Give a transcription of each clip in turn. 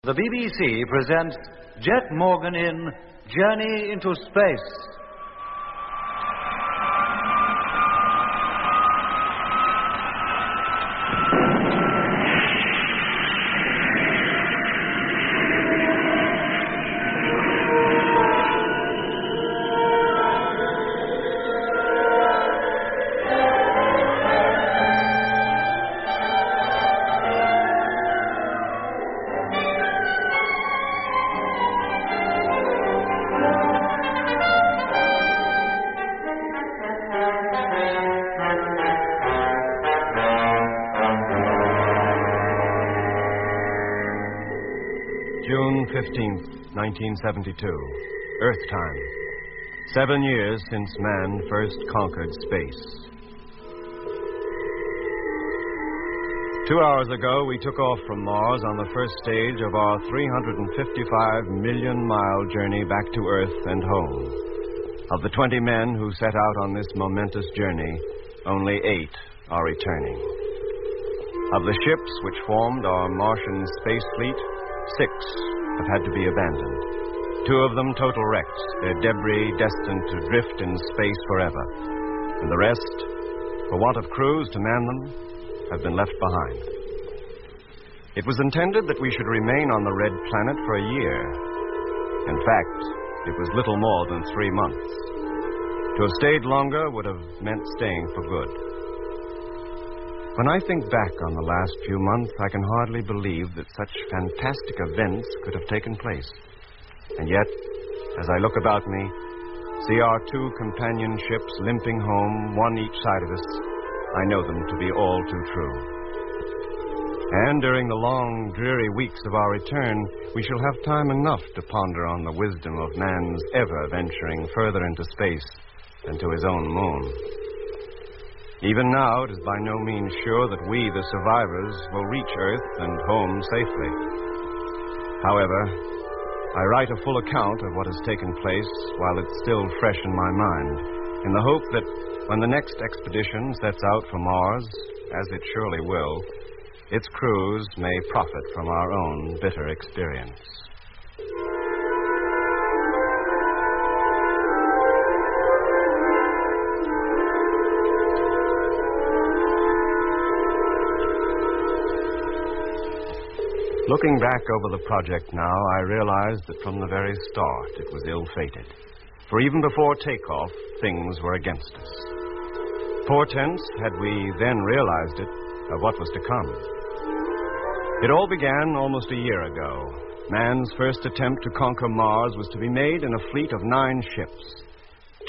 The BBC presents Jet Morgan in Journey into Space. June 15th, 1972. Earth time. 7 years since man first conquered space. 2 hours ago, we took off from Mars on the first stage of our 355 million-mile journey back to Earth and home. Of the 20 men who set out on this momentous journey, only 8 are returning. Of the ships which formed our Martian space fleet, 6 have had to be abandoned. 2 of them total wrecks, their debris destined to drift in space forever. And the rest, for want of crews to man them, have been left behind. It was intended that we should remain on the red planet for a year. In fact, it was little more than 3 months. To have stayed longer would have meant staying for good. When I think back on the last few months, I can hardly believe that such fantastic events could have taken place. And yet, as I look about me, see our 2 companion ships limping home, one each side of us, I know them to be all too true. And during the long, dreary weeks of our return, we shall have time enough to ponder on the wisdom of man's ever venturing further into space than to his own moon. Even now, it is by no means sure that we, the survivors, will reach Earth and home safely. However, I write a full account of what has taken place while it's still fresh in my mind, in the hope that when the next expedition sets out for Mars, as it surely will, its crews may profit from our own bitter experience. Looking back over the project now, I realize that from the very start it was ill-fated. For even before takeoff, things were against us. Portents, had we then realized it, of what was to come. It all began almost a year ago. Man's first attempt to conquer Mars was to be made in a fleet of 9 ships.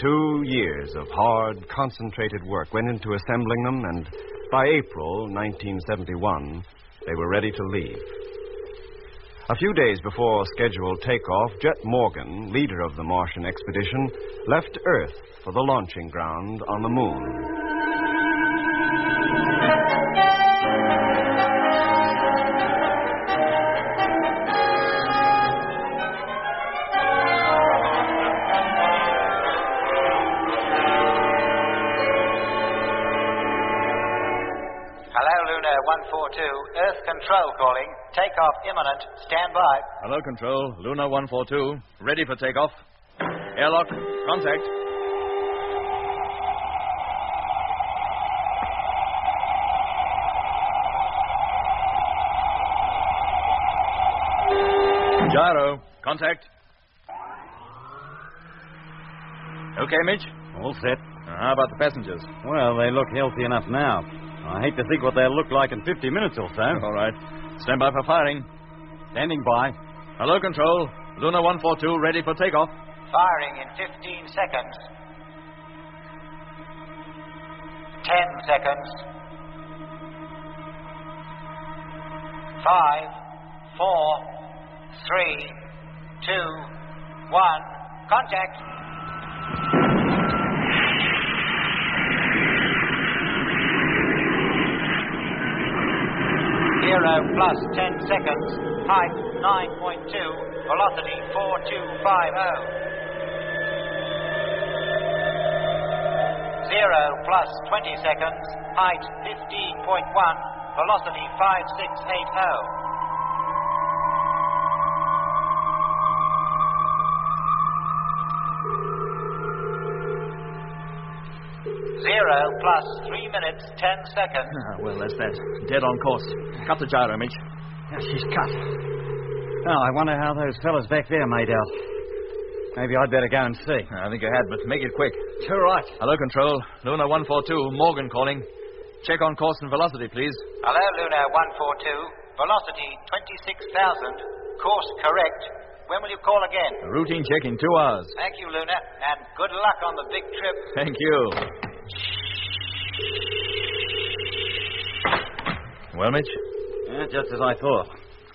2 years of hard, concentrated work went into assembling them, and by April 1971, they were ready to leave. A few days before scheduled takeoff, Jet Morgan, leader of the Martian expedition, left Earth for the launching ground on the moon. Hello, Lunar 142. Earth Control calling. Takeoff imminent. Stand by. Hello, Control. Lunar 142. Ready for takeoff. Airlock. Contact. Gyro. Contact. Okay, Mitch? All set. How about the passengers? Well, they look healthy enough now. I hate to think what they'll look like in 50 minutes or so. All right. Stand by for firing. Standing by. Hello, Control. Lunar 142, ready for takeoff. Firing in 15 seconds. 10 seconds. 5, 4, 3, 2, 1. Contact. Zero plus 10 seconds. Height 9.2. Velocity 4250. 0 plus 20 seconds. Height 15.1. Velocity 5680. plus 3 minutes, 10 seconds. Well, that's that. Dead on course. Cut the gyro, Mitch. Yeah, she's cut. Oh, I wonder how those fellas back there made out. Maybe I'd better go and see. I think you had, but make it quick. All right. Hello, Control. Lunar 142, Morgan calling. Check on course and velocity, please. Hello, Lunar 142. Velocity 26,000. Course correct. When will you call again? A routine check in 2 hours. Thank you, Lunar, and good luck on the big trip. Thank you. Well, Mitch? Yeah, just as I thought.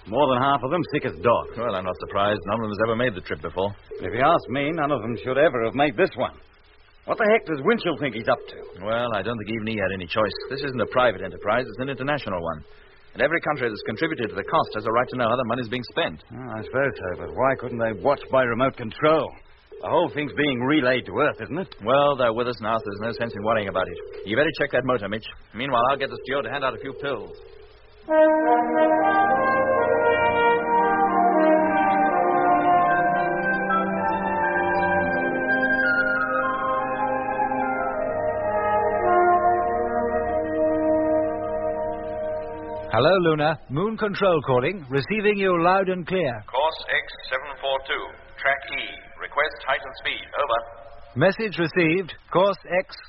More than half of them sick as dogs. Well, I'm not surprised. None of them has ever made the trip before. If you ask me, none of them should ever have made this one. What the heck does Winchell think he's up to? Well, I don't think even he had any choice. This isn't a private enterprise. It's an international one. And every country that's contributed to the cost has a right to know how the money's being spent. Oh, I suppose so, but why couldn't they watch by remote control? The whole thing's being relayed to Earth, isn't it? Well, they're with us now, so there's no sense in worrying about it. You better check that motor, Mitch. Meanwhile, I'll get the steward to hand out a few pills. Hello, Lunar. Moon Control calling. Receiving you loud and clear. Course X742. Track E. Request height and speed. Over. Message received. Course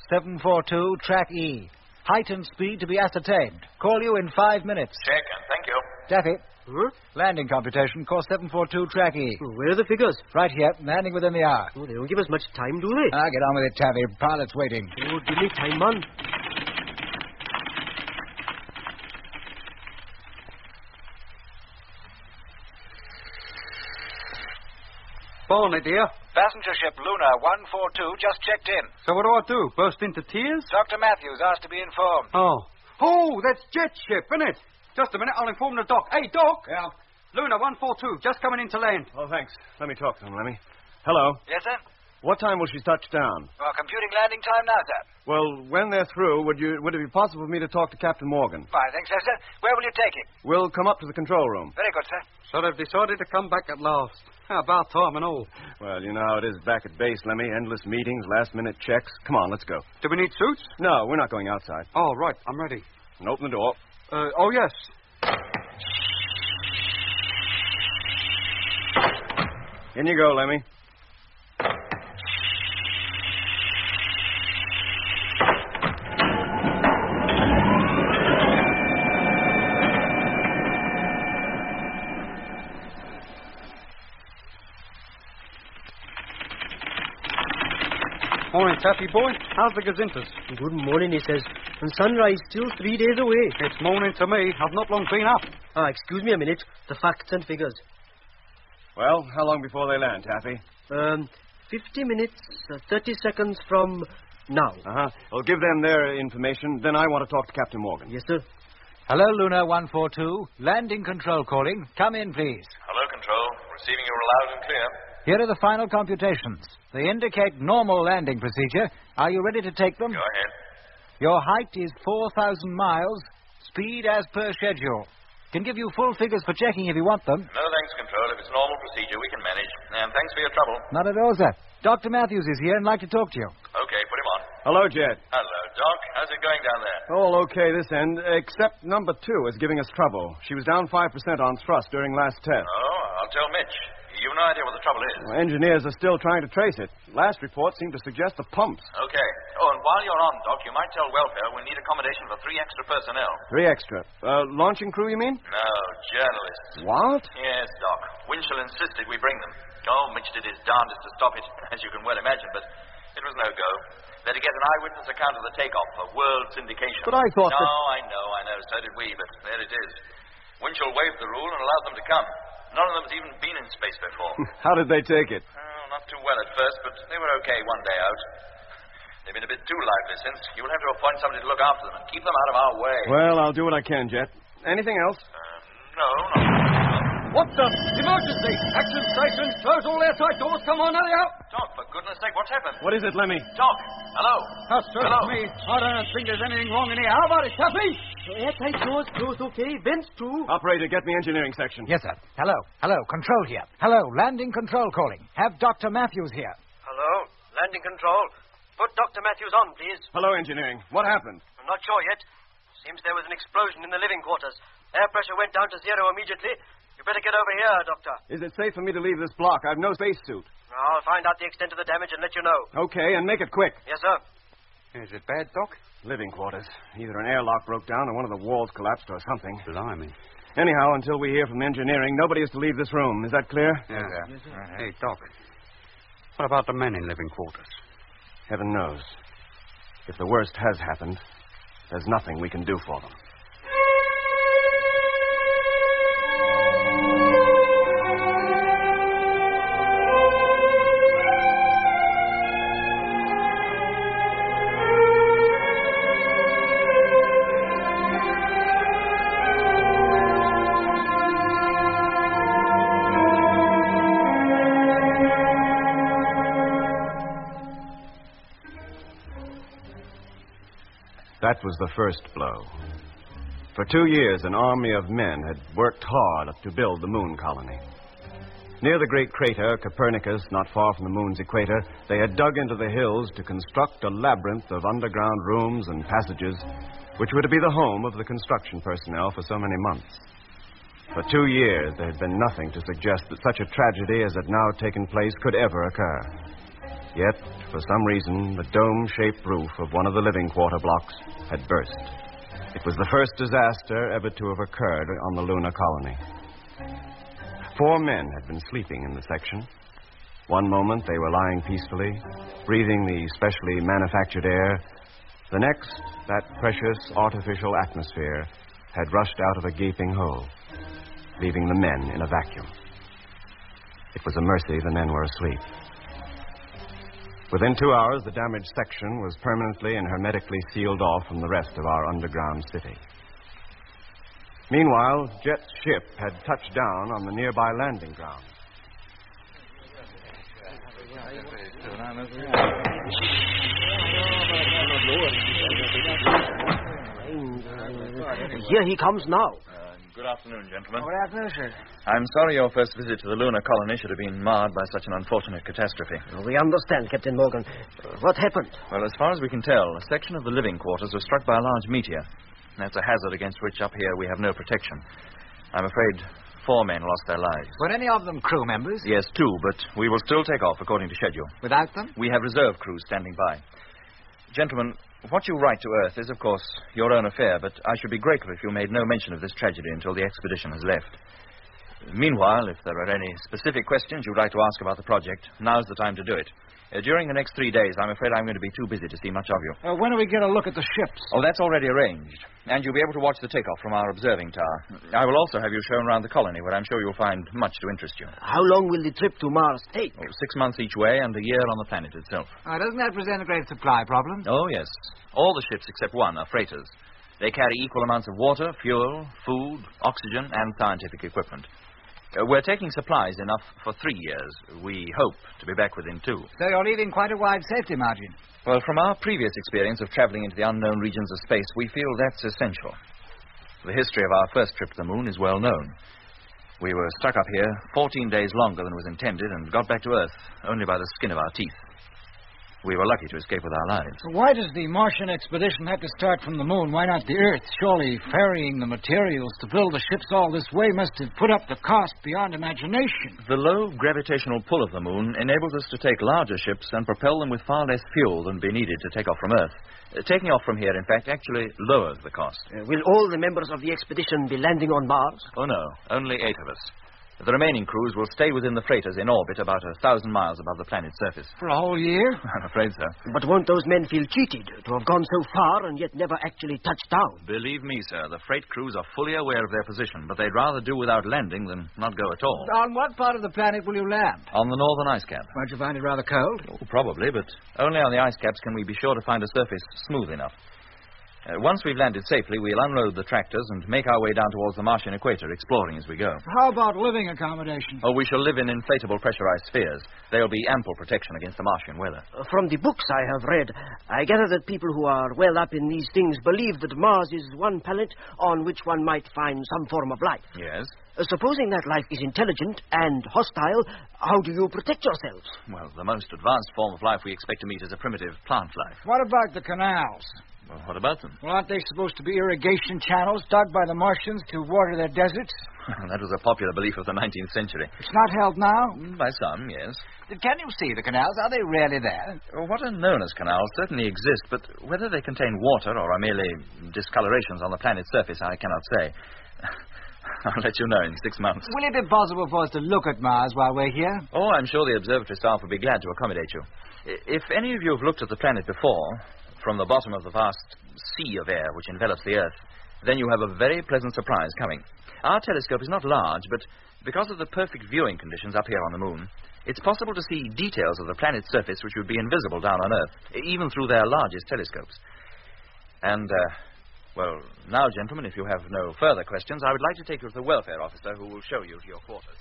X742, track E. Height and speed to be ascertained. Call you in 5 minutes. Check and thank you. Daffy. Huh? Landing computation. Course 742, track E. Oh, where are the figures? Right here. Landing within the hour. Oh, they don't give us much time, do they? Get on with it, Taffy. Pilot's waiting. Oh, give me time, man. Bonnie, dear. Passenger ship Lunar 142 just checked in. So what do I do? Burst into tears? Dr. Matthews asked to be informed. Oh, that's jet ship, isn't it? Just a minute, I'll inform the doc. Hey, Doc! Yeah? Lunar 142, just coming in to land. Oh, thanks. Let me talk to him, Lemmy. Hello. Yes, sir? What time will she touch down? Computing landing time now, sir. Well, when they're through, would it be possible for me to talk to Captain Morgan? I think so, sir. Where will you take him? We'll come up to the control room. Very good, sir. So they've decided to come back at last. About time and all. Well, you know how it is back at base, Lemmy. Endless meetings, last-minute checks. Come on, let's go. Do we need suits? No, we're not going outside. Oh, right. I'm ready. And open the door. Oh, yes. In you go, Lemmy. Morning, Taffy boy. How's the gazintas? Good morning, he says. And sunrise still 3 days away. It's morning to me. I've not long been up. Excuse me a minute. The facts and figures. Well, how long before they land, Taffy? 50 minutes, 30 seconds from now. Well, give them their information. Then I want to talk to Captain Morgan. Yes, sir. Hello, Lunar 142. Landing control calling. Come in, please. Hello, Control. Receiving you loud and clear. Here are the final computations. They indicate normal landing procedure. Are you ready to take them? Go ahead. Your height is 4,000 miles. Speed as per schedule. Can give you full figures for checking if you want them. No thanks, Control. If it's normal procedure, we can manage. And thanks for your trouble. Not at all, sir. Dr. Matthews is here and like to talk to you. Okay, put him on. Hello, Jet. Hello, Doc. How's it going down there? All okay this end, except number 2 is giving us trouble. She was down 5% on thrust during last test. Oh, I'll tell Mitch. You've no idea what the trouble is. Well, engineers are still trying to trace it. Last report seemed to suggest the pumps. Okay. Oh, and while you're on, Doc, you might tell welfare we need accommodation for 3 extra personnel. 3 extra. Launching crew, you mean? No, journalists. What? Yes, Doc. Winchell insisted we bring them. Oh, Mitch did his darndest to stop it, as you can well imagine, but it was no go. They're to get an eyewitness account of the takeoff for world syndication. But I thought No, that... I know. So did we, but there it is. Winchell waived the rule and allowed them to come. None of them has even been in space before. How did they take it? Oh, not too well at first, but they were okay one day out. They've been a bit too lively since. You'll have to appoint somebody to look after them and keep them out of our way. Well, I'll do what I can, Jet. Anything else? No, not. What the? Emergency! Action stations! Close all airtight doors! Come on, hurry up! Doc, for goodness sake, what's happened? What is it, Lemmy? Doc, hello? Search me. I don't think there's anything wrong in here. How about it, Taffy? Airtight doors closed, okay. Vents too. Operator, get me engineering section. Yes, sir. Hello. Control here. Hello. Landing control calling. Have Dr. Matthews here. Hello. Landing control. Put Dr. Matthews on, please. Hello, engineering. What happened? I'm not sure yet. Seems there was an explosion in the living quarters. Air pressure went down to zero immediately. You better get over here, Doctor. Is it safe for me to leave this block? I've no spacesuit. I'll find out the extent of the damage and let you know. Okay, and make it quick. Yes, sir. Is it bad, Doc? Living quarters. Either an airlock broke down or one of the walls collapsed or something. Blimey. Anyhow, until we hear from engineering, nobody is to leave this room. Is that clear? Yes, sir. Hey, Doc. What about the men in living quarters? Heaven knows. If the worst has happened, there's nothing we can do for them. That was the first blow. For 2 years, an army of men had worked hard to build the moon colony. Near the great crater, Copernicus, not far from the moon's equator, they had dug into the hills to construct a labyrinth of underground rooms and passages, which were to be the home of the construction personnel for so many months. For 2 years, there had been nothing to suggest that such a tragedy as had now taken place could ever occur. Yet, for some reason, the dome-shaped roof of one of the living quarter blocks had burst. It was the first disaster ever to have occurred on the lunar colony. 4 men had been sleeping in the section. One moment, they were lying peacefully, breathing the specially manufactured air. The next, that precious artificial atmosphere had rushed out of a gaping hole, leaving the men in a vacuum. It was a mercy the men were asleep. Within 2 hours, the damaged section was permanently and hermetically sealed off from the rest of our underground city. Meanwhile, Jet's ship had touched down on the nearby landing ground. Here he comes now. Good afternoon, gentlemen. Good afternoon, sir. I'm sorry your first visit to the lunar colony should have been marred by such an unfortunate catastrophe. We understand, Captain Morgan. What happened? Well, as far as we can tell, a section of the living quarters was struck by a large meteor. That's a hazard against which up here we have no protection. I'm afraid 4 men lost their lives. Were any of them crew members? Yes, 2, but we will still take off according to schedule. Without them? We have reserve crews standing by. Gentlemen, what you write to Earth is, of course, your own affair, but I should be grateful if you made no mention of this tragedy until the expedition has left. Meanwhile, if there are any specific questions you'd like to ask about the project, now's the time to do it. During the next 3 days, I'm afraid I'm going to be too busy to see much of you. When do we get a look at the ships? Oh, that's already arranged. And you'll be able to watch the takeoff from our observing tower. I will also have you shown around the colony, where I'm sure you'll find much to interest you. How long will the trip to Mars take? 6 months each way and a year on the planet itself. Doesn't that present a great supply problem? Oh, yes. All the ships except one are freighters. They carry equal amounts of water, fuel, food, oxygen, and scientific equipment. We're taking supplies enough for 3 years. We hope to be back within 2. So you're leaving quite a wide safety margin. Well, from our previous experience of traveling into the unknown regions of space, we feel that's essential. The history of our first trip to the moon is well known. We were stuck up here 14 days longer than was intended and got back to Earth only by the skin of our teeth. We were lucky to escape with our lives. Why does the Martian expedition have to start from the moon? Why not the Earth? Surely ferrying the materials to build the ships all this way must have put up the cost beyond imagination. The low gravitational pull of the moon enables us to take larger ships and propel them with far less fuel than be needed to take off from Earth. Taking off from here, in fact, actually lowers the cost. Will all the members of the expedition be landing on Mars? Oh, no. Only 8 of us. The remaining crews will stay within the freighters in orbit about 1,000 miles above the planet's surface. For a whole year? I'm afraid so. But won't those men feel cheated to have gone so far and yet never actually touched down? Believe me, sir, the freight crews are fully aware of their position, but they'd rather do without landing than not go at all. On what part of the planet will you land? On the northern ice cap. Won't you find it rather cold? Oh, probably, but only on the ice caps can we be sure to find a surface smooth enough. Once we've landed safely, we'll unload the tractors and make our way down towards the Martian equator, exploring as we go. How about living accommodation? Oh, we shall live in inflatable pressurized spheres. There'll be ample protection against the Martian weather. From the books I have read, I gather that people who are well up in these things believe that Mars is one planet on which one might find some form of life. Yes? Supposing that life is intelligent and hostile, how do you protect yourselves? Well, the most advanced form of life we expect to meet is a primitive plant life. What about the canals? Well, what about them? Well, aren't they supposed to be irrigation channels dug by the Martians to water their deserts? That was a popular belief of the 19th century. It's not held now? By some, yes. Can you see the canals? Are they really there? What are known as canals certainly exist, but whether they contain water or are merely discolorations on the planet's surface, I cannot say. I'll let you know in 6 months. Will it be possible for us to look at Mars while we're here? Oh, I'm sure the observatory staff will be glad to accommodate you. If any of you have looked at the planet before, from the bottom of the vast sea of air which envelops the Earth, then you have a very pleasant surprise coming. Our telescope is not large, but because of the perfect viewing conditions up here on the Moon, it's possible to see details of the planet's surface which would be invisible down on Earth, even through their largest telescopes. And, well, now, gentlemen, if you have no further questions, I would like to take you to the welfare officer who will show you to your quarters.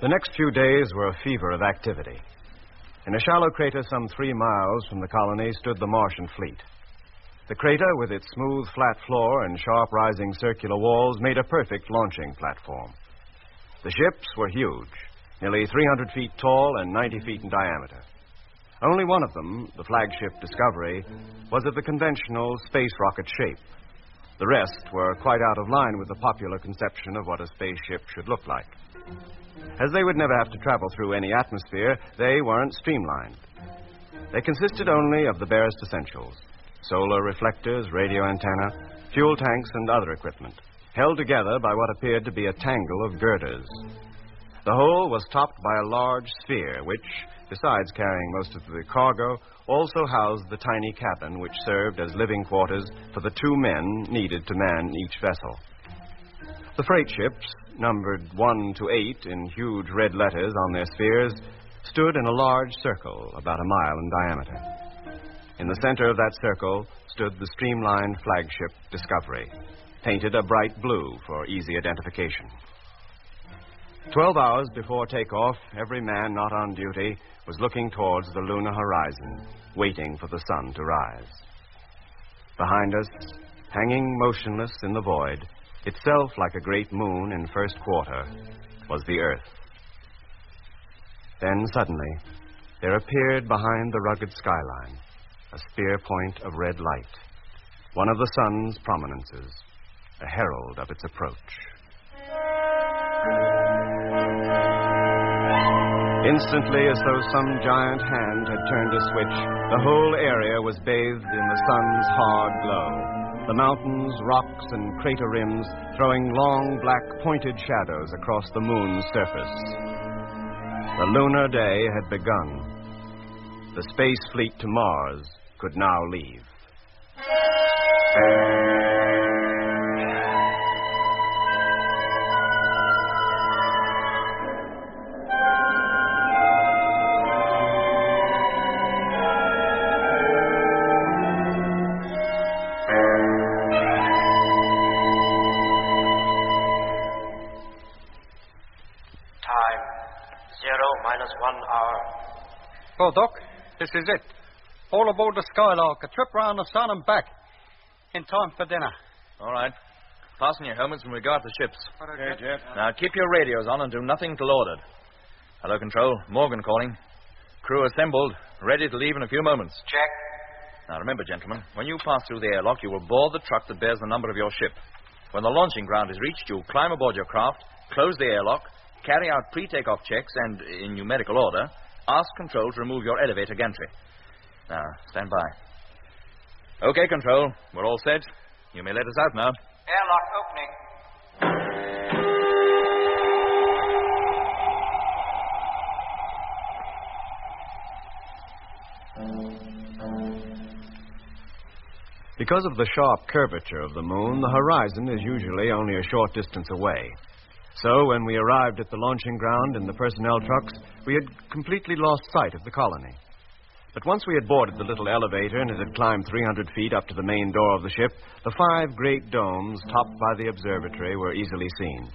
The next few days were a fever of activity. In a shallow crater some 3 miles from the colony stood the Martian fleet. The crater, with its smooth, flat floor and sharp rising circular walls, made a perfect launching platform. The ships were huge, nearly 300 feet tall and 90 feet in diameter. Only one of them, the flagship Discovery, was of the conventional space rocket shape. The rest were quite out of line with the popular conception of what a spaceship should look like. As they would never have to travel through any atmosphere, they weren't streamlined. They consisted only of the barest essentials: solar reflectors, radio antenna, fuel tanks, and other equipment, held together by what appeared to be a tangle of girders. The whole was topped by a large sphere, which, besides carrying most of the cargo, also housed the tiny cabin which served as living quarters for the 2 men needed to man each vessel. The freight ships, numbered 1 to 8 in huge red letters on their spheres, stood in a large circle about a mile in diameter. In the center of that circle stood the streamlined flagship Discovery, painted a bright blue for easy identification. 12 hours before takeoff, every man not on duty was looking towards the lunar horizon, waiting for the sun to rise. Behind us, hanging motionless in the void, itself like a great moon in first quarter, was the Earth. Then suddenly, there appeared behind the rugged skyline a spear point of red light, one of the sun's prominences, a herald of its approach. Instantly, as though some giant hand had turned a switch, the whole area was bathed in the sun's hard glow. The mountains, rocks, and crater rims throwing long, black, pointed shadows across the moon's surface. The lunar day had begun. The space fleet to Mars could now leave. Oh, Doc, this is it. All aboard the Skylark, a trip round the sun and back. In time for dinner. All right. Fasten your helmets and regard the ships. Okay, Jeff. Now, keep your radios on and do nothing till ordered. Hello, Control. Morgan calling. Crew assembled, ready to leave in a few moments. Check. Now, remember, gentlemen, when you pass through the airlock, you will board the truck that bears the number of your ship. When the launching ground is reached, you'll climb aboard your craft, close the airlock, carry out pre-takeoff checks, and, in numerical order, ask Control to remove your elevator gantry. Now, stand by. Okay, Control. We're all set. You may let us out now. Airlock opening. Because of the sharp curvature of the moon, the horizon is usually only a short distance away. So, when we arrived at the launching ground in the personnel trucks, we had completely lost sight of the colony. But once we had boarded the little elevator and it had climbed 300 feet up to the main door of the ship, the 5 great domes topped by the observatory were easily seen.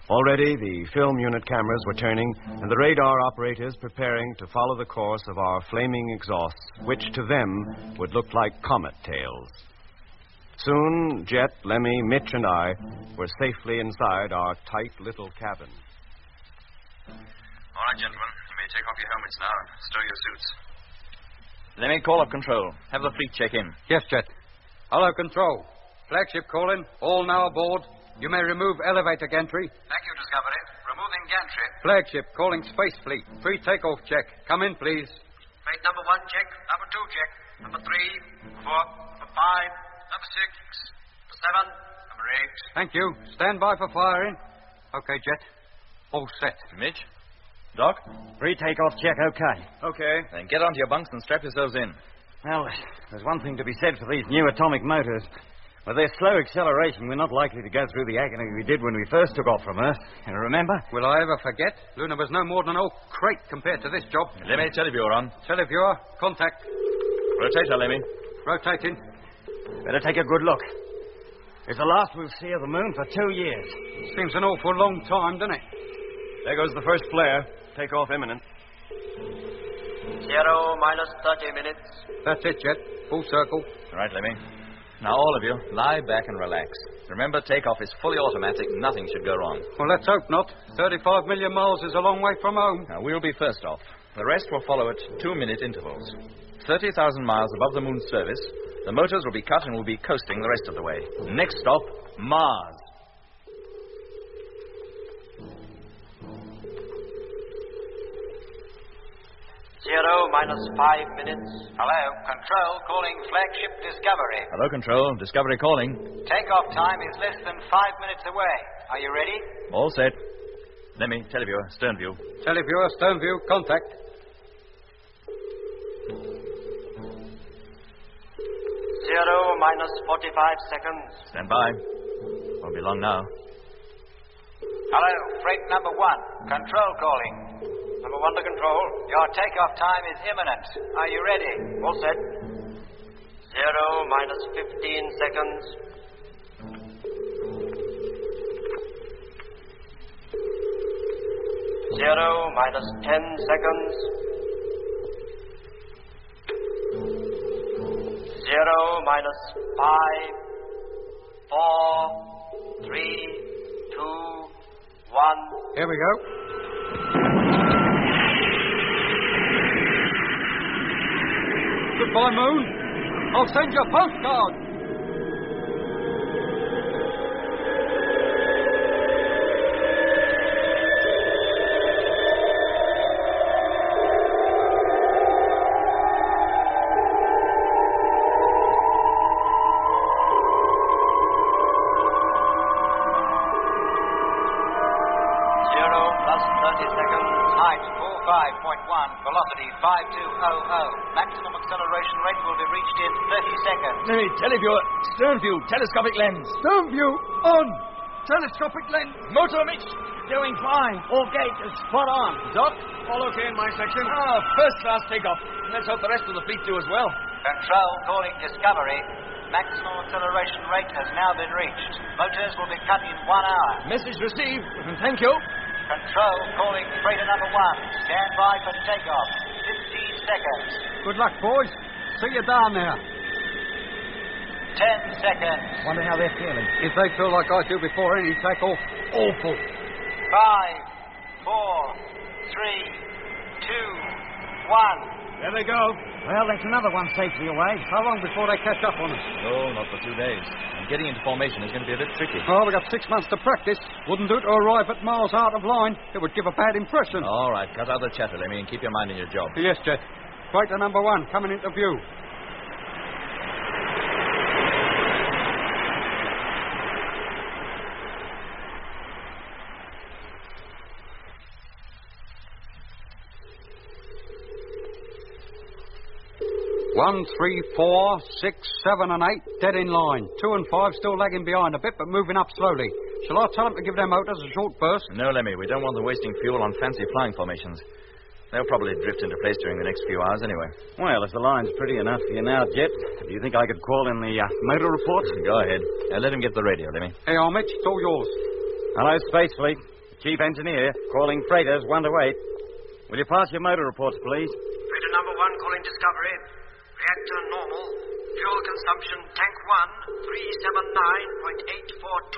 Already, the film unit cameras were turning, and the radar operators preparing to follow the course of our flaming exhausts, which to them would look like comet tails. Soon, Jet, Lemmy, Mitch, and I were safely inside our tight little cabin. All right, gentlemen. You may take off your helmets now and stow your suits. Let me call up control. Have the fleet check in. Yes, Jet. Hello, Control. Flagship calling. All now aboard. You may remove elevator gantry. Thank you, Discovery. Removing gantry. Flagship calling Space Fleet. Pre-takeoff check. Come in, please. Flight number 1, check. Number 2, check. Number 3, 4, number 5, number 6, number 7, number 8. Thank you. Stand by for firing. Okay, Jet. All set. Mitch? Doc? Pre-takeoff check, okay. Okay. Then get onto your bunks and strap yourselves in. Well, there's one thing to be said for these new atomic motors. With their slow acceleration, we're not likely to go through the agony we did when we first took off from Earth. You remember? Will I ever forget? Luna was no more than an old crate compared to this job. Lemmy, televiewer on. Televiewer, contact. Rotator, Lemmy. Rotating. Better take a good look. It's the last we'll see of the moon for 2 years. Seems an awful long time, doesn't it? There goes the first flare. Takeoff imminent. 0 minus 30 minutes. That's it, Jet. Full circle. All right, Lemmy. Now, all of you, lie back and relax. Remember, takeoff is fully automatic. Nothing should go wrong. Well, let's hope not. 35 million miles is a long way from home. Now, we'll be first off. The rest will follow at 2-minute intervals. 30,000 miles above the moon's surface, the motors will be cut and we'll be coasting the rest of the way. Next stop, Mars. Zero minus 5 minutes. Hello, Control calling Flagship Discovery. Hello, Control. Discovery calling. Takeoff time is less than 5 minutes away. Are you ready? All set. Lemmy, televiewer, stern view. Televiewer, stern view, contact. 0 minus 45 seconds. Stand by. Won't be long now. Hello, freight number 1. Control calling. Number 1 to control. Your takeoff time is imminent. Are you ready? All set. 0 minus 15 seconds. 0 minus 10 seconds. 0 minus 5, 4, 3, 2, 1. Here we go. Goodbye, Moon. I'll send you a postcard. Velocity 5200. Maximum acceleration rate will be reached in 30 seconds. Lemmy, televiewer, stern view, telescopic lens. Stern view on. Telescopic lens. Motor, Mitch. Doing fine. All gate is spot on. Doc? All okay in my section? Ah, first class takeoff. Let's hope the rest of the fleet do as well. Control calling Discovery. Maximum acceleration rate has now been reached. Motors will be cut in 1 hour. Message received. Thank you. Control calling freighter number 1. Stand by for takeoff. 15 seconds. Good luck, boys. See you down there. 10 seconds. Wonder how they're feeling. If they feel like I do before any takeoff, awful. 5, 4, 3, 2, 1. There they go. Well, that's another one safely away. How long before they catch up on us? Oh, not for 2 days. And getting into formation is going to be a bit tricky. Well, we've got 6 months to practice. Wouldn't do to arrive at miles out of line. It would give a bad impression. All right, cut out the chatter, Lemmy, and keep your mind on your job. Yes, Jet. Freighter number 1 coming into view. One, 3, 4, 6, 7, and 8 dead in line. 2 and 5 still lagging behind a bit, but moving up slowly. Shall I tell them to give their motors a short burst? No, Lemmy, we don't want them wasting fuel on fancy flying formations. They'll probably drift into place during the next few hours anyway. Well, if the line's pretty enough for you now, Jet, do you think I could call in the motor reports? Go ahead. Let him get the radio, Lemmy. Hey, Mitch, it's all yours. Hello, Space Fleet. Chief engineer, calling freighters 1 to 8. Will you pass your motor reports, please? Freighter number 1 calling Discovery. Reactor normal. Fuel consumption, tank 1, 379.842.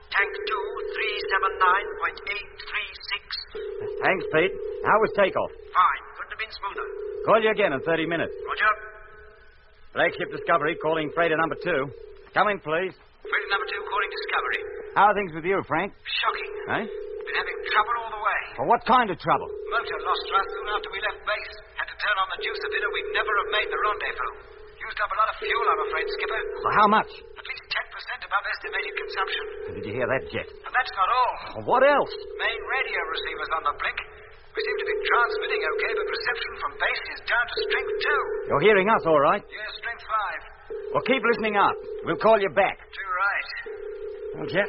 Tank 2, 379.836. Thanks, Pete. How was takeoff? Fine. Couldn't have been smoother. Call you again in 30 minutes. Roger. Flagship Discovery calling freighter number 2. Come in, please. Freighter number 2 calling Discovery. How are things with you, Frank? Shocking. Eh? Been having trouble all the way. Well, what kind of trouble? Motor lost thrust soon after we left base. Had to turn on the juice a bit or we'd never have made the rendezvous. Used up a lot of fuel, I'm afraid, Skipper. Well, how much? At least 10% above estimated consumption. Did you hear that, Jet? And that's not all. Well, what else? Main radio receiver's on the blink. We seem to be transmitting okay, but reception from base is down to strength 2. You're hearing us all right? Yeah, strength 5. Well, keep listening up. We'll call you back. Too right. Well, Jet,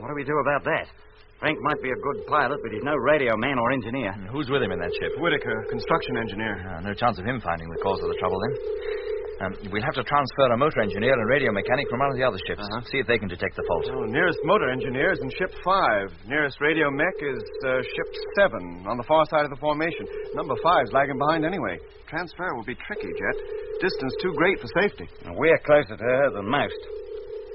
what do we do about that? Frank might be a good pilot, but he's no radio man or engineer. And who's with him in that ship? Whitaker, construction engineer. No chance of him finding the cause of the trouble, then. We'll have to transfer a motor engineer and radio mechanic from one of the other ships. See if they can detect the fault. Oh, nearest motor engineer is in ship 5. Nearest radio mech is ship 7 on the far side of the formation. Number 5's lagging behind anyway. Transfer will be tricky, Jet. Distance too great for safety. We're closer to her than most.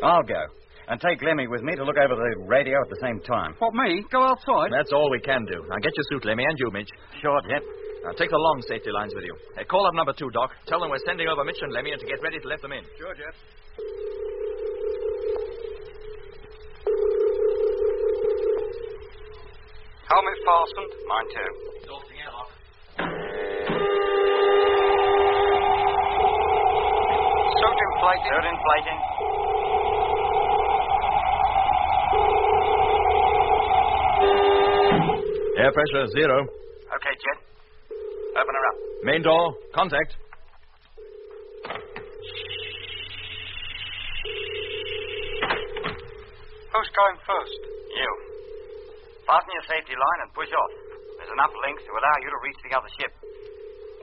I'll go. And take Lemmy with me to look over the radio at the same time. What, me? Go outside? That's all we can do. Now get your suit, Lemmy, and you, Mitch. Sure, Jet. Now take the long safety lines with you. Call up number 2, Doc. Tell them we're sending over Mitch and Lemmy and to get ready to let them in. Sure, Jet. Helmet fastened. Mine too. Exhausting airlock. Suit inflating. Suit inflating. Air pressure 0. Okay, Jet. Open her up. Main door. Contact. Who's going first? You. Fasten your safety line and push off. There's enough length to allow you to reach the other ship.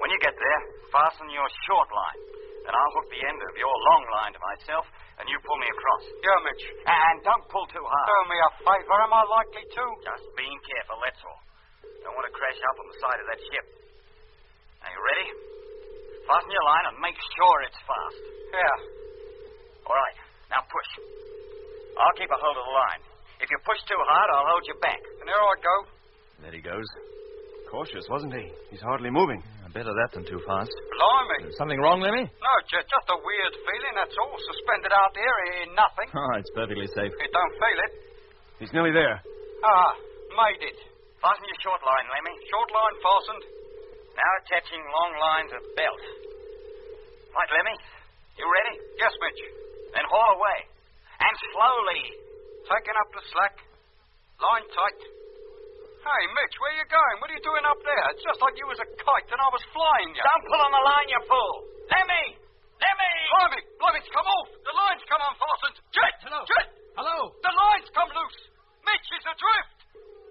When you get there, fasten your short line. Then I'll hook the end of your long line to myself, and you pull me across. Yeah, Mitch. And don't pull too hard. Do me a favor. Am I likely to? Just being careful, that's all. Don't want to crash up on the side of that ship. Are you ready? Fasten your line and make sure it's fast. Yeah. All right. Now push. I'll keep a hold of the line. If you push too hard, I'll hold you back. And there I go. There he goes. Cautious, wasn't he? He's hardly moving. Better that than too fast. Blimey. Something wrong, Lemmy? No, just a weird feeling, that's all. Suspended out there in nothing. Oh, it's perfectly safe. You don't feel it. He's nearly there. Ah, made it. Fasten your short line, Lemmy. Short line fastened. Now attaching long line to belt. Right, Lemmy. You ready? Yes, Mitch. Then haul away. And slowly. Taking up the slack. Line tight. Hey, Mitch, where you going? What are you doing up there? It's just like you was a kite and I was flying you. Don't pull on the line, you fool. Lemmy! Lemmy! Blimey, it's come off. The line's come unfastened. Jet! Hello. Jet! Hello. The line's come loose. Mitch is adrift.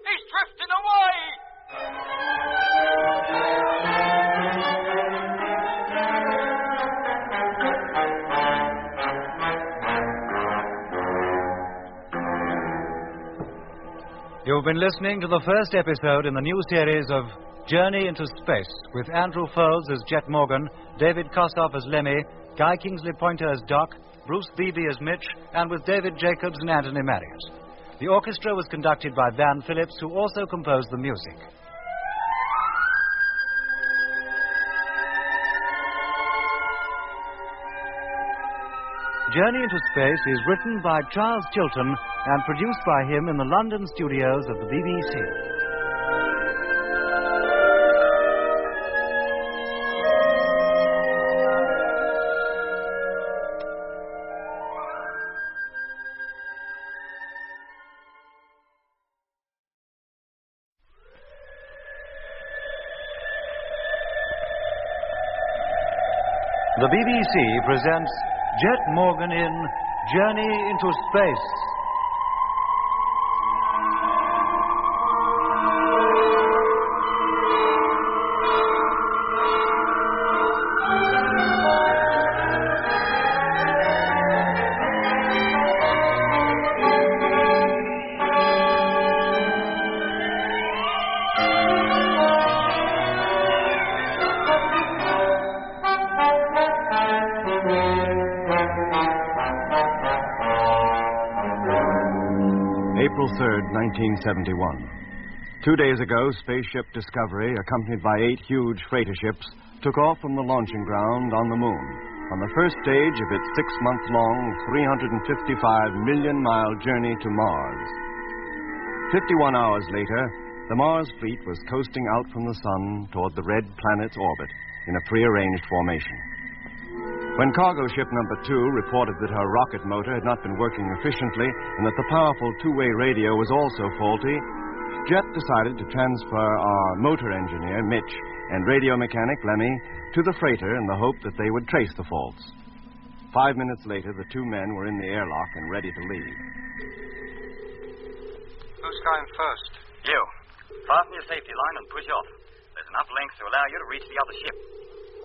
He's drifting away. You've been listening to the first episode in the new series of Journey into Space with Andrew Foles as Jet Morgan, David Kossoff as Lemmy, Guy Kingsley Pointer as Doc, Bruce Beebe as Mitch, and with David Jacobs and Anthony Marriott. The orchestra was conducted by Van Phillips, who also composed the music. Journey into Space is written by Charles Chilton and produced by him in the London studios of the BBC. The BBC presents Jet Morgan in Journey into Space. April 3rd, 1971. 2 days ago, spaceship Discovery, accompanied by 8 huge freighter ships, took off from the launching ground on the moon on the first stage of its 6-month-long, 355-million-mile journey to Mars. 51 hours later, the Mars fleet was coasting out from the sun toward the red planet's orbit in a prearranged formation. When cargo ship number 2 reported that her rocket motor had not been working efficiently and that the powerful two-way radio was also faulty, Jet decided to transfer our motor engineer, Mitch, and radio mechanic, Lemmy, to the freighter in the hope that they would trace the faults. 5 minutes later, the 2 men were in the airlock and ready to leave. Who's going first? You. Fasten your safety line and push off. There's enough length to allow you to reach the other ship.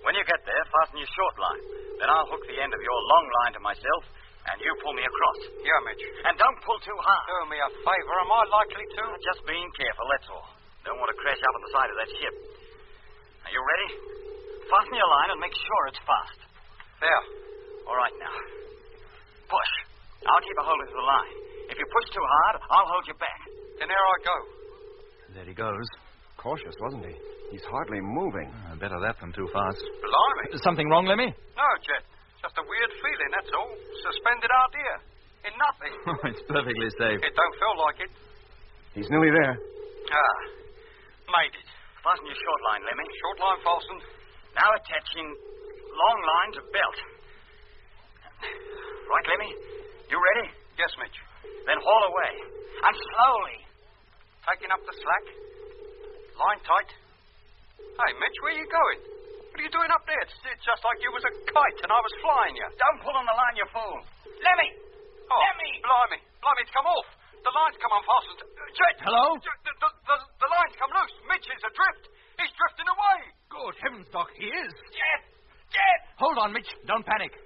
When you get there, fasten your short line. Then I'll hook the end of your long line to myself, and you pull me across. Yeah, Mitch. And don't pull too hard. Do me a favor. Am I likely to? Just being careful, that's all. Don't want to crash up on the side of that ship. Are you ready? Fasten your line and make sure it's fast. There. All right, now. Push. I'll keep a hold of the line. If you push too hard, I'll hold you back. Then there I go. There he goes. Cautious, wasn't he? He's hardly moving. Better that than too fast. Blimey. Something wrong, Lemmy? No, Jet. Just a weird feeling, that's all. Suspended out here. In nothing. It's perfectly safe. It don't feel like it. He's nearly there. Made it. Fasten your short line, Lemmy. Short line fastened. Now attaching long line to belt. Right, Lemmy? You ready? Yes, Mitch. Then haul away. And slowly. Taking up the slack. Line tight. Hey, Mitch, where are you going? What are you doing up there? It's just like you was a kite and I was flying you. Don't pull on the line, you fool. Lemmy! Oh, Lemmy! Blimey, it's come off. The line's come unfastened. Jet! Hello? The line's come loose. Mitch is adrift. He's drifting away. Good heavens, Doc, he is. Jet! Jet! Hold on, Mitch. Don't panic.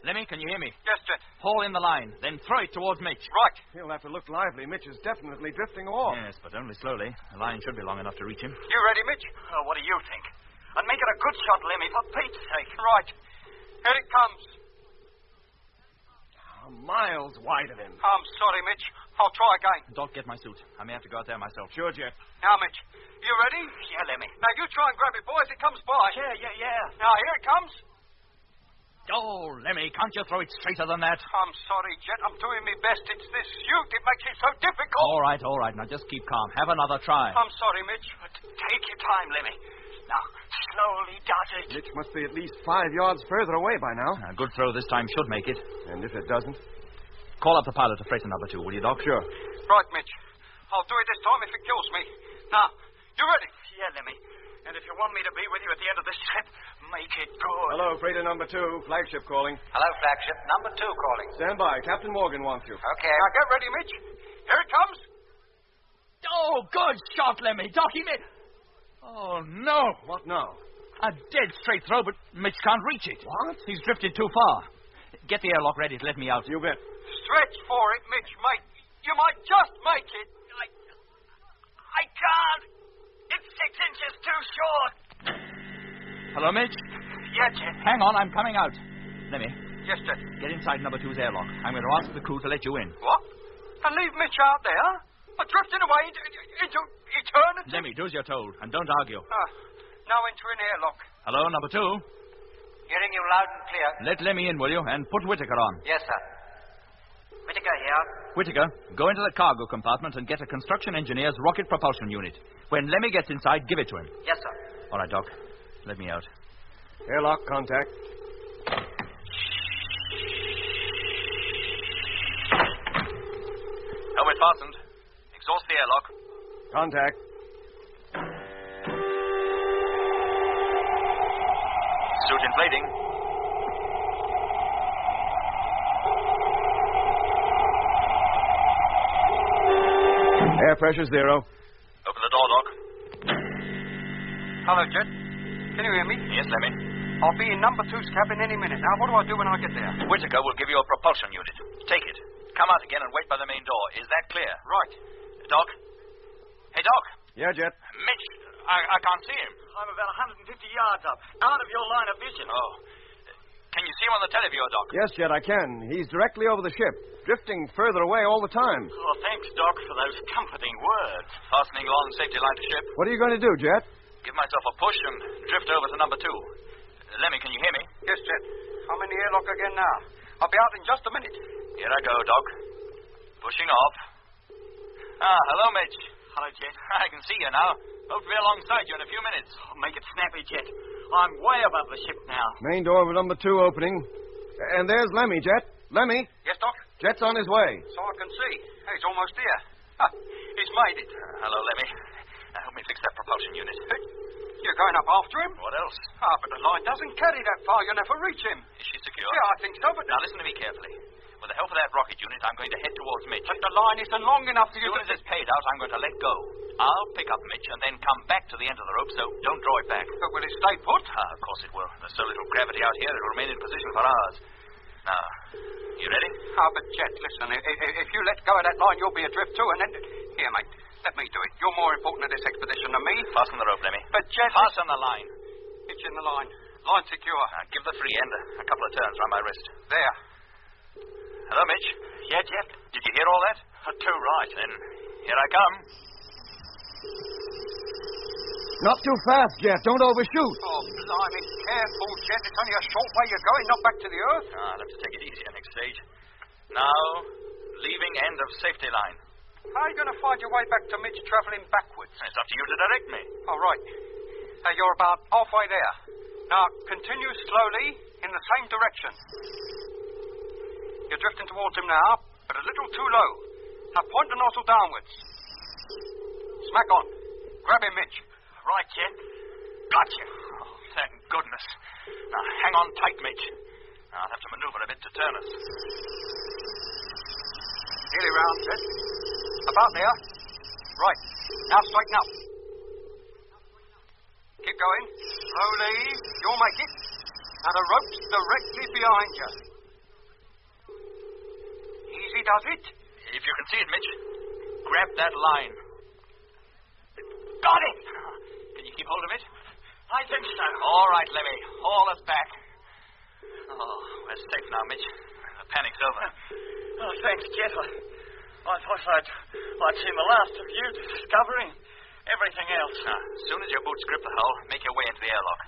Lemmy, can you hear me? Yes, Jet. Haul in the line, then throw it towards Mitch. Right. He'll have to look lively. Mitch is definitely drifting off. Yes, but only slowly. The line should be long enough to reach him. You ready, Mitch? Oh, what do you think? And make it a good shot, Lemmy, for Pete's sake. Right. Here it comes. Miles wide of him. I'm sorry, Mitch. I'll try again. Doc, get my suit. I may have to go out there myself. Sure, Jet. Now, Mitch, you ready? Yeah, Lemmy. Now, you try and grab it, boy, as it comes by. Yeah. Now, here it comes. Oh, Lemmy, can't you throw it straighter than that? I'm sorry, Jet. I'm doing my best. It's this suit. It makes it so difficult. All right. Now just keep calm. Have another try. I'm sorry, Mitch. But take your time, Lemmy. Now, slowly dart it. Mitch must be at least 5 yards further away by now. A good throw this time should make it. And if it doesn't? Call up the pilot to freighter number 2, will you, Doc? Sure. Right, Mitch. I'll do it this time if it kills me. Now, you ready? Yeah, Lemmy. And if you want me to be with you at the end of this trip, make it good. Hello, freighter number 2. Flagship calling. Hello, flagship. Number 2 calling. Stand by. Captain Morgan wants you. Okay. Now, get ready, Mitch. Here it comes. Oh, good shot, Lemmy. Doc, he made... Oh, no. What now? A dead straight throw, but Mitch can't reach it. What? He's drifted too far. Get the airlock ready to let me out. You bet. Stretch for it, Mitch, mate. You might just make it. I can't. It's 6 inches too short. Hello, Mitch? Yeah, Jet. Hang on, I'm coming out. Lemmy, Yes, Jet. get inside number 2's airlock. I'm going to ask the crew to let you in. What? And leave Mitch out there? Drifting away into eternity? Lemmy, do as you're told, and don't argue. Now entering airlock. Hello, number 2. Hearing you loud and clear. Let Lemmy in, will you? And put Whitaker on. Yes, sir. Whitaker here. Whitaker, go into the cargo compartment and get a construction engineer's rocket propulsion unit. When Lemmy gets inside, give it to him. Yes, sir. All right, Doc. Let me out. Airlock contact. Helmet fastened. Exhaust the airlock. Contact. Suit inflating. Air pressure 0. Open the door, Doc. Hello, Jet. Can you hear me? Yes, Lemmy. I'll be in number 2's cabin any minute. Now, what do I do when I get there? Whitaker will give you a propulsion unit. Take it. Come out again and wait by the main door. Is that clear? Right. Doc? Hey, Doc. Yeah, Jet. Mitch, I can't see him. I'm about 150 yards up, out of your line of vision. Oh. Can you see him on the televiewer, Doc? Yes, Jet, I can. He's directly over the ship, drifting further away all the time. Oh, thanks, Doc, for those comforting words. Fastening long safety line to ship. What are you going to do, Jet? Give myself a push and drift over to number 2. Lemmy, can you hear me? Yes, Jet. I'm in the airlock again now. I'll be out in just a minute. Here I go, Doc. Pushing off. Hello, Mitch. Hello, Jet. I can see you now. Hope to be alongside you in a few minutes. Oh, make it snappy, Jet. I'm way above the ship now. Main door of number 2 opening. And there's Lemmy, Jet. Lemmy, Yes, Doc? Jet's on his way. So I can see. Hey, he's almost here. He's made it. Hello, Lemmy. Help me fix that propulsion unit. You're going up after him? What else? But the line doesn't carry that far. You'll never reach him. Is she secure? Yeah, I think so, but... Now, listen to me carefully. With the help of that rocket unit, I'm going to head towards Mitch. But the line isn't long enough for As you soon as it's paid out, I'm going to let go. I'll pick up Mitch and then come back to the end of the rope, so don't draw it back. But will it stay put? Of course it will. There's so little gravity out here, it'll remain in position for hours. Now, you ready? But Jet, listen, if you let go of that line, you'll be adrift too, and then... Here, mate, let me do it. You're more important to this expedition than me. Fasten the rope, Lemmy. But Jet... Fasten the line. It's in the line. Line secure. Now, give the free end a couple of turns round my wrist. There. Hello, Mitch. Yeah, Jet? Did you hear all that? Too right. Then here I come. Not too fast, Jet. Don't overshoot. Oh, blimey. Careful, Jet. It's only a short way you're going, not back to the Earth. I'll have to take it easy next stage. Now, leaving end of safety line. How are you going to find your way back to Mitch travelling backwards? It's up to you to direct me. All right. You're about halfway there. Now, continue slowly in the same direction. You're drifting towards him now, but a little too low. Now, point the nozzle downwards. Smack on. Grab him, Mitch. Right, Jet. Gotcha. Oh, thank goodness. Now, hang on tight, Mitch. I'll have to maneuver a bit to turn us. Nearly round, Jet. About there. Right. Now, straighten up. Keep going. Slowly. You'll make it. Now, the rope's directly behind you. Easy does it. If you can see it, Mitch, grab that line. Got it! Can you keep hold of it? I think so. All right, Lemmy. Haul us back. Oh, we're safe now, Mitch. The panic's over. Oh, thanks, Jet. I thought I'd seen the last of you discovering everything else. Now, as soon as your boots grip the hull, make your way into the airlock.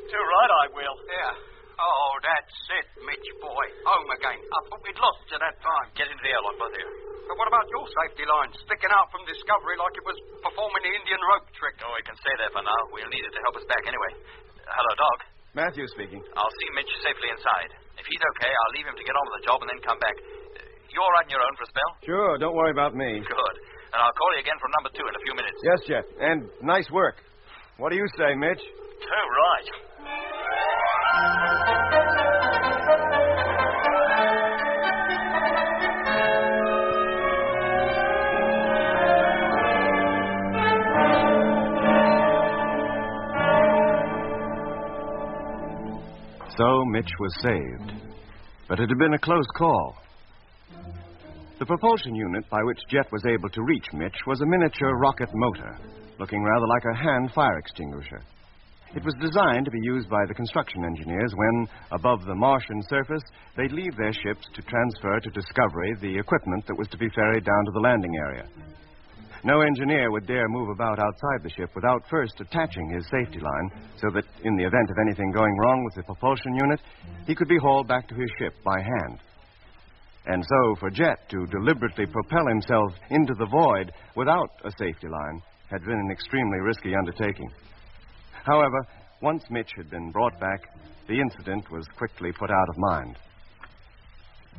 Too right, I will. There. Oh, that's it, Mitch, boy. Home again. I thought we'd lost you that time. Get into the airlock, both of you. But what about your safety line? Sticking out from Discovery like it was performing the Indian rope trick. Oh, we can stay there for now. We'll need it to help us back anyway. Hello, Doc. Matthew speaking. I'll see Mitch safely inside. If he's okay, I'll leave him to get on with the job and then come back. You all right on your own for a spell? Sure, don't worry about me. Good. And I'll call you again from number 2 in a few minutes. Yes, Jet. And nice work. What do you say, Mitch? Too right. So Mitch was saved. But it had been a close call. The propulsion unit by which Jet was able to reach Mitch was a miniature rocket motor, looking rather like a hand fire extinguisher. It was designed to be used by the construction engineers when, above the Martian surface, they'd leave their ships to transfer to Discovery the equipment that was to be ferried down to the landing area. No engineer would dare move about outside the ship without first attaching his safety line so that, in the event of anything going wrong with the propulsion unit, he could be hauled back to his ship by hand. And so, for Jet to deliberately propel himself into the void without a safety line had been an extremely risky undertaking. However, once Mitch had been brought back, the incident was quickly put out of mind.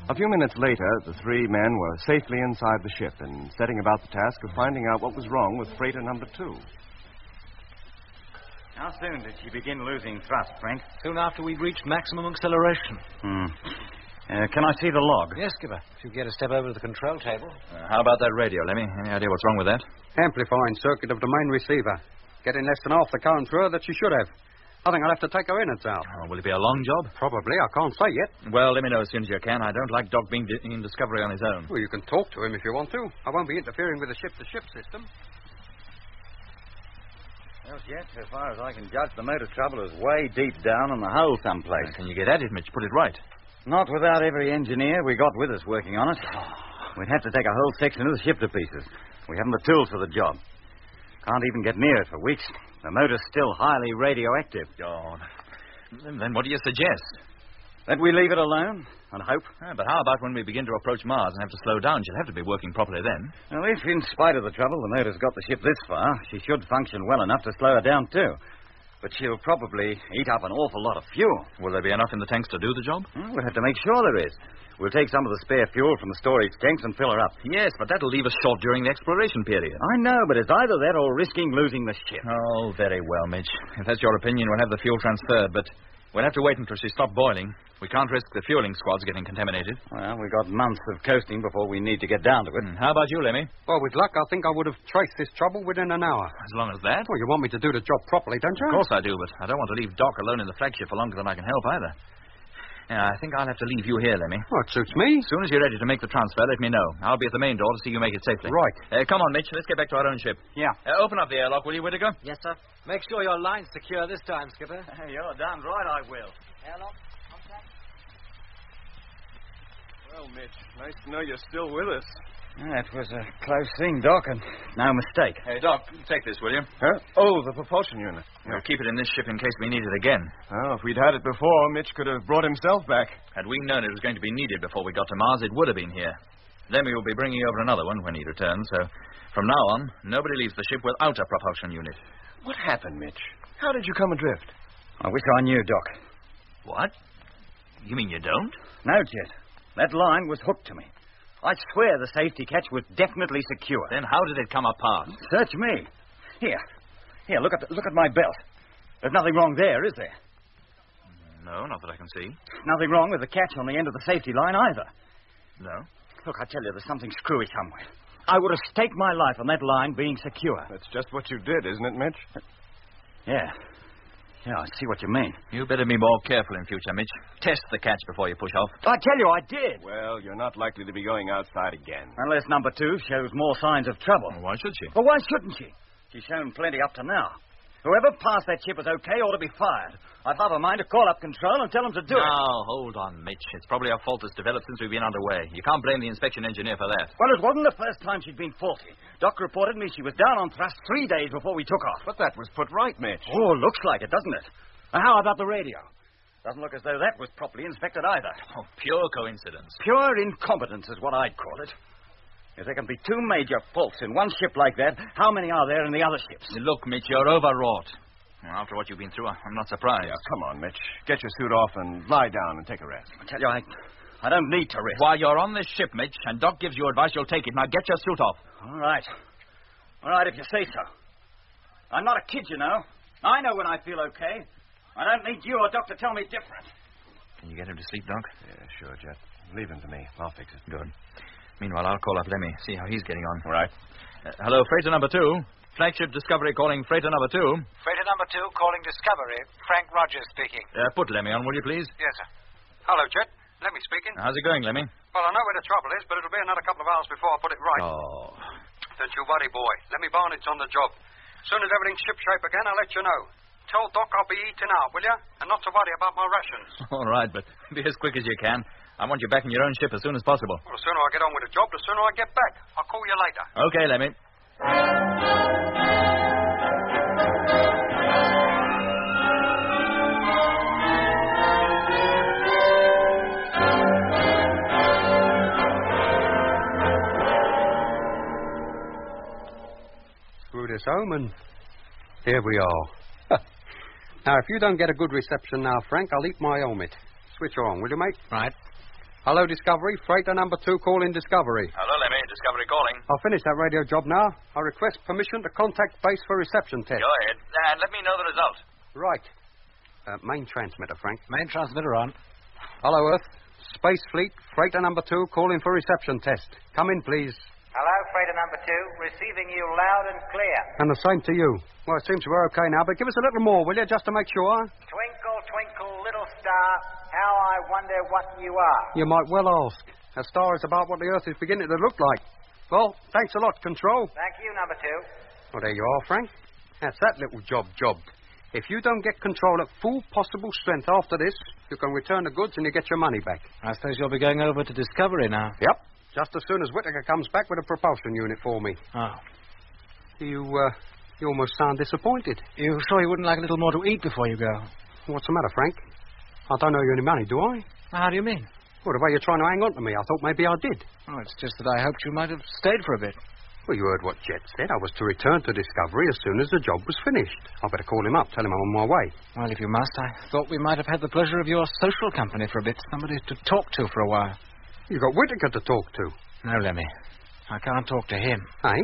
A few minutes later, the 3 men were safely inside the ship and setting about the task of finding out what was wrong with freighter number 2. How soon did she begin losing thrust, Frank? Soon after we reached maximum acceleration. Can I see the log? Yes, Skipper. If you get a step over to the control table. How about that radio, Lemmy? Any idea what's wrong with that? Amplifying circuit of the main receiver. Getting less than half the current through her that she should have. I think I'll have to take her innards out. Oh, will it be a long job? Probably. I can't say yet. Well, let me know as soon as you can. I don't like Doc being in Discovery on his own. Well, you can talk to him if you want to. I won't be interfering with the ship-to-ship system. Well, Jet, so far as I can judge, the motor trouble is way deep down in the hull someplace. Can you get at it, Mitch? Put it right. Not without every engineer we got with us working on it. We'd have to take a whole section of the ship to pieces. We haven't the tools for the job. Can't even get near it for weeks. The motor's still highly radioactive. Oh, then what do you suggest? That we leave it alone and hope. But how about when we begin to approach Mars and have to slow down? She'll have to be working properly then. Well, if, in spite of the trouble, the motor's got the ship this far, she should function well enough to slow her down, too. But she'll probably eat up an awful lot of fuel. Will there be enough in the tanks to do the job? We'll have to make sure there is. We'll take some of the spare fuel from the storage tanks and fill her up. Yes, but that'll leave us short during the exploration period. I know, but it's either that or risking losing the ship. Oh, very well, Mitch. If that's your opinion, we'll have the fuel transferred, but we'll have to wait until she stops boiling. We can't risk the fueling squads getting contaminated. Well, we've got months of coasting before we need to get down to it. How about you, Lemmy? Well, with luck, I think I would have traced this trouble within an hour. As long as that? Well, you want me to do the job properly, don't you? Of course I do, but I don't want to leave Doc alone in the flagship for longer than I can help either. Yeah, I think I'll have to leave you here, Lemmy. Well, it suits me. As soon as you're ready to make the transfer, let me know. I'll be at the main door to see you make it safely. Right. Come on, Mitch. Let's get back to our own ship. Yeah. Open up the airlock, will you, Whitaker? Yes, sir. Make sure your line's secure this time, Skipper. You're damn right I will. Airlock, contact. Well, Mitch, nice to know you're still with us. That was a close thing, Doc, and no mistake. Hey, Doc, take this, will you? Huh? Oh, the propulsion unit. We'll keep it in this ship in case we need it again. Well, if we'd had it before, Mitch could have brought himself back. Had we known it was going to be needed before we got to Mars, it would have been here. Lemmy will be bringing over another one when he returns, so from now on, nobody leaves the ship without a propulsion unit. What happened, Mitch? How did you come adrift? I wish I knew, Doc. What? You mean you don't? No, Jet. That line was hooked to me. I swear the safety catch was definitely secure. Then how did it come apart? Search me. Here, look at my belt. There's nothing wrong there, is there? No, not that I can see. Nothing wrong with the catch on the end of the safety line either. No? Look, I tell you, there's something screwy somewhere. I would have staked my life on that line being secure. That's just what you did, isn't it, Mitch? Yeah, I see what you mean. You better be more careful in future, Mitch. Test the catch before you push off. I tell you, I did. Well, you're not likely to be going outside again. Unless number 2 shows more signs of trouble. Well, why should she? Well, why shouldn't she? She's shown plenty up to now. Whoever passed that ship was okay ought to be fired. I'd have a mind to call up control and tell them to do it. Now, hold on, Mitch. It's probably a fault that's developed since we've been underway. You can't blame the inspection engineer for that. Well, it wasn't the first time she'd been faulty. Doc reported me she was down on thrust 3 days before we took off. But that was put right, Mitch. Oh, looks like it, doesn't it? And how about the radio? Doesn't look as though that was properly inspected either. Oh, pure coincidence. Pure incompetence is what I'd call it. If there can be 2 major faults in one ship like that, how many are there in the other ships? Look, Mitch, you're overwrought. Well, after what you've been through, I'm not surprised. Yeah, come on, Mitch. Get your suit off and lie down and take a rest. I tell you, I don't need to rest. While you're on this ship, Mitch, and Doc gives you advice, you'll take it. Now get your suit off. All right, if you say so. I'm not a kid, you know. I know when I feel okay. I don't need you or Doc to tell me different. Can you get him to sleep, Doc? Yeah, sure, Jet. Leave him to me. I'll fix it. Good. Meanwhile, I'll call up Lemmy, see how he's getting on. All right. Hello, freighter number 2. Flagship Discovery calling freighter number 2. Freighter number 2 calling Discovery. Frank Rogers speaking. Put Lemmy on, will you, please? Yes, sir. Hello, Jet. Lemmy speaking. How's it going, Lemmy? Well, I know where the trouble is, but it'll be another couple of hours before I put it right. Oh. Don't you worry, boy. Lemmy Barnett's on the job. As soon as everything's shipshape again, I'll let you know. Tell Doc I'll be eating out, will you? And not to worry about my rations. All right, but be as quick as you can. I want you back in your own ship as soon as possible. Well, the sooner I get on with the job, the sooner I get back. I'll call you later. Okay, Lemmy. Screw this home, and here we are. Now, if you don't get a good reception now, Frank, I'll eat my helmet. Switch her on, will you, mate? Right. Hello, Discovery. Freighter number 2 calling Discovery. Hello, Lemmy. Discovery calling. I'll finish that radio job now. I request permission to contact base for reception test. Go ahead. And let me know the result. Right. Main transmitter, Frank. Main transmitter on. Hello, Earth. Space Fleet, Freighter number 2 calling for reception test. Come in, please. Hello, freighter number 2. Receiving you loud and clear. And the same to you. Well, it seems we're okay now, but give us a little more, will you, just to make sure? Twinkle, twinkle, little star, how I wonder what you are. You might well ask. A star is about what the Earth is beginning to look like. Well, thanks a lot, Control. Thank you, number 2. Well, there you are, Frank. That's that little job jobbed. If you don't get control at full possible strength after this, you can return the goods and you get your money back. I suppose you'll be going over to Discovery now. Yep. Just as soon as Whitaker comes back with a propulsion unit for me. Oh. You almost sound disappointed. You sure you wouldn't like a little more to eat before you go? What's the matter, Frank? I don't owe you any money, do I? How do you mean? Well, the way you're trying to hang on to me, I thought maybe I did. Oh, it's just that I hoped you might have stayed for a bit. Well, you heard what Jet said. I was to return to Discovery as soon as the job was finished. I better call him up, tell him I'm on my way. Well, if you must, I thought we might have had the pleasure of your social company for a bit. Somebody to talk to for a while. You got Whitaker to talk to. No, Lemmy. I can't talk to him. Hey?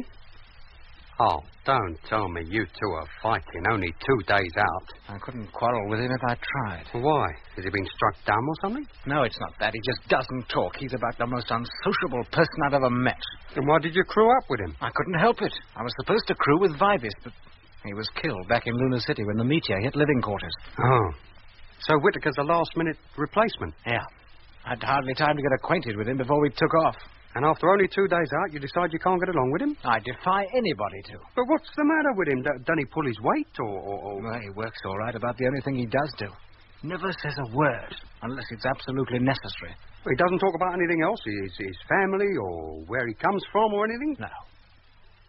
Oh, don't tell me you two are fighting only 2 days out. I couldn't quarrel with him if I tried. Why? Has he been struck dumb or something? No, it's not that. He just doesn't talk. He's about the most unsociable person I've ever met. Then why did you crew up with him? I couldn't help it. I was supposed to crew with Vivis, but he was killed back in Lunar City when the meteor hit living quarters. Oh. So Whitaker's a last-minute replacement? Yeah. I'd hardly time to get acquainted with him before we took off. And after only 2 days out, you decide you can't get along with him? I defy anybody to. But what's the matter with him? Doesn't he pull his weight, or... Well, he works all right about the only thing he does do. Never says a word, unless it's absolutely necessary. Well, he doesn't talk about anything else? His family, or where he comes from, or anything? No.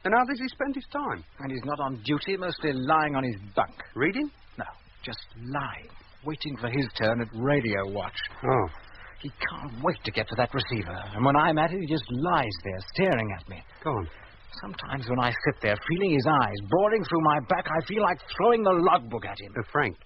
And how does he spend his time? And he's not on duty, mostly lying on his bunk. Reading? No, just lying, waiting for his turn at radio watch. Oh. He can't wait to get to that receiver. And when I'm at it, he just lies there, staring at me. Go on. Sometimes when I sit there, feeling his eyes boring through my back, I feel like throwing the logbook at him. Frank,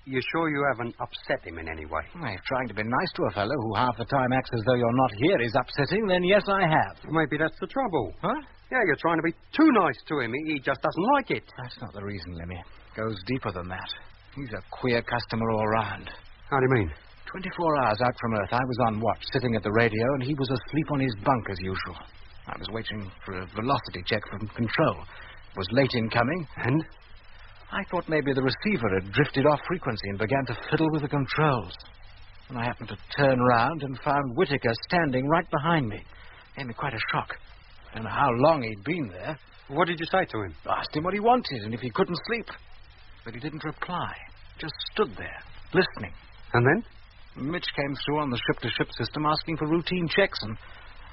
you sure you haven't upset him in any way? Well, if trying to be nice to a fellow who half the time acts as though you're not here is upsetting, then yes, I have. Well, maybe that's the trouble. Huh? Yeah, you're trying to be too nice to him. He just doesn't like it. That's not the reason, Lemmy. It goes deeper than that. He's a queer customer all round. How do you mean? 24 hours out from Earth, I was on watch, sitting at the radio, and he was asleep on his bunk as usual. I was waiting for a velocity check from control. It was late in coming. And? I thought maybe the receiver had drifted off frequency and began to fiddle with the controls. And I happened to turn round and found Whitaker standing right behind me. Gave me quite a shock. I don't know how long he'd been there. What did you say to him? I asked him what he wanted and if he couldn't sleep. But he didn't reply. Just stood there, listening. And then? Mitch came through on the ship-to-ship system asking for routine checks, and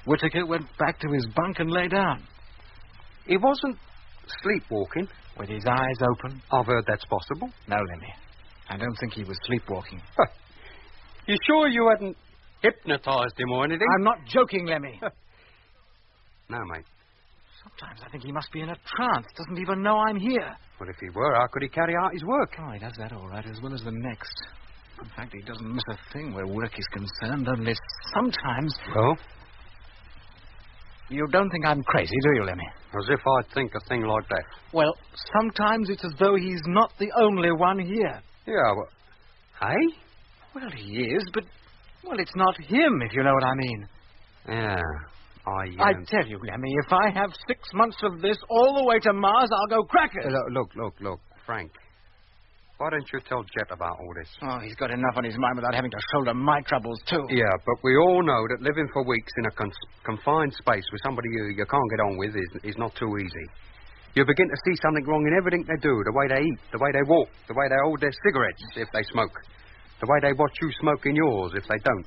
Whitaker went back to his bunk and lay down. He wasn't sleepwalking? With his eyes open? I've heard that's possible. No, Lemmy. I don't think he was sleepwalking. You sure you hadn't hypnotized him or anything? I'm not joking, Lemmy. No, mate. Sometimes I think he must be in a trance. Doesn't even know I'm here. Well, if he were, how could he carry out his work? Oh, he does that all right, as well as the next. In fact, he doesn't miss a thing where work is concerned, only sometimes... Well? You don't think I'm crazy, do you, Lemmy? As if I'd think a thing like that. Well, sometimes it's as though he's not the only one here. Yeah, well... Hey? Well, he is, but... Well, it's not him, if you know what I mean. Yeah, I tell you, Lemmy, if I have 6 months of this all the way to Mars, I'll go crackers. Look, Frank. Why don't you tell Jet about all this? Oh, he's got enough on his mind without having to shoulder my troubles, too. Yeah, but we all know that living for weeks in a confined space with somebody you can't get on with is not too easy. You begin to see something wrong in everything they do, the way they eat, the way they walk, the way they hold their cigarettes if they smoke, the way they watch you smoking yours if they don't.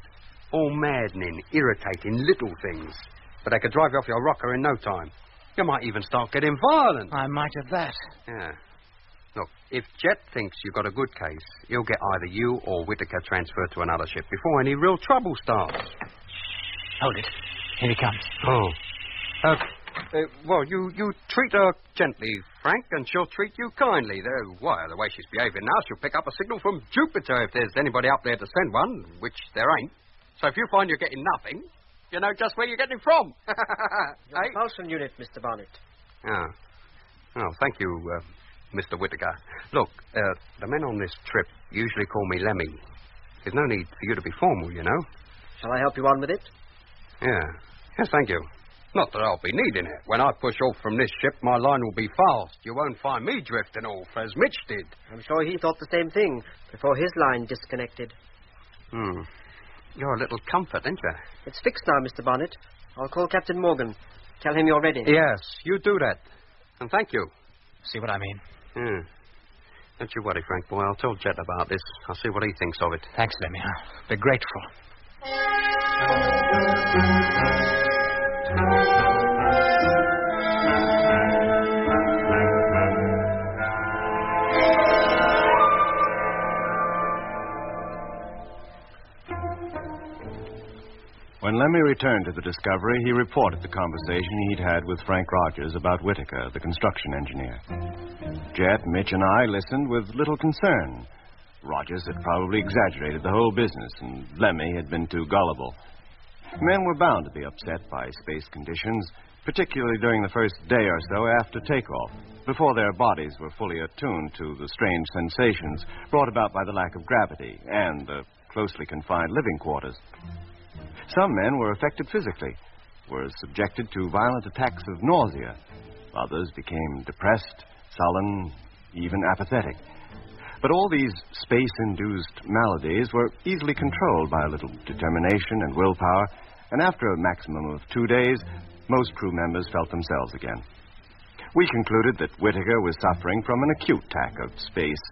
All maddening, irritating little things. But they could drive you off your rocker in no time. You might even start getting violent. I might have that. Yeah. Look, if Jet thinks you've got a good case, he'll get either you or Whitaker transferred to another ship before any real trouble starts. Hold it. Here he comes. Oh. Well, you treat her gently, Frank, and she'll treat you kindly. Why, the way she's behaving now, she'll pick up a signal from Jupiter if there's anybody up there to send one, which there ain't. So if you find you're getting nothing, you know just where you're getting from. Your propulsion unit, Mr. Bonnet. Oh, thank you, Mr. Whitaker. Look, the men on this trip usually call me Lemmy. There's no need for you to be formal, you know. Shall I help you on with it? Yeah. Yes, thank you. Not that I'll be needing it. When I push off from this ship, my line will be fast. You won't find me drifting off, as Mitch did. I'm sure he thought the same thing before his line disconnected. You're a little comfort, ain't you? It's fixed now, Mr. Bonnet. I'll call Captain Morgan. Tell him you're ready. Yes, you do that. And thank you. See what I mean? Yeah. Don't you worry, Frank, boy. I'll tell Jet about this. I'll see what he thinks of it. Thanks, Lemmy. I'll be grateful. When Lemmy returned to the Discovery, he reported the conversation he'd had with Frank Rogers about Whitaker, the construction engineer. Jet, Mitch, and I listened with little concern. Rogers had probably exaggerated the whole business, and Lemmy had been too gullible. Men were bound to be upset by space conditions, particularly during the first day or so after takeoff, before their bodies were fully attuned to the strange sensations brought about by the lack of gravity and the closely confined living quarters. Some men were affected physically, were subjected to violent attacks of nausea. Others became depressed, sullen, even apathetic. But all these space-induced maladies were easily controlled by a little determination and willpower, and after a maximum of 2 days, most crew members felt themselves again. We concluded that Whitaker was suffering from an acute attack of space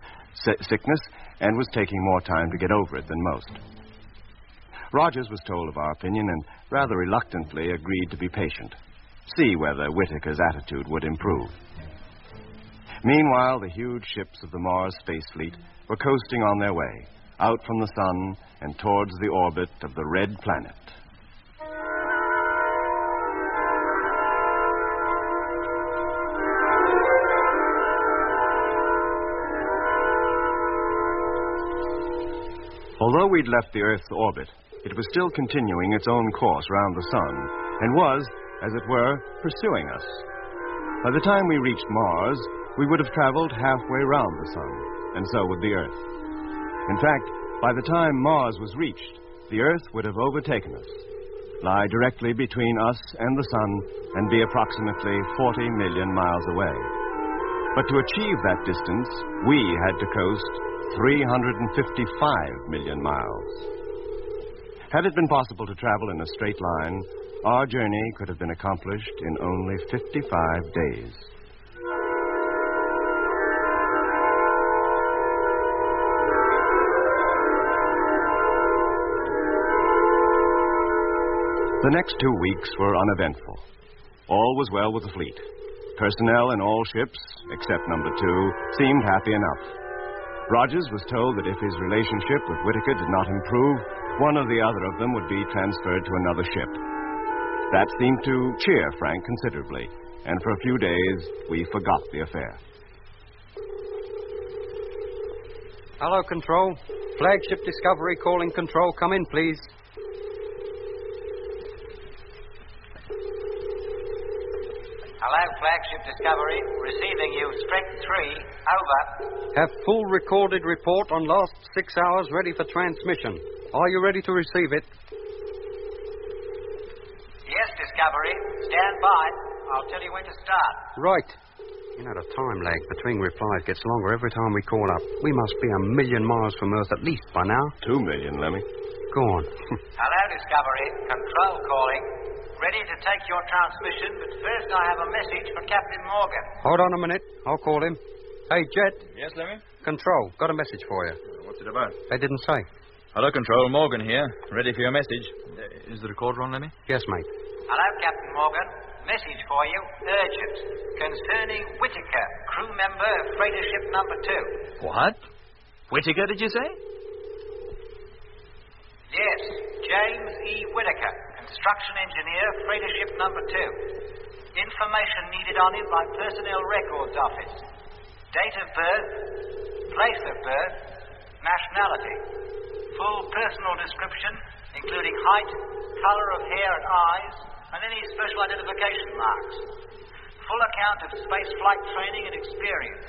sickness and was taking more time to get over it than most. Rogers was told of our opinion and rather reluctantly agreed to be patient, see whether Whitaker's attitude would improve. Meanwhile, the huge ships of the Mars Space Fleet were coasting on their way, out from the sun and towards the orbit of the Red Planet. Although we'd left the Earth's orbit, it was still continuing its own course round the sun, and was, as it were, pursuing us. By the time we reached Mars, we would have traveled halfway round the sun, and so would the Earth. In fact, by the time Mars was reached, the Earth would have overtaken us, lie directly between us and the sun, and be approximately 40 million miles away. But to achieve that distance, we had to coast 355 million miles. Had it been possible to travel in a straight line, our journey could have been accomplished in only 55 days. The next 2 weeks were uneventful. All was well with the fleet. Personnel in all ships, except number 2, seemed happy enough. Rogers was told that if his relationship with Whitaker did not improve, one or the other of them would be transferred to another ship. That seemed to cheer Frank considerably, and for a few days we forgot the affair. Hello, Control. Flagship Discovery calling Control. Come in, please. Hello, Flagship Discovery. Receiving you, Strength 3. Over. Have full recorded report on last 6 hours ready for transmission. Are you ready to receive it? Yes, Discovery. Stand by. I'll tell you when to start. Right. You know, the time lag between replies gets longer every time we call up. We must be 1 million miles from Earth at least by now. 2 million, Lemmy. Go on. Hello, Discovery. Control calling. Ready to take your transmission, but first I have a message for Captain Morgan. Hold on a minute. I'll call him. Hey, Jet. Yes, Lemmy? Control. Got a message for you. What's it about? They didn't say. Hello, Control. Morgan here. Ready for your message. Is the recorder on, Lemmy? Yes, mate. Hello, Captain Morgan. Message for you, urgent, concerning Whitaker, crew member of freighter ship number 2. What? Whitaker, did you say? Yes, James E. Whitaker, construction engineer, freighter ship number 2. Information needed on him by Personnel Records Office. Date of birth, place of birth, nationality. Full personal description, including height, color of hair and eyes, and any special identification marks. Full account of space flight training and experience.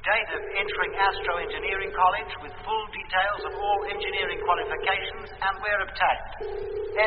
Date of entering Astro Engineering College with full details of all engineering qualifications and where obtained.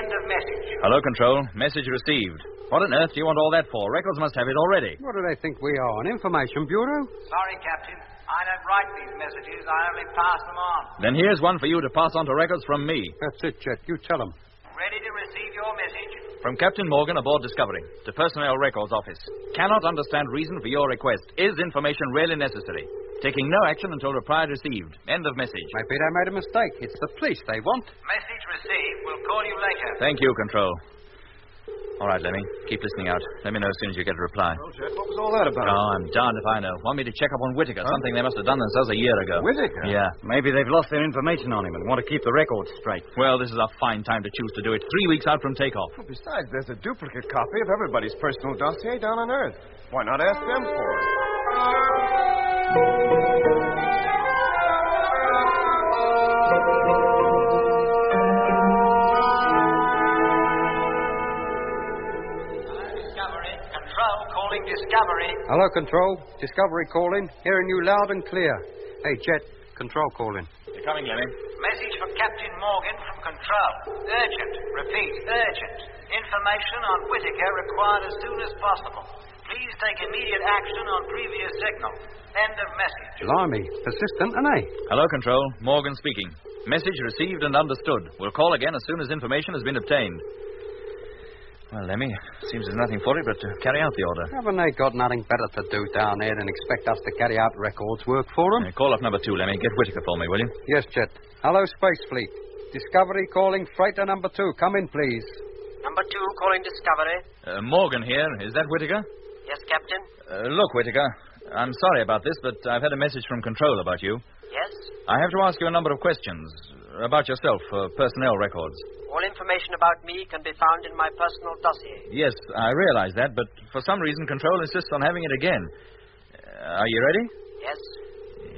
End of message. Hello, Control. Message received. What on earth do you want all that for? Records must have it already. What do they think we are, an information bureau? Sorry, Captain. I don't write these messages. I only pass them on. Then here's one for you to pass on to records from me. That's it, Jet. You tell them. Ready to receive your message. From Captain Morgan aboard Discovery to Personnel Records Office. Cannot understand reason for your request. Is information really necessary? Taking no action until reply received. End of message. Maybe they made a mistake. It's the police they want. Message received. We'll call you later. Thank you, Control. All right, Lemmy. Keep listening out. Let me know as soon as you get a reply. Well, Jet, what was all that about? Oh, I'm darned if I know. Want me to check up on Whitaker, something they must have done themselves a year ago. Whitaker? Yeah. Maybe they've lost their information on him and want to keep the records straight. Well, this is a fine time to choose to do it. 3 weeks out from takeoff. Well, besides, there's a duplicate copy of everybody's personal dossier down on Earth. Why not ask them for it? Discovery. Hello, Control. Discovery calling. Hearing you loud and clear. Hey, Jet. Control calling. You're coming, Lemmy. Message for Captain Morgan from Control. Urgent. Repeat, urgent. Information on Whitaker required as soon as possible. Please take immediate action on previous signal. End of message. Blimey. Persistent, ain't they? Hello, Control. Morgan speaking. Message received and understood. We'll call again as soon as information has been obtained. Well, Lemmy, seems there's nothing for it but to carry out the order. Haven't they got nothing better to do down there than expect us to carry out records work for them? Call off number 2, Lemmy. Get Whitaker for me, will you? Yes, Jet. Hello, Space Fleet. Discovery calling freighter number 2. Come in, please. Number 2 calling Discovery. Morgan here. Is that Whitaker? Yes, Captain. Look, Whitaker, I'm sorry about this, but I've had a message from Control about you. Yes? I have to ask you a number of questions about yourself for personnel records. All information about me can be found in my personal dossier. Yes, I realize that, but for some reason Control insists on having it again. Are you ready? Yes.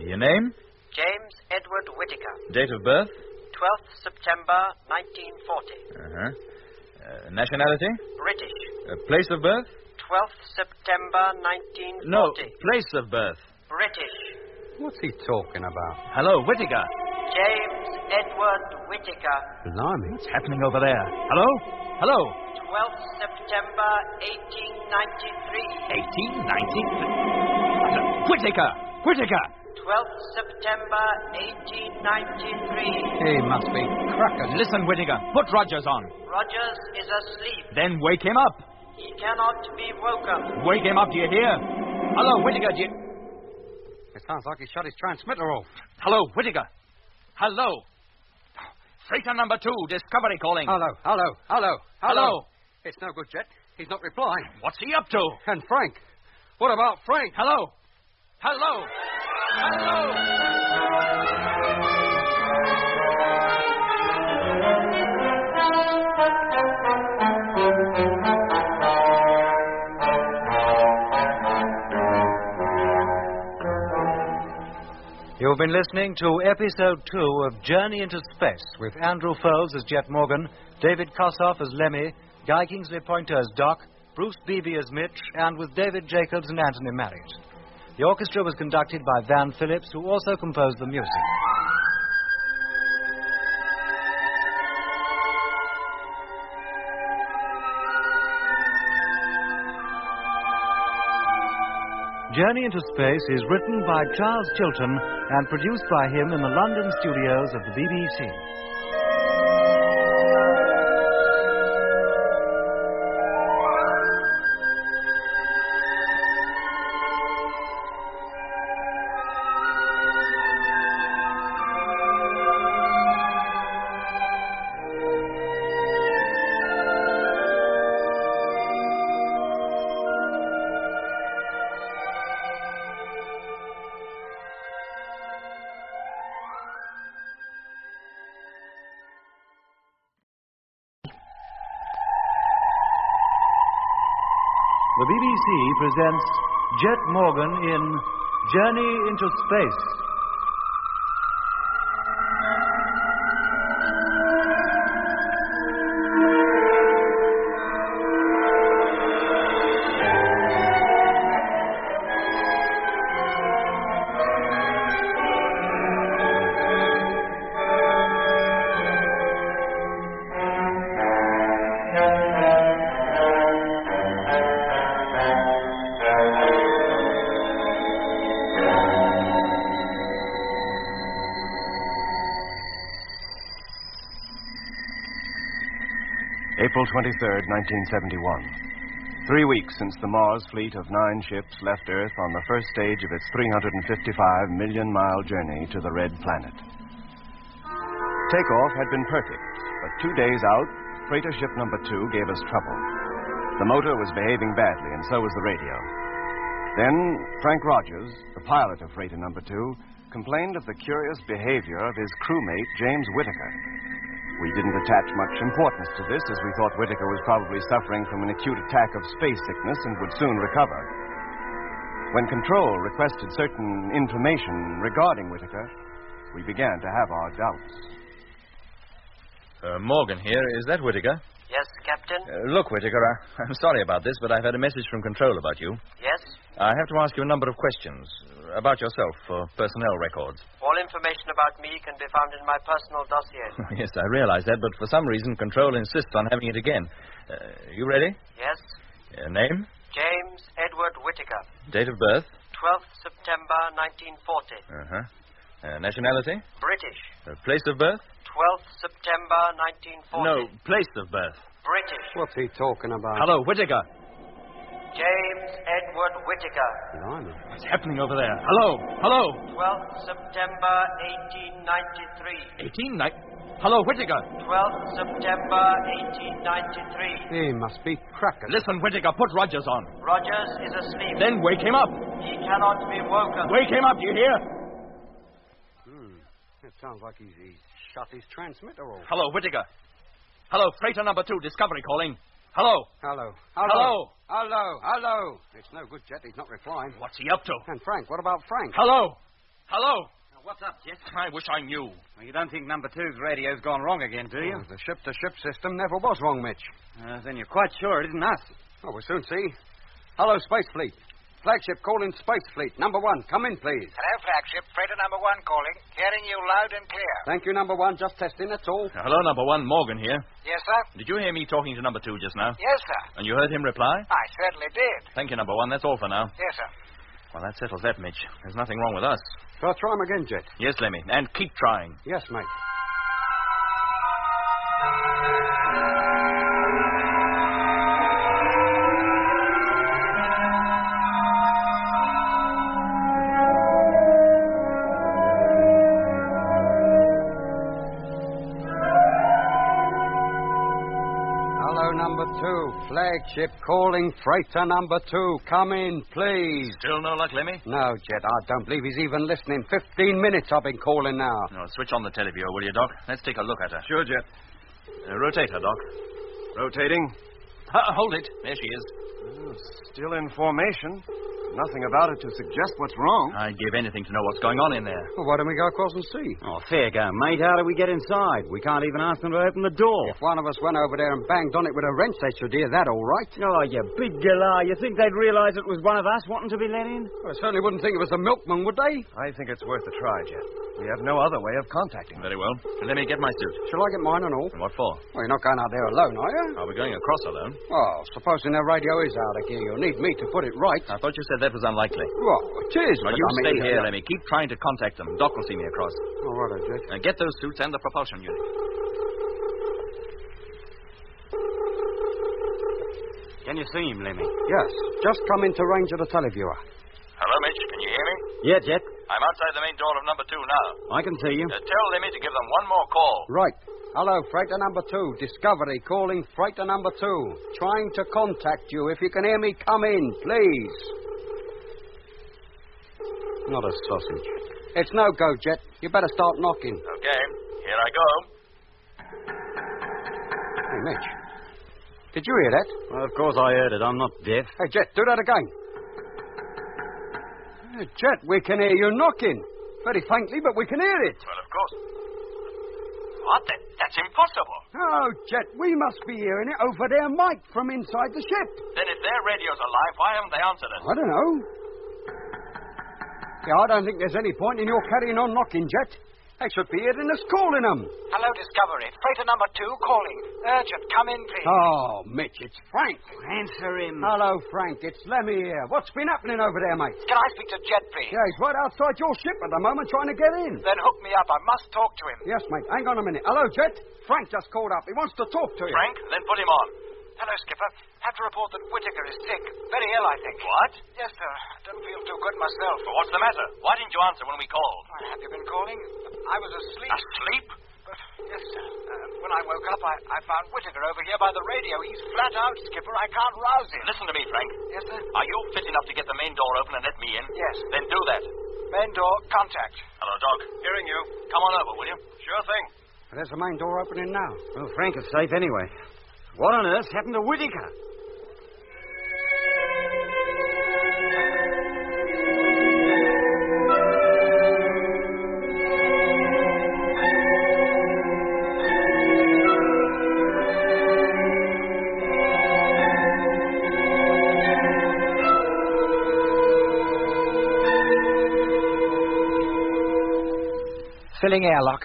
Your name? James Edward Whitaker. Date of birth? 12th September 1940. Nationality? British. Place of birth? 12th September 1940. No, place of birth. British. What's he talking about? Hello, Whitaker. James Edward Whitaker. Blimey. What's happening over there? Hello? Hello? 12th September 1893. 1893? Whitaker! Whitaker! 12th September 1893. He must be crackers. Listen, Whitaker. Put Rogers on. Rogers is asleep. Then wake him up. He cannot be woken. Wake him up, do you hear? Hello, Whitaker, do you... It sounds like he shut his transmitter off. Hello, Whitaker. Hello. Freighter number 2, Discovery calling. Hello. It's no good, Jet. He's not replying. What's he up to? And Frank. What about Frank? Hello. You've been listening to Episode 2 of Journey into Space with Andrew Foles as Jet Morgan, David Kossoff as Lemmy, Guy Kingsley Pointer as Doc, Bruce Beebe as Mitch, and with David Jacobs and Anthony Marriott. The orchestra was conducted by Van Phillips, who also composed the music. Journey into Space is written by Charles Chilton and produced by him in the London studios of the BBC. The BBC presents Jet Morgan in Journey into Space. April 23rd, 1971. 3 weeks since the Mars fleet of 9 ships left Earth on the first stage of its 355-million-mile journey to the Red Planet. Takeoff had been perfect, but 2 days out, freighter ship number 2 gave us trouble. The motor was behaving badly, and so was the radio. Then, Frank Rogers, the pilot of freighter number 2, complained of the curious behavior of his crewmate, James Whitaker. We didn't attach much importance to this, as we thought Whitaker was probably suffering from an acute attack of space sickness and would soon recover. When Control requested certain information regarding Whitaker, we began to have our doubts. Morgan here. Is that Whitaker? Yes, Captain? Look, Whitaker, I'm sorry about this, but I've had a message from Control about you. Yes? I have to ask you a number of questions about yourself for personnel records. All information about me can be found in my personal dossier. Yes, I realize that, but for some reason, Control insists on having it again. You ready? Yes? Name? James Edward Whitaker. Date of birth? 12th September 1940. Nationality? British. Place of birth? 12th September 1940. No, place of birth. British. What's he talking about? Hello, Whitaker. James Edward Whitaker. Blimey. What's happening over there? Hello, hello. 12th September 1893. Hello, Whitaker. 12th September 1893. He must be crackers. Listen, Whitaker, put Rogers on. Rogers is asleep. Then wake him up. He cannot be woken. Wake him up, do you hear? It sounds like he's shut his transmitter off. Hello, Whitaker. Hello, freighter number 2, Discovery calling. Hello. Hello. It's no good, Jet. He's not replying. What's he up to? And Frank, what about Frank? Hello. What's up, Jet? I wish I knew. Well, you don't think number 2's radio's gone wrong again, do you? The ship-to-ship system never was wrong, Mitch. Then you're quite sure it isn't us. Oh, we'll soon see. Hello, Space Fleet. Flagship calling Space Fleet. Number 1, come in, please. Hello, flagship. Freighter number 1 calling. Hearing you loud and clear. Thank you, number 1. Just testing, that's all. Hello, number 1, Morgan here. Yes, sir? Did you hear me talking to number 2 just now? Yes, sir. And you heard him reply? I certainly did. Thank you, number 1. That's all for now. Yes, sir. Well, that settles that, Mitch. There's nothing wrong with us. Shall I try him again, Jet? Yes, Lemmy. And keep trying. Yes, mate. Number 2, flagship calling freighter number 2. Come in, please. Still no luck, Lemmy? No, Jet, I don't believe he's even listening. 15 minutes I've been calling now. No, switch on the teleview, will you, Doc? Let's take a look at her. Sure, Jet. Rotate her, Doc. Rotating. Hold it. There she is. Still in formation. Nothing about it to suggest what's wrong. I'd give anything to know what's going on in there. Well, why don't we go across and see? Oh, fair go, mate. How do we get inside? We can't even ask them to open the door. If one of us went over there and banged on it with a wrench, they should hear that all right. Oh, you big galah. You think they'd realize it was one of us wanting to be let in? Well, I certainly wouldn't think it was the milkman, would they? I think it's worth a try, Jet. We have no other way of contacting them. Very well. Let me get my suit. Shall I get mine and all? And what for? Well, you're not going out there alone, are you? Are we going across alone? Well, supposing their radio is out of gear, you'll need me to put it right. I thought you said that was unlikely. Well, it is. Well, but you I mean, stay here, Lemmy. Keep trying to contact them. Doc will see me across. All right, Jet. Now get those suits and the propulsion unit. Can you see him, Lemmy? Yes. Just come into range of the televiewer. Hello, Mitch. Can you hear me? Yeah, Jet. I'm outside the main door of number 2 now. I can see you. Tell Lemmy to give them one more call. Right. Hello, freighter number 2. Discovery calling freighter number 2. Trying to contact you. If you can hear me, come in, please. Not a sausage. It's no go, Jet. You better start knocking. Okay. Here I go. Hey, Mitch. Did you hear that? Well, of course I heard it. I'm not deaf. Hey, Jet, do that again. Hey, Jet, we can hear you knocking. Very faintly, but we can hear it. Well, of course. What? That's impossible. Oh, Jet, we must be hearing it over their mic from inside the ship. Then if their radio's alive, why haven't they answered us? I don't know. Yeah, I don't think there's any point in your carrying on knocking, Jet. They should be hitting us calling them. Hello, Discovery. Freighter number 2 calling. Urgent. Come in, please. Oh, Mitch, it's Frank. Answer him. Hello, Frank. It's Lemmy here. What's been happening over there, mate? Can I speak to Jet, please? Yeah, he's right outside your ship at the moment trying to get in. Then hook me up. I must talk to him. Yes, mate. Hang on a minute. Hello, Jet. Frank just called up. He wants to talk to you. Frank, then put him on. Hello, Skipper. Have to report that Whitaker is sick. Very ill, I think. What? Yes, sir. Don't feel too good myself. Well, what's the matter? Why didn't you answer when we called? Have you been calling? I was asleep. Asleep? But, yes, sir. When I woke up, I found Whitaker over here by the radio. He's flat out, Skipper. I can't rouse him. Listen to me, Frank. Yes, sir? Are you fit enough to get the main door open and let me in? Yes. Then do that. Main door, contact. Hello, Doc. Hearing you. Come on over, will you? Sure thing. There's the main door opening now. Well, Frank is safe anyway. What on earth happened to Whitaker? Filling airlock.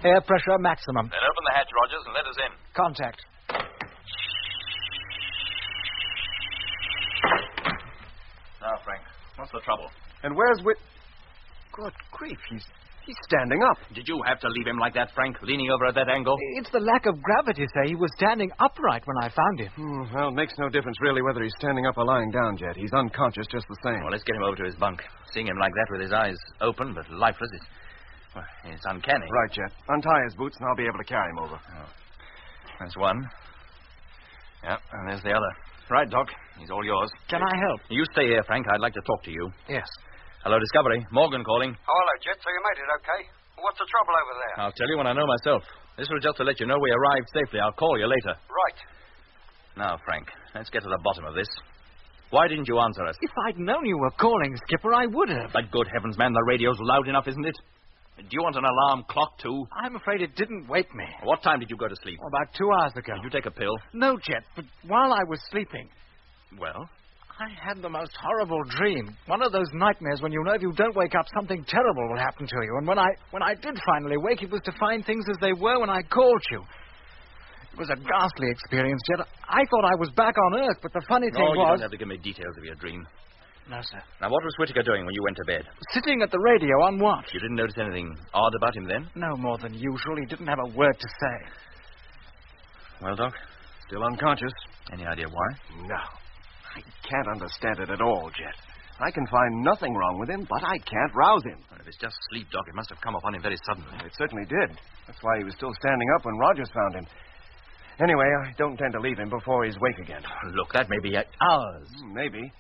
Air pressure maximum. Then open the hatch, Rogers, and let us in. Contact. Now, Frank, what's the trouble? And where's Good grief, he's standing up. Did you have to leave him like that, Frank, leaning over at that angle? It's the lack of gravity, sir. He was standing upright when I found him. Well, it makes no difference really whether he's standing up or lying down, Jet. He's unconscious just the same. Well, let's get him over to his bunk. Seeing him like that with his eyes open but lifeless, it's uncanny. Right, Jet. Untie his boots and I'll be able to carry him over. Oh. There's one. Yeah, and there's the other. Right, Doc. He's all yours. Can I help? You stay here, Frank. I'd like to talk to you. Yes. Hello, Discovery. Morgan calling. Oh, hello, Jet. So you made it okay? What's the trouble over there? I'll tell you when I know myself. This was just to let you know we arrived safely. I'll call you later. Right. Now, Frank, let's get to the bottom of this. Why didn't you answer us? If I'd known you were calling, Skipper, I would have. But good heavens, man, the radio's loud enough, isn't it? Do you want an alarm clock, too? I'm afraid it didn't wake me. What time did you go to sleep? About 2 hours ago. Did you take a pill? No, Jet, but while I was sleeping... Well? I had the most horrible dream. One of those nightmares when you know if you don't wake up, something terrible will happen to you. And when I did finally wake, it was to find things as they were when I called you. It was a ghastly experience, Jet. I thought I was back on Earth, but the funny thing was... No, you don't have to give me details of your dream. No, sir. Now, what was Whitaker doing when you went to bed? Sitting at the radio on watch. You didn't notice anything odd about him then? No more than usual. He didn't have a word to say. Well, Doc? Still unconscious. Any idea why? No. I can't understand it at all, Jet. I can find nothing wrong with him, but I can't rouse him. Well, if it's just sleep, Doc, it must have come upon him very suddenly. It certainly did. That's why he was still standing up when Rogers found him. Anyway, I don't intend to leave him before he's awake again. Look, that may be hours. Maybe.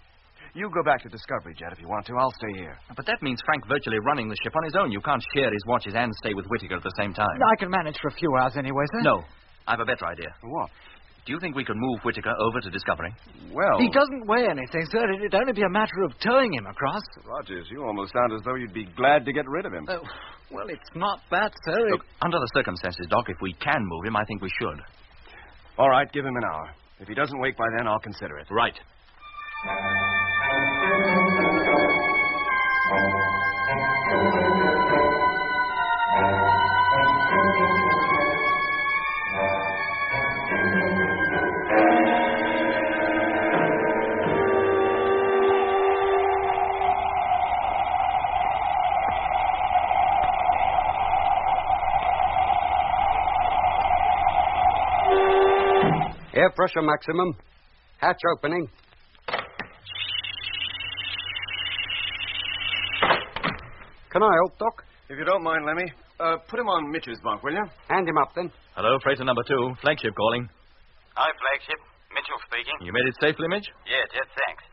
You go back to Discovery, Jet, if you want to. I'll stay here. But that means Frank virtually running the ship on his own. You can't share his watches and stay with Whitaker at the same time. I can manage for a few hours anyway, sir. No. I have a better idea. What? Do you think we could move Whitaker over to Discovery? Well... He doesn't weigh anything, sir. It'd only be a matter of towing him across. Rogers, you almost sound as though you'd be glad to get rid of him. Well, it's not that, sir. Look, under the circumstances, Doc, if we can move him, I think we should. All right, give him an hour. If he doesn't wake by then, I'll consider it. Right. Air pressure maximum. Hatch opening. Can I help, Doc? If you don't mind, Lemmy, put him on Mitch's bunk, will you? Hand him up, then. Hello, freighter number 2. Flagship calling. Hi, Flagship. Mitchell speaking. You made it safely, Mitch? Yeah, Jet, thanks.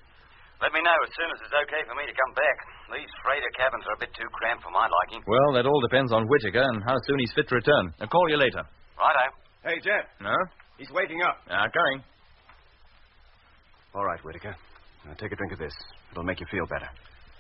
Let me know as soon as it's okay for me to come back. These freighter cabins are a bit too cramped for my liking. Well, that all depends on Whitaker and how soon he's fit to return. I'll call you later. Righto. Hey, Jet. No? He's waking up. Coming. All right, Whitaker. Now, take a drink of this. It'll make you feel better.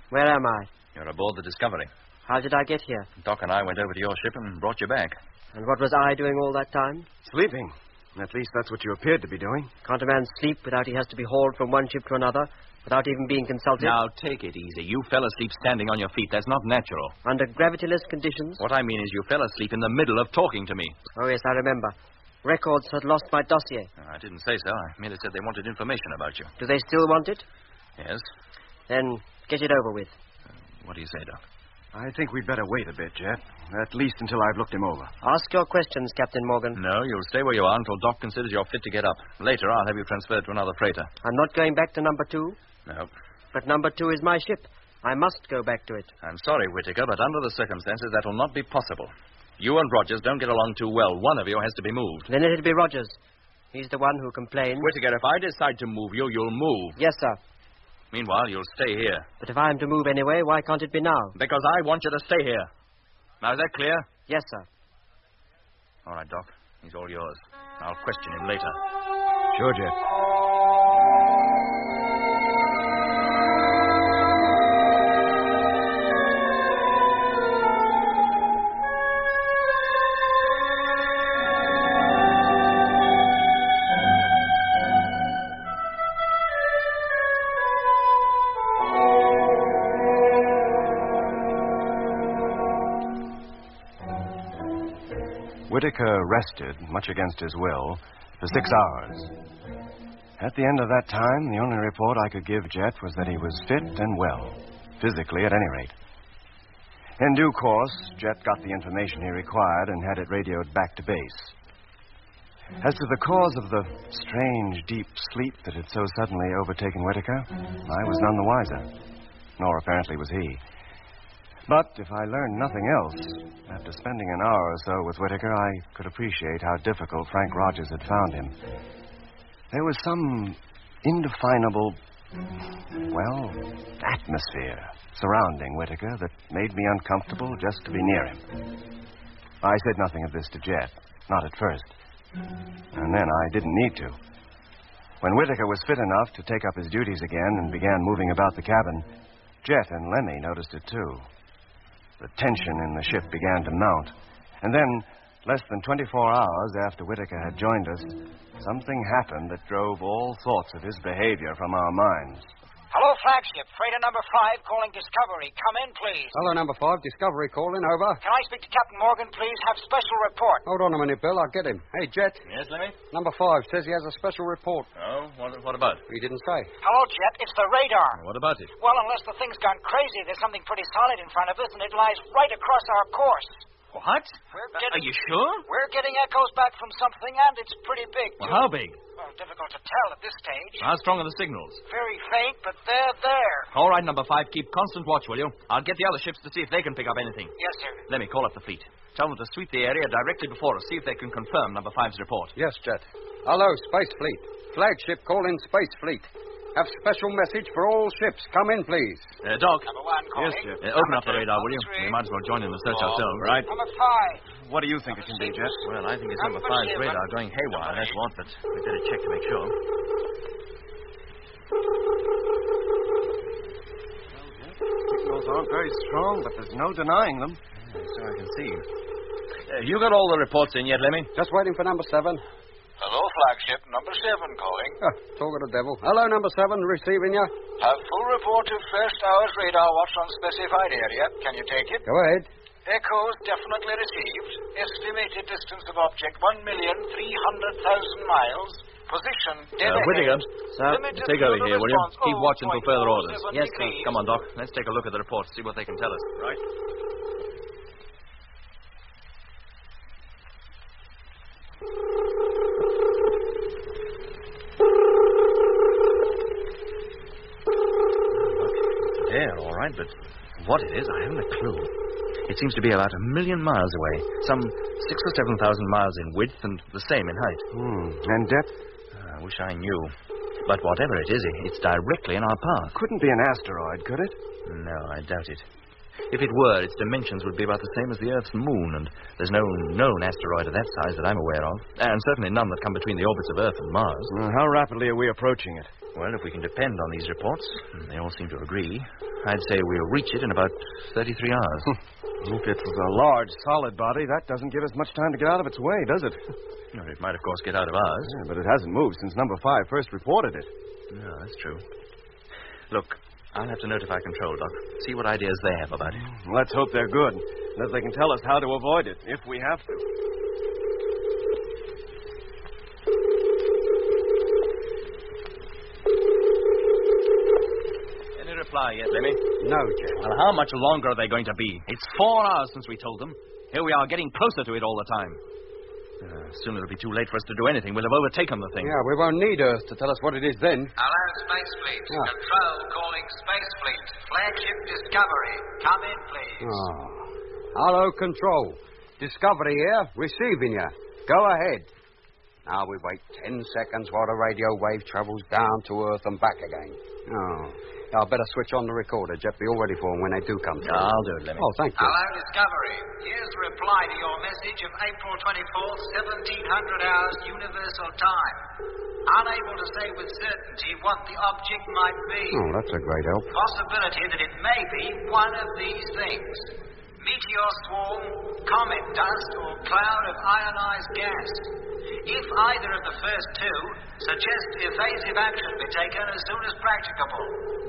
Where am I? You're aboard the Discovery. How did I get here? Doc and I went over to your ship and brought you back. And what was I doing all that time? Sleeping. At least that's what you appeared to be doing. Can't a man sleep without he has to be hauled from one ship to another, without even being consulted? Now, take it easy. You fell asleep standing on your feet. That's not natural. Under gravityless conditions? What I mean is you fell asleep in the middle of talking to me. Oh, yes, I remember. Records had lost my dossier. I didn't say so. I merely said they wanted information about you. Do they still want it? Yes. Then get it over with. What do you say, Doc? I think we'd better wait a bit, Jet. At least until I've looked him over. Ask your questions, Captain Morgan. No, you'll stay where you are until Doc considers you're fit to get up. Later, I'll have you transferred to another freighter. I'm not going back to number 2. No. But number 2 is my ship. I must go back to it. I'm sorry, Whitaker, but under the circumstances, that will not be possible. You and Rogers don't get along too well. One of you has to be moved. Then it'll be Rogers. He's the one who complained. Whitaker, if I decide to move you, you'll move. Yes, sir. Meanwhile, you'll stay here. But if I am to move anyway, why can't it be now? Because I want you to stay here. Now, is that clear? Yes, sir. All right, Doc. He's all yours. I'll question him later. Sure, Jet. Whitaker rested, much against his will, for 6 hours. At the end of that time, the only report I could give Jet was that he was fit and well, physically at any rate. In due course, Jet got the information he required and had it radioed back to base. As to the cause of the strange, deep sleep that had so suddenly overtaken Whitaker, I was none the wiser, nor apparently was he. But if I learned nothing else, after spending an hour or so with Whitaker, I could appreciate how difficult Frank Rogers had found him. There was some indefinable, atmosphere surrounding Whitaker that made me uncomfortable just to be near him. I said nothing of this to Jet, not at first. And then I didn't need to. When Whitaker was fit enough to take up his duties again and began moving about the cabin, Jet and Lemmy noticed it too. The tension in the ship began to mount. And then, less than 24 hours after Whitaker had joined us, something happened that drove all thoughts of his behavior from our minds. Hello, flagship. Freighter number 5 calling Discovery. Come in, please. Hello, number 5. Discovery calling. Over. Can I speak to Captain Morgan, please? Have special report. Hold on a minute, Bill. I'll get him. Hey, Jet. Yes, Lemmy? Number 5 says he has a special report. Oh, what about? He didn't say. Hello, Jet. It's the radar. What about it? Well, unless the thing's gone crazy, there's something pretty solid in front of us, and it lies right across our course. What? Are you sure? We're getting echoes back from something, and it's pretty big, too. Well, how big? Well, difficult to tell at this stage. How strong are the signals? Very faint, but they're there. All right, number 5, keep constant watch, will you? I'll get the other ships to see if they can pick up anything. Yes, sir. Let me call up the fleet. Tell them to sweep the area directly before us, see if they can confirm number 5's report. Yes, Jet. Hello, Space Fleet. Flagship calling Space Fleet. Have special message for all ships. Come in, please. Doc. Number 1 calling. Yes, Jet. Open up the radar, will you? We might as well join in the search ourselves. Right. Number 5. What do you think it can be, Jet? Well, I think it's number 5's radar going haywire, that's what, but we'd better check to make sure. Signals aren't very strong, but there's no denying them. So I can see. You got all the reports in yet, Lemmy? Just waiting for number 7. Hello, flagship. Number 7 calling. Talk of the devil. Hello, number 7. Receiving you. Have full report of first hour's radar watch on specified area. Can you take it? Go ahead. Echoes definitely received. Estimated distance of object 1,300,000 miles. Position dead ahead. Whitaker, Limited take over lunar here, will you? response, Keep watch until further orders. 0.47 Yes, sir. degrees. Come on, Doc. Let's take a look at the report, see what they can tell us. Right. There, all right, but what it is, I haven't a clue. It seems to be about 1,000,000 miles away, some 6,000 or 7,000 miles in width and the same in height. And depth? I wish I knew. But whatever it is, it's directly in our path. Couldn't be an asteroid, could it? No, I doubt it. If it were, its dimensions would be about the same as the Earth's moon, and there's no known asteroid of that size that I'm aware of, and certainly none that come between the orbits of Earth and Mars. How rapidly are we approaching it? Well, if we can depend on these reports, and they all seem to agree, I'd say we'll reach it in about 33 hours. If it's a large, solid body, that doesn't give us much time to get out of its way, does it? Well, it might, of course, get out of ours. Yeah, but it hasn't moved since number 5 first reported it. No, that's true. Look, I'll have to notify Control, Doc. See what ideas they have about it. Let's hope they're good, and that they can tell us how to avoid it, if we have to. Any reply yet, Lemmy? No, Jet. Well, how much longer are they going to be? It's 4 hours since we told them. Here we are, getting closer to it all the time. Soon it'll be too late for us to do anything. We'll have overtaken the thing. Yeah, we won't need Earth to tell us what it is then. Hello, Space Fleet. Control calling Space Fleet. Flagship Discovery. Come in, please. Oh. Hello, Control. Discovery here, receiving you. Go ahead. Now we wait 10 seconds while the radio wave travels down to Earth and back again. Oh. I'll better switch on the recorder, Jet. Be all ready for them when they do come through. I'll do it, Lemmy. Oh, thank you. Hello, Discovery. Here's a reply to your message of April 24th, 1700 hours universal time. Unable to say with certainty what the object might be. Oh, that's a great help. Possibility that it may be one of these things. Meteor swarm, comet dust, or cloud of ionized gas. If either of the first two, suggest evasive action be taken as soon as practicable.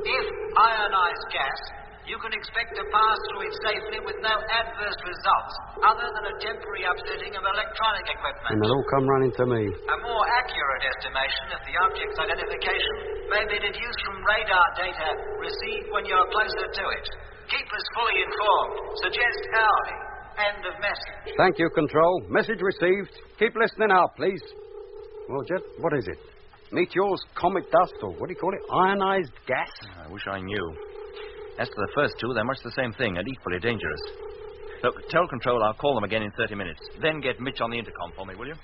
If ionized gas, you can expect to pass through it safely with no adverse results, other than a temporary upsetting of electronic equipment. And they'll all come running to me. A more accurate estimation of the object's identification may be deduced from radar data received when you're closer to it. Keep us fully informed. Suggest howdy. End of message. Thank you, Control. Message received. Keep listening out, please. Well, Jet, what is it? Meteors, comet dust, or what do you call it? Ionized gas? I wish I knew. As to the first two, they're much the same thing and equally dangerous. Look, tell Control I'll call them again in 30 minutes. Then get Mitch on the intercom for me, will you?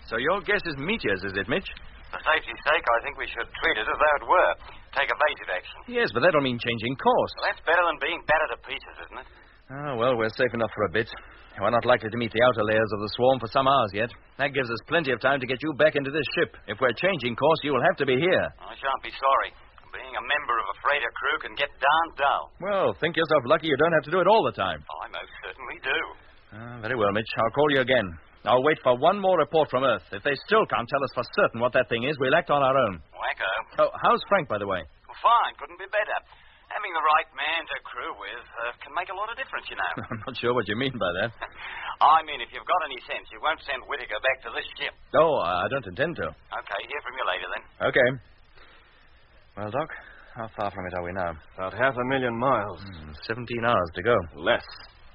So your guess is meteors, is it, Mitch? For safety's sake, I think we should treat it as though it were. Take evasive action. Yes, but that'll mean changing course. Well, that's better than being battered to pieces, isn't it? Oh, well, we're safe enough for a bit. We're not likely to meet the outer layers of the swarm for some hours yet. That gives us plenty of time to get you back into this ship. If we're changing course, you will have to be here. I shan't be sorry. Being a member of a freighter crew can get darn dull. Well, think yourself lucky you don't have to do it all the time. I most certainly do. Very well, Mitch. I'll call you again. I'll wait for one more report from Earth. If they still can't tell us for certain what that thing is, we'll act on our own. Wacko. Oh, how's Frank, by the way? Well, fine. Couldn't be better. Having the right man to crew with can make a lot of difference, you know. I'm not sure what you mean by that. I mean, if you've got any sense, you won't send Whitaker back to this ship. Oh, I don't intend to. Okay, hear from you later, then. Okay. Well, Doc, how far from it are we now? About 500,000 miles. 17 hours to go. Less.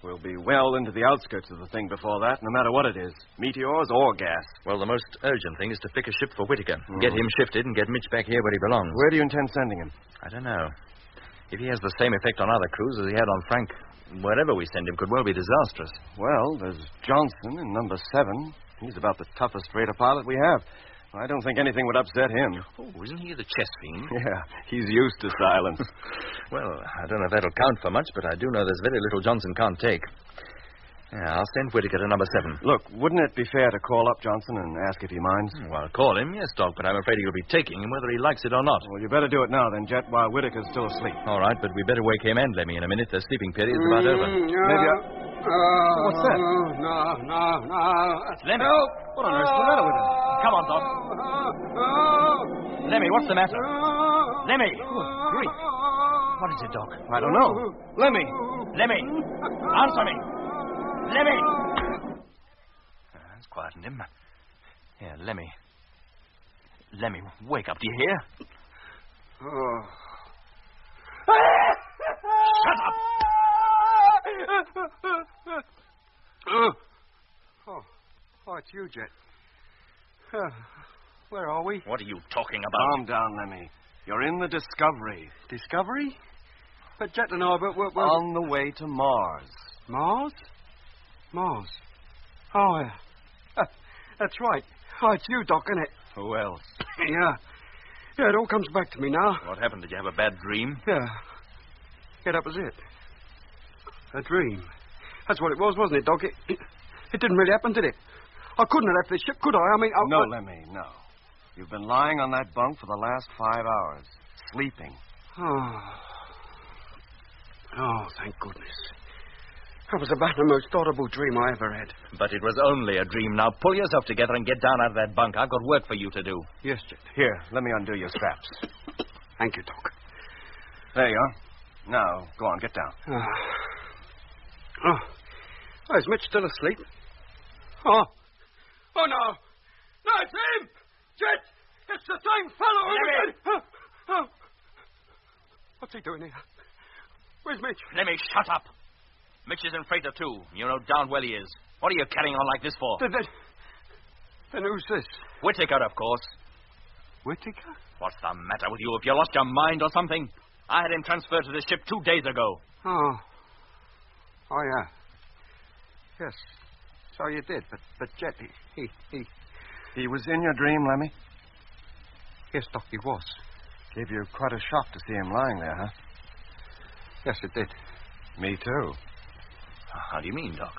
We'll be well into the outskirts of the thing before that, no matter what it is. Meteors or gas. Well, the most urgent thing is to pick a ship for Whitaker. Get him shifted and get Mitch back here where he belongs. Where do you intend sending him? I don't know. If he has the same effect on other crews as he had on Frank, wherever we send him could well be disastrous. Well, there's Johnson in number 7. He's about the toughest freighter pilot we have. I don't think anything would upset him. Oh, isn't he the chess fiend? Yeah, he's used to silence. Well, I don't know if that'll count for much, but I do know there's very little Johnson can't take. Yeah, I'll send Whitaker to number 7. Look, wouldn't it be fair to call up Johnson and ask if he minds? Well, call him, yes, Doc, but I'm afraid he'll be taking him whether he likes it or not. Well, you better do it now, then, Jet, while Whitaker's still asleep. All right, but we better wake him and Lemmy in a minute. Their sleeping period's about over. Maybe what's that? No. Lemmy? Help! What on earth's the matter with him? Come on, Doc. Lemmy, what's the matter? Lemmy! Good grief. What is it, Doc? I don't know. Lemmy! Lemmy! Answer me! Lemmy! That's quietened him. Here, Lemmy. Lemmy, wake up. Do you hear? Shut up! Oh, it's you, Jet. Where are we? What are you talking about? Calm down, Lemmy. You're in the Discovery. Discovery? But Jet and I, we're... On the way to Mars. Mars? Mars. Oh, yeah. That's right. Oh, it's you, Doc, isn't it? Who else? Yeah, it all comes back to me now. What happened? Did you have a bad dream? Yeah, that was it. A dream. That's what it was, wasn't it, Doc? It didn't really happen, did it? I couldn't have left this ship, could I? I mean... No, Lemmy, no. You've been lying on that bunk for the last 5 hours, sleeping. Oh, thank goodness. That was about the most horrible dream I ever had. But it was only a dream. Now pull yourself together and get down out of that bunk. I've got work for you to do. Yes, Jet. Here, let me undo your straps. Thank you, Doc. There you are. Now, go on, get down. Oh, is Mitch still asleep? Oh, no. No, it's him! Jet! It's the same fellow! Oh. What's he doing here? Where's Mitch? Lemmy, shut up. Mitch is in freighter too. You know down well he is. What are you carrying on like this for? Then who's this? Whitaker, of course. Whitaker? What's the matter with you? Have you lost your mind or something? I had him transferred to this ship 2 days ago. Oh, yeah. Yes. So you did, but Jet, He was in your dream, Lemmy? Yes, Doc, he was. Gave you quite a shock to see him lying there, huh? Yes, it did. Me too. How do you mean, Doc?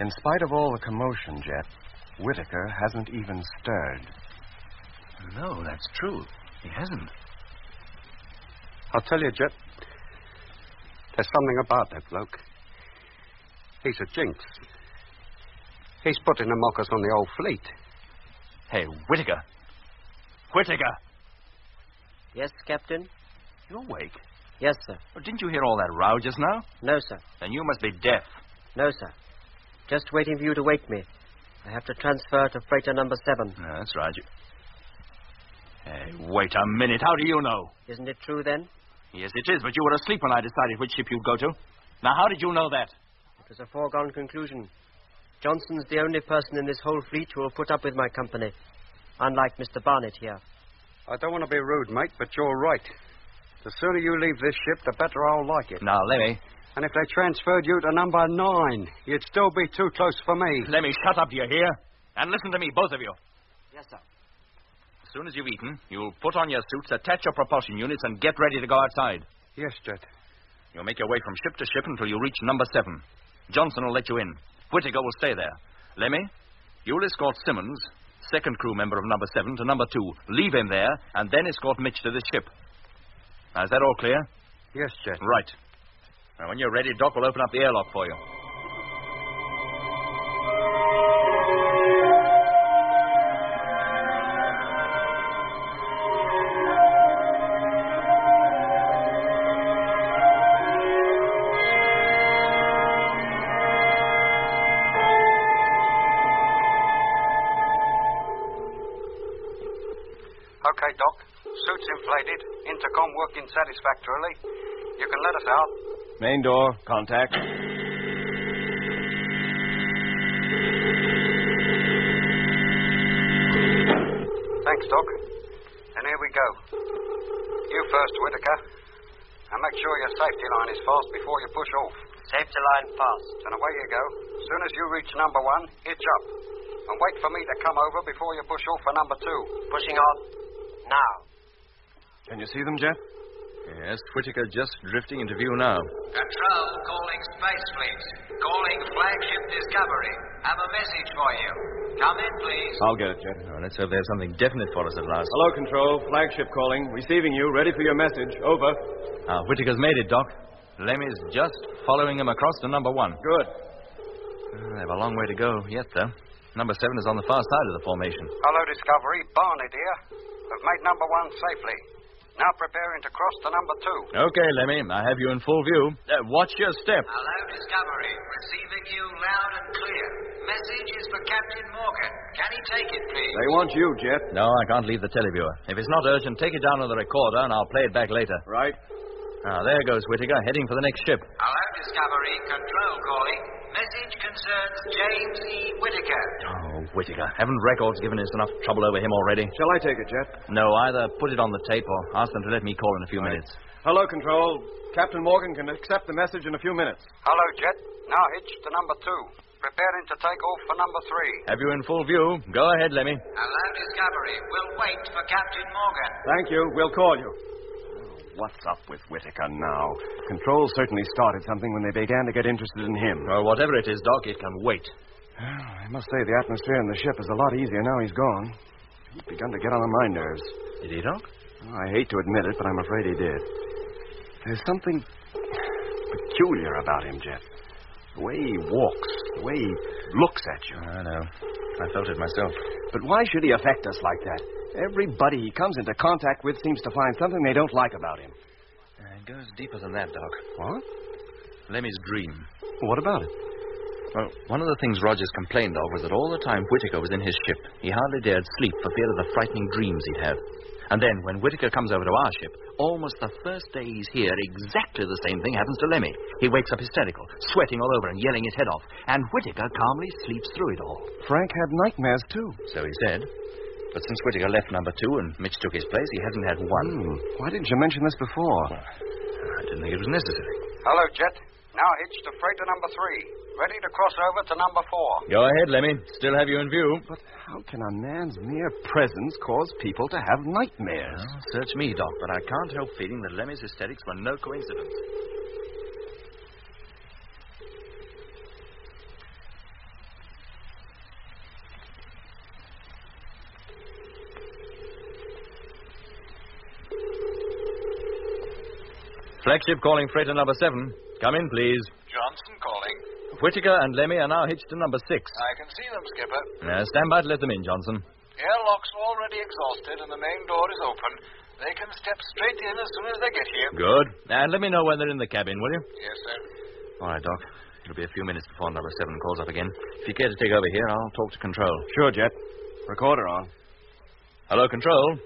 In spite of all the commotion, Jet, Whitaker hasn't even stirred. No, that's true. He hasn't. I'll tell you, Jet. There's something about that bloke. He's a jinx. He's putting the mockers on the old fleet. Hey, Whitaker. Whitaker! Yes, Captain? You're awake? Yes, sir. Oh, didn't you hear all that row just now? No, sir. Then you must be deaf. No, sir. Just waiting for you to wake me. I have to transfer to freighter number 7. No, that's right. Hey, wait a minute. How do you know? Isn't it true, then? Yes, it is, but you were asleep when I decided which ship you'd go to. Now, how did you know that? It was a foregone conclusion. Johnson's the only person in this whole fleet who will put up with my company, unlike Mr. Barnett here. I don't want to be rude, mate, but you're right. The sooner you leave this ship, the better I'll like it. Now, Lemmy. And if they transferred you to number 9, you'd still be too close for me. Lemmy, shut up, do you hear? And listen to me, both of you. Yes, sir. As soon as you've eaten, you'll put on your suits, attach your propulsion units, and get ready to go outside. Yes, Jet. You'll make your way from ship to ship until you reach number 7. Johnson will let you in. Whitaker will stay there. Lemmy, you'll escort Simmons, second crew member of number 7, to number 2. Leave him there, and then escort Mitch to this ship. Now, is that all clear? Yes, Jet. Right. Now, when you're ready, Doc will open up the airlock for you. Okay, Doc. Suits inflated. Intercom working satisfactorily. You can let us out. Main door, contact. Thanks, Doc. And here we go. You first, Whitaker. And make sure your safety line is fast before you push off. Safety line fast. And away you go. As soon as you reach number 1, hitch up. And wait for me to come over before you push off for number 2. Pushing on. Now. Can you see them, Jet? Yes, Whitaker just drifting into view now. Control calling Space Fleet. Calling Flagship Discovery. Have a message for you. Come in, please. I'll get it, Jet. Oh, let's hope there's something definite for us at last. Hello, Control. Flagship calling. Receiving you. Ready for your message. Over. Whitaker's made it, Doc. Lemmy's just following him across to number 1. Good. They have a long way to go yet, though. Number 7 is on the far side of the formation. Hello, Discovery. Barnett here. We've made number 1 safely. Now preparing to cross to number 2. Okay, Lemmy. I have you in full view. Watch your step. Hello, Discovery. Receiving you loud and clear. Message is for Captain Morgan. Can he take it, please? They want you, Jet. No, I can't leave the televiewer. If it's not urgent, take it down on the recorder, and I'll play it back later. Right. There goes Whitaker, heading for the next ship. Hello, Discovery. Control calling. Message concerns James E. Whitaker. Oh, Whitaker. Haven't records given us enough trouble over him already? Shall I take it, Jet? No, either put it on the tape or ask them to let me call in a few minutes. Hello, Control. Captain Morgan can accept the message in a few minutes. Hello, Jet. Now hitch to number 2. Preparing to take off for number 3. Have you in full view? Go ahead, Lemmy. Hello, Discovery. We'll wait for Captain Morgan. Thank you. We'll call you. What's up with Whitaker now? Control certainly started something when they began to get interested in him. Well, whatever it is, Doc, it can wait. Well, I must say the atmosphere in the ship is a lot easier now he's gone. He's begun to get on my nerves. Did he, Doc? Well, I hate to admit it, but I'm afraid he did. There's something peculiar about him, Jet. The way he walks, the way he looks at you. I know. I felt it myself. But why should he affect us like that? Everybody he comes into contact with seems to find something they don't like about him. It goes deeper than that, Doc. What? Lemmy's dream. What about it? Well, one of the things Rogers complained of was that all the time Whitaker was in his ship, he hardly dared sleep for fear of the frightening dreams he'd have. And then, when Whitaker comes over to our ship, almost the first day he's here, exactly the same thing happens to Lemmy. He wakes up hysterical, sweating all over and yelling his head off. And Whitaker calmly sleeps through it all. Frank had nightmares, too. So he said. But since Whitaker left number 2 and Mitch took his place, he hasn't had one. Why didn't you mention this before? I didn't think it was necessary. Hello, Jet. Now hitched to freighter number 3. Ready to cross over to number 4. Go ahead, Lemmy. Still have you in view. But how can a man's mere presence cause people to have nightmares? Well, search me, Doc, but I can't help feeling that Lemmy's hysterics were no coincidence. Flagship calling freighter number 7. Come in, please. Johnson calling. Whitaker and Lemmy are now hitched to number 6. I can see them, Skipper. Stand by to let them in, Johnson. Airlock's already exhausted and the main door is open. They can step straight in as soon as they get here. Good. And let me know when they're in the cabin, will you? Yes, sir. All right, Doc. It'll be a few minutes before number 7 calls up again. If you care to take over here, I'll talk to Control. Sure, Jet. Recorder on. Hello, Control.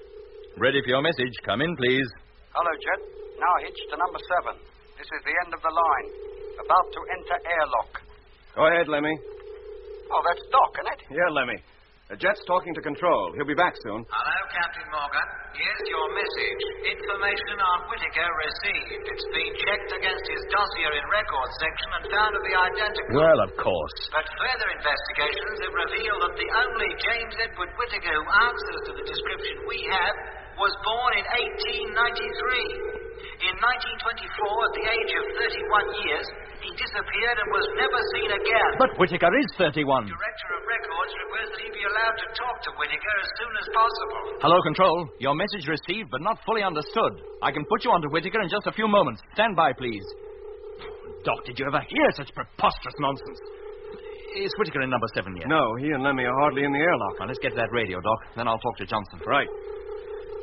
Ready for your message. Come in, please. Hello, Jet. Now hitched to number 7. This is the end of the line. About to enter airlock. Go ahead, Lemmy. Oh, that's Doc, isn't it? Yeah, Lemmy. Jet's talking to Control. He'll be back soon. Hello, Captain Morgan. Here's your message. Information on Whitaker received. It's been checked against his dossier in records section and found to be identical. Well, of course. But further investigations have revealed that the only James Edward Whitaker who answers to the description we have was born in 1893. In 1924, at the age of 31 years, he disappeared and was never seen again. But Whitaker is 31. Director of Records requests that he be allowed to talk to Whitaker as soon as possible. Hello, Control. Your message received, but not fully understood. I can put you on to Whitaker in just a few moments. Stand by, please. Doc, did you ever hear such preposterous nonsense? Is Whitaker in number 7 yet? No, he and Lemmy are hardly in the airlock. Now, let's get to that radio, Doc. Then I'll talk to Johnson. Right.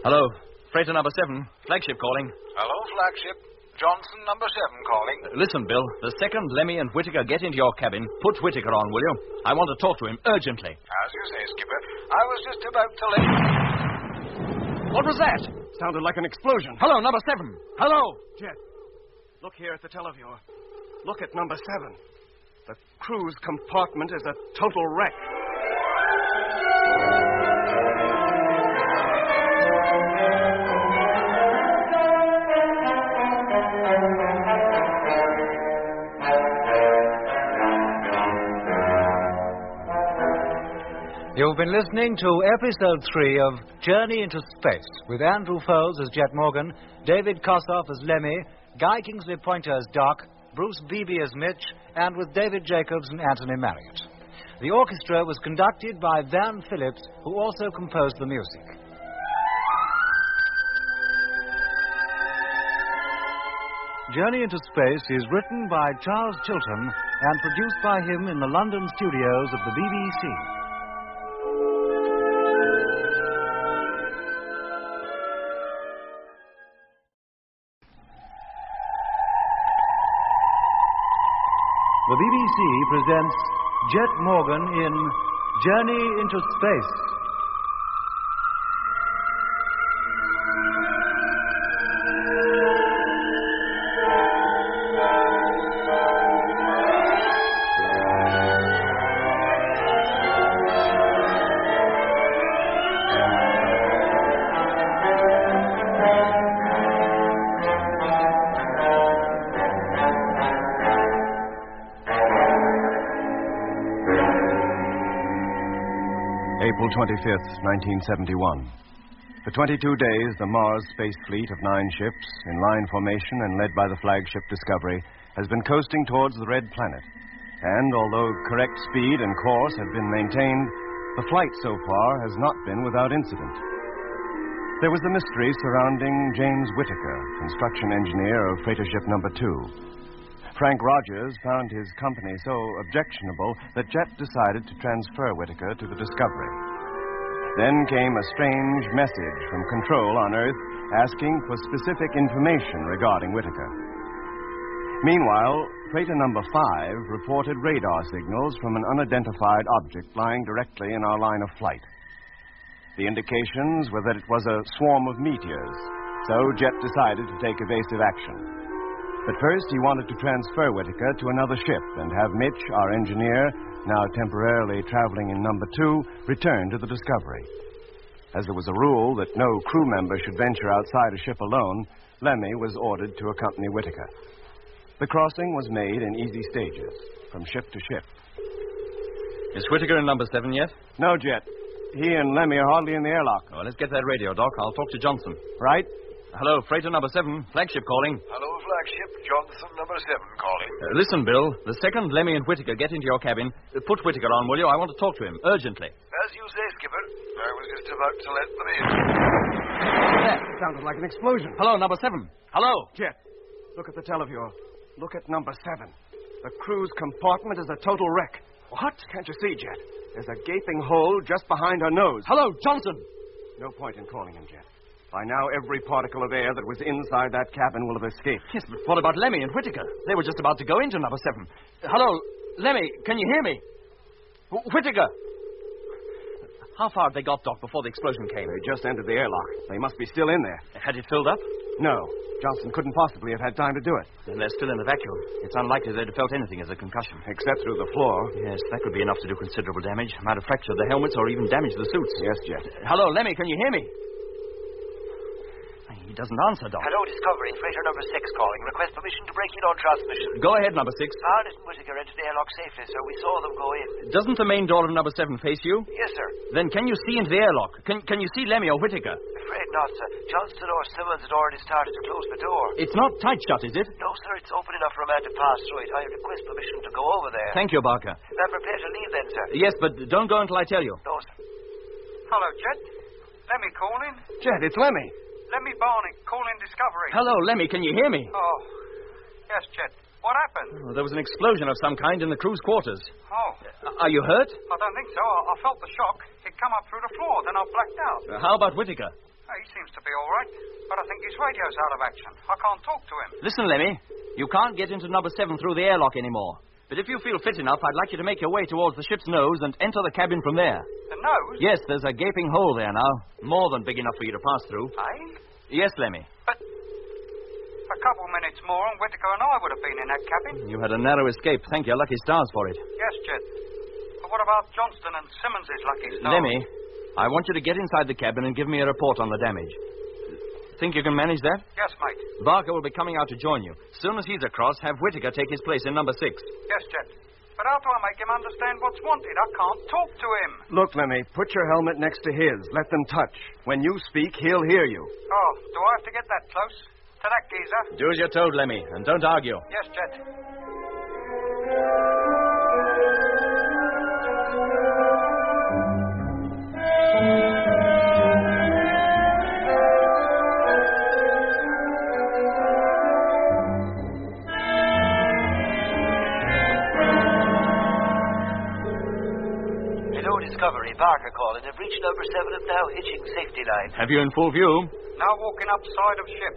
Hello. Freighter number 7. Flagship calling. Hello, flagship. Johnson, number 7 calling. Listen, Bill. The second Lemmy and Whitaker get into your cabin, put Whitaker on, will you? I want to talk to him urgently. As you say, Skipper. I was just about to let... What was that? Sounded like an explosion. Hello, number 7. Hello. Jet, look here at the televiewer. Look at number 7. The crew's compartment is a total wreck. You've been listening to Episode 3 of Journey into Space with Andrew Foles as Jet Morgan, David Kossoff as Lemmy, Guy Kingsley Pointer as Doc, Bruce Beebe as Mitch, and with David Jacobs and Anthony Marriott. The orchestra was conducted by Van Phillips, who also composed the music. Journey into Space is written by Charles Chilton and produced by him in the London studios of the BBC. The BBC presents Jet Morgan in Journey into Space. April 25th, 1971. For 22 days, the Mars Space Fleet of 9 ships, in line formation and led by the flagship Discovery, has been coasting towards the Red Planet. And although correct speed and course had been maintained, the flight so far has not been without incident. There was the mystery surrounding James Whitaker, construction engineer of freighter ship number 2. Frank Rogers found his company so objectionable that Jet decided to transfer Whitaker to the Discovery. Then came a strange message from Control on Earth asking for specific information regarding Whitaker. Meanwhile, freighter number 5 reported radar signals from an unidentified object lying directly in our line of flight. The indications were that it was a swarm of meteors, so Jet decided to take evasive action. But first, he wanted to transfer Whitaker to another ship and have Mitch, our engineer, now temporarily traveling in number 2, return to the Discovery. As there was a rule that no crew member should venture outside a ship alone, Lemmy was ordered to accompany Whitaker. The crossing was made in easy stages, from ship to ship. Is Whitaker in number 7 yet? No, Jet. He and Lemmy are hardly in the airlock. Oh, let's get that radio, Doc. I'll talk to Johnson. Right? Hello, freighter number 7, flagship calling. Hello, flagship. Johnson, number 7 calling. Listen, Bill. The second Lemmy and Whitaker get into your cabin, put Whitaker on, will you? I want to talk to him, urgently. As you say, Skipper. I was just about to let them in. That sounded like an explosion. Hello, number 7. Hello. Jet, look at the televiewer. Look at number 7. The crew's compartment is a total wreck. What? Can't you see, Jet? There's a gaping hole just behind her nose. Hello, Johnson. No point in calling him, Jet. By now, every particle of air that was inside that cabin will have escaped. Yes, but what about Lemmy and Whitaker? They were just about to go into number 7. Hello, Lemmy, can you hear me? Whitaker! How far had they got, Doc, before the explosion came? They just entered the airlock. They must be still in there. Had it filled up? No. Johnson couldn't possibly have had time to do it. Then they're still in the vacuum. It's unlikely they'd have felt anything as a concussion. Except through the floor. Yes, that would be enough to do considerable damage. Might have fractured the helmets or even damaged the suits. Yes, Jet. Hello, Lemmy, can you hear me? He doesn't answer, Doc. Hello, Discovery. Freighter number 6 calling. Request permission to break in on transmission. Go ahead, number 6. Barnett and Whitaker entered the airlock safely, sir. We saw them go in. Doesn't the main door of number 7 face you? Yes, sir. Then can you see into the airlock? Can you see Lemmy or Whitaker? Afraid not, sir. Johnston or Simmons had already started to close the door. It's not tight shut, is it? No, sir. It's open enough for a man to pass through it. I request permission to go over there. Thank you, Barker. I'm prepared to leave then, sir. Yes, but don't go until I tell you. No, sir. Hello, Jet. Lemmy calling. Jet, it's Lemmy. Lemmy Barnett calling Discovery. Hello, Lemmy. Can you hear me? Oh, yes, Jet. What happened? Oh, there was an explosion of some kind in the crew's quarters. Oh. Are you hurt? I don't think so. I felt the shock. It come up through the floor, then I blacked out. How about Whitaker? He seems to be all right, but I think his radio's out of action. I can't talk to him. Listen, Lemmy. You can't get into number 7 through the airlock anymore. But if you feel fit enough, I'd like you to make your way towards the ship's nose and enter the cabin from there. The nose? Yes, there's a gaping hole there now. More than big enough for you to pass through. Aye? Yes, Lemmy. But a couple minutes more and Whitaker and I would have been in that cabin. You had a narrow escape. Thank your lucky stars for it. Yes, Jet. But what about Johnston and Simmons' lucky stars? Lemmy, I want you to get inside the cabin and give me a report on the damage. Think you can manage that? Yes, mate. Barker will be coming out to join you. As soon as he's across, have Whitaker take his place in number 6. Yes, Jet. But how do I make him understand what's wanted? I can't talk to him. Look, Lemmy, put your helmet next to his. Let them touch. When you speak, he'll hear you. Oh, do I have to get that close? To that geezer? Do as you're told, Lemmy, and don't argue. Yes, Jet. Discovery, Barker calling. Have reached number 7 and now hitching safety line. Have you in full view? Now walking up side of ship.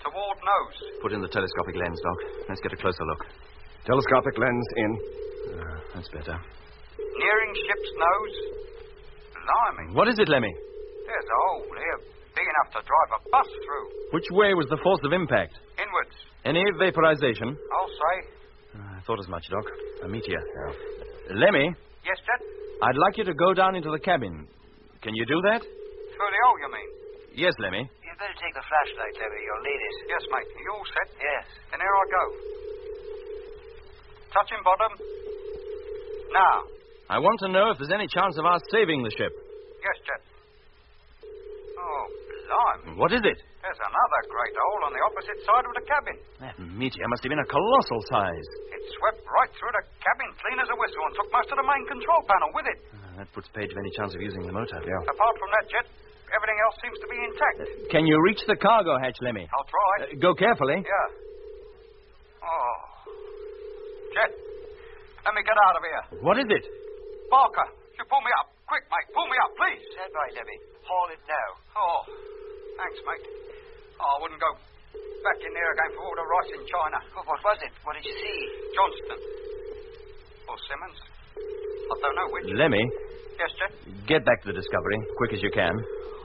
Toward nose. Put in the telescopic lens, Doc. Let's get a closer look. Telescopic lens in. That's better. Nearing ship's nose. Blimey. What is it, Lemmy? There's a hole here. Big enough to drive a bus through. Which way was the force of impact? Inwards. Any vaporization? I'll say. I thought as much, Doc. A meteor. Lemmy? Yes, Jet? I'd like you to go down into the cabin. Can you do that? Through the hole, you mean? Yes, Lemmy. You'd better take the flashlight, Lemmy. You'll need it. Yes, mate. Are you all set? Yes. Then here I go. Touching bottom. Now. I want to know if there's any chance of our saving the ship. Yes, Jet. Oh, Lime. What is it? There's another great hole on the opposite side of the cabin. That meteor must have been a colossal size. It swept right through the cabin clean as a whistle and took most of the main control panel with it. That puts Page of any chance of using the motor. Yeah. Apart from that, Jet, everything else seems to be intact. Can you reach the cargo hatch, Lemmy? I'll try. Go carefully. Yeah. Oh. Jet, let me get out of here. What is it? Barker, you pull me up. Quick, mate, pull me up, please. Stand by, Lemmy. Haul it now. Oh, thanks, mate. Oh, I wouldn't go back in there again for all the rice in China. Oh, what was it? What did you see? Johnston. Or Simmons. I don't know which. Lemmy, Yes, Jet? get back to the Discovery, quick as you can.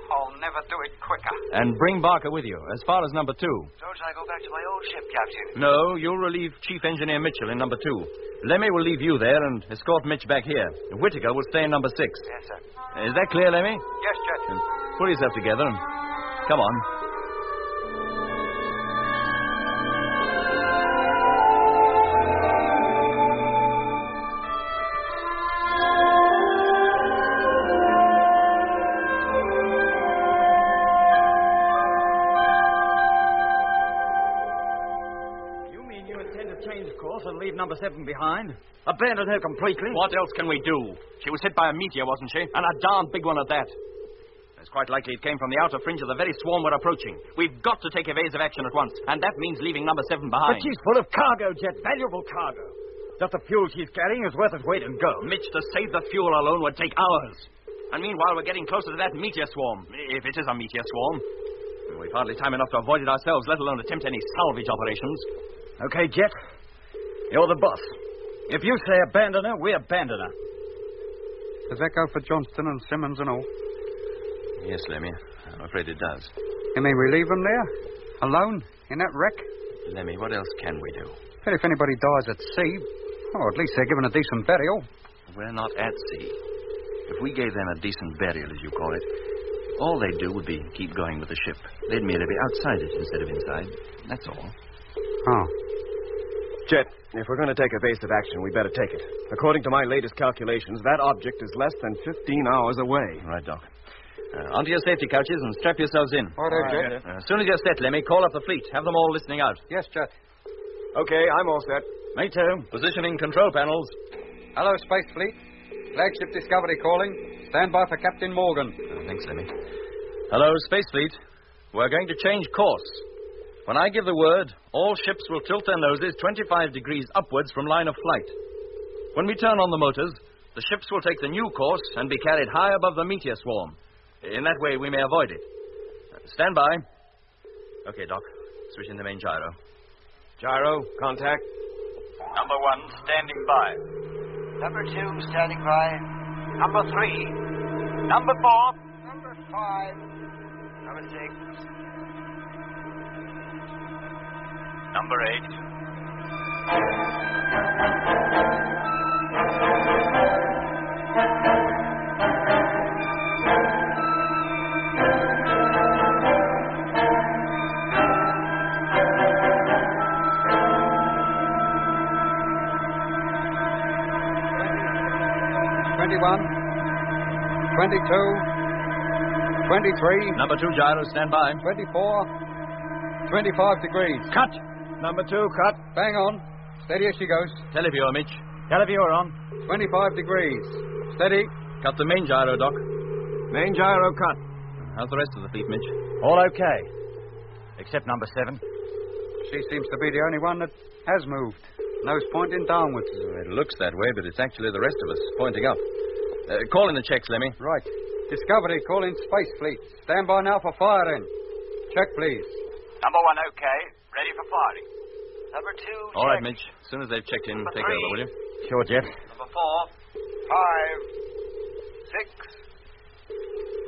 I'll never do it quicker. And bring Barker with you, as far as number 2. Don't I go back to my old ship, Captain? No, you'll relieve Chief Engineer Mitchell in number 2. Lemmy will leave you there and escort Mitch back here. Whitaker will stay in number 6. Yes, sir. Is that clear, Lemmy? Yes, Jet. Then pull yourself together and come on. And leave number 7 behind? Abandon her completely? What else can we do? She was hit by a meteor, wasn't she? And a darn big one at that. It's quite likely it came from the outer fringe of the very swarm we're approaching. We've got to take evasive action at once, and that means leaving number 7 behind. But she's full of cargo, Jet. Valuable cargo. Just the fuel she's carrying is worth its weight in gold. Mitch, to save the fuel alone would take hours. And meanwhile, we're getting closer to that meteor swarm. If it is a meteor swarm. We've hardly time enough to avoid it ourselves, let alone attempt any salvage operations. Okay, Jet. You're the boss. If you say abandon her, we abandon her. Does that go for Johnston and Simmons and all? Yes, Lemmy. I'm afraid it does. You mean we leave them there? Alone? In that wreck? Lemmy, what else can we do? But if anybody dies at sea, oh, at least they're given a decent burial. We're not at sea. If we gave them a decent burial, as you call it, all they'd do would be keep going with the ship. They'd merely be outside it instead of inside. That's all. Oh. Jet, if we're going to take evasive action, we better take it. According to my latest calculations, that object is less than 15 hours away. Right, Doc. Onto your safety couches and strap yourselves in. All right, Jet. As soon as you're set, Lemmy, call up the fleet. Have them all listening out. Yes, Jet. Okay, I'm all set. Me too. Positioning control panels. Hello, Space Fleet. Flagship Discovery calling. Stand by for Captain Morgan. Thanks, Lemmy. Hello, Space Fleet. We're going to change course. When I give the word, all ships will tilt their noses 25 degrees upwards from line of flight. When we turn on the motors, the ships will take the new course and be carried high above the meteor swarm. In that way, we may avoid it. Stand by. Okay, Doc. Switch in the main gyro. Gyro, contact. Number 1, standing by. Number 2, standing by. Number 3. Number 4. Number 5. Number 6. Number 21, 22, 23. Number 2 gyro, stand by. 24, 25 degrees. Cut! Number 2, cut. Bang on. Steady as she goes. Televiewer, Mitch. Televiewer on. 25 degrees. Steady. Cut the main gyro, Doc. Main gyro cut. How's the rest of the fleet, Mitch? All okay. Except number 7. She seems to be the only one that has moved. Nose pointing downwards. It looks that way, but it's actually the rest of us pointing up. Call in the checks, Lemmy. Right. Discovery calling Space Fleet. Stand by now for firing. Check, please. Number 1, okay. Ready for firing. Number 2, All right, check. Mitch. As soon as they've checked in, Number take 3. over, will you? Sure, Jet. Number 4. 5. 6.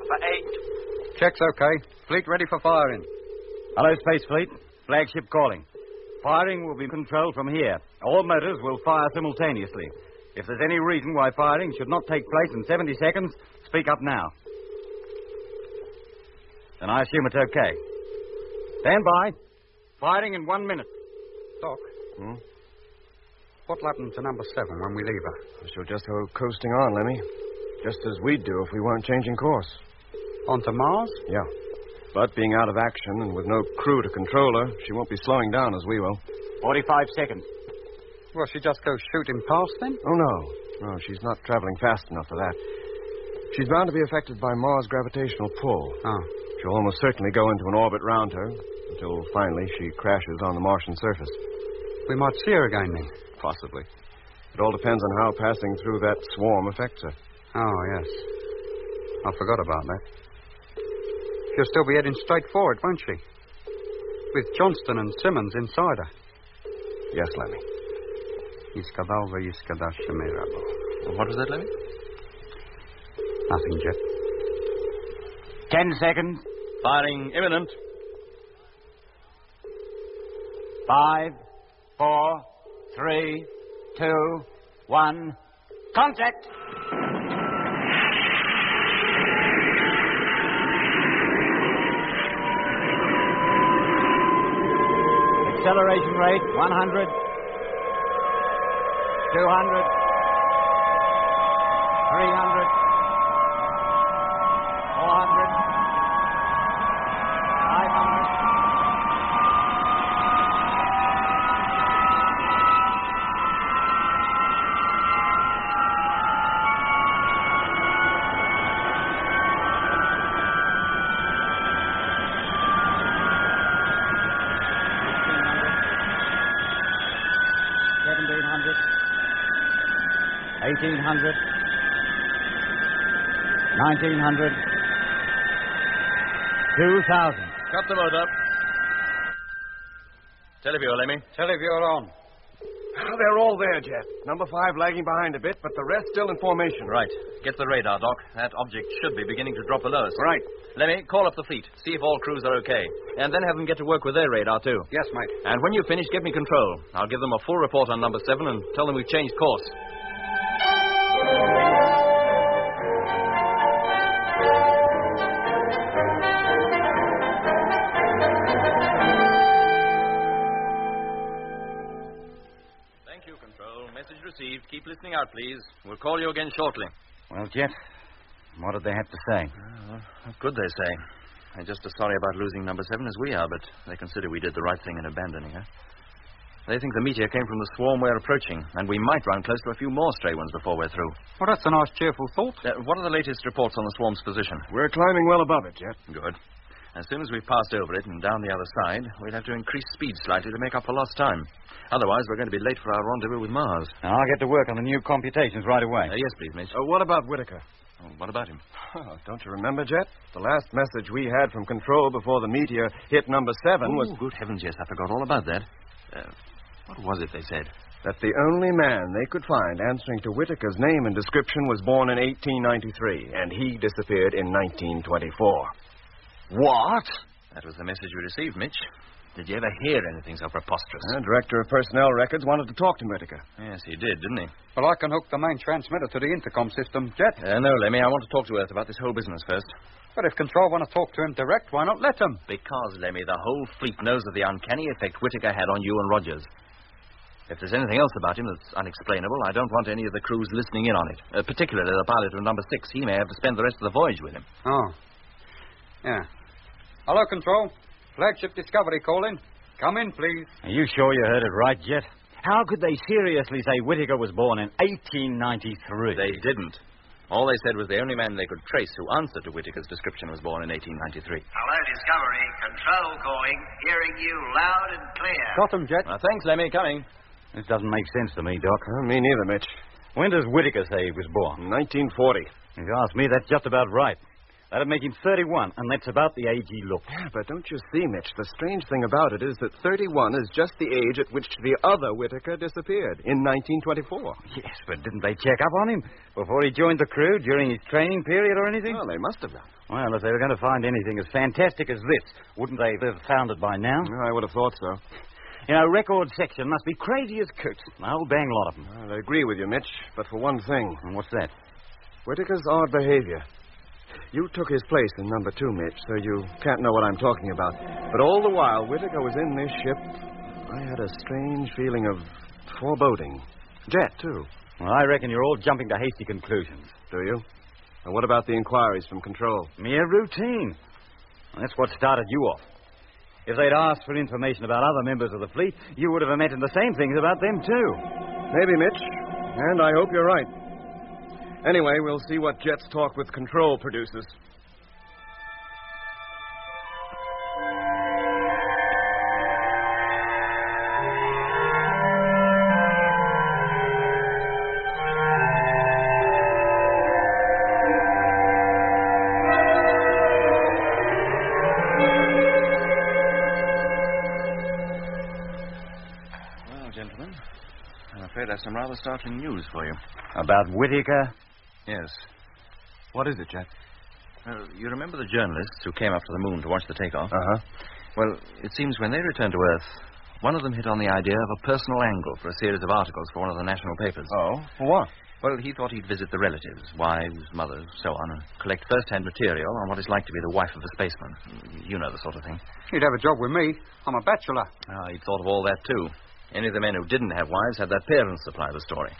Number 8. Check's okay. Fleet ready for firing. Hello, Space Fleet. Flagship calling. Firing will be controlled from here. All motors will fire simultaneously. If there's any reason why firing should not take place in 70 seconds, speak up now. Then I assume it's okay. Stand by. Firing in 1 minute. Doc. What'll happen to number 7 when we leave her? She'll just go coasting on, Lemmy. Just as we'd do if we weren't changing course. On to Mars? Yeah. But being out of action and with no crew to control her, she won't be slowing down as we will. 45 seconds. Well, she just goes shooting past then? Oh, no. No, she's not traveling fast enough for that. She's bound to be affected by Mars' gravitational pull. Oh. She'll almost certainly go into an orbit round her until finally she crashes on the Martian surface. We might see her again then. Possibly. It all depends on how passing through that swarm affects her. Oh, yes. I forgot about that. She'll still be heading straight forward, won't she? With Johnston and Simmons inside her. Yes, Lemmy. What was that, Lemmy? Nothing, Jet. 10 seconds. Firing imminent. 5, 4, 3, 2, 1. Contact! Acceleration rate 100, 200, 300, 400, 500. $1,800, 1,900, 2,000. Cut the motor. Televiewer, Lemmy. Televiewer on. They're all there, Jet. Number 5 lagging behind a bit, but the rest still in formation. Right. Get the radar, Doc. That object should be beginning to drop below us. Right. Lemmy, call up the fleet. See if all crews are okay. And then have them get to work with their radar, too. Yes, mate. And when you finish, give me control. I'll give them a full report on number 7 and tell them we've changed course. Thank you, Control. Message received. Keep listening out, please. We'll call you again shortly. Well, Jet, what did they have to say? What could they say? They're just as sorry about losing number 7 as we are, but they consider we did the right thing in abandoning her. They think the meteor came from the swarm we're approaching, and we might run close to a few more stray ones before we're through. Well, that's a nice, cheerful thought. What are the latest reports on the swarm's position? We're climbing well above it, Jet. Good. As soon as we've passed over it and down the other side, we'll have to increase speed slightly to make up for lost time. Otherwise, we're going to be late for our rendezvous with Mars. And I'll get to work on the new computations right away. Yes, please, Mitch. What about Whitaker? Oh, what about him? Oh, don't you remember, Jet? The last message we had from Control before the meteor hit number 7 was... Good heavens, yes, I forgot all about that. What was it they said? That the only man they could find answering to Whitaker's name and description was born in 1893, and he disappeared in 1924. What? That was the message we received, Mitch. Did you ever hear anything so preposterous? The Director of Personnel Records wanted to talk to Whitaker. Yes, he did, didn't he? Well, I can hook the main transmitter to the intercom system, Jet. No, Lemmy, I want to talk to Earth about this whole business first. But if Control want to talk to him direct, why not let them? Because, Lemmy, the whole fleet knows of the uncanny effect Whitaker had on you and Rogers. If there's anything else about him that's unexplainable, I don't want any of the crews listening in on it. Particularly the pilot of number 6. He may have to spend the rest of the voyage with him. Oh. Yeah. Hello, Control. Flagship Discovery calling. Come in, please. Are you sure you heard it right, Jet? How could they seriously say Whitaker was born in 1893? They didn't. All they said was the only man they could trace who answered to Whitaker's description was born in 1893. Hello, Discovery. Control calling. Hearing you loud and clear. Got him, Jet. Thanks, Lemmy. Coming. This doesn't make sense to me, Doc. Me neither, Mitch. When does Whitaker say he was born? 1940. If you ask me, that's just about right. That'd make him 31, and that's about the age he looked. Yeah, but don't you see, Mitch, the strange thing about it is that 31 is just the age at which the other Whitaker disappeared, in 1924. Yes, but didn't they check up on him before he joined the crew during his training period or anything? Well, they must have done. Well, if they were going to find anything as fantastic as this, wouldn't they have found it by now? I would have thought so. You know, record section must be crazy as coots. A whole bang lot of them. Well, I agree with you, Mitch, but for one thing. And what's that? Whitaker's odd behavior. You took his place in number 2, Mitch, so you can't know what I'm talking about. But all the while Whitaker was in this ship, I had a strange feeling of foreboding. Jet, too. Well, I reckon you're all jumping to hasty conclusions. Do you? And what about the inquiries from Control? Mere routine. That's what started you off. If they'd asked for information about other members of the fleet, you would have imagined the same things about them, too. Maybe, Mitch. And I hope you're right. Anyway, we'll see what Jet's talk with Control produces. Some rather startling news for you. About Whitaker? Yes. What is it, Jet? You remember the journalists who came up to the moon to watch the takeoff? Uh-huh. Well, it seems when they returned to Earth, one of them hit on the idea of a personal angle for a series of articles for one of the national papers. Oh? For what? Well, he thought he'd visit the relatives, wives, mothers, so on, and collect first-hand material on what it's like to be the wife of a spaceman. You know the sort of thing. He'd have a job with me. I'm a bachelor. He'd thought of all that, too. Any of the men who didn't have wives had their parents supply the story.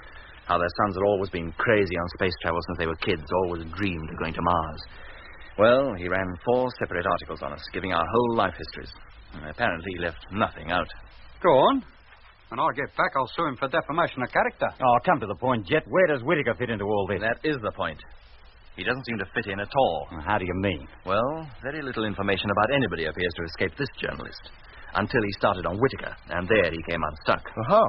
How their sons had always been crazy on space travel since they were kids, always dreamed of going to Mars. Well, he ran 4 separate articles on us, giving our whole life histories. And apparently he left nothing out. Go on. When I get back, I'll sue him for defamation of character. Oh, come to the point, Jet. Where does Whitaker fit into all this? That is the point. He doesn't seem to fit in at all. How do you mean? Well, very little information about anybody appears to escape this journalist. Until he started on Whitaker, and there he came unstuck. How?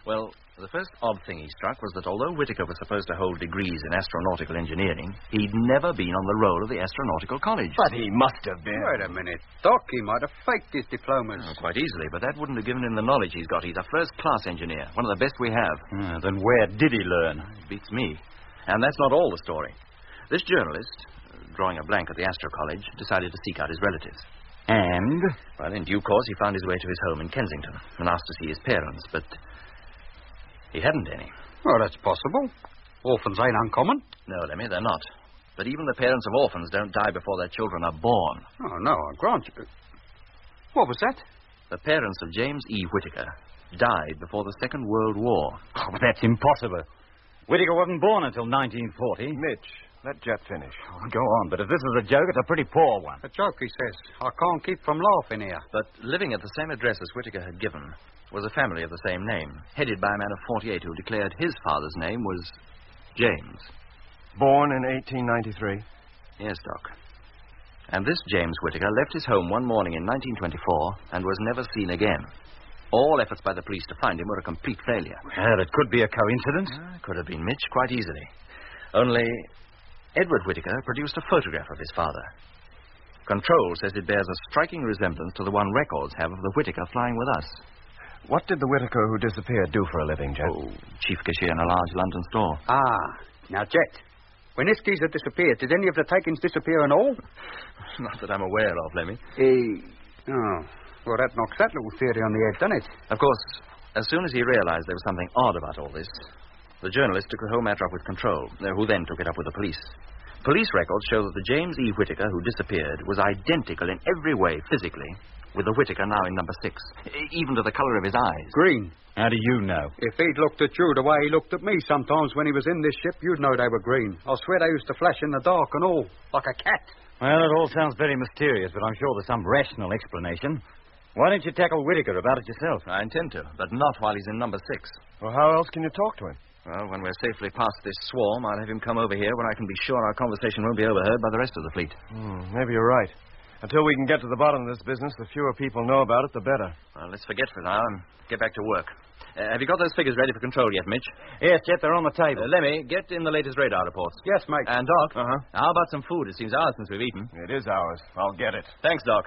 Well, the first odd thing he struck was that although Whitaker was supposed to hold degrees in astronautical engineering, he'd never been on the roll of the Astronautical College. But he must have been. Wait a minute, Doc. He might have faked his diplomas. Quite easily, but that wouldn't have given him the knowledge he's got. He's a first-class engineer, one of the best we have. Then where did he learn? It beats me. And that's not all the story. This journalist, drawing a blank at the Astro College, decided to seek out his relatives. And? Well, in due course, he found his way to his home in Kensington and asked to see his parents, but he hadn't any. Well, that's possible. Orphans ain't uncommon. No, Lemmy, they're not. But even the parents of orphans don't die before their children are born. Oh, no, I grant you. What was that? The parents of James E. Whitaker died before the Second World War. Oh, but that's impossible. Whitaker wasn't born until 1940. Mitch, let Jet finish. Oh, go on, but if this is a joke, it's a pretty poor one. A joke, he says. I can't keep from laughing here. But living at the same address as Whitaker had given was a family of the same name, headed by a man of 48 who declared his father's name was James. Born in 1893? Yes, Doc. And this James Whitaker left his home one morning in 1924 and was never seen again. All efforts by the police to find him were a complete failure. Well, it could be a coincidence. Could have been, Mitch, quite easily. Only Edward Whitaker produced a photograph of his father. Control says it bears a striking resemblance to the one records have of the Whitaker flying with us. What did the Whitaker who disappeared do for a living, Jet? Oh, chief cashier in a large London store. Ah, now, Jet, when this geezer disappeared, did any of the takings disappear and all? Not that I'm aware of, Lemmy. Oh, well, that knocks that little theory on the head, doesn't it? Of course, as soon as he realized there was something odd about all this, the journalist took the whole matter up with Control, who then took it up with the police. Police records show that the James E. Whitaker who disappeared was identical in every way, physically, with the Whitaker now in number 6, even to the color of his eyes. Green. How do you know? If he'd looked at you the way he looked at me sometimes when he was in this ship, you'd know they were green. I'll swear they used to flash in the dark and all, like a cat. Well, it all sounds very mysterious, but I'm sure there's some rational explanation. Why don't you tackle Whitaker about it yourself? I intend to, but not while he's in number 6. Well, how else can you talk to him? Well, when we're safely past this swarm, I'll have him come over here where I can be sure our conversation won't be overheard by the rest of the fleet. Maybe you're right. Until we can get to the bottom of this business, the fewer people know about it, the better. Well, let's forget for now and get back to work. Have you got those figures ready for Control yet, Mitch? Yes, Jet, they're on the table. Lemmy, get in the latest radar reports. Yes, mate. And, Doc, how about some food? It seems hours since we've eaten. It is ours. I'll get it. Thanks, Doc.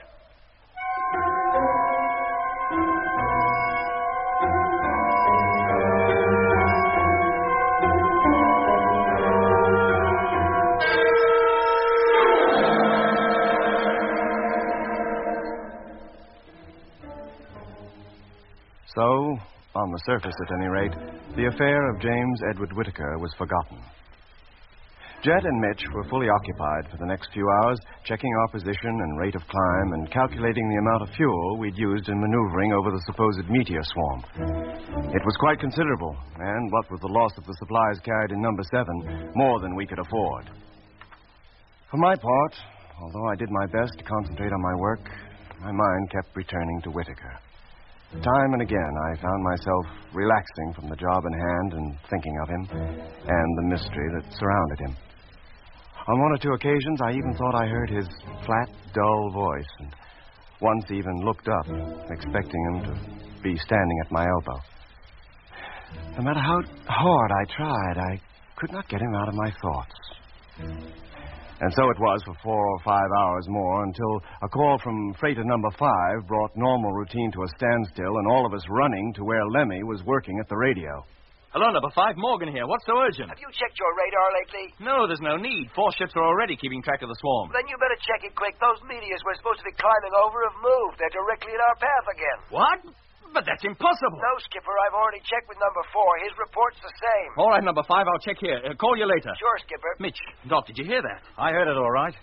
So, on the surface at any rate, the affair of James Edward Whitaker was forgotten. Jet and Mitch were fully occupied for the next few hours, checking our position and rate of climb and calculating the amount of fuel we'd used in maneuvering over the supposed meteor swarm. It was quite considerable, and what with the loss of the supplies carried in number 7, more than we could afford. For my part, although I did my best to concentrate on my work, my mind kept returning to Whitaker. Time and again, I found myself relaxing from the job in hand and thinking of him and the mystery that surrounded him. On one or two occasions, I even thought I heard his flat, dull voice, and once even looked up, expecting him to be standing at my elbow. No matter how hard I tried, I could not get him out of my thoughts. And so it was for 4 or 5 hours more until a call from freighter number 5 brought normal routine to a standstill and all of us running to where Lemmy was working at the radio. Hello, number 5, Morgan here. What's so urgent? Have you checked your radar lately? No, there's no need. 4 ships are already keeping track of the swarm. Then you better check it quick. Those meteors we're supposed to be climbing over have moved. They're directly in our path again. What? But that's impossible. No, Skipper. I've already checked with number 4. His report's the same. All right, number 5, I'll check here. Call you later. Sure, Skipper. Mitch, Doc, did you hear that? I heard it all right.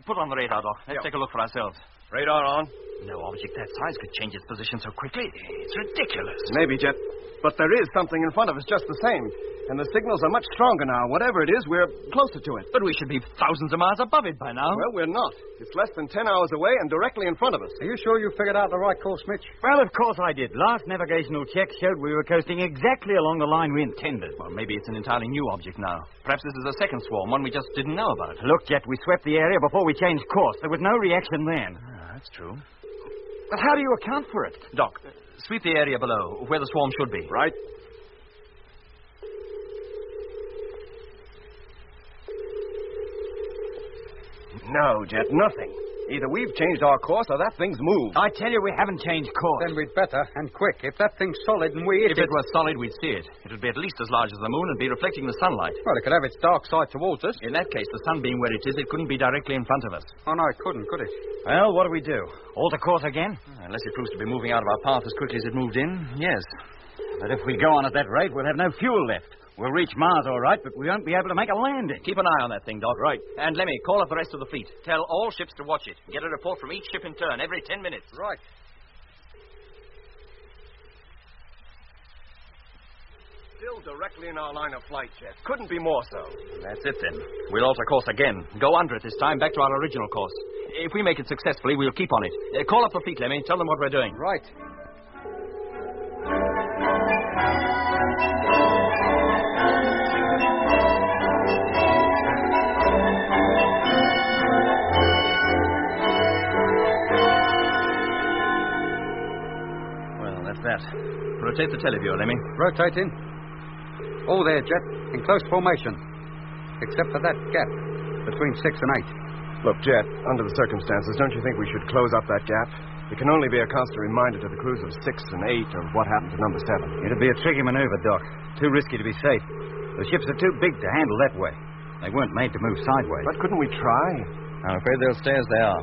Put on the radar, Doc. Let's take a look for ourselves. Radar on? No object that size could change its position so quickly. It's ridiculous. Maybe, Jet. But there is something in front of us just the same. And the signals are much stronger now. Whatever it is, we're closer to it. But we should be thousands of miles above it by now. Well, we're not. It's less than 10 hours away and directly in front of us. Are you sure you figured out the right course, Mitch? Well, of course I did. Last navigational check showed we were coasting exactly along the line we intended. Well, maybe it's an entirely new object now. Perhaps this is a second swarm, one we just didn't know about. Look, Jet, we swept the area before we changed course. There was no reaction then. That's true. But how do you account for it? Doc, sweep the area below, where the swarm should be. Right. No, Jet, nothing. Either we've changed our course or that thing's moved. I tell you, we haven't changed course. Then we'd better, and quick. If that thing's solid and we hit If it were solid, we'd see it. It would be at least as large as the moon and be reflecting the sunlight. Well, it could have its dark side towards us. In that case, the sun being where it is, it couldn't be directly in front of us. Oh, no, it couldn't, could it? Well, what do we do? Alter course again? Unless it proves to be moving out of our path as quickly as it moved in, yes. But if we go on at that rate, we'll have no fuel left. We'll reach Mars all right, but we won't be able to make a landing. Keep an eye on that thing, Doc. Right. And Lemmy, call up the rest of the fleet. Tell all ships to watch it. Get a report from each ship in turn every 10 minutes. Right. Still directly in our line of flight, Jet. Couldn't be more so. That's it, then. We'll alter course again. Go under it this time, back to our original course. If we make it successfully, we'll keep on it. Call up the fleet, Lemmy. Tell them what we're doing. Right. That. Rotate the televiewer, Lemmy. Rotating. Oh, there, Jet. In close formation. Except for that gap between 6 and 8. Look, Jet, under the circumstances, don't you think we should close up that gap? It can only be a constant reminder to the crews of 6 and 8 of what happened to number 7. It'd be a tricky maneuver, Doc. Too risky to be safe. The ships are too big to handle that way. They weren't made to move sideways. But couldn't we try? I'm afraid they'll stay as they are.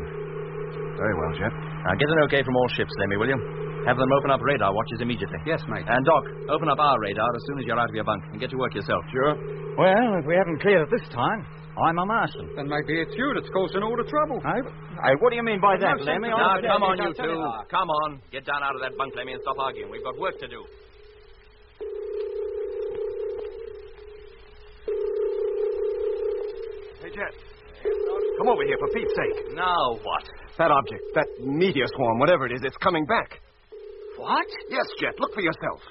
Very well, Jet. Now, get an okay from all ships, Lemmy, will you? Have them open up radar watches immediately. Yes, mate. And, Doc, open up our radar as soon as you're out of your bunk and get to work yourself. Sure. Well, if we haven't cleared it this time, I'm a Martian. Then maybe it's you that's causing all the trouble. Hey, what do you mean by that, Lemmy? Now, come on, you two. Come on. Get down out of that bunk, Lemmy, and stop arguing. We've got work to do. Hey, Jet. Come over here, for Pete's sake. Now what? That object, that meteor swarm, whatever it is, it's coming back. What? Yes, Jet. Look for yourself.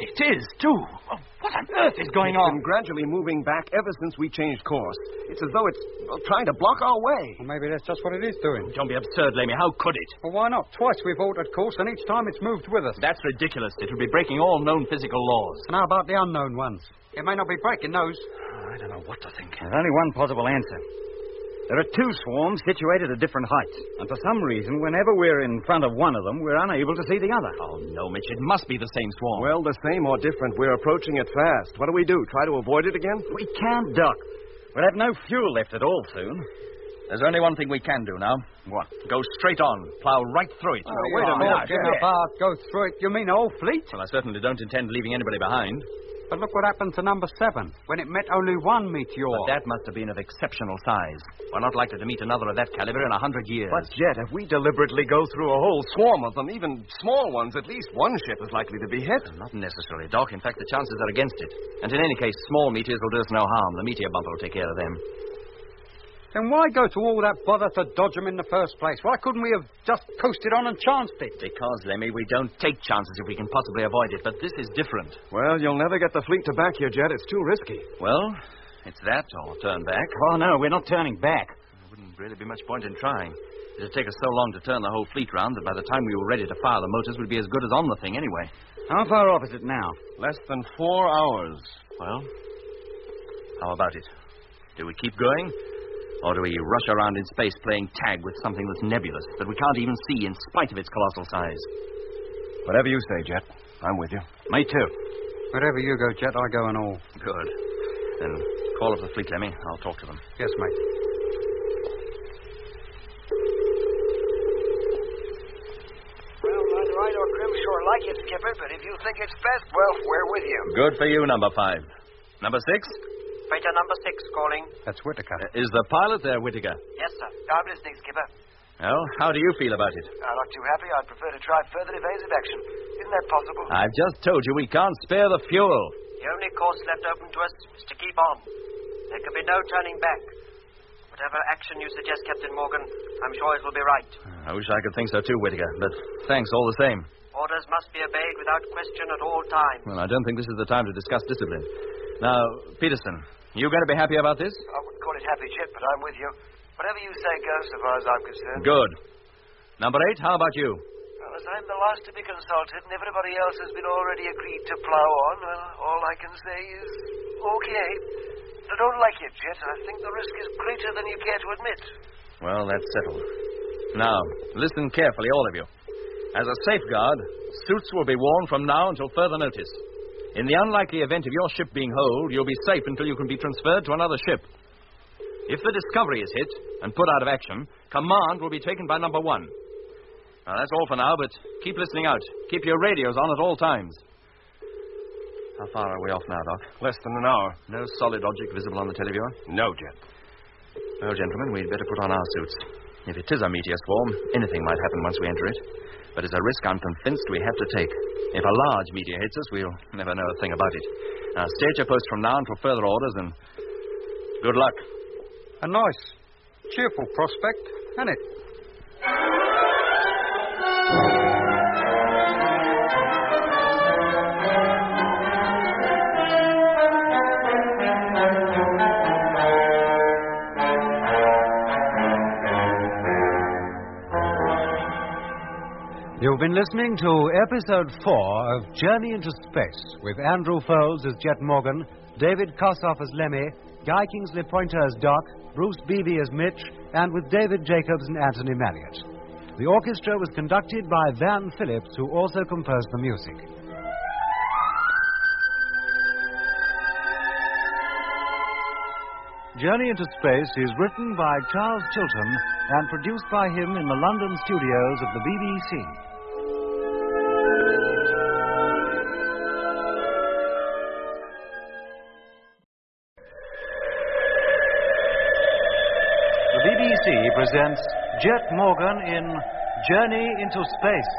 It is, too. Oh, what on earth is going It's on? been gradually moving back ever since we changed course. It's as though it's trying to block our way. Well, maybe that's just what it is doing. Don't be absurd, Lemmy. How could it? Well, why not? Twice we've altered course, and each time it's moved with us. That's ridiculous. It would be breaking all known physical laws. And how about the unknown ones? It may not be breaking those. I don't know what to think. There's only one possible answer. There are 2 swarms situated at different heights, and for some reason, whenever we're in front of one of them, we're unable to see the other. Oh, no, Mitch. It must be the same swarm. Well, the same or different. We're approaching it fast. What do we do? Try to avoid it again? We can't, Doc. We'll have no fuel left at all soon. There's only one thing we can do now. What? Go straight on. Plow right through it. Oh, wait a minute. About go through it. You mean the whole fleet? Well, I certainly don't intend leaving anybody behind. But look what happened to number 7, when it met only one meteor. But that must have been of exceptional size. We're not likely to meet another of that caliber in 100 years. But, Jet, if we deliberately go through a whole swarm of them, even small ones, at least one ship is likely to be hit. Not necessarily, Doc. In fact, the chances are against it. And in any case, small meteors will do us no harm. The meteor bumper will take care of them. Then why go to all that bother to dodge them in the first place? Why couldn't we have just coasted on and chanced it? Because, Lemmy, we don't take chances if we can possibly avoid it, but this is different. Well, you'll never get the fleet to back you, Jet. It's too risky. Well, it's that or turn back. Oh, no, we're not turning back. There wouldn't really be much point in trying. It'd take us so long to turn the whole fleet round that by the time we were ready to fire the motors, we'd be as good as on the thing anyway. How far off is it now? Less than 4 hours. Well, how about it? Do we keep going? Or do we rush around in space playing tag with something that's nebulous, that we can't even see in spite of its colossal size? Whatever you say, Jet. I'm with you. Me too. Wherever you go, Jet, I go and all. Good. Then call up the fleet, Lemmy. I'll talk to them. Yes, mate. Well, neither I nor Grimshore like it, Skipper, but if you think it's best, well, we're with you. Good for you, number 5. Number 6? Freighter number 6 calling. That's Whitaker. Is the pilot there, Whitaker? Yes, sir. I'm listening, Skipper. Well, how do you feel about it? Not too happy. I'd prefer to try further evasive action. Isn't that possible? I've just told you we can't spare the fuel. The only course left open to us is to keep on. There can be no turning back. Whatever action you suggest, Captain Morgan, I'm sure it will be right. I wish I could think so too, Whitaker, but thanks all the same. Orders must be obeyed without question at all times. Well, I don't think this is the time to discuss discipline. Now, Peterson, you going to be happy about this? I wouldn't call it happy, Jet, but I'm with you. Whatever you say goes, so far as I'm concerned. Good. Number 8, how about you? Well, as I'm the last to be consulted and everybody else has been already agreed to plow on, well, all I can say is, okay. I don't like it, Jet. I think the risk is greater than you care to admit. Well, that's settled. Now, listen carefully, all of you. As a safeguard, suits will be worn from now until further notice. In the unlikely event of your ship being holed, you'll be safe until you can be transferred to another ship. If the Discovery is hit and put out of action, command will be taken by number 1. Now, that's all for now, but keep listening out. Keep your radios on at all times. How far are we off now, Doc? Less than an hour. No solid object visible on the televiewer? No, Jet. Well, gentlemen, we'd better put on our suits. If it is a meteor swarm, anything might happen once we enter it. But it's a risk I'm convinced we have to take. If a large meteor hits us, we'll never know a thing about it. Now, stay at your post from now until further orders, and good luck. A nice, cheerful prospect, isn't it? You've been listening to Episode 4 of Journey into Space with Andrew Foles as Jet Morgan, David Kossoff as Lemmy, Guy Kingsley Pointer as Doc, Bruce Beebe as Mitch, and with David Jacobs and Anthony Marriott. The orchestra was conducted by Van Phillips, who also composed the music. Journey into Space is written by Charles Chilton and produced by him in the London studios of the BBC. The BBC presents Jet Morgan in Journey into Space.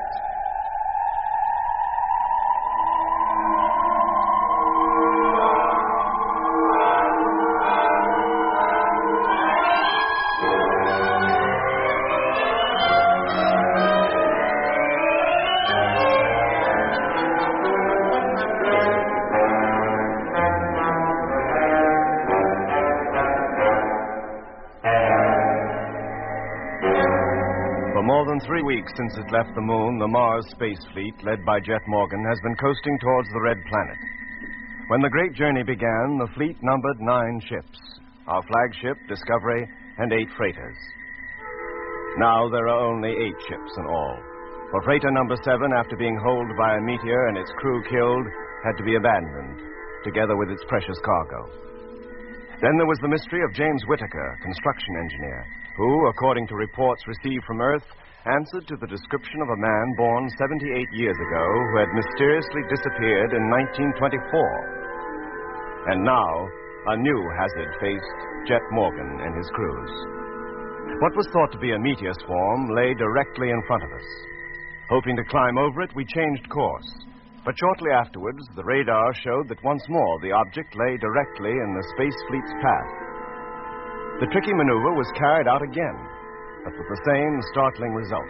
For more than 3 weeks since it left the moon, the Mars Space Fleet, led by Jet Morgan, has been coasting towards the Red Planet. When the great journey began, the fleet numbered 9 ships, our flagship, Discovery, and 8 freighters. Now there are only 8 ships in all, for freighter number 7, after being holed by a meteor and its crew killed, had to be abandoned, together with its precious cargo. Then there was the mystery of James Whitaker, construction engineer, who, according to reports received from Earth, answered to the description of a man born 78 years ago who had mysteriously disappeared in 1924. And now, a new hazard faced Jet Morgan and his crews. What was thought to be a meteor swarm lay directly in front of us. Hoping to climb over it, we changed course. But shortly afterwards, the radar showed that once more the object lay directly in the Space Fleet's path. The tricky maneuver was carried out again, but with the same startling result.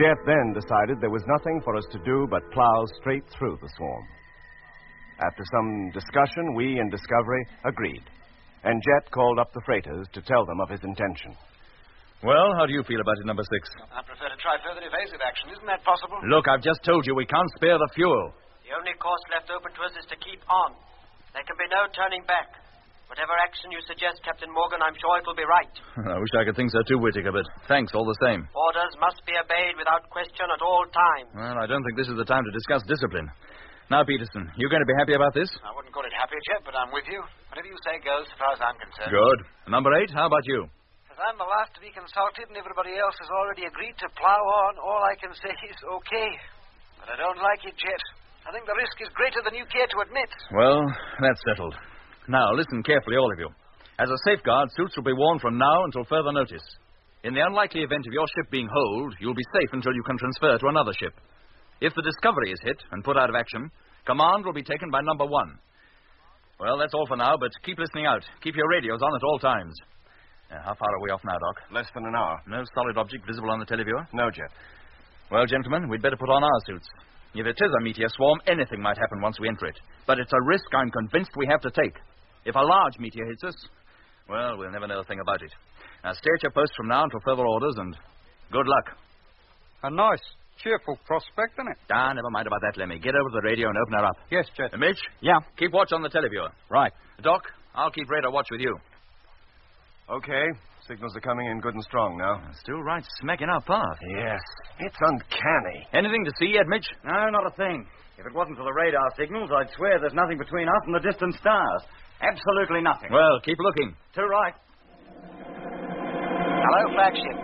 Jet then decided there was nothing for us to do but plow straight through the swarm. After some discussion, we in Discovery agreed, and Jet called up the freighters to tell them of his intention. Well, how do you feel about it, number 6? I prefer to try further evasive action. Isn't that possible? Look, I've just told you we can't spare the fuel. The only course left open to us is to keep on. There can be no turning back. Whatever action you suggest, Captain Morgan, I'm sure it will be right. I wish I could think so too, Whitaker, but thanks all the same. Orders must be obeyed without question at all times. Well, I don't think this is the time to discuss discipline. Now, Peterson, you going to be happy about this? I wouldn't call it happy, Jet, but I'm with you. Whatever you say goes, as far as I'm concerned. Good. Number 8, how about you? As I'm the last to be consulted and everybody else has already agreed to plow on, all I can say is okay. But I don't like it, Jet. I think the risk is greater than you care to admit. Well, that's settled. Now, listen carefully, all of you. As a safeguard, suits will be worn from now until further notice. In the unlikely event of your ship being holed, you'll be safe until you can transfer to another ship. If the Discovery is hit and put out of action, command will be taken by number 1. Well, that's all for now, but keep listening out. Keep your radios on at all times. How far are we off now, Doc? Less than an hour. No solid object visible on the televiewer? No, Jet. Well, gentlemen, we'd better put on our suits. If it is a meteor swarm, anything might happen once we enter it. But it's a risk I'm convinced we have to take. If a large meteor hits us, well, we'll never know a thing about it. Now, stay at your post from now until further orders, and good luck. A nice, cheerful prospect, isn't it? Never mind about that, Lemmy. Get over to the radio and open her up. Yes, Jet. Mitch? Yeah? Keep watch on the televiewer. Right. Doc, I'll keep radar watch with you. Okay. Signals are coming in good and strong now. Still right smack in our path. Yes. It's uncanny. Anything to see yet, Mitch? No, not a thing. If it wasn't for the radar signals, I'd swear there's nothing between us and the distant stars. Absolutely nothing. Well, keep looking. Too right. Hello, flagship.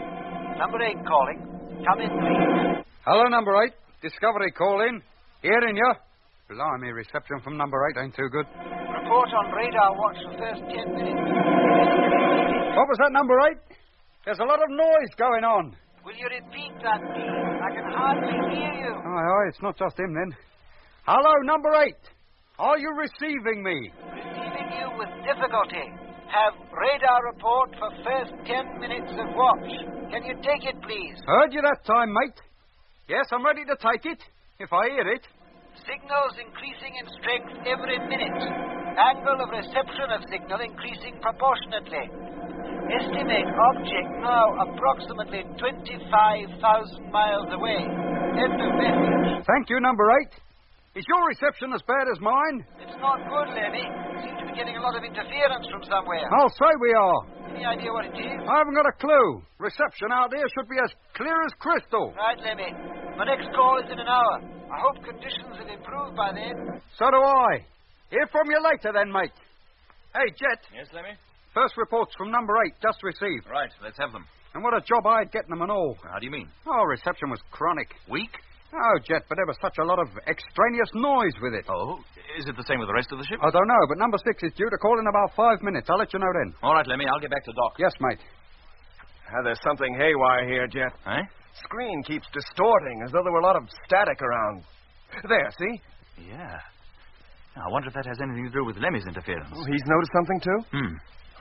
Number 8 calling. Come in, please. Hello, number 8. Discovery call in. Hearing you. Blimey, reception from number 8 ain't too good. Report on radar watch for first 10 minutes. What was that, number 8? There's a lot of noise going on. Will you repeat that, please? I can hardly hear you. Aye, it's not just him, then. Hello, number 8. Are you receiving me? Receiving you with difficulty. Have radar report for first 10 minutes of watch. Can you take it, please? Heard you that time, mate. Yes, I'm ready to take it, if I hear it. Signals increasing in strength every minute. Angle of reception of signal increasing proportionately. Estimate object now approximately 25,000 miles away. End of message. Thank you, number 8. Is your reception as bad as mine? It's not good, Lemmy. Seem to be getting a lot of interference from somewhere. I'll say we are. Any idea what it is? I haven't got a clue. Reception out there should be as clear as crystal. Right, Lemmy. My next call is in an hour. I hope conditions will improve by then. So do I. Hear from you later then, mate. Hey, Jet. Yes, Lemmy? First reports from number 8 just received. Right, let's have them. And what a job I had getting them and all. How do you mean? Oh, reception was chronic. Weak? Oh, Jet, but there was such a lot of extraneous noise with it. Oh, is it the same with the rest of the ship? I don't know, but number 6 is due to call in about 5 minutes. I'll let you know then. All right, Lemmy, I'll get back to Doc. Yes, mate. There's something haywire here, Jet. Eh? Screen keeps distorting, as though there were a lot of static around. There, see? Yeah. Now, I wonder if that has anything to do with Lemmy's interference. Oh, he's noticed something, too?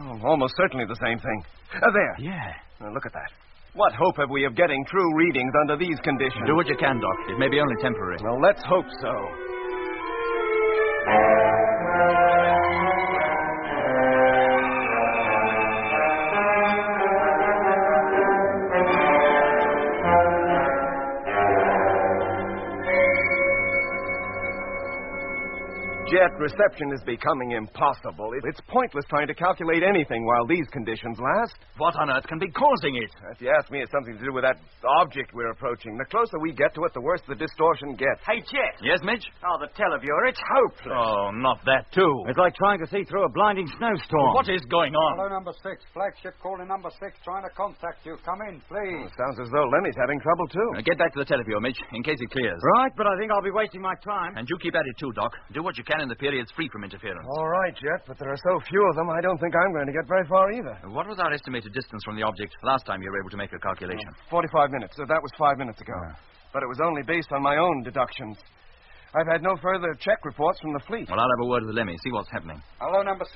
Oh, almost certainly the same thing. There. Yeah. Look at that. What hope have we of getting true readings under these conditions? Do what you can, Doc. It may be only temporary. Well, let's hope so. Jet, reception is becoming impossible. It's pointless trying to calculate anything while these conditions last. What on earth can be causing it? If you ask me, it's something to do with that object we're approaching. The closer we get to it, the worse the distortion gets. Hey, Jet. Yes, Mitch? Oh, the televiewer. It's hopeless. Oh, not that, too. It's like trying to see through a blinding snowstorm. What is going on? Hello, number 6. Flagship calling number 6, trying to contact you. Come in, please. Sounds as though Lemmy's having trouble, too. Get back to the televiewer, Mitch, in case it clears. Right, but I think I'll be wasting my time. And you keep at it, too, Doc. Do what you can in the periods free from interference. All right, Jet, but there are so few of them, I don't think I'm going to get very far either. What was our estimated distance from the object last time you were able to make a calculation? 45 minutes. That was 5 minutes ago. But it was only based on my own deductions. I've had no further check reports from the fleet. Well, I'll have a word with Lemmy, see what's happening. Hello, number 6.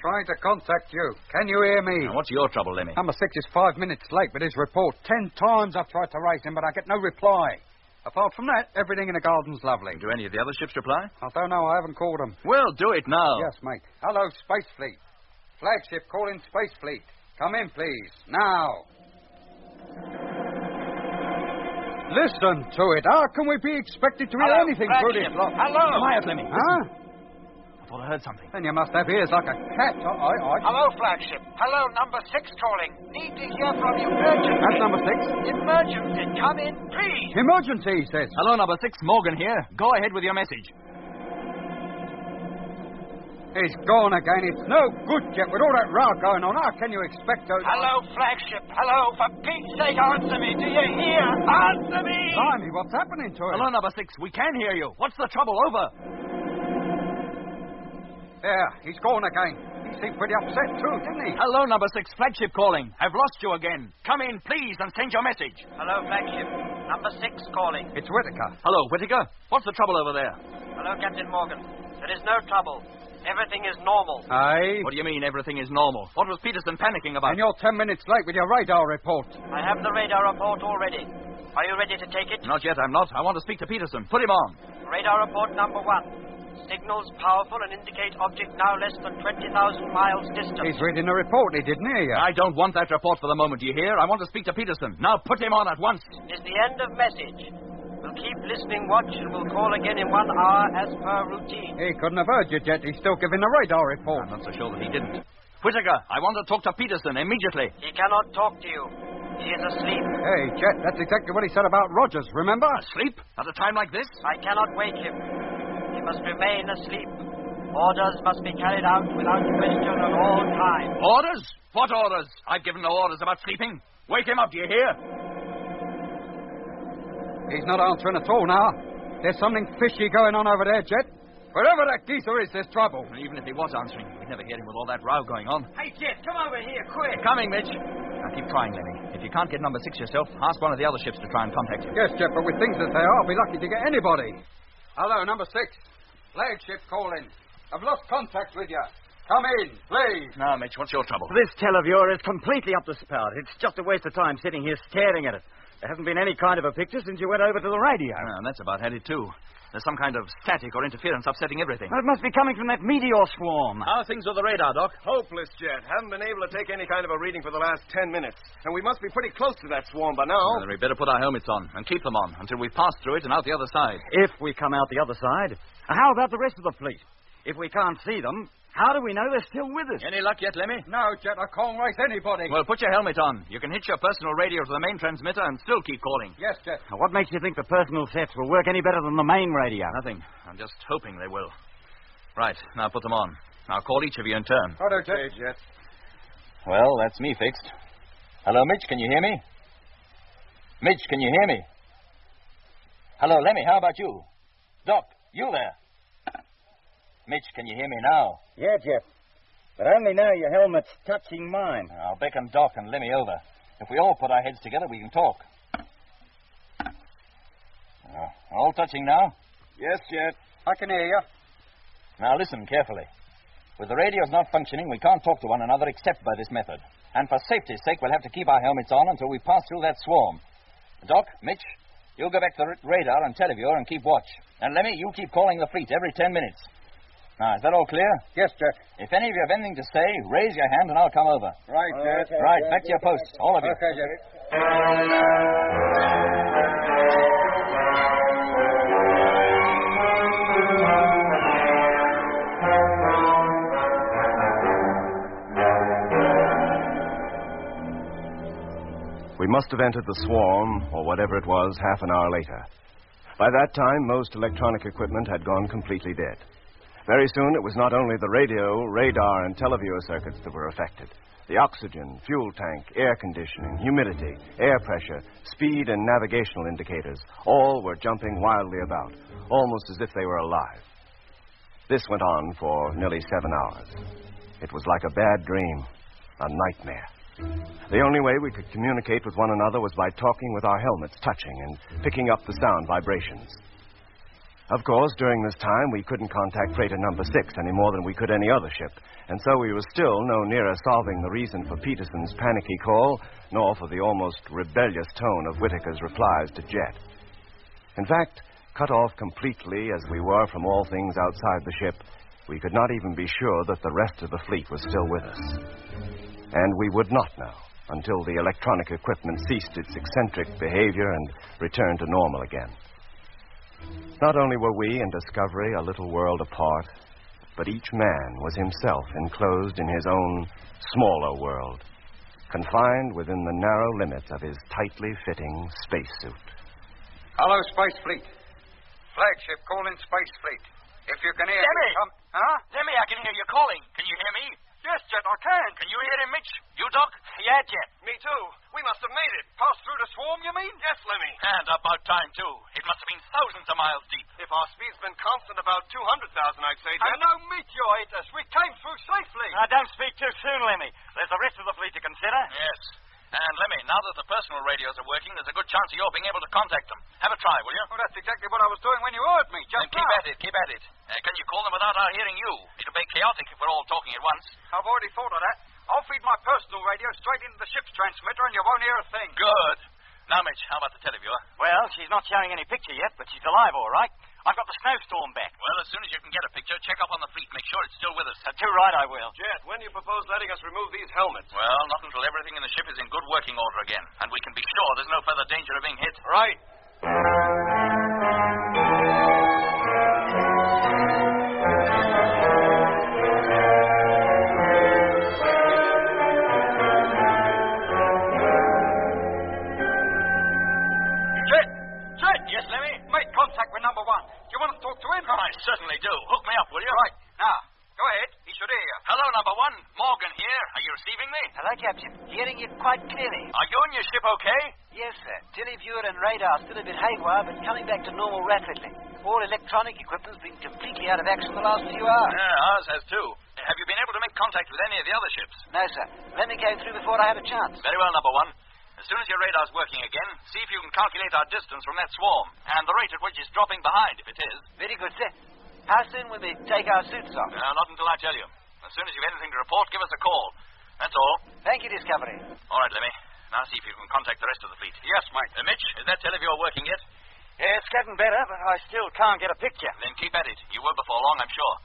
Trying to contact you. Can you hear me? Now, what's your trouble, Lemmy? Number 6 is 5 minutes late with his report. 10 times I've tried to raise him, but I get no reply. Apart from that, everything in the garden's lovely. Do any of the other ships reply? I don't know. I haven't called them. Well, do it now. Yes, mate. Hello, Space Fleet. Flagship calling Space Fleet. Come in, please. Now. Listen to it. How can we be expected to hear anything through this lot? Hello. Quiet, Lemmy. Huh? I thought I heard something. Then you must have ears like a cat. Hello, Flagship. Hello, number 6 calling. Need to hear from you urgently. That's number 6. Emergency. Come in, please. Emergency, he says. Hello, number 6. Morgan here. Go ahead with your message. He's gone again. It's no good, Jet. With all that row going on, how can you expect to... Hello, Flagship. Hello. For Pete's sake, answer me. Do you hear? Answer me! Blimey, what's happening to him? Hello, number 6. We can hear you. What's the trouble? Over. There, he's gone again. He seemed pretty upset, too, didn't he? Hello, number 6. Flagship calling. I've lost you again. Come in, please, and send your message. Hello, Flagship. Number 6 calling. It's Whitaker. Hello, Whitaker. What's the trouble over there? Hello, Captain Morgan. There is no trouble. Everything is normal. Aye? What do you mean everything is normal? What was Peterson panicking about? And you're 10 minutes late with your radar report. I have the radar report already. Are you ready to take it? Not yet, I'm not. I want to speak to Peterson. Put him on. Radar report number 1. Signals powerful and indicate object now less than 20,000 miles distant. He's reading the report. He didn't hear you. I don't want that report for the moment, do you hear? I want to speak to Peterson. Now put him on at once. Is the end of message. We'll keep listening watch and we'll call again in 1 hour as per routine. He couldn't have heard you, Jet. He's still giving the radar report. I'm not so sure that he didn't. Whitaker, I want to talk to Peterson immediately. He cannot talk to you. He is asleep. Hey, Jet, that's exactly what he said about Rogers, remember? Asleep? At a time like this? I cannot wake him. He must remain asleep. Orders must be carried out without question at all times. Orders? What orders? I've given no orders about sleeping. Wake him up, do you hear? He's not answering at all now. There's something fishy going on over there, Jet. Wherever that geezer is, there's trouble. And even if he was answering, we'd never hear him with all that row going on. Hey, Jet, come over here, quick. Coming, Mitch. Now, keep trying, Lemmy. If you can't get number 6 yourself, ask one of the other ships to try and contact you. Yes, Jet, but with things as they are, I'll be lucky to get anybody. Hello, number 6. Flagship calling. I've lost contact with you. Come in, please. Now, Mitch, what's your trouble? This tel of yours is completely up to spout. It's just a waste of time sitting here staring at it. There hasn't been any kind of a picture since you went over to the radio. And that's about had it, too. There's some kind of static or interference upsetting everything. Well, it must be coming from that meteor swarm. How are things with the radar, Doc? Hopeless, Jet. Haven't been able to take any kind of a reading for the last 10 minutes. And we must be pretty close to that swarm by now. Well, then we better put our helmets on and keep them on until we pass through it and out the other side. If we come out the other side. How about the rest of the fleet? If we can't see them, how do we know they're still with us? Any luck yet, Lemmy? No, Jet, I can't race anybody. Well, put your helmet on. You can hitch your personal radio to the main transmitter and still keep calling. Yes, Jet. Now, what makes you think the personal sets will work any better than the main radio? Nothing. I'm just hoping they will. Right, now put them on. I'll call each of you in turn. Righto, Jet. Hey, Jet. Well, that's me fixed. Hello, Mitch, can you hear me? Mitch, can you hear me? Hello, Lemmy, how about you? Doc, you there? Mitch, can you hear me now? Yeah, Jeff. But only now your helmet's touching mine. I'll beckon Doc and Lemmy over. If we all put our heads together, we can talk. All touching now? Yes, Jet. I can hear you. Now listen carefully. With the radios not functioning, we can't talk to one another except by this method. And for safety's sake, we'll have to keep our helmets on until we pass through that swarm. Doc, Mitch, you'll go back to the radar and televiewer and keep watch. And Lemmy, you keep calling the fleet every 10 minutes. Now, is that all clear? Yes, Jet. If any of you have anything to say, raise your hand and I'll come over. Right, Jet. Okay, Right, back to your posts, all of you. Okay, Jet. We must have entered the swarm, or whatever it was, half an hour later. By that time, most electronic equipment had gone completely dead. Very soon, it was not only the radio, radar, and televiewer circuits that were affected. The oxygen, fuel tank, air conditioning, humidity, air pressure, speed, and navigational indicators all were jumping wildly about, almost as if they were alive. This went on for nearly 7 hours. It was like a bad dream, a nightmare. The only way we could communicate with one another was by talking with our helmets touching and picking up the sound vibrations. Of course, during this time, we couldn't contact freighter number 6 any more than we could any other ship, and so we were still no nearer solving the reason for Peterson's panicky call, nor for the almost rebellious tone of Whitaker's replies to Jet. In fact, cut off completely as we were from all things outside the ship, we could not even be sure that the rest of the fleet was still with us. And we would not know until the electronic equipment ceased its eccentric behavior and returned to normal again. Not only were we and Discovery a little world apart, but each man was himself enclosed in his own smaller world, confined within the narrow limits of his tightly fitting spacesuit. Hello, Space Fleet. Flagship, call in Space Fleet. If you can hear Lemmy! me, come... Huh? Lemmy, I can hear you calling. Can you hear me? Yes, Jet, I can. Can you hear him, Mitch? You, Doc? Yeah, Jet. Me too. We must have made it. Passed through the swarm, you mean? Yes, Lemmy. And about time, too. It must have been thousands of miles deep. If our speed's been constant about 200,000, I'd say, Jet. And no meteor hit us. We came through safely. Now, don't speak too soon, Lemmy. There's the rest of the fleet to consider. Yes. And, Lemmy, now that the personal radios are working, there's a good chance of your being able to contact them. Have a try, will you? Well, that's exactly what I was doing when you heard me, just Then keep at it. Can you call them without our hearing you? It'll be chaotic if we're all talking at once. I've already thought of that. I'll feed my personal radio straight into the ship's transmitter and you won't hear a thing. Good. Now, Mitch, how about the televiewer? Well, she's not showing any picture yet, but she's alive, all right. I've got the snowstorm back. Well, as soon as you can get a picture, check up on the fleet. Make sure it's still with us. Too right, I will. Jet, when do you propose letting us remove these helmets? Well, not until everything in the ship is in good working order again, and we can be sure there's no further danger of being hit. Right. Yes, Lemmy? Make contact with number 1. Do you want to talk to him? I certainly do. Hook me up, will you? Right. Now, go ahead. He should hear you. Hello, number 1. Morgan here. Are you receiving me? Hello, Captain. Hearing you quite clearly. Are you and your ship okay? Yes, sir. Televiewer and radar still a bit haywire, but coming back to normal rapidly. All electronic equipment's been completely out of action the last few hours. Yeah, ours has too. Have you been able to make contact with any of the other ships? No, sir. Let me go through before I have a chance. Very well, number 1. As soon as your radar's working again, see if you can calculate our distance from that swarm, and the rate at which it's dropping behind, if it is. Very good, sir. How soon will we take our suits off? Not until I tell you. As soon as you've anything to report, give us a call. That's all. Thank you, Discovery. All right, Lemmy. Now see if you can contact the rest of the fleet. Yes, mate. Mitch, is that televiewer working yet? Yeah, it's getting better, but I still can't get a picture. Then keep at it. You will before long, I'm sure.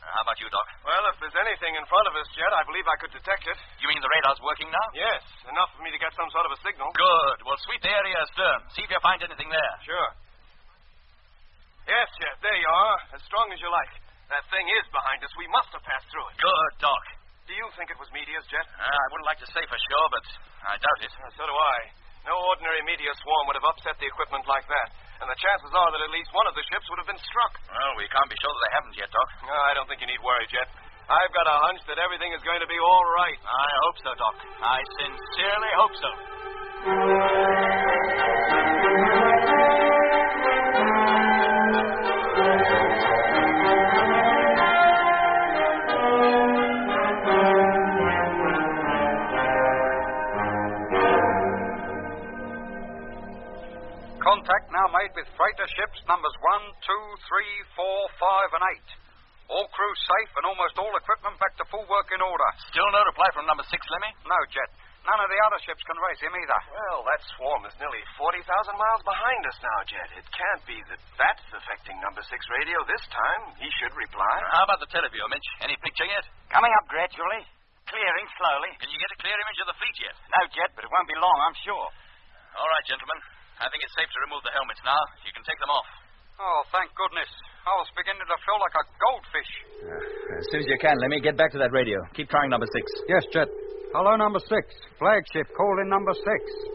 How about you, Doc? Well, if there's anything in front of us, Jet, I believe I could detect it. You mean the radar's working now? Yes, enough for me to get some sort of a signal. Good. Well, sweep the area astern. See if you find anything there. Sure. Yes, Jet, there you are. As strong as you like. That thing is behind us. We must have passed through it. Good, Doc. Do you think it was meteors, Jet? I wouldn't like to say for sure, but I doubt it. So do I. No ordinary meteor swarm would have upset the equipment like that. And the chances are that at least one of the ships would have been struck. Well, we can't be sure that they haven't yet, Doc. No, I don't think you need worry, Jet. I've got a hunch that everything is going to be all right. I hope so, Doc. I sincerely hope so. Contact now made with freighter ships numbers 1, 2, 3, 4, 5, and 8. All crew safe and almost all equipment back to full working order. Still no reply from number 6, Lemmy? No, Jet. None of the other ships can raise him either. Well, that swarm is nearly 40,000 miles behind us now, Jet. It can't be that that's affecting number 6 radio this time. He should reply. How about the televiewer, Mitch? Any picture yet? Coming up gradually. Clearing slowly. Can you get a clear image of the fleet yet? No, Jet, but it won't be long, I'm sure. All right, gentlemen. I think it's safe to remove the helmets now. You can take them off. Oh, thank goodness. I was beginning to feel like a goldfish. As soon as you can, Lemmy, get back to that radio. Keep trying number 6. Yes, Jet. Hello, number 6. Flagship calling number 6.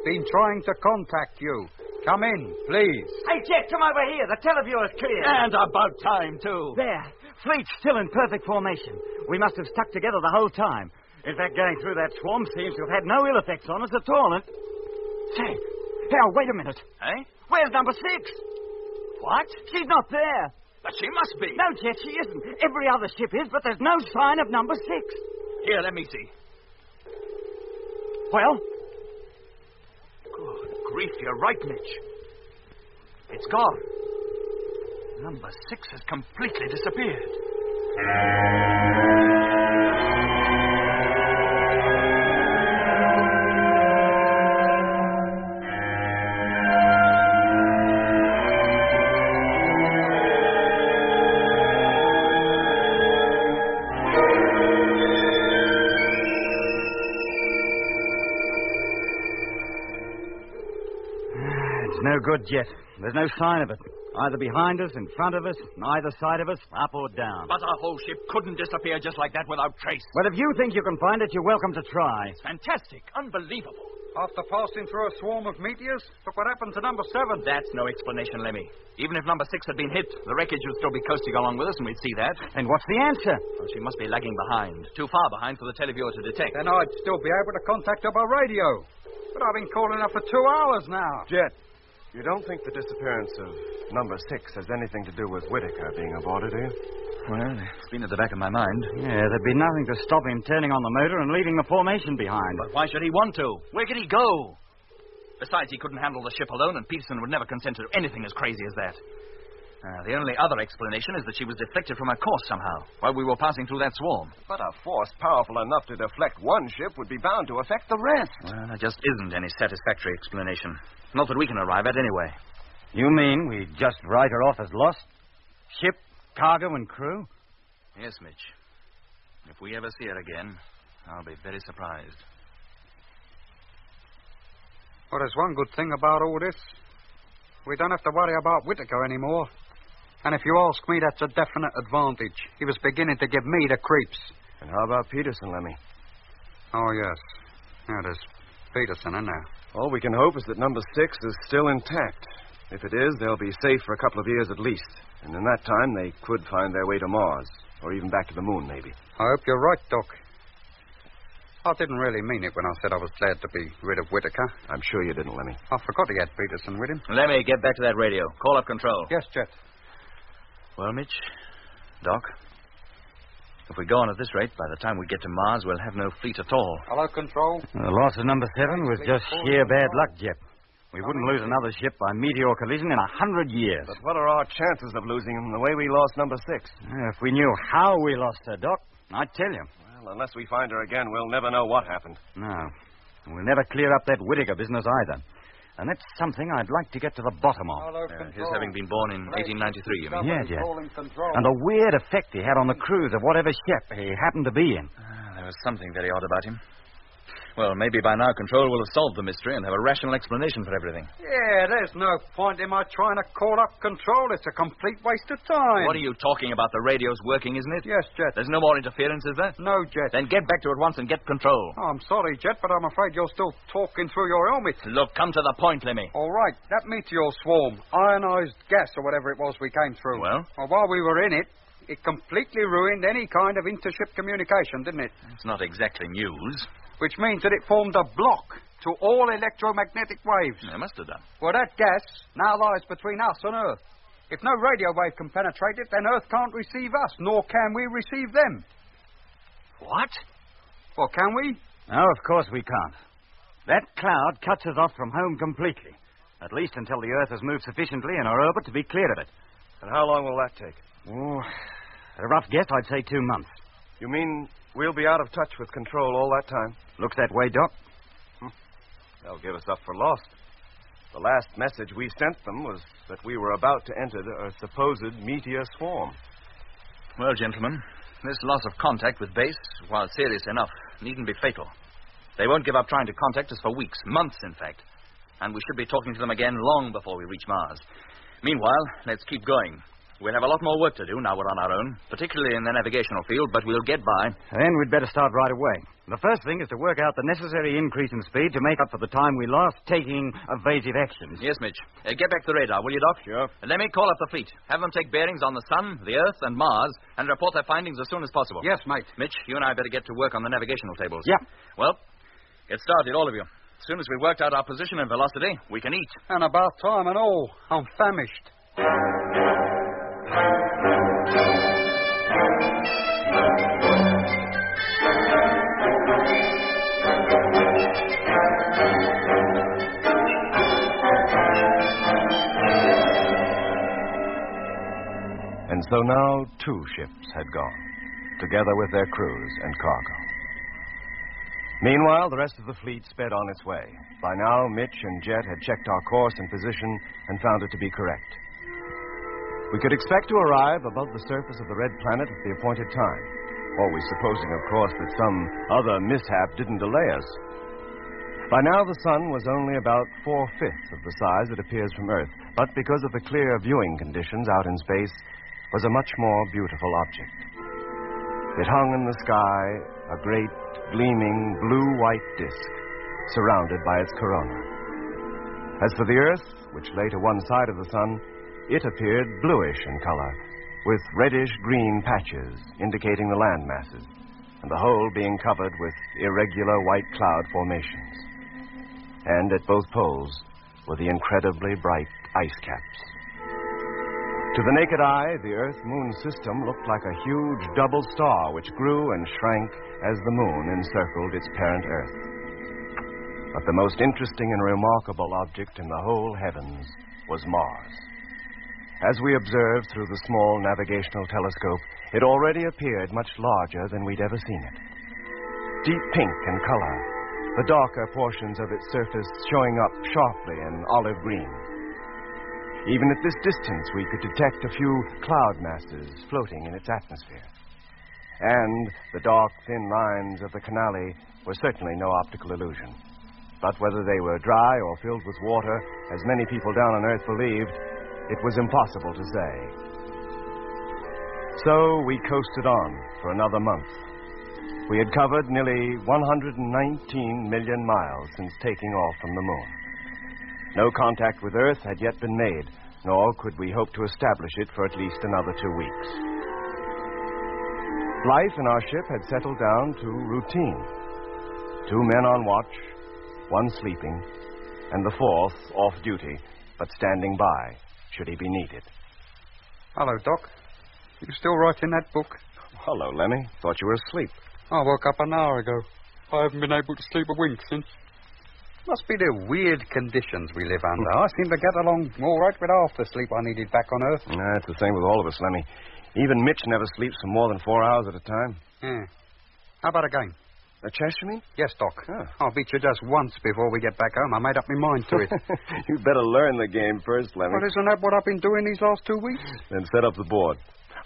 Been trying to contact you. Come in, please. Hey, Jet, come over here. The televiewer's clear. And about time, too. There. Fleet's still in perfect formation. We must have stuck together the whole time. In fact, going through that swarm seems to have had no ill effects on us at all. And... Say, Hal, wait a minute. Eh? Where's number 6? What? She's not there. But she must be. No, Jet, she isn't. Every other ship is, but there's no sign of number 6. Here, let me see. Well? Good grief, you're right, Mitch. It's gone. Number 6 has completely disappeared. No good, Jet. There's no sign of it. Either behind us, in front of us, on either side of us, up or down. But our whole ship couldn't disappear just like that without trace. Well, if you think you can find it, you're welcome to try. It's fantastic. Unbelievable. After passing through a swarm of meteors, look what happened to number 7. That's no explanation, Lemmy. Even if number 6 had been hit, the wreckage would still be coasting along with us, and we'd see that. And what's the answer? Well, she must be lagging behind. Too far behind for the televiewer to detect. Then I'd still be able to contact her by radio. But I've been calling her for 2 hours now. Jet, you don't think the disappearance of number 6 has anything to do with Whitaker being aboard, do you? Well, it's been at the back of my mind. Yeah, there'd be nothing to stop him turning on the motor and leaving the formation behind. But why should he want to? Where could he go? Besides, he couldn't handle the ship alone, and Peterson would never consent to anything as crazy as that. The only other explanation is that she was deflected from her course somehow while we were passing through that swarm. But a force powerful enough to deflect one ship would be bound to affect the rest. Well, there just isn't any satisfactory explanation. Not that we can arrive at, anyway. You mean we just write her off as lost? Ship, cargo, and crew? Yes, Mitch. If we ever see her again, I'll be very surprised. Well, there's one good thing about all this. We don't have to worry about Whitaker anymore. And if you ask me, that's a definite advantage. He was beginning to give me the creeps. And how about Peterson, Lemmy? Oh, yes. Yeah, there's Peterson in there. All we can hope is that number 6 is still intact. If it is, they'll be safe for a couple of years at least. And in that time, they could find their way to Mars. Or even back to the moon, maybe. I hope you're right, Doc. I didn't really mean it when I said I was glad to be rid of Whitaker. I'm sure you didn't, Lemmy. I forgot he had Peterson with him. Lemmy, get back to that radio. Call up control. Yes, Jet. Well, Mitch, Doc, if we go on at this rate, by the time we get to Mars, we'll have no fleet at all. Hello, control. The loss of number 7 was just sheer bad luck, Jet. We wouldn't lose another ship by meteor collision in 100 years. But what are our chances of losing him the way we lost number 6? If we knew how we lost her, Doc, I'd tell you. Well, unless we find her again, we'll never know what happened. No. We'll never clear up that Whitaker business either. And that's something I'd like to get to the bottom of. His having been born in 1893, you mean? Yeah, Jet. And the weird effect he had on the crews of whatever ship he happened to be in. There was something very odd about him. Well, maybe by now Control will have solved the mystery and have a rational explanation for everything. Yeah, there's no point in my trying to call up Control. It's a complete waste of time. What are you talking about? The radio's working, isn't it? Yes, Jet. There's no more interference, is there? No, Jet. Then get back to it once and get Control. Oh, I'm sorry, Jet, but I'm afraid you're still talking through your helmet. Look, come to the point, Lemmy. All right, that meteor swarm, ionized gas or whatever it was we came through. Well, while we were in it, it completely ruined any kind of intership communication, didn't it? It's not exactly news. Which means that it formed a block to all electromagnetic waves. It must have done. Well, that gas now lies between us and Earth. If no radio wave can penetrate it, then Earth can't receive us, nor can we receive them. What? Well, can we? No, of course we can't. That cloud cuts us off from home completely. At least until the Earth has moved sufficiently in our orbit to be clear of it. And how long will that take? Oh, at a rough guess, I'd say 2 months. You mean we'll be out of touch with Control all that time? Looks that way, Doc. They'll give us up for lost. The last message we sent them was that we were about to enter a supposed meteor swarm. Well, gentlemen, this loss of contact with base, while serious enough, needn't be fatal. They won't give up trying to contact us for weeks, months, in fact. And we should be talking to them again long before we reach Mars. Meanwhile, let's keep going. We'll have a lot more work to do now we're on our own, particularly in the navigational field, but we'll get by. Then we'd better start right away. The first thing is to work out the necessary increase in speed to make up for the time we lost taking evasive actions. Yes, Mitch. Get back to the radar, will you, Doc? Sure. Let me call up the fleet. Have them take bearings on the Sun, the Earth, and Mars, and report their findings as soon as possible. Yes, mate. Mitch, you and I better get to work on the navigational tables. Yeah. Well, get started, all of you. As soon as we've worked out our position and velocity, we can eat. And about time and all. I'm famished. though now 2 ships had gone, together with their crews and cargo. Meanwhile, the rest of the fleet sped on its way. By now, Mitch and Jet had checked our course and position and found it to be correct. We could expect to arrive above the surface of the red planet at the appointed time, always supposing, of course, that some other mishap didn't delay us. By now, the sun was only about 4/5 of the size it appears from Earth, but because of the clear viewing conditions out in space, was a much more beautiful object. It hung in the sky, a great, gleaming, blue-white disk, surrounded by its corona. As for the Earth, which lay to one side of the sun, it appeared bluish in color, with reddish-green patches indicating the land masses, and the whole being covered with irregular white cloud formations. And at both poles were the incredibly bright ice caps. To the naked eye, the Earth-Moon system looked like a huge double star which grew and shrank as the moon encircled its parent Earth. But the most interesting and remarkable object in the whole heavens was Mars. As we observed through the small navigational telescope, it already appeared much larger than we'd ever seen it. Deep pink in color, the darker portions of its surface showing up sharply in olive green. Even at this distance, we could detect a few cloud masses floating in its atmosphere. And the dark, thin lines of the canali were certainly no optical illusion. But whether they were dry or filled with water, as many people down on Earth believed, it was impossible to say. So we coasted on for another month. We had covered nearly 119 million miles since taking off from the moon. No contact with Earth had yet been made, nor could we hope to establish it for at least another 2 weeks. Life in our ship had settled down to routine. 2 men on watch, 1 sleeping, and the 4th off duty, but standing by, should he be needed. Hello, Doc. You still writing that book? Hello, Lemmy. Thought you were asleep. I woke up an hour ago. I haven't been able to sleep a wink since. Must be the weird conditions we live under. I seem to get along all right with half the sleep I needed back on Earth. It's the same with all of us, Lemmy. Even Mitch never sleeps for more than 4 hours at a time. Yeah. How about a game? A chess, you mean? Yes, Doc. Oh. I'll beat you just once before we get back home. I made up my mind to it. You'd better learn the game first, Lemmy. Well, isn't that what I've been doing these last 2 weeks? Then set up the board.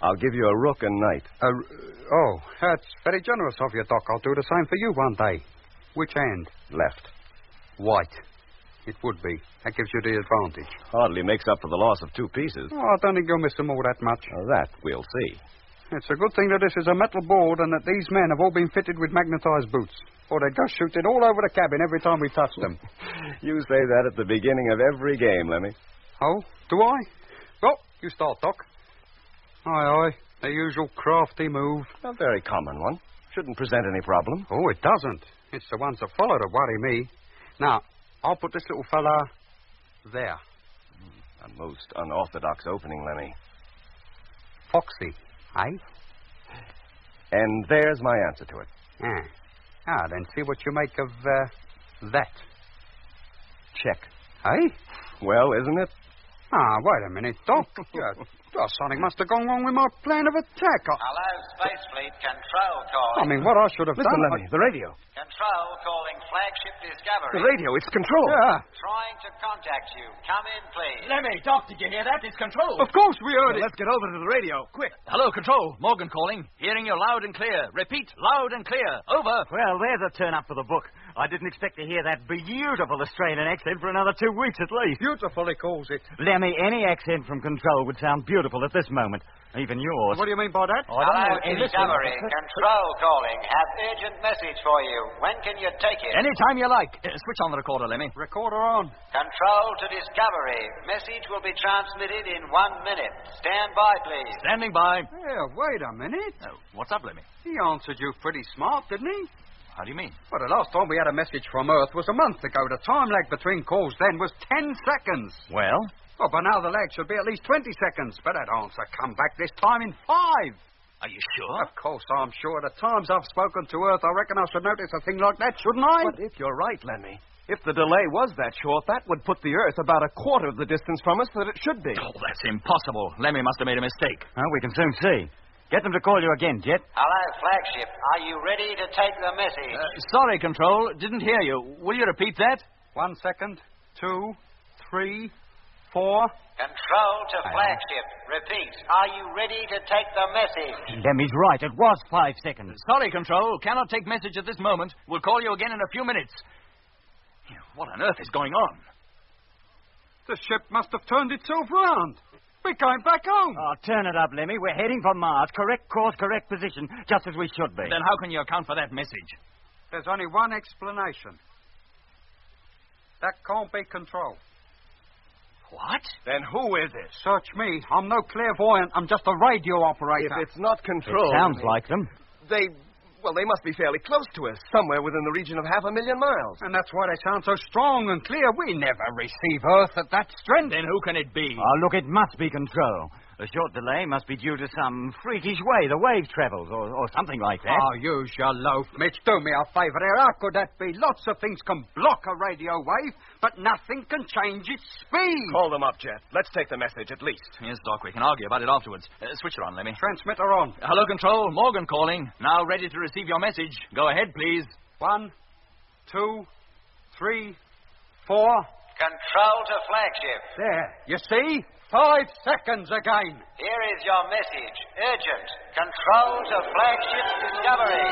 I'll give you a rook and knight. Oh, that's very generous of you, Doc. I'll do the same for you one day. Which hand? Left. White. It would be. That gives you the advantage. Hardly makes up for the loss of 2 pieces. Oh, I don't think you'll miss them all that much. That we'll see. It's a good thing that this is a metal board and that these men have all been fitted with magnetized boots. Or they'd go shooting all over the cabin every time we touched them. You say that at the beginning of every game, Lemmy. Oh, do I? Well, you start, Doc. Aye. The usual crafty move. A very common one. Shouldn't present any problem. Oh, it doesn't. It's the ones that follow that worry me. Now, I'll put this little fella there. A most unorthodox opening, Lemmy. Foxy, eh? And there's my answer to it. Then see what you make of that. Check. Eh? Well, isn't it? Wait a minute, Doc. Something must have gone wrong with my plan of attack. Hello, Space Fleet. Control calling. I mean, what I should have Listen, done... Lemmy, the radio. Control calling Flagship Discovery. The radio, it's Control. Yeah. Trying to contact you. Come in, please. Lemmy, Doc, did you hear that? It's Control. Of course we heard it. Let's get over to the radio, quick. Hello, Control. Morgan calling. Hearing you loud and clear. Repeat, loud and clear. Over. Well, there's a turn-up for the book. I didn't expect to hear that beautiful Australian accent for another 2 weeks at least. Beautiful, he calls it. Lemmy, any accent from Control would sound beautiful at this moment. Even yours. What do you mean by that? Hello, Discovery. Control calling. Have urgent message for you. When can you take it? Anytime you like. Switch on the recorder, Lemmy. Recorder on. Control to Discovery. Message will be transmitted in 1 minute. Stand by, please. Standing by. Yeah, wait a minute. What's up, Lemmy? He answered you pretty smart, didn't he? How do you mean? Well, the last time we had a message from Earth was a month ago. The time lag between calls then was 10 seconds. Well? Oh, by now the lag should be at least 20 seconds. But that answer come back this time in 5. Are you sure? Of course I'm sure. The times I've spoken to Earth, I reckon I should notice a thing like that, shouldn't I? But if you're right, Lemmy, If the delay was that short, that would put the Earth about a quarter of the distance from us that it should be. Oh, that's impossible. Lemmy must have made a mistake. Well, we can soon see. Get them to call you again, Jet. Hello, flagship. Are you ready to take the message? Sorry, Control. Didn't hear you. Will you repeat that? 1 second. 2, 3, 4. Control to flagship. Repeat. Are you ready to take the message? Lemmy's right. It was 5 seconds. Sorry, Control. Cannot take message at this moment. We'll call you again in a few minutes. What on earth is going on? The ship must have turned itself round. We're going back home. Oh, turn it up, Lemmy. We're heading for Mars. Correct course, correct position, just as we should be. Then how can you account for that message? There's only one explanation. That can't be Control. What? Then who is it? Search me. I'm no clairvoyant. I'm just a radio operator. If it's not Control... It sounds like them. They must be fairly close to us, somewhere within the region of 500,000 miles. And that's why they sound so strong and clear. We never receive Earth at that strength. Then who can it be? Oh, look, it must be Control. The short delay must be due to some freakish way the wave travels, or something like that. Oh, use your loaf, Mitch. Do me a favor there. How could that be? Lots of things can block a radio wave, but nothing can change its speed. Call them up, Jet. Let's take the message, at least. Yes, Doc. We can argue about it afterwards. Switch her on, Lemmy. Transmitter on. Hello, Control. Morgan calling. Now ready to receive your message. Go ahead, please. 1, 2, 3, 4. Control to flagship. There. You see? 5 seconds again. Here is your message. Urgent. Control to flagship Discovery.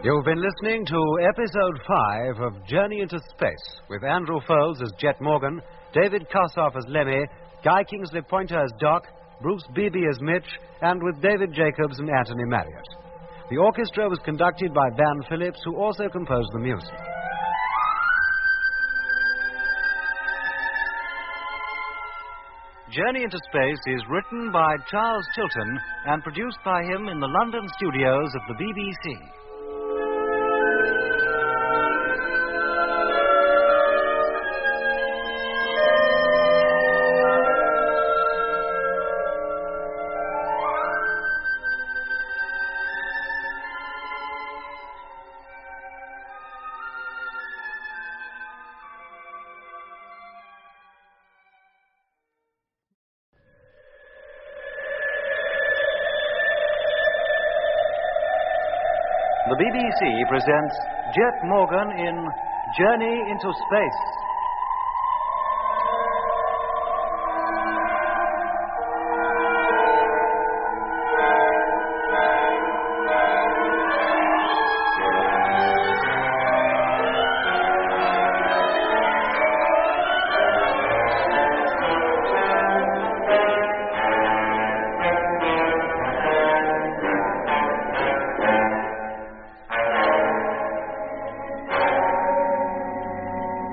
You've been listening to Episode 5 of Journey into Space, with Andrew Foles as Jet Morgan, David Kossoff as Lemmy, Guy Kingsley Pointer as Doc, Bruce Beebe as Mitch, and with David Jacobs and Anthony Marriott. The orchestra was conducted by Van Phillips, who also composed the music. Journey into Space is written by Charles Chilton and produced by him in the London studios of the BBC. The BBC presents Jet Morgan in Journey into Space.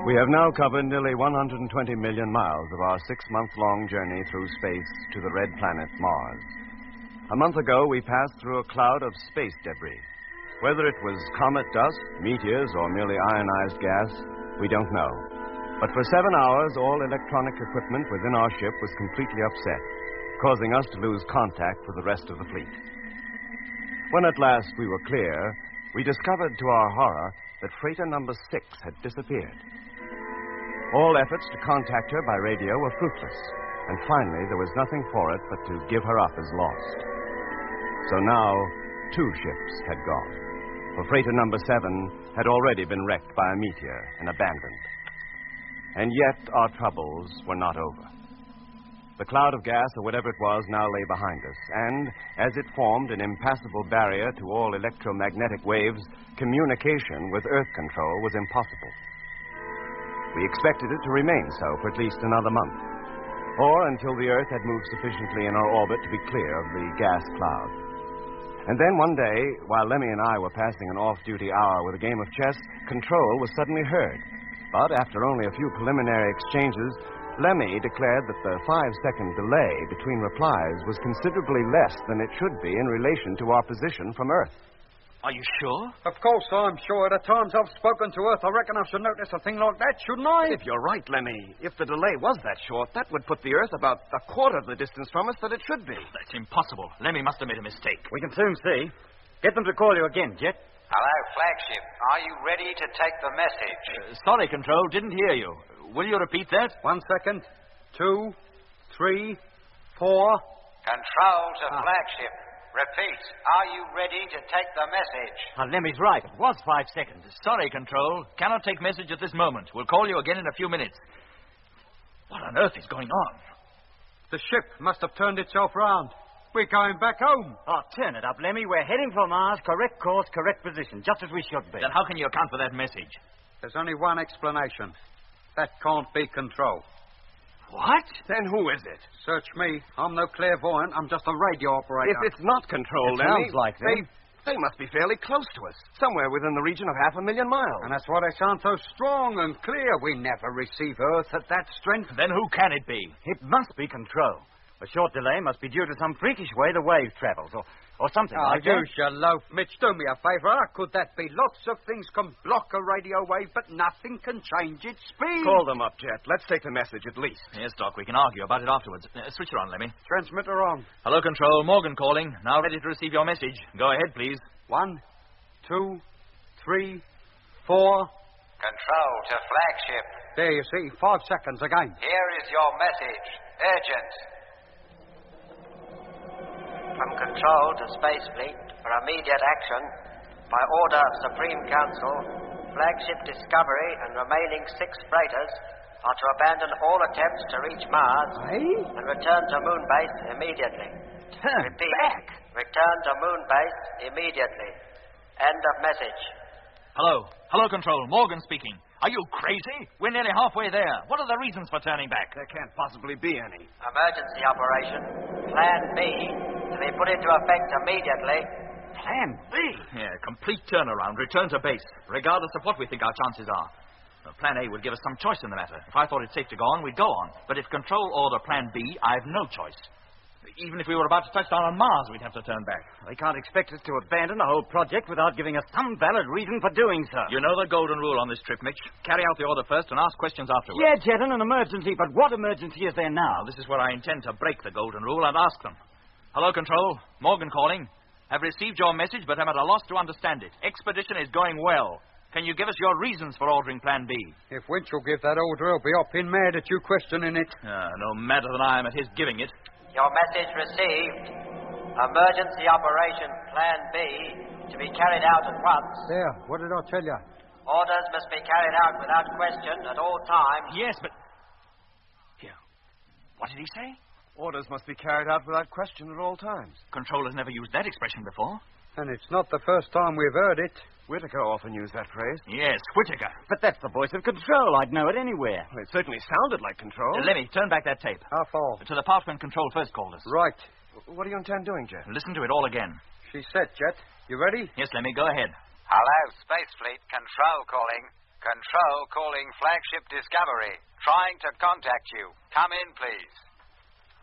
We have now covered nearly 120 million miles of our 6-month-long journey through space to the red planet Mars. A month ago, we passed through a cloud of space debris. Whether it was comet dust, meteors, or merely ionized gas, we don't know. But for 7 hours, all electronic equipment within our ship was completely upset, causing us to lose contact with the rest of the fleet. When at last we were clear, we discovered to our horror that freighter number 6 had disappeared. All efforts to contact her by radio were fruitless, and finally there was nothing for it but to give her up as lost. So now, 2 ships had gone, for freighter number 7 had already been wrecked by a meteor and abandoned. And yet our troubles were not over. The cloud of gas, or whatever it was, now lay behind us, and as it formed an impassable barrier to all electromagnetic waves, communication with Earth control was impossible. We expected it to remain so for at least another month, or until the Earth had moved sufficiently in our orbit to be clear of the gas cloud. And then one day, while Lemmy and I were passing an off-duty hour with a game of chess, control was suddenly heard. But after only a few preliminary exchanges, Lemmy declared that the 5-second delay between replies was considerably less than it should be in relation to our position from Earth. Are you sure? Of course I'm sure. The times I've spoken to Earth, I reckon I should notice a thing like that, shouldn't I? If you're right, Lemmy, if the delay was that short, that would put the Earth about a quarter of the distance from us that it should be. That's impossible. Lemmy must have made a mistake. We can soon see. Get them to call you again, Jet. Hello, flagship. Are you ready to take the message? Sorry, Control. Didn't hear you. Will you repeat that? 1 second. 2, 3, 4. Control to flagship. Repeat. Are you ready to take the message? Lemmy's right. It was 5 seconds. Sorry, Control. Cannot take message at this moment. We'll call you again in a few minutes. What on earth is going on? The ship must have turned itself round. We're going back home. Oh, turn it up, Lemmy. We're heading for Mars. Correct course, correct position. Just as we should be. Then how can you account for that message? There's only one explanation. That can't be Control. What? Then who is it? Search me. I'm no clairvoyant. I'm just a radio operator. If it's not Control, It Lemmy, sounds like them. they must be fairly close to us. Somewhere within the region of 500,000 miles. And that's why they sound so strong and clear. We never receive Earth at that strength. Then who can it be? It must be Control. A short delay must be due to some freakish way the wave travels, or something like that. Use your loaf, Mitch. Do me a favour. How could that be? Lots of things can block a radio wave, but nothing can change its speed. Call them up, Jet. Let's take the message at least. Yes, Doc. We can argue about it afterwards. Switch her on, Lemmy. Transmitter on. Hello, Control. Morgan calling. Now ready to receive your message. Go ahead, please. 1, 2, 3, 4. Control to flagship. There, you see. 5 seconds again. Here is your message. Urgent. From Control to Space Fleet for immediate action, by order of Supreme Council, flagship Discovery and remaining 6 freighters are to abandon all attempts to reach Mars and return to Moon Base immediately. Repeat. Return to Moon Base immediately. End of message. Hello. Hello, Control. Morgan speaking. Are you crazy? We're nearly halfway there. What are the reasons for turning back? There can't possibly be any. Emergency operation. Plan B to be put into effect immediately. Plan B? Yeah, complete turnaround. Return to base, regardless of what we think our chances are. Plan A would give us some choice in the matter. If I thought it safe to go on, we'd go on. But if Control order Plan B, I have no choice. Even if we were about to touch down on Mars, we'd have to turn back. They can't expect us to abandon the whole project without giving us some valid reason for doing so. You know the golden rule on this trip, Mitch. Carry out the order first and ask questions afterwards. Yeah, Jet, an emergency, but what emergency is there now? This is where I intend to break the golden rule and ask them. Hello, Control. Morgan calling. Have received your message, but am at a loss to understand it. Expedition is going well. Can you give us your reasons for ordering Plan B? If Winch will give that order, he'll be hopping mad at you questioning it. No madder than I am at his giving it. Your message received. Emergency operation Plan B to be carried out at once. There, what did I tell you? Orders must be carried out without question at all times. Yes, but... Here. What did he say? Orders must be carried out without question at all times. Control has never used that expression before. And it's not the first time we've heard it. Whitaker often used that phrase. Yes, Whitaker. But that's the voice of Control. I'd know it anywhere. Well, it certainly sounded like Control. Lemmy, turn back that tape. How far? To the part when Control first called us. Right. What do you intend doing, Jet? Listen to it all again. She's set, Jet. You ready? Yes, Lemmy, go ahead. Hello, Space Fleet. Control calling. Control calling Flagship Discovery. Trying to contact you. Come in, please.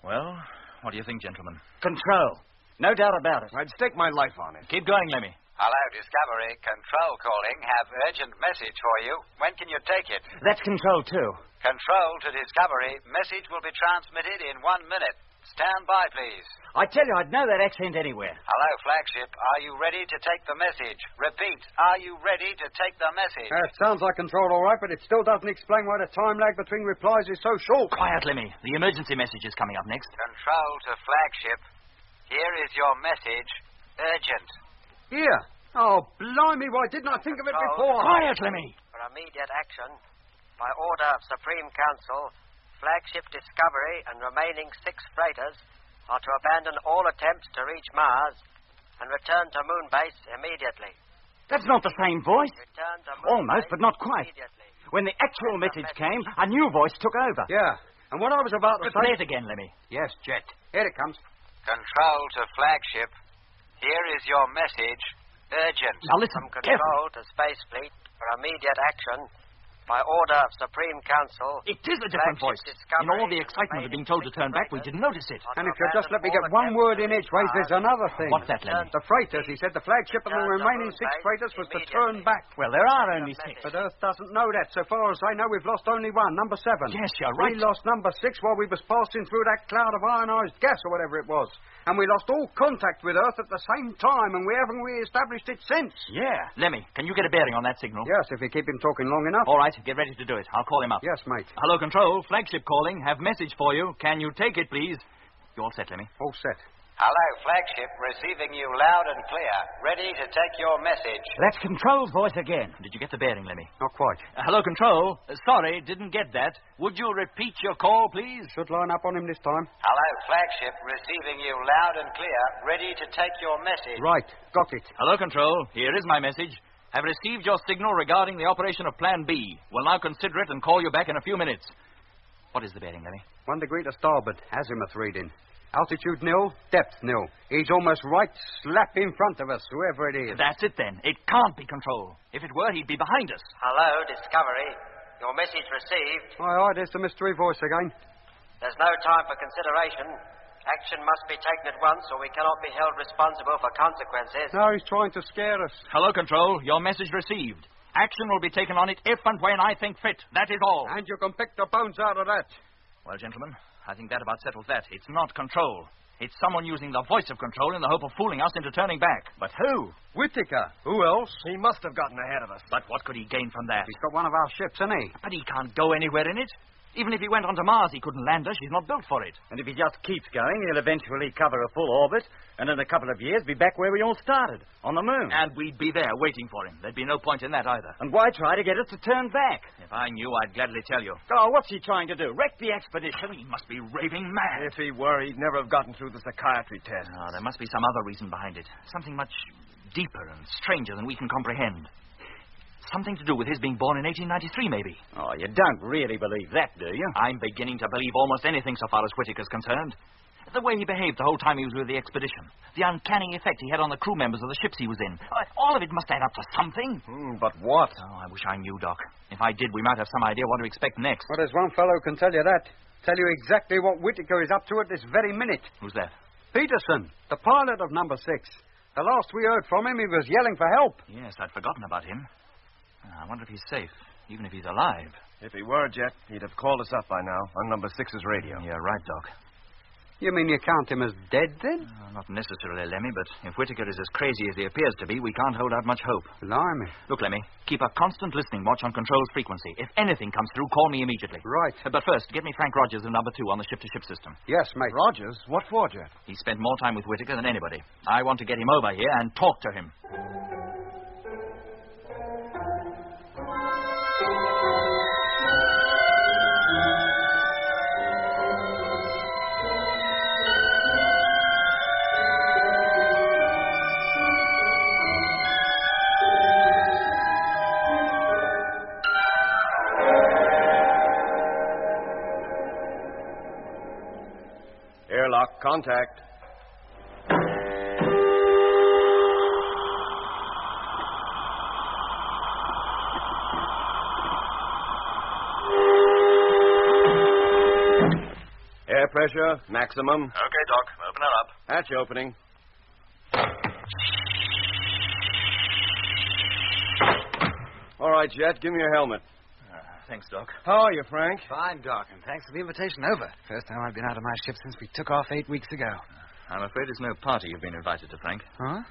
Well, what do you think, gentlemen? Control. No doubt about it. I'd stake my life on it. Keep going, Lemmy. Hello, Discovery. Control calling. Have urgent message for you. When can you take it? That's Control, too. Control to Discovery. Message will be transmitted in 1 minute. Stand by, please. I tell you, I'd know that accent anywhere. Hello, Flagship. Are you ready to take the message? Repeat. Are you ready to take the message? It sounds like Control all right, but it still doesn't explain why the time lag between replies is so short. Quiet, Lemmy. The emergency message is coming up next. Control to Flagship. Here is your message. Urgent. Here. Oh, blimey, why didn't I think of it before? Quiet, Lemmy. For immediate action, by order of Supreme Council, Flagship Discovery and remaining 6 freighters are to abandon all attempts to reach Mars and return to Moon Base immediately. That's not the same voice. Return to Moon Almost, Base but not quite. immediately. When the actual message came, a new voice took over. Yeah, and what I was about to Play say... it again, Lemmy. Yes, Jet. Here it comes. Control to Flagship. Here is your message. Urgent. Now listen, From Control to Space Fleet for immediate action, by order of Supreme Council... It is a different voice. In all the excitement of being told to turn back, we didn't notice it. And if you'll just let me get one word in edgeways, there's another thing. What's that, Lemmy? The freighters. He said the flagship and the remaining 6 freighters was to turn back. Well, there are only 6. But Earth doesn't know that. So far as I know, we've lost only one, number 7. Yes, you're right. We lost number 6 while we was passing through that cloud of ionized gas or whatever it was. And we lost all contact with Earth at the same time, and we haven't re-established it since. Yeah. Lemmy, can you get a bearing on that signal? Yes, if you keep him talking long enough. All right, get ready to do it. I'll call him up. Yes, mate. Hello, Control. Flagship calling. Have message for you. Can you take it, please? You all set, Lemmy? All set. Hello, Flagship. Receiving you loud and clear. Ready to take your message. That's Control's voice again. Did you get the bearing, Lemmy? Not quite. Hello, Control. Sorry, didn't get that. Would you repeat your call, please? Should line up on him this time. Hello, Flagship. Receiving you loud and clear. Ready to take your message. Right. Got it. Hello, Control. Here is my message. Have received your signal regarding the operation of Plan B. Will now consider it and call you back in a few minutes. What is the bearing, Lemmy? 1 degree to starboard. Azimuth reading. Altitude nil, depth nil. He's almost right slap in front of us, whoever it is. That's it, then. It can't be Control. If it were, he'd be behind us. Hello, Discovery. Your message received. Aye, there's the mystery voice again. There's no time for consideration. Action must be taken at once, or we cannot be held responsible for consequences. No, he's trying to scare us. Hello, Control. Your message received. Action will be taken on it if and when I think fit. That is all. And you can pick the bones out of that. Well, gentlemen, I think that about settles that. It's not Control. It's someone using the voice of Control in the hope of fooling us into turning back. But who? Whitaker. Who else? He must have gotten ahead of us. But what could he gain from that? He's got one of our ships, hasn't he? But he can't go anywhere in it. Even if he went onto Mars, he couldn't land us. She's not built for it. And if he just keeps going, he'll eventually cover a full orbit, and in a couple of years be back where we all started, on the moon. And we'd be there waiting for him. There'd be no point in that either. And why try to get us to turn back? If I knew, I'd gladly tell you. Oh, what's he trying to do? Wreck the expedition? He must be raving mad. If he were, he'd never have gotten through the psychiatry test. No, there must be some other reason behind it. Something much deeper and stranger than we can comprehend. Something to do with his being born in 1893, maybe. Oh, you don't really believe that, do you? I'm beginning to believe almost anything so far as Whitaker's concerned. The way he behaved the whole time he was with the expedition. The uncanny effect he had on the crew members of the ships he was in. All of it must add up to something. But what? Oh, I wish I knew, Doc. If I did, we might have some idea what to expect next. Well, there's one fellow who can tell you that. Tell you exactly what Whitaker is up to at this very minute. Who's that? Peterson, the pilot of number 6. The last we heard from him, he was yelling for help. Yes, I'd forgotten about him. I wonder if he's safe, even if he's alive. If he were, Jet, he'd have called us up by now on number 6's radio. You're right, Doc. You mean you count him as dead, then? Not necessarily, Lemmy, but if Whitaker is as crazy as he appears to be, we can't hold out much hope. Blimey. Look, Lemmy, keep a constant listening watch on Control's frequency. If anything comes through, call me immediately. Right. But first, get me Frank Rogers of number 2 on the ship-to-ship system. Yes, mate. Rogers? What for, Jet? He spent more time with Whitaker than anybody. I want to get him over here and talk to him. Airlock, contact. Air pressure, maximum. Okay, Doc. Open her up. Hatch opening. All right, Jet, give me your helmet. Thanks, Doc. How are you, Frank? Fine, Doc, and thanks for the invitation over. First time I've been out of my ship since we took off 8 weeks ago. I'm afraid it's no party you've been invited to, Frank. Huh?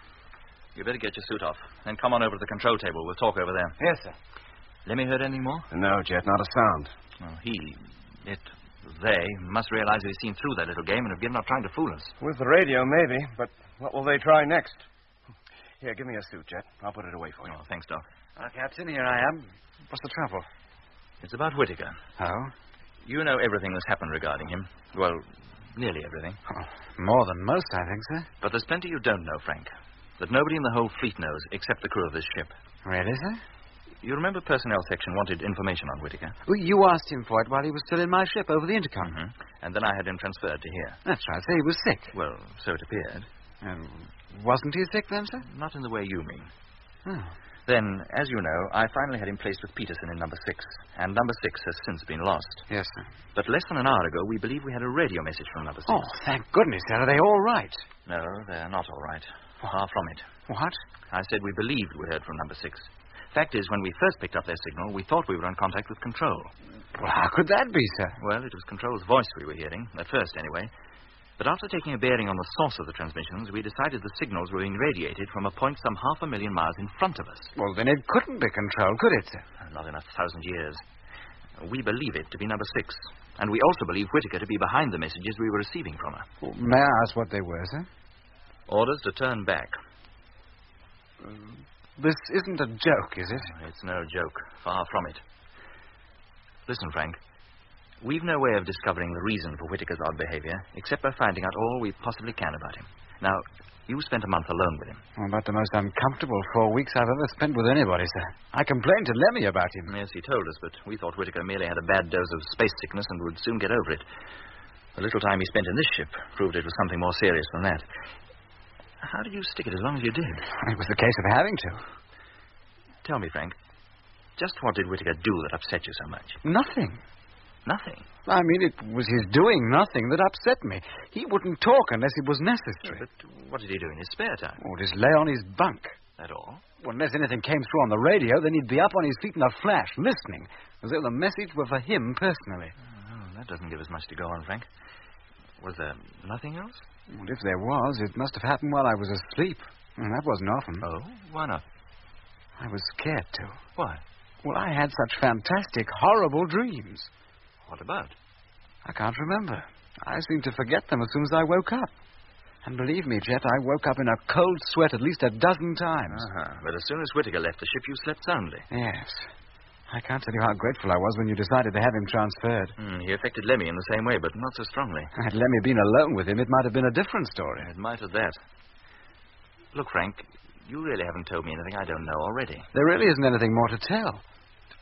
You better get your suit off. Then come on over to the control table. We'll talk over there. Yes, sir. Lemmy heard anything more? No, Jet, not a sound. Well, they must realize they've seen through that little game and have given up trying to fool us. With the radio, maybe, but what will they try next? Here, give me a suit, Jet. I'll put it away for you. Oh, thanks, Doc. Well, Captain, here I am. What's the trouble? It's about Whitaker. Oh? You know everything that's happened regarding him. Well, nearly everything. Oh, more than most, I think, sir. But there's plenty you don't know, Frank. That nobody in the whole fleet knows except the crew of this ship. Really, sir? You remember Personnel Section wanted information on Whitaker? Well, you asked him for it while he was still in my ship over the intercom. Mm-hmm. And then I had him transferred to here. That's right, sir. He was sick. Well, so it appeared. Wasn't he sick then, sir? Not in the way you mean. Oh. Then, as you know, I finally had him placed with Peterson in number 6, and number 6 has since been lost. Yes, sir. But less than an hour ago, we believe we had a radio message from number 6. Oh, thank goodness, sir. Are they all right? No, they're not all right. Far from it. What? I said we believed we heard from number 6. Fact is, when we first picked up their signal, we thought we were in contact with Control. Well, how could that be, sir? Well, it was Control's voice we were hearing, at first anyway. But after taking a bearing on the source of the transmissions, we decided the signals were being radiated from a point some 500,000 miles in front of us. Well, then it couldn't be Control, could it, sir? Not in 1,000 years. We believe it to be number 6. And we also believe Whitaker to be behind the messages we were receiving from her. Well, may I ask what they were, sir? Orders to turn back. This isn't a joke, is it? It's no joke. Far from it. Listen, Frank. We've no way of discovering the reason for Whitaker's odd behavior, except by finding out all we possibly can about him. Now, you spent a month alone with him. Well, about the most uncomfortable 4 weeks I've ever spent with anybody, sir. I complained to Lemmy about him. Yes, he told us, but we thought Whitaker merely had a bad dose of space sickness and would soon get over it. The little time he spent in this ship proved it was something more serious than that. How did you stick it as long as you did? It was the case of having to. Tell me, Frank, just what did Whitaker do that upset you so much? Nothing. Nothing? I mean, it was his doing nothing that upset me. He wouldn't talk unless it was necessary. But what did he do in his spare time? Oh, just lay on his bunk. That all? Well, unless anything came through on the radio, then he'd be up on his feet in a flash, listening, as though the message were for him personally. Oh, that doesn't give us much to go on, Frank. Was there nothing else? Well, if there was, it must have happened while I was asleep. And that wasn't often. Oh, why not? I was scared to. Why? Well, I had such fantastic, horrible dreams. What about? I can't remember. I seemed to forget them as soon as I woke up. And believe me, Jet, I woke up in a cold sweat at least a dozen times. But as soon as Whitaker left the ship, you slept soundly. Yes. I can't tell you how grateful I was when you decided to have him transferred. He affected Lemmy in the same way, but not so strongly. Had Lemmy been alone with him, it might have been a different story. It might have that. Look, Frank, you really haven't told me anything I don't know already. There really isn't anything more to tell.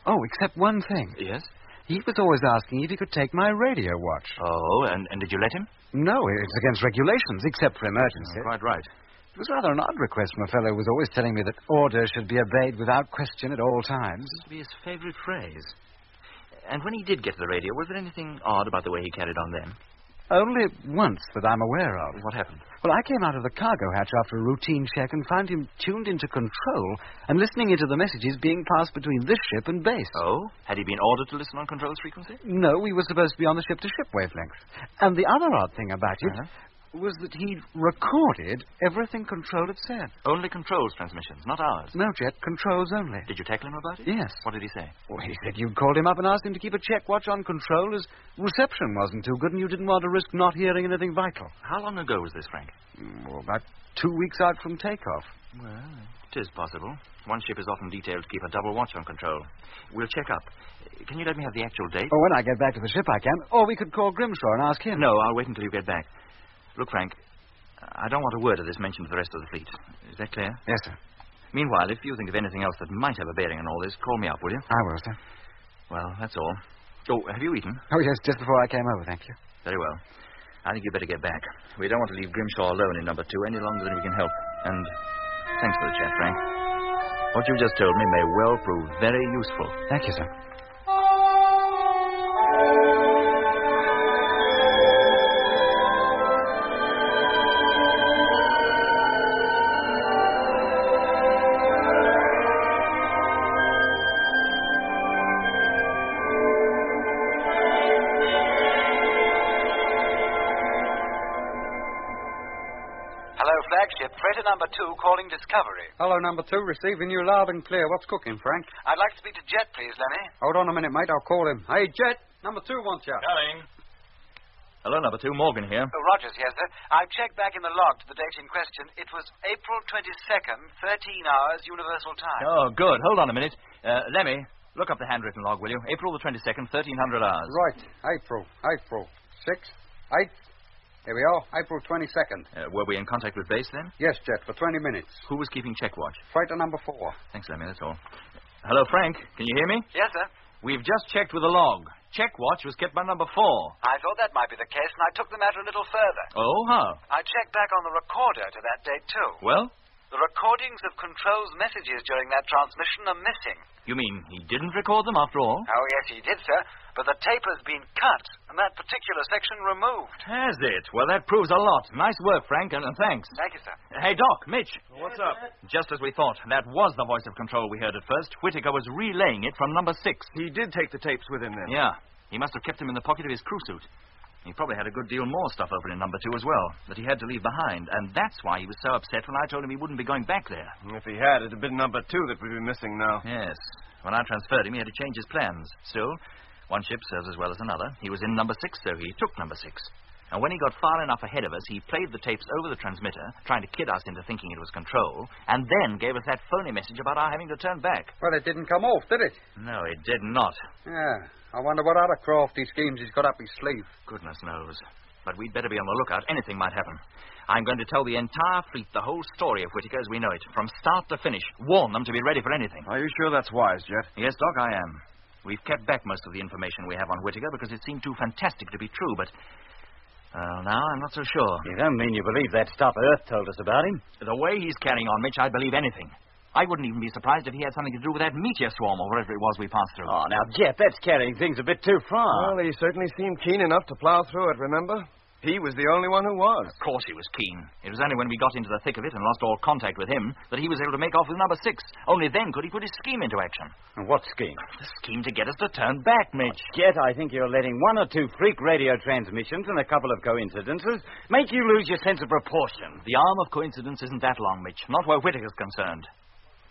Oh, except one thing. Yes? He was always asking if he could take my radio watch. Oh, and did you let him? No, it's against regulations, except for emergency. Quite right. It was rather an odd request from a fellow who was always telling me that orders should be obeyed without question at all times. This used to be his favorite phrase. And when he did get to the radio, was there anything odd about the way he carried on then? Only once that I'm aware of. What happened? Well, I came out of the cargo hatch after a routine check and found him tuned into control and listening into the messages being passed between this ship and base. Oh? Had he been ordered to listen on Control's frequency? No, we were supposed to be on the ship-to-ship wavelength. And the other odd thing about it was that he'd recorded everything Control had said. Only Control's transmissions, not ours? No, Jet, Control's only. Did you tackle him about it? Yes. What did he say? Well, he said you'd called him up and asked him to keep a check watch on Control as reception wasn't too good and you didn't want to risk not hearing anything vital. How long ago was this, Frank? Well, about 2 weeks out from takeoff. Well, it is possible. One ship is often detailed to keep a double watch on Control. We'll check up. Can you let me have the actual date? Oh, when I get back to the ship, I can. Or we could call Grimshaw and ask him. No, I'll wait until you get back. Look, Frank, I don't want a word of this mentioned to the rest of the fleet. Is that clear? Yes, sir. Meanwhile, if you think of anything else that might have a bearing on all this, call me up, will you? I will, sir. Well, that's all. Oh, have you eaten? Oh, yes, just before I came over, thank you. Very well. I think you'd better get back. We don't want to leave Grimshaw alone in number 2 any longer than we can help. And thanks for the chat, Frank. What you've just told me may well prove very useful. Thank you, sir. Flagship, freighter number 2, calling Discovery. Hello, number 2, receiving you loud and clear. What's cooking, Frank? I'd like to speak to Jet, please, Lenny. Hold on a minute, mate. I'll call him. Hey, Jet, number 2 wants you. Coming. Hello, number 2, Morgan here. Oh, Rogers here, sir. I've checked back in the log to the date in question. It was April 22nd, 13 hours, Universal Time. Oh, good. Hold on a minute. Lemmy, look up the handwritten log, will you? April the 22nd, 1300 hours. Right. April. 6, 8. Here we are, April 22nd. Were we in contact with base then? Yes, Jet, for 20 minutes. Who was keeping check watch? Freighter number 4. Thanks, Lemmy, that's all. Hello, Frank. Can you hear me? Yes, sir. We've just checked with the log. Check watch was kept by number 4. I thought that might be the case, and I took the matter a little further. Oh, how? I checked back on the recorder to that date, too. Well? The recordings of Control's messages during that transmission are missing. You mean he didn't record them after all? Oh, yes, he did, sir. But the tape has been cut, and that particular section removed. Has it? Well, that proves a lot. Nice work, Frank, and thanks. Thank you, sir. Hey, Doc, Mitch. What's up? Just as we thought. That was the voice of Control we heard at first. Whitaker was relaying it from number 6. He did take the tapes with him then. Yeah. He must have kept them in the pocket of his crew suit. He probably had a good deal more stuff open in number 2 as well, that he had to leave behind, and that's why he was so upset when I told him he wouldn't be going back there. If he had, it'd have been number 2 that we'd be missing now. Yes. When I transferred him, he had to change his plans. Still, one ship serves as well as another. He was in number 6, so he took number 6. And when he got far enough ahead of us, he played the tapes over the transmitter, trying to kid us into thinking it was Control, and then gave us that phony message about our having to turn back. Well, it didn't come off, did it? No, it did not. Yeah. I wonder what other crafty schemes he's got up his sleeve. Goodness knows. But we'd better be on the lookout. Anything might happen. I'm going to tell the entire fleet the whole story of Whitaker as we know it, from start to finish. Warn them to be ready for anything. Are you sure that's wise, Jet? Yes, Doc, I am. We've kept back most of the information we have on Whitaker because it seemed too fantastic to be true, but... Well, now I'm not so sure. You don't mean you believe that stuff Earth told us about him? The way he's carrying on, Mitch, I'd believe anything. I wouldn't even be surprised if he had something to do with that meteor swarm or whatever it was we passed through. Oh, now, Jet, that's carrying things a bit too far. Well, he certainly seemed keen enough to plow through it, remember? He was the only one who was. Of course he was keen. It was only when we got into the thick of it and lost all contact with him that he was able to make off with number 6. Only then could he put his scheme into action. And what scheme? The scheme to get us to turn back, Mitch. Jet, I think you're letting 1 or 2 freak radio transmissions and a couple of coincidences make you lose your sense of proportion. The arm of coincidence isn't that long, Mitch. Not where Whitaker's concerned.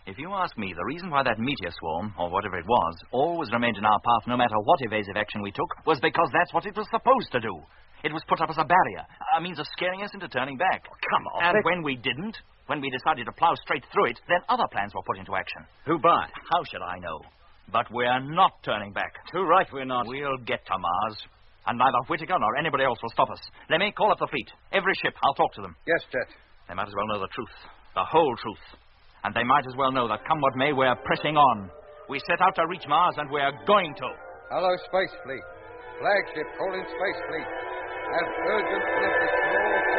If you ask me, the reason why that meteor swarm, or whatever it was, always remained in our path no matter what evasive action we took, was because that's what it was supposed to do. It was put up as a barrier, a means of scaring us into turning back. Oh, come on. And when we didn't, when we decided to plow straight through it, then other plans were put into action. Who by? How should I know? But we're not turning back. Too right we're not. We'll get to Mars, and neither Whitaker nor anybody else will stop us. Let me call up the fleet. Every ship, I'll talk to them. Yes, Jet. They might as well know the truth, the whole truth. And they might as well know that come what may, we're pressing on. We set out to reach Mars, and we're going to. Hello, Space Fleet. Flagship calling Space Fleet. Have urgent message to all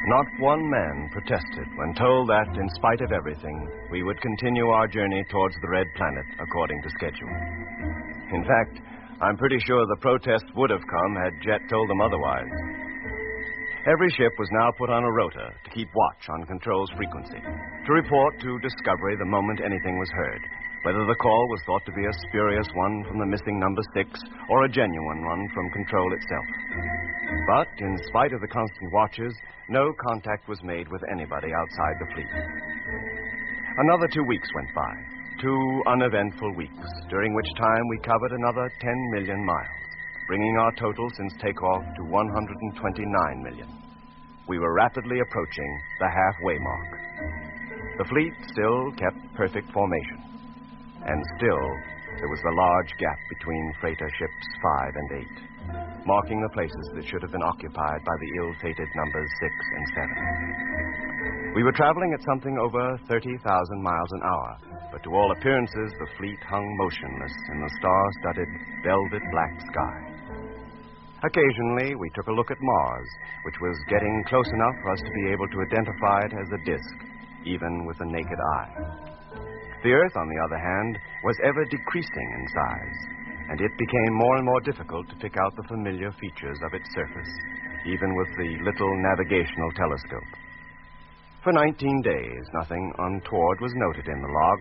Not one man protested when told that, in spite of everything, we would continue our journey towards the Red Planet according to schedule. In fact, I'm pretty sure the protests would have come had Jet told them otherwise. Every ship was now put on a rota to keep watch on Control's frequency, to report to Discovery the moment anything was heard, whether the call was thought to be a spurious one from the missing number 6 or a genuine one from Control itself. But, in spite of the constant watches, no contact was made with anybody outside the fleet. Another 2 weeks went by, 2 uneventful weeks, during which time we covered another 10 million miles, bringing our total since takeoff to 129 million. We were rapidly approaching the halfway mark. The fleet still kept perfect formation, and still there was the large gap between freighter ships 5 and 8, marking the places that should have been occupied by the ill-fated numbers 6 and 7. We were traveling at something over 30,000 miles an hour, but to all appearances, the fleet hung motionless in the star-studded, velvet black sky. Occasionally, we took a look at Mars, which was getting close enough for us to be able to identify it as a disk, even with the naked eye. The Earth, on the other hand, was ever decreasing in size, and it became more and more difficult to pick out the familiar features of its surface, even with the little navigational telescope. For 19 days, nothing untoward was noted in the log,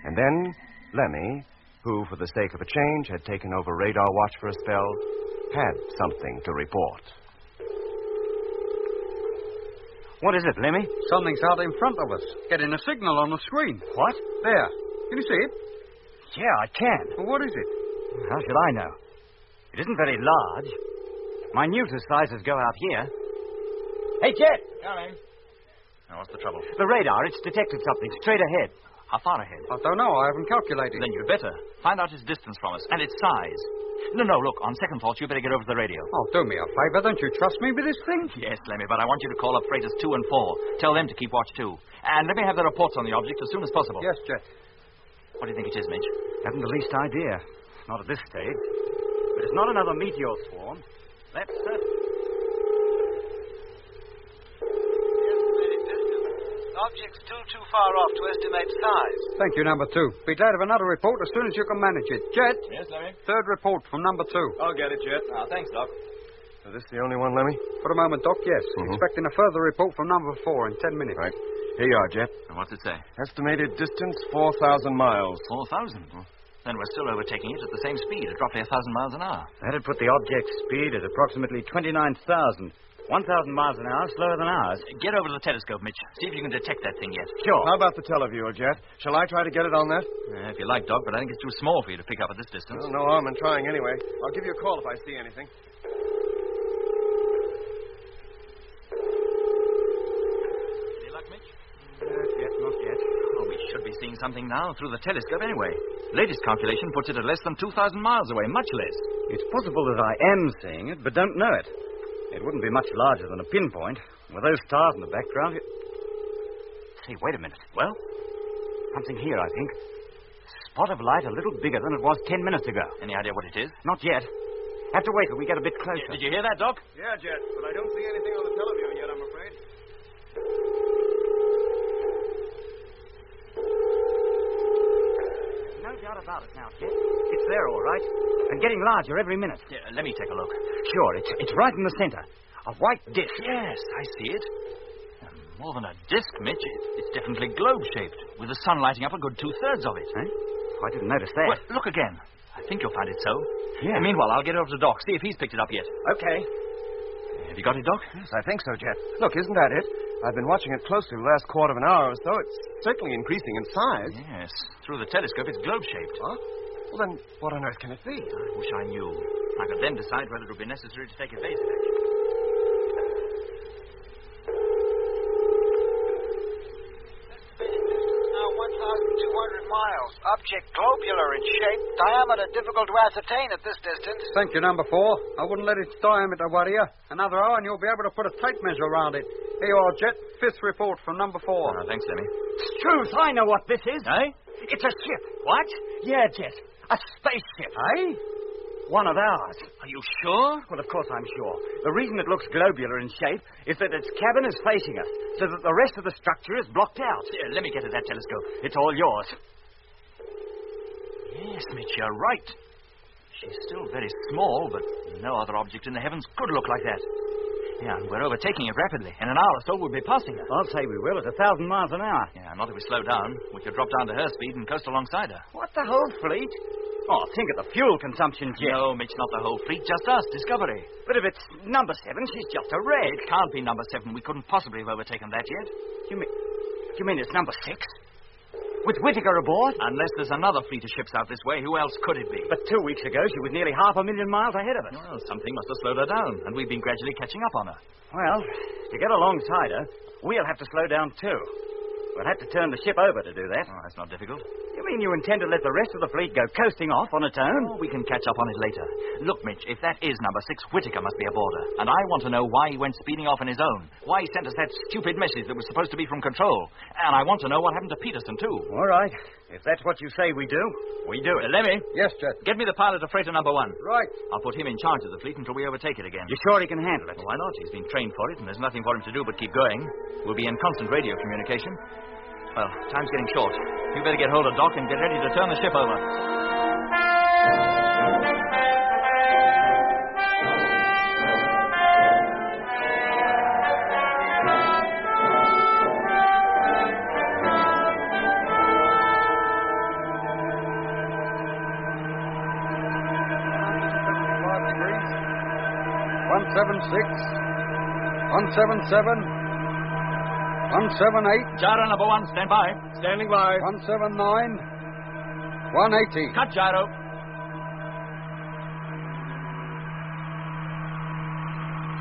and then Lemmy, who, for the sake of a change, had taken over radar watch for a spell, had something to report. What is it, Lemmy? Something's out in front of us, getting a signal on the screen. What? There. Can you see it? Yeah, I can. Well, what is it? How should I know? It isn't very large. Minutest sizes go out here. Hey, Jet! Coming. Now, what's the trouble? The radar, it's detected something straight ahead. How far ahead? I don't know. I haven't calculated. Then you'd better. Find out its distance from us and its size. No, look, on second thought, you better get over to the radio. Oh, do me a favor. Don't you trust me with this thing? Yes, Lemmy, but I want you to call up freighters 2 and 4. Tell them to keep watch, too. And let me have the reports on the object as soon as possible. Yes, Jet. What do you think it is, Mitch? Haven't the least idea. Not at this stage. But it's not another meteor swarm. That's certain. Object's still too far off to estimate size. Thank you, number 2. Be glad of another report as soon as you can manage it. Jet? Yes, Lemmy? Third report from number 2. I'll get it, Jet. Thanks, Doc. Is this the only one, Lemmy? For a moment, Doc, yes. Mhm. Expecting a further report from number 4 in 10 minutes. Right. Here you are, Jet. And what's it say? Estimated distance, 4,000 miles. 4,000? Then we're still overtaking it at the same speed, at roughly 1,000 miles an hour. That'd put the object's speed at approximately 29,000. 1,000 miles an hour slower than ours. Get over to the telescope, Mitch. See if you can detect that thing yet. Sure. How about the televiewer, Jet? Shall I try to get it on that? If you like, Doc, but I think it's too small for you to pick up at this distance. Well, no harm in trying anyway. I'll give you a call if I see anything. Any luck, Mitch? Not yet. Oh, we should be seeing something now through the telescope anyway. Latest calculation puts it at less than 2,000 miles away, much less. It's possible that I am seeing it, but don't know it. It wouldn't be much larger than a pinpoint. With those stars in the background... Say, wait a minute. Well? Something here, I think. Spot of light a little bigger than it was 10 minutes ago. Any idea what it is? Not yet. Have to wait till we get a bit closer. Did you hear that, Doc? Yeah, Jet, but I don't see anything on the televiewer yet, I'm afraid. No doubt about it now, Jet. It's there, all right. And getting larger every minute. Yeah, let me take a look. Sure, it's right in the center. A white disc. Yes, I see it. More than a disc, Mitch. It's definitely globe-shaped, with the sun lighting up a good 2/3 of it. Huh? I didn't notice that. Well, look again. I think you'll find it so. Yeah. And meanwhile, I'll get over to Doc, see if he's picked it up yet. Okay. Have you got it, Doc? Yes, I think so, Jet. Look, isn't that it? I've been watching it closely the last quarter of an hour or so. It's certainly increasing in size. Yes. Through the telescope, it's globe-shaped. Huh? Well, then, what on earth can it be? I wish I knew. I could then decide whether it would be necessary to take evasive action. Now 1,200 miles. Object globular in shape. Diameter difficult to ascertain at this distance. Thank you, number 4. I wouldn't let its diameter worry you. Another hour and you'll be able to put a tape measure around it. Here you are, Jet. 5th report from number 4. Thanks, Lemmy. Truth, I know what this is. Eh? It's a ship. What? Yeah, Jet. A spaceship. Eh? One of ours. Are you sure? Well, of course I'm sure. The reason it looks globular in shape is that its cabin is facing us, so that the rest of the structure is blocked out. Here, let me get at that telescope. It's all yours. Yes, Mitch, you're right. She's still very small, but no other object in the heavens could look like that. Yeah, and we're overtaking it rapidly. In an hour or so, we'll be passing her. I'll say we will at 1,000 miles an hour. Yeah, not if we slow down. We could drop down to her speed and coast alongside her. What, the whole fleet? Oh, think of the fuel consumption, Jet. No, Mitch, not the whole fleet, just us, Discovery. But if it's number 7, she's just a wreck. It can't be number 7. We couldn't possibly have overtaken that yet. You mean it's number 6? With Whitaker aboard? Unless there's another fleet of ships out this way, who else could it be? But 2 weeks ago, she was nearly 500,000 miles ahead of us. Well, something must have slowed her down, and we've been gradually catching up on her. Well, to get alongside her, we'll have to slow down too. We'll have to turn the ship over to do that. Oh, that's not difficult. You mean you intend to let the rest of the fleet go coasting off on its own? Oh, we can catch up on it later. Look, Mitch, if that is number 6, Whitaker must be aboard her. And I want to know why he went speeding off on his own. Why he sent us that stupid message that was supposed to be from control. And I want to know what happened to Peterson, too. All right. If that's what you say we do, we do it. Lemmy. Yes, Jet. Get me the pilot of freighter number 1. Right. I'll put him in charge of the fleet until we overtake it again. You sure he can handle it? Well, why not? He's been trained for it, and there's nothing for him to do but keep going. We'll be in constant radio communication. Well, time's getting short. You better get hold of Doc and get ready to turn the ship over. Degrees. 176. 177. 178. Gyro number 1, stand by. Standing by. 179. 180. Cut gyro.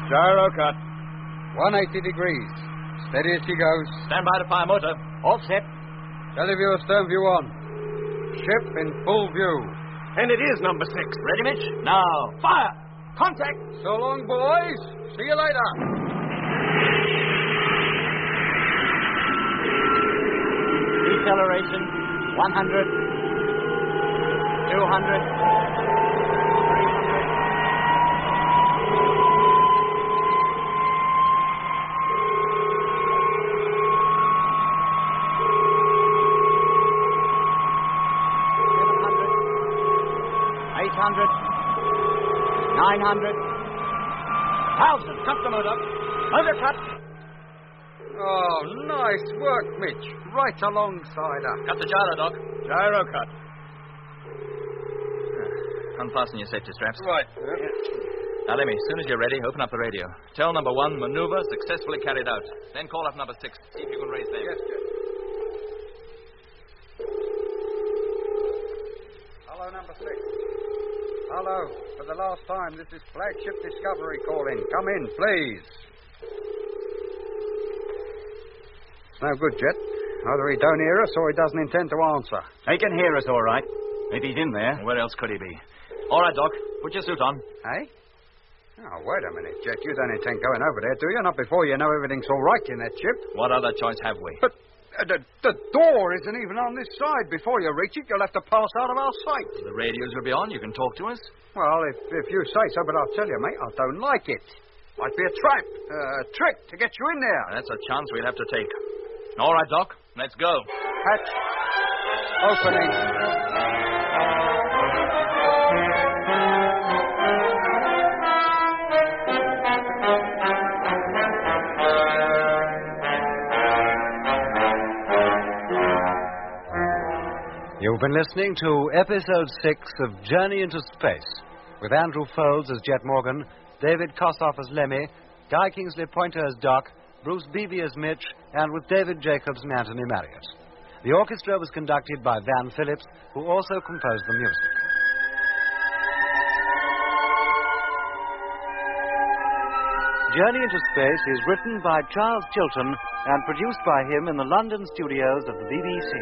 Gyro cut. 180 degrees. Steady as she goes. Stand by to fire motor. All set. Televiewer stern view on. Ship in full view. And it is number 6. Ready, Mitch? Now, fire! Contact! So long, boys. See you later. Deceleration 100, 200, 800, 900, 1,000. Cut the motor. Motor cut. Oh, nice work, Mitch. Right alongside her. Cut the gyro, Doc. Gyro cut. Unfasten your safety straps. Right. Now, Lemmy, as soon as you're ready, open up the radio. Tell number 1, maneuver successfully carried out. Then call up number 6. See if you can raise them. Yes, sir. Hello, number 6. Hello. For the last time, this is flagship Discovery calling. Come in, please. It's no good, Jet. Either he don't hear us or he doesn't intend to answer. He can hear us all right. If he's in there. Where else could he be? All right, Doc. Put your suit on. Hey? Oh, wait a minute, Jet. You don't intend going over there, do you? Not before you know everything's all right in that ship. What other choice have we? But the door isn't even on this side. Before you reach it, you'll have to pass out of our sight. The radios will be on. You can talk to us. Well, if you say so, but I'll tell you, mate, I don't like it. Might be a trap, a trick to get you in there. That's a chance we'll have to take. All right, Doc. Let's go. Hatch opening. You've been listening to Episode 6 of Journey into Space, with Andrew Folds as Jet Morgan, David Kossoff as Lemmy, Guy Kingsley Pointer as Doc, Bruce Beebe as Mitch, and with David Jacobs and Anthony Marriott. The orchestra was conducted by Van Phillips, who also composed the music. Journey into Space is written by Charles Chilton and produced by him in the London studios of the BBC.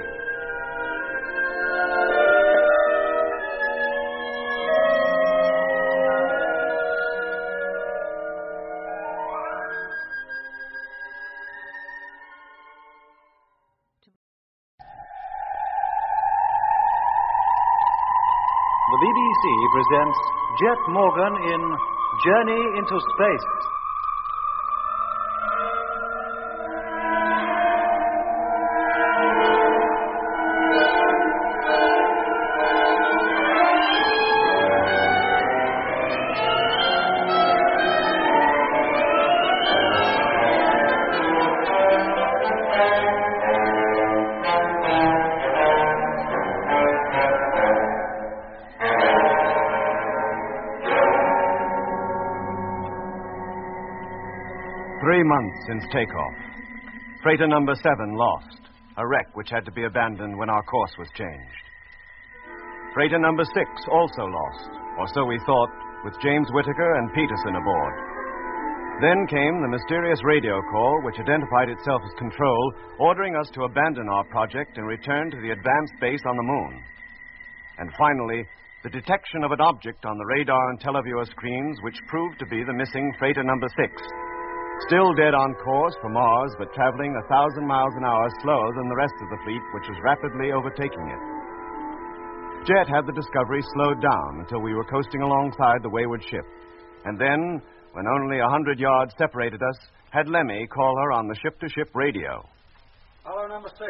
The BBC presents Jet Morgan in Journey into Space. Months since takeoff. Freighter number 7 lost. A wreck which had to be abandoned when our course was changed. Freighter number 6 also lost, or so we thought, with James Whitaker and Peterson aboard. Then came the mysterious radio call which identified itself as control, ordering us to abandon our project and return to the advanced base on the moon. And finally, the detection of an object on the radar and televiewer screens which proved to be the missing freighter number 6. Still dead on course for Mars, but traveling 1,000 miles an hour slower than the rest of the fleet, which was rapidly overtaking it. Jet had the Discovery slowed down until we were coasting alongside the wayward ship. And then, when only 100 yards separated us, had Lemmy call her on the ship-to-ship radio. Hello, number 6.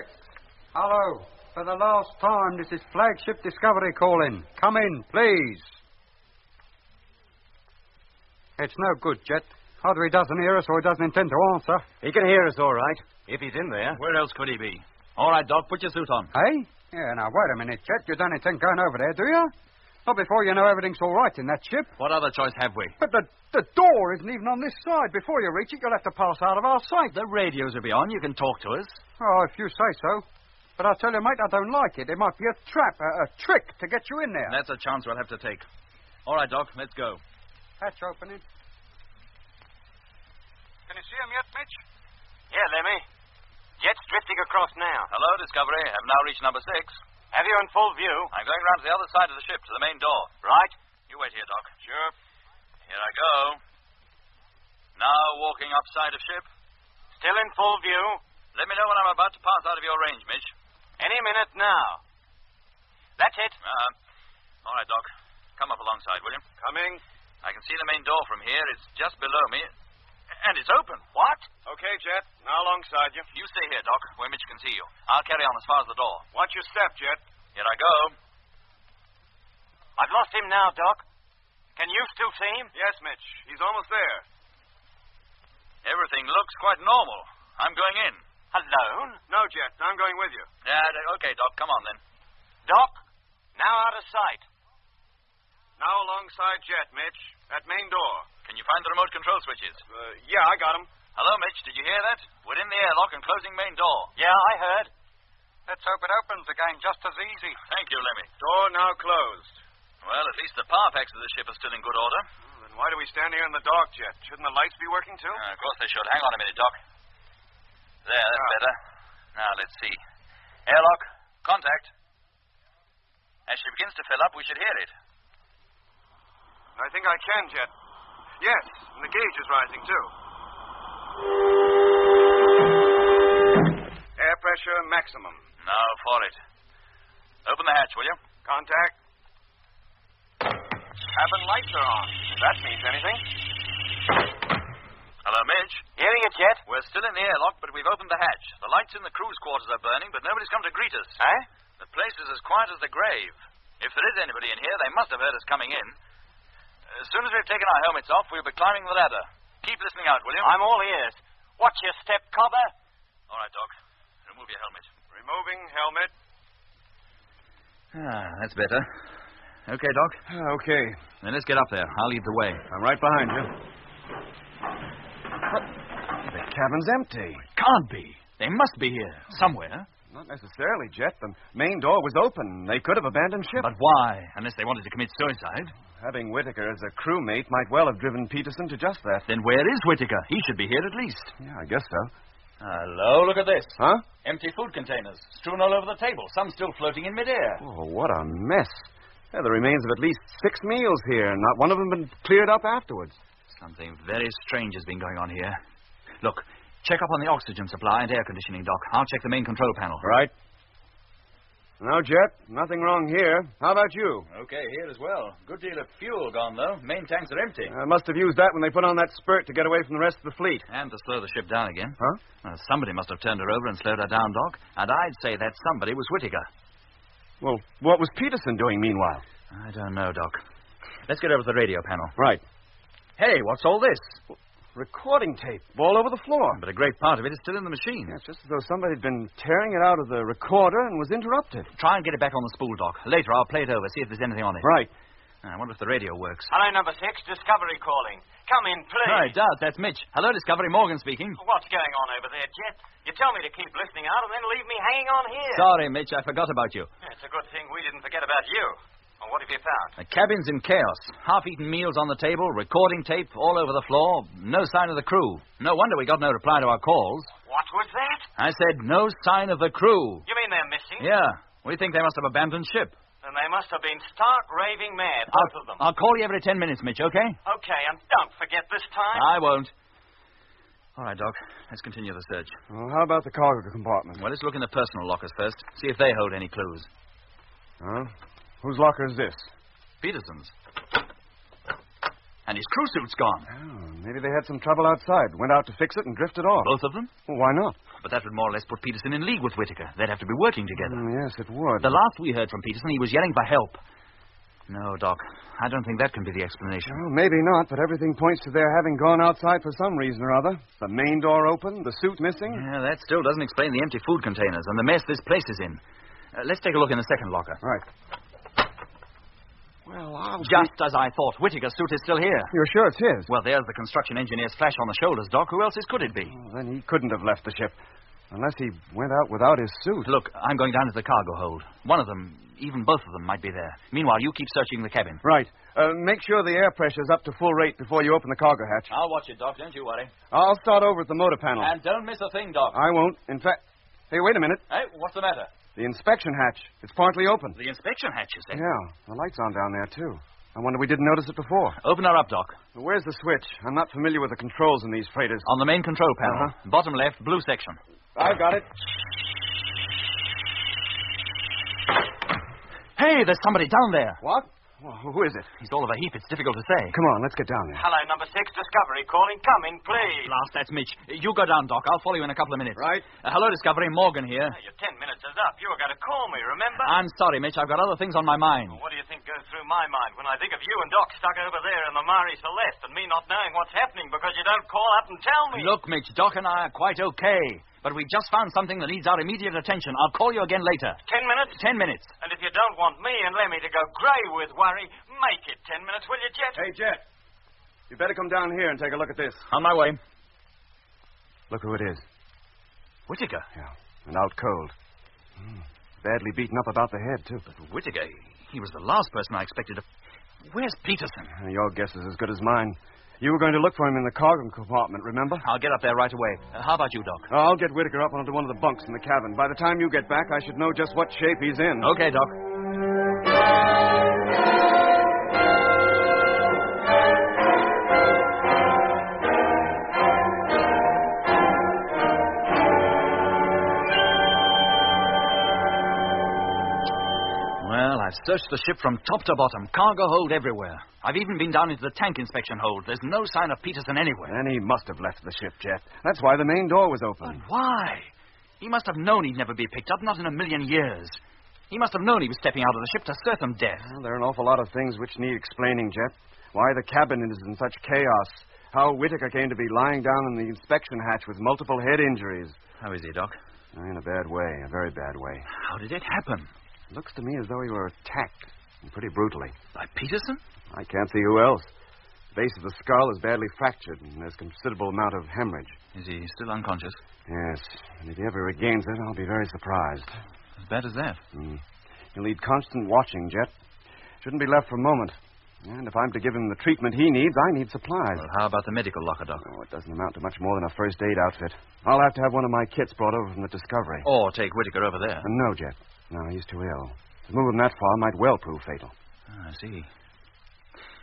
Hello. For the last time, this is flagship Discovery calling. Come in, please. It's no good, Jet. Either he doesn't hear us or he doesn't intend to answer. He can hear us all right, if he's in there. Where else could he be? All right, Doc, put your suit on. Hey? Yeah, now, wait a minute, Chet. You don't intend going over there, do you? Not before you know everything's all right in that ship. What other choice have we? But the door isn't even on this side. Before you reach it, you'll have to pass out of our sight. The radios will be on. You can talk to us. Oh, if you say so. But I tell you, mate, I don't like it. It might be a trap, a trick to get you in there. That's a chance we'll have to take. All right, Doc, let's go. Hatch opening. Can you see him yet, Mitch? Yeah, Lemmy. Jet's drifting across across now. Hello, Discovery. I've now reached number 6. Have you in full view? I'm going round to the other side of the ship, to the main door. Right. You wait here, Doc. Sure. Here I go. Now walking upside of ship. Still in full view. Let me know when I'm about to pass out of your range, Mitch. Any minute now. That's it. All right, Doc. Come up alongside, will you? Coming. I can see the main door from here. It's just below me. And it's open. What? Okay, Jet. Now alongside you. You stay here, Doc, where Mitch can see you. I'll carry on as far as the door. Watch your step, Jet. Here I go. I've lost him now, Doc. Can you still see him? Yes, Mitch. He's almost there. Everything looks quite normal. I'm going in. Alone? No, Jet. I'm going with you. Okay, Doc. Come on, then. Doc, now out of sight. Now alongside Jet, Mitch. That main door. Can you find the remote control switches? Yeah, I got them. Hello, Mitch. Did you hear that? We're in the airlock and closing main door. Yeah, I heard. Let's hope it opens again just as easy. Thank you, Lemmy. Door now closed. Well, at least the power packs of the ship are still in good order. Then why do we stand here in the dark, Jet? Shouldn't the lights be working, too? Of course they should. Hang on a minute, Doc. There, that's better. Now, let's see. Airlock, contact. As she begins to fill up, we should hear it. I think I can, Jet. Yes, and the gauge is rising, too. Air pressure maximum. Now for it. Open the hatch, will you? Contact. Cabin lights are on. If that means anything. Hello, Mitch. Hearing it, Jet? We're still in the airlock, but we've opened the hatch. The lights in the crew's quarters are burning, but nobody's come to greet us. Eh? The place is as quiet as the grave. If there is anybody in here, they must have heard us coming in. As soon as we've taken our helmets off, we'll be climbing the ladder. Keep listening out, will you? I'm all ears. Watch your step, Cobber. All right, Doc. Remove your helmet. Removing helmet. That's better. Okay, Doc? Okay. Then let's get up there. I'll lead the way. I'm right behind you. The cabin's empty. Can't be. They must be here, somewhere. Not necessarily, Jet. The main door was open. They could have abandoned ship. But why? Unless they wanted to commit suicide. Having Whitaker as a crewmate might well have driven Peterson to just that. Then where is Whitaker? He should be here at least. Yeah, I guess so. Hello, look at this. Huh? Empty food containers, strewn all over the table, some still floating in midair. Oh, what a mess. There are the remains of at least 6 meals here, and not one of them been cleared up afterwards. Something very strange has been going on here. Look, check up on the oxygen supply and air conditioning, Doc. I'll check the main control panel. Right. No, Jet, nothing wrong here. How about you? Okay, here as well. Good deal of fuel gone, though. Main tanks are empty. Must have used that when they put on that spurt to get away from the rest of the fleet. And to slow the ship down again. Huh? Somebody must have turned her over and slowed her down, Doc. And I'd say that somebody was Whitaker. Well, what was Peterson doing meanwhile? I don't know, Doc. Let's get over to the radio panel. Right. Hey, what's all this? Recording tape all over the floor. But a great part of it is still in the machine. Yeah, it's just as though somebody had been tearing it out of the recorder and was interrupted. Try and get it back on the spool, Doc. Later, I'll play it over, see if there's anything on it. Right. I wonder if the radio works. Hello, number 6. Discovery calling. Come in, please. Oh, it does. That's Mitch. Hello, Discovery. Morgan speaking. What's going on over there, Jet? You tell me to keep listening out and then leave me hanging on here. Sorry, Mitch. I forgot about you. It's a good thing we didn't forget about you. Well, what have you found? The cabin's in chaos. Half-eaten meals on the table, recording tape all over the floor, no sign of the crew. No wonder we got no reply to our calls. What was that? I said no sign of the crew. You mean they're missing? Yeah. We think they must have abandoned ship. Then they must have been stark raving mad, both of them. I'll call you every 10 minutes, Mitch, okay? Okay, and don't forget this time. I won't. All right, Doc. Let's continue the search. Well, how about the cargo compartment? Well, let's look in the personal lockers first. See if they hold any clues. Whose locker is this? Peterson's. And his crew suit's gone. Oh, maybe they had some trouble outside. Went out to fix it and drifted off. Both of them? Well, why not? But that would more or less put Peterson in league with Whitaker. They'd have to be working together. Yes, it would. The last we heard from Peterson, he was yelling for help. No, Doc. I don't think that can be the explanation. Well, maybe not, but everything points to their having gone outside for some reason or other. The main door open, the suit missing. Yeah, that still doesn't explain the empty food containers and the mess this place is in. Let's take a look in the second locker. Right. Well, Just as I thought. Whitaker's suit is still here. You're sure it's his? Well, there's the construction engineer's flash on the shoulders, Doc. Who else could it be? Well, then he couldn't have left the ship. Unless he went out without his suit. Look, I'm going down to the cargo hold. One of them, even both of them, might be there. Meanwhile, you keep searching the cabin. Right. Make sure the air pressure's up to full rate before you open the cargo hatch. I'll watch it, Doc. Don't you worry. I'll start over at the motor panel. And don't miss a thing, Doc. I won't. In fact... Hey, wait a minute. Hey, what's the matter? The inspection hatch. It's partly open. The inspection hatch, you say? Yeah, the light's on down there, too. I wonder we didn't notice it before. Open her up, Doc. Where's the switch? I'm not familiar with the controls in these freighters. On the main control panel. Uh-huh. Bottom left, blue section. I've got it. Hey, there's somebody down there. What? Well, who is it? He's all of a heap. It's difficult to say. Come on, let's get down there. Hello, number 6, Discovery calling. Come in, please. Blast, that's Mitch. You go down, Doc. I'll follow you in a couple of minutes. Right. Hello, Discovery. Morgan here. Your 10 minutes is up. You were going to call me, remember? I'm sorry, Mitch. I've got other things on my mind. Well, what do you think goes through my mind when I think of you and Doc stuck over there in the Mare Celeste and me not knowing what's happening because you don't call up and tell me? Look, Mitch, Doc and I are quite okay. But we just found something that needs our immediate attention. I'll call you again later. 10 minutes? 10 minutes. And if you don't want me and Lemmy to go grey with worry, make it 10 minutes, will you, Jet? Hey, Jet. You better come down here and take a look at this. On my way. Look who it is. Whitaker? Yeah, and out cold. Badly beaten up about the head, too. But Whitaker, he was the last person I expected to... Where's Peterson? Your guess is as good as mine. You were going to look for him in the cargo compartment, remember? I'll get up there right away. How about you, Doc? I'll get Whitaker up onto one of the bunks in the cabin. By the time you get back, I should know just what shape he's in. Okay, Doc. Well, I've searched the ship from top to bottom, cargo hold everywhere. I've even been down into the tank inspection hold. There's no sign of Peterson anywhere. Then he must have left the ship, Jet. That's why the main door was open. But why? He must have known he'd never be picked up, not in a million years. He must have known he was stepping out of the ship to certain death. Well, there are an awful lot of things which need explaining, Jet. Why the cabin is in such chaos. How Whitaker came to be lying down in the inspection hatch with multiple head injuries. How is he, Doc? In a bad way, a very bad way. How did it happen? It looks to me as though he were attacked, and pretty brutally. By Peterson? I can't see who else. The base of the skull is badly fractured, and there's considerable amount of hemorrhage. Is he still unconscious? Yes, and if he ever regains it, I'll be very surprised. As bad as that? He'll need constant watching, Jet. Shouldn't be left for a moment. And if I'm to give him the treatment he needs, I need supplies. Well, how about the medical locker, Doc? Oh, it doesn't amount to much more than a first aid outfit. I'll have to have one of my kits brought over from the Discovery. Or take Whitaker over there. No, Jet. No, he's too ill. To move him that far might well prove fatal. I see.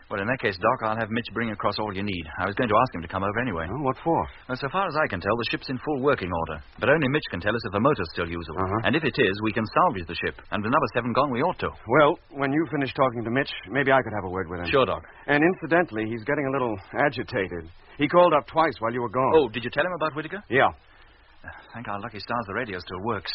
Well, in that case, Doc, I'll have Mitch bring across all you need. I was going to ask him to come over anyway. Oh, what for? Well, so far as I can tell, the ship's in full working order. But only Mitch can tell us if the motor's still usable. And if it is, we can salvage the ship. And with number 7 gone, we ought to. Well, when you finish talking to Mitch, maybe I could have a word with him. Sure, Doc. And incidentally, he's getting a little agitated. He called up twice while you were gone. Oh, did you tell him about Whitaker? Yeah. Thank our lucky stars the radio still works.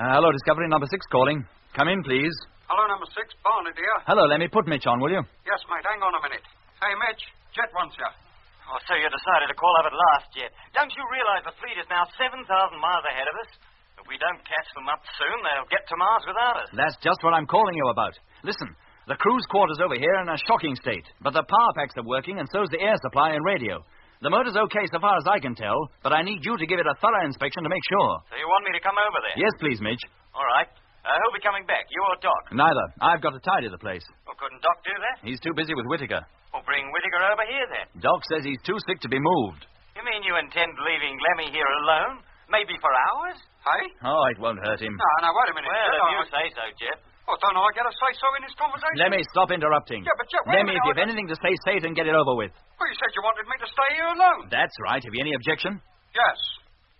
Hello, Discovery, number 6 calling. Come in, please. Hello, number 6. Barney, dear. Hello, Lemmy. Put Mitch on, will you? Yes, mate. Hang on a minute. Hey, Mitch. Jet wants you. Oh, so you decided to call up at last, Jet. Don't you realize the fleet is now 7,000 miles ahead of us? If we don't catch them up soon, they'll get to Mars without us. That's just what I'm calling you about. Listen, the crew's quarters over here are in a shocking state, but the power packs are working, and so's the air supply and radio. The motor's okay so far as I can tell, but I need you to give it a thorough inspection to make sure. So you want me to come over there? Yes, please, Mitch. All right. Who'll be coming back, you or Doc? Neither. I've got to tidy the place. Well, couldn't Doc do that? He's too busy with Whitaker. Well, bring Whitaker over here, then. Doc says he's too sick to be moved. You mean you intend leaving Lemmy here alone? Maybe for hours? Hey? Oh, it won't hurt him. No, wait a minute. Well, Jet, if you say so, Jet. Oh, don't I get a say-so in this conversation? Lemmy, stop interrupting. Yeah, but Jet, wait a Lemmy, minute. if you've anything to say it and get it over with. Well, you said you wanted me to stay here alone. That's right. Have you any objection? Yes.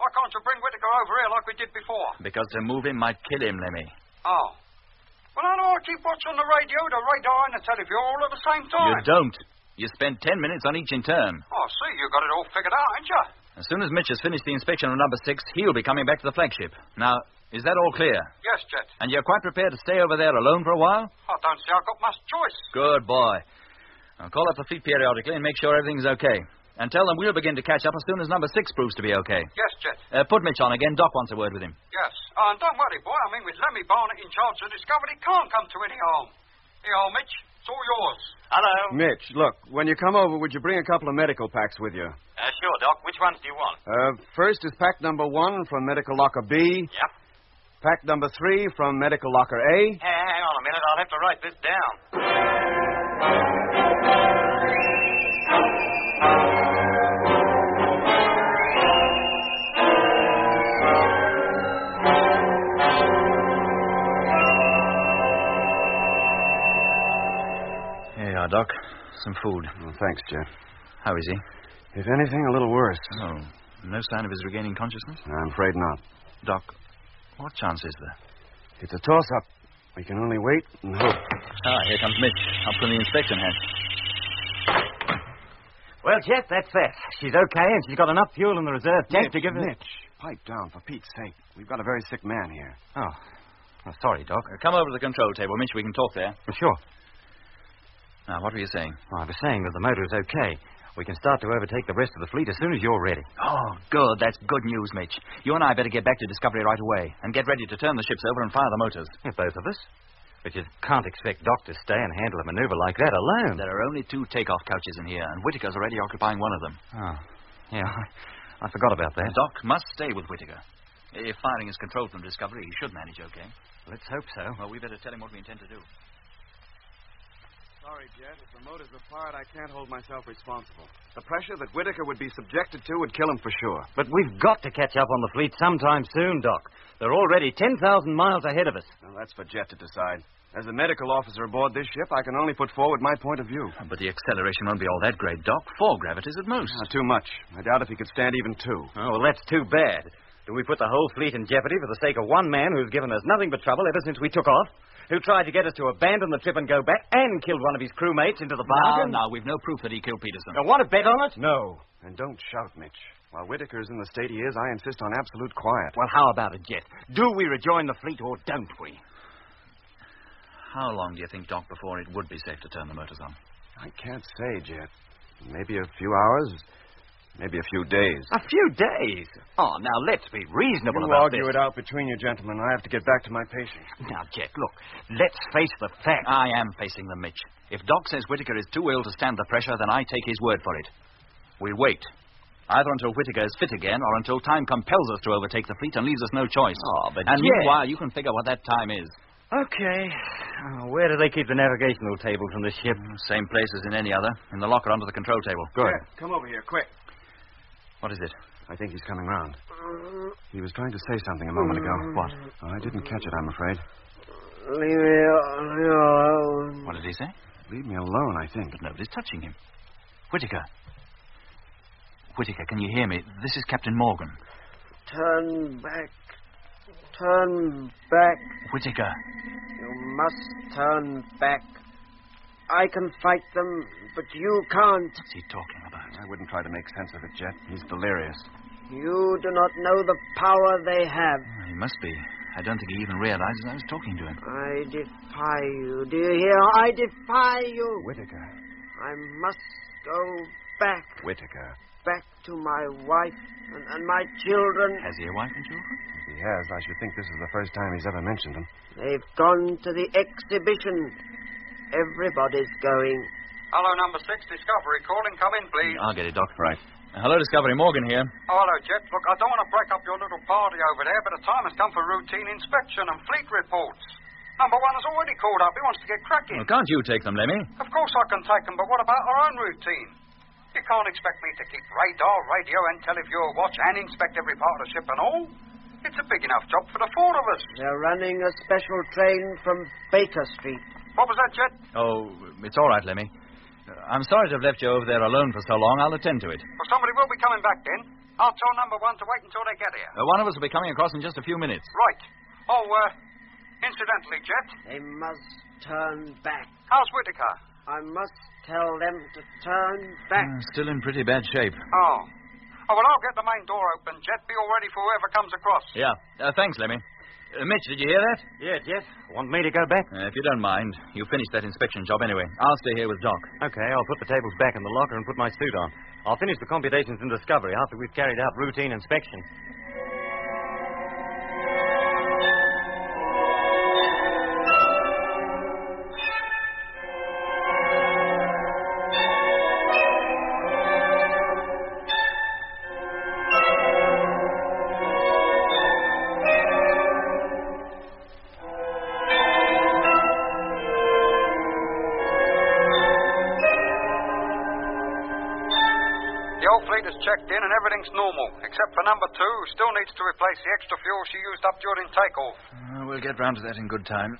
Why can't you bring Whitaker over here like we did before? Because to move him might kill him, Lemmy. Oh. Well, how do I keep watching the radio, the radar, and the television all at the same time? You don't. You spend 10 minutes on each in turn. Oh, see, you got it all figured out, ain't you? As soon as Mitch has finished the inspection of number 6, he'll be coming back to the flagship. Now, is that all clear? Yes, Jet. And you're quite prepared to stay over there alone for a while? I don't see I've got much choice. Good boy. I'll call up the fleet periodically and make sure everything's okay. And tell them we'll begin to catch up as soon as number 6 proves to be okay. Yes, Jet. Put Mitch on again. Doc wants a word with him. Yes. And don't worry, boy. I mean, with Lemmy Barnett in charge of Discovery, can't come to any harm. Here, old Mitch. It's all yours. Hello. Mitch, look, when you come over, would you bring a couple of medical packs with you? Sure, Doc. Which ones do you want? First is pack number 1 from medical locker B. Yep. Pack number 3 from medical locker A. Hang on a minute. I'll have to write this down. Doc. Some food. Well, thanks, Jet. How is he? If anything, a little worse. Oh, no sign of his regaining consciousness? I'm afraid not. Doc, what chance is there? It's a toss-up. We can only wait and hope. Here comes Mitch. Up from the inspection hatch. Well, Jet, that's that. She's okay, and she's got enough fuel in the reserve tank to give her... Mitch, pipe down, for Pete's sake. We've got a very sick man here. Oh, sorry, Doc. Come over to the control table, Mitch. We can talk there. Sure. Now, what were you saying? Well, I was saying that the motor is okay. We can start to overtake the rest of the fleet as soon as you're ready. Oh, good. That's good news, Mitch. You and I better get back to Discovery right away and get ready to turn the ships over and fire the motors. Yeah, both of us. But you can't expect Doc to stay and handle a maneuver like that alone. There are only 2 takeoff couches in here, and Whitaker's already occupying one of them. Oh, yeah, I forgot about that. Doc must stay with Whitaker. If firing is controlled from Discovery, he should manage okay. Let's hope so. Well, we better tell him what we intend to do. Sorry, Jet. If the motors are fired, I can't hold myself responsible. The pressure that Whitaker would be subjected to would kill him for sure. But we've got to catch up on the fleet sometime soon, Doc. They're already 10,000 miles ahead of us. Well, that's for Jet to decide. As a medical officer aboard this ship, I can only put forward my point of view. But the acceleration won't be all that great, Doc. 4 gravities at most. Too much. I doubt if he could stand even 2. Oh, well, that's too bad. Do we put the whole fleet in jeopardy for the sake of one man who's given us nothing but trouble ever since we took off? Who tried to get us to abandon the trip and go back and killed one of his crewmates into the bargain? No, we've no proof that he killed Peterson. You want to bet on it? No. And don't shout, Mitch. While Whitaker's in the state he is, I insist on absolute quiet. Well, how about it, Jet? Do we rejoin the fleet or don't we? How long do you think, Doc, before it would be safe to turn the motors on? I can't say, Jet. Maybe a few hours, maybe a few days. A few days? Oh, now let's be reasonable You about argue this. it out between you gentlemen. I have to get back to my patient. Now, Jet, look, let's face the facts. I am facing them, Mitch. If Doc says Whitaker is too ill to stand the pressure, then I take his word for it. We wait. Either until Whitaker is fit again or until time compels us to overtake the fleet and leaves us no choice. Oh, but and Jet... meanwhile, you can figure what that time is. Okay. Where do they keep the navigational tables on this ship? Same place as in any other. In the locker under the control table. Good. Yeah, come over here, quick. What is it? I think he's coming round. He was trying to say something a moment ago. What? I didn't catch it, I'm afraid. Leave me alone. What did he say? Leave me alone, I think. But nobody's touching him. Whitaker. Whitaker, can you hear me? This is Captain Morgan. Turn back. Turn back. Whitaker. You must turn back. I can fight them, but you can't. What's he talking about? I wouldn't try to make sense of it, Jet. He's delirious. You do not know the power they have. He must be. I don't think he even realizes I was talking to him. I defy you. Do you hear? I defy you. Whitaker. I must go back. Whitaker. Back to my wife and my children. Has he a wife and children? If he has, I should think this is the first time he's ever mentioned them. They've gone to the exhibition. Everybody's going. Hello, number 6, Discovery. Calling. Come in, please. I'll get it, Doc. Right. Hello, Discovery. Morgan here. Oh, hello, Jet. Look, I don't want to break up your little party over there, but the time has come for routine inspection and fleet reports. Number 1 has already called up. He wants to get cracking. Well, can't you take them, Lemmy? Of course I can take them, but what about our own routine? You can't expect me to keep radar, radio, and televiewer watch and inspect every part of the ship and all. It's a big enough job for the 4 of us. They're running a special train from Baker Street. What was that, Jet? Oh, it's all right, Lemmy. I'm sorry to have left you over there alone for so long. I'll attend to it. Well, somebody will be coming back then. I'll tell number 1 to wait until they get here. One of us will be coming across in just a few minutes. Right. Oh, incidentally, Jet. They must turn back. How's Whitaker? I must tell them to turn back. Still in pretty bad shape. Oh. Oh, well, I'll get the main door open, Jet. Be all ready for whoever comes across. Yeah. Thanks, Lemmy. Mitch, did you hear that? Yeah, Jet. Want me to go back? If you don't mind. You finished that inspection job anyway. I'll stay here with Doc. Okay, I'll put the tables back in the locker and put my suit on. I'll finish the computations in Discovery after we've carried out routine inspection. Checked in and everything's normal, except for number 2, who still needs to replace the extra fuel she used up during takeoff. We'll get round to that in good time.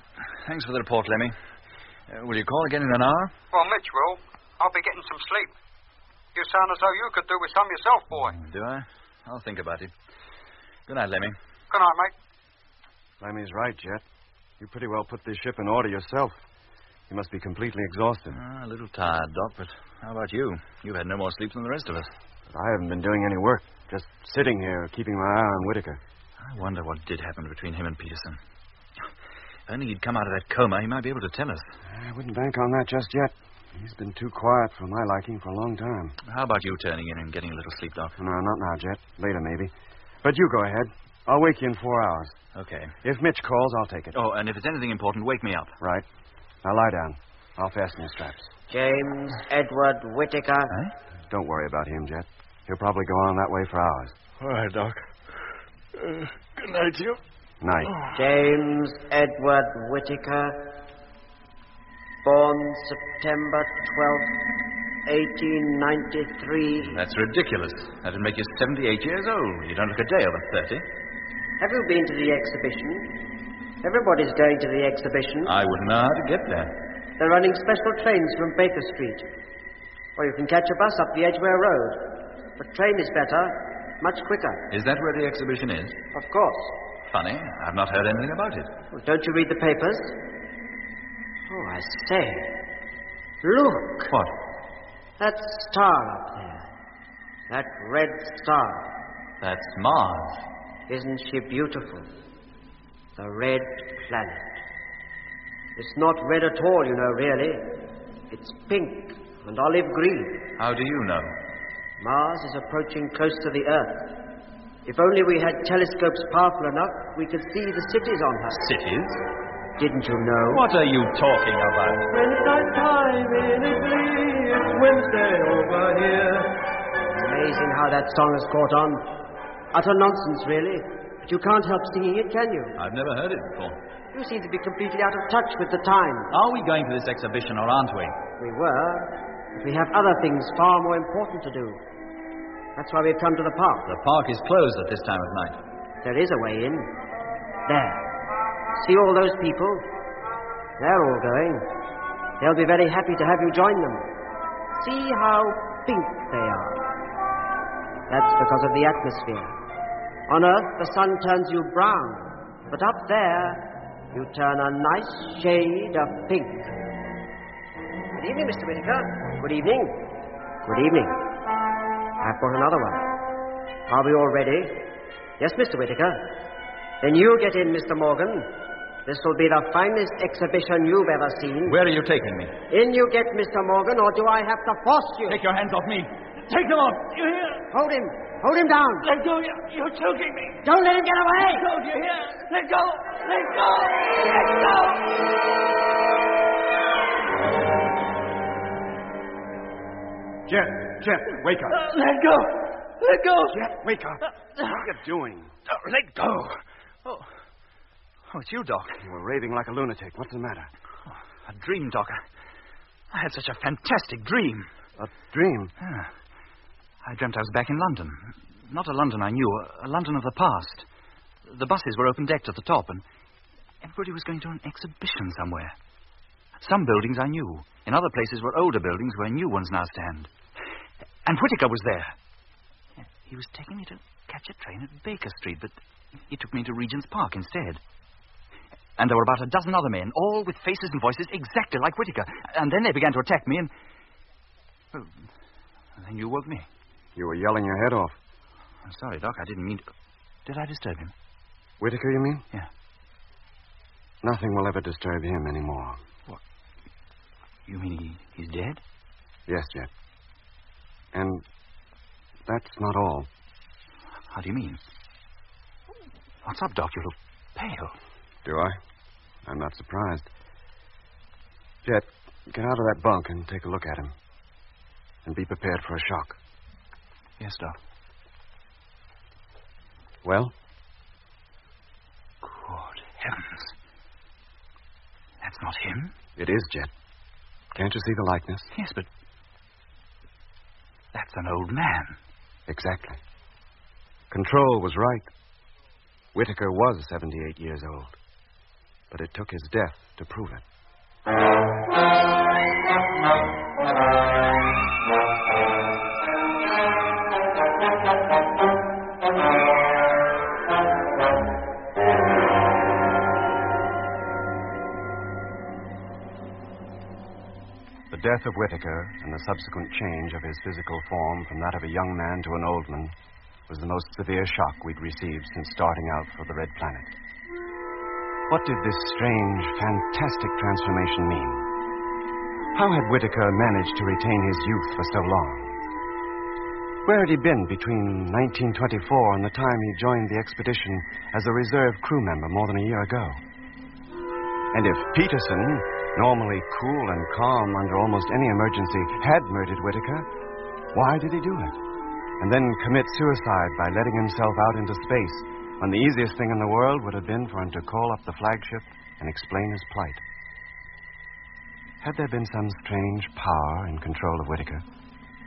Thanks for the report, Lemmy. Will you call again in an hour? Well, Mitch will. I'll be getting some sleep. You sound as though you could do with some yourself, boy. Do I? I'll think about it. Good night, Lemmy. Good night, mate. Lemmy's right, Jet. You pretty well put this ship in order yourself. You must be completely exhausted. A little tired, Doc, but how about you? You've had no more sleep than the rest of us. But I haven't been doing any work. Just sitting here, keeping my eye on Whitaker. I wonder what did happen between him and Peterson. If only he'd come out of that coma, he might be able to tell us. I wouldn't bank on that just yet. He's been too quiet for my liking for a long time. How about you turning in and getting a little sleep, Doc? No, not now, Jet. Later, maybe. But you go ahead. I'll wake you in 4 hours. Okay. If Mitch calls, I'll take it. Oh, and if it's anything important, wake me up. Right. Now lie down. I'll fasten your straps. James Edward Whitaker. Don't worry about him, Jet. He'll probably go on that way for hours. All right, Doc. Good night, you. Night. James Edward Whitaker. Born September 12th, 1893. That's ridiculous. That'd make you 78 years old. You don't look a day over 30. Have you been to the exhibition? Everybody's going to the exhibition. I wouldn't know how to get there. They're running special trains from Baker Street. Or you can catch a bus up the Edgware Road. The train is better, much quicker. Is that where the exhibition is? Of course. Funny. I've not heard anything about it. Well, don't you read the papers? Oh, I say. Look. What? That star up there. That red star. That's Mars. Isn't she beautiful? The red planet. It's not red at all, you know, really. It's pink and olive green. How do you know? Mars is approaching close to the Earth. If only we had telescopes powerful enough, we could see the cities on her. Cities? Didn't you know? What are you talking about? When it's night time in Italy, it's Wednesday over here. Amazing how that song has caught on. Utter nonsense, really. But you can't help singing it, can you? I've never heard it before. You seem to be completely out of touch with the time. Are we going to this exhibition, or aren't we? We were, but we have other things far more important to do. That's why we've come to the park. The park is closed at this time of night. There is a way in. There. See all those people? They're all going. They'll be very happy to have you join them. See how pink they are. That's because of the atmosphere. On Earth, the sun turns you brown. But up there, you turn a nice shade of pink. Good evening, Mr. Whitaker. Good evening. Good evening. I've got another one. Are we all ready? Yes, Mr. Whitaker. Then you get in, Mr. Morgan. This will be the finest exhibition you've ever seen. Where are you taking me? In you get, Mr. Morgan, or do I have to force you? Take your hands off me. Take them off. You hear? Hold him. Hold him down. Let go. You're choking me. Don't let him get away. Let go. Do you hear? Let go. Let go. Let go. Jet, wake up. Let go. Let go. Jet, wake up. What are you doing? Let go. Oh, it's you, Doc. You were raving like a lunatic. What's the matter? Oh, a dream, Doc. I had such a fantastic dream. A dream? Yeah. I dreamt I was back in London. Not a London I knew, a London of the past. The buses were open-decked at the top, and everybody was going to an exhibition somewhere. Some buildings I knew. In other places were older buildings where new ones now stand. And Whitaker was there. He was taking me to catch a train at Baker Street, but he took me to Regent's Park instead. And there were about a dozen other men, all with faces and voices exactly like Whitaker. And then they began to attack me, and... Well, then you woke me. You were yelling your head off. I'm sorry, Doc. I didn't mean to... Did I disturb him? Whitaker, you mean? Yeah. Nothing will ever disturb him anymore. What? You mean he's dead? Yes, Jet. And that's not all. How do you mean? What's up, Doc? You look pale. Do I? I'm not surprised. Jet, get out of that bunk and take a look at him. And be prepared for a shock. Yes, Doc. Well? Good heavens. That's not him? It is, Jet. Can't you see the likeness? Yes, but... That's an old man. Exactly. Control was right. Whitaker was 78 years old. But it took his death to prove it. The death of Whitaker and the subsequent change of his physical form from that of a young man to an old man was the most severe shock we'd received since starting out for the Red Planet. What did this strange, fantastic transformation mean? How had Whitaker managed to retain his youth for so long? Where had he been between 1924 and the time he joined the expedition as a reserve crew member more than a year ago? And if Peterson, normally cool and calm under almost any emergency, had murdered Whitaker, why did he do it? And then commit suicide by letting himself out into space when the easiest thing in the world would have been for him to call up the flagship and explain his plight. Had there been some strange power in control of Whitaker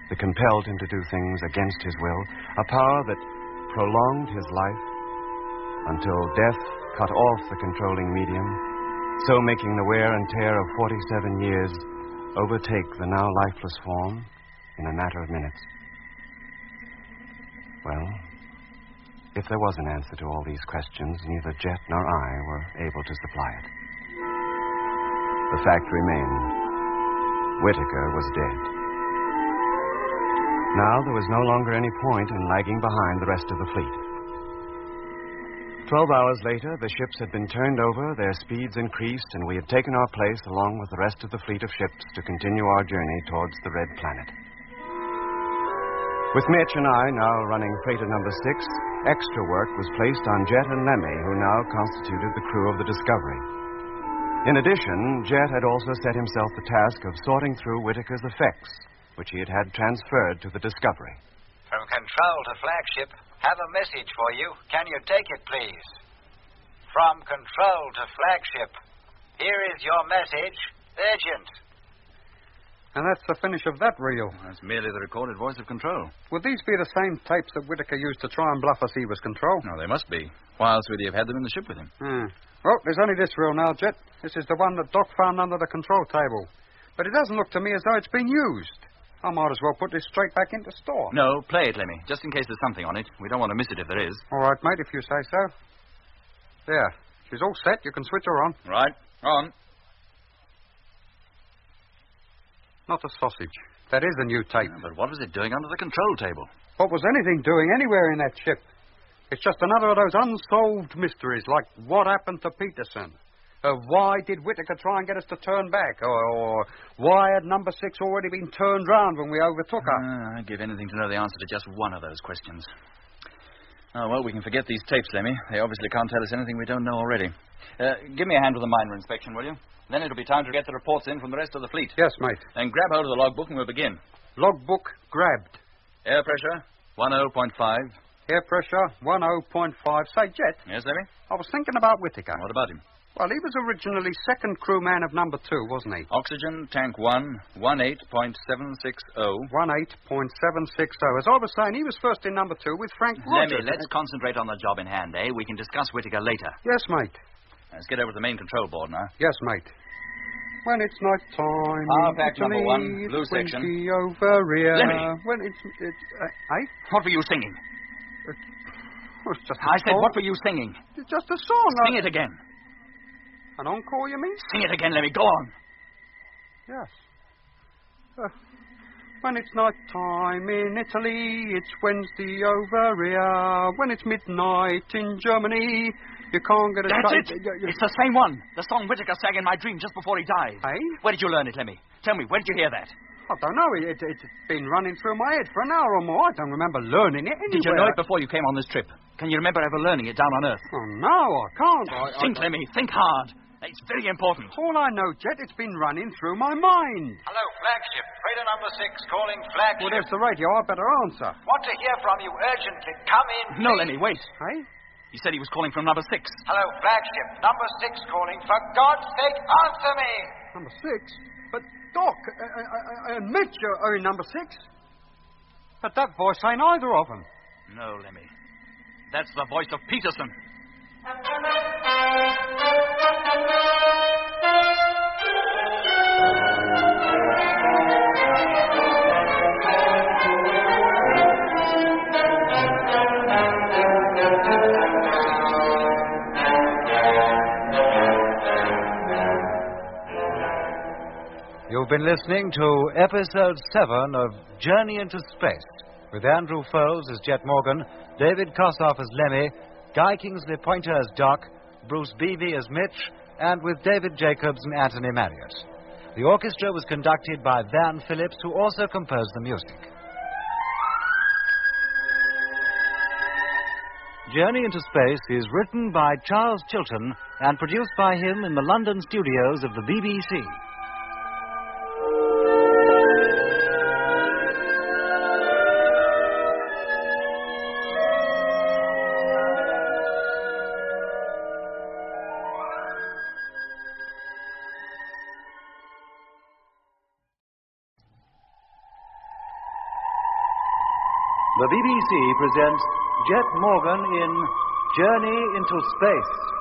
that compelled him to do things against his will, a power that prolonged his life until death cut off the controlling medium, so making the wear and tear of 47 years overtake the now lifeless form in a matter of minutes? Well, if there was an answer to all these questions, neither Jet nor I were able to supply it. The fact remained, Whitaker was dead. Now there was no longer any point in lagging behind the rest of the fleet. 12 hours later, the ships had been turned over, their speeds increased, and we had taken our place along with the rest of the fleet of ships to continue our journey towards the Red Planet. With Mitch and I now running freighter number 6, extra work was placed on Jet and Lemmy, who now constituted the crew of the Discovery. In addition, Jet had also set himself the task of sorting through Whitaker's effects, which he had transferred to the Discovery. From control to flagship, have a message for you. Can you take it, please? From control to flagship, here is your message. Urgent. And that's the finish of that reel. That's merely the recorded voice of control. Would these be the same tapes that Whitaker used to try and bluff us he was control? No, they must be. Why else would he have had them in the ship with him? Well, there's only this reel now, Jet. This is the one that Doc found under the control table. But it doesn't look to me as though it's been used. I might as well put this straight back into store. No, play it, Lemmy, just in case there's something on it. We don't want to miss it if there is. All right, mate, if you say so. There. She's all set. You can switch her on. Right. On. Not a sausage. That is the new tape. Yeah, but what was it doing under the control table? What was anything doing anywhere in that ship? It's just another of those unsolved mysteries, like what happened to Peterson? Why did Whitaker try and get us to turn back? Or why had number 6 already been turned round when we overtook her? I'd give anything to know the answer to just one of those questions. Oh, well, we can forget these tapes, Lemmy. They obviously can't tell us anything we don't know already. Give me a hand with the minor inspection, will you? Then it'll be time to get the reports in from the rest of the fleet. Yes, mate. Then grab hold of the logbook and we'll begin. Logbook grabbed. Air pressure, 10.5. Air pressure, 10.5. Say, Jet. Yes, Lemmy? I was thinking about Whitaker. What about him? Well, he was originally second crewman of number 2, wasn't he? Oxygen, tank 1, 18.760. 18.760. As I was saying, he was first in number 2 with Frank Rogers. Lemmy, let's concentrate on the job in hand, eh? We can discuss Whitaker later. Yes, mate. Let's get over to the main control board now. Yes, mate. When it's night time... Power pack number 1, blue section. Over here. Lemmy! When it's What were you singing? It's just I said, what were you singing? It's just a song. Sing it again. An encore, you mean? Sing it again, Lemmy. Go on. Yes. When it's night time in Italy, it's Wednesday over here. When it's midnight in Germany, you can't get a... That's it! It's the same one. The song Whitaker sang in my dream just before he died. Hey? Where did you learn it, Lemmy? Tell me, where did you hear that? I don't know. It's been running through my head for an hour or more. I don't remember learning it anywhere. Did you know it before you came on this trip? Can you remember ever learning it down on Earth? Oh, no, I can't. Think, Lemmy. Think hard. It's very important. All I know, Jet, it's been running through my mind. Hello, flagship. Freighter number 6 calling flagship. Well, there's the radio. I better answer. Want to hear from you urgently. Come in, No, please. Lemmy, wait. Hey? He said he was calling from number 6. Hello, flagship. Number 6 calling. For God's sake, answer me. Number 6? But, Doc, and Mitch are in number 6. But that voice ain't either of them. No, Lemmy. That's the voice of Peterson. You've been listening to Episode 7 of Journey into Space, with Andrew Foles as Jet Morgan, David Kossoff as Lemmy, Guy Kingsley Pointer as Doc, Bruce Beebe as Mitch, and with David Jacobs and Anthony Marriott. The orchestra was conducted by Van Phillips, who also composed the music. Journey into Space is written by Charles Chilton and produced by him in the London studios of the BBC. The BBC presents Jet Morgan in Journey into Space.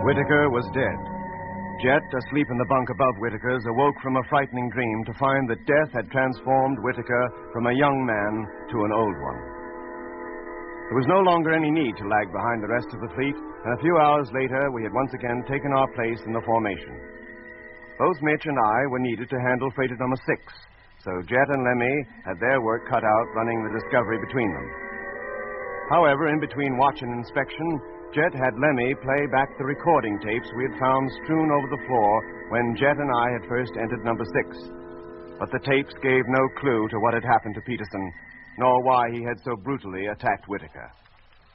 Whitaker was dead. Jet, asleep in the bunk above Whitaker's, awoke from a frightening dream to find that death had transformed Whitaker from a young man to an old one. There was no longer any need to lag behind the rest of the fleet, and a few hours later we had once again taken our place in the formation. Both Mitch and I were needed to handle freighter number 6, so Jet and Lemmy had their work cut out running the Discovery between them. However, in between watch and inspection, Jet had Lemmy play back the recording tapes we had found strewn over the floor when Jet and I had first entered number 6. But the tapes gave no clue to what had happened to Peterson, nor why he had so brutally attacked Whitaker.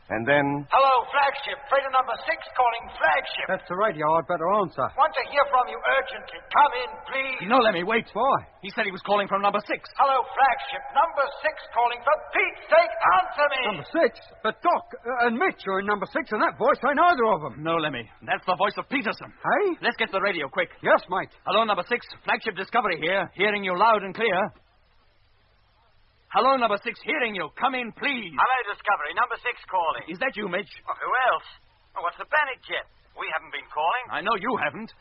And then... Hello, flagship. Freighter number 6 calling flagship. That's the radio. I'd better answer. Want to hear from you urgently. Come in, please. No, Lemmy, wait. Why? He said he was calling from number 6. Hello, flagship. Number 6 calling. For Pete's sake, answer me. Number 6? But Doc and Mitch are in number 6, and that voice ain't either of them. No, Lemmy. That's the voice of Peterson. Hey? Let's get the radio, quick. Yes, mate. Hello, number 6. Flagship Discovery here. Hearing you loud and clear. Hello, number 6. Hearing you. Come in, please. Hello, Discovery. Number 6 calling. Is that you, Mitch? Well, who else? Well, what's the panic, Jet? We haven't been calling. I know you haven't.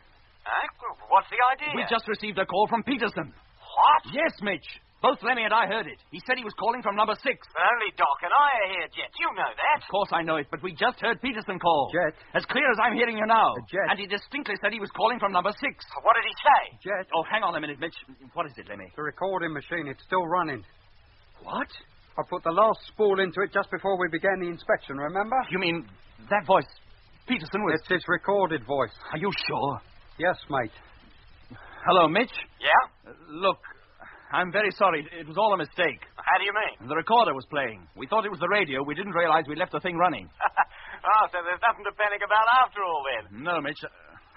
Well, what's the idea? We just received a call from Peterson. What? Yes, Mitch. Both Lemmy and I heard it. He said he was calling from number 6. But only Doc and I are here, Jet. You know that. Of course I know it, but we just heard Peterson call. Jet. As clear as I'm hearing you now. Jet. And he distinctly said he was calling from number 6. What did he say? Jet. Oh, hang on a minute, Mitch. What is it, Lemmy? The recording machine. It's still running. What? I put the last spool into it just before we began the inspection, remember? You mean that voice, Peterson was... It's his recorded voice. Are you sure? Yes, mate. Hello, Mitch? Yeah? Look, I'm very sorry. It was all a mistake. How do you mean? The recorder was playing. We thought it was the radio. We didn't realize we'd left the thing running. Oh, so there's nothing to panic about after all, then? No, Mitch.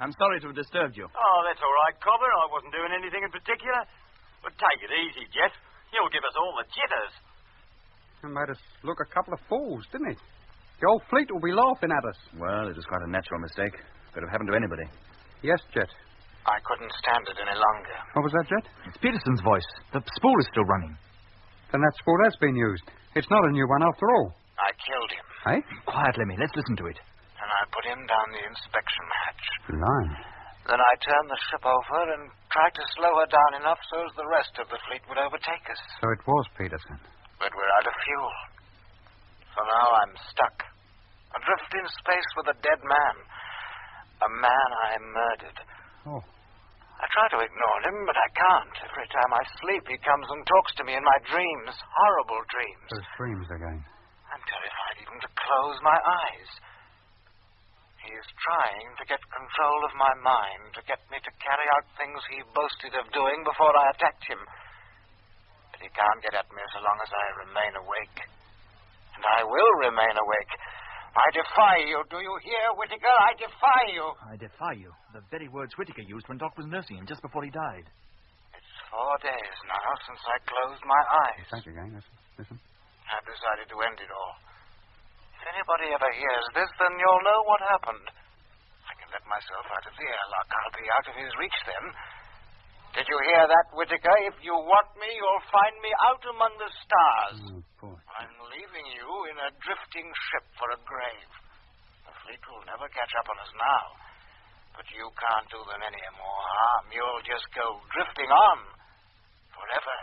I'm sorry to have disturbed you. Oh, that's all right, Cobber. I wasn't doing anything in particular. But take it easy, Jet. You'll give us all the jitters. It made us look a couple of fools, didn't it? The whole fleet will be laughing at us. Well, it was quite a natural mistake. Could have happened to anybody. Yes, Jet. I couldn't stand it any longer. What was that, Jet? It's Peterson's voice. The spool is still running. Then that spool has been used. It's not a new one after all. I killed him. Hey? Quiet, Lemmy. Let's listen to it. And I put him down the inspection hatch. Blimey. Then I turned the ship over and tried to slow her down enough so as the rest of the fleet would overtake us. So it was Peterson. But we're out of fuel. So now I'm stuck. Adrift in space with a dead man. A man I murdered. Oh. I try to ignore him, but I can't. Every time I sleep, he comes and talks to me in my dreams. Horrible dreams. Those dreams again. I'm terrified even to close my eyes. He is trying to get control of my mind, to get me to carry out things he boasted of doing before I attacked him. But he can't get at me so long as I remain awake. And I will remain awake. I defy you. Do you hear, Whitaker? I defy you. I defy you. The very words Whitaker used when Doc was nursing him just before he died. It's 4 days now since I closed my eyes. Thank you, gang. Listen. I've decided to end it all. If anybody ever hears this, then you'll know what happened. I can let myself out of the airlock. I'll be out of his reach then. Did you hear that, Whitaker? If you want me, you'll find me out among the stars. Oh, boy. I'm leaving you in a drifting ship for a grave. The fleet will never catch up on us now. But you can't do them any more harm. You'll just go drifting on forever.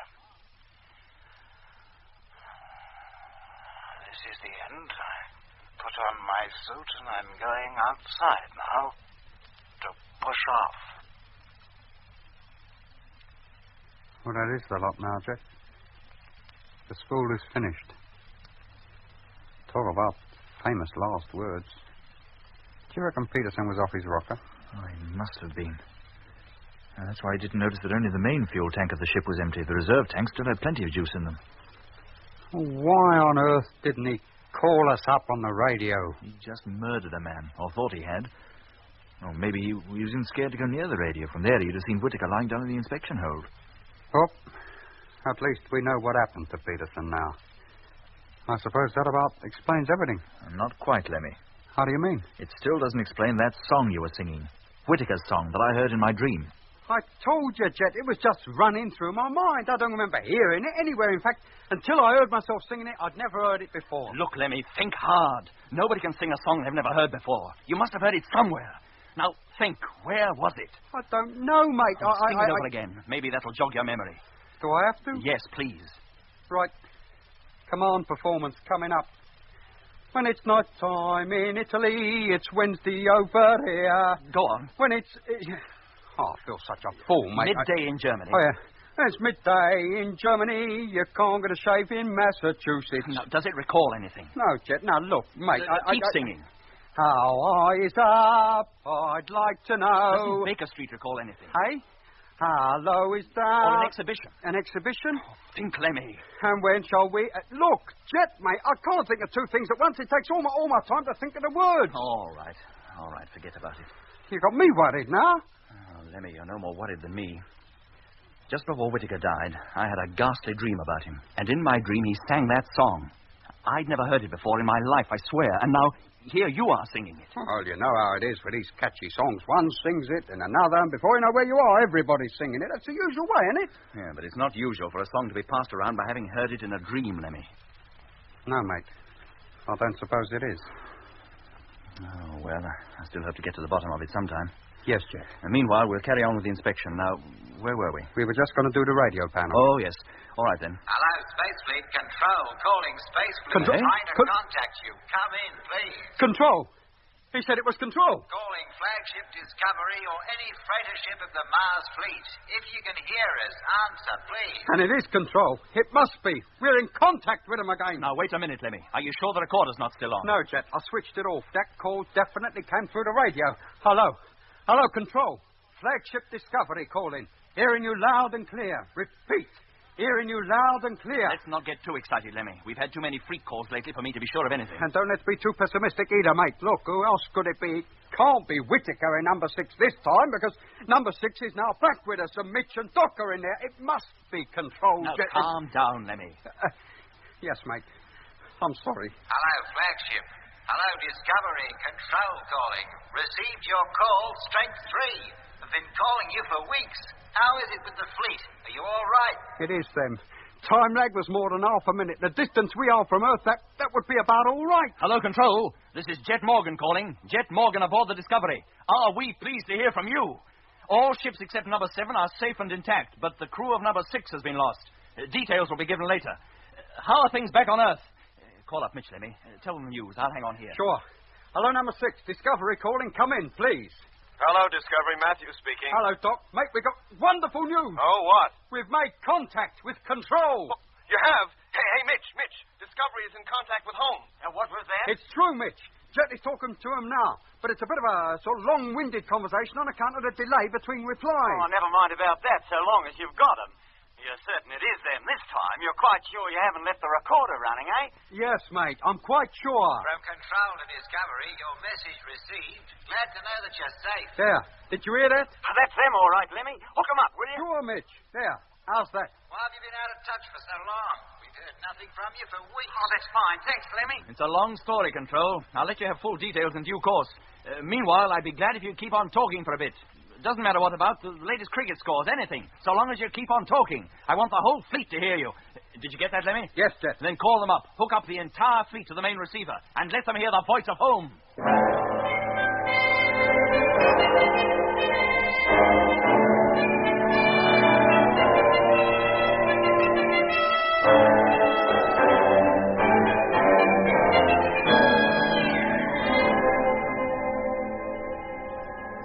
This is the end. I put on my suit and I'm going outside now to push off. Well, that is the lot now, Jet. The school is finished. Talk about famous last words. Do you reckon Peterson was off his rocker? Oh, he must have been. That's why I didn't notice that only the main fuel tank of the ship was empty. The reserve tanks still had plenty of juice in them. Why on earth didn't he call us up on the radio? He just murdered a man, or thought he had. Or maybe he was even scared to go near the radio. From there, he'd have seen Whitaker lying down in the inspection hold. Well, at least we know what happened to Peterson now. I suppose that about explains everything. Not quite, Lemmy. How do you mean? It still doesn't explain that song you were singing. Whitaker's song that I heard in my dream. I told you, Jet, it was just running through my mind. I don't remember hearing it anywhere. In fact, until I heard myself singing it, I'd never heard it before. Look, Lemmy, think hard. Nobody can sing a song they've never heard before. You must have heard it somewhere. Now, think, where was it? I don't know, mate. Sing it over again. Maybe that'll jog your memory. Do I have to? Yes, please. Right. Command performance coming up. When it's night time in Italy, it's Wednesday over here. Go on. When it's... Oh, I feel such a fool, mate. Midday in Germany. Oh, yeah. It's midday in Germany. You can't get a shave in Massachusetts. Now, does it recall anything? No, Jet. Now, look, mate. Keep singing. How high is up? I'd like to know. Doesn't Baker Street recall anything? Hey? How low is down? Or an exhibition. An exhibition? Oh, think, Lemmy. And when shall we... look, Jet, mate, I can't think of two things at once. It takes all my time to think of the words. All right, forget about it. You got me worried now. Oh, Lemmy, you're no more worried than me. Just before Whitaker died, I had a ghastly dream about him. And in my dream, he sang that song. I'd never heard it before in my life, I swear. And now, here you are singing it. Well, you know how it is for these catchy songs. One sings it, and another, and before you know where you are, everybody's singing it. That's the usual way, isn't it? Yeah, but it's not usual for a song to be passed around by having heard it in a dream, Lemmy. No, mate. I don't suppose it is. Oh, well, I still hope to get to the bottom of it sometime. Yes, Jack. And meanwhile, we'll carry on with the inspection. Now, where were we? We were just going to do the radio panel. Oh, yes. All right, then. Hello, Space Fleet Control. Calling Space Fleet. Control? Trying to contact you. Come in, please. Control. He said it was Control. Calling Flagship Discovery or any freighter ship of the Mars Fleet. If you can hear us, answer, please. And it is Control. It must be. We're in contact with him again. Now, wait a minute, Lemmy. Are you sure the recorder's not still on? No, Jet. I switched it off. That call definitely came through the radio. Hello. Hello, Control. Flagship Discovery calling. Hearing you loud and clear. Repeat. Hearing you loud and clear. Let's not get too excited, Lemmy. We've had too many freak calls lately for me to be sure of anything. And don't let's be too pessimistic either, mate. Look, who else could it be? Can't be Whitaker in number 6 this time, because number 6 is now back with us, and Mitch and Doc are in there. It must be Control. Now, calm down, Lemmy. Yes, mate. I'm sorry. Hello, Flagship. Hello, Discovery. Control calling. Received your call, Strength 3. I've been calling you for weeks. How is it with the fleet? Are you all right? It is, them. Time lag was more than half a minute. The distance we are from Earth, that would be about all right. Hello, Control. This is Jet Morgan calling. Jet Morgan aboard the Discovery. Are we pleased to hear from you? All ships except number 7 are safe and intact, but the crew of number 6 has been lost. Details will be given later. How are things back on Earth? Call up Mitch, Lemmy. Tell them the news. I'll hang on here. Sure. Hello, number 6. Discovery calling. Come in, please. Hello, Discovery. Matthew speaking. Hello, Doc. Mate, we got wonderful news. Oh, what? We've made contact with Control. Oh, you have? Hey, Mitch. Discovery is in contact with home. And what was that? It's true, Mitch. Jet is talking to him now. But it's a bit of a sort of long-winded conversation on account of the delay between replies. Oh, never mind about that, so long as you've got them. You're certain it is them this time. You're quite sure you haven't left the recorder running, eh? Yes, mate. I'm quite sure. From Control to Discovery, your message received. Glad to know that you're safe. There. Did you hear that? Oh, that's them, all right, Lemmy. Hook 'em up, will you? Sure, Mitch. There. How's that? Why have you been out of touch for so long? We've heard nothing from you for weeks. Oh, that's fine. Thanks, Lemmy. It's a long story, Control. I'll let you have full details in due course. Meanwhile, I'd be glad if you'd keep on talking for a bit. Doesn't matter what about. The latest cricket scores, anything. So long as you keep on talking. I want the whole fleet to hear you. Did you get that, Lemmy? Yes, Jet. Then call them up. Hook up the entire fleet to the main receiver. And let them hear the voice of home.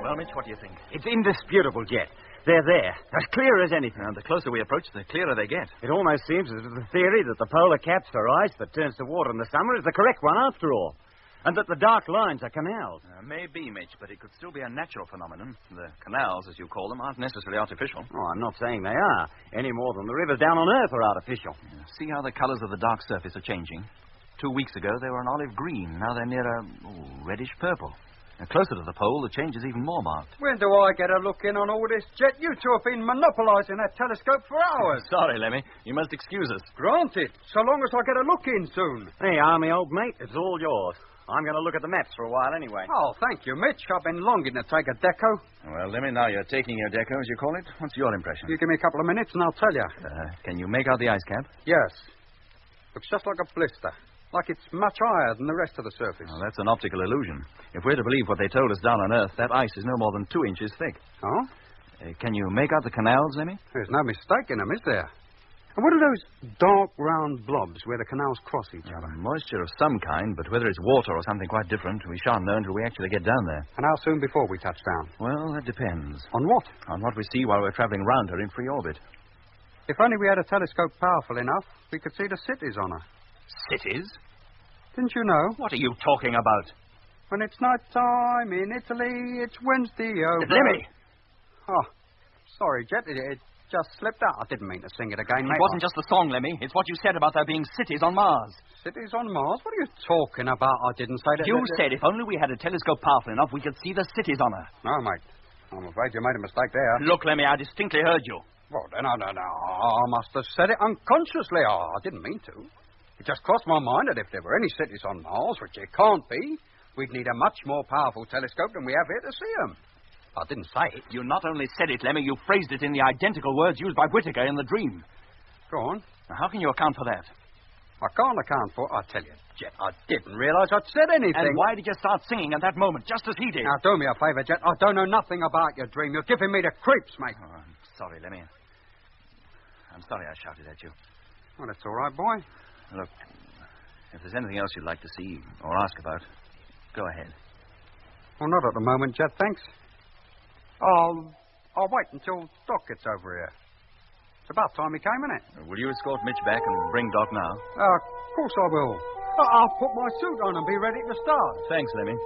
Well, Mitch, what do you think? It's indisputable, Jet. They're there, as clear as anything. And the closer we approach, the clearer they get. It almost seems as if the theory that the polar caps are ice that turns to water in the summer is the correct one after all. And that the dark lines are canals. Maybe, Mitch, but it could still be a natural phenomenon. The canals, as you call them, aren't necessarily artificial. Oh, I'm not saying they are, any more than the rivers down on Earth are artificial. See how the colours of the dark surface are changing? 2 weeks ago, they were an olive green. Now they're near a reddish purple. And closer to the pole, the change is even more marked. When do I get a look in on all this, Jet? You two have been monopolising that telescope for hours. Sorry, Lemmy. You must excuse us. Granted, so long as I get a look in soon. Hey, Army, old mate, it's all yours. I'm going to look at the maps for a while anyway. Oh, thank you, Mitch. I've been longing to take a deco. Well, Lemmy, now you're taking your deco, as you call it. What's your impression? You give me a couple of minutes and I'll tell you. Can you make out the ice cap? Yes. Looks just like a blister. Like it's much higher than the rest of the surface. Well, that's an optical illusion. If we're to believe what they told us down on Earth, that ice is no more than 2 inches thick. Oh? Can you make out the canals, Lemmy? There's no mistake in them, is there? And what are those dark, round blobs where the canals cross each other? Moisture of some kind, but whether it's water or something quite different, we shan't know until we actually get down there. And how soon before we touch down? Well, that depends. On what? On what we see while we're travelling round her in free orbit. If only we had a telescope powerful enough, we could see the cities on her. Cities? Didn't you know? What are you talking about? When it's night time in Italy, it's Wednesday over... Lemmy! Oh, sorry, Jet. It just slipped out. I didn't mean to sing it again, mate. It wasn't just the song, Lemmy. It's what you said about there being cities on Mars. Cities on Mars? What are you talking about? I didn't say that... You said if only we had a telescope powerful enough, we could see the cities on her. No, mate. I'm afraid you made a mistake there. Look, Lemmy, I distinctly heard you. Well, no. I must have said it unconsciously. I didn't mean to. It just crossed my mind that if there were any cities on Mars, which there can't be, we'd need a much more powerful telescope than we have here to see them. I didn't say it. You not only said it, Lemmy, you phrased it in the identical words used by Whitaker in the dream. Go on. Now, how can you account for that? I can't account for it. I tell you, Jet, I didn't realise I'd said anything. And why did you start singing at that moment, just as he did? Now, do me a favour, Jet. I don't know nothing about your dream. You're giving me the creeps, mate. Oh, I'm sorry, Lemmy. I'm sorry I shouted at you. Well, that's all right, boy. Look, if there's anything else you'd like to see or ask about, go ahead. Well, not at the moment, Jet, thanks. I'll wait until Doc gets over here. It's about time he came, isn't it? Will you escort Mitch back and bring Doc now? Of course I will. I'll put my suit on and be ready to start. Thanks, Lemmy.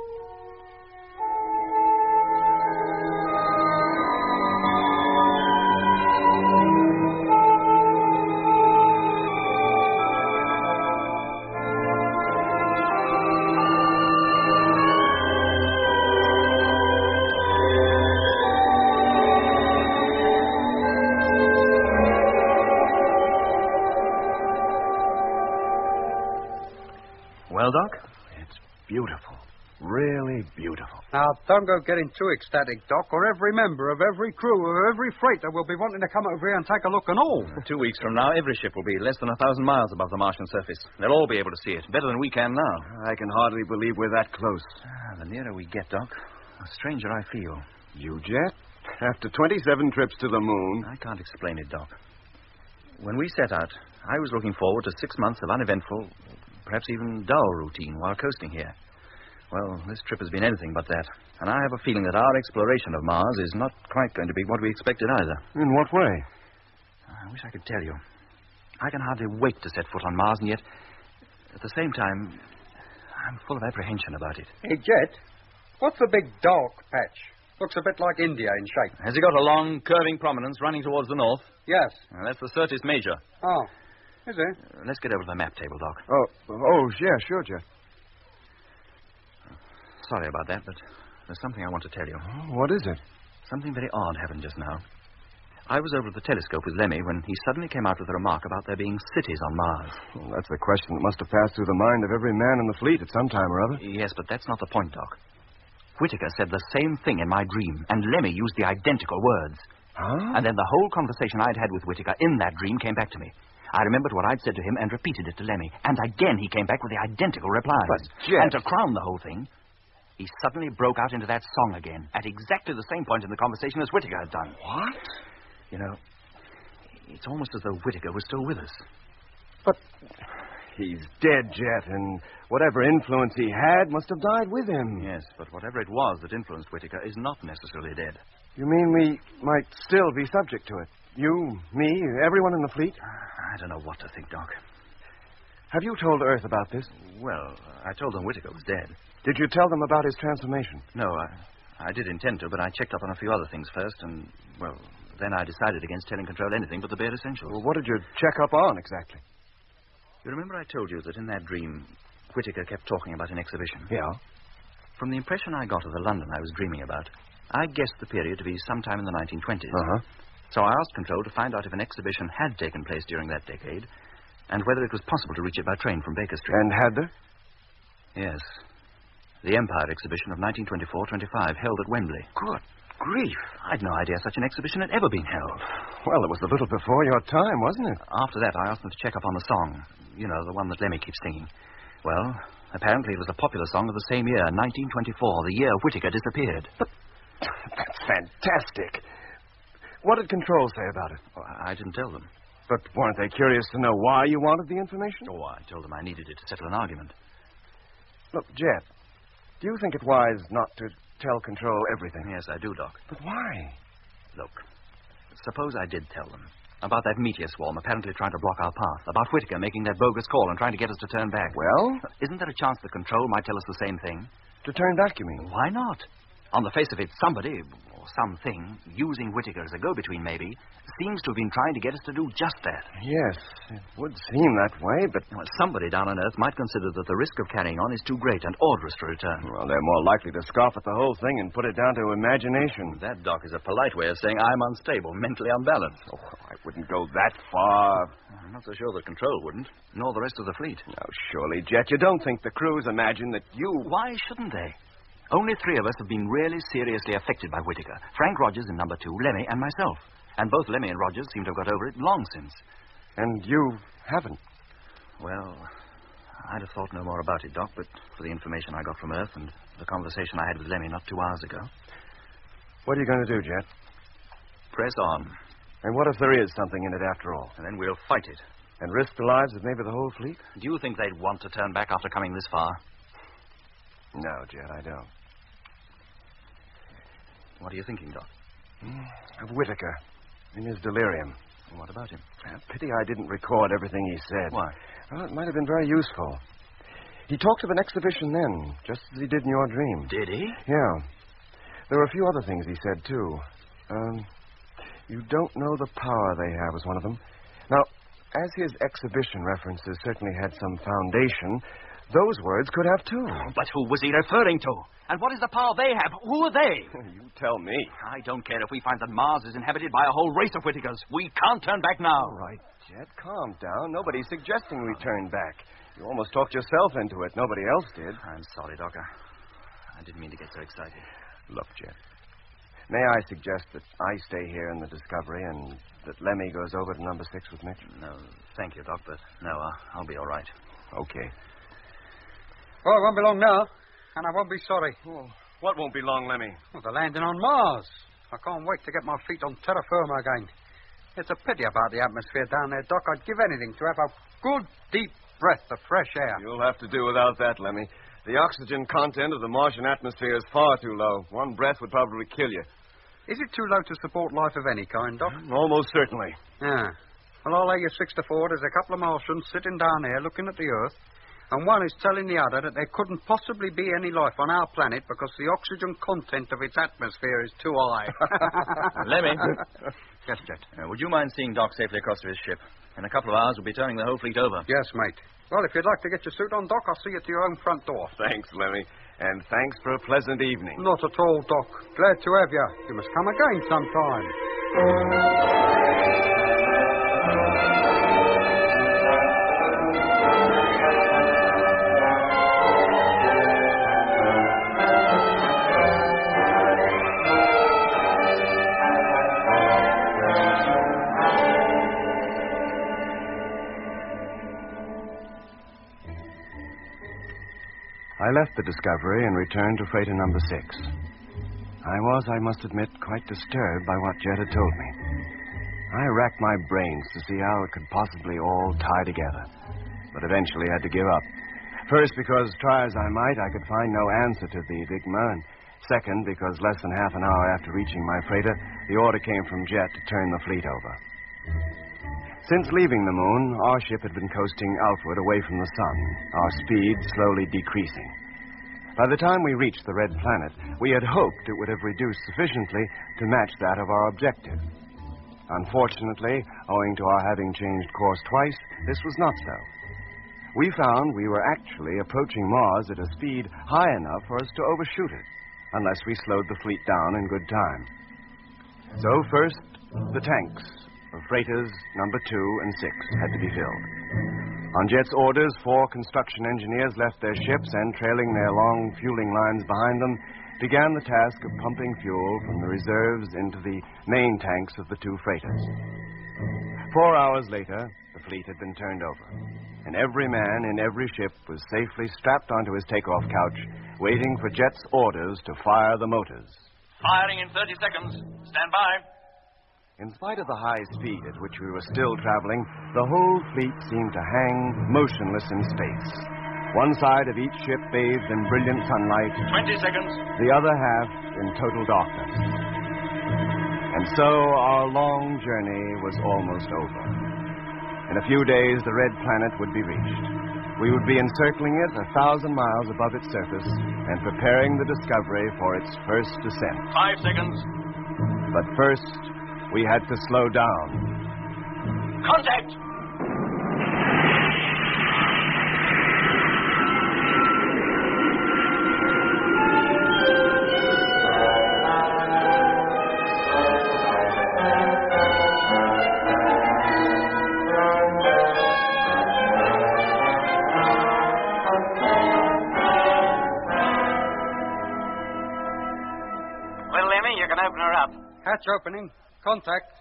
Well, Doc? It's beautiful. Really beautiful. Now, don't go getting too ecstatic, Doc, or every member of every crew or every freighter will be wanting to come over here and take a look and all. 2 weeks from now, every ship will be less than 1,000 miles above the Martian surface. They'll all be able to see it, better than we can now. I can hardly believe we're that close. The nearer we get, Doc, the stranger I feel. You, Jet? After 27 trips to the moon. I can't explain it, Doc. When we set out, I was looking forward to 6 months of uneventful, perhaps even dull routine while coasting here. Well, this trip has been anything but that. And I have a feeling that our exploration of Mars is not quite going to be what we expected either. In what way? I wish I could tell you. I can hardly wait to set foot on Mars, and yet, at the same time, I'm full of apprehension about it. Hey, Jet, what's the big dark patch? Looks a bit like India in shape. Has it got a long, curving prominence running towards the north? Yes. That's the Syrtis Major. Oh, is it? Let's get over to the map table, Doc. Oh, yeah, sure, Jet. Sorry about that, but there's something I want to tell you. What is it? Something very odd happened just now. I was over at the telescope with Lemmy when he suddenly came out with a remark about there being cities on Mars. Well, that's the question that must have passed through the mind of every man in the fleet at some time or other. Yes, but that's not the point, Doc. Whitaker said the same thing in my dream, and Lemmy used the identical words. Huh? And then the whole conversation I'd had with Whitaker in that dream came back to me. I remembered what I'd said to him and repeated it to Lemmy. And again he came back with the identical replies. But, Jet... And to crown the whole thing, he suddenly broke out into that song again, at exactly the same point in the conversation as Whitaker had done. What? You know, it's almost as though Whitaker was still with us. But he's dead, Jet, and whatever influence he had must have died with him. Yes, but whatever it was that influenced Whitaker is not necessarily dead. You mean we might still be subject to it? You, me, everyone in the fleet? I don't know what to think, Doc. Have you told Earth about this? Well, I told them Whitaker was dead. Did you tell them about his transformation? No, I did intend to, but I checked up on a few other things first, and, well, then I decided against telling Control anything but the bare essentials. Well, what did you check up on, exactly? You remember I told you that in that dream, Whitaker kept talking about an exhibition? Yeah. From the impression I got of the London I was dreaming about, I guessed the period to be sometime in the 1920s. Uh-huh. So I asked Control to find out if an exhibition had taken place during that decade, and whether it was possible to reach it by train from Baker Street. And had there? Yes. The Empire exhibition of 1924-25, held at Wembley. Good grief. I'd no idea such an exhibition had ever been held. Well, it was a little before your time, wasn't it? After that, I asked them to check up on the song. You know, the one that Lemmy keeps singing. Well, apparently it was a popular song of the same year, 1924, the year Whitaker disappeared. But that's fantastic. What did Control say about it? Well, I didn't tell them. But weren't they curious to know why you wanted the information? Oh, I told them I needed it to settle an argument. Look, Jet, do you think it wise not to tell Control everything? Yes, I do, Doc. But why? Look, suppose I did tell them about that meteor swarm apparently trying to block our path, about Whitaker making that bogus call and trying to get us to turn back. Well? Isn't there a chance that Control might tell us the same thing? To turn back, you mean? Why not? On the face of it, somebody, or something, using Whitaker as a go-between maybe, seems to have been trying to get us to do just that. Yes, it would seem that way, but... Well, somebody down on Earth might consider that the risk of carrying on is too great and order us to return. Well, they're more likely to scoff at the whole thing and put it down to imagination. That, Doc, is a polite way of saying I'm unstable, mentally unbalanced. Oh, I wouldn't go that far. I'm not so sure that Control wouldn't, nor the rest of the fleet. Now, surely, Jet, you don't think the crews imagine that you... Why shouldn't they? Only three of us have been really seriously affected by Whitaker. Frank Rogers in number 2, Lemmy, and myself. And both Lemmy and Rogers seem to have got over it long since. And you haven't? Well, I'd have thought no more about it, Doc, but for the information I got from Earth and the conversation I had with Lemmy not 2 hours ago. What are you going to do, Jet? Press on. And what if there is something in it after all? And then we'll fight it. And risk the lives of maybe the whole fleet? Do you think they'd want to turn back after coming this far? No, Jet, I don't. What are you thinking, Doc? Of Whitaker, in his delirium. What about him? Pity I didn't record everything he said. Why? Well, it might have been very useful. He talked of an exhibition then, just as he did in your dream. Did he? Yeah. There were a few other things he said, too. You don't know the power they have was one of them. Now, as his exhibition references certainly had some foundation, those words could have, too. But who was he referring to? And what is the power they have? Who are they? You tell me. I don't care if we find that Mars is inhabited by a whole race of Whitakers. We can't turn back now. All right, Jet, calm down. Nobody's suggesting we turn back. You almost talked yourself into it. Nobody else did. I'm sorry, Doc. I didn't mean to get so excited. Look, Jet, may I suggest that I stay here in the Discovery and that Lemmy goes over to number 6 with Mitch? No, thank you, Doc, but no, I'll be all right. Okay. Well, it won't be long now, and I won't be sorry. Well, what won't be long, Lemmy? Well, the landing on Mars. I can't wait to get my feet on terra firma again. It's a pity about the atmosphere down there, Doc. I'd give anything to have a good, deep breath of fresh air. You'll have to do without that, Lemmy. The oxygen content of the Martian atmosphere is far too low. One breath would probably kill you. Is it too low to support life of any kind, Doc? Almost certainly. Yeah. Well, I'll lay you 6 to 4. There's a couple of Martians sitting down here looking at the Earth, and one is telling the other that there couldn't possibly be any life on our planet because the oxygen content of its atmosphere is too high. Lemmy. Yes, Jet. Would you mind seeing Doc safely across to his ship? In a couple of hours, we'll be turning the whole fleet over. Yes, mate. Well, if you'd like to get your suit on, Doc, I'll see you to your own front door. Thanks, Lemmy. And thanks for a pleasant evening. Not at all, Doc. Glad to have you. You must come again sometime. I left the Discovery and returned to freighter number 6. I was, I must admit, quite disturbed by what Jet had told me. I racked my brains to see how it could possibly all tie together, but eventually had to give up. First, because try as I might, I could find no answer to the enigma, and second, because less than half an hour after reaching my freighter, the order came from Jet to turn the fleet over. Since leaving the moon, our ship had been coasting outward away from the sun, our speed slowly decreasing. By the time we reached the red planet, we had hoped it would have reduced sufficiently to match that of our objective. Unfortunately, owing to our having changed course twice, this was not so. We found we were actually approaching Mars at a speed high enough for us to overshoot it, unless we slowed the fleet down in good time. So first, the tanks of freighters number 2 and 6 had to be filled. On Jet's orders, 4 construction engineers left their ships and, trailing their long fueling lines behind them, began the task of pumping fuel from the reserves into the main tanks of the 2 freighters. 4 hours later, the fleet had been turned over, and every man in every ship was safely strapped onto his takeoff couch, waiting for Jet's orders to fire the motors. Firing in 30 seconds. Stand by. In spite of the high speed at which we were still traveling, the whole fleet seemed to hang motionless in space. One side of each ship bathed in brilliant sunlight. 20 seconds. The other half in total darkness. And so our long journey was almost over. In a few days, the red planet would be reached. We would be encircling it 1,000 miles above its surface and preparing the Discovery for its first descent. 5 seconds. But first, we had to slow down. Contact! Well, Lemmy, you can open her up. Hatch opening. Contact.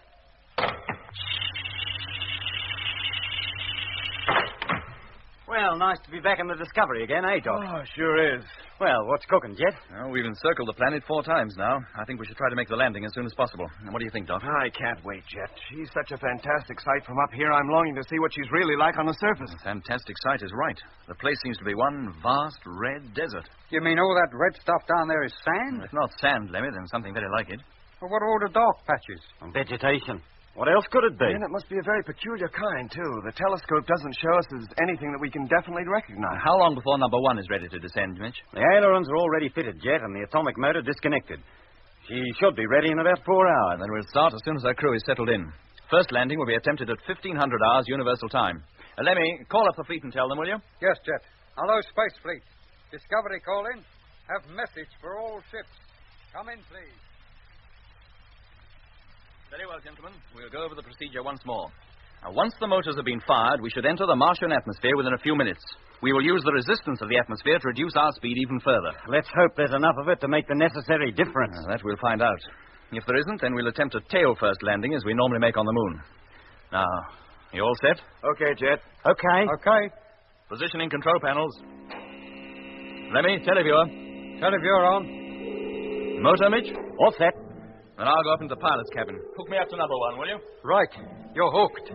Well, nice to be back in the Discovery again, eh, Doc? Oh, sure is. Well, what's cooking, Jet? Well, we've encircled the planet 4 times now. I think we should try to make the landing as soon as possible. And what do you think, Doc? I can't wait, Jet. She's such a fantastic sight from up here. I'm longing to see what she's really like on the surface. The fantastic sight is right. The place seems to be one vast red desert. You mean all that red stuff down there is sand? If not sand, Lemmy, then something very like it. Well, what are all the dark patches? Vegetation. What else could it be? And it must be a very peculiar kind, too. The telescope doesn't show us as anything that we can definitely recognize. How long before number 1 is ready to descend, Mitch? The ailerons are already fitted, Jet, and the atomic motor disconnected. She should be ready in about 4 hours. Then we'll start as soon as our crew is settled in. First landing will be attempted at 1500 hours Universal Time. Lemmy, call up the fleet and tell them, will you? Yes, Jet. Hello, Space Fleet. Discovery call in. Have message for all ships. Come in, please. Very well, gentlemen. We'll go over the procedure once more. Now, once the motors have been fired, we should enter the Martian atmosphere within a few minutes. We will use the resistance of the atmosphere to reduce our speed even further. Let's hope there's enough of it to make the necessary difference. That we'll find out. If there isn't, then we'll attempt a tail-first landing as we normally make on the moon. Now, you all set? Okay, Jet. Okay. Okay. Positioning control panels. Lemmy, televiewer. Televiewer on. Motor, Mitch? All set. Then I'll go up into the pilot's cabin. Hook me up to number 1, will you? Right. You're hooked.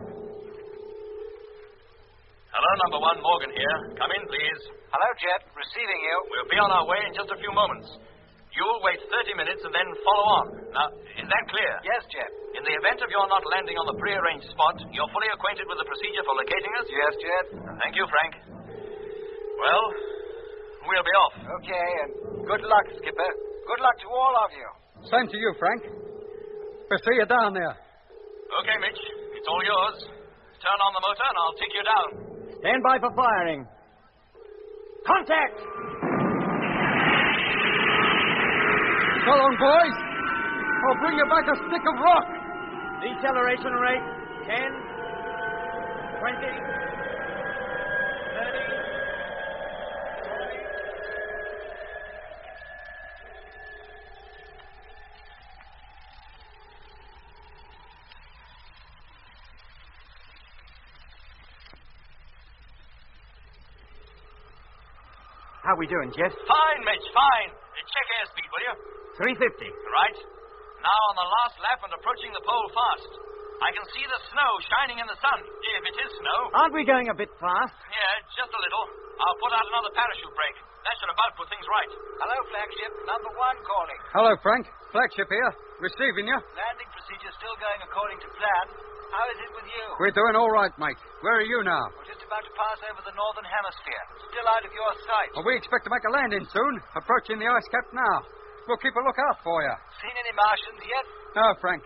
Hello, number 1, Morgan here. Come in, please. Hello, Jet. Receiving you. We'll be on our way in just a few moments. You'll wait 30 minutes and then follow on. Now, is that clear? Yes, Jet. In the event of your not landing on the prearranged spot, you're fully acquainted with the procedure for locating us? Yes, Jet. Thank you, Frank. Well, we'll be off. Okay, and good luck, Skipper. Good luck to all of you. Same to you, Frank. We'll see you down there. Okay, Mitch. It's all yours. Turn on the motor and I'll take you down. Stand by for firing. Contact! So long, boys. I'll bring you back a stick of rock. Deceleration rate 10, 20, 30. How we doing, Jet? Fine, Mitch, fine. Check airspeed, will you? 350. Right. Now on the last lap and approaching the pole fast. I can see the snow shining in the sun, if it is snow. Aren't we going a bit fast? Yeah, just a little. I'll put out another parachute brake. That should about put things right. Hello, flagship. Number 1 calling. Hello, Frank. Flagship here. Receiving you. Landing procedure still going according to plan. How is it with you? We're doing all right, mate. Where are you now? We're just about to pass over the northern hemisphere. Still out of your sight. Well, we expect to make a landing soon. Approaching the ice cap now. We'll keep a lookout for you. Seen any Martians yet? No, Frank.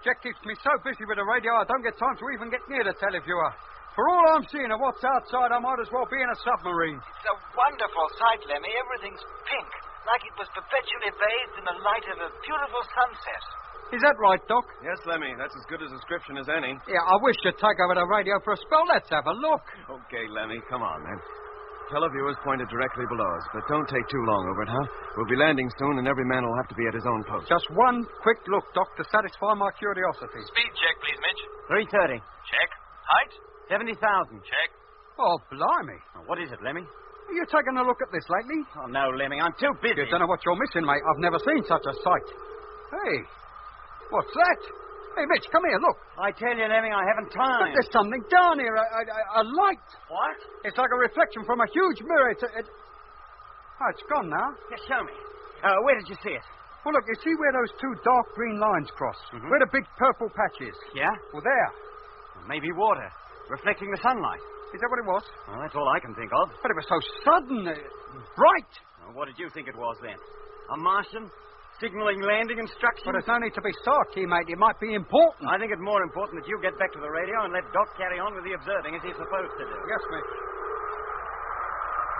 Jack keeps me so busy with the radio I don't get time to even get near the televiewer. For all I'm seeing of what's outside, I might as well be in a submarine. It's a wonderful sight, Lemmy. Everything's pink, like it was perpetually bathed in the light of a beautiful sunset. Is that right, Doc? Yes, Lemmy. That's as good a description as any. Yeah, I wish you'd take over the radio for a spell. Let's have a look. Okay, Lemmy. Come on, then. Televiewers pointed directly below us, but don't take too long over it, huh? We'll be landing soon, and every man will have to be at his own post. Just one quick look, Doc, to satisfy my curiosity. Speed check, please, Mitch. 330. Check. Height? 70,000. Check. Oh, blimey. What is it, Lemmy? Are you taking a look at this lately? Oh, no, Lemmy. I'm too busy. You don't know what you're missing, mate. I've never seen such a sight. Hey, what's that? Hey, Mitch, come here, look. I tell you, Lemmy, I haven't time. Look, there's something down here, a light. What? It's like a reflection from a huge mirror. Oh, it's gone now. Yeah, show me. Where did you see it? Well, look, you see where those 2 dark green lines cross? Mm-hmm. Where the big purple patch is? Yeah? Well, there. Maybe water, reflecting the sunlight. Is that what it was? Well, that's all I can think of. But it was so sudden, bright. Well, what did you think it was then? A Martian? Signaling landing instructions? But there's no need to be sarky, mate. It might be important. I think it's more important that you get back to the radio and let Doc carry on with the observing as he's supposed to do. Yes, mate.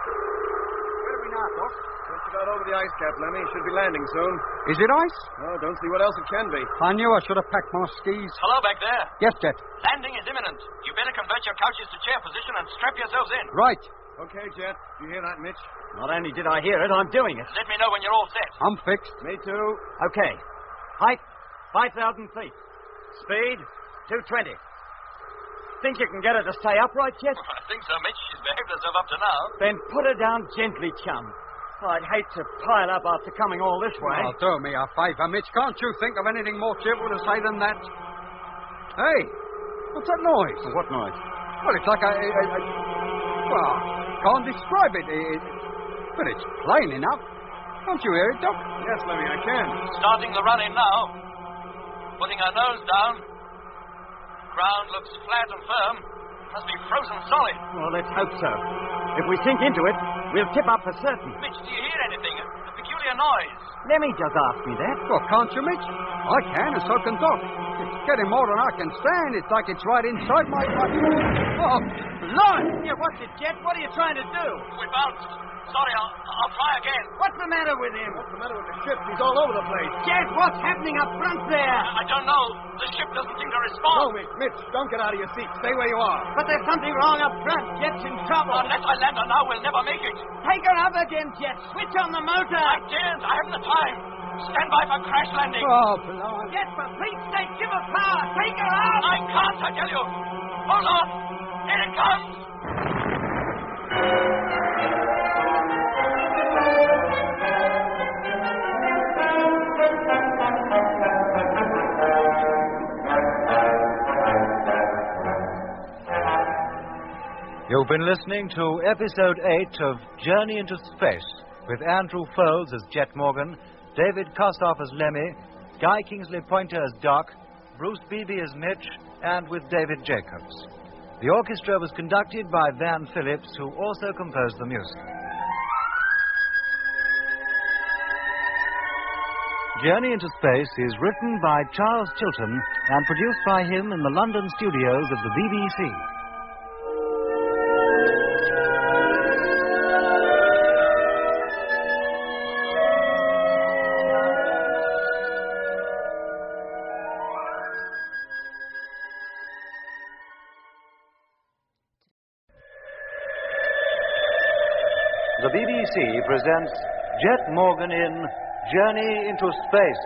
Where are we now, Doc? Just about over the ice cap, Lemmy. Should be landing soon. Is it ice? Oh, don't see what else it can be. I knew I should have packed my skis. Hello back there. Yes, Jet. Landing is imminent. You better convert your couches to chair position and strap yourselves in. Right. Okay, Jet. You hear that, Mitch? Not only did I hear it, I'm doing it. Let me know when you're all set. I'm fixed. Me too. Okay. Height, 5,000 feet. Speed, 220. Think you can get her to stay upright, Jet? Well, I think so, Mitch. She's behaved herself up to now. Then put her down gently, chum. I'd hate to pile up after coming all this way. Well, do me a favour, Mitch. Can't you think of anything more cheerful to say than that? Hey, what's that noise? What noise? Well, it's like well, can't describe it. But it's plain enough. Can't you hear it, Doc? Yes, Lemmy, I can. Starting the run-in now. Putting her nose down. Ground looks flat and firm. Must be frozen solid. Well, let's hope so. If we sink into it, we'll tip up for certain. Mitch, do you hear anything? A peculiar noise. Lemmy just asked me that. Well, can't you, Mitch? I can, and so can Doc. It's getting more than I can stand. It's like it's right inside my body. Oh, Lord! Yeah, what's it, Jet? What are you trying to do? We bounced. Sorry, I'll try again. What's the matter with him? What's the matter with the ship? He's all over the place. Jet, what's happening up front there? I don't know. The ship doesn't seem to respond. No, Mitch, don't get out of your seat. Stay where you are. But there's something wrong up front. Jet's in trouble. Unless I land her now, we'll never make it. Take her up again, Jet. Switch on the motor. I daren't. I haven't the time. Stand by for crash landing. Oh, blimey. Jet, for Pete's sake, give her power. Take her up. I can't, I tell you. Hold on. Here it comes. You've been listening to Episode 8 of Journey into Space with Andrew Foles as Jet Morgan, David Kossoff as Lemmy, Guy Kingsley Pointer as Doc, Bruce Beebe as Mitch, and with David Jacobs. The orchestra was conducted by Van Phillips, who also composed the music. Journey into Space is written by Charles Chilton and produced by him in the London studios of the BBC. The BBC presents Jet Morgan in Journey into Space.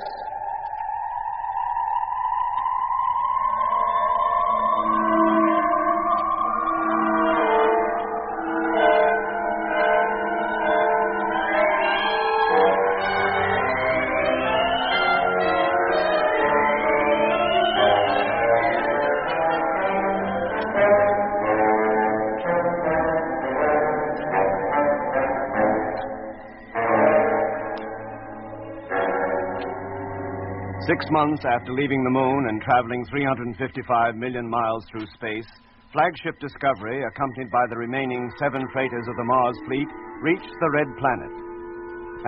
6 months after leaving the moon and traveling 355 million miles through space, flagship Discovery, accompanied by the remaining 7 freighters of the Mars fleet, reached the Red Planet.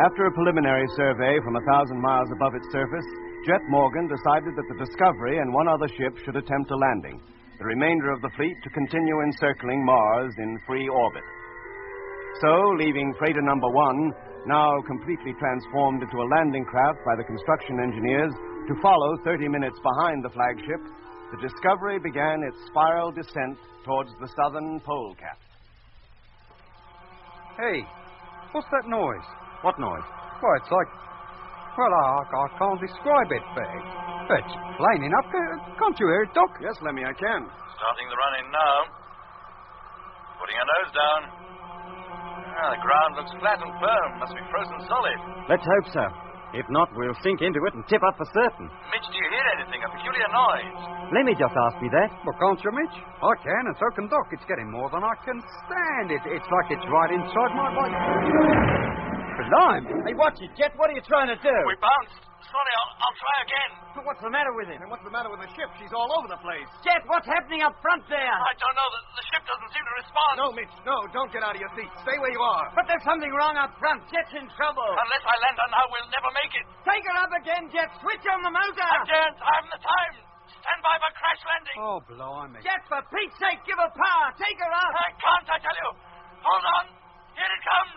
After a preliminary survey from 1,000 miles above its surface, Jet Morgan decided that the Discovery and one other ship should attempt a landing, the remainder of the fleet to continue encircling Mars in free orbit. So, leaving freighter number 1, now completely transformed into a landing craft by the construction engineers, to follow 30 minutes behind the flagship, the Discovery began its spiral descent towards the southern pole cap. Hey, what's that noise? What noise? Well, it's like... Well, I can't describe it, but it's plain enough. Can't you hear it, Doc? Yes, Lemmy, I can. Starting the run-in now. Putting her nose down. The ground looks flat and firm. Must be frozen solid. Let's hope so. If not, we'll sink into it and tip up for certain. Mitch, do you hear anything? A peculiar noise. Lemmy just asked me that. Well, can't you, Mitch? I can, and so can Doc. It's getting more than I can stand. It's like it's right inside my body. Blimey. Hey, watch it, Jet. What are you trying to do? We bounced. Sorry, I'll try again. But what's the matter with him? And what's the matter with the ship? She's all over the place. Jet, what's happening up front there? I don't know. The ship doesn't seem to respond. No, Mitch, no. Don't get out of your seat. Stay where you are. But there's something wrong up front. Jet's in trouble. Unless I land her now, we'll never make it. Take her up again, Jet. Switch on the motor. I daren't. I haven't the time. Stand by for crash landing. Oh, blimey. Jet, for Pete's sake, give her power. Take her up. I can't, I tell you. Hold on. Here it comes.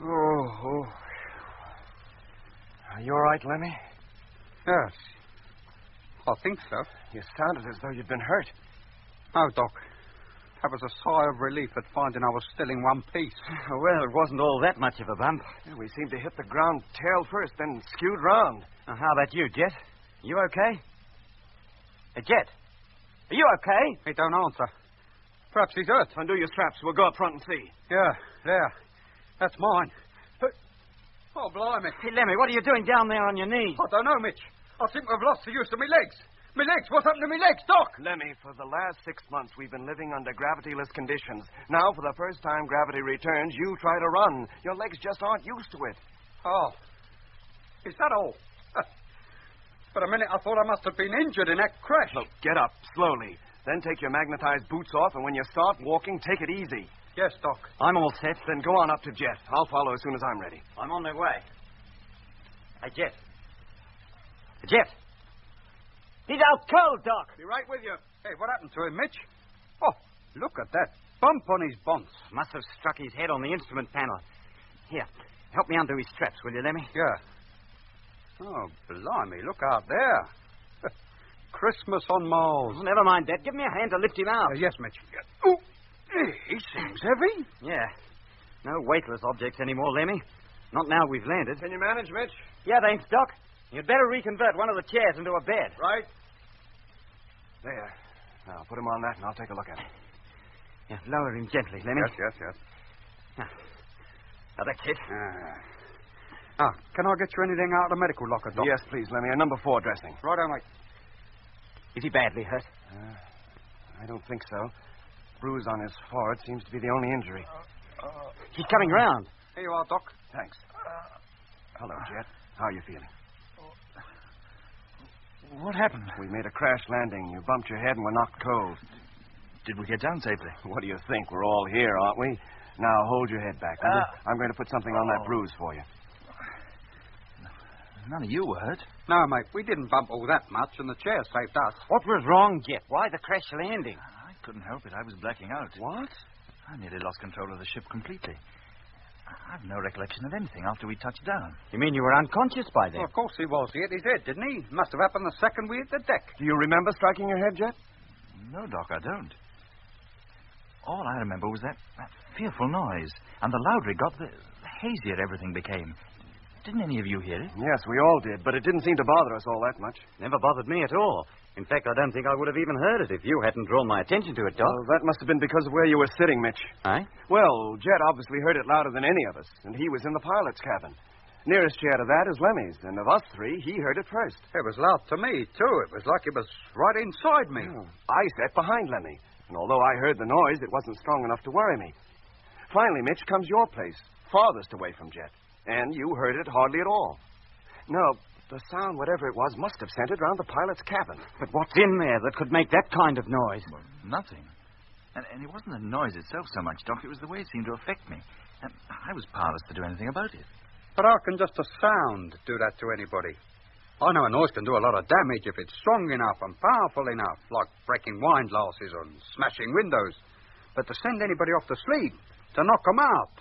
Oh. Are you all right, Lemmy? Yes. I think so. You sounded as though you'd been hurt. Oh, Doc. That was a sigh of relief at finding I was still in one piece. Well, it wasn't all that much of a bump. Yeah, we seemed to hit the ground tail first, then skewed round. Now, how about you, Jet? You okay? Hey, Jet. Are you okay? He don't answer. Perhaps he's hurt. Undo your straps. We'll go up front and see. Yeah, there. That's mine. Oh, blimey. Hey, Lemmy, what are you doing down there on your knees? I don't know, Mitch. I seem to have lost the use of my legs. My legs? What's happened to my legs, Doc? Lemmy, for the last 6 months, we've been living under gravityless conditions. Now, for the first time gravity returns, you try to run. Your legs just aren't used to it. Oh. Is that all? For a minute, I thought I must have been injured in that crash. Look, get up, slowly. Then take your magnetized boots off, and when you start walking, take it easy. Yes, Doc. I'm all set. Then go on up to Jet. I'll follow as soon as I'm ready. I'm on my way. Hey, Jet. Jet. He's out cold, Doc. Be right with you. Hey, what happened to him, Mitch? Oh, look at that bump on his bonds. Must have struck his head on the instrument panel. Here, help me undo his straps, will you, Lemmy? Yeah. Oh, blimey, look out there. Christmas on Mars. Oh, never mind that. Give me a hand to lift him out. Yes, Mitch. Oh, he seems heavy. Yeah. No weightless objects anymore, Lemmy. Not now we've landed. Can you manage, Mitch? Yeah, thanks, Doc. You'd better reconvert one of the chairs into a bed. Right. There. Now, put him on that, and I'll take a look at him. Yeah, lower him gently, Lemmy. Yes. Now, that's it. Can I get you anything out of the medical locker, Doc? Yes, please, Lemmy. A number 4 dressing. Right on, mate. Is he badly hurt? I don't think so. Bruise on his forehead seems to be the only injury. He's coming round. Here you are, Doc. Thanks. Hello, Jet. How are you feeling? What happened? We made a crash landing. You bumped your head and were knocked cold. Did we get down safely? What do you think? We're all here, aren't we? Now, hold your head back, will you? I'm going to put something on that bruise for you. None of you were hurt. No, mate. We didn't bump all that much, and the chair saved us. What was wrong, Jet? Why the crash landing? I couldn't help it. I was blacking out. What? I nearly lost control of the ship completely. I've no recollection of anything after we touched down. You mean you were unconscious by then? Well, of course he was. He hit his head, didn't he? Must have happened the second we hit the deck. Do you remember striking your head, Jet? No, Doc, I don't. All I remember was that fearful noise. And the louder it got, the hazier everything became. Didn't any of you hear it? Yes, we all did, but it didn't seem to bother us all that much. Never bothered me at all. In fact, I don't think I would have even heard it if you hadn't drawn my attention to it, Doc. Well, that must have been because of where you were sitting, Mitch. Aye? Well, Jet obviously heard it louder than any of us, and he was in the pilot's cabin. Nearest chair to that is Lemmy's, and of us 3, he heard it first. It was loud to me, too. It was like it was right inside me. I sat behind Lemmy, and although I heard the noise, it wasn't strong enough to worry me. finally, Mitch, comes your place, farthest away from Jet. And you heard it hardly at all. No, the sound, whatever it was, must have centered around the pilot's cabin. But what's in there that could make that kind of noise? Well, nothing. And it wasn't the noise itself so much, Doc. It was the way it seemed to affect me. And I was powerless to do anything about it. But how can just a sound do that to anybody? I know a noise can do a lot of damage if it's strong enough and powerful enough, like breaking wine glasses and smashing windows. But to send anybody off to sleep, to knock them out,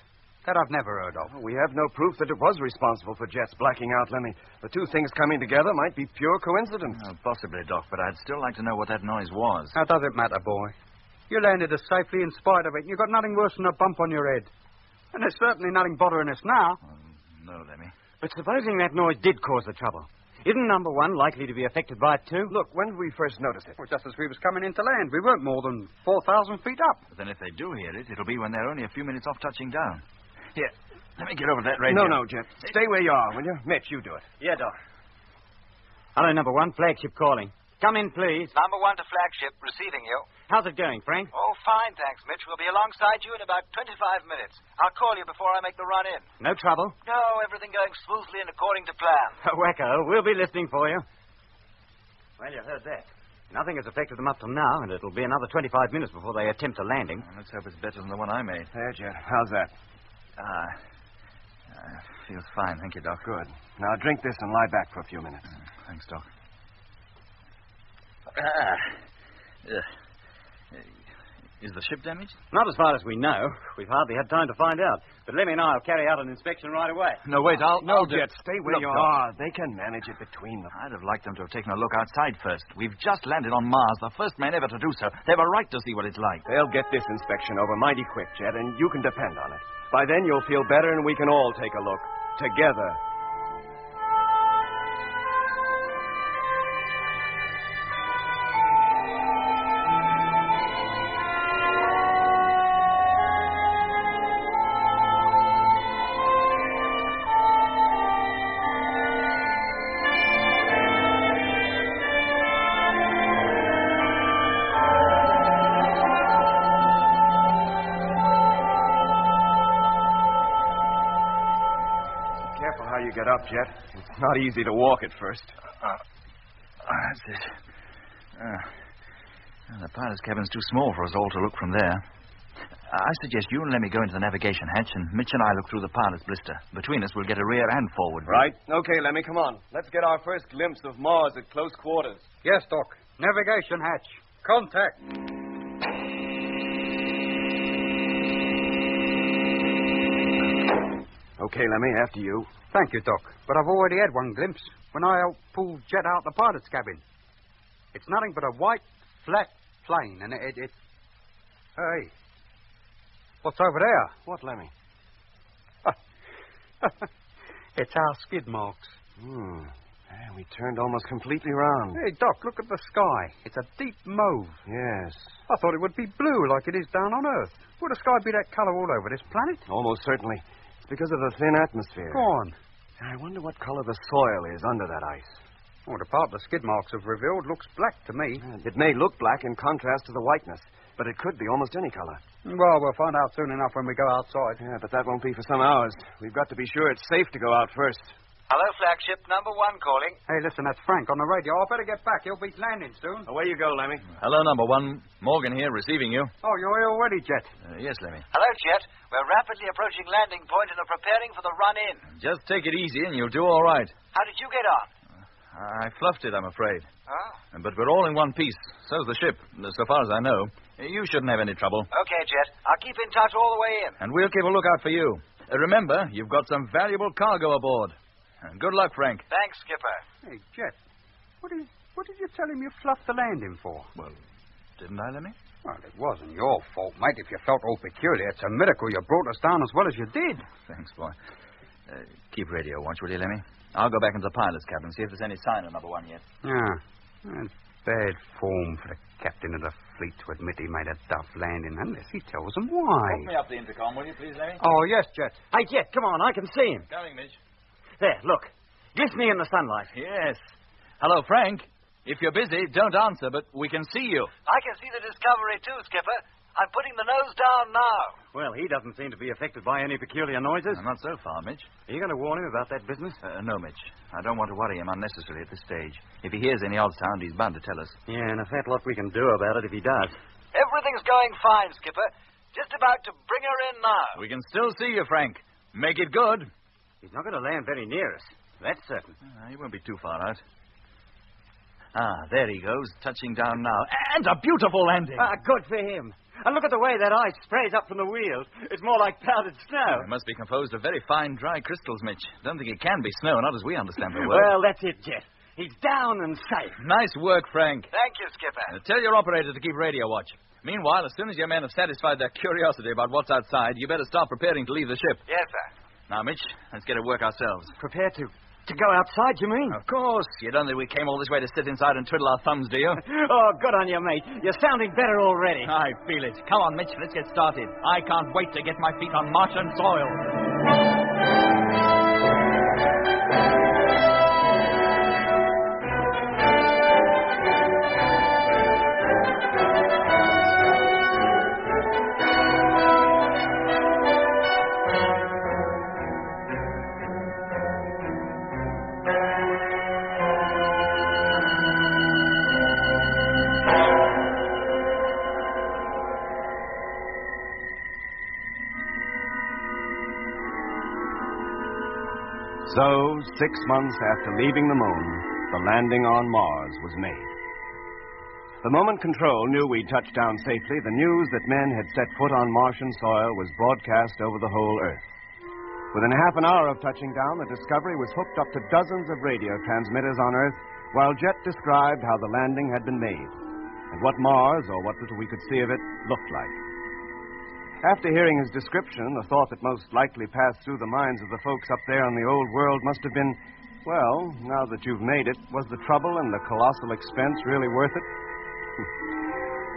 that I've never heard of. We have no proof that it was responsible for Jet's blacking out, Lemmy. The two things coming together might be pure coincidence. Possibly, Doc, but I'd still like to know what that noise was. How does it matter, boy? You landed us safely in spite of it, and you've got nothing worse than a bump on your head. And there's certainly nothing bothering us now. No, Lemmy. But supposing that noise did cause the trouble, isn't number one likely to be affected by it too? Look, when did we first notice it? Well, just as we was coming into land. We weren't more than 4,000 feet up. But then if they do hear it, it'll be when they're only a few minutes off touching down. Here, let me get over that radio. No, Jet. Stay where you are, will you? Mitch, you do it. Yeah, Doc. Hello, number one, flagship calling. Come in, please. Number 1 to flagship, receiving you. How's it going, Frank? Oh, fine, thanks, Mitch. We'll be alongside you in about 25 minutes. I'll call you before I make the run in. No trouble? No, everything going smoothly and according to plan. Wacko, we'll be listening for you. Well, you heard that. Nothing has affected them up till now, and it'll be another 25 minutes before they attempt a landing. Let's hope it's better than the one I made. There, Jet. How's that? Feels fine, thank you, Doc. Good. Now drink this and lie back for a few minutes. Thanks, Doc. Is the ship damaged? Not as far as we know. We've hardly had time to find out. But Lemmy and I will carry out an inspection right away. No, wait, I'll Jet, stay where you are. They can manage it between them. I'd have liked them to have taken a look outside first. We've just landed on Mars, the first man ever to do so. They have a right to see what it's like. They'll get this inspection over mighty quick, Jet, and you can depend on it. By then you'll feel better and we can all take a look. Together. Get up, Jet. It's not easy to walk at first. That's it. The pilot's cabin's too small for us all to look from there. I suggest you and Lemmy go into the navigation hatch, and Mitch and I look through the pilot's blister. Between us, we'll get a rear and forward view. Right. Okay, Lemmy, come on. Let's get our first glimpse of Mars at close quarters. Yes, Doc. Navigation hatch. Contact. Okay, Lemmy, after you. Thank you, Doc. But I've already had one glimpse when I helped pull Jet out the pilot's cabin. It's nothing but a white, flat plane, and it... Hey. What's over there? What, Lemmy? It's our skid marks. We turned almost completely round. Hey, Doc, look at the sky. It's a deep mauve. Yes. I thought it would be blue like it is down on Earth. Would the sky be that color all over this planet? Almost certainly. It's because of the thin atmosphere. Go on. I wonder what color the soil is under that ice. Oh, the part the skid marks have revealed looks black to me. It may look black in contrast to the whiteness, but it could be almost any color. Well, we'll find out soon enough when we go outside. Yeah, but that won't be for some hours. We've got to be sure it's safe to go out first. Hello, flagship. Number 1 calling. Hey, listen, that's Frank on the radio. I better get back. He'll be landing soon. Away you go, Lemmy. Hello, number 1. Morgan here, receiving you. Oh, you're here already, Jet? Yes, Lemmy. Hello, Jet. We're rapidly approaching landing point and are preparing for the run-in. Just take it easy and you'll do all right. How did you get on? I fluffed it, I'm afraid. Oh? But we're all in one piece. So's the ship, so far as I know. You shouldn't have any trouble. Okay, Jet. I'll keep in touch all the way in. And we'll keep a lookout for you. Remember, you've got some valuable cargo aboard. Good luck, Frank. Thanks, Skipper. Hey, Jet, what did you tell him you fluffed the landing for? Well, didn't I, Lemmy? Well, it wasn't your fault, mate. If you felt all peculiar, it's a miracle you brought us down as well as you did. Thanks, boy. Keep radio watch, will you, Lemmy? I'll go back into the pilot's cabin and see if there's any sign of number 1 yet. Yeah. It's bad form for the captain of the fleet to admit he made a duff landing unless he tells them why. Put me up the intercom, will you, please, Lemmy? Oh, yes, Jet. Hey, Jet, come on. I can see him. Coming, Mitch. There, look. Glistening in the sunlight. Yes. Hello, Frank. If you're busy, don't answer, but we can see you. I can see the Discovery too, Skipper. I'm putting the nose down now. Well, he doesn't seem to be affected by any peculiar noises. Not so far, Mitch. Are you going to warn him about that business? No, Mitch. I don't want to worry him unnecessarily at this stage. If he hears any odd sound, he's bound to tell us. Yeah, and a fat lot we can do about it if he does. Everything's going fine, Skipper. Just about to bring her in now. We can still see you, Frank. Make it good. He's not going to land very near us. That's certain. He won't be too far out. There he goes, touching down now. And a beautiful landing. Good for him. And look at the way that ice sprays up from the wheels. It's more like powdered snow. It must be composed of very fine, dry crystals, Mitch. Don't think it can be snow, not as we understand the word. Well, that's it, Jet. He's down and safe. Nice work, Frank. Thank you, Skipper. Tell your operator to keep radio watch. Meanwhile, as soon as your men have satisfied their curiosity about what's outside, you better start preparing to leave the ship. Yes, sir. Now, Mitch, let's get to work ourselves. Prepare to go outside, you mean? Of course. You don't think we came all this way to sit inside and twiddle our thumbs, do you? Oh, good on you, mate. You're sounding better already. I feel it. Come on, Mitch, let's get started. I can't wait to get my feet on Martian soil. So, 6 months after leaving the moon, the landing on Mars was made. The moment Control knew we'd touched down safely, the news that men had set foot on Martian soil was broadcast over the whole Earth. Within half an hour of touching down, the Discovery was hooked up to dozens of radio transmitters on Earth, while Jet described how the landing had been made, and what Mars, or what little we could see of it, looked like. After hearing his description, the thought that most likely passed through the minds of the folks up there on the old world must have been, well, now that you've made it, was the trouble and the colossal expense really worth it?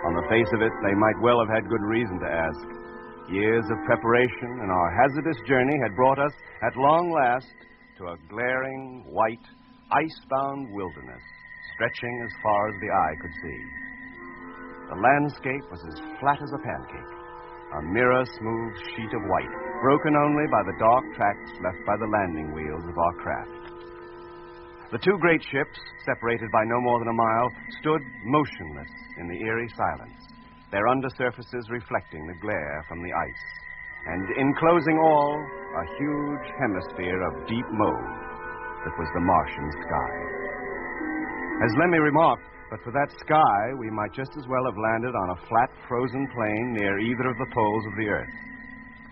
On the face of it, they might well have had good reason to ask. Years of preparation and our hazardous journey had brought us, at long last, to a glaring, white, ice-bound wilderness, stretching as far as the eye could see. The landscape was as flat as a pancake. A mirror-smooth sheet of white, broken only by the dark tracks left by the landing wheels of our craft. The two great ships, separated by no more than a mile, stood motionless in the eerie silence, their undersurfaces reflecting the glare from the ice, and enclosing all, a huge hemisphere of deep mauve that was the Martian sky. As Lemmy remarked, but for that sky, we might just as well have landed on a flat, frozen plain near either of the poles of the Earth.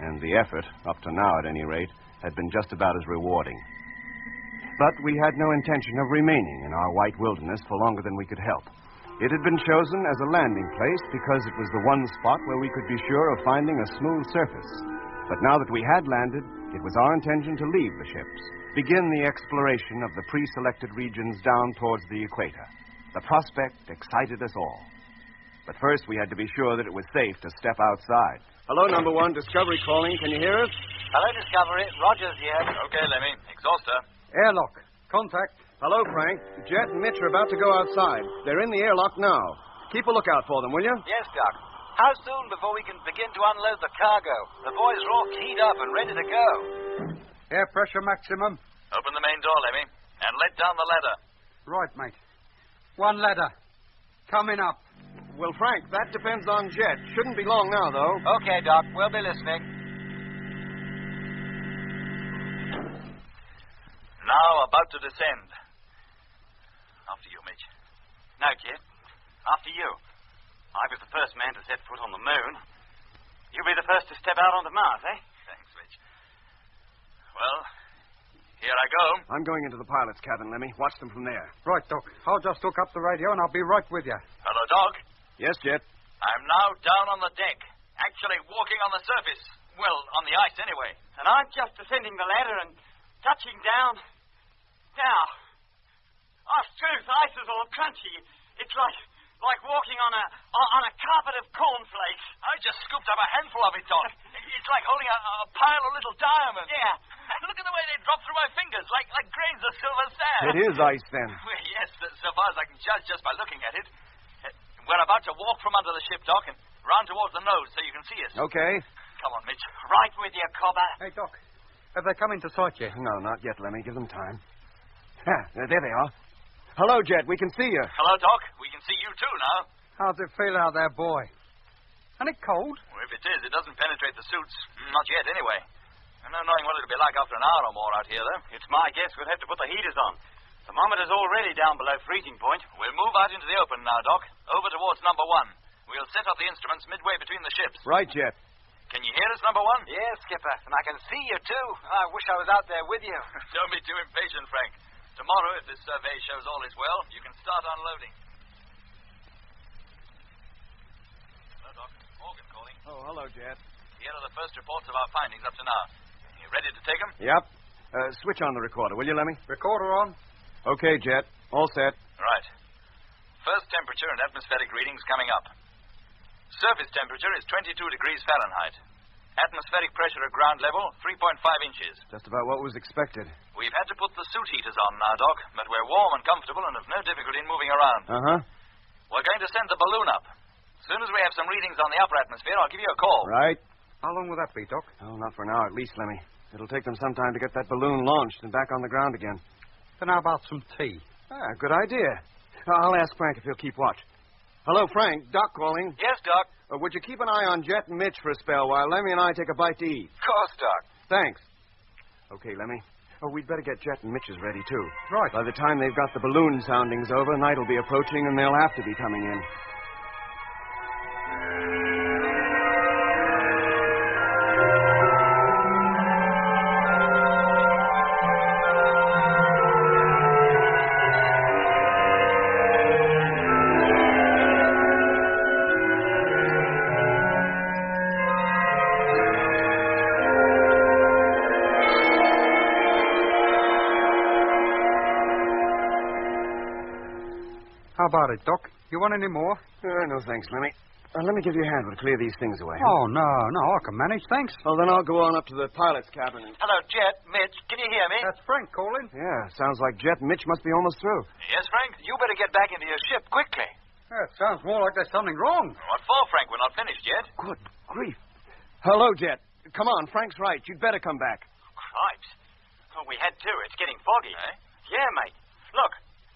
And the effort, up to now at any rate, had been just about as rewarding. But we had no intention of remaining in our white wilderness for longer than we could help. It had been chosen as a landing place because it was the one spot where we could be sure of finding a smooth surface. But now that we had landed, it was our intention to leave the ships, begin the exploration of the pre-selected regions down towards the equator. The prospect excited us all. But first, we had to be sure that it was safe to step outside. Hello, number one. Discovery calling. Can you hear us? Hello, Discovery. Rogers here. Okay, Lemmy. Exhauster. Airlock. Contact. Hello, Frank. Jet and Mitch are about to go outside. They're in the airlock now. Keep a lookout for them, will you? Yes, Doc. How soon before we can begin to unload the cargo? The boys are all keyed up and ready to go. Air pressure maximum. Open the main door, Lemmy, and let down the ladder. Right, mate. One ladder. Coming up. Well, Frank, that depends on Jet. Shouldn't be long now, though. Okay, Doc. We'll be listening. Now about to descend. After you, Mitch. No, Jet. After you. I was the first man to set foot on the moon. You'll be the first to step out onto Mars, eh? Thanks, Mitch. Well, here I go. I'm going into the pilot's cabin, Lemmy. Watch them from there. Right, Doc. I'll just hook up the radio and I'll be right with you. Hello, Doc. Yes, Jet. I'm now down on the deck. Actually walking on the surface. Well, on the ice anyway. And I'm just descending the ladder and touching down. Now. Oh, truth, ice is all crunchy. It's like walking on a carpet of cornflakes. I just scooped up a handful of it, Doc. It's like holding a pile of little diamonds. Yeah. Look at the way they drop through my fingers, like grains of silver sand. It is ice, then. Well, yes, so far as I can judge just by looking at it. We're about to walk from under the ship, Doc, and Round towards the nose so you can see us. Okay. Come on, Mitch. Right with you, cobber. Hey, Doc. Have they come into sight yet? No, not yet, Lemmy. Give them time. There they are. Hello, Jet. We can see you. Hello, Doc. We can see you too now. How's it feel out there, boy? Ain't it cold? Well, if it is, it doesn't penetrate the suits. Not yet, anyway. No knowing what it'll be like after an hour or more out here, though. It's my guess we'll have to put the heaters on. Thermometer's already down below freezing point. We'll move out into the open now, Doc. Over towards number 1. We'll set up the instruments midway between the ships. Right, Jet. Can you hear us, number 1? Yes, Skipper, and I can see you, too. I wish I was out there with you. Don't be too impatient, Frank. Tomorrow, if this survey shows all is well, you can start unloading. Hello, Doc. Morgan calling. Oh, hello, Jet. Here are the first reports of our findings up to now. You ready to take them? Yep. Switch on the recorder, will you, Lemmy? Recorder on. Okay, Jet. All set. Right. First temperature and atmospheric readings coming up. Surface temperature is 22 degrees Fahrenheit. Atmospheric pressure at ground level, 3.5 inches. Just about what was expected. We've had to put the suit heaters on now, Doc, but we're warm and comfortable and have no difficulty in moving around. Uh-huh. We're going to send the balloon up. As soon as we have some readings on the upper atmosphere, I'll give you a call. Right. How long will that be, Doc? Oh, not for an hour at least, Lemmy. It'll take them some time to get that balloon launched and back on the ground again. Then how about some tea? Good idea. I'll ask Frank if he'll keep watch. Hello, Frank. Doc calling. Yes, Doc. Would you keep an eye on Jet and Mitch for a spell while Lemmy and I take a bite to eat? Of course, Doc. Thanks. Okay, Lemmy. We'd better get Jet and Mitch's ready, too. Right. By the time they've got the balloon soundings over, night will be approaching and they'll have to be coming in. How about it, Doc? You want any more? No, thanks, Lemmy. Let me give you a hand to clear these things away. Oh, no, I can manage, thanks. Well, then I'll go on up to the pilot's cabin and... Hello, Jet. Mitch, can you hear me? That's Frank calling. Yeah, sounds like Jet and Mitch must be almost through. Yes, Frank? You better get back into your ship quickly. That sounds more like there's something wrong. What for, Frank? We're not finished yet. Good grief. Hello, Jet. Come on, Frank's right. You'd better come back. Cripes. Well, we had to. It's getting foggy. Eh? Yeah, mate. Look,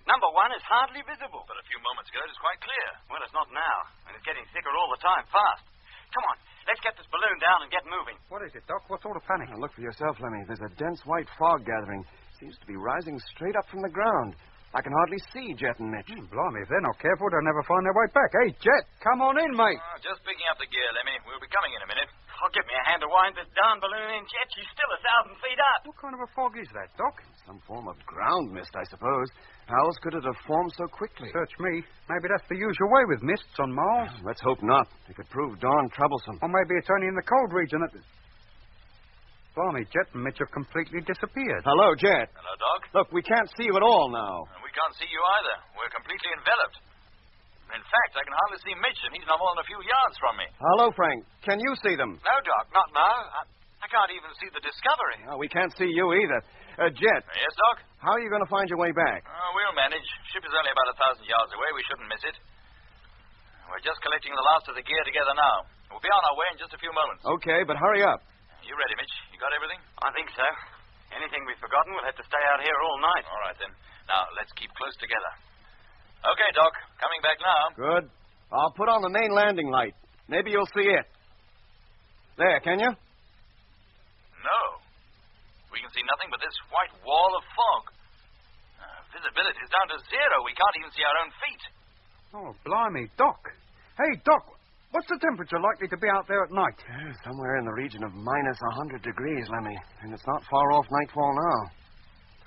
number 1 is hardly visible. But a few moments ago, it was quite clear. Well, it's not now. And it's getting thicker all the time, fast. Come on, let's get this balloon down and get moving. What is it, Doc? What sort of panic? Now, look for yourself, Lemmy. There's a dense white fog gathering. Seems to be rising straight up from the ground. I can hardly see Jet and Mitch. Blimey, if they're not careful, they'll never find their way back. Hey, Jet, come on in, mate. Just picking up the gear, Lemmy. We'll be coming in a minute. Oh, give me a hand to wind this darn balloon in, Jet. She's still 1,000 feet up. What kind of a fog is that, Doc? Some form of ground mist, I suppose. How else could it have formed so quickly? Search me. Maybe that's the usual way with mists on Mars. Let's hope not. It could prove darn troublesome. Or maybe it's only in the cold region that... Blimey, Jet and Mitch have completely disappeared. Hello, Jet. Hello, Doc. Look, we can't see you at all now. And we can't see you either. We're completely enveloped. In fact, I can hardly see Mitch, and he's not more than a few yards from me. Hello, Frank. Can you see them? No, Doc, not now. I can't even see the Discovery. No, we can't see you either. Jet. Yes, Doc? How are you going to find your way back? We'll manage. Ship is only about 1,000 yards away. We shouldn't miss it. We're just collecting the last of the gear together now. We'll be on our way in just a few moments. Okay, but hurry up. You ready, Mitch? You got everything? I think so. Anything we've forgotten, we'll have to stay out here all night. All right, then. Now, let's keep close together. Okay, Doc. Coming back now. Good. I'll put on the main landing light. Maybe you'll see it. There, can you? No. We can see nothing but this white wall of fog. Visibility is down to 0. We can't even see our own feet. Oh, blimey, Doc. Hey, Doc, what's the temperature likely to be out there at night? Somewhere in the region of minus 100 degrees, Lemmy. And it's not far off nightfall now.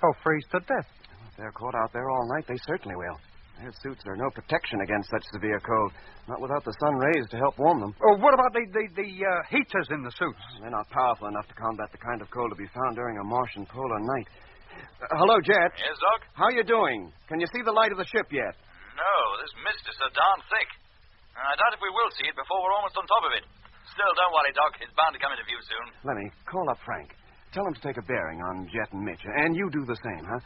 They'll freeze to death. If they're caught out there all night, they certainly will. Their suits are no protection against such severe cold. Not without the sun rays to help warm them. Oh, what about the heaters in the suits? They're not powerful enough to combat the kind of cold to be found during a Martian polar night. Hello, Jet. Yes, Doc? How you doing? Can you see the light of the ship yet? No, this mist is so darn thick. I doubt if we will see it before we're almost on top of it. Still, don't worry, Doc. It's bound to come into view soon. Lenny, call up Frank. Tell him to take a bearing on Jet and Mitch. And you do the same, huh?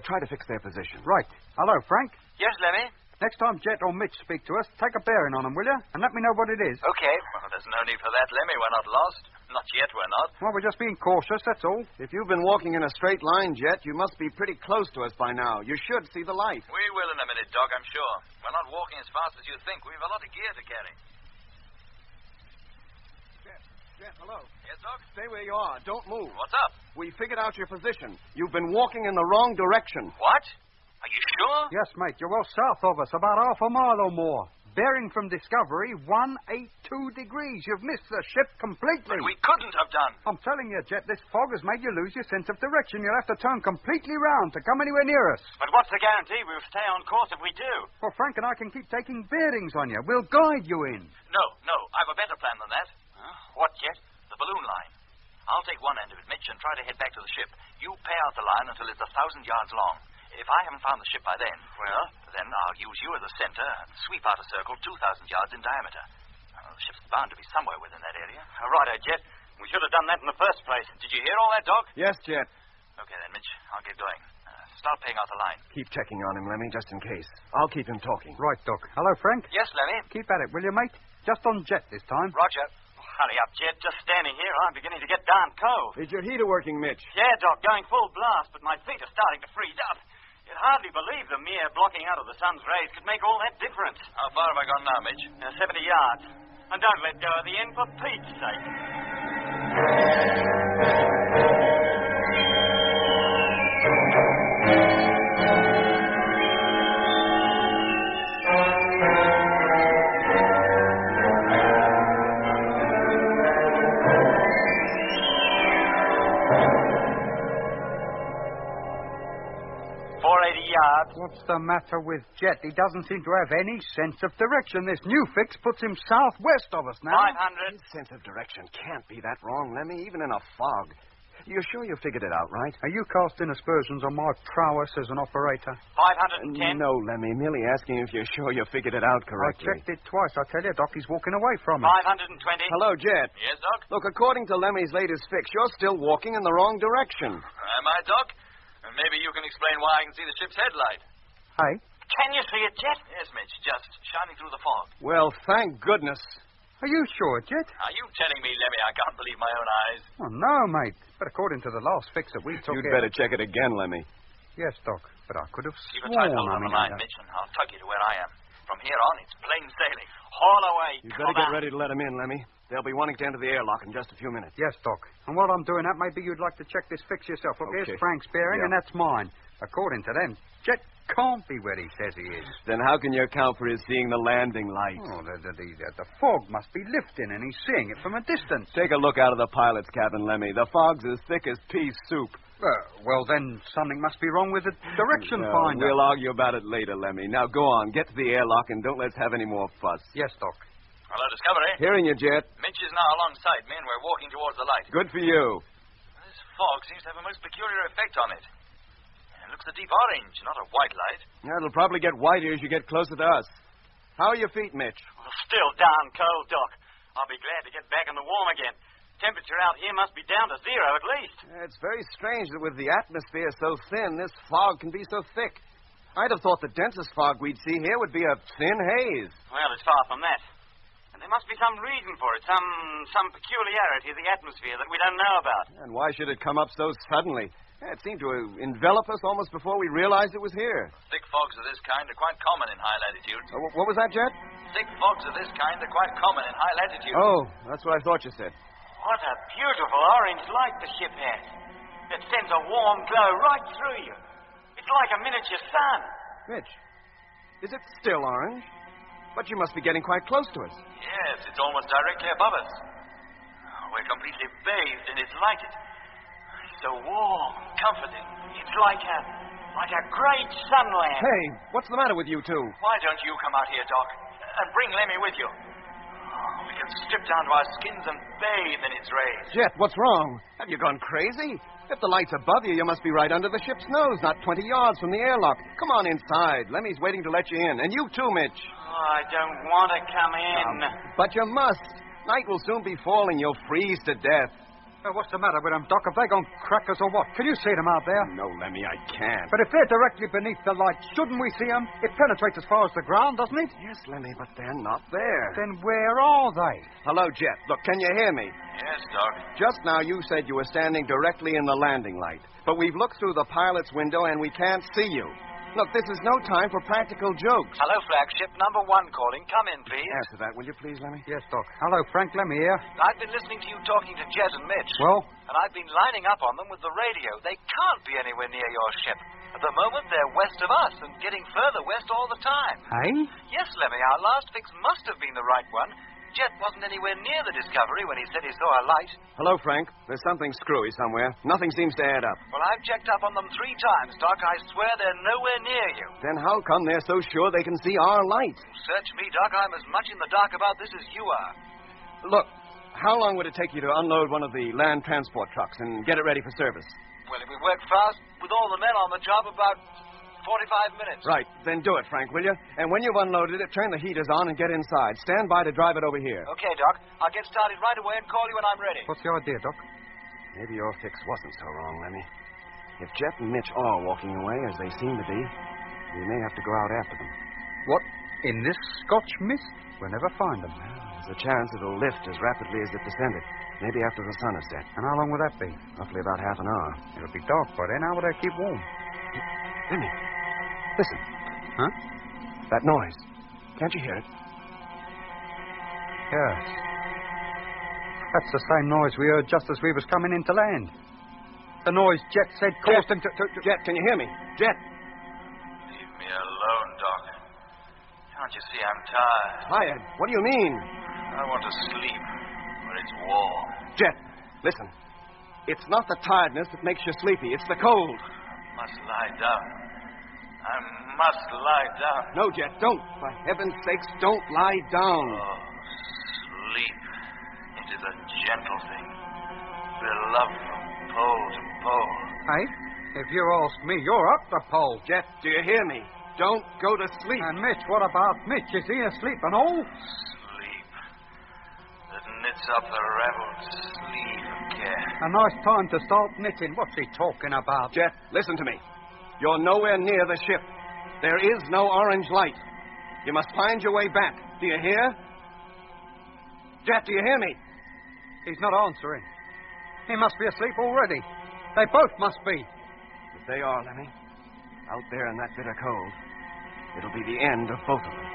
Try to fix their position. Right. Hello, Frank. Yes, Lemmy? Next time Jet or Mitch speak to us, take a bearing on them, will you? And let me know what it is. Okay. Well, there's no need for that, Lemmy. We're not lost. Not yet, we're not. Well, we're just being cautious, that's all. If you've been walking in a straight line, Jet, you must be pretty close to us by now. You should see the light. We will in a minute, Doc, I'm sure. We're not walking as fast as you think. We've a lot of gear to carry. Jet, hello. Yes, Doc? Stay where you are. Don't move. What's up? We figured out your position. You've been walking in the wrong direction. What? Are you sure? Yes, mate. You're well south of us, about half a mile or more. Bearing from Discovery, 182 degrees. You've missed the ship completely. But we couldn't have done. I'm telling you, Jet, this fog has made you lose your sense of direction. You'll have to turn completely round to come anywhere near us. But what's the guarantee we'll stay on course if we do? Well, Frank and I can keep taking bearings on you. We'll guide you in. No. I've a better plan than that. Huh? What, Jet? The balloon line. I'll take one end of it, Mitch, and try to head back to the ship. You pay out the line until it's 1,000 yards long. If I haven't found the ship by then, well, then I'll use you as a center and sweep out a circle 2,000 yards in diameter. The ship's bound to be somewhere within that area. Righto, Jet. We should have done that in the first place. Did you hear all that, Doc? Yes, Jet. Okay, then, Mitch. I'll get going. Start paying out the line. Keep checking on him, Lemmy, just in case. I'll keep him talking. Right, Doc. Hello, Frank? Yes, Lemmy. Keep at it, will you, mate? Just on Jet this time. Roger. Hurry up, Jet. Just standing here, I'm beginning to get darn cold. Is your heater working, Mitch? Yeah, Doc, going full blast, but my feet are starting to freeze up. You'd hardly believe the mere blocking out of the sun's rays could make all that difference. How far have I gone now, Mitch? 70 yards. And don't let go of the end for Pete's sake. 480 yards. What's the matter with Jet? He doesn't seem to have any sense of direction. This new fix puts him southwest of us now. 500. His sense of direction can't be that wrong, Lemmy, even in a fog. You're sure you figured it out, right? Are you casting aspersions on my prowess as an operator? 510. No, Lemmy. Merely asking if you're sure you figured it out correctly. I checked it twice. I tell you, Doc, he's walking away from it. 520. Hello, Jet. Yes, Doc? Look, according to Lemmy's latest fix, you're still walking in the wrong direction. Am I, Doc? And maybe you can explain why I can see the ship's headlight. Hey? Can you see it, Jet? Yes, Mitch, just shining through the fog. Well, thank goodness. Are you sure, Jet? Are you telling me, Lemmy, I can't believe my own eyes? Oh, no, mate. But according to the last fix that we took... You'd better check it again, Lemmy. Yes, Doc. But I could have Keep a sworn... tight hold on the line, Mitch, and I'll tug you to where I am. From here on, it's plain sailing. Haul away. You'd better get ready to let him in, Lemmy. They'll be wanting to enter the airlock in just a few minutes. Yes, Doc. And while I'm doing that, maybe you'd like to check this fix yourself. Look, Okay. here's Frank's bearing, and that's mine. According to them, Jet can't be where he says he is. Then how can you account for his seeing the landing lights? Oh, the fog must be lifting, and he's seeing it from a distance. Take a look out of the pilot's cabin, Lemmy. The fog's as thick as pea soup. Well, then something must be wrong with the direction finder. We'll argue about it later, Lemmy. Now go on, get to the airlock, and don't let's have any more fuss. Yes, Doc. Hello, Discovery. Hearing you, Jet. Mitch is now alongside me, and we're walking towards the light. Good for you. This fog seems to have a most peculiar effect on it. It looks a deep orange, not a white light. Yeah, it'll probably get whiter as you get closer to us. How are your feet, Mitch? Well, still darn cold, Doc. I'll be glad to get back in the warm again. Temperature out here must be down to 0 at least. It's very strange that with the atmosphere so thin, this fog can be so thick. I'd have thought the densest fog we'd see here would be a thin haze. Well, it's far from that. And there must be some reason for it, some peculiarity of the atmosphere that we don't know about. And why should it come up so suddenly? It seemed to envelop us almost before we realized it was here. Thick fogs of this kind are quite common in high latitudes. What was that, Jet? Thick fogs of this kind are quite common in high latitudes. Oh, that's what I thought you said. What a beautiful orange light the ship has. It sends a warm glow right through you. It's like a miniature sun. Mitch, is it still orange? But you must be getting quite close to us. Yes, it's almost directly above us. We're completely bathed and it's lighted. It's so warm, comforting. It's like a great sunland. Hey, what's the matter with you two? Why don't you come out here, Doc, and bring Lemmy with you? We can strip down to our skins and bathe in its rays. Jet, what's wrong? Have you gone crazy? If the light's above you, you must be right under the ship's nose, not 20 yards from the airlock. Come on inside. Lemmy's waiting to let you in. And you too, Mitch. Oh, I don't want to come in. But you must. Night will soon be falling. You'll freeze to death. What's the matter with them, Doc? Have they gone crackers or what? Can you see them out there? No, Lemmy, I can't. But if they're directly beneath the light, shouldn't we see them? It penetrates as far as the ground, doesn't it? Yes, Lemmy, but they're not there. Then where are they? Hello, Jet. Look, can you hear me? Yes, Doc. Just now you said you were standing directly in the landing light. But we've looked through the pilot's window and we can't see you. Look, this is no time for practical jokes. Hello, flagship. Number 1 calling. Come in, please. Answer that, will you please, Lemmy? Yes, Doc. Hello, Frank. Lemmy here. I've been listening to you talking to Jet and Mitch. Well? And I've been lining up on them with the radio. They can't be anywhere near your ship. At the moment, they're west of us and getting further west all the time. Hey? Yes, Lemmy, our last fix must have been the right one. Jet wasn't anywhere near the Discovery when he said he saw a light. Hello, Frank. There's something screwy somewhere. Nothing seems to add up. Well, I've checked up on them 3 times, Doc. I swear they're nowhere near you. Then how come they're so sure they can see our light? Search me, Doc. I'm as much in the dark about this as you are. Look, how long would it take you to unload one of the land transport trucks and get it ready for service? Well, if we work fast, with all the men on the job, about 45 minutes. Right. Then do it, Frank, will you? And when you've unloaded it, turn the heaters on and get inside. Stand by to drive it over here. Okay, Doc. I'll get started right away and call you when I'm ready. What's the idea, Doc? Maybe your fix wasn't so wrong, Lemmy. If Jet and Mitch are walking away, as they seem to be, we may have to go out after them. What? In this Scotch mist? We'll never find them. There's a chance it'll lift as rapidly as it descended. Maybe after the sun has set. And how long will that be? Roughly about half an hour. It'll be dark by then. How will they keep warm? Lemmy, listen. Huh? That noise. Can't you hear it? Yes. That's the same noise we heard just as we was coming into land. The noise Jet said caused him to... Jet, can you hear me? Jet! Leave me alone, Doc. Can't you see I'm tired? Tired? What do you mean? I want to sleep, but it's warm. Jet, listen. It's not the tiredness that makes you sleepy. It's the cold. I must lie down. I must lie down. No, Jet, don't. For heaven's sakes, don't lie down. Oh, sleep. It is a gentle thing. Beloved from pole to pole. Hey, if you ask me, you're up the pole. Jet, do you hear me? Don't go to sleep. And Mitch, what about Mitch? Is he asleep and all? Sleep. That knits up the raveled sleeve of care. A nice time to start knitting. What's he talking about? Jet, listen to me. You're nowhere near the ship. There is no orange light. You must find your way back. Do you hear? Jet, do you hear me? He's not answering. He must be asleep already. They both must be. If they are, Lemmy, out there in that bitter cold, it'll be the end of both of them.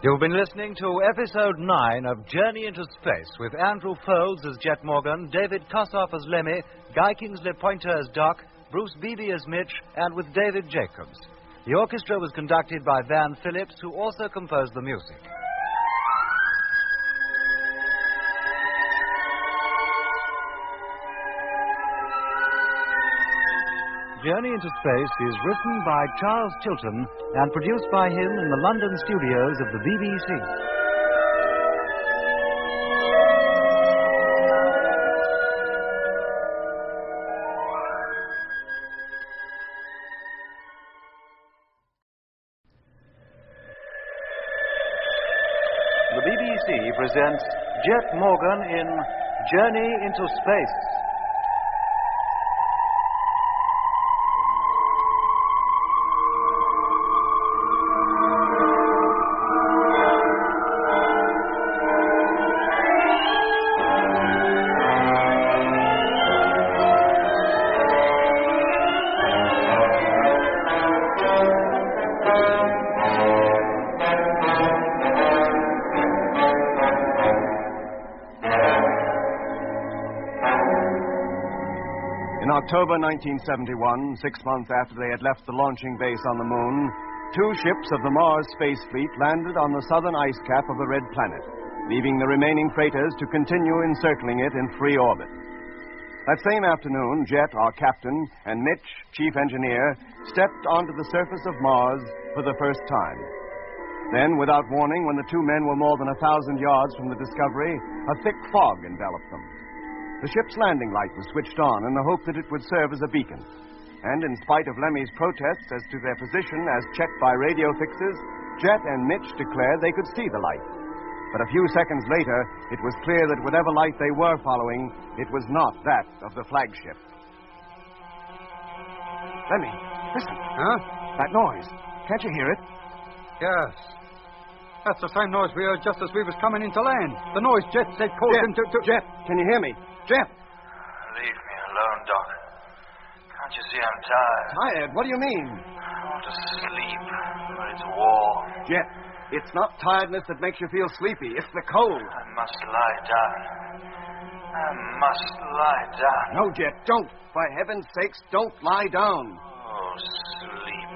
You've been listening to Episode 9 of Journey into Space with Andrew Foulds as Jet Morgan, David Kossoff as Lemmy, Guy Kingsley Pointer as Doc, Bruce Beebe as Mitch, and with David Jacobs. The orchestra was conducted by Van Phillips, who also composed the music. Journey into Space is written by Charles Chilton and produced by him in the London studios of the BBC. The BBC presents Jet Morgan in Journey into Space. In October 1971, 6 months after they had left the launching base on the moon, 2 ships of the Mars Space Fleet landed on the southern ice cap of the Red Planet, leaving the remaining freighters to continue encircling it in free orbit. That same afternoon, Jet, our captain, and Mitch, chief engineer, stepped onto the surface of Mars for the first time. Then, without warning, when the 2 men were more than 1,000 yards from the Discovery, a thick fog enveloped them. The ship's landing light was switched on in the hope that it would serve as a beacon. And in spite of Lemmy's protests as to their position as checked by radio fixes, Jet and Mitch declared they could see the light. But a few seconds later, it was clear that whatever light they were following, it was not that of the flagship. Lemmy, listen. Huh? That noise. Can't you hear it? Yes. That's the same noise we heard just as we was coming into land. The noise Jet said caused him to... Jet, can you hear me? Jet! Leave me alone, Doc. Can't you see I'm tired? Tired? What do you mean? I want to sleep, but it's war. Jet, it's not tiredness that makes you feel sleepy. It's the cold. I must lie down. I must lie down. No, Jet, don't. For heaven's sakes, don't lie down. Oh, sleep.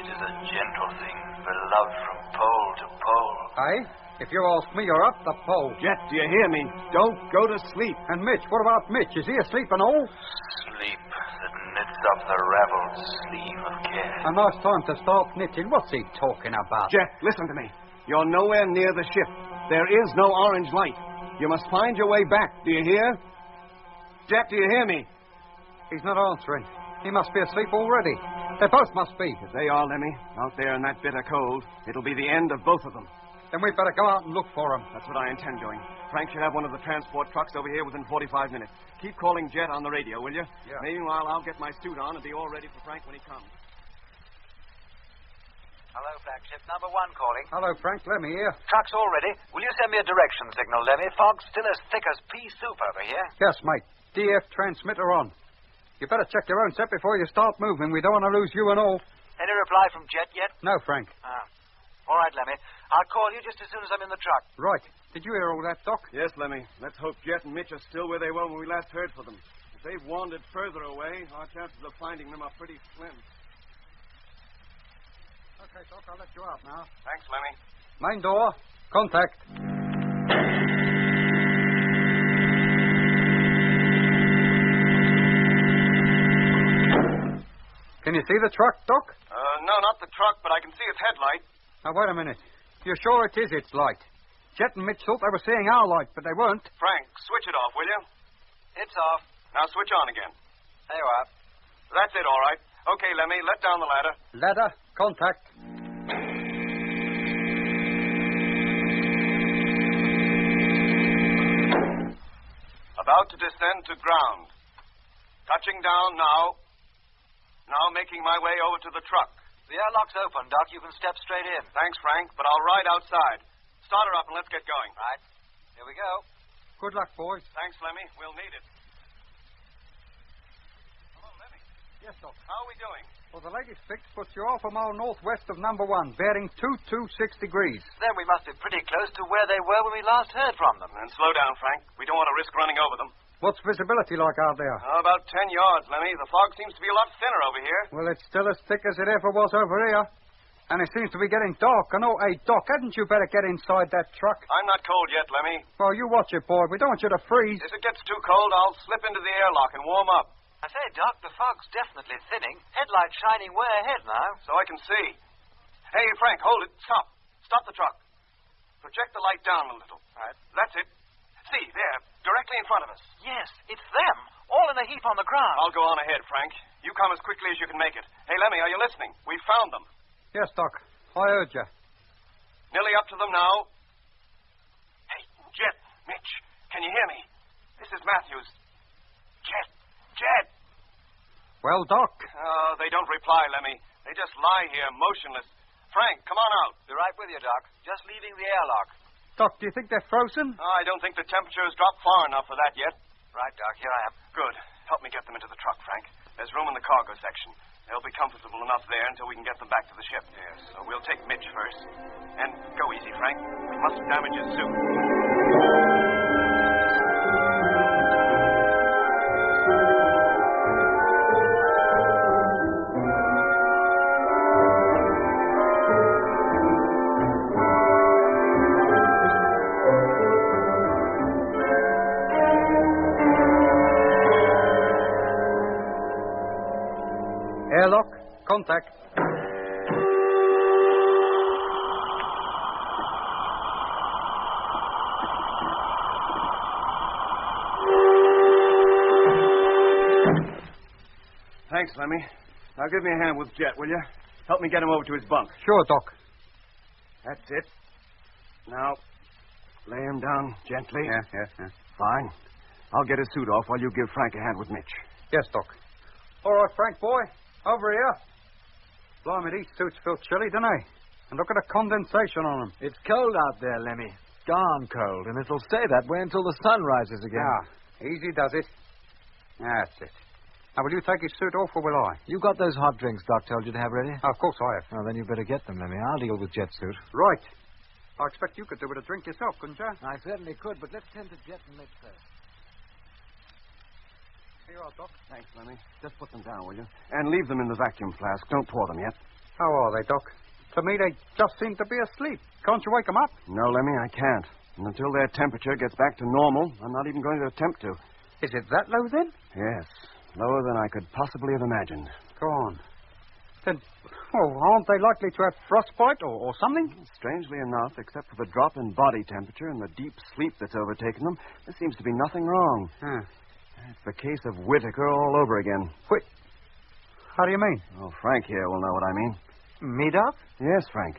It is a gentle thing, beloved from pole to pole. Aye? If you ask me, you're up the pole. Jet, do you hear me? Don't go to sleep. And Mitch, what about Mitch? Is he asleep and all? Sleep that knits up the raveled sleeve of care. A nice time to start knitting. What's he talking about? Jet, listen to me. You're nowhere near the ship. There is no orange light. You must find your way back. Do you hear? Jet, do you hear me? He's not answering. He must be asleep already. They both must be. If they are, Lemmy, out there in that bitter cold, it'll be the end of both of them. Then we'd better go out and look for him. That's what I intend doing. Frank should have one of the transport trucks over here within 45 minutes. Keep calling Jet on the radio, will you? Yeah. Meanwhile, I'll get my suit on and be all ready for Frank when he comes. Hello, flagship number 1 calling. Hello, Frank. Lemmy here. Truck's all ready. Will you send me a direction signal, Lemmy? Fog's still as thick as pea soup over here. Yes, mate. DF transmitter on. You better check your own set before you start moving. We don't want to lose you and all. Any reply from Jet yet? No, Frank. All right, Lemmy. I'll call you just as soon as I'm in the truck. Right. Did you hear all that, Doc? Yes, Lemmy. Let's hope Jet and Mitch are still where they were when we last heard from them. If they've wandered further away, our chances of finding them are pretty slim. Okay, Doc, I'll let you out now. Thanks, Lemmy. Main door. Contact. Can you see the truck, Doc? No, not the truck, but I can see its headlight. Now, wait a minute. You're sure it is its light? Jet and Mitch thought they were seeing our light, but they weren't. Frank, switch it off, will you? It's off. Now switch on again. There you are. That's it, all right. Okay, Lemmy, let down the ladder. Ladder. Contact. About to descend to ground. Touching down now. Now making my way over to the truck. The airlock's open, Doc. You can step straight in. Thanks, Frank, but I'll ride outside. Start her up and let's get going. Right. Here we go. Good luck, boys. Thanks, Lemmy. We'll need it. Hello, Lemmy. Yes, Doc. How are we doing? Well, the latest fix puts you half a mile northwest of number 1, bearing 226 degrees. Then we must be pretty close to where they were when we last heard from them. And slow down, Frank. We don't want to risk running over them. What's visibility like out there? About 10 yards, Lemmy. The fog seems to be a lot thinner over here. Well, it's still as thick as it ever was over here. And it seems to be getting dark. I know, hey, Doc, hadn't you better get inside that truck? I'm not cold yet, Lemmy. Well, you watch it, boy. We don't want you to freeze. If it gets too cold, I'll slip into the airlock and warm up. I say, Doc, the fog's definitely thinning. Headlights shining way ahead now. So I can see. Hey, Frank, hold it. Stop. Stop the truck. Project the light down a little. Right. That's it. See, there, directly in front of us. Yes, it's them. All in a heap on the ground. I'll go on ahead, Frank. You come as quickly as you can make it. Hey, Lemmy, are you listening? We found them. Yes, Doc. I heard you. Nearly up to them now. Hey, Jet, Mitch, can you hear me? This is Matthews. Jet. Well, Doc. They don't reply, Lemmy. They just lie here, motionless. Frank, come on out. Be right with you, Doc. Just leaving the airlock. Doc, do you think they're frozen? I don't think the temperature has dropped far enough for that yet. Right, Doc. Here I am. Good. Help me get them into the truck, Frank. There's room in the cargo section. They'll be comfortable enough there until we can get them back to the ship. Yes. So we'll take Mitch first. And go easy, Frank. We mustn't damage his suit. Airlock. Contact. Thanks, Lemmy. Now give me a hand with Jet, will you? Help me get him over to his bunk. Sure, Doc. That's it. Now, lay him down gently. Yeah. Fine. I'll get his suit off while you give Frank a hand with Mitch. Yes, Doc. All right, Frank, boy. Over here. Blimey, these suits feel chilly, don't they? And look at the condensation on them. It's cold out there, Lemmy. Darn cold, and it'll stay that way until the sun rises again. Easy does it. That's it. Now, will you take his suit off, or will I? You got those hot drinks Doc told you to have ready? Of course I have. Oh, then you better get them, Lemmy. I'll deal with Jet's suit. Right. I expect you could do with a drink yourself, couldn't you? I certainly could, but let's tend to Jet and Mitch first. Here you are, Doc. Thanks, Lemmy. Just put them down, will you? And leave them in the vacuum flask. Don't pour them yet. How are they, Doc? To me, they just seem to be asleep. Can't you wake them up? No, Lemmy, I can't. And until their temperature gets back to normal, I'm not even going to attempt to. Is it that low, then? Yes. Lower than I could possibly have imagined. Go on. Then, aren't they likely to have frostbite or something? Strangely enough, except for the drop in body temperature and the deep sleep that's overtaken them, there seems to be nothing wrong. It's the case of Whitaker all over again. How do you mean? Oh, Frank here will know what I mean. Me, Doc? Yes, Frank.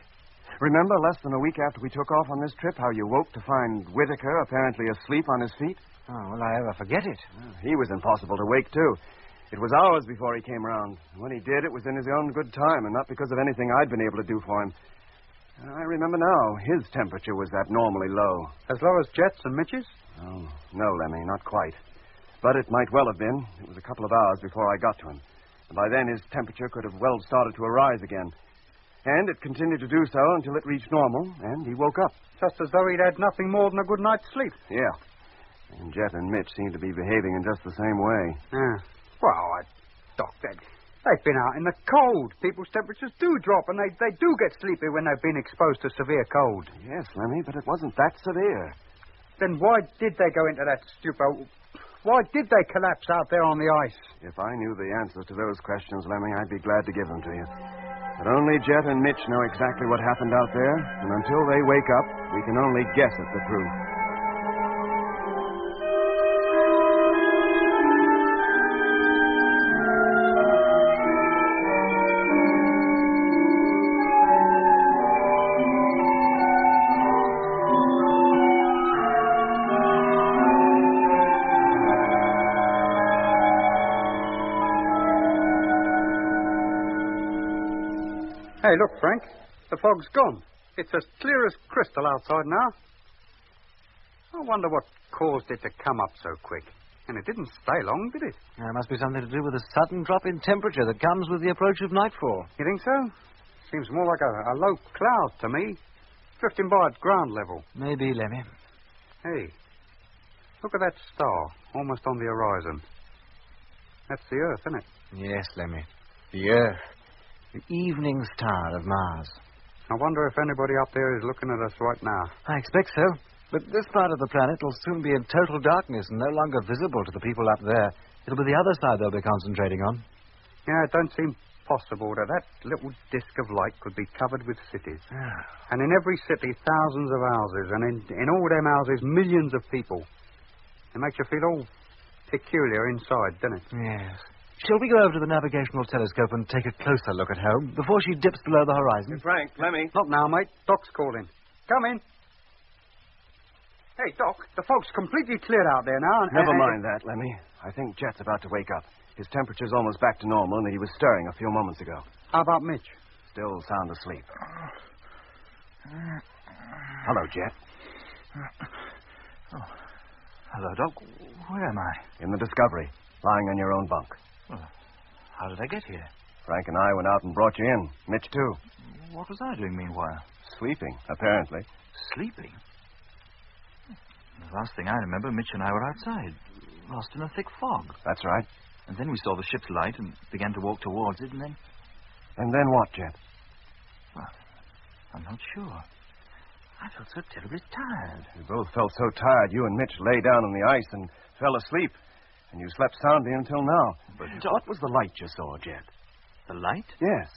Remember less than a week after we took off on this trip how you woke to find Whitaker apparently asleep on his feet? Oh, will I ever forget it? He was impossible to wake, too. It was hours before he came round. When he did, it was in his own good time and not because of anything I'd been able to do for him. I remember now, his temperature was abnormally low. As low as Jet's and Mitch's? Oh, no, Lemmy, not quite. But it might well have been. It was a couple of hours before I got to him. And by then, his temperature could have well started to arise again. And it continued to do so until it reached normal, and he woke up. Just as though he'd had nothing more than a good night's sleep. Yeah. And Jet and Mitch seem to be behaving in just the same way. Doc, they've been out in the cold. People's temperatures do drop, and they do get sleepy when they've been exposed to severe cold. Yes, Lemmy, but it wasn't that severe. Then why did they go into that stupor? Why did they collapse out there on the ice? If I knew the answers to those questions, Lemmy, I'd be glad to give them to you. But only Jet and Mitch know exactly what happened out there, and until they wake up, we can only guess at the truth. Hey, look, Frank. The fog's gone. It's as clear as crystal outside now. I wonder what caused it to come up so quick. And it didn't stay long, did it? There must be something to do with the sudden drop in temperature that comes with the approach of nightfall. You think so? Seems more like a low cloud to me. Drifting by at ground level. Maybe, Lemmy. Hey, look at that star, almost on the horizon. That's the Earth, isn't it? Yes, Lemmy. The Earth. The evening star of Mars. I wonder if anybody up there is looking at us right now. I expect so. But this part of the planet will soon be in total darkness and no longer visible to the people up there. It'll be the other side they'll be concentrating on. Yeah, it don't seem possible that little disk of light could be covered with cities. And in every city, thousands of houses. And in all them houses, millions of people. It makes you feel all peculiar inside, doesn't it? Yes. Shall we go over to the navigational telescope and take a closer look at home before she dips below the horizon? Hey, Frank, Lemmy. Not now, mate. Doc's calling. Come in. Hey, Doc, the fog's completely cleared out there now. Never mind that, Lemmy. I think Jet's about to wake up. His temperature's almost back to normal, and he was stirring a few moments ago. How about Mitch? Still sound asleep. Hello, Jet. Oh. Hello, Doc. Where am I? In the Discovery, lying on your own bunk. Well, how did I get here? Frank and I went out and brought you in. Mitch, too. What was I doing meanwhile? Sleeping, apparently. Sleeping? The last thing I remember, Mitch and I were outside, lost in a thick fog. That's right. And then we saw the ship's light and began to walk towards it, and then... And then what, Jet? Well, I'm not sure. I felt so terribly tired. We both felt so tired, you and Mitch lay down on the ice and fell asleep. And you slept soundly until now. But what was the light you saw, Jet? The light? Yes.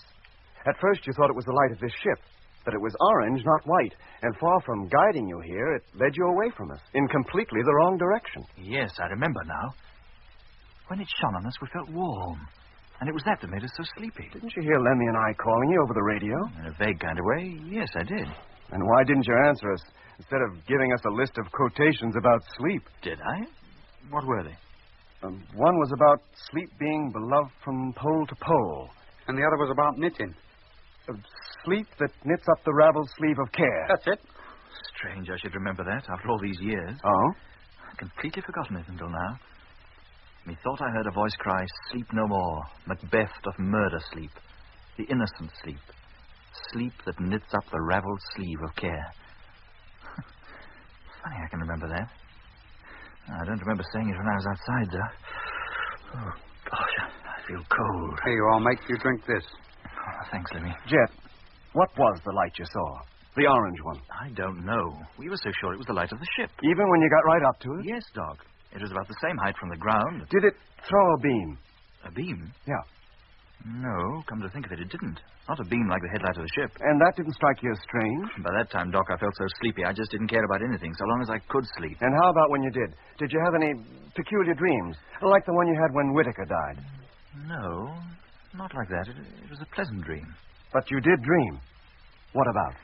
At first you thought it was the light of this ship. But it was orange, not white. And far from guiding you here, it led you away from us in completely the wrong direction. Yes, I remember now. When it shone on us, we felt warm. And it was that made us so sleepy. Didn't you hear Lemmy and I calling you over the radio? In a vague kind of way, yes, I did. And why didn't you answer us instead of giving us a list of quotations about sleep? Did I? What were they? One was about sleep being beloved from pole to pole. And the other was about knitting. Sleep that knits up the raveled sleeve of care. That's it. Strange I should remember that after all these years. Oh? I'd completely forgotten it until now. Methought I heard a voice cry, "Sleep no more. Macbeth doth murder sleep. The innocent sleep. Sleep that knits up the raveled sleeve of care." Funny I can remember that. I don't remember saying it when I was outside, though. Oh, gosh, I feel cold. Here you are, mate. You drink this. Oh, thanks, Lemmy. Jet, what was the light you saw? The orange one. I don't know. We were so sure it was the light of the ship. Even when you got right up to it? Yes, Doc. It was about the same height from the ground. Did it throw a beam? A beam? Yeah. No, come to think of it, it didn't. Not a beam like the headlight of the ship. And that didn't strike you as strange? By that time, Doc, I felt so sleepy I just didn't care about anything, so long as I could sleep. And how about when you did? Did you have any peculiar dreams? Like the one you had when Whitaker died? No, not like that. It was a pleasant dream. But you did dream. What about?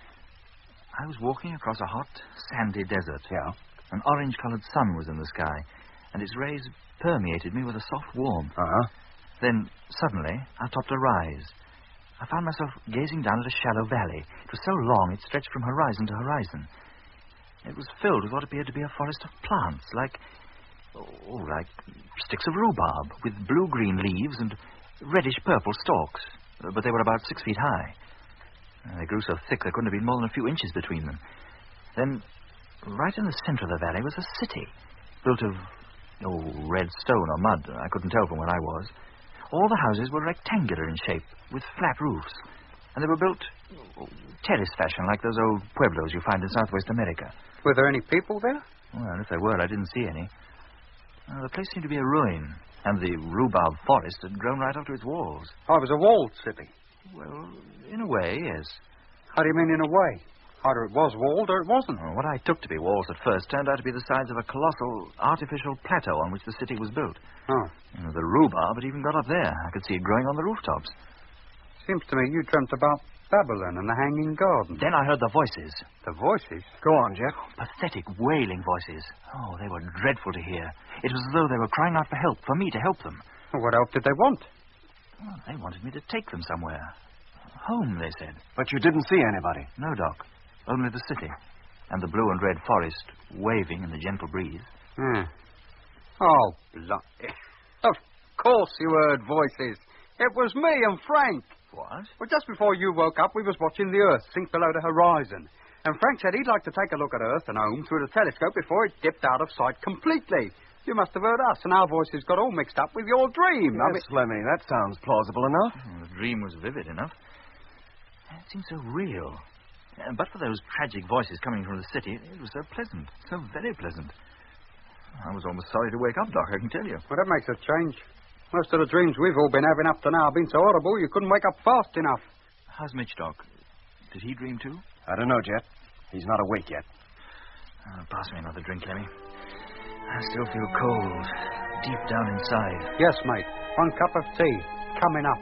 I was walking across a hot, sandy desert. Yeah? An orange-colored sun was in the sky, and its rays permeated me with a soft warmth. Uh-huh. Then, suddenly, I topped a rise. I found myself gazing down at a shallow valley. It was so long, it stretched from horizon to horizon. It was filled with what appeared to be a forest of plants, like sticks of rhubarb, with blue-green leaves and reddish-purple stalks. But they were about 6 feet high. They grew so thick there couldn't have been more than a few inches between them. Then, right in the center of the valley was a city, built of, red stone or mud. I couldn't tell from where I was. All the houses were rectangular in shape, with flat roofs. And they were built terrace fashion, like those old pueblos you find in Southwest America. Were there any people there? Well, if there were, I didn't see any. The place seemed to be a ruin, and the rhubarb forest had grown right up to its walls. Oh, it was a walled city. Well, in a way, yes. How do you mean in a way? Either it was walled or it wasn't. Well, what I took to be walls at first turned out to be the sides of a colossal artificial plateau on which the city was built. Oh. The rhubarb had even got up there. I could see it growing on the rooftops. Seems to me you dreamt about Babylon and the Hanging Garden. Then I heard the voices. The voices? Go on, Jeff. Pathetic, wailing voices. Oh, they were dreadful to hear. It was as though they were crying out for help, for me to help them. Well, what help did they want? Well, they wanted me to take them somewhere. Home, they said. But you didn't see anybody? No, Doc. Only the city. And the blue and red forest waving in the gentle breeze. Oh, bloody. Of course you heard voices. It was me and Frank. What? Well, just before you woke up, we was watching the Earth sink below the horizon. And Frank said he'd like to take a look at Earth and home through the telescope before it dipped out of sight completely. You must have heard us, and our voices got all mixed up with your dream. Yes, Lemmy, that sounds plausible enough. The dream was vivid enough. It seemed so real. But for those tragic voices coming from the city, it was so pleasant, so very pleasant. I was almost sorry to wake up, Doc, I can tell you. Well, that makes a change. Most of the dreams we've all been having up to now have been so horrible you couldn't wake up fast enough. How's Mitch, Doc? Did he dream too? I don't know, Jet. He's not awake yet. Pass me another drink, Lemmy. I still feel cold, deep down inside. Yes, mate. 1 cup of tea. Coming up.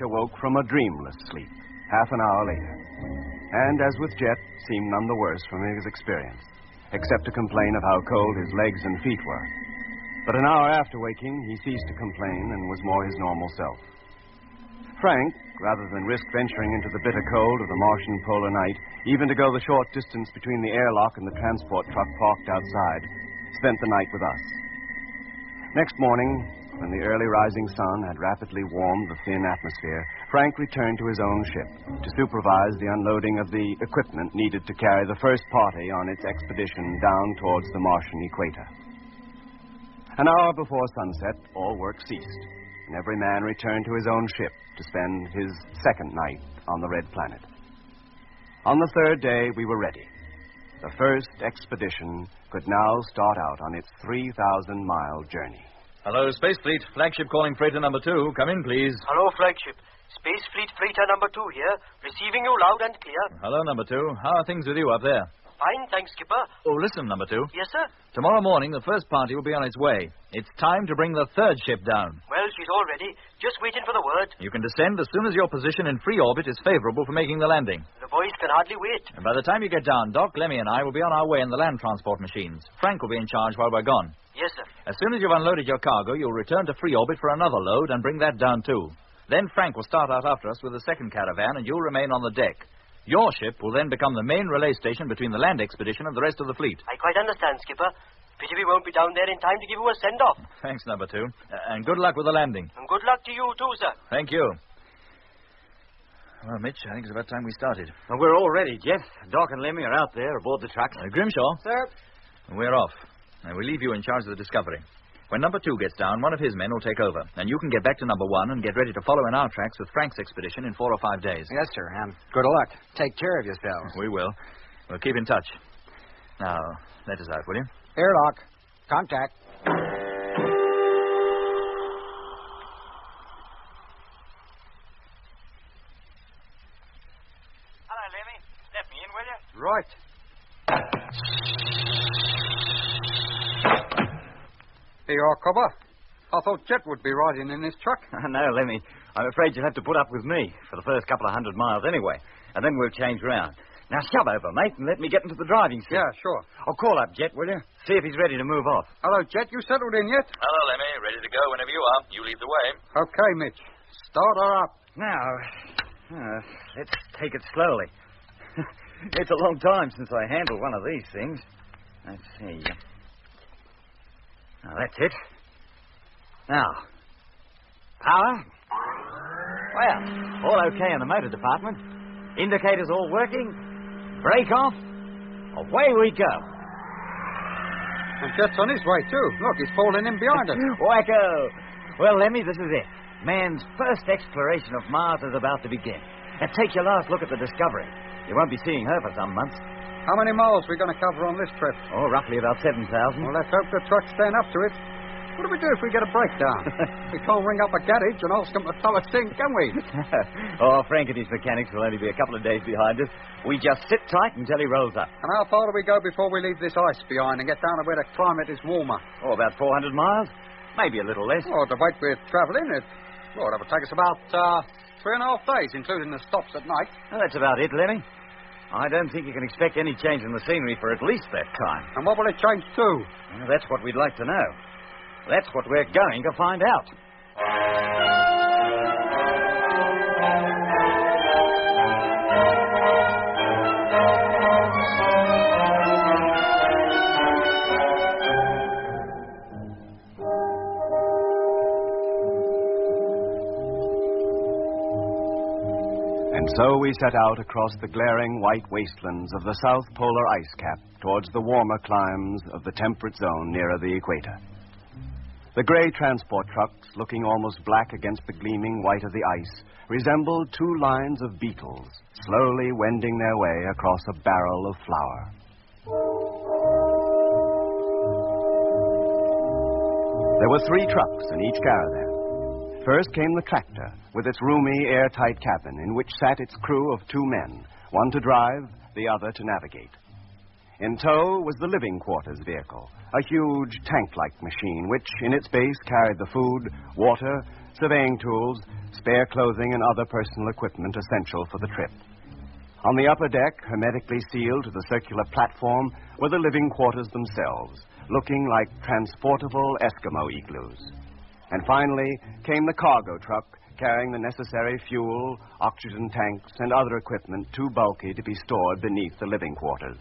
Awoke from a dreamless sleep half an hour later, and as with Jet, seemed none the worse from his experience, except to complain of how cold his legs and feet were. But an hour after waking, he ceased to complain and was more his normal self. Frank, rather than risk venturing into the bitter cold of the Martian polar night, even to go the short distance between the airlock and the transport truck parked outside, spent the night with us. Next morning, when the early rising sun had rapidly warmed the thin atmosphere, Frank returned to his own ship to supervise the unloading of the equipment needed to carry the first party on its expedition down towards the Martian equator. An hour before sunset, all work ceased. and every man returned to his own ship to spend his second night on the Red Planet. On the third day, we were ready. The first expedition could now start out on its 3,000-mile journey. Hello, Space Fleet. Flagship calling freighter number 2. Come in, please. Hello, Flagship. Space Fleet freighter number 2 here. Receiving you loud and clear. Hello, number 2. How are things with you up there? Fine, thanks, Skipper. Oh, listen, number 2. Yes, sir? Tomorrow morning, the first party will be on its way. It's time to bring the third ship down. Well, she's all ready. Just waiting for the word. You can descend as soon as your position in free orbit is favorable for making the landing. The boys can hardly wait. And by the time you get down, Doc, Lemmy, and I will be on our way in the land transport machines. Frank will be in charge while we're gone. Yes, sir. As soon as you've unloaded your cargo, you'll return to free orbit for another load and bring that down, too. Then Frank will start out after us with the second caravan, and you'll remain on the deck. Your ship will then become the main relay station between the land expedition and the rest of the fleet. I quite understand, Skipper. Pity we won't be down there in time to give you a send-off. Thanks, number 2. And good luck with the landing. And good luck to you, too, sir. Thank you. Well, Mitch, I think it's about time we started. Well, we're all ready, Jeff. Doc and Lemmy are out there aboard the trucks. Grimshaw? Sir? We're off. And we leave you in charge of the Discovery. When number 2 gets down, one of his men will take over. And you can get back to number 1 and get ready to follow in our tracks with Frank's expedition in 4 or 5 days. Yes, sir, and good luck. Take care of yourselves. We will. We'll keep in touch. Now, let us out, will you? Airlock. Contact. Hello, Lemmy. Let me in, will you? Right. Here you are, Cobber. I thought Jet would be riding in this truck. No, Lemmy. I'm afraid you'll have to put up with me for the first couple of 100 miles anyway, and then we'll change round. Now, shove over, mate, and let me get into the driving seat. Yeah, sure. I'll call up Jet, will you? See if he's ready to move off. Hello, Jet. You settled in yet? Hello, Lemmy. Ready to go whenever you are. You lead the way. Okay, Mitch. Start her up. Now, let's take it slowly. It's a long time since I handled one of these things. Let's see. Now, that's it. Now, power. Well, all okay in the motor department. Indicators all working. Brake off. Away we go. And Jet's on his way, too. Look, he's falling in behind us. Wacko. Well, Lemmy, this is it. Man's first exploration of Mars is about to begin. And take your last look at the Discovery. You won't be seeing her for some months. How many miles are we going to cover on this trip? Oh, roughly about 7,000. Well, let's hope the truck's staying up to it. What do we do if we get a breakdown? We can't ring up a garage and ask them to tow us in, can we? Oh, Frank and his mechanics will only be a couple of days behind us. We just sit tight until he rolls up. And how far do we go before we leave this ice behind and get down to where the climate is warmer? Oh, about 400 miles. Maybe a little less. Oh, the weight we're travelling, that would take us about 3.5 days, including the stops at night. Well, that's about it, Lemmy. I don't think you can expect any change in the scenery for at least that time. And what will it change to? Well, that's what we'd like to know. That's what we're going to find out. And so we set out across the glaring white wastelands of the South Polar ice cap towards the warmer climes of the temperate zone nearer the equator. The gray transport trucks, looking almost black against the gleaming white of the ice, resembled 2 lines of beetles, slowly wending their way across a barrel of flour. There were 3 trucks in each caravan. First came the tractor, with its roomy, airtight cabin, in which sat its crew of 2 men, one to drive, the other to navigate. In tow was the living quarters vehicle, a huge tank-like machine which, in its base, carried the food, water, surveying tools, spare clothing, and other personal equipment essential for the trip. On the upper deck, hermetically sealed to the circular platform, were the living quarters themselves, looking like transportable Eskimo igloos. And finally came the cargo truck, carrying the necessary fuel, oxygen tanks, and other equipment too bulky to be stored beneath the living quarters.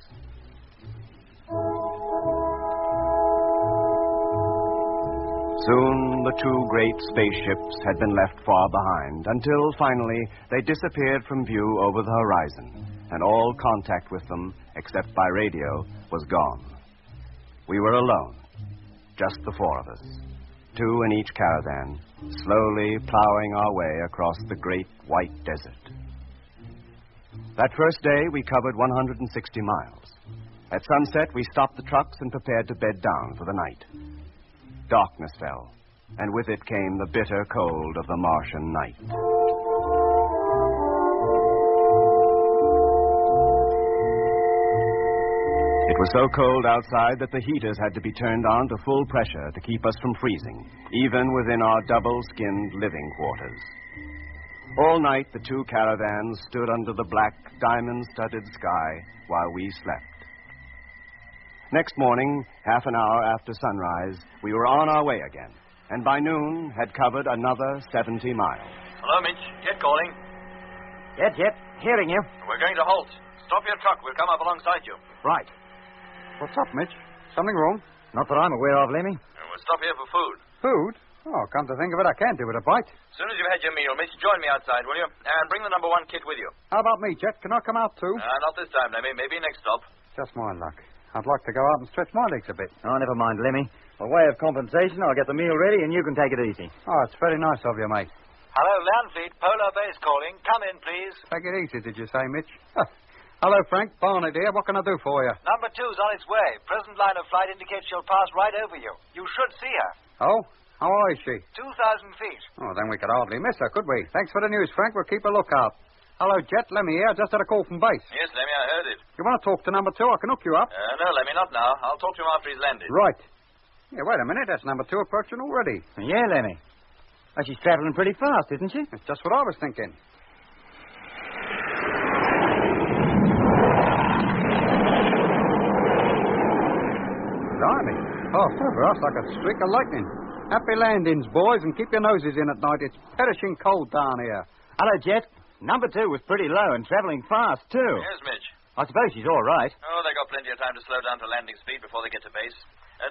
Soon the 2 great spaceships had been left far behind, until finally they disappeared from view over the horizon, and all contact with them, except by radio, was gone. We were alone, just the 4 of us. two in each caravan, slowly plowing our way across the great white desert. That first day, we covered 160 miles. At sunset, we stopped the trucks and prepared to bed down for the night. Darkness fell, and with it came the bitter cold of the Martian night. It was so cold outside that the heaters had to be turned on to full pressure to keep us from freezing, even within our double-skinned living quarters. All night, the two caravans stood under the black, diamond-studded sky while we slept. Next morning, half an hour after sunrise, we were on our way again, and by noon had covered another 70 miles. Hello, Mitch. Jet calling. Jet, hearing you. We're going to halt. Stop your truck. We'll come up alongside you. Right. What's up, Mitch? Something wrong? Not that I'm aware of, Lemmy. We'll stop here for food. Food? Oh, come to think of it, I can't do with a bite. As soon as you've had your meal, Mitch, join me outside, will you? And bring the number 1 kit with you. How about me, Jet? Can I come out too? Not this time, Lemmy. Maybe next stop. Just my luck. I'd like to go out and stretch my legs a bit. Oh, never mind, Lemmy. By way of compensation, I'll get the meal ready and you can take it easy. Oh, it's very nice of you, mate. Hello, Landfleet. Polar Base calling. Come in, please. Take it easy, did you say, Mitch? Hello, Frank. Barnett here. What can I do for you? Number 2's on its way. Present line of flight indicates she'll pass right over you. You should see her. Oh? How high is she? 2,000 feet. Oh, then we could hardly miss her, could we? Thanks for the news, Frank. We'll keep a lookout. Hello, Jet. Lemmy here. Just had a call from base. Yes, Lemmy, I heard it. You want to talk to number 2? I can hook you up. No, Lemmy, not now. I'll talk to him after he's landed. Right. Yeah, wait a minute. That's number 2 approaching already. Yeah, Lemmy. Oh, she's traveling pretty fast, isn't she? That's just what I was thinking. Blimey. Passed over us like a streak of lightning. Happy landings, boys, and keep your noses in at night. It's perishing cold down here. Hello, Jet. Number 2 was pretty low and traveling fast, too. Yes, Mitch. I suppose she's all right. Oh, they got plenty of time to slow down to landing speed before they get to base.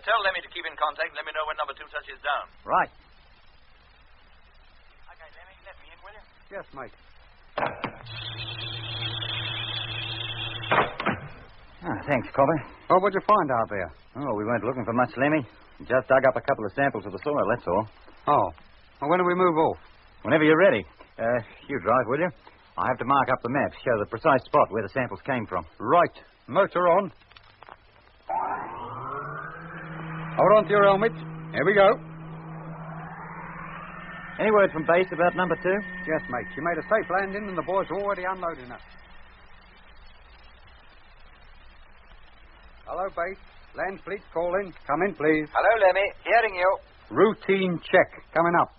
Tell Lemmy to keep in contact and let me know when number 2 touches down. Right. Okay, Lemmy, let me in, will you? Yes, mate. Thanks, Cobber. Well, what'd you find out there? Oh, we weren't looking for much, Lemmy. Just dug up a couple of samples of the soil, that's all. Oh. Well, when do we move off? Whenever you're ready. You drive, will you? I have to mark up the map, show the precise spot where the samples came from. Right. Motor on. Hold on to your helmet. Here we go. Any word from base about number 2? Yes, mate. She made a safe landing and the boys are already unloading her. Hello, base. Land fleet calling. Come in, please. Hello, Lemmy. Hearing you. Routine check. Coming up.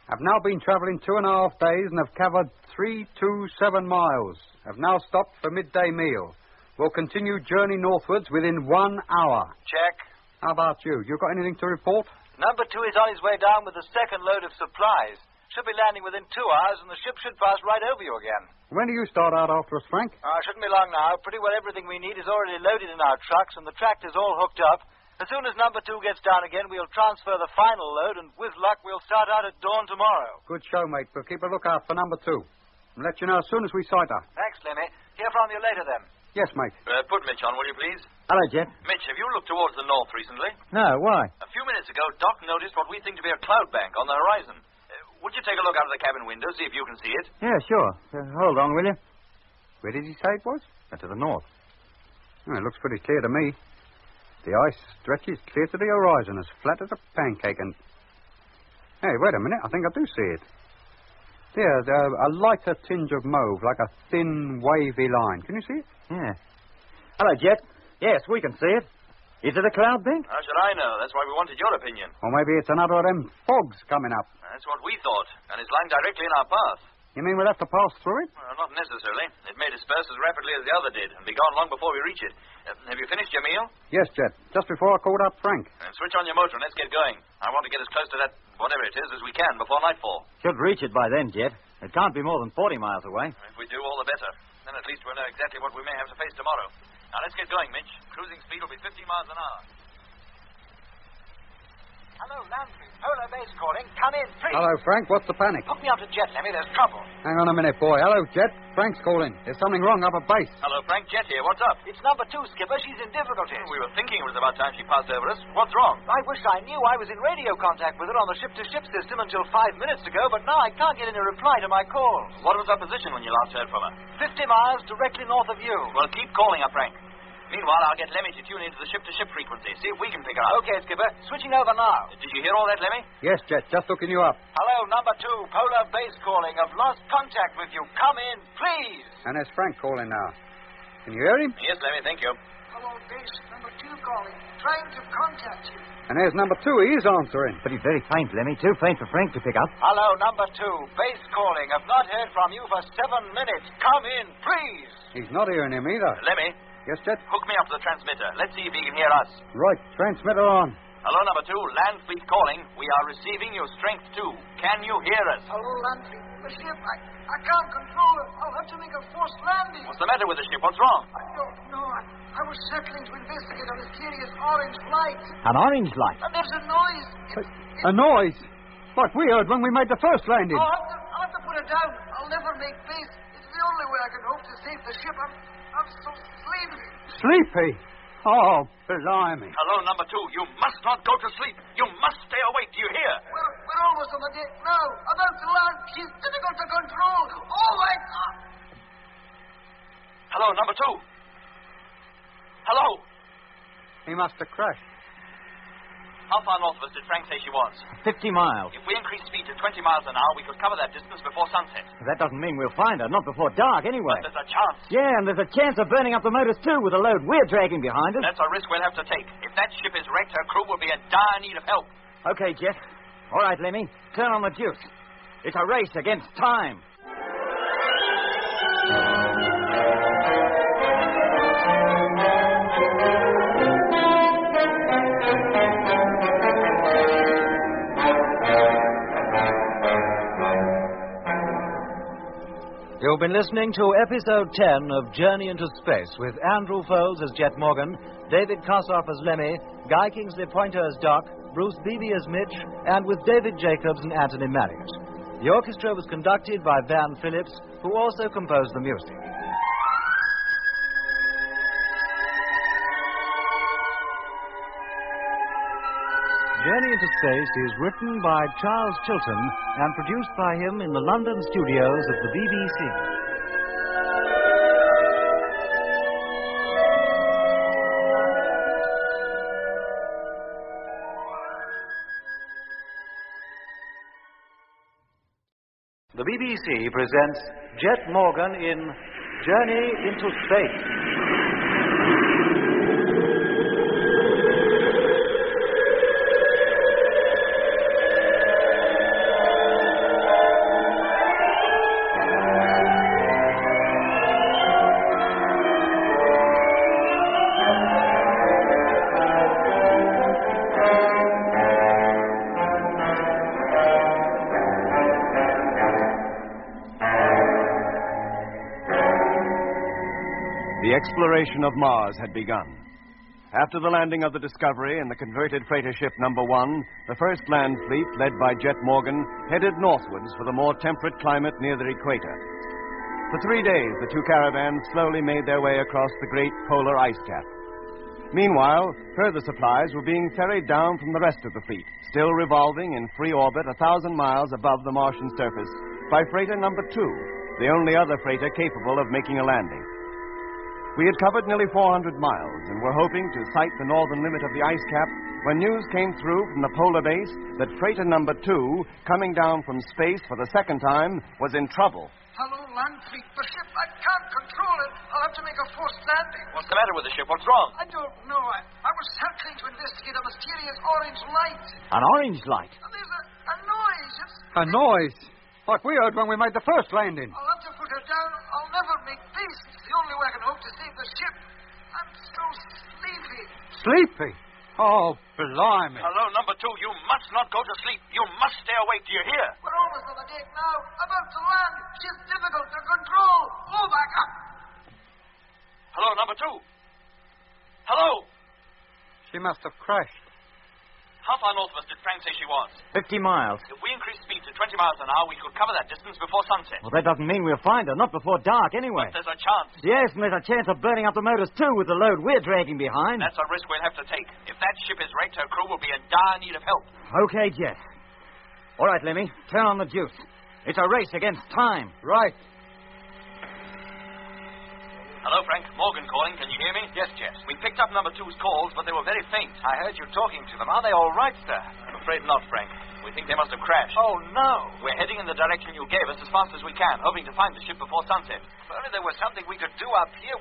I've now been travelling 2.5 days and have covered 327 miles. Have now stopped for midday meal. Will continue journey northwards within 1 hour. Check. How about you? You got anything to report? Number 2 is on his way down with the second load of supplies. Should be landing within 2 hours, and the ship should pass right over you again. When do you start out after us, Frank? Shouldn't be long now. Pretty well everything we need is already loaded in our trucks, and the tractor's all hooked up. As soon as number 2 gets down again, we'll transfer the final load, and with luck, we'll start out at dawn tomorrow. Good show, mate. We'll keep a lookout for number 2. And let you know as soon as we sight her. Thanks, Lemmy. Hear from you later, then. Yes, mate. Put Mitch on, will you, please? Hello, Jet. Mitch, have you looked towards the north recently? No, why? A few minutes ago, Doc noticed what we think to be a cloud bank on the horizon. Would you take a look out of the cabin window, see if you can see it? Yeah, sure. Hold on, will you? Where did he say it was? To the north. Oh, it looks pretty clear to me. The ice stretches clear to the horizon, as flat as a pancake, and... Hey, wait a minute. I think I do see it. There's a lighter tinge of mauve, like a thin, wavy line. Can you see it? Yeah. Hello, Jet. Yes, we can see it. Is it a cloud bank? How should I know? That's why we wanted your opinion. Or maybe it's another of them fogs coming up. That's what we thought, and it's lying directly in our path. You mean we'll have to pass through it? Well, not necessarily. It may disperse as rapidly as the other did, and be gone long before we reach it. Have you finished your meal? Yes, Jet. Just before I called up Frank. Then switch on your motor and let's get going. I want to get as close to that, whatever it is, as we can before nightfall. Should reach it by then, Jet. It can't be more than 40 miles away. If we do, all the better. Then at least we'll know exactly what we may have to face tomorrow. Now, let's get going, Mitch. Cruising speed will be 50 miles an hour. Hello, Landry. Polar base calling. Come in, please. Hello, Frank. What's the panic? Hook me up to Jet, Lemmy. There's trouble. Hang on a minute, boy. Hello, Jet. Frank's calling. There's something wrong up at base. Hello, Frank. Jet here. What's up? It's number 2, Skipper. She's in difficulties. We were thinking it was about time she passed over us. What's wrong? I wish I knew. I was in radio contact with her on the ship-to-ship system until 5 minutes ago, but now I can't get any reply to my calls. What was her position when you last heard from her? 50 miles directly north of you. Well, keep calling her, Frank. Meanwhile, I'll get Lemmy to tune into the ship-to-ship frequency. See if we can pick her up. Okay, Skipper. Switching over now. Did you hear all that, Lemmy? Yes, Jet. Just hooking you up. Hello, number 2. Polar base calling. I've lost contact with you. Come in, please. And there's Frank calling now. Can you hear him? Yes, Lemmy. Thank you. Hello, base. Number 2 calling. Trying to contact you. And there's number 2. He is answering. But he's very faint, Lemmy. Too faint for Frank to pick up. Hello, number 2. Base calling. I've not heard from you for 7 minutes. Come in, please. He's not hearing him either. Lemmy. Yes, Jet? Hook me up to the transmitter. Let's see if he can hear us. Right. Transmitter on. Hello, number 2. Land fleet calling. We are receiving your strength 2. Can you hear us? Hello, Landry. The ship, I can't control it. I'll have to make a forced landing. What's the matter with the ship? What's wrong? I don't know. I was circling to investigate a mysterious orange light. An orange light? And there's a noise. A noise? Like we heard when we made the first landing. I'll have to put it down. I'll never make base. It's the only way I can hope to save the ship. I'm so sleepy. Sleepy? Oh, blimey. Hello, number 2. You must not go to sleep. You must stay awake. Do you hear? We're almost on the deck now. About to land. She's difficult to control. Oh, my God. Hello, number 2. Hello. He must have crashed. How far north of us did Frank say she was? 50 miles. If we increase speed to 20 miles an hour, we could cover that distance before sunset. That doesn't mean we'll find her. Not before dark, anyway. But there's a chance. Yeah, and there's a chance of burning up the motors, too, with the load we're dragging behind us. That's a risk we'll have to take. If that ship is wrecked, her crew will be in dire need of help. Okay, Jeff. All right, Lemmy. Turn on the juice. It's a race against time. You've been listening to episode 10 of Journey into Space with Andrew Foles as Jet Morgan, David Kossoff as Lemmy, Guy Kingsley Pointer as Doc, Bruce Beebe as Mitch, and with David Jacobs and Anthony Marriott. The orchestra was conducted by Van Phillips, who also composed the music. Journey into Space is written by Charles Chilton and produced by him in the London studios of the BBC. The BBC presents Jet Morgan in Journey into Space. The exploration of Mars had begun. After the landing of the Discovery and the converted freighter ship number 1, the first land fleet, led by Jet Morgan, headed northwards for the more temperate climate near the equator. For 3 days, the 2 caravans slowly made their way across the great polar ice cap. Meanwhile, further supplies were being ferried down from the rest of the fleet, still revolving in free orbit 1,000 miles above the Martian surface, by freighter number 2, the only other freighter capable of making a landing. We had covered nearly 400 miles and were hoping to sight the northern limit of the ice cap when news came through from the polar base that freighter number 2, coming down from space for the second time, was in trouble. Hello, land fleet. The ship, I can't control it. I'll have to make a forced landing. What's the matter with the ship? What's wrong? I don't know. I was circling to investigate a mysterious orange light. An orange light? And there's a noise. A noise? Like we heard when we made the first landing. I'll have to put her down. I'll never make peace. It's the only way I can hope to save the ship. I'm so sleepy. Sleepy? Oh, blimey. Hello, number 2. You must not go to sleep. You must stay awake. Do you hear? We're almost on the deck now. About to land. She's difficult to control. Oh, my God. Hello, number 2. Hello. She must have crashed. How far north of us did Frank say she was? 50 miles. If we increase speed to 20 miles an hour, we could cover that distance before sunset. Well, that doesn't mean we'll find her. Not before dark, anyway. But there's a chance. Yes, and there's a chance of burning up the motors, too, with the load we're dragging behind. That's a risk we'll have to take. If that ship is wrecked, her crew will be in dire need of help. Okay, Jet. All right, Lemmy. Turn on the juice. It's a race against time. Right. Hello, Frank. Morgan calling. Can you hear me? Yes, Jet. We picked up number 2's calls, but they were very faint. I heard you talking to them. Are they all right, sir? I'm afraid not, Frank. We think they must have crashed. Oh, no. We're heading in the direction you gave us as fast as we can, hoping to find the ship before sunset. If only there was something we could do up here.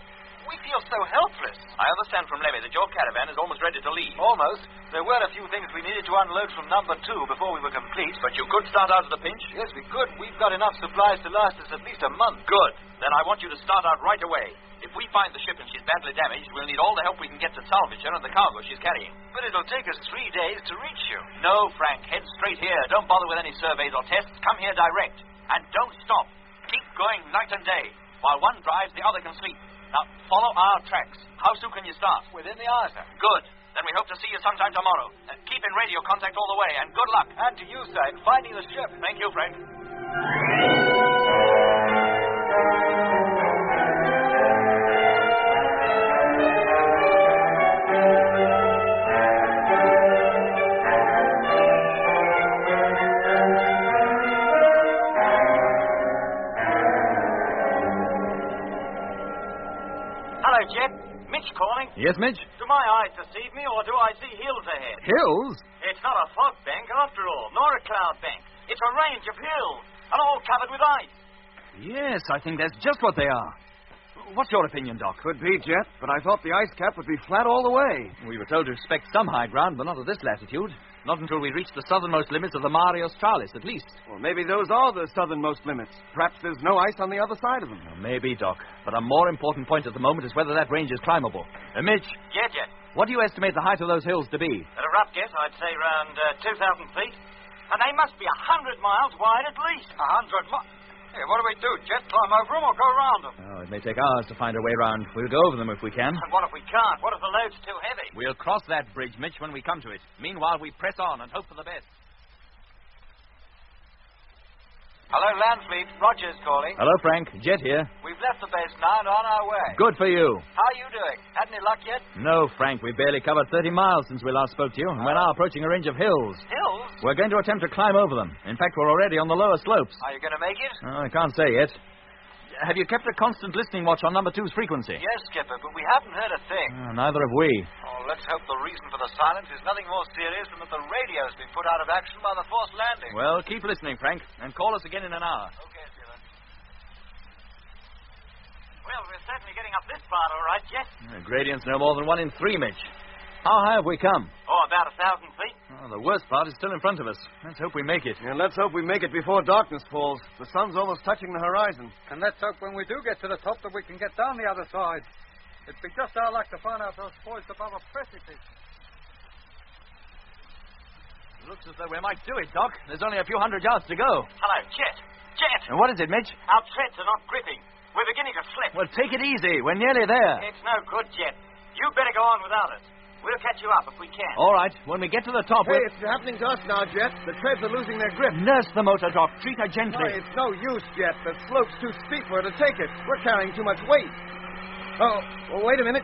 We feel so helpless. I understand from Lemmy that your caravan is almost ready to leave. Almost. There were a few things we needed to unload from number 2 before we were complete. But you could start out at a pinch? Yes, we could. We've got enough supplies to last us at least a month. Good. Then I want you to start out right away. If we find the ship and she's badly damaged, we'll need all the help we can get to salvage her and the cargo she's carrying. But it'll take us 3 days to reach you. No, Frank. Head straight here. Don't bother with any surveys or tests. Come here direct. And don't stop. Keep going night and day. While one drives, the other can sleep. Now, follow our tracks. How soon can you start? Within the hour, sir. Good. Then we hope to see you sometime tomorrow. Keep in radio contact all the way, and good luck. And to you, sir, in finding the ship. Thank you, Frank. Hello, Jet. Mitch calling. Yes, Mitch? Do my eyes deceive me, or do I see hills ahead? Hills? It's not a fog bank, after all, nor a cloud bank. It's a range of hills, and all covered with ice. Yes, I think that's just what they are. What's your opinion, Doc? Could be, Jet, but I thought the ice cap would be flat all the way. We were told to expect some high ground, but not at this latitude. Not until we reach the southernmost limits of the Mare Australis, at least. Well, maybe those are the southernmost limits. Perhaps there's no ice on the other side of them. Well, maybe, Doc. But a more important point at the moment is whether that range is climbable. Mitch. Yeah, Jet. What do you estimate the height of those hills to be? At a rough guess, I'd say around 2,000 feet. And they must be 100 miles wide at least. 100 miles? Hey, what do we do, Jet? Climb over them or go around them? Oh, it may take hours to find a way round. We'll go over them if we can. And what if we can't? What if the load's too heavy? We'll cross that bridge, Mitch, when we come to it. Meanwhile, we press on and hope for the best. Hello, Landfleet. Rogers calling. Hello, Frank. Jet here. We've left the base now and on our way. Good for you. How are you doing? Had any luck yet? No, Frank. We've barely covered 30 miles since we last spoke to you, and we're now approaching a range of hills. Hills? We're going to attempt to climb over them. In fact, we're already on the lower slopes. Are you going to make it? I can't say yet. Have you kept a constant listening watch on number 2's frequency? Yes, Skipper, but we haven't heard a thing. Neither have we. Oh, let's hope the reason for the silence is nothing more serious than that the radio's been put out of action by the forced landing. Well, keep listening, Frank, and call us again in an hour. Okay, Skipper. Well, we're certainly getting up this far, all right, Jet. The gradient's no more than 1 in 3, Mitch. How high have we come? Oh, about 1,000 feet. Oh, the worst part is still in front of us. Let's hope we make it. And let's hope we make it before darkness falls. The sun's almost touching the horizon. And let's hope when we do get to the top that we can get down the other side. It'd be just our luck to find ourselves poised above a precipice. Looks as though we might do it, Doc. There's only a few hundred yards to go. Hello, Jet. Jet! And what is it, Mitch? Our treads are not gripping. We're beginning to slip. Well, take it easy. We're nearly there. It's no good, Jet. You better go on without us. We'll catch you up if we can. All right. When we get to the top, Hey, it's happening to us now, Jet. The treads are losing their grip. Nurse the motor, Doc. Treat her gently. No, it's no use, Jet. The slope's too steep for her to take it. We're carrying too much weight. Oh, well, wait a minute.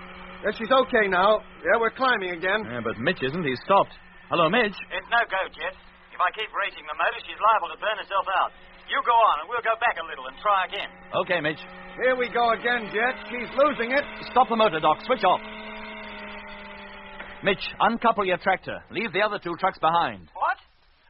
She's okay now. Yeah, we're climbing again. Yeah, but Mitch isn't. He's stopped. Hello, Mitch. It's no go, Jet. If I keep racing the motor, she's liable to burn herself out. You go on, and we'll go back a little and try again. Okay, Mitch. Here we go again, Jet. She's losing it. Stop the motor, Doc. Switch off. Mitch, uncouple your tractor. Leave the other 2 trucks behind. What?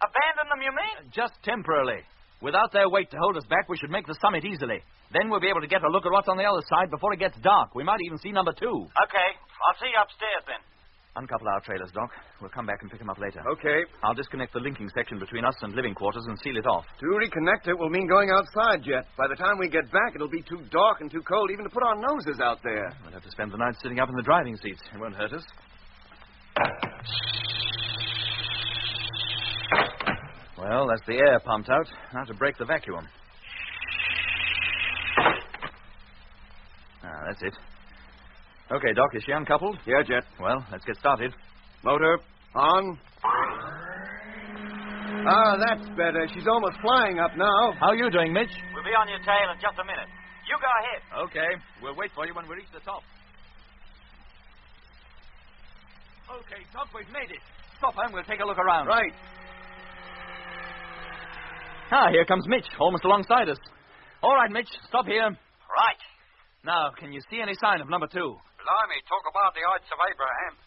Abandon them, you mean? Just temporarily. Without their weight to hold us back, we should make the summit easily. Then we'll be able to get a look at what's on the other side before it gets dark. We might even see number 2. Okay. I'll see you upstairs then. Uncouple our trailers, Doc. We'll come back and pick them up later. Okay. I'll disconnect the linking section between us and living quarters and seal it off. To reconnect it will mean going outside, Jet. By the time we get back, it'll be too dark and too cold even to put our noses out there. We'll have to spend the night sitting up in the driving seats. It won't hurt us. Well, that's the air pumped out. Now to break the vacuum. That's it. Okay, Doc, is she uncoupled? Yeah, Jet. Well, let's get started. Motor on. Ah, that's better. She's almost flying up now. How are you doing, Mitch? We'll be on your tail in just a minute. You go ahead. Okay. We'll wait for you when we reach the top. Okay, Doc, we've made it. Stop her and we'll take a look around. Right. Ah, here comes Mitch, almost alongside us. All right, Mitch, stop here. Right. Now, can you see any sign of number 2? Blimey, talk about the Ides of Abraham.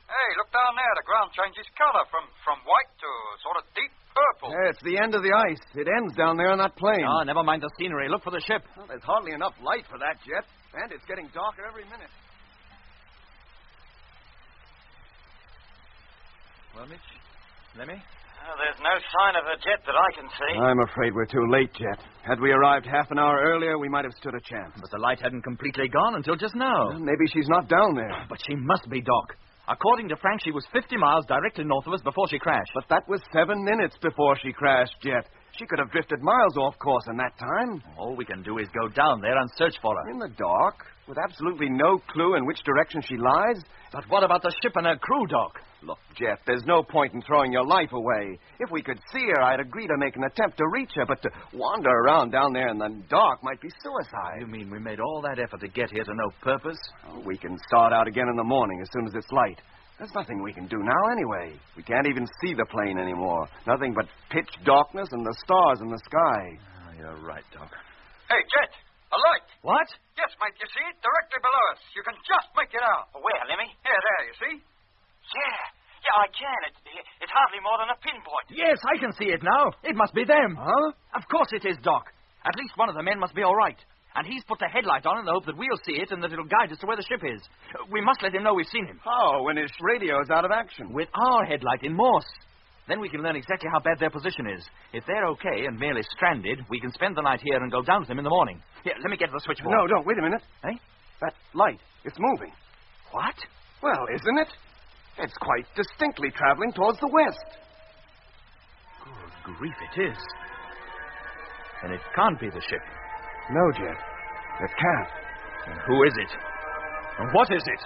Hey, look down there. The ground changes color from white to sort of deep purple. Yeah, it's the end of the ice. It ends down there on that plain. Oh, never mind the scenery. Look for the ship. Well, there's hardly enough light for that, Jet. And it's getting darker every minute. Well, Mitch? Lemmy? There's no sign of a jet that I can see. I'm afraid we're too late, Jet. Had we arrived half an hour earlier, we might have stood a chance. But the light hadn't completely gone until just now. Well, maybe she's not down there. But she must be, Doc. According to Frank, she was 50 miles directly north of us before she crashed. But that was 7 minutes before she crashed, Jet. She could have drifted miles off course in that time. All we can do is go down there and search for her. In the dark, with absolutely no clue in which direction she lies? But what about the ship and her crew, Doc? Look, Jeff, there's no point in throwing your life away. If we could see her, I'd agree to make an attempt to reach her, but to wander around down there in the dark might be suicide. You mean we made all that effort to get here to no purpose? Oh, we can start out again in the morning as soon as it's light. There's nothing we can do now anyway. We can't even see the plane anymore. Nothing but pitch darkness and the stars in the sky. Oh, you're right, Doc. Hey, Jet, a light. What? Yes, mate, you see it? Directly below us. You can just make it out. Where, Lemmy? Here, there, you see? Yeah, I can. It's hardly more than a pinpoint. Yes, I can see it now. It must be them. Huh? Of course it is, Doc. At least one of the men must be all right. And he's put the headlight on in the hope that we'll see it and that it'll guide us to where the ship is. We must let him know we've seen him. How, when his radio's out of action? With our headlight in Morse. Then we can learn exactly how bad their position is. If they're okay and merely stranded, we can spend the night here and go down to them in the morning. Here, let me get to the switchboard. No, wait a minute. Eh? That light, it's moving. What? Well, isn't it? It's quite distinctly traveling towards the west. Good grief, it is. And it can't be the ship. No, Jet. It can't. And who is it? And what is it?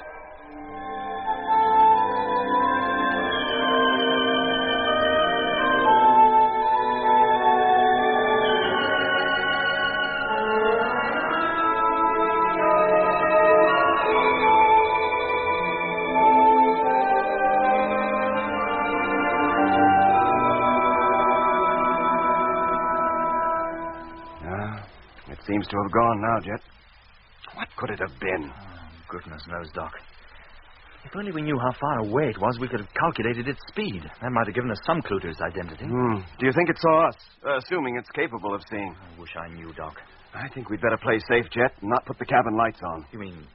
Seems to have gone now, Jet. What could it have been? Oh, goodness knows, Doc. If only we knew how far away it was, we could have calculated its speed. That might have given us some clue to its identity. Do you think it saw us? Assuming it's capable of seeing. I wish I knew, Doc. I think we'd better play safe, Jet, and not put the cabin lights on. You mean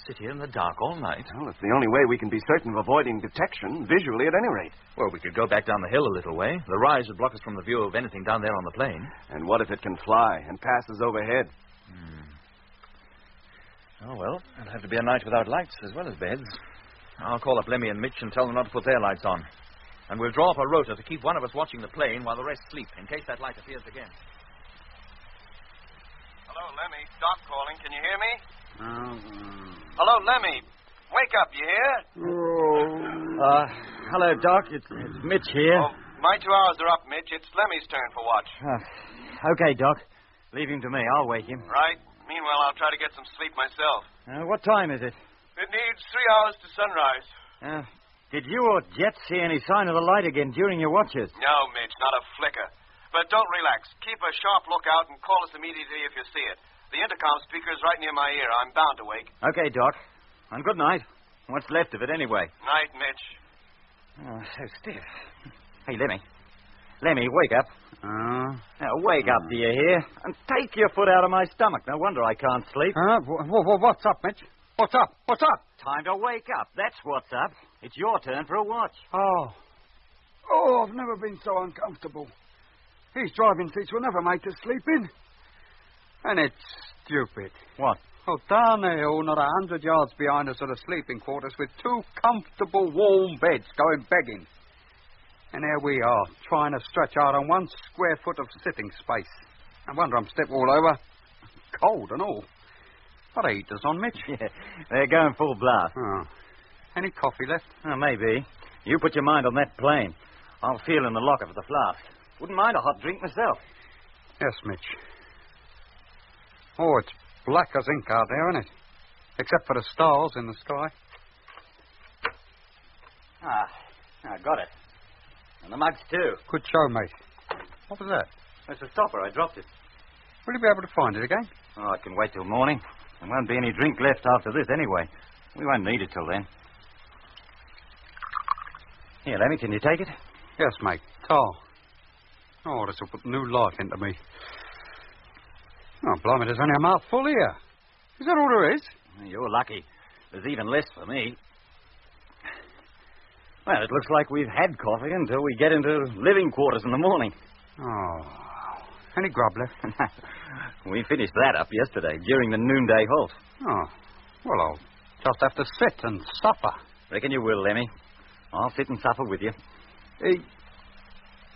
sit here in the dark all night? Well, it's the only way we can be certain of avoiding detection, visually at any rate. Well, we could go back down the hill a little way. The rise would block us from the view of anything down there on the plain. And what if it can fly and passes overhead? Oh, well, it'll have to be a night without lights as well as beds. I'll call up Lemmy and Mitch and tell them not to put their lights on. And we'll draw up a rota to keep one of us watching the plane while the rest sleep, in case that light appears again. Hello, Lemmy. Doc calling. Can you hear me? Hello, Lemmy. Wake up, you hear? Hello, Doc. It's Mitch here. Oh, my 2 hours are up, Mitch. It's Lemmy's turn for watch. Okay, Doc. Leave him to me. I'll wake him. Right. Meanwhile, I'll try to get some sleep myself. What time is it? It needs 3 hours to sunrise. Did you or Jet see any sign of the light again during your watches? No, Mitch, not a flicker. But don't relax. Keep a sharp lookout and call us immediately if you see it. The intercom speaker is right near my ear. I'm bound to wake. Okay, Doc. And good night. What's left of it, anyway? Night, Mitch. Oh, so stiff. Hey, Lemmy. Lemmy, wake up. Now, wake up, do you hear? And take your foot out of my stomach. No wonder I can't sleep. What's up, Mitch? What's up? What's up? Time to wake up. That's what's up. It's your turn for a watch. Oh, I've never been so uncomfortable. These driving seats were never made to sleep in. And it's stupid. What? Oh, down the hill, not 100 yards behind us are the sleeping quarters with 2 comfortable, warm beds going begging. And there we are, trying to stretch out on 1 square foot of sitting space. I wonder I'm stepping all over. Cold and all. What are heaters on, Mitch? Yeah, they're going full blast. Any coffee left? Maybe. You put your mind on that plane. I'll feel in the locker for the flask. Wouldn't mind a hot drink myself. Yes, Mitch. Oh, it's black as ink out there, isn't it? Except for the stars in the sky. I got it. And the mugs, too. Good show, mate. What was that? It's a stopper. I dropped it. Will you be able to find it again? Oh, I can wait till morning. There won't be any drink left after this anyway. We won't need it till then. Here, Lemmy, can you take it? Yes, mate. Tar. Oh, this will put new life into me. Oh, blimey, there's only a mouthful here. Is that all there is? You're lucky. There's even less for me. Well, it looks like we've had coffee until we get into living quarters in the morning. Oh. Any grub left? We finished that up yesterday during the noonday halt. Oh. Well, I'll just have to sit and suffer. Reckon you will, Lemmy. I'll sit and suffer with you.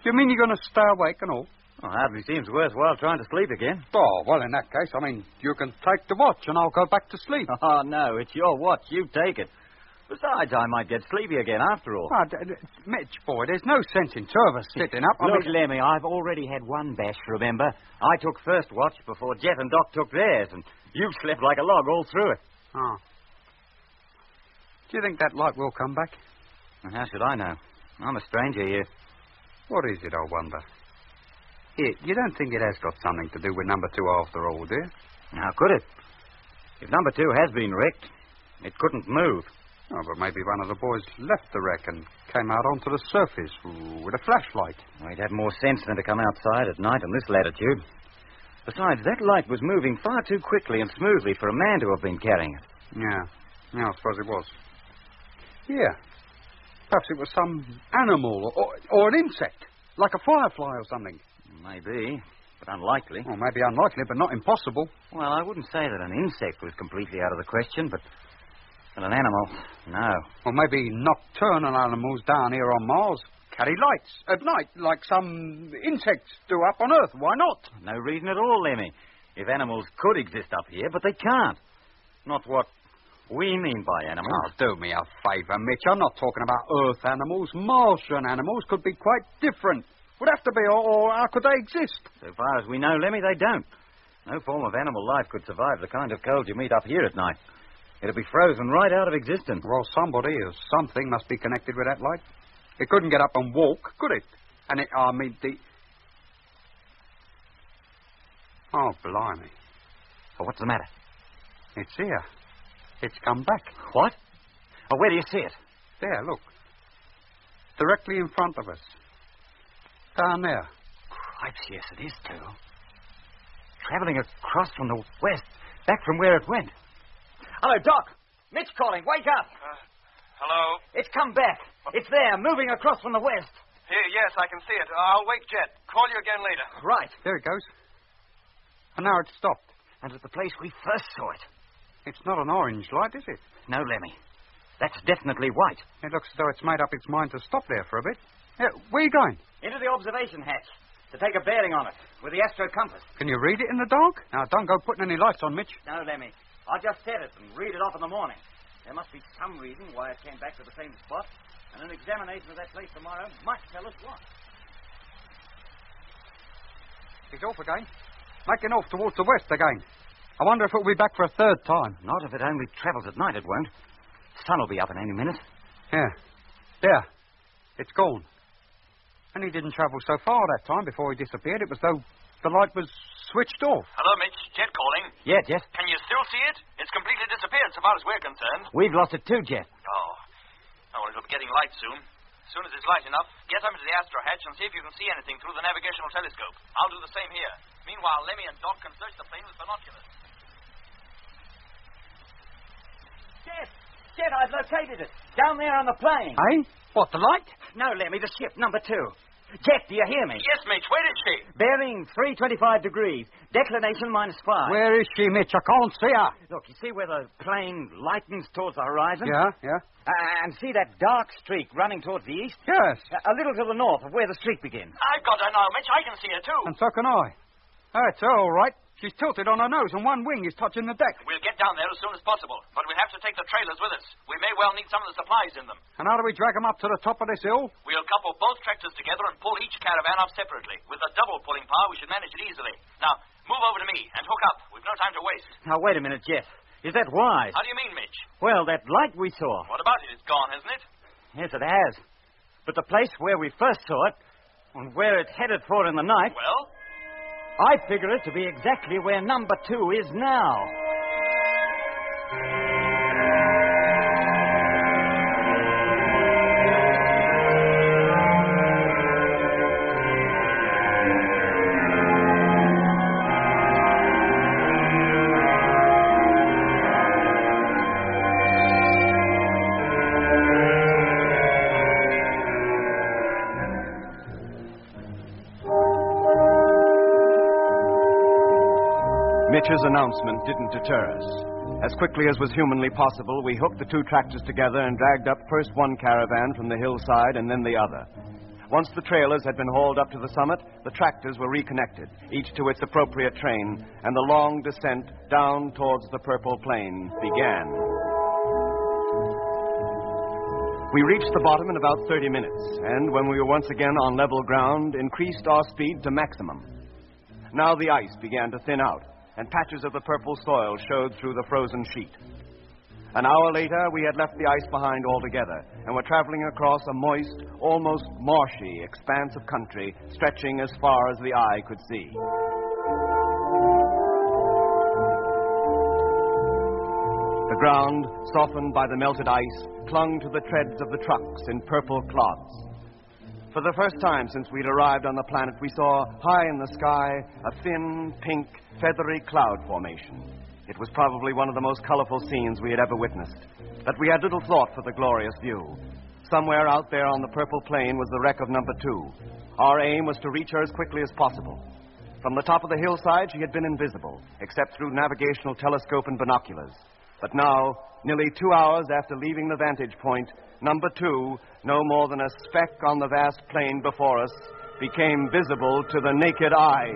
You mean you're going to stay awake and all? Well, hardly seems worthwhile trying to sleep again. Oh, well, in that case, you can take the watch and I'll go back to sleep. Oh, no, it's your watch. You take it. Besides, I might get sleepy again after all. Mitch, boy, there's no sense in two of us sitting up. Look, Lemmy, I've already had one bash, remember? I took first watch before Jeff and Doc took theirs, and you slept like a log all through it. Oh. Do you think that light will come back? Well, how should I know? I'm a stranger here. What is it, I wonder? Here, you don't think it has got something to do with number 2 after all, do you? How could it? If number 2 has been wrecked, it couldn't move. Oh, but maybe one of the boys left the wreck and came out onto the surface with a flashlight. Well, he'd have more sense than to come outside at night in this latitude. Besides, that light was moving far too quickly and smoothly for a man to have been carrying it. Yeah, I suppose it was. Yeah. Perhaps it was some animal or an insect, like a firefly or something. Maybe, but unlikely. Well, maybe unlikely, but not impossible. Well, I wouldn't say that an insect was completely out of the question, but an animal, no. Or maybe nocturnal animals down here on Mars carry lights at night, like some insects do up on Earth. Why not? No reason at all, Lemmy. If animals could exist up here, but they can't. Not what we mean by animals. Oh, do me a favour, Mitch. I'm not talking about Earth animals. Martian animals could be quite different. Would have to be, or how could they exist? So far as we know, Lemmy, they don't. No form of animal life could survive the kind of cold you meet up here at night. It'd be frozen right out of existence. Well, somebody or something must be connected with that light. It couldn't get up and walk, could it? And Oh, blimey. Well, what's the matter? It's here. It's come back. What? Oh, where do you see it? There, look. Directly in front of us. Down there. Cripes, yes, it is, too. Traveling across from the west, back from where it went. Hello, Doc. Mitch calling. Wake up. Hello? It's come back. It's there, moving across from the west. Here, yes, I can see it. I'll wake Jet. Call you again later. Right. There it goes. And now it's stopped. And at the place we first saw it. It's not an orange light, is it? No, Lemmy. That's definitely white. It looks as though it's made up its mind to stop there for a bit. Where are you going? Into the observation hatch. To take a bearing on it. With the astro compass. Can you read it in the dark? Now, don't go putting any lights on, Mitch. No, Lemmy. I'll just set it and read it off in the morning. There must be some reason why it came back to the same spot. And an examination of that place tomorrow might tell us what. He's off again. Making off towards the west again. I wonder if it'll be back for a third time. Not if it only travels at night, it won't. Sun will be up in any minute. Yeah. There. It's gone. And he didn't travel so far that time before he disappeared. It was though the light was switched off. Hello, Mitch. Jet calling. Yeah, Jet. Can you still see it? It's completely disappeared so far as we're concerned. We've lost it too, Jet. Oh, well, it'll be getting light soon. As soon as it's light enough, get up into the astro hatch and see if you can see anything through the navigational telescope. I'll do the same here. Meanwhile, Lemmy and Doc can search the plane with binoculars. Jet, I've located it. Down there on the plane. Eh? What, the light? No, Lemmy, the ship, number 2. Jet, do you hear me? Yes, Mitch. Where is she? Bearing 325 degrees. Declination -5. Where is she, Mitch? I can't see her. Look, you see where the plane lightens towards the horizon? Yeah. And see that dark streak running towards the east? Yes. A little to the north of where the streak begins. I've got her now, Mitch. I can see her, too. And so can I. Oh, it's all right. She's tilted on her nose and one wing is touching the deck. We'll get down there as soon as possible, but we'll have to take the trailers with us. We may well need some of the supplies in them. And how do we drag them up to the top of this hill? We'll couple both tractors together and pull each caravan up separately. With a double pulling power, we should manage it easily. Now, move over to me and hook up. We've no time to waste. Now, wait a minute, Jeff. Is that wise? How do you mean, Mitch? Well, that light we saw. What about it? It's gone, hasn't it? Yes, it has. But the place where we first saw it, and where it's headed for in the night... Well? I figure it to be exactly where number 2 is now. Mitch's announcement didn't deter us. As quickly as was humanly possible, we hooked the 2 tractors together and dragged up first one caravan from the hillside and then the other. Once the trailers had been hauled up to the summit, the tractors were reconnected, each to its appropriate train, and the long descent down towards the purple plain began. We reached the bottom in about 30 minutes, and when we were once again on level ground, increased our speed to maximum. Now the ice began to thin out, and patches of the purple soil showed through the frozen sheet. An hour later, we had left the ice behind altogether and were traveling across a moist, almost marshy expanse of country stretching as far as the eye could see. The ground, softened by the melted ice, clung to the treads of the trucks in purple clods. For the first time since we'd arrived on the planet, we saw high in the sky a thin, pink, feathery cloud formation. It was probably one of the most colorful scenes we had ever witnessed. But we had little thought for the glorious view. Somewhere out there on the purple plain was the wreck of number 2. Our aim was to reach her as quickly as possible. From the top of the hillside, she had been invisible, except through navigational telescope and binoculars. But now, nearly 2 hours after leaving the vantage point, number 2, no more than a speck on the vast plain before us, became visible to the naked eye.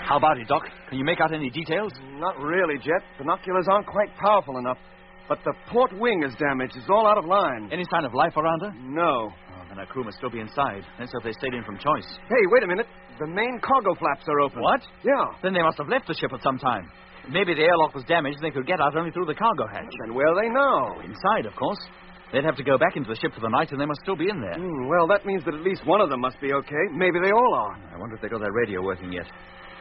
How about it, Doc? Can you make out any details? Not really, Jet. Binoculars aren't quite powerful enough. But the port wing is damaged. It's all out of line. Any sign of life around her? No. Oh, then our crew must still be inside. Let's hope they stayed in from choice. Hey, wait a minute. The main cargo flaps are open. What? Yeah. Then they must have left the ship at some time. Maybe the airlock was damaged and they could get out only through the cargo hatch. And where they know? Inside, of course. They'd have to go back into the ship for the night and they must still be in there. Well, that means that at least one of them must be okay. Maybe they all are. I wonder if they got their radio working yet.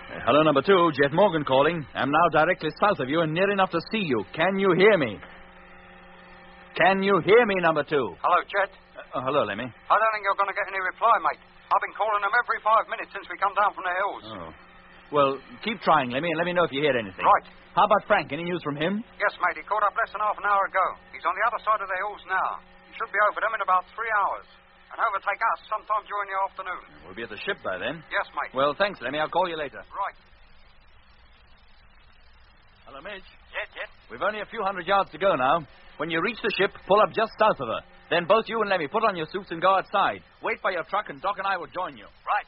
Hello, number 2. Jet Morgan calling. I'm now directly south of you and near enough to see you. Can you hear me? Can you hear me, number 2? Hello, Jet. Hello, Lemmy. I don't think you're going to get any reply, mate. I've been calling them every 5 minutes since we come down from the hills. Oh. Well, keep trying, Lemmy, and let me know if you hear anything. Right. How about Frank? Any news from him? Yes, mate. He caught up less than half an hour ago. He's on the other side of the hills now. He should be over them in about 3 hours. And overtake us sometime during the afternoon. We'll be at the ship by then. Yes, mate. Well, thanks, Lemmy. I'll call you later. Right. Hello, Mitch. Jet. We've only a few hundred yards to go now. When you reach the ship, pull up just south of her. Then both you and Lemmy put on your suits and go outside. Wait by your truck, and Doc and I will join you. Right.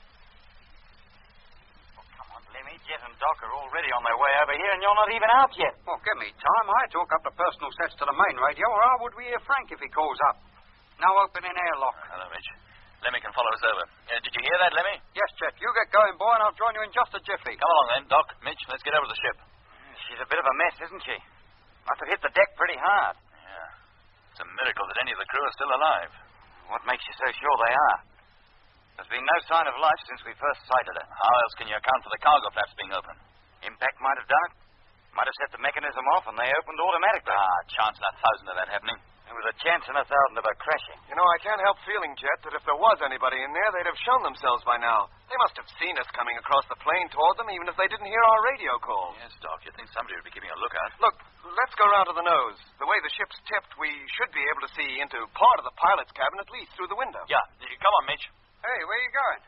Oh, come on, Lemmy. Jet and Doc are already on their way over here, and you're not even out yet. Well, give me time. I had to hook up the personal sets to the main radio, or how would we hear Frank if he calls up? Now open in airlock. Hello, Mitch. Lemmy can follow us over. Did you hear that, Lemmy? Yes, Jet. You get going, boy, and I'll join you in just a jiffy. Come along, then. Doc, Mitch, let's get over to the ship. She's a bit of a mess, isn't she? Must have hit the deck pretty hard. Yeah. It's a miracle that any of the crew are still alive. What makes you so sure they are? There's been no sign of life since we first sighted her. How else can you account for the cargo flaps being open? Impact might have done it. Might have set the mechanism off and they opened automatically. Chance in 1,000 of that happening. There was a chance in 1,000 of her crashing. You know, I can't help feeling, Jet, that if there was anybody in there, they'd have shown themselves by now. They must have seen us coming across the plain toward them, even if they didn't hear our radio calls. Yes, Doc. You'd think somebody would be keeping a lookout. Look, let's go round to the nose. The way the ship's tipped, we should be able to see into part of the pilot's cabin, at least through the window. Yeah. Come on, Mitch. Hey, where you going?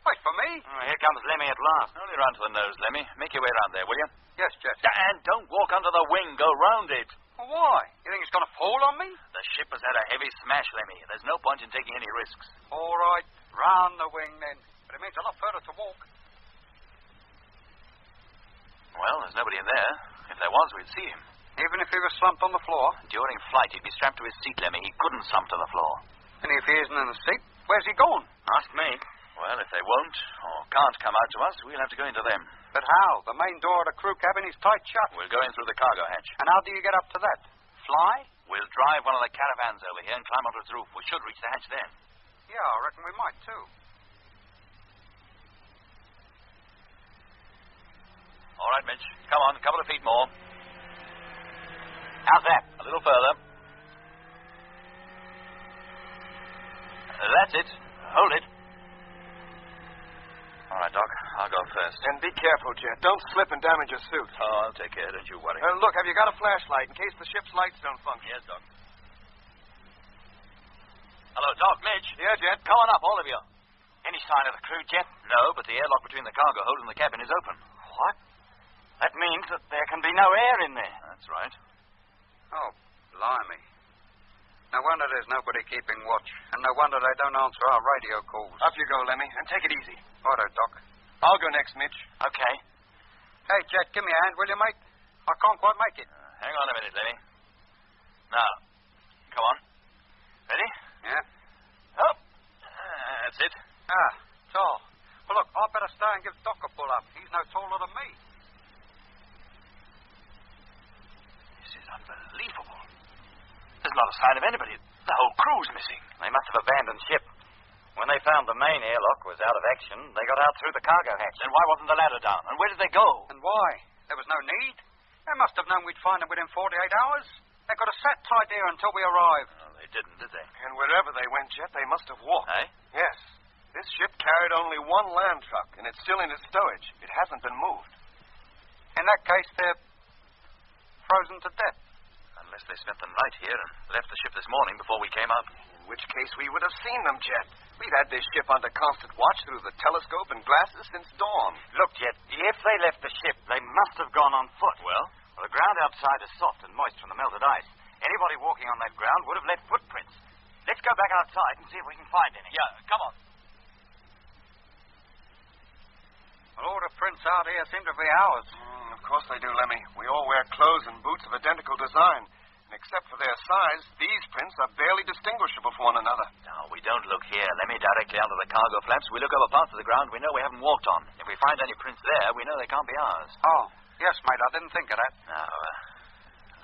Wait for me? Oh, here comes Lemmy at last. Only round to the nose, Lemmy. Make your way round there, will you? Yes, Jet. And don't walk under the wing. Go round it. Why? You think it's going to fall on me? The ship has had a heavy smash, Lemmy. There's no point in taking any risks. All right. Round the wing, then. But it means a lot further to walk. Well, there's nobody in there. If there was, we'd see him. Even if he was slumped on the floor? During flight, he'd be strapped to his seat, Lemmy. He couldn't slump to the floor. And if he isn't in the seat, where's he going? Ask me. Well, if they won't or can't come out to us, we'll have to go into them. But how? The main door of the crew cabin is tight shut. We'll go in through the cargo hatch. And how do you get up to that? Fly? We'll drive one of the caravans over here and climb onto its roof. We should reach the hatch then. Yeah, I reckon we might, too. All right, Mitch. Come on, a couple of feet more. How's that? A little further. That's it. Hold it. All right, Doc. I'll go first. And be careful, Jet. Don't slip and damage your suit. Oh, I'll take care. Don't you worry. Look, have you got a flashlight in case the ship's lights don't function? Yes, Doc. Hello, Doc. Mitch. Yeah, Jet? Come on up, all of you. Any sign of the crew, Jet? No, but the airlock between the cargo hold and the cabin is open. What? That means that there can be no air in there. That's right. Oh, blimey. No wonder there's nobody keeping watch. And no wonder they don't answer our radio calls. Up you go, Lemmy, and take it easy. Righto, Doc. I'll go next, Mitch. Okay. Hey, Jet, give me a hand, will you, mate? I can't quite make it. Hang on a minute, Lemmy. Now, come on. Ready? Yeah. Up. That's it. Ah, tall. Well, look, I'd better stay and give Doc a pull up. He's no taller than me. This is unbelievable. There's not a sign of anybody. The whole crew's missing. They must have abandoned ship. When they found the main airlock was out of action, they got out through the cargo hatch. Then why wasn't the ladder down? And where did they go? And why? There was no need. They must have known we'd find them within 48 hours. They could have sat tight there until we arrived. Oh, they didn't, did they? And wherever they went, Jet, they must have walked. Eh? Yes. This ship carried only one land truck, and it's still in its stowage. It hasn't been moved. In that case, they're frozen to death. Unless they spent the night here and left the ship this morning before we came up. In which case we would have seen them, Jet. We've had this ship under constant watch through the telescope and glasses since dawn. Look, Jet, if they left the ship, they must have gone on foot. Well, the ground outside is soft and moist from the melted ice. Anybody walking on that ground would have left footprints. Let's go back outside and see if we can find any. Yeah, come on. Well, all the prints out here seem to be ours. Of course they do, Lemmy. We all wear clothes and boots of identical design. And except for their size, these prints are barely distinguishable from one another. No, we don't look here. Lemmy, directly under the cargo flaps. We look over parts of the ground we know we haven't walked on. If we find any prints there, we know they can't be ours. Oh, yes, mate. I didn't think of that. Now,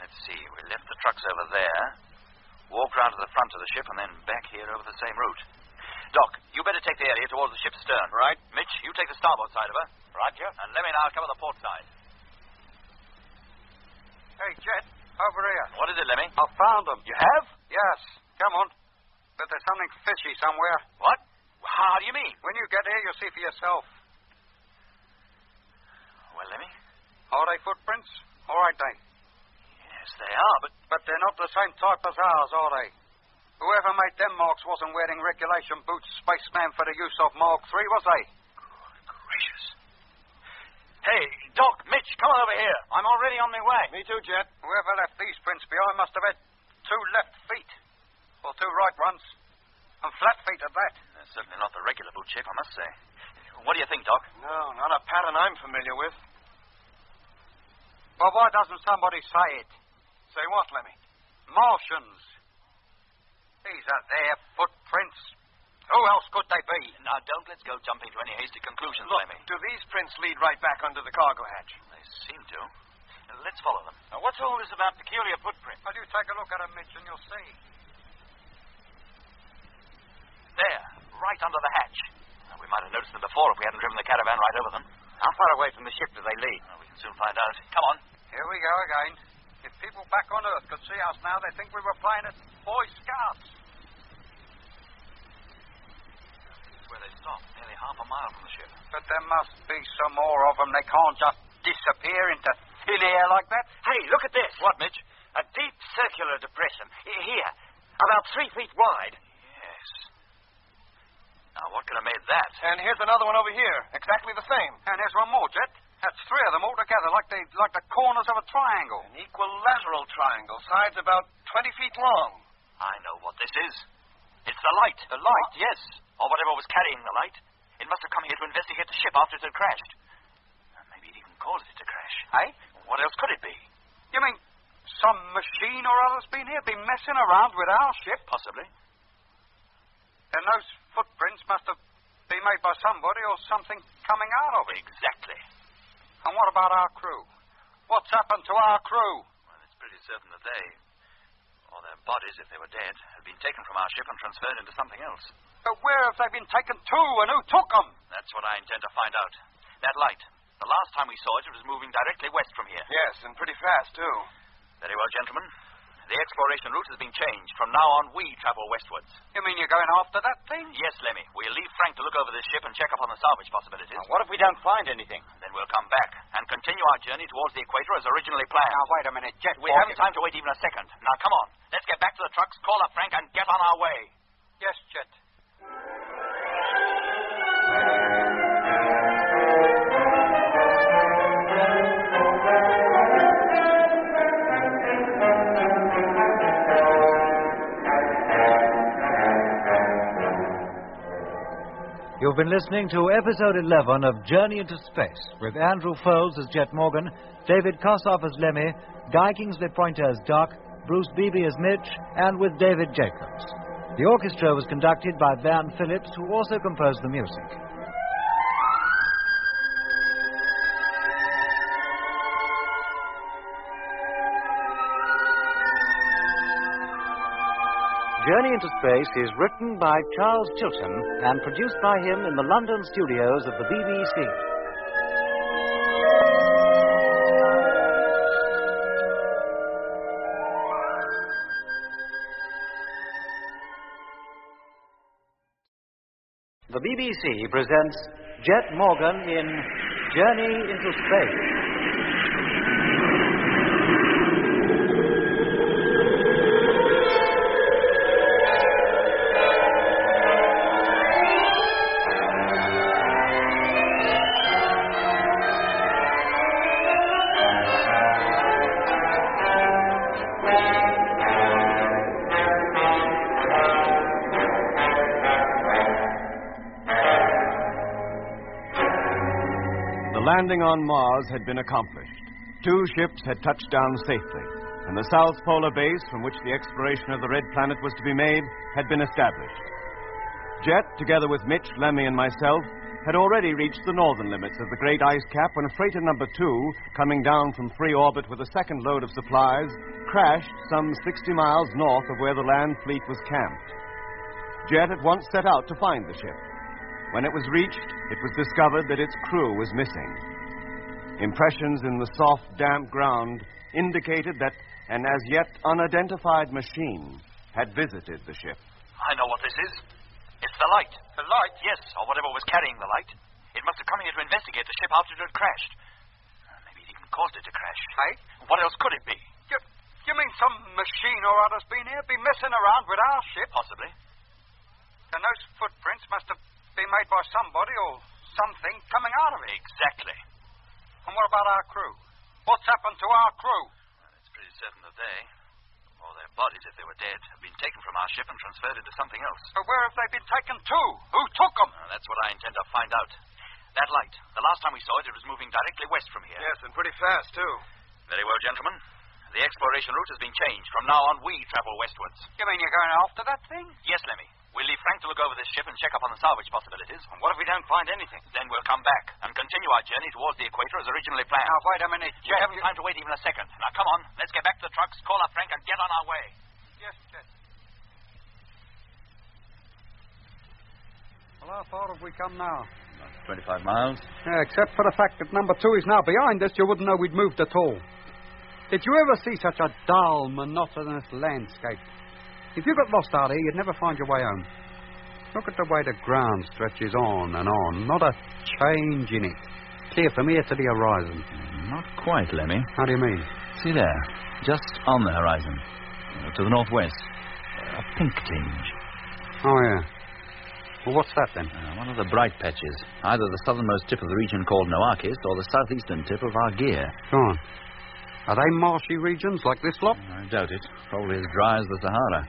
let's see. We left the trucks over there, walked round to the front of the ship, and then back here over the same route. Doc, you better take the area towards the ship's stern. Right. Mitch, you take the starboard side of her. Roger. And Lemmy and I'll cover the port side. Hey, Jet, over here. What is it, Lemmy? I found them. You have? Yes. Come on. But there's something fishy somewhere. What? How do you mean? When you get here, you'll see for yourself. Well, Lemmy? Are they footprints? All right, they. Yes, they are, But they're not the same type as ours, are they? Whoever made them marks wasn't wearing regulation boots, spaceman for the use of Mark III, was they? Good gracious. Hey, Doc, Mitch, come on over here. I'm already on my way. Me too, Jet. Whoever left these prints behind must have had 2 left feet. Or 2 right ones. And flat feet at that. That's certainly not the regular boot shape, I must say. What do you think, Doc? No, not a pattern I'm familiar with. Well, why doesn't somebody say it? Say what, Lemmy? Martians. These are their footprints. Who else could they be? Now, don't let's go jumping to any hasty conclusions, Look, Lemmy. do these prints lead right back under the cargo hatch? They seem to. Let's follow them. Now, what's all this about peculiar footprints? Well, you take a look at them, Mitch, and you'll see. There, right under the hatch. We might have noticed them before if we hadn't driven the caravan right over them. How far away from the ship do they lead? We can soon find out. Come on. Here we go again. If people back on Earth could see us now, they'd think we were playing it. Boy Scouts. This is where they stopped, nearly half a mile from the ship. But there must be some more of them. They can't just disappear into thin air like that. Hey, look at this. What, Mitch? A deep circular depression. Here, about 3 feet wide. Yes. Now, what could have made that? And here's another one over here, exactly the same. And there's one more, Jet. That's 3 of them all together, like the corners of a triangle. An equilateral triangle, sides about 20 feet long. I know what this is. It's the light. The light? Yes. Or whatever was carrying the light. It must have come here to investigate the ship after it had crashed. Maybe it even caused it to crash. Eh? What else could it be? You mean some machine or other's been here, been messing around with our ship? Possibly. Then those footprints must have been made by somebody or something coming out of it. Exactly. And what about our crew? What's happened to our crew? Well, it's pretty certain that they, or their bodies, if they were dead, had been taken from our ship and transferred into something else. But where have they been taken to, and who took them? That's what I intend to find out. That light. The last time we saw it, it was moving directly west from here. Yes, and pretty fast, too. Very well, gentlemen. The exploration route has been changed. From now on, we travel westwards. You mean you're going after that thing? Yes, Lemmy. We'll leave Frank to look over this ship and check up on the salvage possibilities. Now, what if we don't find anything? Then we'll come back and continue our journey towards the equator as originally planned. Now, wait a minute, Jet. We haven't time to wait even a second. Now, come on. Let's get back to the trucks, call up Frank, and get on our way. Yes, Jet. You've been listening to episode 11 of Journey into Space with Andrew Foles as Jet Morgan, David Kossoff as Lemmy, Guy Kingsley Pointer as Doc, Bruce Beebe as Mitch, and with David Jacobs. The orchestra was conducted by Van Phillips, who also composed the music. Journey into Space is written by Charles Chilton and produced by him in the London studios of the BBC. The BBC presents Jet Morgan in Journey into Space. The landing on Mars had been accomplished. 2 ships had touched down safely, and the South Polar Base from which the exploration of the Red Planet was to be made had been established. Jet, together with Mitch, Lemmy, and myself, had already reached the northern limits of the great ice cap when freighter number 2, coming down from free orbit with a second load of supplies, crashed some 60 miles north of where the land fleet was camped. Jet at once set out to find the ship. When it was reached, it was discovered that its crew was missing. Impressions in the soft, damp ground indicated that an as yet unidentified machine had visited the ship. I know what this is. It's the light. The light? Yes, or whatever was carrying the light. It must have come here to investigate the ship after it had crashed. Maybe it even caused it to crash. Hey? What else could it be? You mean some machine or other's been here, been messing around with our ship? Possibly. Then those footprints must have been made by somebody or something coming out of it. Exactly. And what about our crew? What's happened to our crew? Well, it's pretty certain that they, or their bodies if they were dead, have been taken from our ship and transferred into something else. But where have they been taken to? Who took them? Well, that's what I intend to find out. That light, the last time we saw it, it was moving directly west from here. Yes, and pretty fast, too. Very well, gentlemen. The exploration route has been changed. From now on, we travel westwards. You mean you're going after that thing? Yes, Lemmy. We'll leave Frank to look over this ship and check up on the salvage possibilities. And what if we don't find anything? Then we'll come back and continue our journey towards the equator as originally planned. Now, wait a minute. We haven't time to wait even a second. Now, come on. Let's get back to the trucks, call up Frank, and get on our way. Yes, Jet. Well, how far have we come now? 25 miles. Yeah, except for the fact that number 2 is now behind us, you wouldn't know we'd moved at all. Did you ever see such a dull, monotonous landscape? If you got lost out here, you'd never find your way home. Look at the way the ground stretches on and on. Not a change in it. Clear from here to the horizon. Not quite, Lemmy. How do you mean? See there, just on the horizon, to the northwest. A pink tinge. Oh, yeah. Well, what's that, then? One of the bright patches. Either the southernmost tip of the region called Noakis or the southeastern tip of Argeir. Go on. Are they marshy regions like this lot? I doubt it. Probably as dry as the Sahara.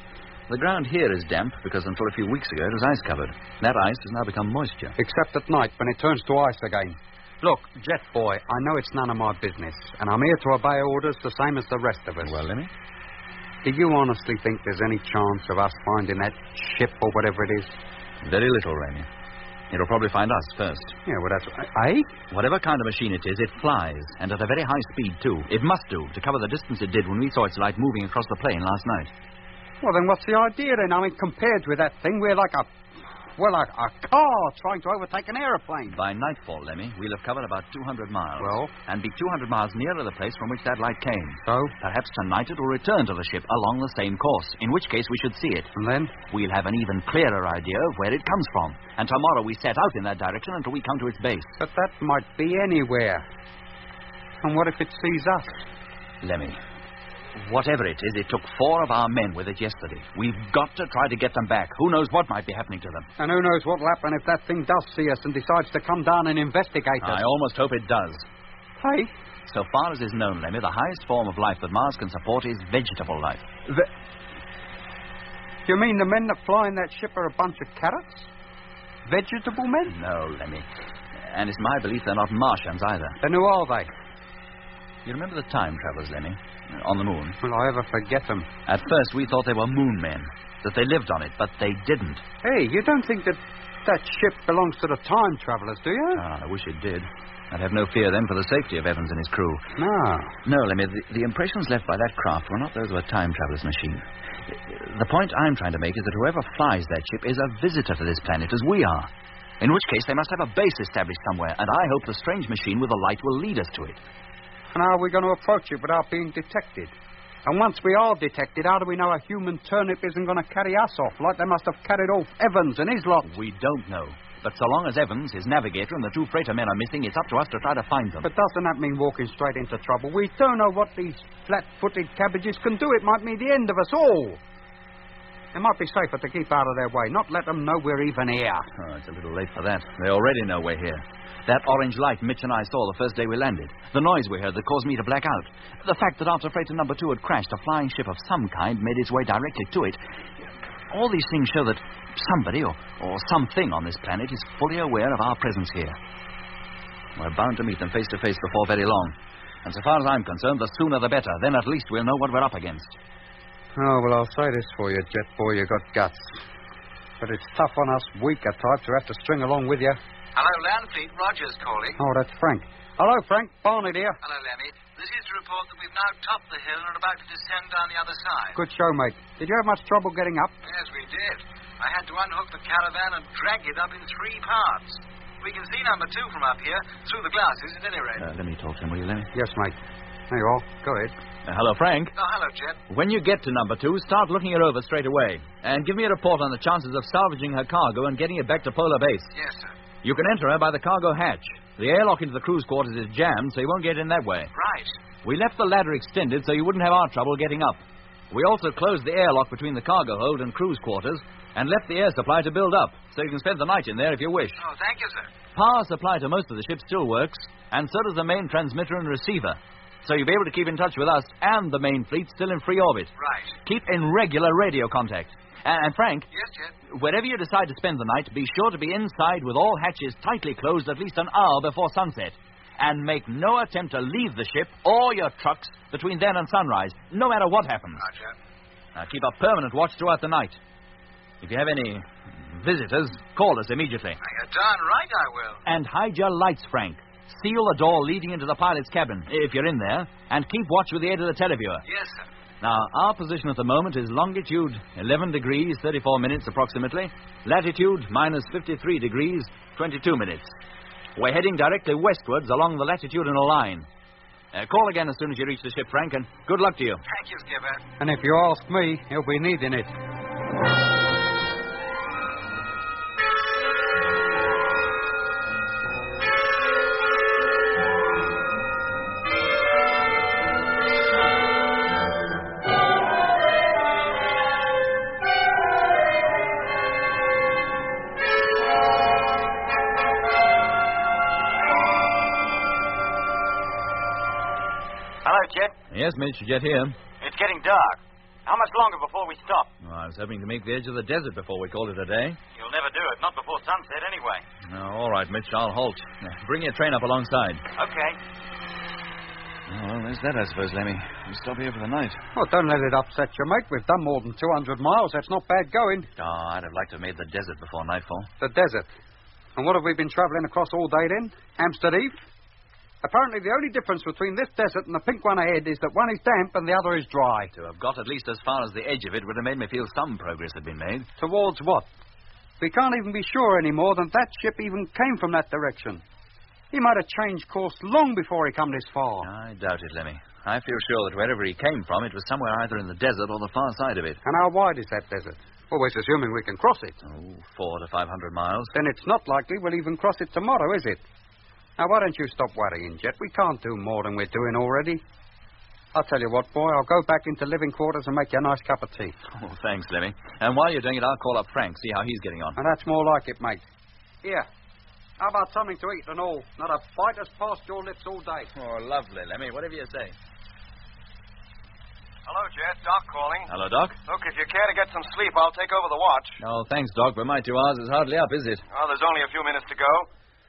The ground here is damp because until a few weeks ago it was ice-covered. That ice has now become moisture. Except at night when it turns to ice again. Look, Jet Boy, I know it's none of my business, and I'm here to obey orders the same as the rest of us. Well, Lemmy? Do you honestly think there's any chance of us finding that ship or whatever it is? Very little, Lemmy. It'll probably find us first. Yeah, well, that's... Eh? Whatever kind of machine it is, it flies, and at a very high speed, too. It must do, to cover the distance it did when we saw its light moving across the plain last night. Well, then what's the idea, then? I mean, compared with that thing, we're like a car trying to overtake an aeroplane. By nightfall, Lemmy, we'll have covered about 200 miles. Well? And be 200 miles nearer the place from which that light came. So? Perhaps tonight it will return to the ship along the same course, in which case we should see it. And then? We'll have an even clearer idea of where it comes from. And tomorrow we set out in that direction until we come to its base. But that might be anywhere. And what if it sees us? Lemmy, whatever it is, it took 4 of our men with it yesterday. We've got to try to get them back. Who knows what might be happening to them? And who knows what'll happen if that thing does see us and decides to come down and investigate us. I almost hope it does. Hey? So far as is known, Lemmy, the highest form of life that Mars can support is vegetable life. You mean the men that fly in that ship are a bunch of carrots? Vegetable men? No, Lemmy. And it's my belief they're not Martians either. Then who are they? You remember the time travelers, Lemmy? On the moon. Will I ever forget them? At first, we thought they were moon men, that they lived on it, but they didn't. Hey, you don't think that ship belongs to the time travelers, do you? I wish it did. I'd have no fear then for the safety of Evans and his crew. No. No, Lemmy, the impressions left by that craft were not those of a time traveler's machine. The point I'm trying to make is that whoever flies that ship is a visitor to this planet, as we are. In which case, they must have a base established somewhere, and I hope the strange machine with the light will lead us to it. And how are we going to approach it without being detected? And once we are detected, how do we know a human turnip isn't going to carry us off like they must have carried off Evans and his lot? We don't know. But so long as Evans, his navigator, and the 2 freighter men are missing, it's up to us to try to find them. But doesn't that mean walking straight into trouble? We don't know what these flat-footed cabbages can do. It might mean the end of us all. It might be safer to keep out of their way, not let them know we're even here. Oh, it's a little late for that. They already know we're here. That orange light Mitch and I saw the first day we landed. The noise we heard that caused me to black out. The fact that after freighter number 2 had crashed, a flying ship of some kind made its way directly to it. All these things show that somebody or something on this planet is fully aware of our presence here. We're bound to meet them face to face before very long. And so far as I'm concerned, the sooner the better. Then at least we'll know what we're up against. Oh, well, I'll say this for you, Jet Boy, you got guts. But it's tough on us weaker types who have to string along with you. Hello, Landfleet. Rogers calling. Oh, that's Frank. Hello, Frank. Barnett here. Hello, Lemmy. This is to report that we've now topped the hill and are about to descend down the other side. Good show, mate. Did you have much trouble getting up? Yes, we did. I had to unhook the caravan and drag it up in 3 parts. We can see number 2 from up here, through the glasses at any rate. Let me talk to him, will you, Lemmy? Yes, mate. There you are. Go ahead. Hello, Frank. Oh, hello, Jet. When you get to number 2, start looking her over straight away. And give me a report on the chances of salvaging her cargo and getting it back to Polar Base. Yes, sir. You can enter her by the cargo hatch. The airlock into the crew's quarters is jammed, so you won't get in that way. Right. We left the ladder extended so you wouldn't have our trouble getting up. We also closed the airlock between the cargo hold and crew's quarters and left the air supply to build up, so you can spend the night in there if you wish. Oh, thank you, sir. Power supply to most of the ship still works, and so does the main transmitter and receiver. So you'll be able to keep in touch with us and the main fleet still in free orbit. Right. Keep in regular radio contact. And Frank... Yes, Jet? Wherever you decide to spend the night, be sure to be inside with all hatches tightly closed at least an hour before sunset. And make no attempt to leave the ship or your trucks between then and sunrise, no matter what happens. Roger. Now, keep a permanent watch throughout the night. If you have any visitors, call us immediately. You're darn right I will. And hide your lights, Frank. Seal the door leading into the pilot's cabin, if you're in there, and keep watch with the aid of the televiewer. Yes, sir. Now, our position at the moment is longitude 11 degrees, 34 minutes approximately, latitude minus 53 degrees, 22 minutes. We're heading directly westwards along the latitudinal line. Call again as soon as you reach the ship, Frank, and good luck to you. Thank you, Skipper. And if you ask me, he'll be needing it. Yes, Mitch, Jet here. It's getting dark. How much longer before we stop? Well, I was hoping to make the edge of the desert before we called it a day. You'll never do it. Not before sunset, anyway. No, all right, Mitch, I'll halt. Bring your train up alongside. Okay. Well, there's that, I suppose, Lemmy. We'll stop here for the night. Oh, don't let it upset you, mate. We've done more than 200 miles. That's not bad going. Oh, I'd have liked to have made the desert before nightfall. The desert. And what have we been travelling across all day then? Amsterdam? Apparently the only difference between this desert and the pink one ahead is that one is damp and the other is dry. To have got at least as far as the edge of it would have made me feel some progress had been made. Towards what? We can't even be sure anymore that that ship even came from that direction. He might have changed course long before he come this far. I doubt it, Lemmy. I feel sure that wherever he came from, it was somewhere either in the desert or the far side of it. And how wide is that desert? Always assuming we can cross it. Oh, 400 to 500 miles. Then it's not likely we'll even cross it tomorrow, is it? Now, why don't you stop worrying, Jet? We can't do more than we're doing already. I'll tell you what, boy, I'll go back into living quarters and make you a nice cup of tea. Oh, thanks, Lemmy. And while you're doing it, I'll call up Frank, see how he's getting on. And that's more like it, mate. Here. How about something to eat and all? Not a bite has passed your lips all day. Oh, lovely, Lemmy. Whatever you say. Hello, Jet. Doc calling. Hello, Doc. Look, if you care to get some sleep, I'll take over the watch. Oh, thanks, Doc, but my 2 hours is hardly up, is it? Oh, there's only a few minutes to go.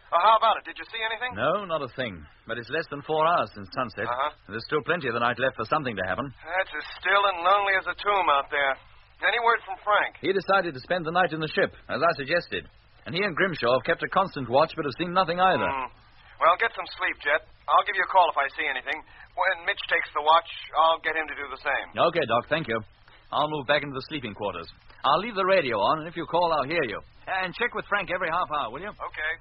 Oh, how about it? Did you see anything? No, not a thing. But it's less than 4 hours since sunset. There's still plenty of the night left for something to happen. That's as still and lonely as a tomb out there. Any word from Frank? He decided to spend the night in the ship, as I suggested. And he and Grimshaw have kept a constant watch, but have seen nothing either. Well, get some sleep, Jet. I'll give you a call if I see anything. When Mitch takes the watch, I'll get him to do the same. Okay, Doc, thank you. I'll move back into the sleeping quarters. I'll leave the radio on, and if you call, I'll hear you. And check with Frank every half hour, will you? Okay.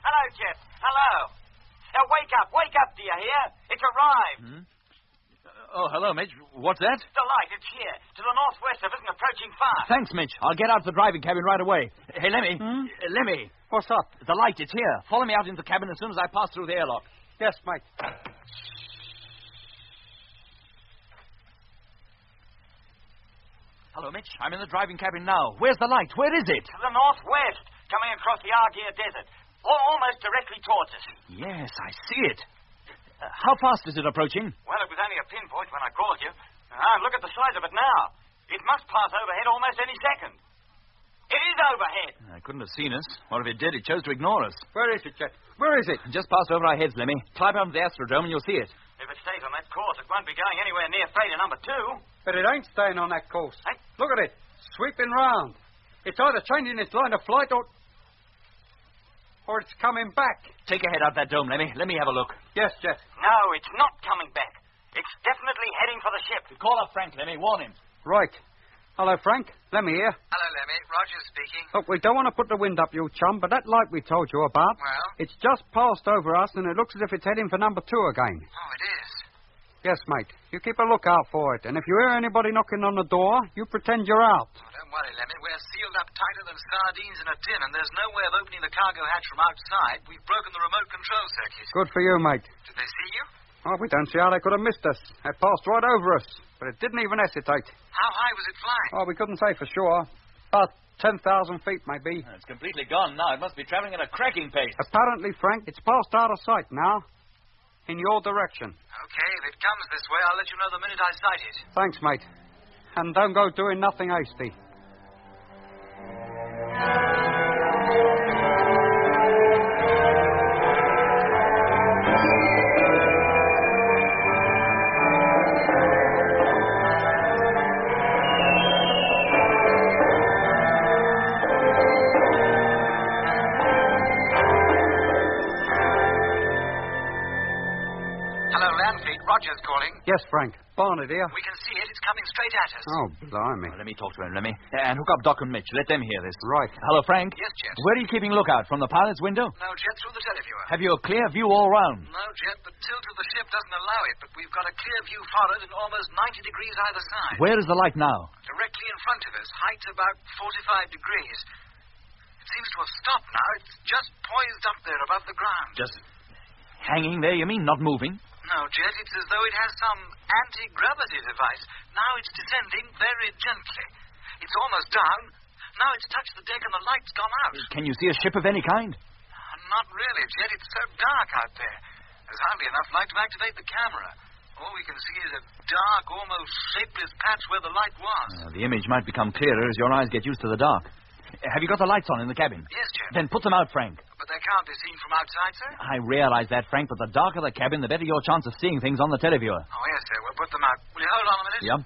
Hello, Jet. Hello. Now, wake up, do you hear? It's arrived. Oh, hello, Mitch. What's that? The light, it's here. To the northwest of us and approaching fast. Thanks, Mitch. I'll get out to the driving cabin right away. Hey, Lemmy. Lemmy. What's up? The light, it's here. Follow me out into the cabin as soon as I pass through the airlock. Yes, mate. Hello, Mitch. I'm in the driving cabin now. Where's the light? Where is it? To the northwest, coming across the Argier Desert. Almost directly towards us. Yes, I see it. How fast is it approaching? Well, it was only a pinpoint when I called you. Look at the size of it now. It must pass overhead almost any second. It is overhead. I couldn't have seen us. Or if it did, it chose to ignore us. Where is it, Jet? Where is it? Just passed over our heads, Lemmy. Climb up to the Astrodome and you'll see it. If it stays on that course, it won't be going anywhere near freighter number 2. But it ain't staying on that course. Hey? Look at it. Sweeping round. It's either changing its line of flight or it's coming back. Take your head out that dome, Lemmy. Let me have a look. Yes, Jet. No, it's not coming back. It's definitely heading for the ship. Call up Frank, Lemmy. Warn him. Right. Hello, Frank. Lemmy here. Hello, Lemmy. Roger speaking. Look, we don't want to put the wind up, you chum, but that light we told you about, well, it's just passed over us, and it looks as if it's heading for number 2 again. Oh, it is? Yes, mate. You keep a lookout for it, and if you hear anybody knocking on the door, you pretend you're out. Oh, don't worry, Lemmy. We're sealed up tighter than sardines in a tin, and there's no way of opening the cargo hatch from outside. We've broken the remote control circuit. Good for you, mate. Did they see you? Oh, we don't see how they could have missed us. They passed right over us, but it didn't even hesitate. How high was it flying? Oh, we couldn't say for sure. About 10,000 feet, maybe. It's completely gone now. It must be traveling at a cracking pace. Apparently, Frank, it's passed out of sight now. In your direction. Okay, if it comes this way, I'll let you know the minute I sight it. Thanks, mate. And don't go doing nothing hasty. Roger's calling. Yes, Frank. Barnard here. We can see it. It's coming straight at us. Oh, blimey. Well, let me talk to him, Lemmy. And hook up Doc and Mitch. Let them hear this. Right. Hello, Frank. Yes, Jet. Where are you keeping lookout? From the pilot's window? No, Jet, through the televiewer. Have you a clear view all round? No, Jet. The tilt of the ship doesn't allow it, but we've got a clear view forward and almost 90 degrees either side. Where is the light now? Directly in front of us. Height about 45 degrees. It seems to have stopped now. It's just poised up there above the ground. Just hanging there, you mean? Not moving? No, Jet, it's as though it has some anti-gravity device. Now it's descending very gently. It's almost down. Now it's touched the deck and the light's gone out. Can you see a ship of any kind? Not really, Jet. It's so dark out there. There's hardly enough light to activate the camera. All we can see is a dark, almost shapeless patch where the light was. The image might become clearer as your eyes get used to the dark. Have you got the lights on in the cabin? Yes, Jim. Then put them out, Frank. But they can't be seen from outside, sir? I realize that, Frank, but the darker the cabin, the better your chance of seeing things on the televiewer. Oh, yes, sir. We'll put them out. Will you hold on a minute? Yeah.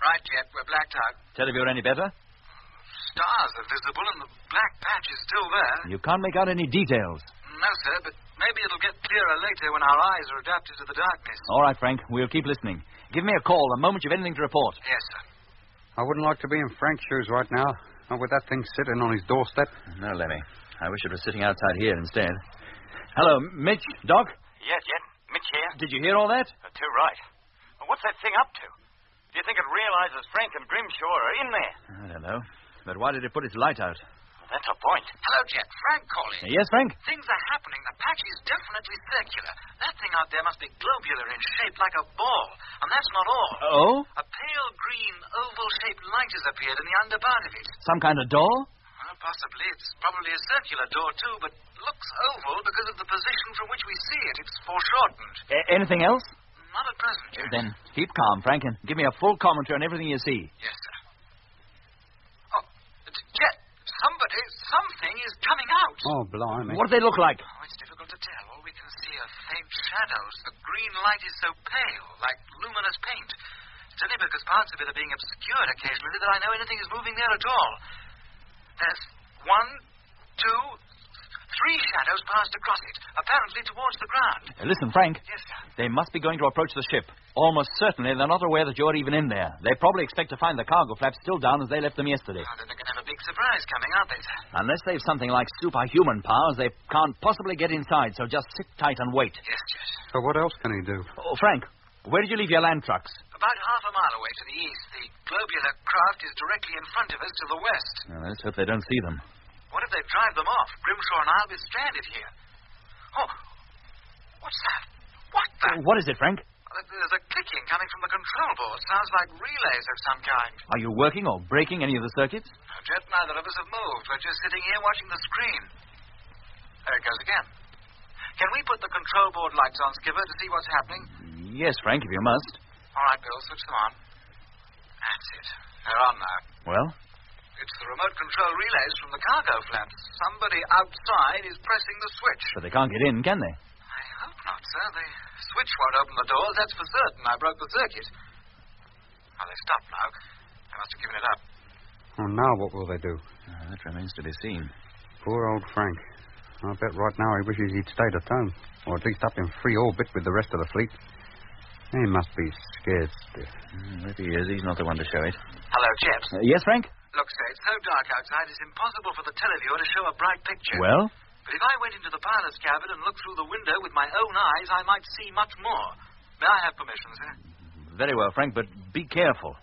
Right, Jet. We're blacked out. Televiewer any better? Stars are visible and the black patch is still there. You can't make out any details. No, sir, but maybe it'll get clearer later when our eyes are adapted to the darkness. All right, Frank. We'll keep listening. Give me a call the moment you've anything to report. Yes, sir. I wouldn't like to be in Frank's shoes right now. Not with that thing sitting on his doorstep. No, Lemmy. I wish it was sitting outside here instead. Hello, Mitch, Doc? Yes, Mitch here. Did you hear all that? Too right. Well, what's that thing up to? Do you think it realizes Frank and Grimshaw are in there? I don't know. But why did it put its light out? Well, that's a point. Hello, Jet. Frank calling. Yes, Frank? Things are happening. The patch is definitely circular. That thing out there must be globular in shape like a ball. And that's not all. Oh? A pale green, oval-shaped light has appeared in the underpart of it. Some kind of door? Well, possibly. It's probably a circular door, too, but looks oval because of the position from which we see it. It's foreshortened. Anything else? Not at present, Jet. Then keep calm, Frank, and give me a full commentary on everything you see. Yes, sir. Oh, Jet, something is coming out. Oh, blimey. What do they look like? Oh, it's difficult to tell. All we can see are faint shadows. The green light is so pale, like luminous paint. It's only because parts of it are being obscured occasionally that I know anything is moving there at all. There's 1, 2, 3 shadows passed across it, apparently towards the ground. Listen, Frank. Yes, sir. They must be going to approach the ship. Almost certainly they're not aware that you're even in there. They probably expect to find the cargo flaps still down as they left them yesterday. Oh, then they're going to have a big surprise coming, aren't they, sir? Unless they've something like superhuman powers, they can't possibly get inside, so just sit tight and wait. Yes, yes. So what else can he do? Oh, Frank, where did you leave your land trucks? About half a mile away to the east. The globular craft is directly in front of us to the west. Well, let's hope they don't see them. What if they drive them off? Grimshaw and I'll be stranded here. Oh, what's that? What the? What is it, Frank? There's a clicking coming from the control board. Sounds like relays of some kind. Are you working or breaking any of the circuits? No, Jet, neither of us have moved. We're just sitting here watching the screen. There it goes again. Can we put the control board lights on, Skipper, to see what's happening? Yes, Frank, if you must. All right, Bill, switch them on. That's it. They're on now. Well? It's the remote control relays from the cargo flaps. Somebody outside is pressing the switch. But they can't get in, can they? I hope not, sir. The switch won't open the doors, that's for certain. I broke the circuit. Well, they stopped now. They must have given it up. Oh, now what will they do? That remains to be seen. Poor old Frank. I bet right now he wishes he'd stayed at home. Or at least up in free orbit with the rest of the fleet. He must be scared stiff. If he is, he's not the one to show it. Hello, chaps. Yes, Frank? Look, sir, it's so dark outside, it's impossible for the televiewer to show a bright picture. Well? But if I went into the pilot's cabin and looked through the window with my own eyes, I might see much more. May I have permission, sir? Very well, Frank, but be careful.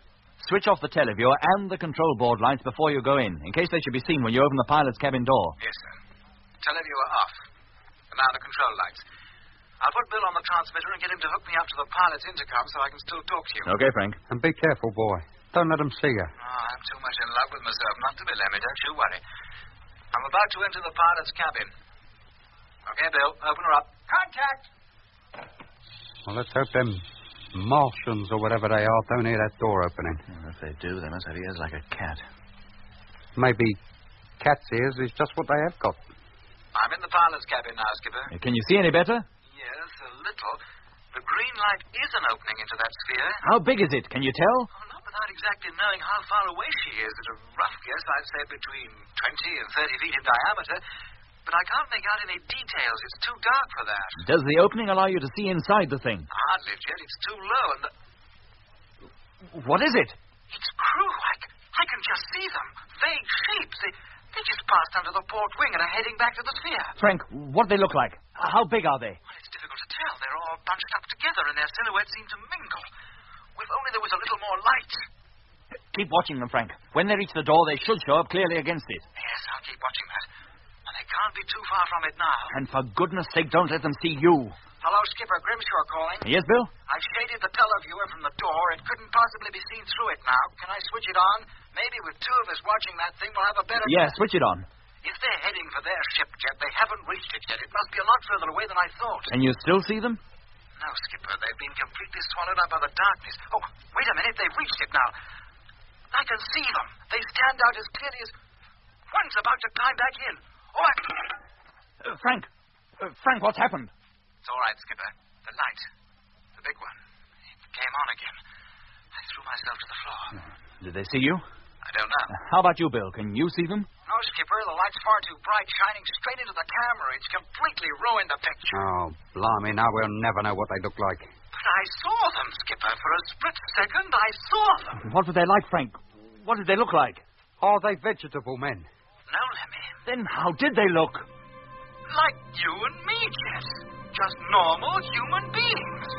Switch off the televiewer and the control board lights before you go in case they should be seen when you open the pilot's cabin door. Yes, sir. Televiewer off. And now the control lights. I'll put Bill on the transmitter and get him to hook me up to the pilot's intercom so I can still talk to you. Okay, Frank. And be careful, boy. Don't let them see you. Oh, I'm too much in love with myself not to be, Lemmy. Don't you worry. I'm about to enter the pilot's cabin. Okay, Bill, open her up. Contact! Well, let's hope them Martians or whatever they are don't hear that door opening. Well, if they do, they must have ears like a cat. Maybe cat's ears is just what they have got. I'm in the pilot's cabin now, Skipper. Can you see any better? Yes, a little. The green light is an opening into that sphere. How big is it? Can you tell? Oh, not without exactly knowing how far away she is. At a rough guess, I'd say between 20 and 30 feet in diameter. But I can't make out any details. It's too dark for that. Does the opening allow you to see inside the thing? Hardly, Jet. It's too low and What is it? It's crew. I can just see them. Vague shapes. They just passed under the port wing and are heading back to the sphere. Frank, what do they look like? How big are they? Well, it's difficult to tell. They're all bunched up together and their silhouettes seem to mingle. If only there was a little more light. Keep watching them, Frank. When they reach the door, they should show up clearly against it. Yes, I'll keep watching that. And they can't be too far from it now. And for goodness sake, don't let them see you. Hello, Skipper. Grimshaw calling. Yes, Bill? I've shaded the televiewer from the door. It couldn't possibly be seen through it now. Can I switch it on? Maybe with two of us watching that thing, we'll have a better... Yeah, switch it on. If they're heading for their ship, Jet, they haven't reached it yet. It must be a lot further away than I thought. And you still see them? No, Skipper. They've been completely swallowed up by the darkness. Oh, wait a minute. They've reached it now. I can see them. They stand out as clearly as... One's about to climb back in. Oh, Frank. Frank, what's happened? It's all right, Skipper. The light. The big one. It came on again. I threw myself to the floor. Did they see you? I don't know. How about you, Bill? Can you see them? No, Skipper. The light's far too bright, shining straight into the camera. It's completely ruined the picture. Oh, blimey, now we'll never know what they look like. But I saw them, Skipper. For a split second, I saw them. What were they like, Frank? What did they look like? Are they vegetable men? No, Lemmy. Then how did they look? Like you and me, Jet. Just normal human beings.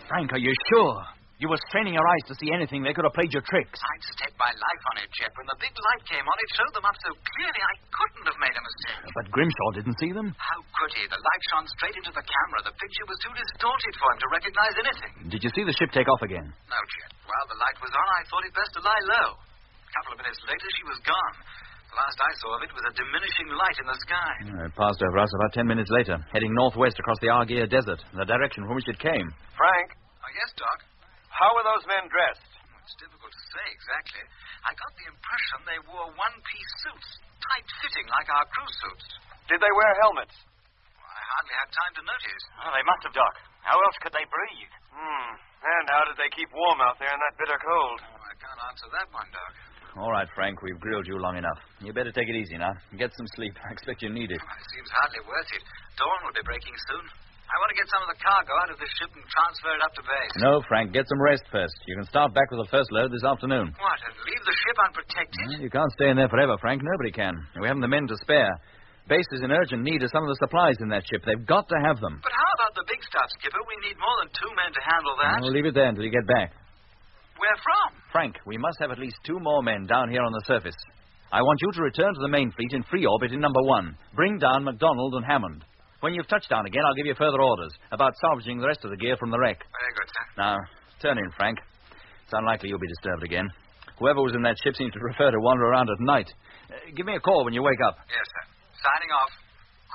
Frank, are you sure? You were straining your eyes to see anything. They could have played your tricks. I'd stake my life on it, Jet. When the big light came on, it showed them up so clearly I couldn't have made a mistake. But Grimshaw didn't see them. How could he? The light shone straight into the camera. The picture was too distorted for him to recognize anything. Did you see the ship take off again? No, Jet. While the light was on, I thought it best to lie low. A couple of minutes later, she was gone. The last I saw of it was a diminishing light in the sky. It passed over us about 10 minutes later, heading northwest across the Argier Desert, the direction from which it came. Frank? Oh, yes, Doc? How were those men dressed? It's difficult to say exactly. I got the impression they wore one-piece suits, tight-fitting like our crew suits. Did they wear helmets? Well, I hardly had time to notice. Oh, they must have, Doc. How else could they breathe? And how did they keep warm out there in that bitter cold? Oh, I can't answer that one, Doc. All right, Frank, we've grilled you long enough. You better take it easy now. Get some sleep. I expect you need it. Well, it seems hardly worth it. Dawn will be breaking soon. I want to get some of the cargo out of this ship and transfer it up to base. No, Frank, get some rest first. You can start back with the first load this afternoon. What, and leave the ship unprotected? You can't stay in there forever, Frank. Nobody can. We haven't the men to spare. Base is in urgent need of some of the supplies in that ship. They've got to have them. But how about the big stuff, Skipper? We need more than 2 men to handle that. We'll leave it there until you get back. Where from? Frank, we must have at least 2 more men down here on the surface. I want you to return to the main fleet in free orbit in number 1. Bring down MacDonald and Hammond. When you've touched down again, I'll give you further orders about salvaging the rest of the gear from the wreck. Very good, sir. Now, turn in, Frank. It's unlikely you'll be disturbed again. Whoever was in that ship seems to prefer to wander around at night. Give me a call when you wake up. Yes, sir. Signing off.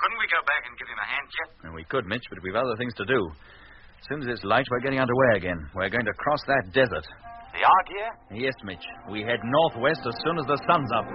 Couldn't we go back and give him a hand, Jet? We could, Mitch, but we've other things to do. As soon as it's light, we're getting underway again. We're going to cross that desert. The Argier? Yes, Mitch. We head northwest as soon as the sun's up.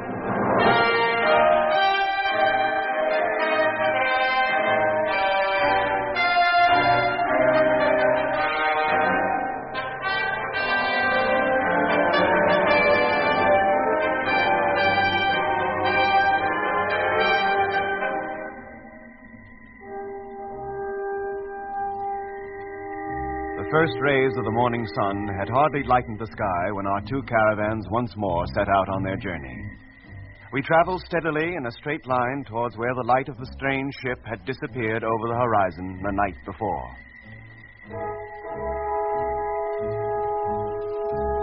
The first rays of the morning sun had hardly lightened the sky when our 2 caravans once more set out on their journey. We traveled steadily in a straight line towards where the light of the strange ship had disappeared over the horizon the night before.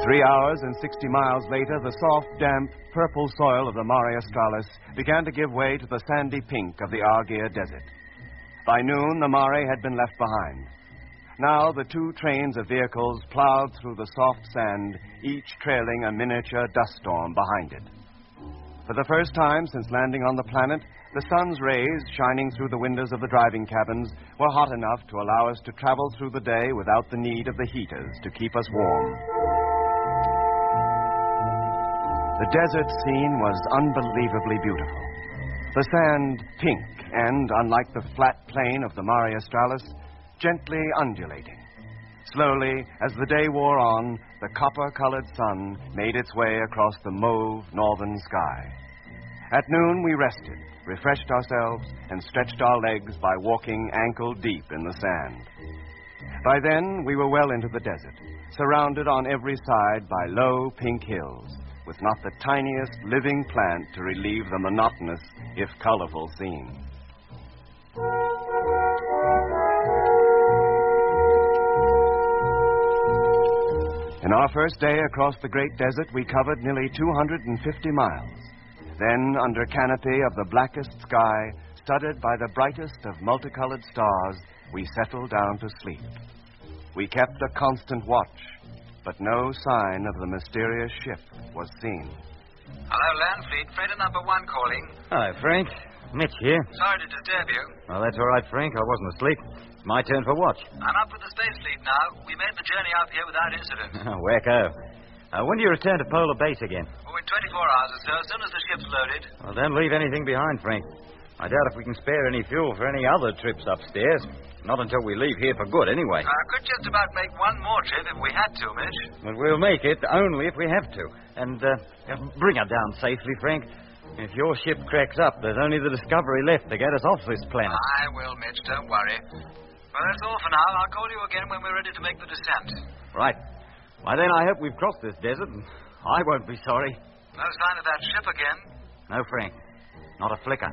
3 hours and 60 miles later, the soft, damp, purple soil of the Mare Australis began to give way to the sandy pink of the Argier Desert. By noon, the Mare had been left behind. Now the 2 trains of vehicles plowed through the soft sand, each trailing a miniature dust storm behind it. For the first time since landing on the planet, the sun's rays, shining through the windows of the driving cabins, were hot enough to allow us to travel through the day without the need of the heaters to keep us warm. The desert scene was unbelievably beautiful. The sand pink and, unlike the flat plain of the Mare Australis, gently undulating. Slowly, as the day wore on, the copper-colored sun made its way across the mauve northern sky. At noon, we rested, refreshed ourselves, and stretched our legs by walking ankle-deep in the sand. By then, we were well into the desert, surrounded on every side by low pink hills, with not the tiniest living plant to relieve the monotonous, if colorful, scene. In our first day across the great desert, we covered nearly 250 miles. Then, under canopy of the blackest sky, studded by the brightest of multicolored stars, we settled down to sleep. We kept a constant watch, but no sign of the mysterious ship was seen. Hello, Landfleet. Freighter number 1 calling. Hi, Frank. Mitch here. Sorry to disturb you. Well, that's all right, Frank. I wasn't asleep. It's my turn for watch. I'm up with the Space Fleet now. We made the journey out here without incident. Wacko. When do you return to Polar Base again? Oh, in 24 hours or so, as soon as the ship's loaded. Well, don't leave anything behind, Frank. I doubt if we can spare any fuel for any other trips upstairs. Not until we leave here for good, anyway. I could just about make one more trip if we had to, Mitch. But we'll make it only if we have to. And bring her down safely, Frank. If your ship cracks up, there's only the Discovery left to get us off this planet. I will, Mitch. Don't worry. Well, that's all for now. I'll call you again when we're ready to make the descent. Right. Why, then I hope we've crossed this desert, and I won't be sorry. No sign of that ship again? No, Frank. Not a flicker.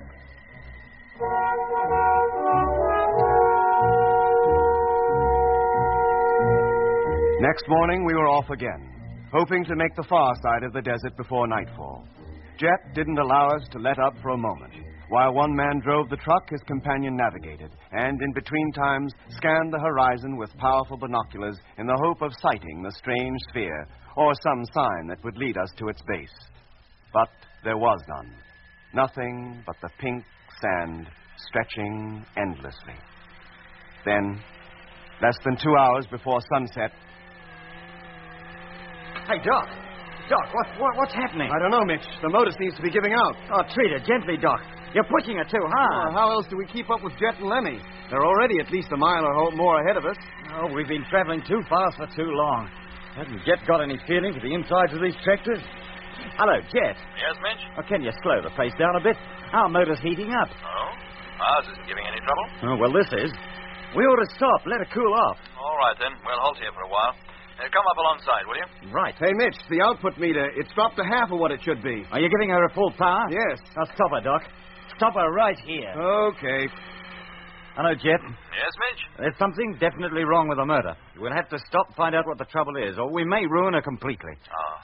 Next morning, we were off again, hoping to make the far side of the desert before nightfall. Jet didn't allow us to let up for a moment. While one man drove the truck, his companion navigated, and in between times scanned the horizon with powerful binoculars in the hope of sighting the strange sphere or some sign that would lead us to its base. But there was none. Nothing but the pink sand stretching endlessly. Then, less than 2 hours before sunset... Hey, Doc. Doc, what's happening? I don't know, Mitch. The motor seems to be giving out. Oh, treat her gently, Doc. You're pushing her too hard. Well, how else do we keep up with Jet and Lemmy? They're already at least a mile or more ahead of us. Oh, we've been traveling too fast for too long. Hasn't Jet got any feeling for the insides of these tractors? Hello, Jet. Yes, Mitch? Oh, can you slow the pace down a bit? Our motor's heating up. Oh? Ours isn't giving any trouble? Oh, well, this is. We ought to stop. Let her cool off. All right, then. We'll halt here for a while. Come up alongside, will you? Right. Hey, Mitch, the output meter, it's dropped to half of what it should be. Are you giving her a full power? Yes. Now, stop her, Doc. Stop her right here. Okay. Hello, Jet. Yes, Mitch? There's something definitely wrong with the motor. We'll have to stop and find out what the trouble is, or we may ruin her completely. Oh.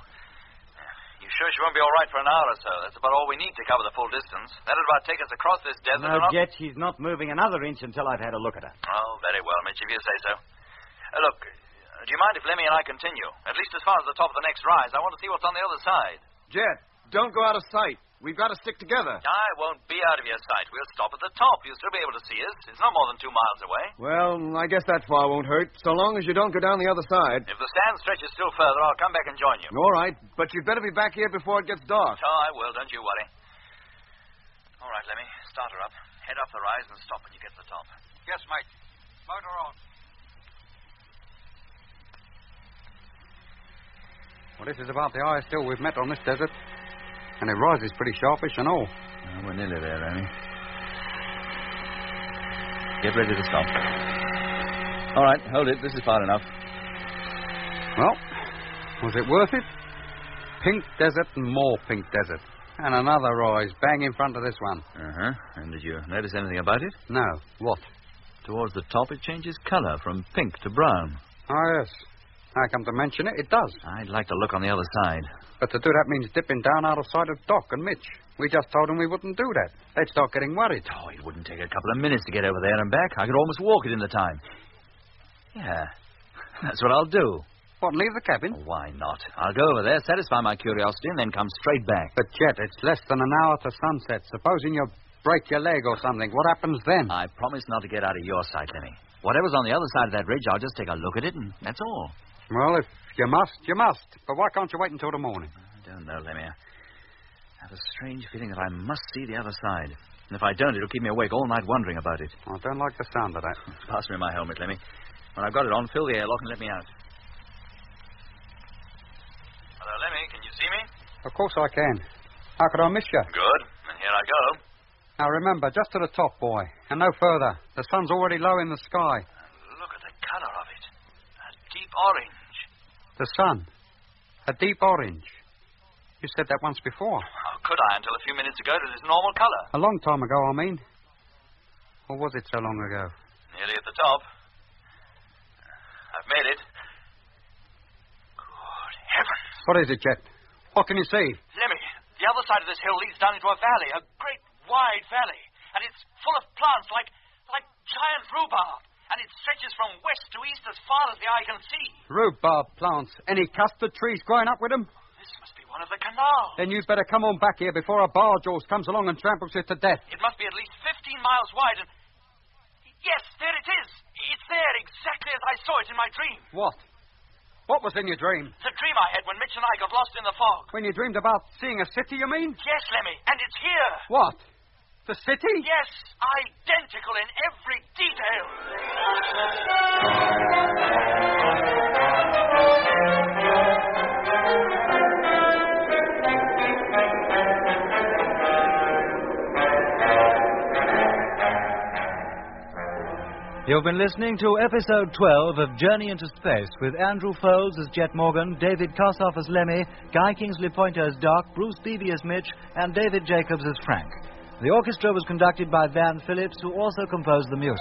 You sure she won't be all right for an hour or so? That's about all we need to cover the full distance. That'll about take us across this desert. No, Jet, she's not moving another inch until I've had a look at her. Oh, very well, Mitch, if you say so. Look, do you mind if Lemmy and I continue? At least as far as the top of the next rise. I want to see what's on the other side. Jet, don't go out of sight. We've got to stick together. I won't be out of your sight. We'll stop at the top. You'll still be able to see us. It's not more than 2 miles away. Well, I guess that far won't hurt, so long as you don't go down the other side. If the sand stretches still further, I'll come back and join you. All right, but you'd better be back here before it gets dark. Oh, I will. Don't you worry. All right, Lemmy. Start her up. Head up the rise and stop when you get to the top. Yes, mate. Motor on. Well, this is about the highest hill we've met on this desert. And it rises pretty sharpish and all. We're nearly there, Lemmy. Get ready to stop. All right, hold it. This is far enough. Well, was it worth it? Pink desert and more pink desert. And another rise bang in front of this one. Uh-huh. And did you notice anything about it? No. What? Towards the top, it changes color from pink to brown. Oh, yes. I come to mention it, it does. I'd like to look on the other side. But to do that means dipping down out of sight of Doc and Mitch. We just told them we wouldn't do that. They'd start getting worried. Oh, it wouldn't take a couple of minutes to get over there and back. I could almost walk it in the time. Yeah, that's what I'll do. What, leave the cabin? Oh, why not? I'll go over there, satisfy my curiosity, and then come straight back. But, Jet, it's less than an hour to sunset. Supposing you break your leg or something, what happens then? I promise not to get out of your sight, Lemmy. Whatever's on the other side of that ridge, I'll just take a look at it, and that's all. Well, if you must, you must. But why can't you wait until the morning? I don't know, Lemmy. I have a strange feeling that I must see the other side. And if I don't, it'll keep me awake all night wondering about it. I don't like the sound of that. Pass me my helmet, Lemmy. When I've got it on, fill the airlock and let me out. Hello, Lemmy. Can you see me? Of course I can. How could I miss you? Good. And here I go. Now remember, just to the top, boy, and no further. The sun's already low in the sky. Look at the color of it. A deep orange. The sun. A deep orange. You said that once before. How could I until a few minutes ago to this normal color? A long time ago, I mean. Or was it so long ago? Nearly at the top. I've made it. What is it, Jet? What can you see? Lemmy, the other side of this hill leads down into a valley, a great wide valley. And it's full of plants like giant rhubarb. And it stretches from west to east as far as the eye can see. Rhubarb plants. Any custard trees growing up with them? This must be one of the canals. Then you'd better come on back here before a barge horse comes along and tramples you to death. It must be at least 15 miles wide and... Yes, there it is. It's there exactly as I saw it in my dream. What? What was in your dream? The dream I had when Mitch and I got lost in the fog. When you dreamed about seeing a city, you mean? Yes, Lemmy, and it's here. What? The city? Yes, identical in every detail. You've been listening to episode 12 of Journey into Space with Andrew Foles as Jet Morgan, David Kossoff as Lemmy, Guy Kingsley Pointer as Doc, Bruce Beebe as Mitch, and David Jacobs as Frank. The orchestra was conducted by Van Phillips, who also composed the music.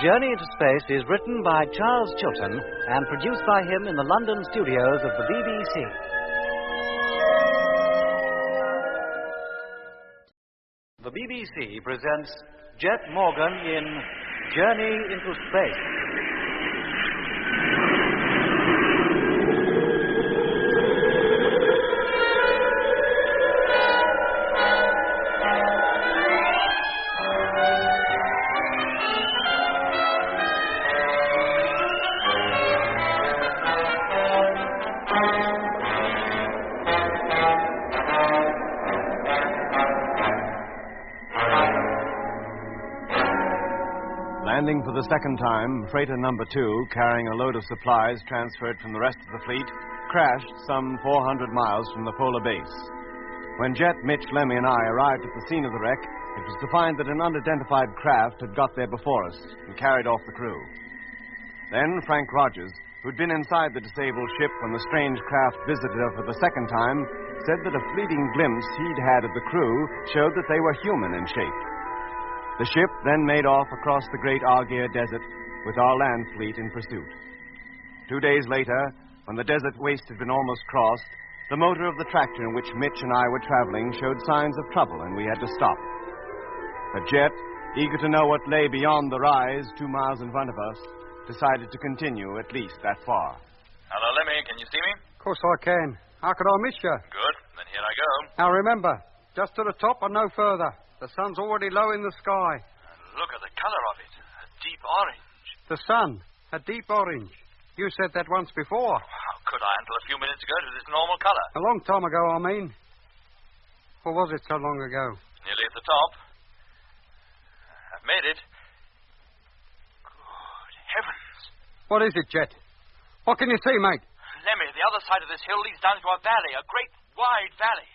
Journey into Space is written by Charles Chilton and produced by him in the London studios of the BBC. The BBC presents Jet Morgan in Journey into Space. Landing for the second time, freighter number 2, carrying a load of supplies transferred from the rest of the fleet, crashed some 400 miles from the polar base. When Jet, Mitch, Lemmy, and I arrived at the scene of the wreck, it was to find that an unidentified craft had got there before us and carried off the crew. Then Frank Rogers, who'd been inside the disabled ship when the strange craft visited her for the second time, said that a fleeting glimpse he'd had of the crew showed that they were human in shape. The ship then made off across the great Argier Desert with our land fleet in pursuit. 2 days later, when the desert waste had been almost crossed, the motor of the tractor in which Mitch and I were traveling showed signs of trouble, and we had to stop. But Jet, eager to know what lay beyond the rise 2 miles in front of us, decided to continue at least that far. Hello, Lemmy. Can you see me? Of course I can. How could I miss you? Good. Then here I go. Now remember, just to the top and no further. The sun's already low in the sky. And look at the color of it. A deep orange. The sun, a deep orange. You said that once before. How could I until a few minutes ago to this normal color? A long time ago, I mean. Or was it so long ago? Nearly at the top. I've made it. Good heavens. What is it, Jet? What can you see, mate? Lemmy, the other side of this hill leads down to a valley, a great wide valley.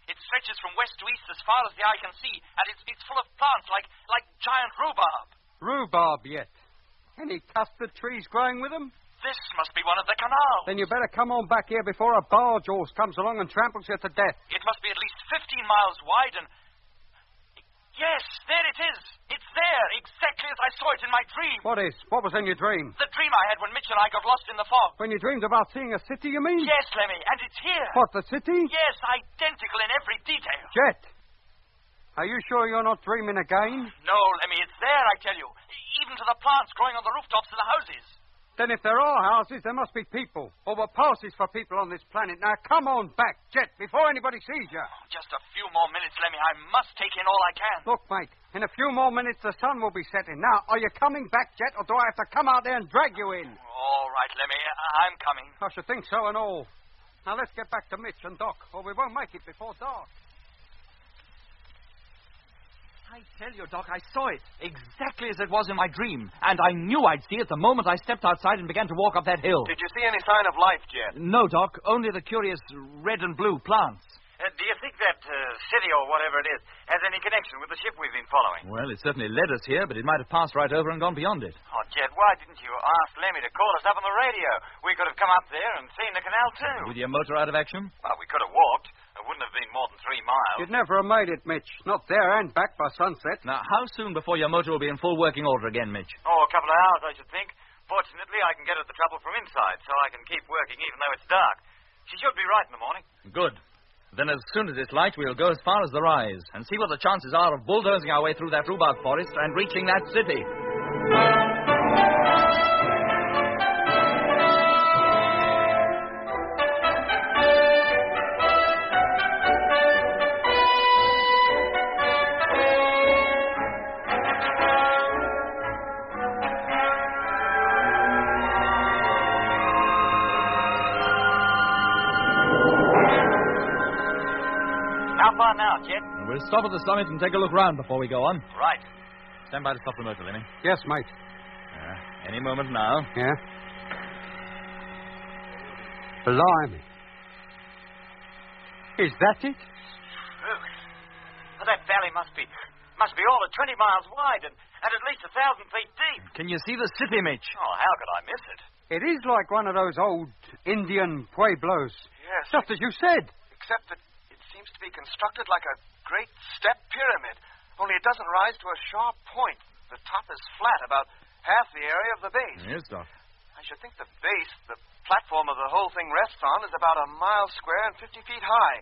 It stretches from west to east as far as the eye can see, and it's full of plants like giant rhubarb. Rhubarb, yet? Any custard trees growing with them? This must be one of the canals. Then you better come on back here before a barge horse comes along and tramples you to death. It must be at least 15 miles wide and... Yes, there it is. It's there, exactly as I saw it in my dream. What is? What was in your dream? The dream I had when Mitch and I got lost in the fog. When you dreamed about seeing a city, you mean? Yes, Lemmy, and it's here. What, the city? Yes, identical in every detail. Jet, are you sure you're not dreaming again? No, Lemmy, it's there, I tell you. Even to the plants growing on the rooftops of the houses. Then if there are houses, there must be people. Or were passes for people on this planet. Now, come on back, Jet, before anybody sees you. Oh, just a few more minutes, Lemmy. I must take in all I can. Look, mate, in a few more minutes the sun will be setting. Now, are you coming back, Jet, or do I have to come out there and drag you in? All right, Lemmy. I'm coming. I should think so and all. Now, let's get back to Mitch and Doc, or we won't make it before dark. I tell you, Doc, I saw it exactly as it was in my dream. And I knew I'd see it the moment I stepped outside and began to walk up that hill. Did you see any sign of life, Jet? No, Doc. Only the curious red and blue plants. Do you think that city or whatever it is has any connection with the ship we've been following? Well, it certainly led us here, but it might have passed right over and gone beyond it. Oh, Jet, why didn't you ask Lemmy to call us up on the radio? We could have come up there and seen the canal, too. With your motor out of action? Well, we could have walked. It wouldn't have been more than 3 miles. You'd never have made it, Mitch. Not there and back by sunset. Now, how soon before your motor will be in full working order again, Mitch? Oh, a couple of hours, I should think. Fortunately, I can get at the trouble from inside, so I can keep working even though it's dark. She should be right in the morning. Good. Then as soon as it's light, we'll go as far as the rise and see what the chances are of bulldozing our way through that rhubarb forest and reaching that city. How far now, Chet? We'll stop at the summit and take a look round before we go on. Right. Stand by to stop the motor, Lemmy. Yes, mate. Any moment now. Yeah? Blimey. Is that it? Well, that valley must be all of 20 miles wide and at least 1,000 feet deep. Can you see the city, Mitch? Oh, how could I miss it? It is like one of those old Indian pueblos. Yes. Just as you said. Except that it seems to be constructed like a great step pyramid, only it doesn't rise to a sharp point. The top is flat, about half the area of the base. Yes, Doc. I should think the base, the platform of the whole thing rests on, is about a mile square and 50 feet high.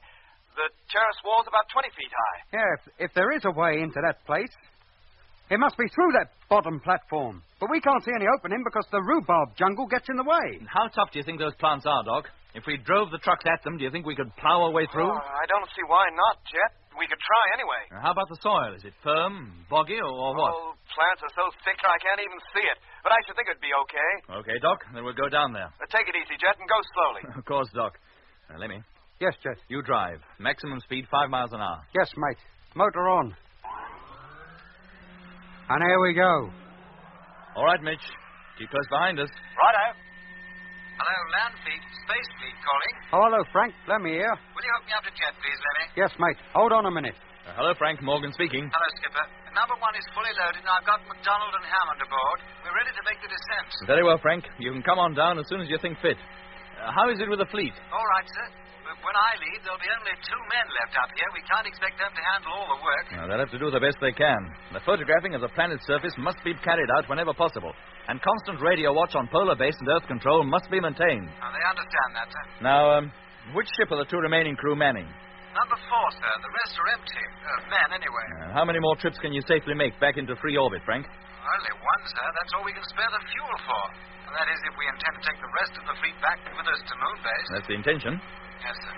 The terrace wall's about 20 feet high. Yeah, if there is a way into that place, it must be through that bottom platform. But we can't see any opening because the rhubarb jungle gets in the way. And how tough do you think those plants are, Doc? If we drove the trucks at them, do you think we could plow our way through? Oh, I don't see why not, Jet. We could try anyway. Now, how about the soil? Is it firm, boggy, or what? Oh, plants are so thick I can't even see it. But I should think it'd be okay. Okay, Doc. Then we'll go down there. Take it easy, Jet, and go slowly. Of course, Doc. Now, Lemmy. Yes, Jet. You drive. Maximum speed 5 miles an hour. Yes, mate. Motor on. And here we go. All right, Mitch. Keep close behind us. Righto. Hello, land fleet, space fleet calling. Oh, hello, Frank. Let me hear. Will you hook me up to Jet, please, Lemmy? Yes, mate. Hold on a minute. Hello, Frank. Morgan speaking. Hello, Skipper. Number 1 is fully loaded, and I've got MacDonald and Hammond aboard. We're ready to make the descent. Very well, Frank. You can come on down as soon as you think fit. How is it with the fleet? All right, sir. But when I leave, there'll be only 2 men left up here. We can't expect them to handle all the work. They'll have to do the best they can. The photographing of the planet's surface must be carried out whenever possible. And constant radio watch on polar base and Earth control must be maintained. They understand that, sir. Now, which ship are the 2 remaining crew manning? Number 4, sir. The rest are empty. Men, anyway. How many more trips can you safely make back into free orbit, Frank? Only 1, sir. That's all we can spare the fuel for. And that is if we intend to take the rest of the fleet back with us to Moon Base. That's the intention. Yes, sir.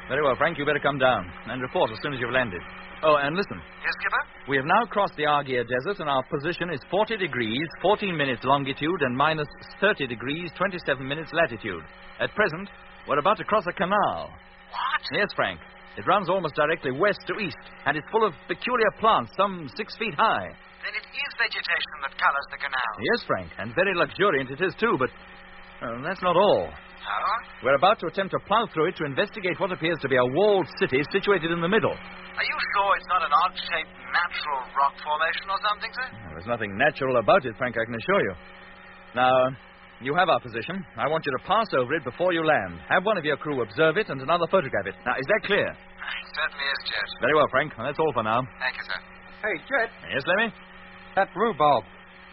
Very well, Frank. You better come down and report as soon as you've landed. Oh, and listen. Yes, Skipper? We have now crossed the Argier Desert, and our position is 40 degrees, 14 minutes longitude, and minus 30 degrees, 27 minutes latitude. At present, we're about to cross a canal. What? Yes, Frank. It runs almost directly west to east, and it's full of peculiar plants, some 6 feet high. Then it is vegetation that colors the canal. Yes, Frank, and very luxuriant it is, too, but that's not all. Oh? We're about to attempt to plow through it to investigate what appears to be a walled city situated in the middle. Are you sure it's not an odd-shaped natural rock formation or something, sir? There's nothing natural about it, Frank, I can assure you. Now, you have our position. I want you to pass over it before you land. Have one of your crew observe it and another photograph it. Now, is that clear? It certainly is, Jet. Very well, Frank. That's all for now. Thank you, sir. Hey, Jet. Yes, Lemmy? That rhubarb.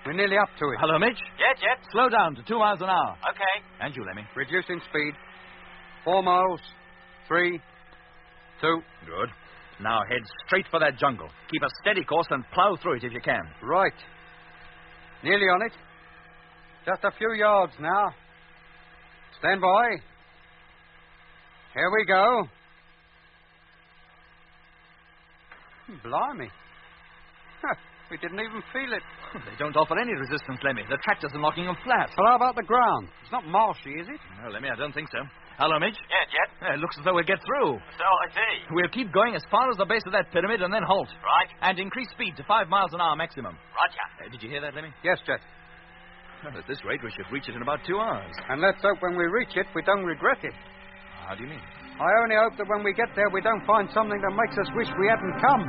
We're nearly up to it. Hello, Mitch? Jet. Slow down to 2 miles an hour. Okay. And you, Lemmy? Reducing speed. 4 miles. 3. 2. Good. Now head straight for that jungle. Keep a steady course and plow through it if you can. Right. Nearly on it. Just a few yards now. Stand by. Here we go. Blimey. We didn't even feel it. They don't offer any resistance, Lemmy. The tractors are knocking them flat. Well, how about the ground? It's not marshy, is it? No, Lemmy, I don't think so. Hello, Mitch? Yeah, Jet. It looks as though we'll get through. So I see. We'll keep going as far as the base of that pyramid and then halt. Right. And increase speed to 5 miles an hour maximum. Roger. Did you hear that, Lemmy? Yes, Jet. Well, at this rate, we should reach it in about 2 hours. And let's hope when we reach it, we don't regret it. How do you mean? I only hope that when we get there, we don't find something that makes us wish we hadn't come.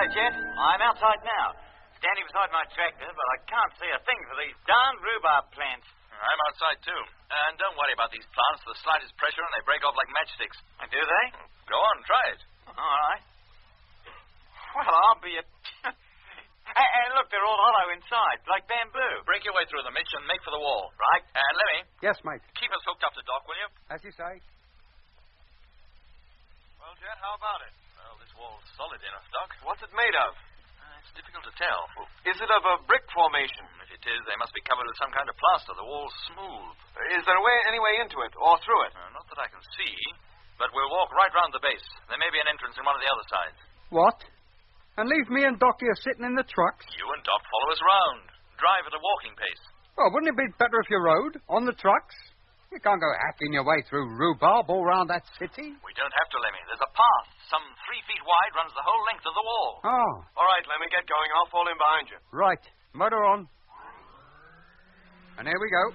Hi, Jet. I'm outside now, standing beside my tractor, but I can't see a thing for these darned rhubarb plants. I'm outside, too. And don't worry about these plants. The slightest pressure and they break off like matchsticks. Do they? Go on, try it. All right. Well, I'll be a... And look, they're all hollow inside, like bamboo. Break your way through them, Mitch, and make for the wall. Right. And Lemmy. Yes, mate. Keep us hooked up to Doc, will you? As you say. Well, Jet, how about it? Well, this wall's solid enough, Doc. What's it made of? It's difficult to tell. Is it of a brick formation? If it is, they must be covered with some kind of plaster. The wall's smooth. Is there any way into it, or through it? Not that I can see, but we'll walk right round the base. There may be an entrance in one of the other sides. What? And leave me and Doc here sitting in the trucks? You and Doc follow us round. Drive at a walking pace. Well, wouldn't it be better if you rode on the trucks? You can't go hacking your way through rhubarb all round that city. We don't have to, Lemmy. There's a path, some 3 feet wide, runs the whole length of the wall. Oh. All right, Lemmy, get going. I'll fall in behind you. Right. Motor on. And here we go.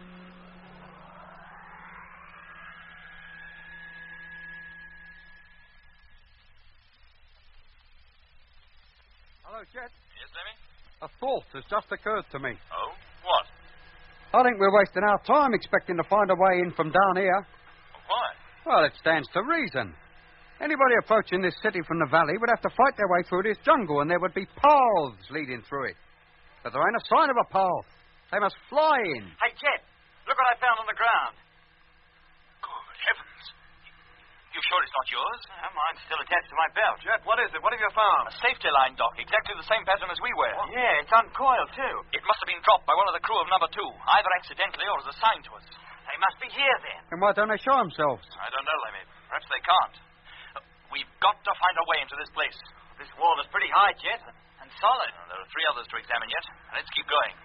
Hello, Jet. Yes, Lemmy? A thought has just occurred to me. Oh? What? I think we're wasting our time expecting to find a way in from down here. Why? Well, it stands to reason. Anybody approaching this city from the valley would have to fight their way through this jungle, and there would be paths leading through it. But there ain't a sign of a path. They must fly in. Hey, Jet, look what I found on the ground. Good heavens. You sure it's not yours? Mine's still attached to my belt. Jet, what is it? What have you found? A safety line, Doc, exactly the same pattern as we wear. Yeah, it's uncoiled, too. It must have been dropped by one of the crew of number 2, either accidentally or as a sign to us. They must be here, then. And why don't they show themselves? I don't know, Lemmy. Perhaps they can't. We've got to find a way into this place. This wall is pretty high, Jet, and solid. There are 3 others to examine yet. Let's keep going.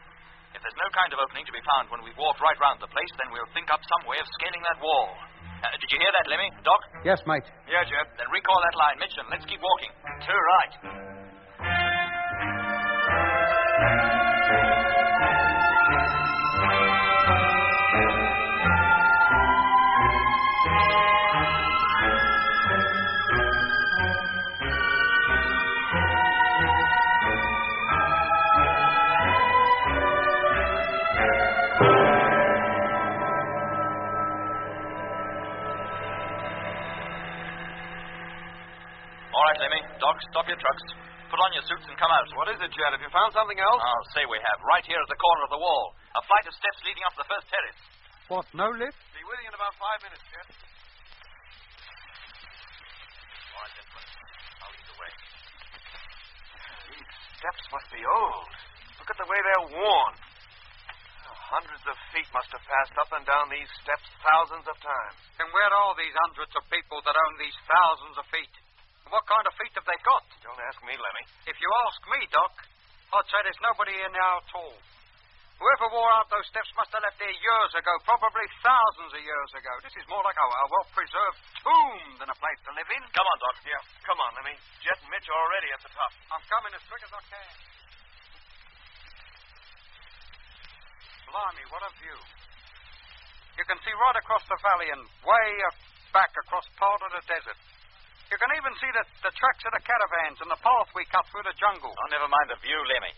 If there's no kind of opening to be found when we've walked right round the place, then we'll think up some way of scaling that wall. Did you hear that, Lemmy? Doc? Yes, mate. Yeah, Jet. Then recall that line, Mitch, and let's keep walking. Too right. Lemmy, Doc, stop your trucks. Put on your suits and come out. What is it, Jet? Have you found something else? I'll say we have. Right here at the corner of the wall. A flight of steps leading up to the first terrace. What, no lift? Be with you in about 5 minutes, Jet. All right, gentlemen. I'll lead the way. These steps must be old. Look at the way they're worn. Hundreds of feet must have passed up and down these steps thousands of times. And where are these hundreds of people that own these thousands of feet? What kind of feet have they got? Don't ask me, Lemmy. If you ask me, Doc, I'd say there's nobody in there at all. Whoever wore out those steps must have left there years ago, probably thousands of years ago. This is more like a well-preserved tomb than a place to live in. Come on, Doc. Yeah, come on, Lemmy. Jet and Mitch are already at the top. I'm coming as quick as I can. Blimey, what a view. You can see right across the valley and way back across part of the desert. You can even see the tracks of the caravans and the path we cut through the jungle. Oh, never mind the view, Lemmy.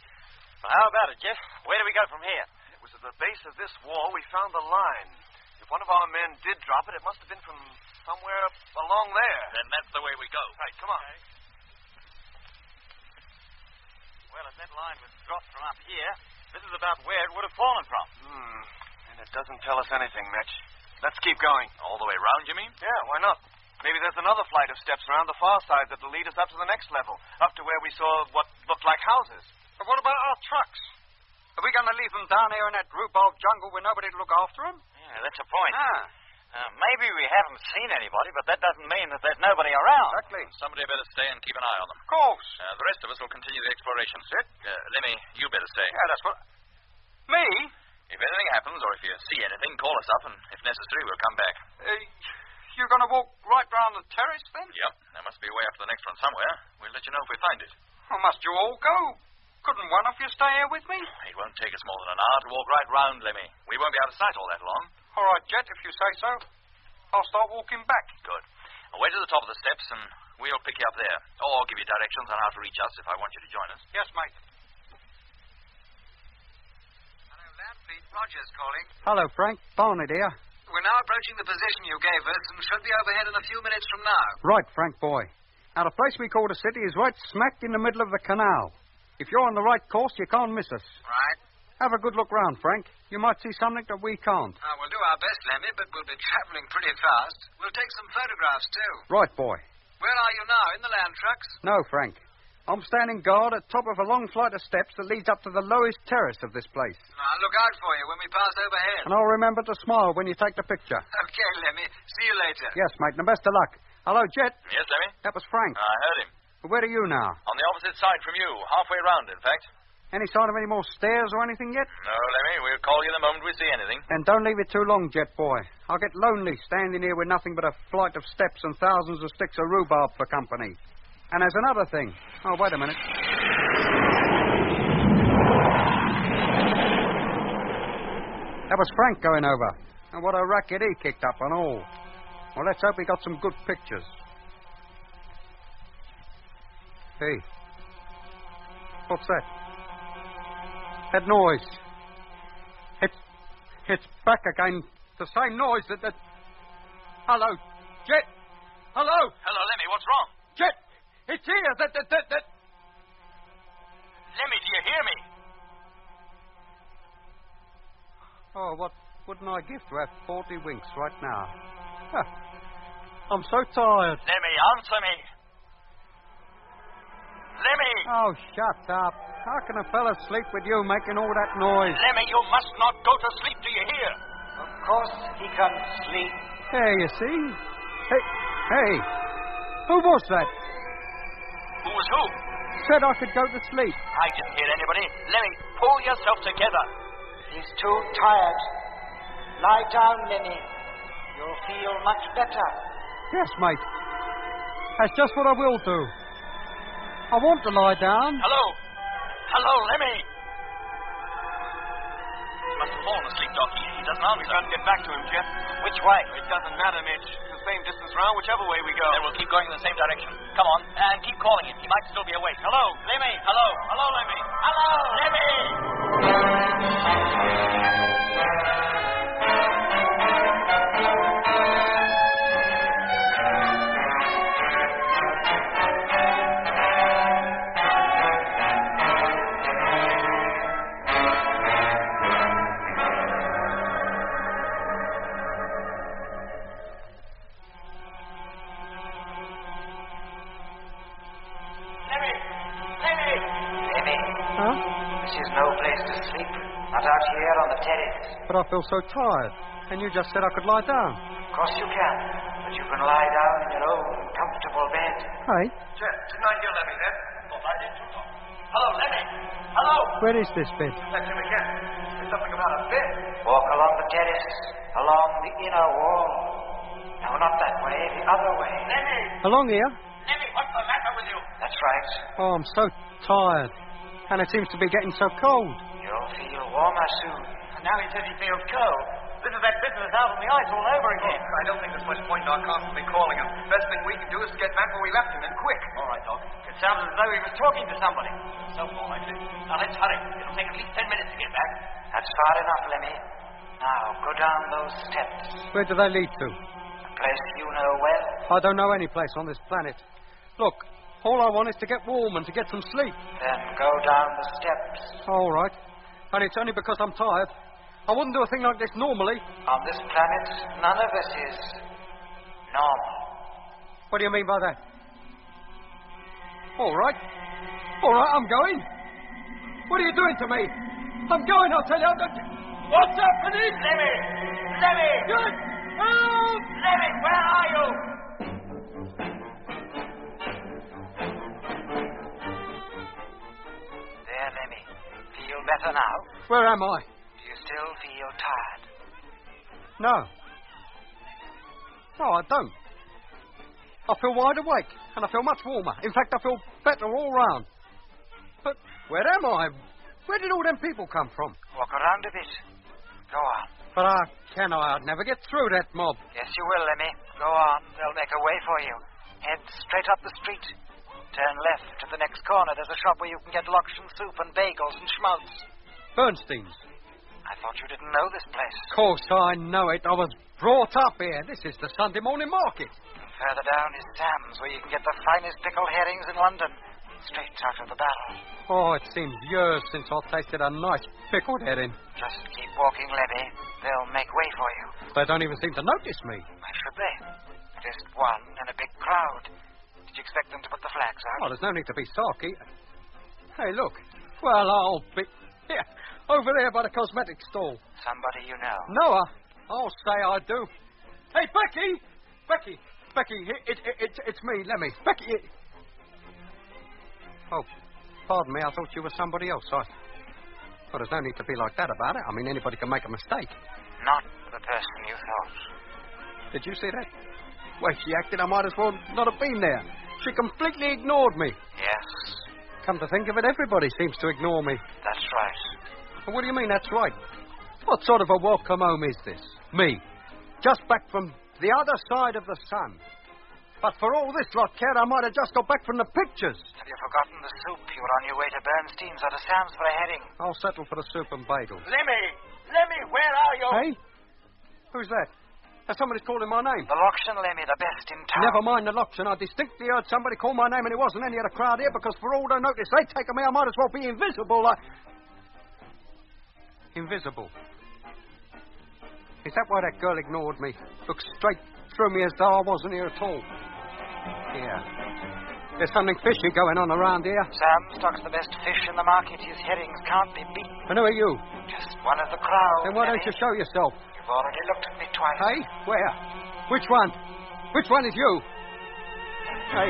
Well, how about it, Jeff? Where do we go from here? It was at the base of this wall we found the line. If one of our men did drop it, it must have been from somewhere along there. Then that's the way we go. Right, come on. Okay. Well, if that line was dropped from up here, this is about where it would have fallen from. And it doesn't tell us anything, Mitch. Let's keep going. All the way round, you mean? Yeah, why not? Maybe there's another flight of steps around the far side that will lead us up to the next level, up to where we saw what looked like houses. But what about our trucks? Are we going to leave them down here in that rhubarb jungle with nobody to look after them? Yeah, that's a point. Maybe we haven't seen anybody, but that doesn't mean that there's nobody around. Exactly. Somebody better stay and keep an eye on them. Of course. The rest of us will continue the exploration. Lemmy, you better stay. Yeah, that's what... Me? If anything happens, or if you see anything, call us up, and if necessary, we'll come back. You're going to walk right round the terrace, then? Yep. There must be a way up to the next one somewhere. We'll let you know if we find it. Well, must you all go? Couldn't one of you stay here with me? It won't take us more than an hour to walk right round, Lemmy. We won't be out of sight all that long. All right, Jet, if you say so. I'll start walking back. Good. I'll wait at the top of the steps, and We'll pick you up there. Or give you directions on how to reach us if I want you to join us. Yes, mate. Hello, Landfleet. Rogers calling. Hello, Frank. Barney, dear. We're now approaching the position you gave us and should be overhead in a few minutes from now. Right, Frank, boy. Now, the place we call the city is right smack in the middle of the canal. If you're on the right course, you can't miss us. Right. Have a good look round, Frank. You might see something that we can't. We'll do our best, Lemmy, but we'll be travelling pretty fast. We'll take some photographs, too. Right, boy. Where are you now? In the land trucks? No, Frank. I'm standing guard at top of a long flight of steps that leads up to the lowest terrace of this place. I'll look out for you when we pass overhead. And I'll remember to smile when you take the picture. Okay, Lemmy. See you later. Yes, mate, and best of luck. Hello, Jet. Yes, Lemmy? That was Frank. I heard him. Where are you now? On the opposite side from you. Halfway round, in fact. Any sign of any more stairs or anything yet? No, Lemmy. We'll call you the moment we see anything. Then don't leave it too long, Jet boy. I'll get lonely standing here with nothing but a flight of steps and thousands of sticks of rhubarb for company. And there's another thing. Oh, wait a minute. That was Frank going over. And what a racket he kicked up and all. Well, let's hope he got some good pictures. Hey. What's that? That noise. It's back again. The same noise that... Hello, Jet. Hello. Hello, Lemmy. What's wrong? Jet. It's here. That... Lemmy, do you hear me? Oh, what wouldn't I give to have 40 winks right now? Huh. I'm so tired. Lemmy, answer me. Lemmy! Oh, shut up. How can a fella sleep with you making all that noise? Lemmy, you must not go to sleep, do you hear? Of course he can sleep. There, you see. Hey. Who was that? Who was who? Said I could go to sleep. I didn't hear anybody. Lemmy, pull yourself together. He's too tired. Lie down, Lemmy. You'll feel much better. Yes, mate. That's just what I will do. I want to lie down. Hello, Lemmy. He must have fallen asleep, Doc. He doesn't answer. We've got to get back to him, Jeff. Which way? It doesn't matter, Mitch. It's the same distance round, whichever way we go. Then we'll keep going in the same direction. Come on, and keep calling him. He might still be awake. Hello, Lemmy. Hello, Lemmy. Hello, Lemmy. But I feel so tired. And you just said I could lie down. Of course you can. But you can lie down in your own comfortable bed. Hey? Jeff, didn't I hear Lemmy then? Oh, I did too, Doc. Hello, Lemmy. Hello. Where is this bed? That's him again. There's something about a bed. Walk along the terrace, along the inner wall. No, not that way, the other way. Lemmy. Along here? Lemmy, what's the matter with you? That's right. Oh, I'm so tired. And it seems to be getting so cold. You'll feel warmer soon. Now he says he feels cold. This is that business out on the ice all over again. I don't think there's much point in our constantly calling him. Best thing we can do is to get back where we left him, and quick. All right, Doc. It sounded as though he was talking to somebody. So far, actually. Now, let's hurry. It'll take at least 10 minutes to get back. That's far enough, Lemmy. Now, go down those steps. Where do they lead to? A place you know well. I don't know any place on this planet. Look, all I want is to get warm and to get some sleep. Then go down the steps. All right. And it's only because I'm tired. I wouldn't do a thing like this normally. On this planet, none of us is normal. What do you mean by that? All right, I'm going. What are you doing to me? I'm going, I'll tell you. What's happening? Lemmy! Good. Help! Lemmy, where are you? There, Lemmy. Feel better now? Where am I? Do you still feel tired? No, I don't. I feel wide awake, and I feel much warmer. In fact, I feel better all round. But where am I? Where did all them people come from? Walk around a bit. Go on. But I'd never get through that mob. Yes, you will, Lemmy. Go on. They'll make a way for you. Head straight up the street. Turn left at the next corner. There's a shop where you can get Lokshan soup and bagels and schmaltz. Bernstein's. I thought you didn't know this place. Of course I know it. I was brought up here. This is the Sunday morning market. Further down is Sam's, where you can get the finest pickled herrings in London. Straight out of the barrel. Oh, it seems years since I tasted a nice pickled herring. Just keep walking, Levy. They'll make way for you. They don't even seem to notice me. Why should they? Just one in a big crowd. Did you expect them to put the flags out? Oh, there's no need to be sulky. Hey, look. Well, I'll be... Here, over there by the cosmetic stall. Somebody you know? Noah? I'll say I do. Hey, Becky! Becky, it's me, Lemmy. Becky... Oh, pardon me, I thought you were somebody else. Well, there's no need to be like that about it. I mean, anybody can make a mistake. Not the person you thought. Did you see that? Well, she acted I might as well not have been there. She completely ignored me. Yes. Come to think of it, everybody seems to ignore me. That's right. Well, what do you mean, that's right? What sort of a welcome home is this? Me, just back from the other side of the sun. But for all this lot, Care, I might have just got back from the pictures. Have you forgotten the soup? You were on your way to Bernstein's or to Sam's for a herring. I'll settle for the soup and bagels. Lemmy, where are you? Hey? Who's that? Somebody's calling my name. The Lokshan, Lemmy, the best in town. Never mind the Lokshan. I distinctly heard somebody call my name and it wasn't any of the crowd here because for all they notice they take me, I might as well be invisible. Invisible. Is that why that girl ignored me? Looked straight through me as though I wasn't here at all. Yeah. There's something fishy going on around here. Sam stocks the best fish in the market. His herrings can't be beaten. And who are you? Just one of the crowd. Then why don't you show yourself? You've already looked at me twice. Hey? Where? Which one? Which one is you? Hey,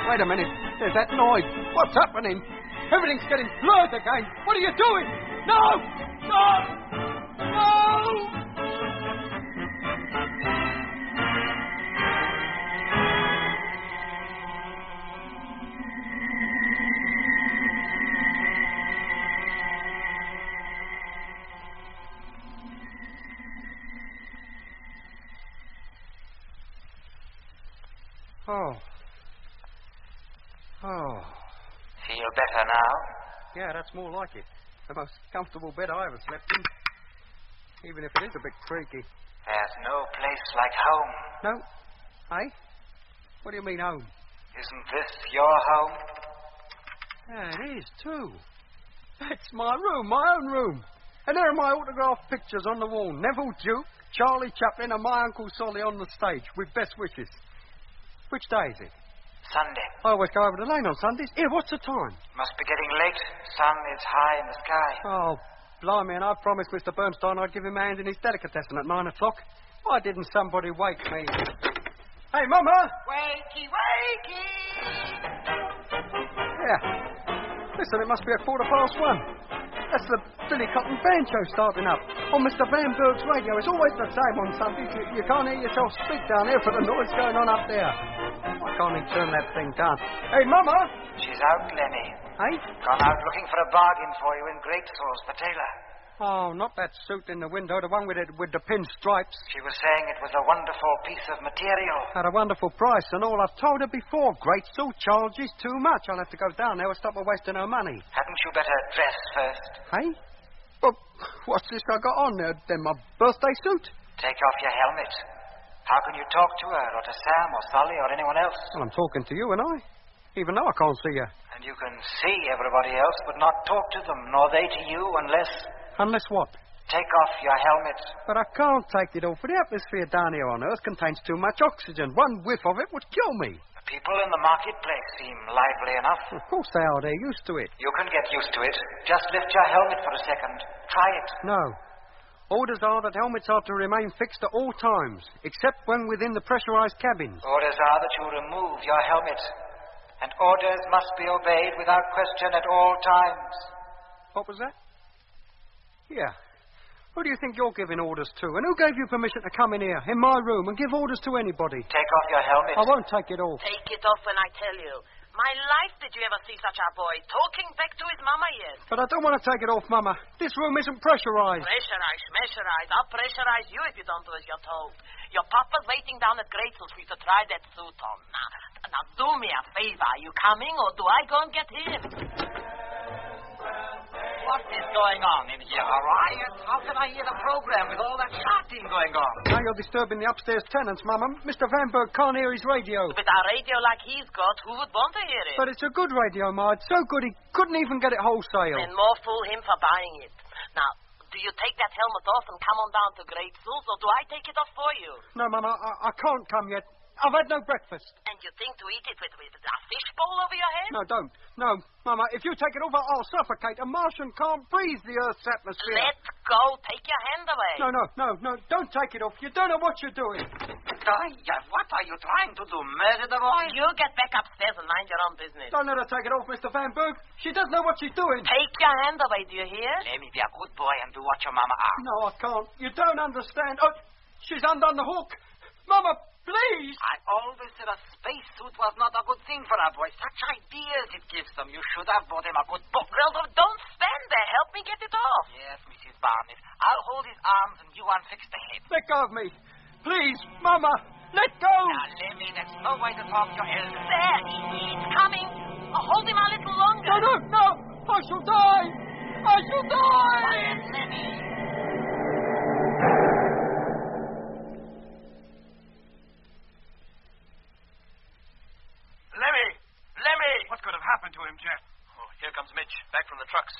wait a minute. There's that noise. What's happening? Everything's getting blurred again. What are you doing? No! No! No! Oh. Feel better now? Yeah, that's more like it. The most comfortable bed I ever slept in. Even if it is a bit creaky. There's no place like home. No? Hey? What do you mean, home? Isn't this your home? Yeah, it is, too. That's my room, my own room. And there are my autographed pictures on the wall. Neville Duke, Charlie Chaplin, and my Uncle Solly on the stage with best wishes. Which day is it? Sunday. I always go over the lane on Sundays. Here, what's the time? Must be getting late. Sun is high in the sky. Oh, blimey, and I promised Mr. Bernstein I'd give him a hand in his delicatessen at 9 o'clock. Why didn't somebody wake me? Hey, Mama! Wakey, wakey! Yeah. Listen, it must be 1:15. That's the Billy Cotton Band show starting up. On Mr. Van Berg's radio. It's always the same on Sundays. You can't hear yourself speak down here for the noise going on up there. I can't even turn that thing down. Hey, Mama! She's out, Lenny. Hey? Gone out looking for a bargain for you in Great Sauce, the tailor. Oh, not that suit in the window, the one with the pinstripes. She was saying it was a wonderful piece of material. At a wonderful price and all. I've told her before. Great suit charges too much. I'll have to go down there and stop her wasting her money. Hadn't you better dress first? Hey? Well, what's this I got on there? Then my birthday suit? Take off your helmet. How can you talk to her, or to Sam, or Solly, or anyone else? Well, I'm talking to you and I. Even though I can't see you. And you can see everybody else, but not talk to them, nor they to you, unless... Unless what? Take off your helmet. But I can't take it off. The atmosphere down here on Earth contains too much oxygen. One whiff of it would kill me. The people in the marketplace seem lively enough. Of course they are. They're used to it. You can get used to it. Just lift your helmet for a second. Try it. No. Orders are that helmets are to remain fixed at all times, except when within the pressurized cabins. Orders are that you remove your helmet. And orders must be obeyed without question at all times. What was that? Yeah. Who do you think you're giving orders to? And who gave you permission to come in here, in my room, and give orders to anybody? Take off your helmet. I won't take it off. Take it off when I tell you. My life, did you ever see such a boy talking back to his mama yet? But I don't want to take it off, Mama. This room isn't pressurized. Pressurized. I'll pressurize you if you don't do as you're told. Your papa's waiting down at Grateful's for you to try that suit on. Now, do me a favor. Are you coming, or do I go and get him? What is going on in here, Orion? How can I hear the program with all that shouting going on? Now you're disturbing the upstairs tenants, Mama. Mr. Vanberg can't hear his radio. With a radio like he's got, who would want to hear it? But it's a good radio, Ma. It's so good he couldn't even get it wholesale. Then more fool him for buying it. Now, do you take that helmet off and come on down to Grateful's, or do I take it off for you? No, Mama, I can't come yet. I've had no breakfast. And you think to eat it with a fishbowl over your head? No, don't. No, Mama, if you take it over, I'll suffocate. A Martian can't breathe the Earth's atmosphere. Let go. Take your hand away. No. Don't take it off. You don't know what you're doing. What are you trying to do? Murder the boy? You get back upstairs and mind your own business. Don't let her take it off, Mr. Vanberg. She doesn't know what she's doing. Take your hand away, do you hear? Let me be a good boy and do what your mama asks. No, I can't. You don't understand. Oh, she's undone the hook. Mama, please. I always said a spacesuit was not a good thing for a boy. Such ideas it gives them. You should have bought him a good book. Well, don't stand there. Help me get it off. Yes, Mrs. Barnett. I'll hold his arms and you unfix the head. Let go of me. Please, Mama, let go. Now, Lemmy, that's no way to talk to your elders. There, he's coming. Hold him a little longer. No. I shall die. Quiet, Lemmy. Lemmy! What could have happened to him, Jet? Oh, here comes Mitch, back from the trucks.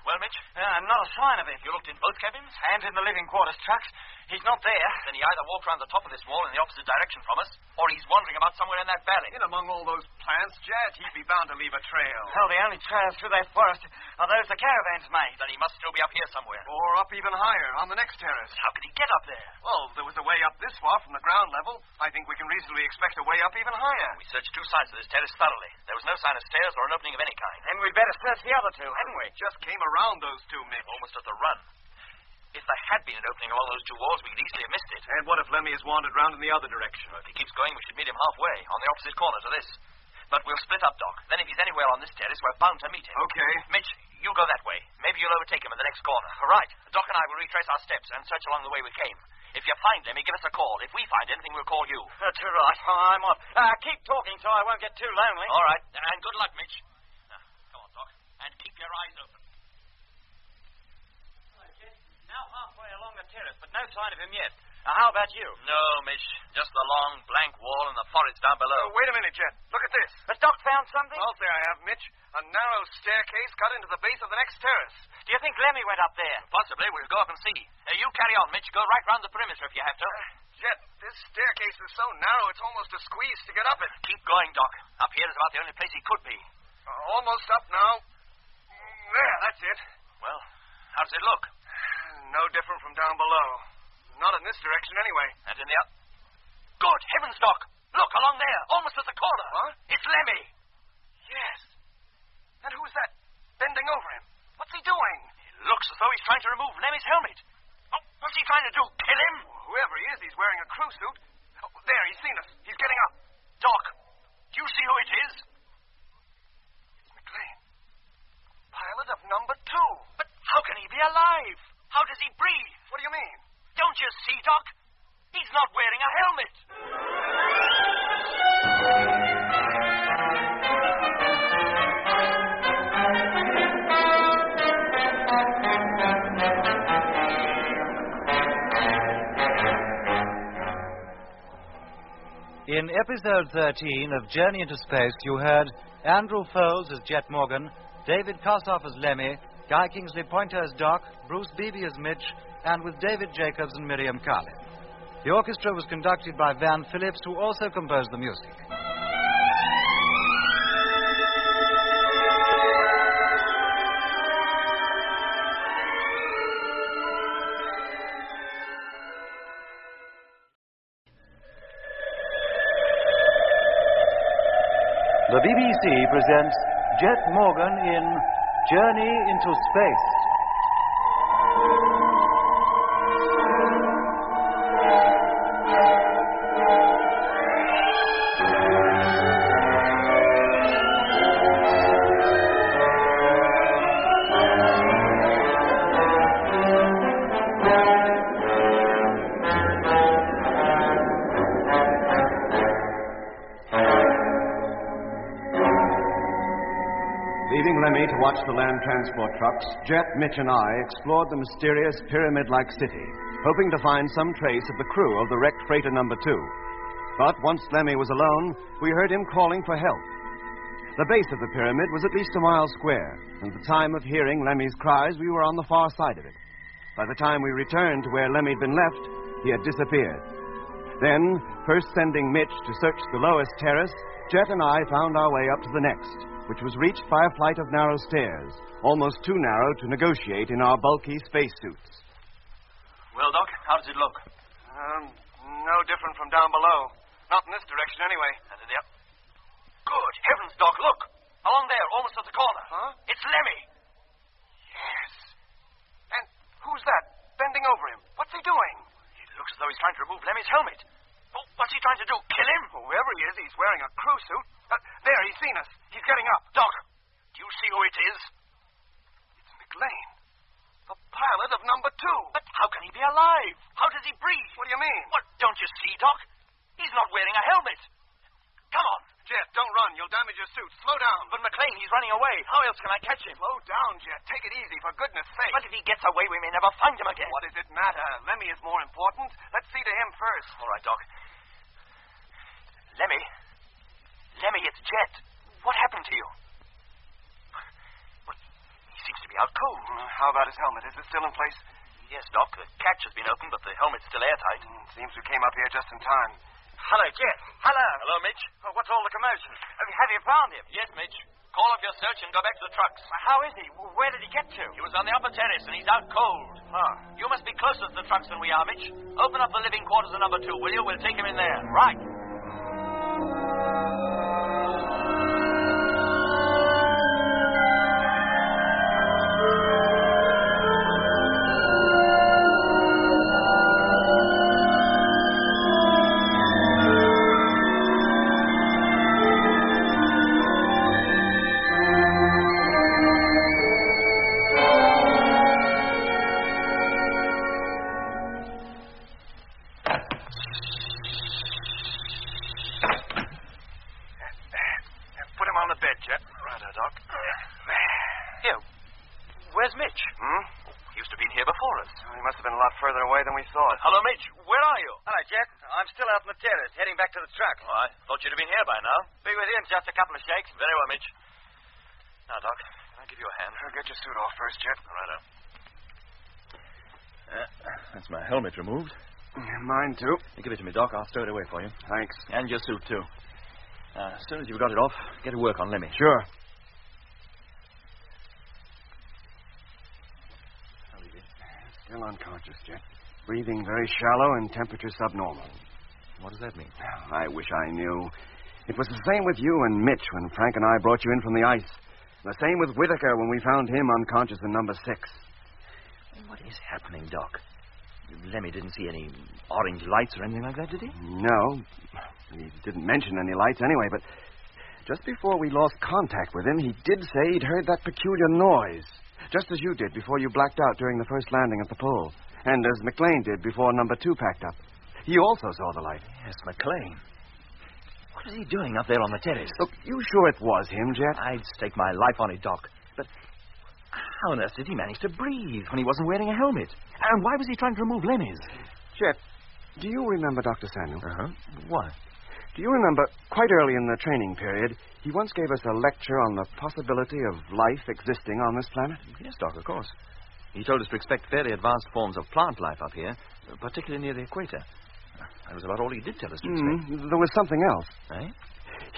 Well, Mitch? Not a sign of him. You looked in both cabins? And in the living quarters trucks. He's not there. Then he either walked round the top of this wall in the opposite direction from us, or he's wandering about somewhere in that valley. In among all those plants, Jet, he'd be bound to leave a trail. Well, the only trails through that forest are those the caravans made. Then he must still be up here somewhere. Or up even higher, on the next terrace. How could he get up there? Well, there was a way up this far from the ground level. I think we can reasonably expect a way up even higher. We searched two sides of this terrace thoroughly. There was no sign of stairs or an opening of any kind. Then we'd better search the other two, hadn't we? Just came around those two, Mitch. Almost at the run. If there had been an opening along those two walls, we could easily have missed it. And what if Lemmy has wandered round in the other direction? Well, if he keeps going, we should meet him halfway, on the opposite corner to this. But we'll split up, Doc. Then if he's anywhere on this terrace, we're bound to meet him. Okay. Mitch, you go that way. Maybe you'll overtake him in the next corner. Right. Doc and I will retrace our steps and search along the way we came. If you find Lemmy, give us a call. If we find anything, we'll call you. That's right. I'm off. Keep talking so I won't get too lonely. All right. And good luck, Mitch. Now, come on, Doc. And keep your eyes open. Now halfway along the terrace, but no sign of him yet. How about you? No, Mitch. Just the long, blank wall and the forest down below. Wait a minute, Jet. Look at this. Has Doc found something? I'll say I have, Mitch. A narrow staircase cut into the base of the next terrace. Do you think Lemmy went up there? Possibly. We'll go up and see. You carry on, Mitch. Go right round the perimeter if you have to. Jet, this staircase is so narrow it's almost a squeeze to get up it. Keep going, Doc. Up here is about the only place he could be. Almost up now. There, that's it. Well, how does it look? No different from down below. Not in this direction, anyway. And in the other... Good heavens, Doc! Look, along there, almost at the corner. What? It's Lemmy. Yes. And who's that bending over him? What's he doing? It looks as though he's trying to remove Lemmy's helmet. Oh, what's he trying to do? Kill him? Whoever he is, he's wearing a crew suit. Oh, there, he's seen us. He's getting up. Doc, do you see who it is? It's McLean. Pilot of number 2. But how can he be alive? How does he breathe? What do you mean? Don't you see, Doc? He's not wearing a helmet. In episode 13 of Journey into Space, you heard Andrew Foles as Jet Morgan, David Kossoff as Lemmy, Guy Kingsley Pointer as Doc, Bruce Beebe as Mitch, and with David Jacobs and Miriam Carlin. The orchestra was conducted by Van Phillips, who also composed the music. The BBC presents Jet Morgan in Journey into Space. Leaving Lemmy to watch the land transport trucks, Jet, Mitch, and I explored the mysterious pyramid-like city, hoping to find some trace of the crew of the wrecked freighter number 2. But once Lemmy was alone, we heard him calling for help. The base of the pyramid was at least a mile square, and at the time of hearing Lemmy's cries, we were on the far side of it. By the time we returned to where Lemmy had been left, he had disappeared. Then, first sending Mitch to search the lowest terrace, Jet and I found our way up to the next, which was reached by a flight of narrow stairs, almost too narrow to negotiate in our bulky spacesuits. Well, Doc, how does it look? No different from down below. Not in this direction, anyway. Good heavens, Doc, look! Along there, almost at the corner. Huh? It's Lemmy. Yes. And who's that? Bending over him. What's he doing? It looks as though he's trying to remove Lemmy's helmet. Oh, what's he trying to do? Kill him? Whoever he is, he's wearing a crew suit. There, he's seen us. He's getting up. Doc, do you see who it is? It's McLean. The pilot of number 2. But how can he be alive? How does he breathe? What do you mean? What, don't you see, Doc? He's not wearing a helmet. Come on. Jet, don't run. You'll damage your suit. Slow down. But McLean, he's running away. How else can I catch him? Slow down, Jet. Take it easy, for goodness sake. But if he gets away, we may never find him again. What does it matter? Lemmy is more important. Let's see to him first. All right, Doc. Lemmy, it's Jet. What happened to you? Well, he seems to be out cold. How about his helmet? Is it still in place? Yes, Doc. The catch has been opened, but the helmet's still airtight. Seems we came up here just in time. Hello, Jet. Hello. Hello, Mitch. What's all the commotion? Have you found him? Yes, Mitch. Call off your search and go back to the trucks. How is he? Where did he get to? He was on the upper terrace, and he's out cold. You must be closer to the trucks than we are, Mitch. Open up the living quarters of number 2, will you? We'll take him in there. Right. Where's Mitch? He used to be here before us. He must have been a lot further away than we thought. Hello, Mitch. Where are you? Hello, Jet. I'm still out on the terrace, heading back to the truck. Oh, I thought you'd have been here by now. Be with you in just a couple of shakes. Very well, Mitch. Now, Doc, can I give you a hand? Get your suit off first, Jet. Righto. That's my helmet removed. Mine, too. You give it to me, Doc. I'll stow it away for you. Thanks. And your suit, too. As soon as you've got it off, get to work on Lemmy. Sure. Still unconscious, Jet. Breathing very shallow and temperature subnormal. What does that mean? I wish I knew. It was the same with you and Mitch when Frank and I brought you in from the ice. The same with Whitaker when we found him unconscious in number 6. What is happening, Doc? Lemmy didn't see any orange lights or anything like that, did he? No. He didn't mention any lights anyway, but just before we lost contact with him, he did say he'd heard that peculiar noise. Just as you did before you blacked out during the first landing at the pole. And as McLean did before number 2 packed up. He also saw the light. Yes, McLean. What is he doing up there on the terrace? Look, you sure it was him, Jet? I'd stake my life on it, Doc. But how on earth did he manage to breathe when he wasn't wearing a helmet? And why was he trying to remove Lemmy's? Jet, do you remember Dr. Samuel? Uh-huh. Why? Do you remember, quite early in the training period, he once gave us a lecture on the possibility of life existing on this planet? Yes, Doc, of course. He told us to expect fairly advanced forms of plant life up here, particularly near the equator. That was about all he did tell us to expect. There was something else. Eh?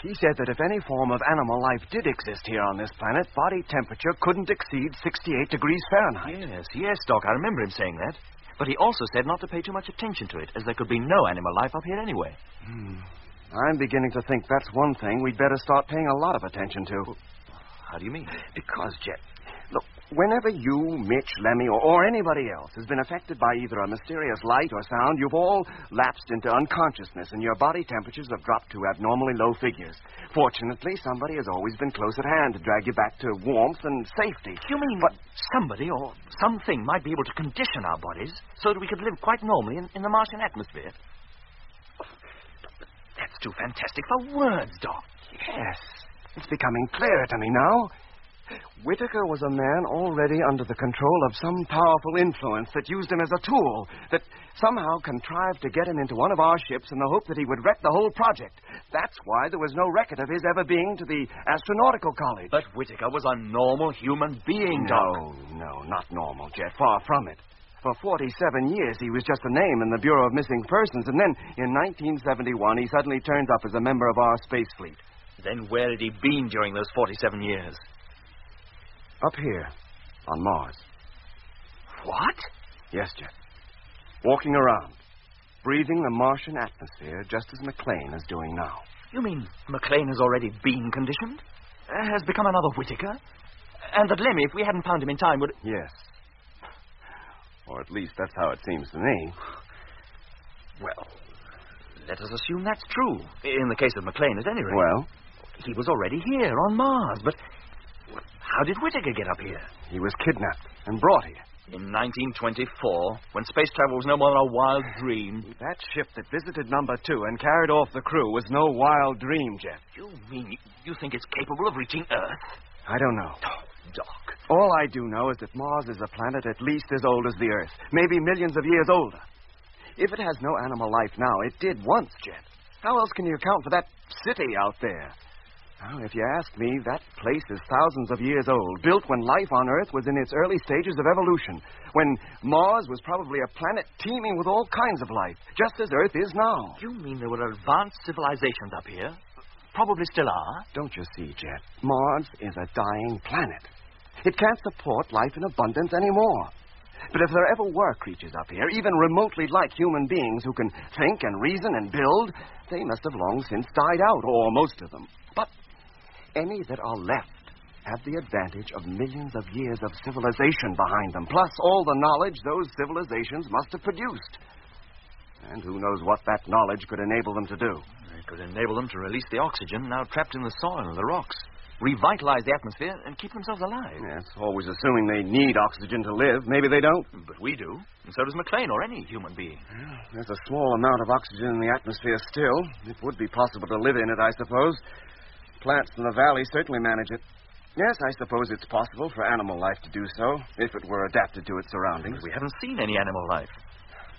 He said that if any form of animal life did exist here on this planet, body temperature couldn't exceed 68 degrees Fahrenheit. Yes, Doc, I remember him saying that. But he also said not to pay too much attention to it, as there could be no animal life up here anyway. I'm beginning to think that's one thing we'd better start paying a lot of attention to. How do you mean? Because, Jet, look, whenever you, Mitch, Lemmy, or anybody else has been affected by either a mysterious light or sound, you've all lapsed into unconsciousness and your body temperatures have dropped to abnormally low figures. Fortunately, somebody has always been close at hand to drag you back to warmth and safety. You mean somebody or something might be able to condition our bodies so that we could live quite normally in the Martian atmosphere? That's too fantastic for words, Doc. Yes. It's becoming clearer to me now. Whitaker was a man already under the control of some powerful influence that used him as a tool, that somehow contrived to get him into one of our ships in the hope that he would wreck the whole project. That's why there was no record of his ever being to the astronautical college. But Whitaker was a normal human being, Doc. No, not normal, Jet. Far from it. For 47 years, he was just a name in the Bureau of Missing Persons, and then in 1971, he suddenly turns up as a member of our space fleet. Then where had he been during those 47 years? Up here, on Mars. What? Yes, Jet. Walking around, breathing the Martian atmosphere just as McLean is doing now. You mean McLean has already been conditioned? Has become another Whitaker? And that Lemmy, if we hadn't found him in time, would... Yes. Or at least that's how it seems to me. Well, let us assume that's true. In the case of McLean, at any rate. Well? He was already here, on Mars, but... How did Whitaker get up here? He was kidnapped and brought here. In 1924, when space travel was no more than a wild dream. That ship that visited number 2 and carried off the crew was no wild dream, Jeff. You mean you think it's capable of reaching Earth? I don't know. Oh, Doc. All I do know is that Mars is a planet at least as old as the Earth, maybe millions of years older. If it has no animal life now, it did once, Jet. How else can you account for that city out there? Now, if you ask me, that place is thousands of years old, built when life on Earth was in its early stages of evolution, when Mars was probably a planet teeming with all kinds of life, just as Earth is now. You mean there were advanced civilizations up here? Probably still are. Don't you see, Jet? Mars is a dying planet. It can't support life in abundance anymore. But if there ever were creatures up here, even remotely like human beings who can think and reason and build, they must have long since died out, or most of them. But any that are left have the advantage of millions of years of civilization behind them, plus all the knowledge those civilizations must have produced. And who knows what that knowledge could enable them to do. It could enable them to release the oxygen now trapped in the soil and the rocks, revitalize the atmosphere, and keep themselves alive. Yes, always assuming they need oxygen to live. Maybe they don't. But we do, and so does McLean or any human being. There's a small amount of oxygen in the atmosphere still. It would be possible to live in it, I suppose. Plants in the valley certainly manage it. Yes, I suppose it's possible for animal life to do so, if it were adapted to its surroundings. We haven't seen any animal life.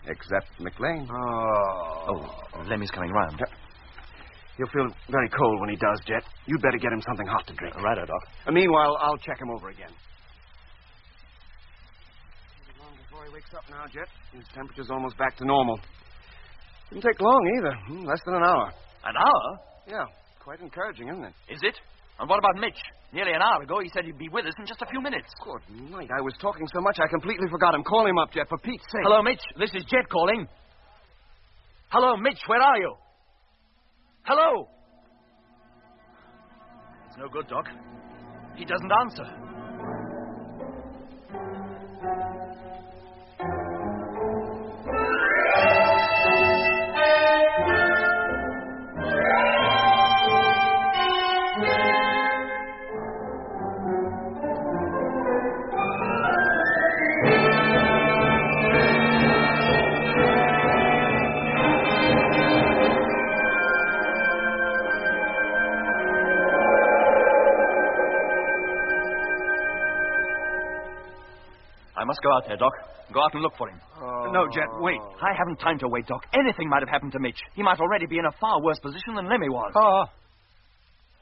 Except McLean. Oh, Lemmy's coming round. He'll feel very cold when he does, Jet. You'd better get him something hot to drink. Righto, Doc. Meanwhile, I'll check him over again. Long before he wakes up now, Jet. His temperature's almost back to normal. Didn't take long either. Less than an hour. An hour? Yeah. Quite encouraging, isn't it? Is it? And what about Mitch? Nearly an hour ago, he said he'd be with us in just a few minutes. Good night. I was talking so much I completely forgot him. Call him up, Jet, for Pete's sake. Hello, Mitch. This is Jet calling. Hello, Mitch. Where are you? Hello? It's no good, Doc. He doesn't answer. I must go out there, Doc. Go out and look for him. No, Jet, wait. I haven't time to wait, Doc. Anything might have happened to Mitch. He might already be in a far worse position than Lemmy was.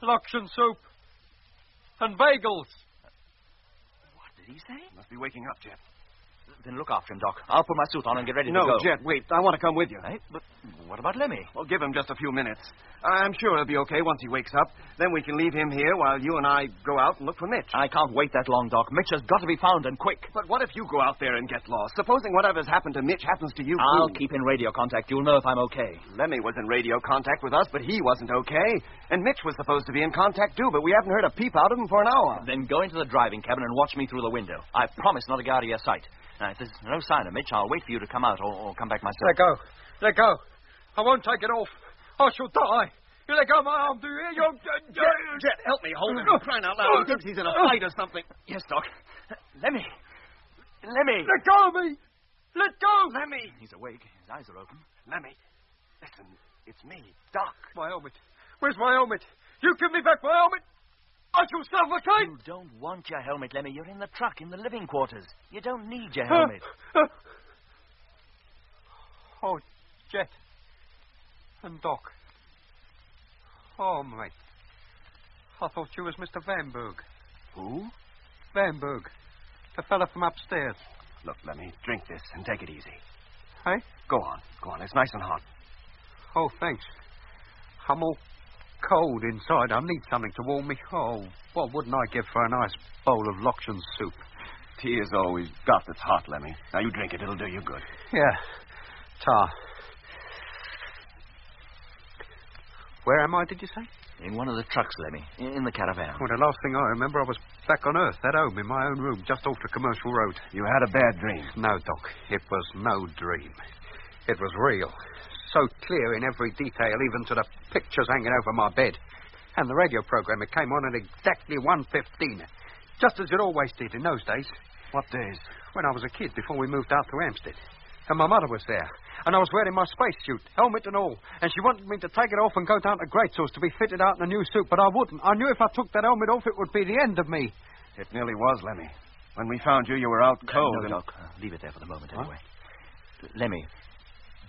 Luncheon soup. And bagels. What did he say? Must be waking up, Jet. Then look after him, Doc. I'll put my suit on and get ready to go. No, Jet, wait. I want to come with you. Hey, but what about Lemmy? Well, give him just a few minutes. I'm sure he'll be okay once he wakes up. Then we can leave him here while you and I go out and look for Mitch. I can't wait that long, Doc. Mitch has got to be found, and quick. But what if you go out there and get lost? Supposing whatever's happened to Mitch happens to you, I'll keep in radio contact. You'll know if I'm okay. Lemmy was in radio contact with us, but he wasn't okay. And Mitch was supposed to be in contact, too, but we haven't heard a peep out of him for an hour. Then go into the driving cabin and watch me through the window. I promise not to get out of your sight. Now, if there's no sign of Mitch, I'll wait for you to come out or come back myself. Let go. I won't take it off. I shall die. You let go of my arm, do you hear? Jet, help me. Hold him. Crying out loud. He thinks he's in a fight or something. Yes, Doc. Lemmy. Lemmy. Let go of me. Let go. Lemmy. He's awake. His eyes are open. Lemmy. Listen, it's me, Doc. My helmet. Where's my helmet? You give me back my helmet. I shall suffocate! You don't want your helmet, Lemmy. You're in the truck, in the living quarters. You don't need your helmet. Oh, Jet. And Doc. Oh, mate. I thought you was Mr. Vanberg. Who? Vanberg. The fella from upstairs. Look, Lemmy, drink this and take it easy. Hey? Go on. It's nice and hot. Oh, thanks. I'm all cold inside. I need something to warm me. Oh, what wouldn't I give for a nice bowl of Lokshan soup? Tea is always got that's hot, Lemmy. Now, you drink it. It'll do you good. Yeah. Tar. Where am I, did you say? In one of the trucks, Lemmy. In the caravan. Well, the last thing I remember, I was back on Earth, at home, in my own room, just off the commercial road. You had a bad dream. No, Doc. It was no dream. It was real. So clear in every detail, even to the pictures hanging over my bed. And the radio program, it came on at exactly 1:15. Just as it always did in those days. What days? When I was a kid, before we moved out to Hampstead. And my mother was there. And I was wearing my spacesuit, helmet and all. And she wanted me to take it off and go down to Greatsource to be fitted out in a new suit. But I wouldn't. I knew if I took that helmet off, it would be the end of me. It nearly was, Lemmy. When we found you, you were out cold. No, Doc. Leave it there for the moment, anyway. Lemmy,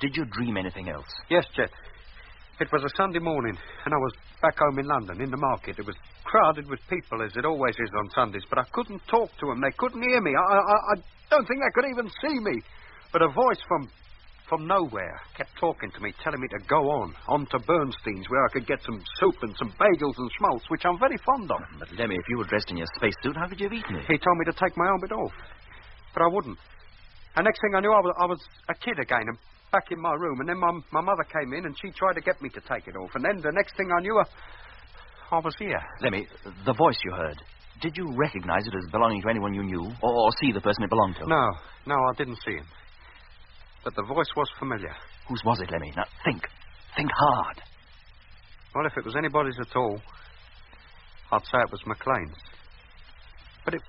did you dream anything else? Yes, Jet. It was a Sunday morning, and I was back home in London, in the market. It was crowded with people, as it always is on Sundays, but I couldn't talk to them. They couldn't hear me. I don't think they could even see me. But a voice from nowhere kept talking to me, telling me to go on to Bernstein's, where I could get some soup and some bagels and schmaltz, which I'm very fond of. But, Lemmy, if you were dressed in your spacesuit, how could you have eaten it? He told me to take my helmet off, but I wouldn't. And next thing I knew, I was a kid again, and back in my room. And then my mother came in, and she tried to get me to take it off. And then the next thing I knew, I was here. Lemmy, the voice you heard, did you recognize it as belonging to anyone you knew, or see the person it belonged to? No, I didn't see him. But the voice was familiar. Whose was it, Lemmy? Now, think hard. Well, if it was anybody's at all, I'd say it was McLean's. But it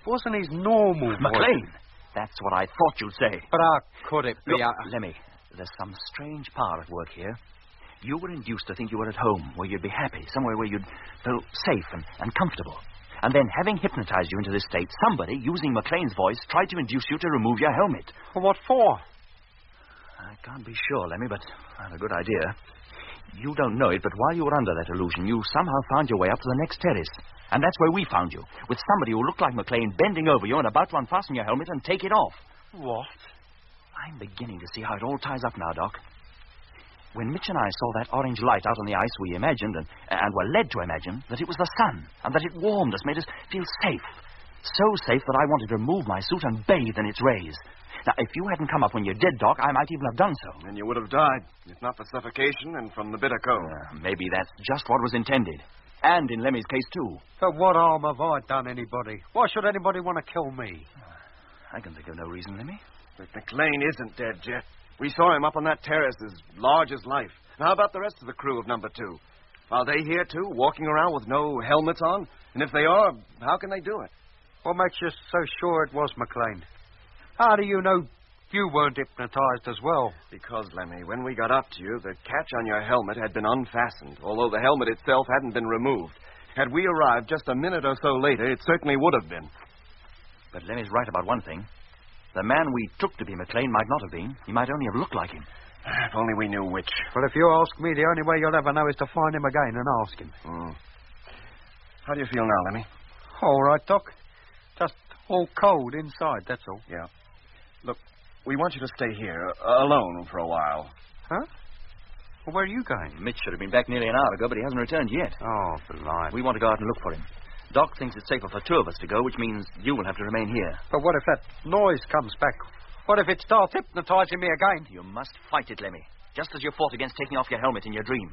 wasn't his normal voice. McLean? That's what I thought you'd say. But how could it be? Look, Lemmy, there's some strange power at work here. You were induced to think you were at home, where you'd be happy, somewhere where you'd feel safe and comfortable. And then, having hypnotized you into this state, somebody, using McLean's voice, tried to induce you to remove your helmet. Well, what for? I can't be sure, Lemmy, but I have a good idea. You don't know it, but while you were under that illusion, you somehow found your way up to the next terrace. And that's where we found you, with somebody who looked like McLean bending over you and about to unfasten your helmet and take it off. What? I'm beginning to see how it all ties up now, Doc. When Mitch and I saw that orange light out on the ice, we imagined, and were led to imagine, that it was the sun, and that it warmed us, made us feel safe. So safe that I wanted to remove my suit and bathe in its rays. Now, if you hadn't come up when you did, Doc, I might even have done so. And you would have died, if not for suffocation and from the bitter cold. Maybe that's just what was intended. And in Lemmy's case, too. But what harm have I done anybody? Why should anybody want to kill me? I can think of no reason, Lemmy. But McLean isn't dead, Jet. We saw him up on that terrace as large as life. And how about the rest of the crew of number 2? Are they here, too, walking around with no helmets on? And if they are, how can they do it? What makes you so sure it was McLean? How do you know you weren't hypnotized as well? Because, Lemmy, when we got up to you, the catch on your helmet had been unfastened, although the helmet itself hadn't been removed. Had we arrived just a minute or so later, it certainly would have been. But Lemmy's right about one thing. The man we took to be McLean might not have been. He might only have looked like him. If only we knew which. Well, if you ask me, the only way you'll ever know is to find him again and ask him. How do you feel now, Lemmy? All right, Doc. Just all cold inside, that's all. Yeah. Look, we want you to stay here, alone for a while. Huh? Well, where are you going? Mitch should have been back nearly an hour ago, but he hasn't returned yet. Oh, blind. We want to go out and look for him. Doc thinks it's safer for 2 of us to go, which means you will have to remain here. But what if that noise comes back? What if it starts hypnotizing me again? You must fight it, Lemmy, just as you fought against taking off your helmet in your dream.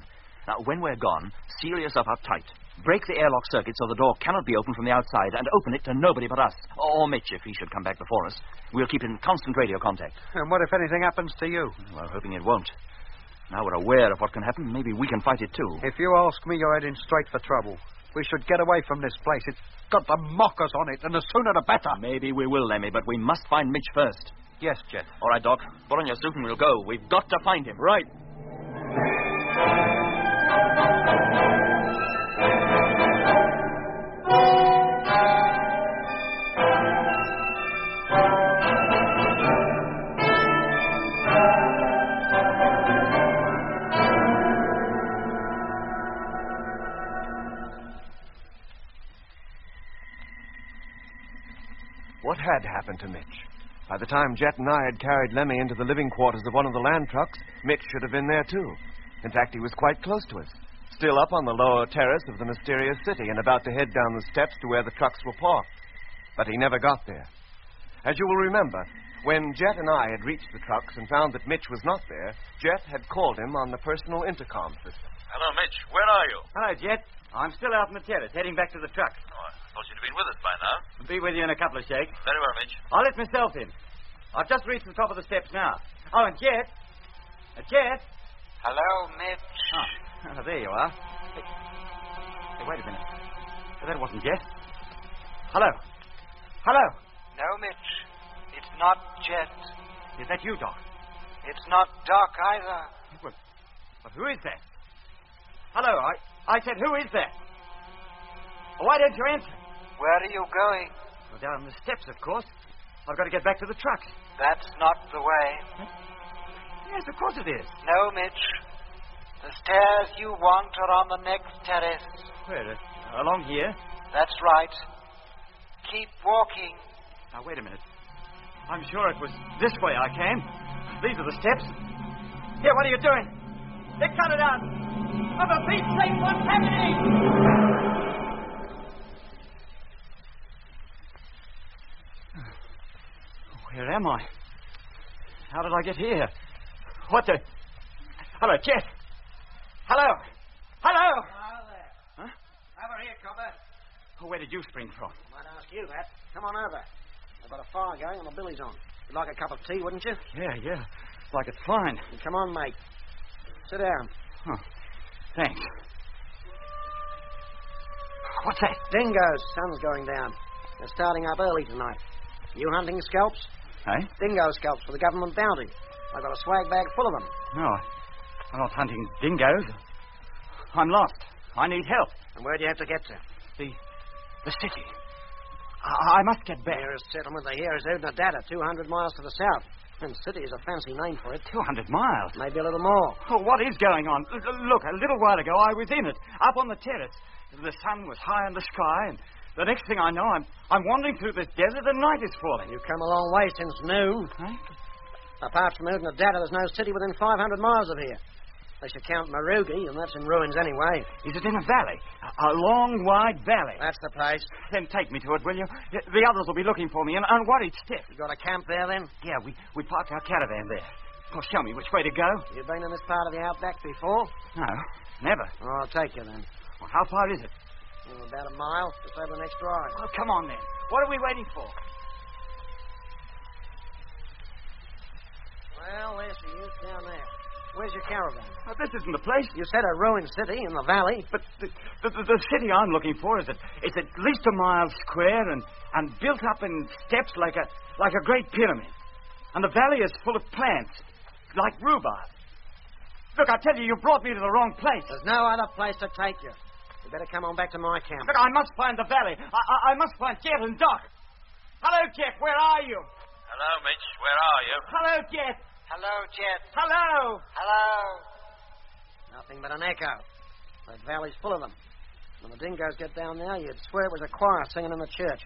Now, when we're gone, seal yourself up tight. Break the airlock circuit so the door cannot be opened from the outside, and open it to nobody but us. Or Mitch, if he should come back before us. We'll keep in constant radio contact. And what if anything happens to you? Well, hoping it won't. Now we're aware of what can happen, maybe we can fight it too. If you ask me, you're heading straight for trouble. We should get away from this place. It's got the mockers on it, and the sooner the better. Maybe we will, Lemmy, but we must find Mitch first. Yes, Jet. All right, Doc. Put on your suit and we'll go. We've got to find him. Right. What had happened to Mitch? By the time Jet and I had carried Lemmy into the living quarters of one of the land trucks, Mitch should have been there, too. In fact, he was quite close to us, still up on the lower terrace of the mysterious city and about to head down the steps to where the trucks were parked. But he never got there. As you will remember, when Jet and I had reached the trucks and found that Mitch was not there, Jet had called him on the personal intercom system. Hello, Mitch. Where are you? Hello, Jet. I'm still out on the terrace, heading back to the trucks. Oh, I thought you'd have been with us by now. I'll be with you in a couple of shakes. Very well, Mitch. I'll let myself in. I've just reached the top of the steps now. Oh, and Jet. Jet. Hello, Mitch. Oh, there you are. Hey, wait a minute. That wasn't Jet. Hello. Hello. No, Mitch. It's not Jet. Is that you, Doc? It's not Doc either. Well, who is that? Hello, I said, who is that? Why don't you answer? Where are you going? Well, down the steps, of course. I've got to get back to the trucks. That's not the way. Yes, of course it is. No, Mitch. The stairs you want are on the next terrace. Where? Along here? That's right. Keep walking. Now, wait a minute. I'm sure it was this way I came. These are the steps. Here, what are you doing? They cut it out. Oh, for Pete's sake, what's happening? Where am I? How did I get here? What the... Hello, Jet. Hello. Hello. Hello there. Huh? Over here, copper. Oh, where did you spring from? Might ask you that. Come on over. I've got a fire going and my billy's on. You'd like a cup of tea, wouldn't you? Yeah. Like it's fine. Come on, mate. Sit down. Oh, thanks. What's that? Dingoes. Sun's going down. They're starting up early tonight. You hunting scalps? Hey? Dingo scalps for the government bounty. I've got a swag bag full of them. No, I'm not hunting dingoes. I'm lost. I need help. And where do you have to get to? The city. I must get back. Nearest settlement here is Udnadata, 200 miles to the south. And city is a fancy name for it. 200 miles? Maybe a little more. Oh, what is going on? Look, a little while ago I was in it, up on the terrace. The sun was high in the sky, and the next thing I know, I'm wandering through this desert and night is falling. You've come a long way since noon. Huh? Apart from Udnadata, there's no city within 500 miles of here. They should count Marugi, and that's in ruins anyway. Is it in a valley? A long, wide valley? That's the place. Then take me to it, will you? The others will be looking for me, and worried stiff. You got a camp there, then? Yeah, we parked our caravan there. Oh, show me which way to go. You been in this part of the outback before? No, never. Oh, I'll take you, then. Well, how far is it? About a mile, just over the next drive. Oh, come on, then. What are we waiting for? Well, there's the youth down there. Where's your caravan? Oh, this isn't the place. You said a ruined city in the valley. But the city I'm looking for is it's at least a mile square and built up in steps like a great pyramid. And the valley is full of plants, like rhubarb. Look, I tell you, you brought me to the wrong place. There's no other place to take you. You better come on back to my camp. Look, I must find the valley. I must find Jet and Doc. Hello, Jet. Where are you? Hello, Mitch. Where are you? Hello, Jet. Hello, Jet. Hello. Hello. Nothing but an echo. That valley's full of them. When the dingoes get down there, you'd swear it was a choir singing in the church.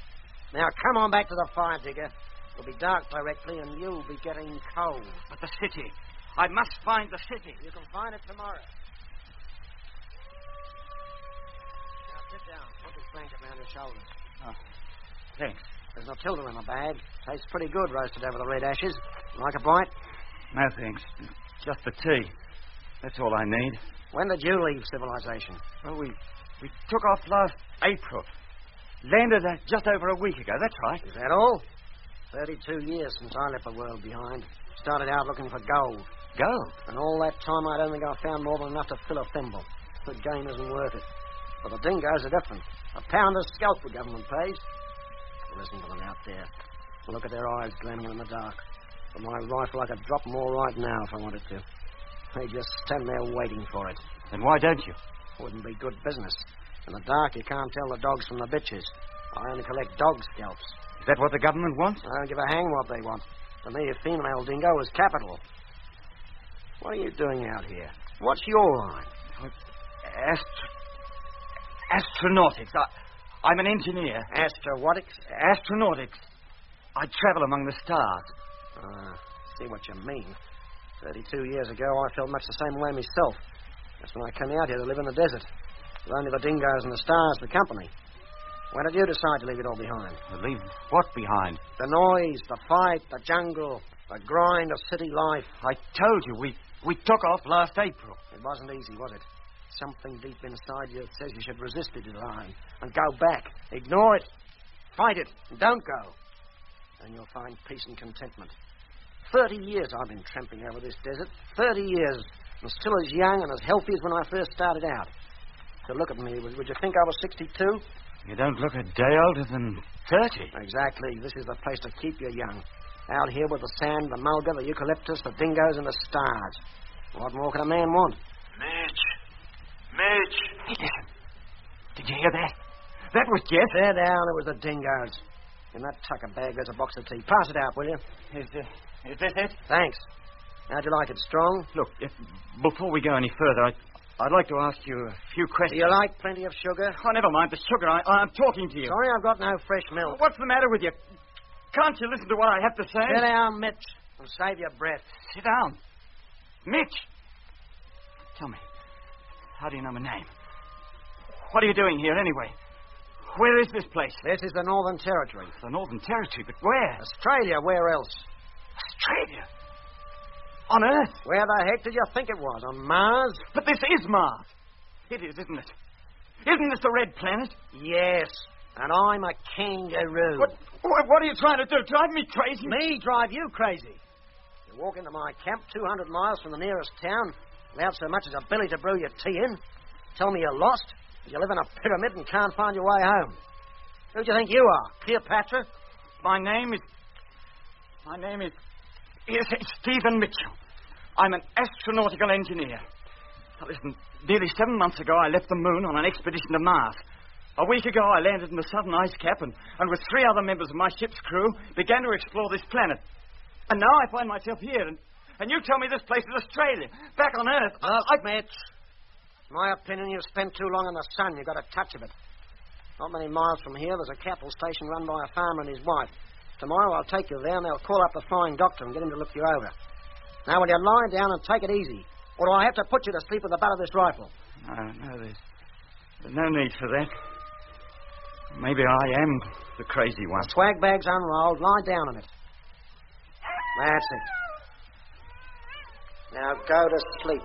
Now, come on back to the fire, Digger. It'll be dark directly, and you'll be getting cold. But the city. I must find the city. You can find it tomorrow. Now, sit down. Put this blanket around your shoulders. Oh, thanks. There's Matilda in the bag. Tastes pretty good roasted over the red ashes. Like a bite? No, thanks. Just the tea. That's all I need. When did you leave civilization? Well, we took off last April. Landed just over a week ago. That's right. Is that all? 32 years since I left the world behind. Started out looking for gold. Gold? And all that time I don't think I found more than enough to fill a thimble. The game isn't worth it. But the dingoes are different. £1 a scalp the government pays. Listen to them out there. Look at their eyes glaring in the dark. But my rifle, I could drop them all right now if I wanted to. They just stand there waiting for it. Then why don't you? Wouldn't be good business. In the dark, you can't tell the dogs from the bitches. I only collect dog scalps. Is that what the government wants? I don't give a hang what they want. To me, a female dingo is capital. What are you doing out here? What's your line? Astronautics. I'm an engineer. Astronautics? Astronautics. I travel among the stars. See what you mean. 32 years ago, I felt much the same way myself. That's when I came out here to live in the desert, with only the dingoes and the stars for company. When did you decide to leave it all behind? Leave what behind? The noise, the fight, the jungle, the grind of city life. I told you, we took off last April. It wasn't easy, was it? Something deep inside you that says you should resist it, line, and go back. Ignore it. Fight it. And don't go. Then you'll find peace and contentment. 30 years I've been tramping over this desert. 30 years. And still as young and as healthy as when I first started out. So look at me. Would you think I was 62? You don't look a day older than 30. Exactly. This is the place to keep you young. Out here with the sand, the mulga, the eucalyptus, the dingoes, and the stars. What more can a man want? Mitch! Hey, listen. Did you hear that? That was Jeff. There down, it was the dingoes. In that tucker bag, there's a box of tea. Pass it out, will you? Is this it? Thanks. How'd you like it, strong? Look, before we go any further, I'd like to ask you a few questions. Do you like plenty of sugar? Oh, never mind the sugar. I'm talking to you. Sorry, I've got no fresh milk. What's the matter with you? Can't you listen to what I have to say? Sit down, Mitch, and save your breath. Sit down. Mitch! Tell me, how do you know my name? What are you doing here, anyway? Where is this place? This is the Northern Territory. The Northern Territory, but where? Australia, where else? Australia? On Earth? Where the heck did you think it was? On Mars? But this is Mars. It is, isn't it? Isn't this the red planet? Yes. And I'm a kangaroo. What are you trying to do? Drive me crazy? Me drive you crazy? You walk into my camp 200 miles from the nearest town without so much as a billy to brew your tea in. Tell me you're lost. You live in a pyramid and can't find your way home. Who do you think you are? Cleopatra? My name is Stephen Mitchell. I'm an astronautical engineer. Now, listen, nearly 7 months ago, I left the moon on an expedition to Mars. A week ago, I landed in the southern ice cap and with 3 other members of my ship's crew, began to explore this planet. And now I find myself here, and you tell me this place is Australia, back on Earth. Mitch. In my opinion, you've spent too long in the sun. You've got a touch of it. Not many miles from here, there's a cattle station run by a farmer and his wife. Tomorrow I'll take you there, and they'll call up the flying doctor and get him to look you over. Now, will you lie down and take it easy? Or do I have to put you to sleep with the butt of this rifle? No, there's no need for that. Maybe I am the crazy one. The swag bag's unrolled. Lie down on it. That's it. Now go to sleep.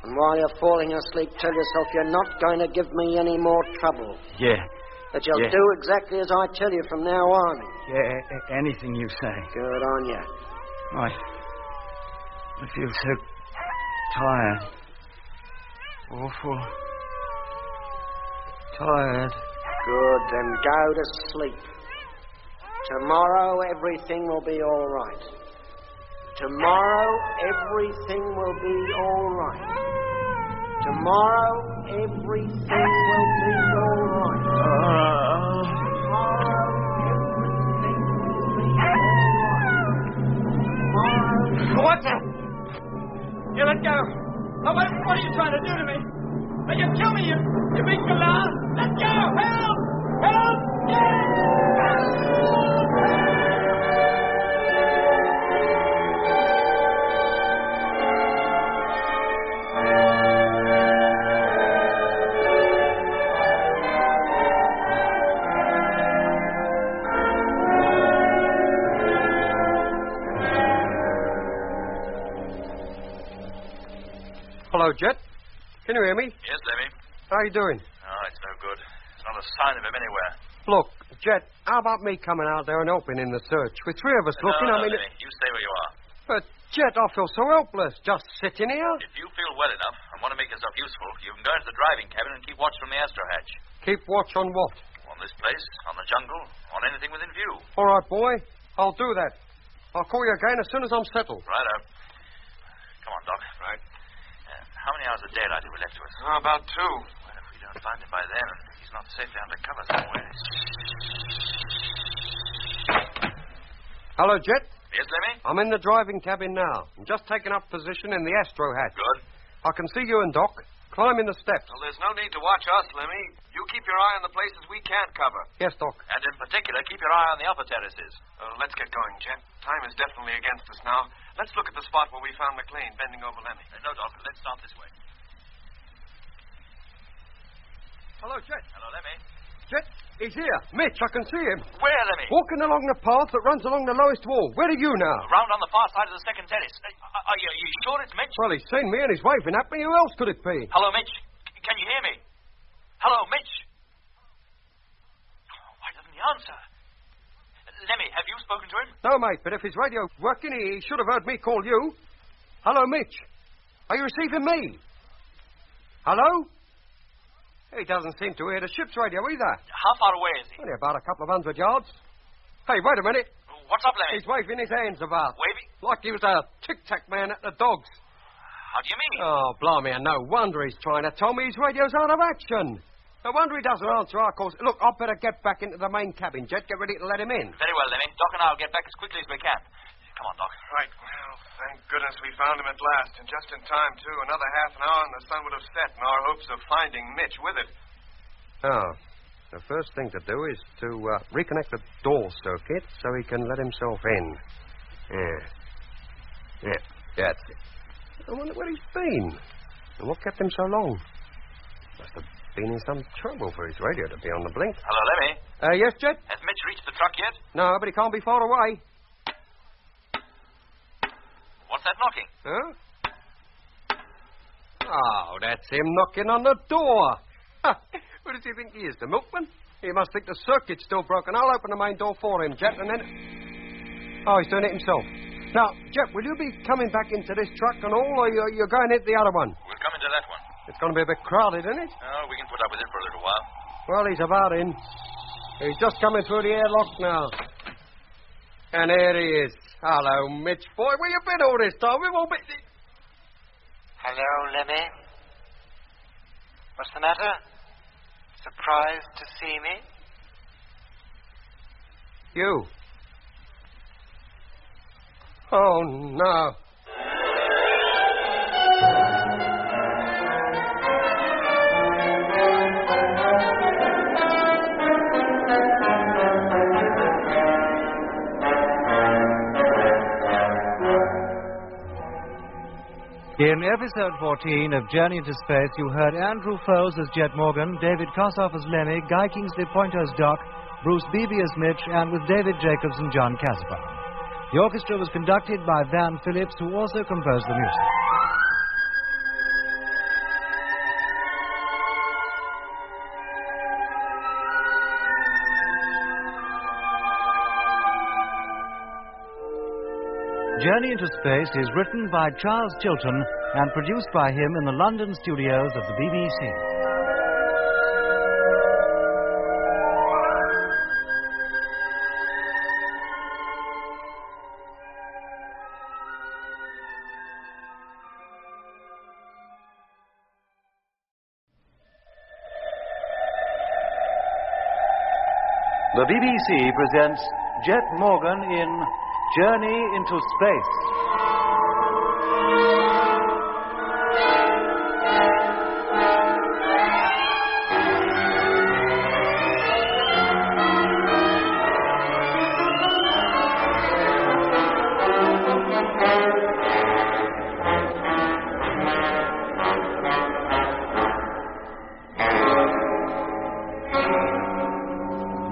And while you're falling asleep, tell yourself you're not going to give me any more trouble. Yeah. That you'll do exactly as I tell you from now on. Yeah, anything you say. Good on you. I feel so tired. Awful tired. Good, then go to sleep. Tomorrow everything will be all right. Tomorrow everything will be all right. Tomorrow everything will be all right. Tomorrow everything will be all right. What the? You let go. Oh, what are you trying to do to me? Will you kill me, you big galah? Let go! Help! Help! Hello, Jet. Can you hear me? Yes, Lemmy. How are you doing? Oh, it's no good. There's not a sign of him anywhere. Look, Jet, how about me coming out there and helping in the search? With 3 of us looking, No, I mean... Lemmy. You stay where you are. But, Jet, I feel so helpless, just sitting here. If you feel well enough and want to make yourself useful, you can go into the driving cabin and keep watch from the astro hatch. Keep watch on what? On this place, on the jungle, on anything within view. All right, boy. I'll do that. I'll call you again as soon as I'm settled. Righto. Come on, Doc. Right. How many hours of daylight have we left to us? About 2. Well, if we don't find him by then, he's not safely under cover somewhere. Hello, Jet. Yes, Lemmy? I'm in the driving cabin now. I'm just taking up position in the astro hatch. Good. I can see you and Doc. climbing the steps. Well, there's no need to watch us, Lemmy. You keep your eye on the places we can't cover. Yes, Doc. And in particular, keep your eye on the upper terraces. Let's get going, Jet. Time is definitely against us now. Let's look at the spot where we found McLean bending over Lemmy. No, Doc. Let's start this way. Hello, Jet. Hello, Lemmy. Jet, he's here. Mitch, I can see him. Where, Lemmy? Walking along the path that runs along the lowest wall. Where are you now? Round on the far side of the second terrace. Are you sure it's Mitch? Well, he's seen me and he's waving at me. Who else could it be? Hello, Mitch. Can you hear me? Hello, Mitch. Why doesn't he answer? Lemmy, have you spoken to him? No, mate, but if his radio's working, he should have heard me call you. Hello, Mitch. Are you receiving me? Hello? He doesn't seem to hear the ship's radio either. How far away is he? Only about a couple of 100 yards. Hey, wait a minute. What's up, Lemmy? He's waving his hands about. Waving? Like he was a tic-tac man at the dogs. How do you mean? Oh, blimey, and no wonder he's trying to tell me his radio's out of action. No wonder he doesn't answer our calls. Look, I'd better get back into the main cabin, Jet. Get ready to let him in. Very well, Lemmy. Doc and I'll get back as quickly as we can. Come on, Doc. Right. Well, thank goodness we found him at last. And just in time, too. Another half an hour and the sun would have set in our hopes of finding Mitch with it. Oh, the first thing to do is to reconnect the door circuit so he can let himself in. Yeah, that's it. I wonder where he's been. And what kept him so long? Must have been in some trouble for his radio to be on the blink. Hello, Lemmy. Yes, Jet? Has Mitch reached the truck yet? No, but he can't be far away. What's that knocking? Huh? Oh, that's him knocking on the door. Who does he think he is, the milkman? He must think the circuit's still broken. I'll open the main door for him, Jet, and then... Oh, he's doing it himself. Now, Jet, will you be coming back into this truck and all, or you're going into the other one? We'll come into that one. It's going to be a bit crowded, isn't it? Oh, we can put up with it for a little while. Well, he's about in. He's just coming through the airlock now. And there he is. Hello, Mitch, boy. Where you been all this time? We've all been... Hello, Lemmy. What's the matter? Surprised to see me? You? Oh, no. In episode 14 of Journey into Space, you heard Andrew Foles as Jet Morgan, David Kossoff as Lemmy, Guy Kingsley Pointer as Doc, Bruce Beebe as Mitch, and with David Jacobs and John Caspar. The orchestra was conducted by Van Phillips, who also composed the music. Journey into Space is written by Charles Chilton and produced by him in the London studios of the BBC. The BBC presents Jet Morgan in Journey into Space.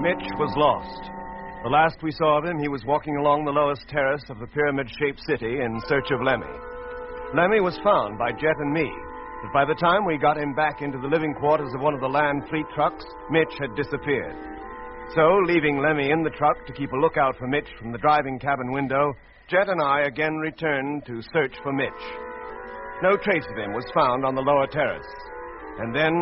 Mitch was lost. The last we saw of him, he was walking along the lowest terrace of the pyramid-shaped city in search of Lemmy. Lemmy was found by Jet and me, but by the time we got him back into the living quarters of one of the land fleet trucks, Mitch had disappeared. So, leaving Lemmy in the truck to keep a lookout for Mitch from the driving cabin window, Jet and I again returned to search for Mitch. No trace of him was found on the lower terrace. And then,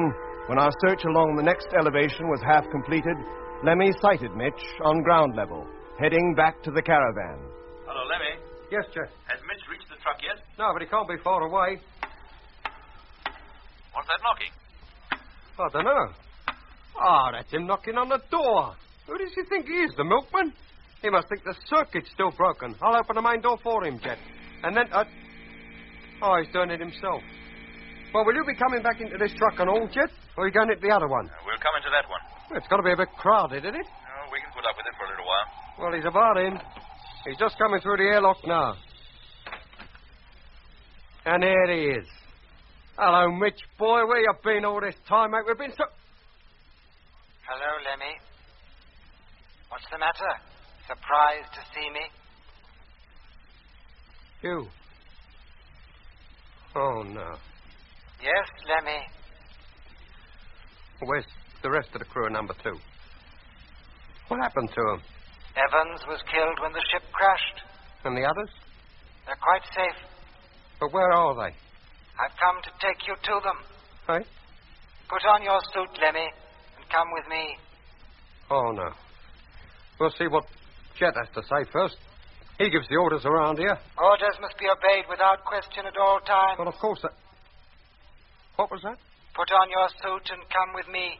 when our search along the next elevation was half completed, Lemmy sighted Mitch on ground level, heading back to the caravan. Hello, Lemmy. Yes, Jet. Has Mitch reached the truck yet? No, but he can't be far away. What's that knocking? I don't know. Ah, that's him knocking on the door. Who does he think he is, the milkman? He must think the circuit's still broken. I'll open the main door for him, Jet. And then... Oh, he's doing it himself. Well, will you be coming back into this truck and all, Jet? Or are you going into the other one? We'll come into that one. Well, it's got to be a bit crowded, isn't it? Oh, we can put up with it for a little while. Well, he's about in. He's just coming through the airlock now. And there he is. Hello, Mitch, boy. Where you been all this time, mate? We've been so... Hello, Lemmy. What's the matter? Surprised to see me? You? Oh, no. Yes, Lemmy. Where's the rest of the crew of number 2? What happened to them? Evans was killed when the ship crashed. And the others? They're quite safe. But where are they? I've come to take you to them. Hey? Put on your suit, Lemmy, and come with me. Oh, no. We'll see what Jet has to say first. He gives the orders around here. Orders must be obeyed without question at all times. Well, of course. What was that? Put on your suit and come with me.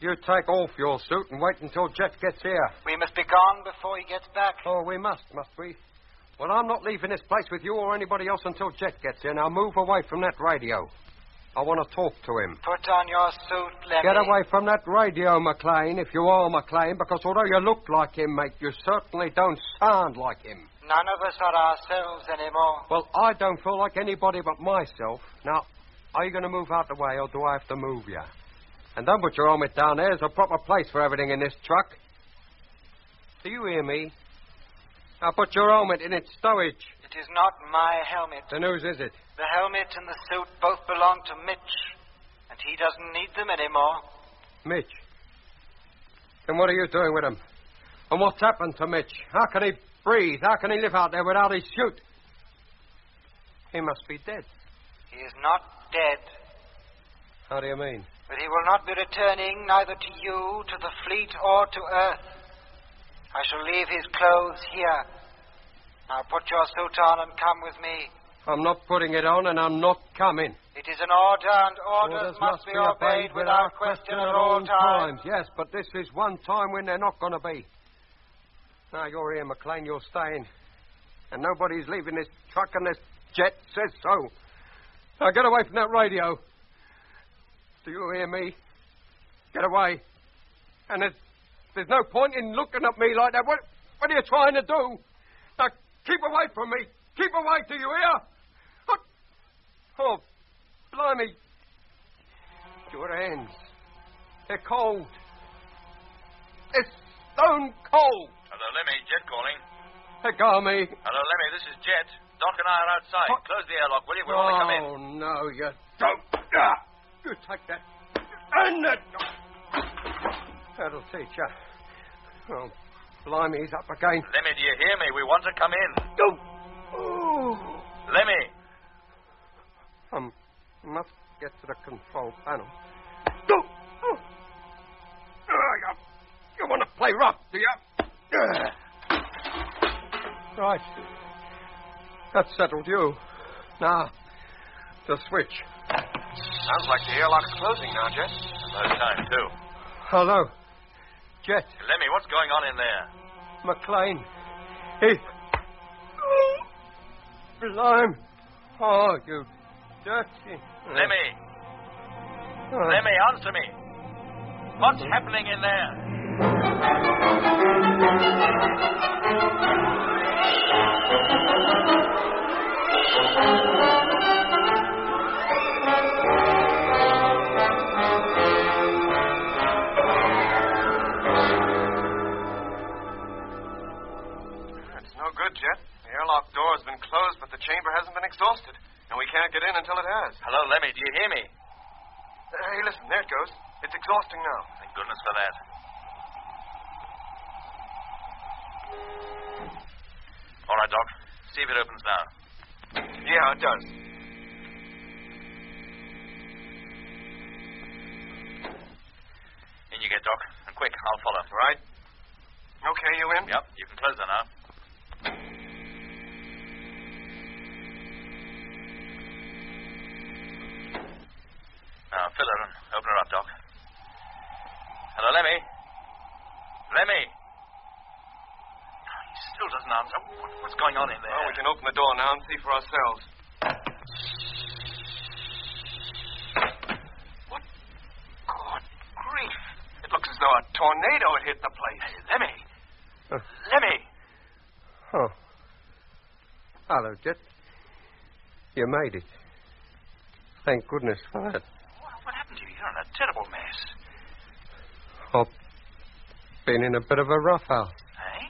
You take off your suit and wait until Jet gets here. We must be gone before he gets back. Oh, we must we? Well, I'm not leaving this place with you or anybody else until Jet gets here. Now move away from that radio. I want to talk to him. Put on your suit, Lemmy. Get away from that radio, McLean, if you are McLean, because although you look like him, mate, you certainly don't sound like him. None of us are ourselves anymore. Well, I don't feel like anybody but myself. Now, are you going to move out the way, or do I have to move you? And don't put your helmet down there. There's a proper place for everything in this truck. Do you hear me? Now put your helmet in its stowage. It is not my helmet. Then whose is it? The helmet and the suit both belong to Mitch, and he doesn't need them anymore. Mitch? Then what are you doing with him? And what's happened to Mitch? How can he breathe? How can he live out there without his suit? He must be dead. He is not dead. How do you mean? But he will not be returning neither to you, to the fleet, or to Earth. I shall leave his clothes here. Now put your suit on and come with me. I'm not putting it on, and I'm not coming. It is an order, and orders must be obeyed without question at all times. Yes, but this is one time when they're not going to be. Now, you're here, McLean. You're staying. And nobody's leaving this truck, and this jet says so. Now, get away from that radio. Do you hear me? Get away. And there's no point in looking at me like that. What are you trying to do? Now, keep away from me. Keep away, do you hear? What? Oh, blimey. Your hands. They're cold. They're stone cold. Hello, Lemmy. Jet calling. Let go of me. Hello, Lemmy. This is Jet. Doc and I are outside. What? Close the airlock, will you? We'll only come in. Oh, no, you don't. You take that. And that. That'll teach you. Oh, blimey, he's up again. Lemmy, do you hear me? We want to come in. Oh. Oh. Lemmy. Must get to the control panel. Oh. Oh. You want to play rough, do you? Right. That settled you. Now, the switch. Sounds like the airlock's closing now, Jet. About time, too. Hello. Jet. Lemmy, what's going on in there? McLean. He... Blimey. Oh, you dirty... Lemmy. Lemmy, answer me. What's happening in there? It's no good, Jet. The airlock door has been closed, but the chamber hasn't been exhausted. And we can't get in until it has. Hello, Lemmy. Do you hear me? Hey, listen. There it goes. It's exhausting now. Thank goodness for that. All right, Doc. See if it opens now. Yeah, it does. In you get, Doc. And quick, I'll follow. Right. Okay, you in? Yep, you can close that now. Now, fill her and open her up, Doc. Hello, Lemmy. Lemmy. He still doesn't answer. What's going on in there? Well, we can open the door now and see for ourselves. though a tornado had hit the place. Lemmy! Lemmy! Oh. Hello, Jet. You made it. Thank goodness for that. What happened to you? You're in a terrible mess. I've been in a bit of a roughhouse. Eh?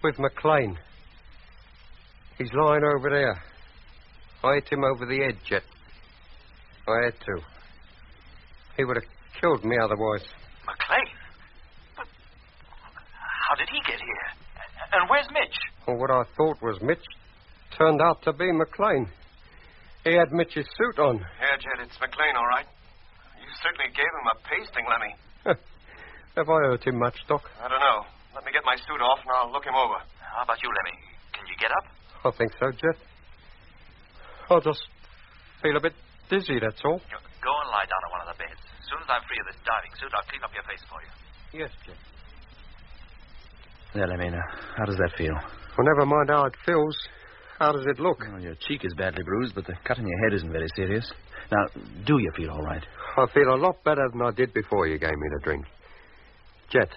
With McLean. He's lying over there. I hit him over the head, Jet. I had to. He would have killed me otherwise. McLean? But how did he get here? And where's Mitch? Well, what I thought was Mitch turned out to be McLean. He had Mitch's suit on. Yeah, Jet, it's McLean, all right. You certainly gave him a pasting, Lemmy. Have I hurt him much, Doc? I don't know. Let me get my suit off and I'll look him over. How about you, Lemmy? Can you get up? I think so, Jet. I just feel a bit dizzy, that's all. Go and lie down on one of the beds. As soon as I'm free of this diving suit, I'll clean up your face for you. Yes, Jet. There, Lemmy, now, how does that feel? Well, never mind how it feels. How does it look? Well, your cheek is badly bruised, but the cut in your head isn't very serious. Now, do you feel all right? I feel a lot better than I did before you gave me the drink. Jet,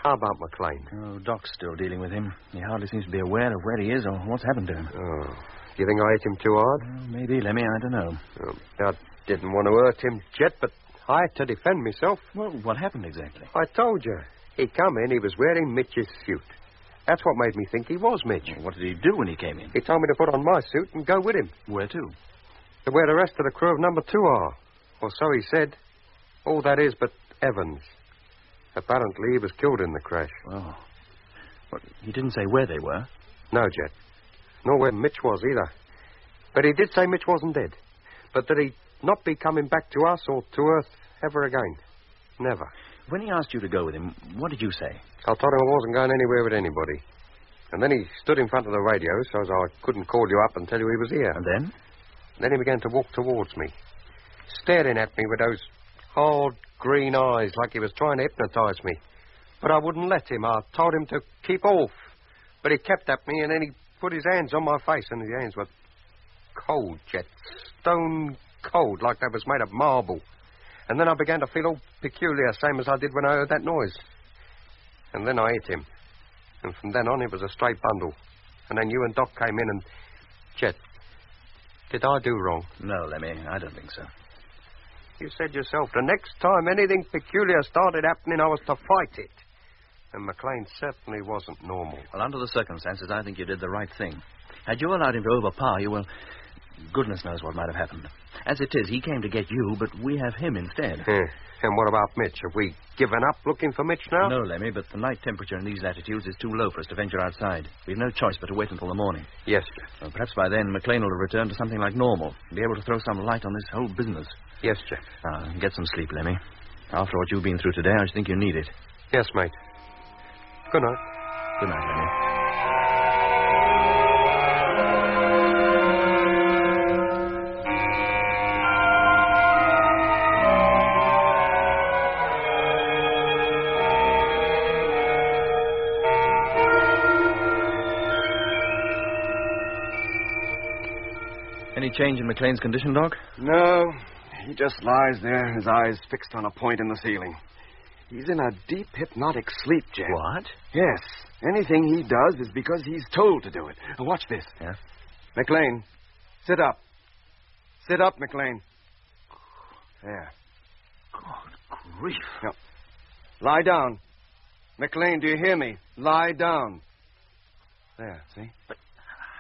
how about McLean? Oh, Doc's still dealing with him. He hardly seems to be aware of where he is or what's happened to him. Oh, do you think I hit him too hard? Well, maybe, Lemmy, I don't know. I didn't want to hurt him, Jet, but I had to defend myself. Well, what happened exactly? I told you. He come in, he was wearing Mitch's suit. That's what made me think he was Mitch. Well, what did he do when he came in? He told me to put on my suit and go with him. Where to? To where the rest of the crew of number 2 are. Or so he said. All that is but Evans. Apparently he was killed in the crash. Oh. Well, he didn't say where they were? No, Jet. Nor where Mitch was either. But he did say Mitch wasn't dead. But that he'd not be coming back to us or to Earth ever again. Never. When he asked you to go with him, what did you say? I told him I wasn't going anywhere with anybody. And then he stood in front of the radio so as I couldn't call you up and tell you he was here. And then? Then he began to walk towards me, staring at me with those hard green eyes like he was trying to hypnotize me. But I wouldn't let him. I told him to keep off. But he kept at me and then he put his hands on my face and his hands were cold, Jet. Stone cold, like they was made of marble. And then I began to feel all peculiar, same as I did when I heard that noise. And then I hit him. And from then on, it was a straight bundle. And then you and Doc came in and... Chet, did I do wrong? No, Lemmy, I don't think so. You said yourself, the next time anything peculiar started happening, I was to fight it. And McLean certainly wasn't normal. Well, under the circumstances, I think you did the right thing. Had you allowed him to overpower you, well, goodness knows what might have happened. As it is, he came to get you, but we have him instead. And what about Mitch? Have we given up looking for Mitch now? No, Lemmy, but the night temperature in these latitudes is too low for us to venture outside. We've no choice but to wait until the morning. Yes, sir. Well, perhaps by then McLean will have returned to something like normal and be able to throw some light on this whole business. Yes, sir. Now, get some sleep, Lemmy. After what you've been through today, I think you need it. Yes, mate. Good night. Good night, Lemmy. Any change in McLean's condition, Doc? No. He just lies there, his eyes fixed on a point in the ceiling. He's in a deep hypnotic sleep, Jack. What? Yes. Anything he does is because he's told to do it. Now, watch this. Yeah? McLean, sit up. Sit up, McLean. There. God grief. Now, lie down. McLean, do you hear me? Lie down. There, see? But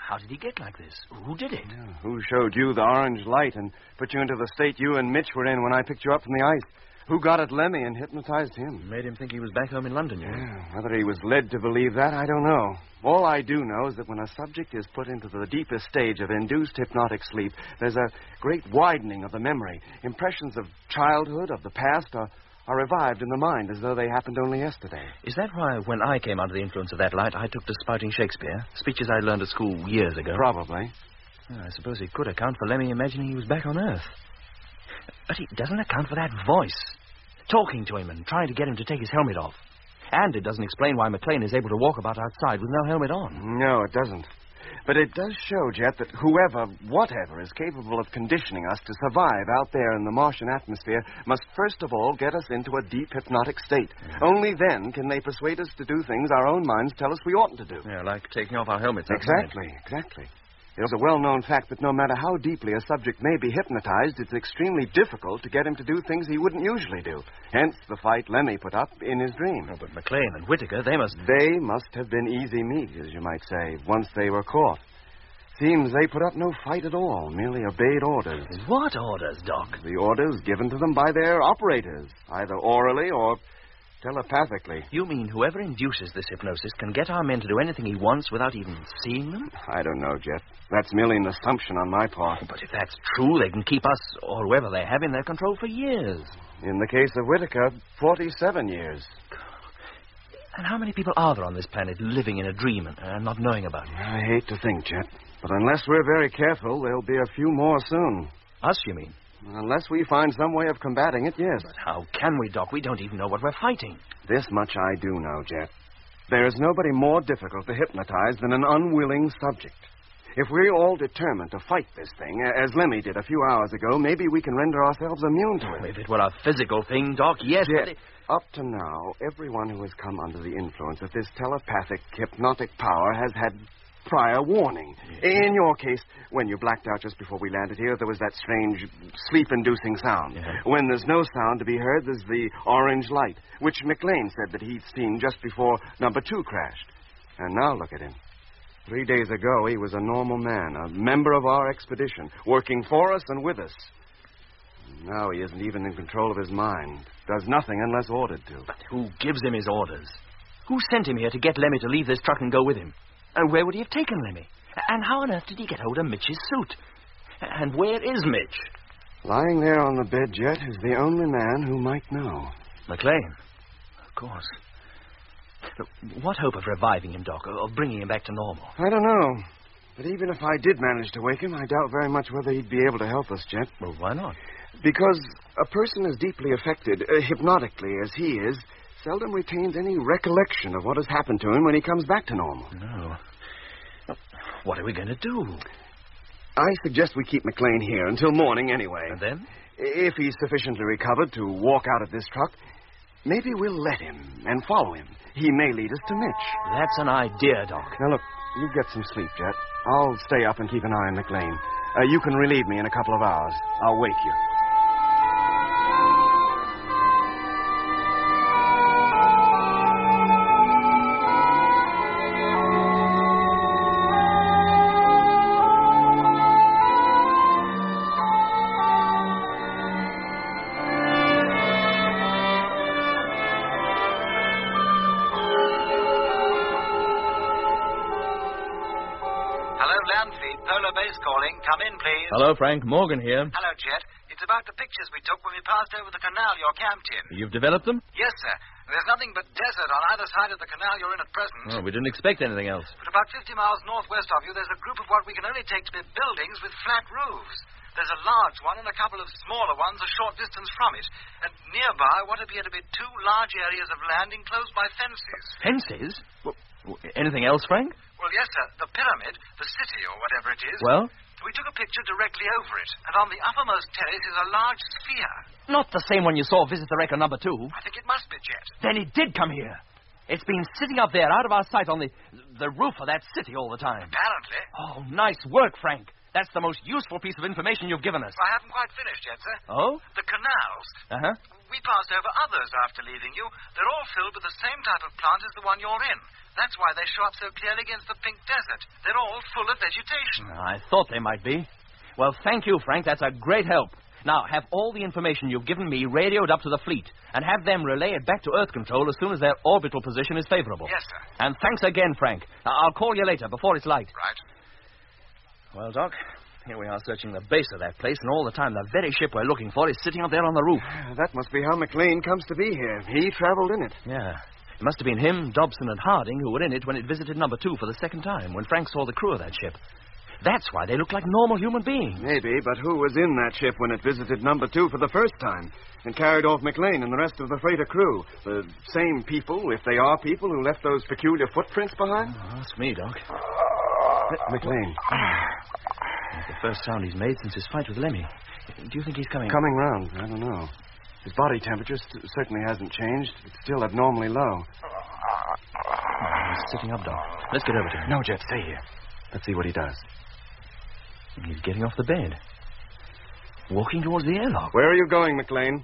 how did he get like this? Who did it? Yeah, who showed you the orange light and put you into the state you and Mitch were in when I picked you up from the ice? Who got at Lemmy and hypnotized him? Made him think he was back home in London, you know. Yeah, whether he was led to believe that, I don't know. All I do know is that when a subject is put into the deepest stage of induced hypnotic sleep, there's a great widening of the memory. Impressions of childhood, of the past, are revived in the mind as though they happened only yesterday. Is that why, when I came under the influence of that light, I took to spouting Shakespeare? Speeches I learned at school years ago. Probably. Well, I suppose it could account for Lemmy imagining he was back on Earth. But it doesn't account for that voice. Talking to him and trying to get him to take his helmet off. And it doesn't explain why McLean is able to walk about outside with no helmet on. No, it doesn't. But it does show, Jet, that whatever is capable of conditioning us to survive out there in the Martian atmosphere must first of all get us into a deep hypnotic state. Only then can they persuade us to do things our own minds tell us we oughtn't to do. Yeah, like taking off our helmets. Exactly. It's a well-known fact that no matter how deeply a subject may be hypnotized, it's extremely difficult to get him to do things he wouldn't usually do. Hence the fight Lemmy put up in his dream. Oh, but McLean and Whitaker, they must have been easy meat, as you might say, once they were caught. Seems they put up no fight at all, merely obeyed orders. What orders, Doc? The orders given to them by their operators, either orally or telepathically. You mean whoever induces this hypnosis can get our men to do anything he wants without even seeing them? I don't know, Jet. That's merely an assumption on my part. But if that's true, they can keep us, or whoever they have, in their control for years. In the case of Whitaker, 47 years. And how many people are there on this planet living in a dream and not knowing about it? I hate to think, Jet. But unless we're very careful, there'll be a few more soon. Us, you mean? Unless we find some way of combating it, yes. But how can we, Doc? We don't even know what we're fighting. This much I do know, Jet. There is nobody more difficult to hypnotize than an unwilling subject. If we're all determined to fight this thing, as Lemmy did a few hours ago, maybe we can render ourselves immune to it. If it were a physical thing, Doc, yes, Jet, up to now, everyone who has come under the influence of this telepathic, hypnotic power has had prior warning. In your case, when you blacked out just before we landed here, there was that strange sleep-inducing sound. Yeah. When there's no sound to be heard, there's the orange light, which McLean said that he'd seen just before number 2 crashed. And now look at him. 3 days ago, he was a normal man, a member of our expedition, working for us and with us. Now he isn't even in control of his mind. Does nothing unless ordered to. But who gives him his orders? Who sent him here to get Lemmy to leave this truck and go with him? And where would he have taken Lemmy? And how on earth did he get hold of Mitch's suit? And where is Mitch? Lying there on the bed, Jet, is the only man who might know. McLean? Of course. Look, what hope of reviving him, Doc, or of bringing him back to normal? I don't know. But even if I did manage to wake him, I doubt very much whether he'd be able to help us, Jet. Well, why not? Because a person as deeply affected, hypnotically as he is, seldom retains any recollection of what has happened to him when he comes back to normal. No. What are we going to do? I suggest we keep McLean here until morning anyway. And then? If he's sufficiently recovered to walk out of this truck, maybe we'll let him and follow him. He may lead us to Mitch. That's an idea, Doc. Now, look, you get some sleep, Jet. I'll stay up and keep an eye on McLean. You can relieve me in a couple of hours. I'll wake you. Come in, please. Hello, Frank. Morgan here. Hello, Jet. It's about the pictures we took when we passed over the canal you're camped in. You've developed them? Yes, sir. There's nothing but desert on either side of the canal you're in at present. Oh, we didn't expect anything else. But about 50 miles northwest of you, there's a group of what we can only take to be buildings with flat roofs. There's a large one and a couple of smaller ones a short distance from it. And nearby what appear to be 2 large areas of land enclosed by fences. Fences? Well, anything else, Frank? Well, yes, sir. The pyramid, the city or whatever it is. Well? We took a picture directly over it, and on the uppermost terrace is a large sphere. Not the same one you saw visit the wrecker number 2. I think it must be, Jet. Then it did come here. It's been sitting up there out of our sight on the roof of that city all the time. Apparently. Oh, nice work, Frank. That's the most useful piece of information you've given us. I haven't quite finished yet, sir. Oh? The canals. Uh-huh. We passed over others after leaving you. They're all filled with the same type of plant as the one you're in. That's why they show up so clearly against the pink desert. They're all full of vegetation. I thought they might be. Well, thank you, Frank. That's a great help. Now, have all the information you've given me radioed up to the fleet and have them relay it back to Earth Control as soon as their orbital position is favorable. Yes, sir. And thanks again, Frank. I'll call you later before it's light. Right. Well, Doc, here we are searching the base of that place, and all the time the very ship we're looking for is sitting up there on the roof. That must be how McLean comes to be here. He traveled in it. Yeah. It must have been him, Dobson, and Harding who were in it when it visited number 2 for the second time, when Frank saw the crew of that ship. That's why they look like normal human beings. Maybe, but who was in that ship when it visited number 2 for the first time and carried off McLean and the rest of the freighter crew? The same people, if they are people, who left those peculiar footprints behind? Oh, that's me, Doc. McLean. It's the first sound he's made since his fight with Lemmy. Do you think he's coming? Coming round. I don't know. His body temperature certainly hasn't changed. It's still abnormally low. He's sitting up, Doc. Let's get over to him. No, Jet, stay here. Let's see what he does. He's getting off the bed. Walking towards the airlock. Where are you going, McLean?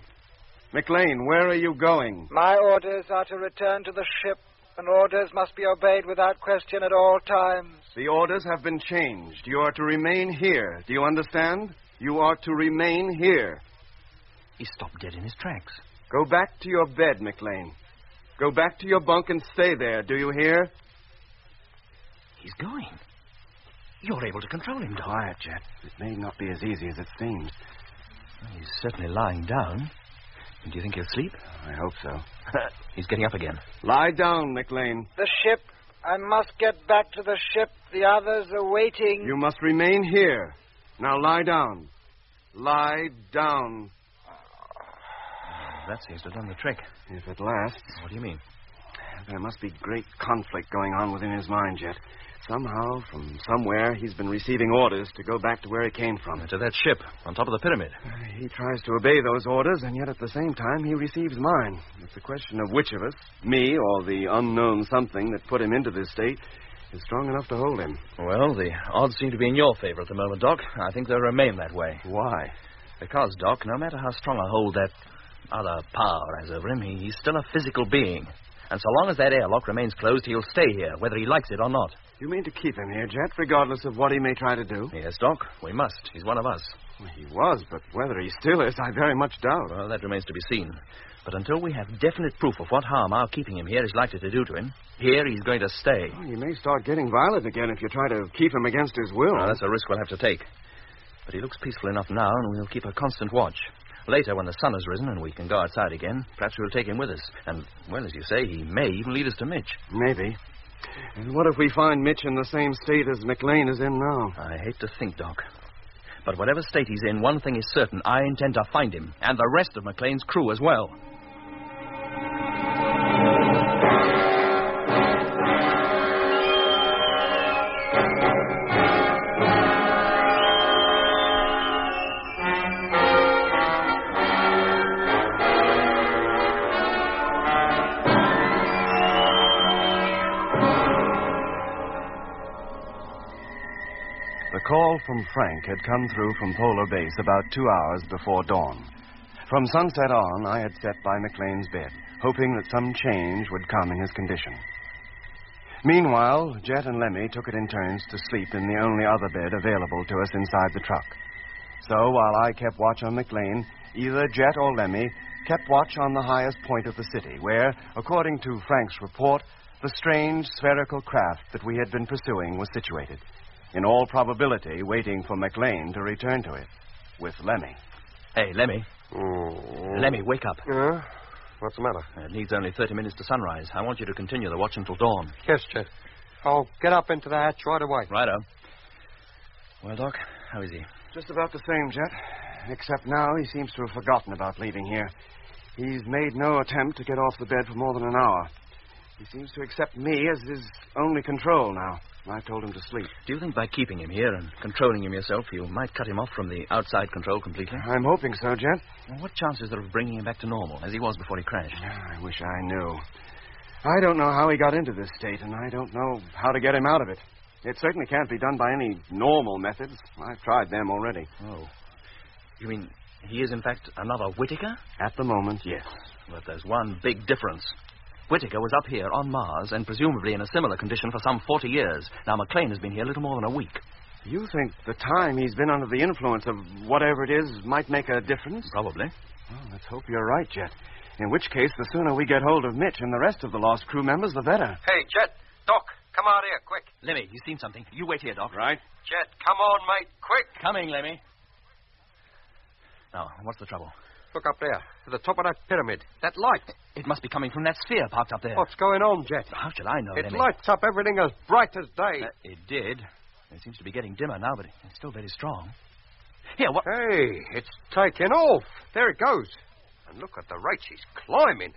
McLean, where are you going? My orders are to return to the ship, and orders must be obeyed without question at all times. The orders have been changed. You are to remain here. Do you understand? You are to remain here. He stopped dead in his tracks. Go back to your bed, McLean. Go back to your bunk and stay there. Do you hear? He's going. You're able to control him, Doc. Quiet, Jet. It may not be as easy as it seems. Well, he's certainly lying down. Do you think he'll sleep? I hope so. He's getting up again. Lie down, McLean. The ship. I must get back to the ship. The others are waiting. You must remain here. Now lie down. Lie down. That seems to have done the trick. If it lasts. What do you mean? There must be great conflict going on within his mind yet. Somehow, from somewhere, he's been receiving orders to go back to where he came from. To that ship on top of the pyramid. He tries to obey those orders, and yet at the same time, he receives mine. It's a question of which of us, me or the unknown something that put him into this state, is strong enough to hold him. Well, the odds seem to be in your favor at the moment, Doc. I think they'll remain that way. Why? Because, Doc, no matter how strong a hold that other power has over him, he's still a physical being. And so long as that airlock remains closed, he'll stay here, whether he likes it or not. You mean to keep him here, Jet, regardless of what he may try to do? Yes, Doc, we must. He's one of us. Well, he was, but whether he still is, I very much doubt. Well, that remains to be seen. But until we have definite proof of what harm our keeping him here is likely to do to him, here he's going to stay. Well, he may start getting violent again if you try to keep him against his will. Well, that's a risk we'll have to take. But he looks peaceful enough now, and we'll keep a constant watch. Later, when the sun has risen and we can go outside again, perhaps we'll take him with us. And, well, as you say, he may even lead us to Mitch. Maybe. And what if we find Mitch in the same state as McLean is in now? I hate to think, Doc. But whatever state he's in, one thing is certain. I intend to find him, and the rest of McLean's crew as well. The call from Frank had come through from Polar Base about 2 hours before dawn. From sunset on, I had sat by McLean's bed, hoping that some change would come in his condition. Meanwhile, Jet and Lemmy took it in turns to sleep in the only other bed available to us inside the truck. So while I kept watch on McLean, either Jet or Lemmy kept watch on the highest point of the city, where, according to Frank's report, the strange spherical craft that we had been pursuing was situated. In all probability, waiting for McLean to return to it, with Lemmy. Hey, Lemmy. Lemmy, wake up. Yeah? What's the matter? It needs only 30 minutes to sunrise. I want you to continue the watch until dawn. Yes, Chet. I'll get up into the hatch right away. Righto. Well, Doc, how is he? Just about the same, Jet. Except now he seems to have forgotten about leaving here. He's made no attempt to get off the bed for more than an hour. He seems to accept me as his only control now. I've told him to sleep. Do you think by keeping him here and controlling him yourself, you might cut him off from the outside control completely? I'm hoping so, Jet. Well, what chance is there of bringing him back to normal, as he was before he crashed? I wish I knew. I don't know how he got into this state, and I don't know how to get him out of it. It certainly can't be done by any normal methods. I've tried them already. Oh. You mean he is, in fact, another Whitaker? At the moment, yes. But there's one big difference. Whitaker was up here on Mars and presumably in a similar condition for some 40 years. Now, McLean has been here little more than a week. You think the time he's been under the influence of whatever it is might make a difference? Probably. Well, let's hope you're right, Jet. In which case, the sooner we get hold of Mitch and the rest of the lost crew members, the better. Hey, Jet. Doc, come out here, quick. Lemmy, he's seen something. You wait here, Doc. Right. Jet, come on, mate, quick. Coming, Lemmy. Now, what's the trouble? Look up there, at the top of that pyramid. That light. It must be coming from that sphere parked up there. What's going on, Jet? How should I know, It Lemmy? lights up everything as bright as day. It did. It seems to be getting dimmer now, but it's still very strong. Here, what? Hey, it's taking off. There it goes. And look at the rate she's climbing.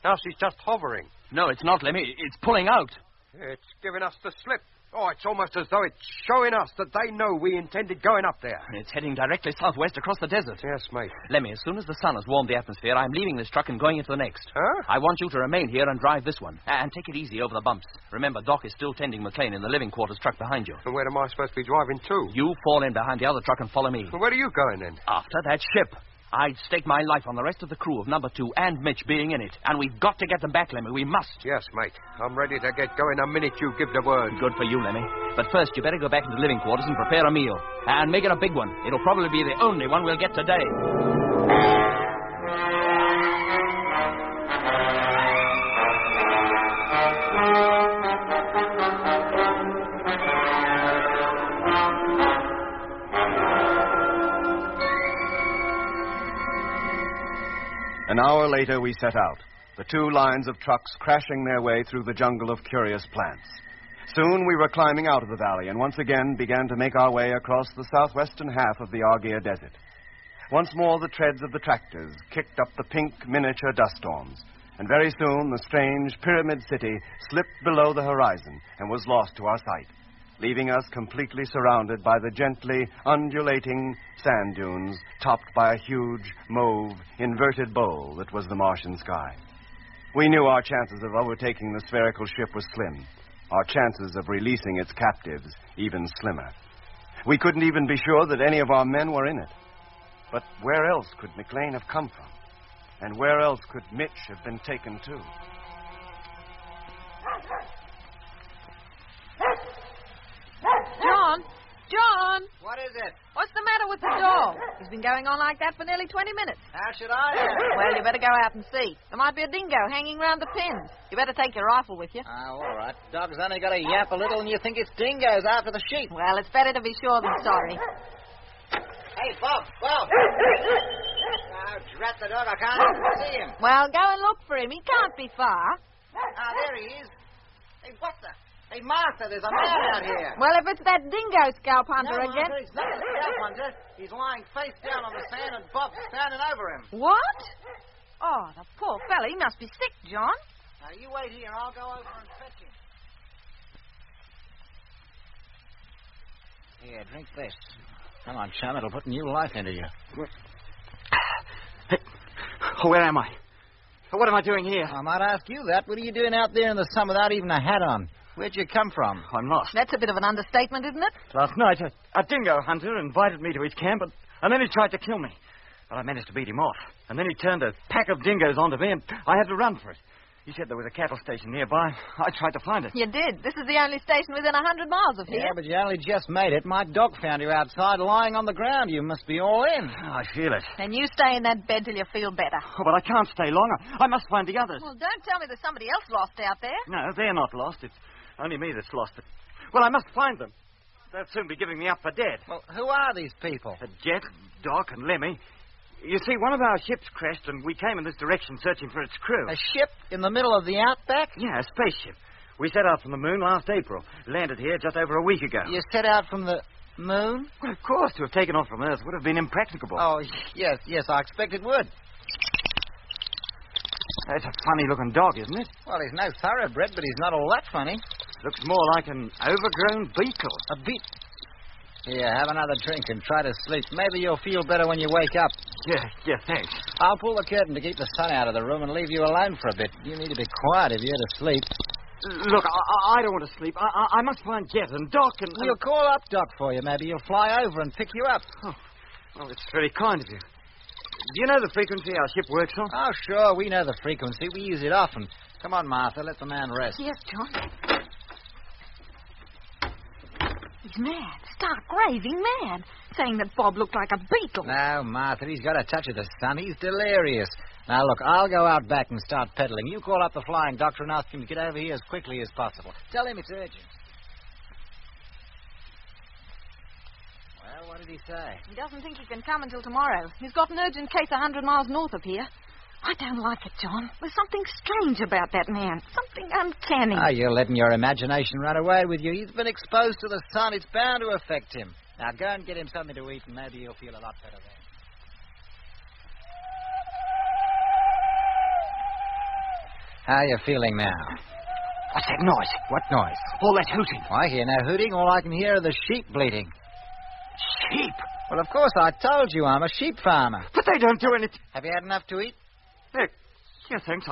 Now she's just hovering. No, it's not, Lemmy. It's pulling out. It's giving us the slip. Oh, it's almost as though it's showing us that they know we intended going up there. It's heading directly southwest across the desert. Yes, mate. Lemmy, as soon as the sun has warmed the atmosphere, I'm leaving this truck and going into the next. Huh? I want you to remain here and drive this one. And take it easy over the bumps. Remember, Doc is still tending McLean in the living quarters truck behind you. And where am I supposed to be driving to? You fall in behind the other truck and follow me. Well, where are you going, then? After that ship. I'd stake my life on the rest of the crew of number 2 and Mitch being in it. And we've got to get them back, Lemmy. We must. Yes, mate. I'm ready to get going the minute you give the word. Good for you, Lemmy. But first, you better go back into the living quarters and prepare a meal. And make it a big one. It'll probably be the only one we'll get today. An hour later, we set out, the 2 lines of trucks crashing their way through the jungle of curious plants. Soon we were climbing out of the valley and once again began to make our way across the southwestern half of the Argyre Desert. Once more, the treads of the tractors kicked up the pink miniature dust storms, and very soon the strange pyramid city slipped below the horizon and was lost to our sight, leaving us completely surrounded by the gently undulating sand dunes topped by a huge, mauve, inverted bowl that was the Martian sky. We knew our chances of overtaking the spherical ship was slim, our chances of releasing its captives even slimmer. We couldn't even be sure that any of our men were in it. But where else could McLean have come from? And where else could Mitch have been taken to? John! What is it? What's the matter with the dog? He's been going on like that for nearly 20 minutes. How should I know? Well, you better go out and see. There might be a dingo hanging round the pins. You better take your rifle with you. Oh, all right. Dog's only got to yap a little and you think it's dingoes after the sheep. Well, it's better to be sure than sorry. Hey, Bob! Oh, drat the dog, I can't even see him. Well, go and look for him. He can't be far. Ah, there he is. Hey, what the... Hey, Martha, there's a man out here. Well, if it's that dingo scalp hunter no, again... Martha, he's not a scalp hunter. He's lying face down on the sand and Bob's standing over him. What? Oh, the poor fella. He must be sick, John. Now, you wait here and I'll go over and fetch him. Here, drink this. Come on, chum. It'll put new life into you. Hey, where am I? What am I doing here? I might ask you that. What are you doing out there in the sun without even a hat on? Where'd you come from? I'm lost. That's a bit of an understatement, isn't it? Last night, a dingo hunter invited me to his camp, and then he tried to kill me. But I managed to beat him off. And then he turned a pack of dingoes onto me, and I had to run for it. He said there was a cattle station nearby. I tried to find it. You did. This is the only station within 100 miles of here. Yeah, but you only just made it. My dog found you outside lying on the ground. You must be all in. I feel it. Then you stay in that bed till you feel better. Oh, but I can't stay long. I must find the others. Well, don't tell me there's somebody else lost out there. No, they're not lost. It's only me that's lost. Well, I must find them. They'll soon be giving me up for dead. Well, who are these people? Jet, Doc, and Lemmy. You see, one of our ships crashed, and we came in this direction searching for its crew. A ship in the middle of the outback? Yeah, a spaceship. We set out from the moon last April. Landed here just over a week ago. You set out from the moon? Well, of course. To have taken off from Earth would have been impracticable. Oh, yes, I expect it would. That's a funny-looking dog, isn't it? Well, he's no thoroughbred, but he's not all that funny. Looks more like an overgrown beagle. A Here, have another drink and try to sleep. Maybe you'll feel better when you wake up. Yeah, thanks. I'll pull the curtain to keep the sun out of the room and leave you alone for a bit. You need to be quiet if you're to sleep. Look, I don't want to sleep. I must find Jet and Doc and... We'll call up Doc for you. Maybe he'll fly over and pick you up. Oh, well, it's very kind of you. Do you know the frequency our ship works on? Oh, sure, we know the frequency. We use it often. Come on, Martha, let the man rest. Yes, John. He's mad, stark raving mad, saying that Bob looked like a beetle. No, Martha, he's got a touch of the sun. He's delirious. Now, look, I'll go out back and start peddling. You call up the flying doctor and ask him to get over here as quickly as possible. Tell him it's urgent. Well, what did he say? He doesn't think he can come until tomorrow. He's got an urgent case 100 miles north of here. I don't like it, John. There's something strange about that man. Something uncanny. Ah, you're letting your imagination run away with you. He's been exposed to the sun. It's bound to affect him. Now, go and get him something to eat, and maybe he'll feel a lot better then. How are you feeling now? What's that noise? What noise? All that hooting. I hear no hooting. All I can hear are the sheep bleating. Sheep? Well, of course, I told you I'm a sheep farmer. But they don't do anything. Have you had enough to eat? Yeah, thanks.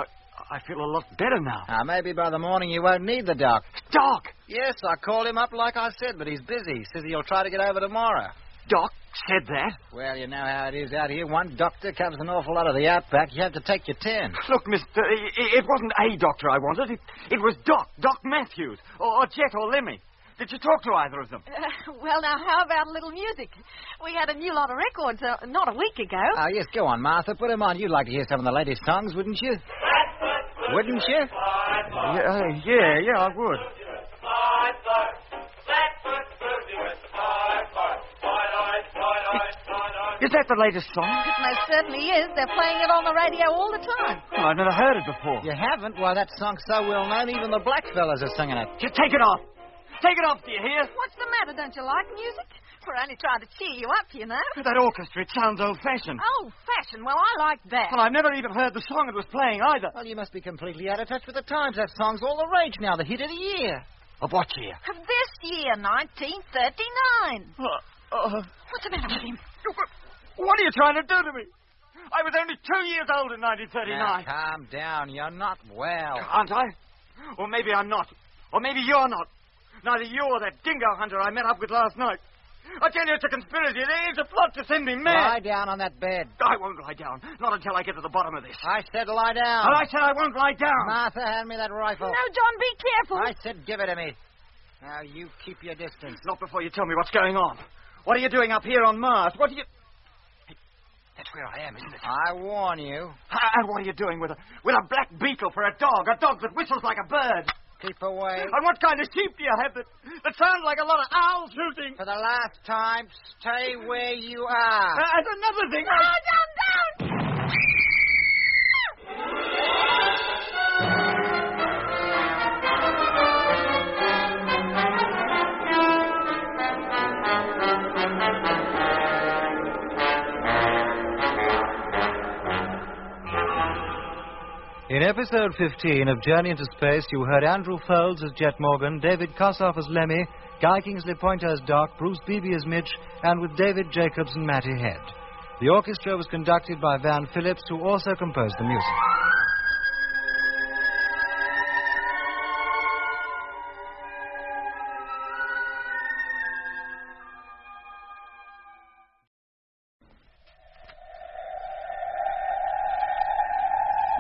I feel a lot better now. Maybe by the morning you won't need the doc. Doc? Yes, I called him up like I said, but he's busy. He says he'll try to get over tomorrow. Doc said that? Well, you know how it is out here. One doctor covers an awful lot of the outback. You have to take your 10. Look, mister, it wasn't a doctor I wanted. It was Doc Matthews, or Jet or Lemmy. Did you talk to either of them? Well, now, how about a little music? We had a new lot of records not a week ago. Oh, yes, go on, Martha. Put them on. You'd like to hear some of the latest songs, wouldn't you? Wouldn't you? Yeah, I would. Is that the latest song? It most certainly is. They're playing it on the radio all the time. Oh, I've never heard it before. You haven't? Why, that song's so well known, even the blackfellas are singing it. Just take it off. Take it off, do you hear? What's the matter? Don't you like music? We're only trying to cheer you up, you know. That orchestra, it sounds old-fashioned. Old-fashioned? Well, I like that. Well, I've never even heard the song it was playing either. Well, you must be completely out of touch with the times. That song's all the rage now, the hit of the year. Of what year? Of this year, 1939. What's the matter with him? What are you trying to do to me? I was only 2 years old in 1939. Now, calm down. You're not well. Can't I? Or maybe I'm not. Or maybe you're not. Neither you or that dingo hunter I met up with last night. I tell you, it's a conspiracy. There's a plot to send me mad. Lie down on that bed. I won't lie down. Not until I get to the bottom of this. I said lie down. And I said I won't lie down. Martha, hand me that rifle. No, John, be careful. I said give it to me. Now, you keep your distance. Not before you tell me what's going on. What are you doing up here on Mars? What are you... Hey, that's where I am, isn't it? I warn you. And what are you doing with a black beetle for a dog that whistles like a bird? Keep away. And what kind of sheep do you have that sound like a lot of owls hooting? For the last time, stay where you are. And another thing... No, John, don't! In episode 15 of Journey into Space, you heard Andrew Folds as Jet Morgan, David Kossoff as Lemmy, Guy Kingsley Pointer as Doc, Bruce Beebe as Mitch, and with David Jacobs and Matty Head. The orchestra was conducted by Van Phillips, who also composed the music.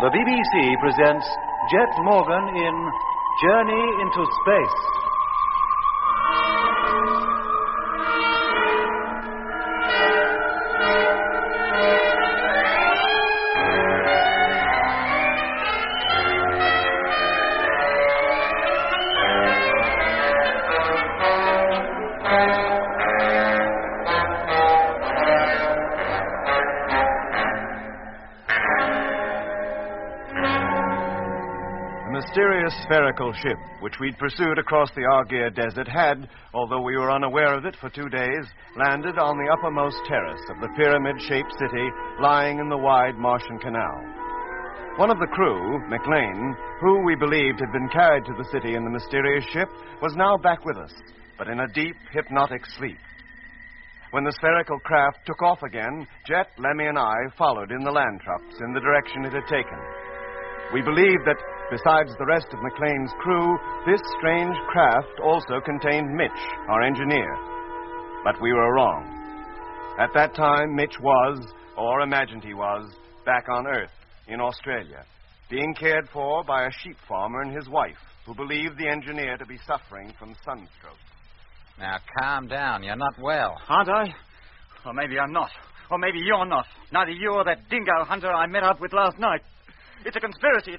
The BBC presents Jet Morgan in Journey into Space. Spherical ship, which we'd pursued across the Argier Desert, had, although we were unaware of it for 2 days, landed on the uppermost terrace of the pyramid-shaped city lying in the wide Martian canal. One of the crew, McLean, who we believed had been carried to the city in the mysterious ship, was now back with us, but in a deep, hypnotic sleep. When the spherical craft took off again, Jet, Lemmy, and I followed in the land trucks in the direction it had taken. We believed that, besides the rest of McLean's crew, this strange craft also contained Mitch, our engineer. But we were wrong. At that time, Mitch was, or imagined he was, back on Earth, in Australia, being cared for by a sheep farmer and his wife, who believed the engineer to be suffering from sunstroke. Now, calm down. You're not well. Aren't I? Or maybe I'm not. Or maybe you're not. Neither you or that dingo hunter I met up with last night. It's a conspiracy.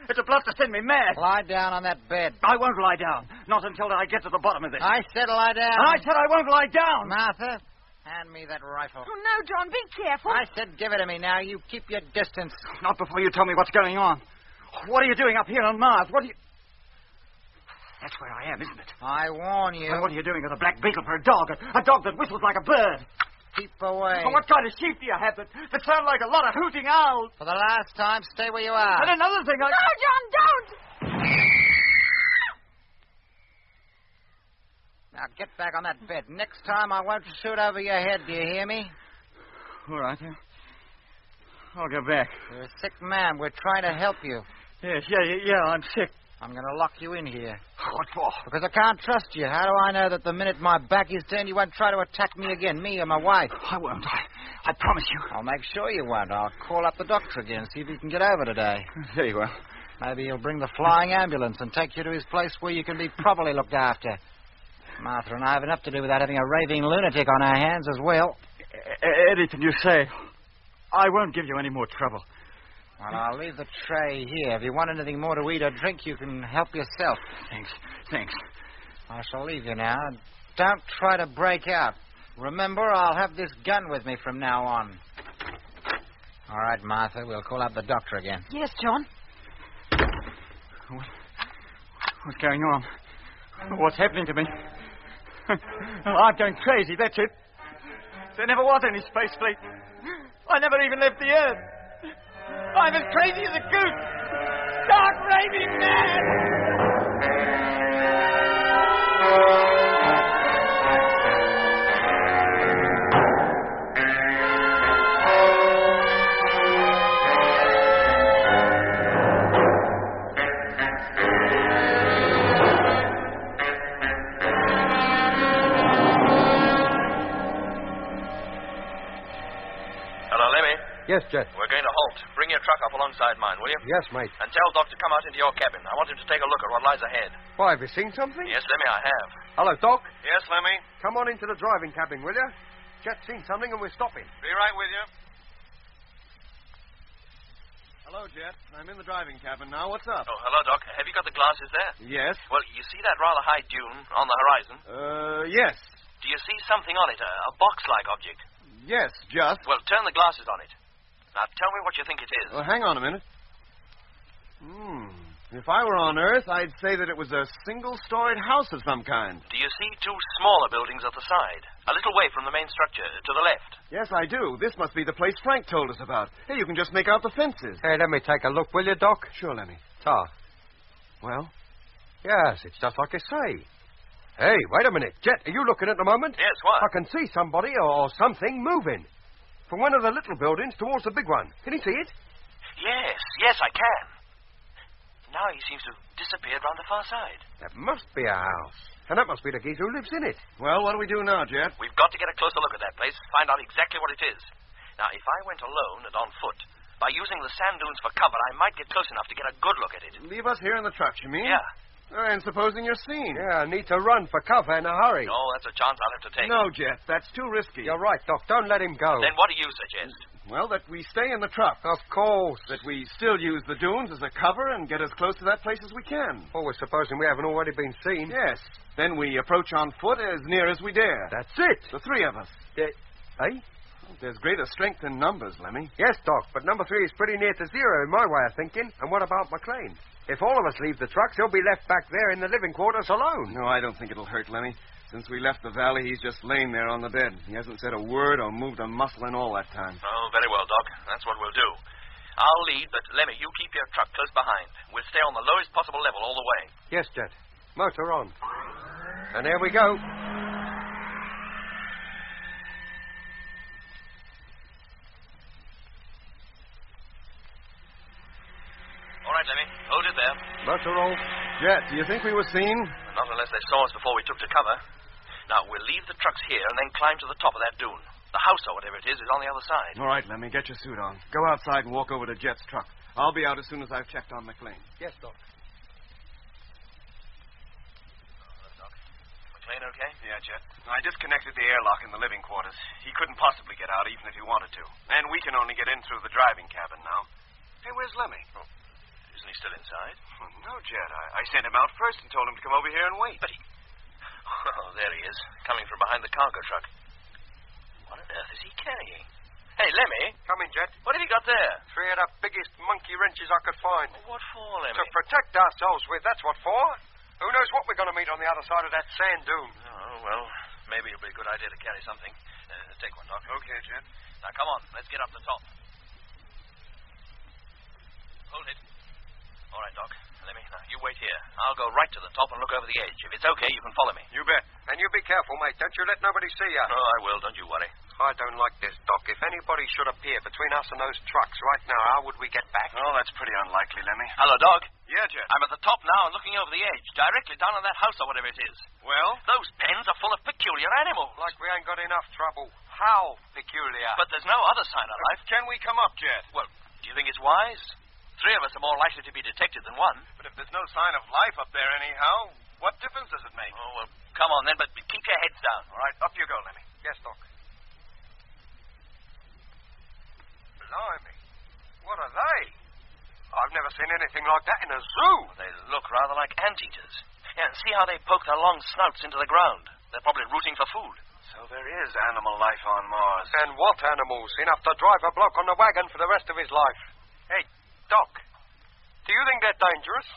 It's a plot to send me mad. Lie down on that bed. I won't lie down. Not until I get to the bottom of this. I said lie down. And I said I won't lie down. Martha, hand me that rifle. Oh, no, John, be careful. I said give it to me now. You keep your distance. Not before you tell me what's going on. What are you doing up here on Mars? What are you... That's where I am, isn't it? I warn you. And what are you doing with a black beetle for a dog? A dog that whistles like a bird. Keep away. And what kind of sheep do you have that sound like a lot of hooting owls? For the last time, stay where you are. And another thing, No, John, don't! get back on that bed. Next time I won't shoot over your head, do you hear me? All right. I'll go back. You're a sick man. We're trying to help you. Yes, yeah, I'm sick. I'm going to lock you in here. What for? Because I can't trust you. How do I know that the minute my back is turned, you won't try to attack me again, me or my wife? I won't. I promise you. I'll make sure you won't. I'll call up the doctor again, see if he can get over today. Very well. Maybe he'll bring the flying ambulance and take you to his place where you can be properly looked after. Martha and I have enough to do without having a raving lunatic on our hands as well. Anything you say. I won't give you any more trouble. Well, I'll leave the tray here. If you want anything more to eat or drink, you can help yourself. Thanks. I shall leave you now. Don't try to break out. Remember, I'll have this gun with me from now on. All right, Martha, we'll call up the doctor again. Yes, John. What's going on? What's happening to me? I'm going crazy, that's it. There never was any space fleet. I never even left the Earth. I'm as crazy as a goose. Stark raving mad! Yes, Jet. We're going to halt. Bring your truck up alongside mine, will you? Yes, mate. And tell Doc to come out into your cabin. I want him to take a look at what lies ahead. Why, have you seen something? Yes, Lemmy, I have. Hello, Doc. Yes, Lemmy? Come on into the driving cabin, will you? Jet's seen something and we're stopping. Be right with you. Hello, Jet. I'm in the driving cabin now. What's up? Oh, hello, Doc. Have you got the glasses there? Yes. Well, you see that rather high dune on the horizon? Yes. Do you see something on it, a box-like object? Yes, just. Well, turn the glasses on it. Now, tell me what you think it is. Well, hang on a minute. If I were on Earth, I'd say that it was a single-storied house of some kind. Do you see two smaller buildings at the side? A little way from the main structure, to the left. Yes, I do. This must be the place Frank told us about. Hey, you can just make out the fences. Hey, let me take a look, will you, Doc? Sure, Lemmy. Well? Yes, it's just like I say. Hey, wait a minute. Jet, are you looking at the moment? Yes, what? I can see somebody or something moving. From one of the little buildings towards the big one. Can you see it? Yes, I can. Now he seems to have disappeared round the far side. That must be a house. And that must be the geezer who lives in it. Well, what do we do now, Jet? We've got to get a closer look at that place, find out exactly what it is. Now, if I went alone and on foot, by using the sand dunes for cover, I might get close enough to get a good look at it. Leave us here in the truck, you mean? Yeah. And supposing you're seen? Yeah, I need to run for cover in a hurry. No, that's a chance I'll have to take. No, Jet, that's too risky. You're right, Doc. Don't let him go. Then what do you suggest? Well, that we stay in the truck. Of course. That we still use the dunes as a cover and get as close to that place as we can. Oh, we're supposing we haven't already been seen. Yes. Then we approach on foot as near as we dare. That's it. The three of us. Eh? There's greater strength in numbers, Lemmy. Yes, Doc, but number 3 is pretty near to zero in my way of thinking. And what about McLean? If all of us leave the trucks, he'll be left back there in the living quarters alone. No, I don't think it'll hurt, Lemmy. Since we left the valley, he's just lain there on the bed. He hasn't said a word or moved a muscle in all that time. Oh, very well, Doc. That's what we'll do. I'll lead, but Lemmy, you keep your truck close behind. We'll stay on the lowest possible level all the way. Yes, Jet. Motor on. And there we go. All right, Lemmy. Hold it there. Motor off. Jet, do you think we were seen? Not unless they saw us before we took to cover. Now, we'll leave the trucks here and then climb to the top of that dune. The house or whatever it is on the other side. All right, Lemmy, get your suit on. Go outside and walk over to Jet's truck. I'll be out as soon as I've checked on McLean. Yes, Doc. McLean okay? Yeah, Jet. I disconnected the airlock in the living quarters. He couldn't possibly get out even if he wanted to. And we can only get in through the driving cabin now. Hey, where's Lemmy? Oh, isn't he still inside? Oh, no, Jet. I sent him out first and told him to come over here and wait. But he... Oh, there he is, coming from behind the cargo truck. What on earth is he carrying? Hey, Lemmy. Come in, Jet. What have you got there? 3 of the biggest monkey wrenches I could find. What for, Lemmy? To protect ourselves with, that's what for. Who knows what we're going to meet on the other side of that sand dune? Oh, well, maybe it'll be a good idea to carry something. Take one, Doc. Okay, Jet. Now, come on, let's get up the top. Hold it. All right, Doc. Lemmy, now, you wait here. I'll go right to the top and look over the edge. If it's okay, you can follow me. You bet. And you be careful, mate. Don't you let nobody see you. Oh, I will. Don't you worry. I don't like this, Doc. If anybody should appear between us and those trucks right now, how would we get back? Oh, that's pretty unlikely, Lemmy. Hello, Doc. Yeah, Jet. I'm at the top now and looking over the edge, directly down on that house or whatever it is. Well? Those pens are full of peculiar animals. Like we ain't got enough trouble. How peculiar? But there's no other sign of life. Can we come up, Jet? Well, do you think it's wise? 3 of us are more likely to be detected than 1. But if there's no sign of life up there anyhow, what difference does it make? Oh, well, come on then, but keep your heads down. All right, up you go, Lemmy. Yes, Doc. Blimey. What are they? I've never seen anything like that in a zoo. They look rather like anteaters. Yeah, and see how they poke their long snouts into the ground. They're probably rooting for food. So there is animal life on Mars. And what animals? Enough to drive a bloke on the wagon for the rest of his life. Hey, Doc, do you think they're dangerous?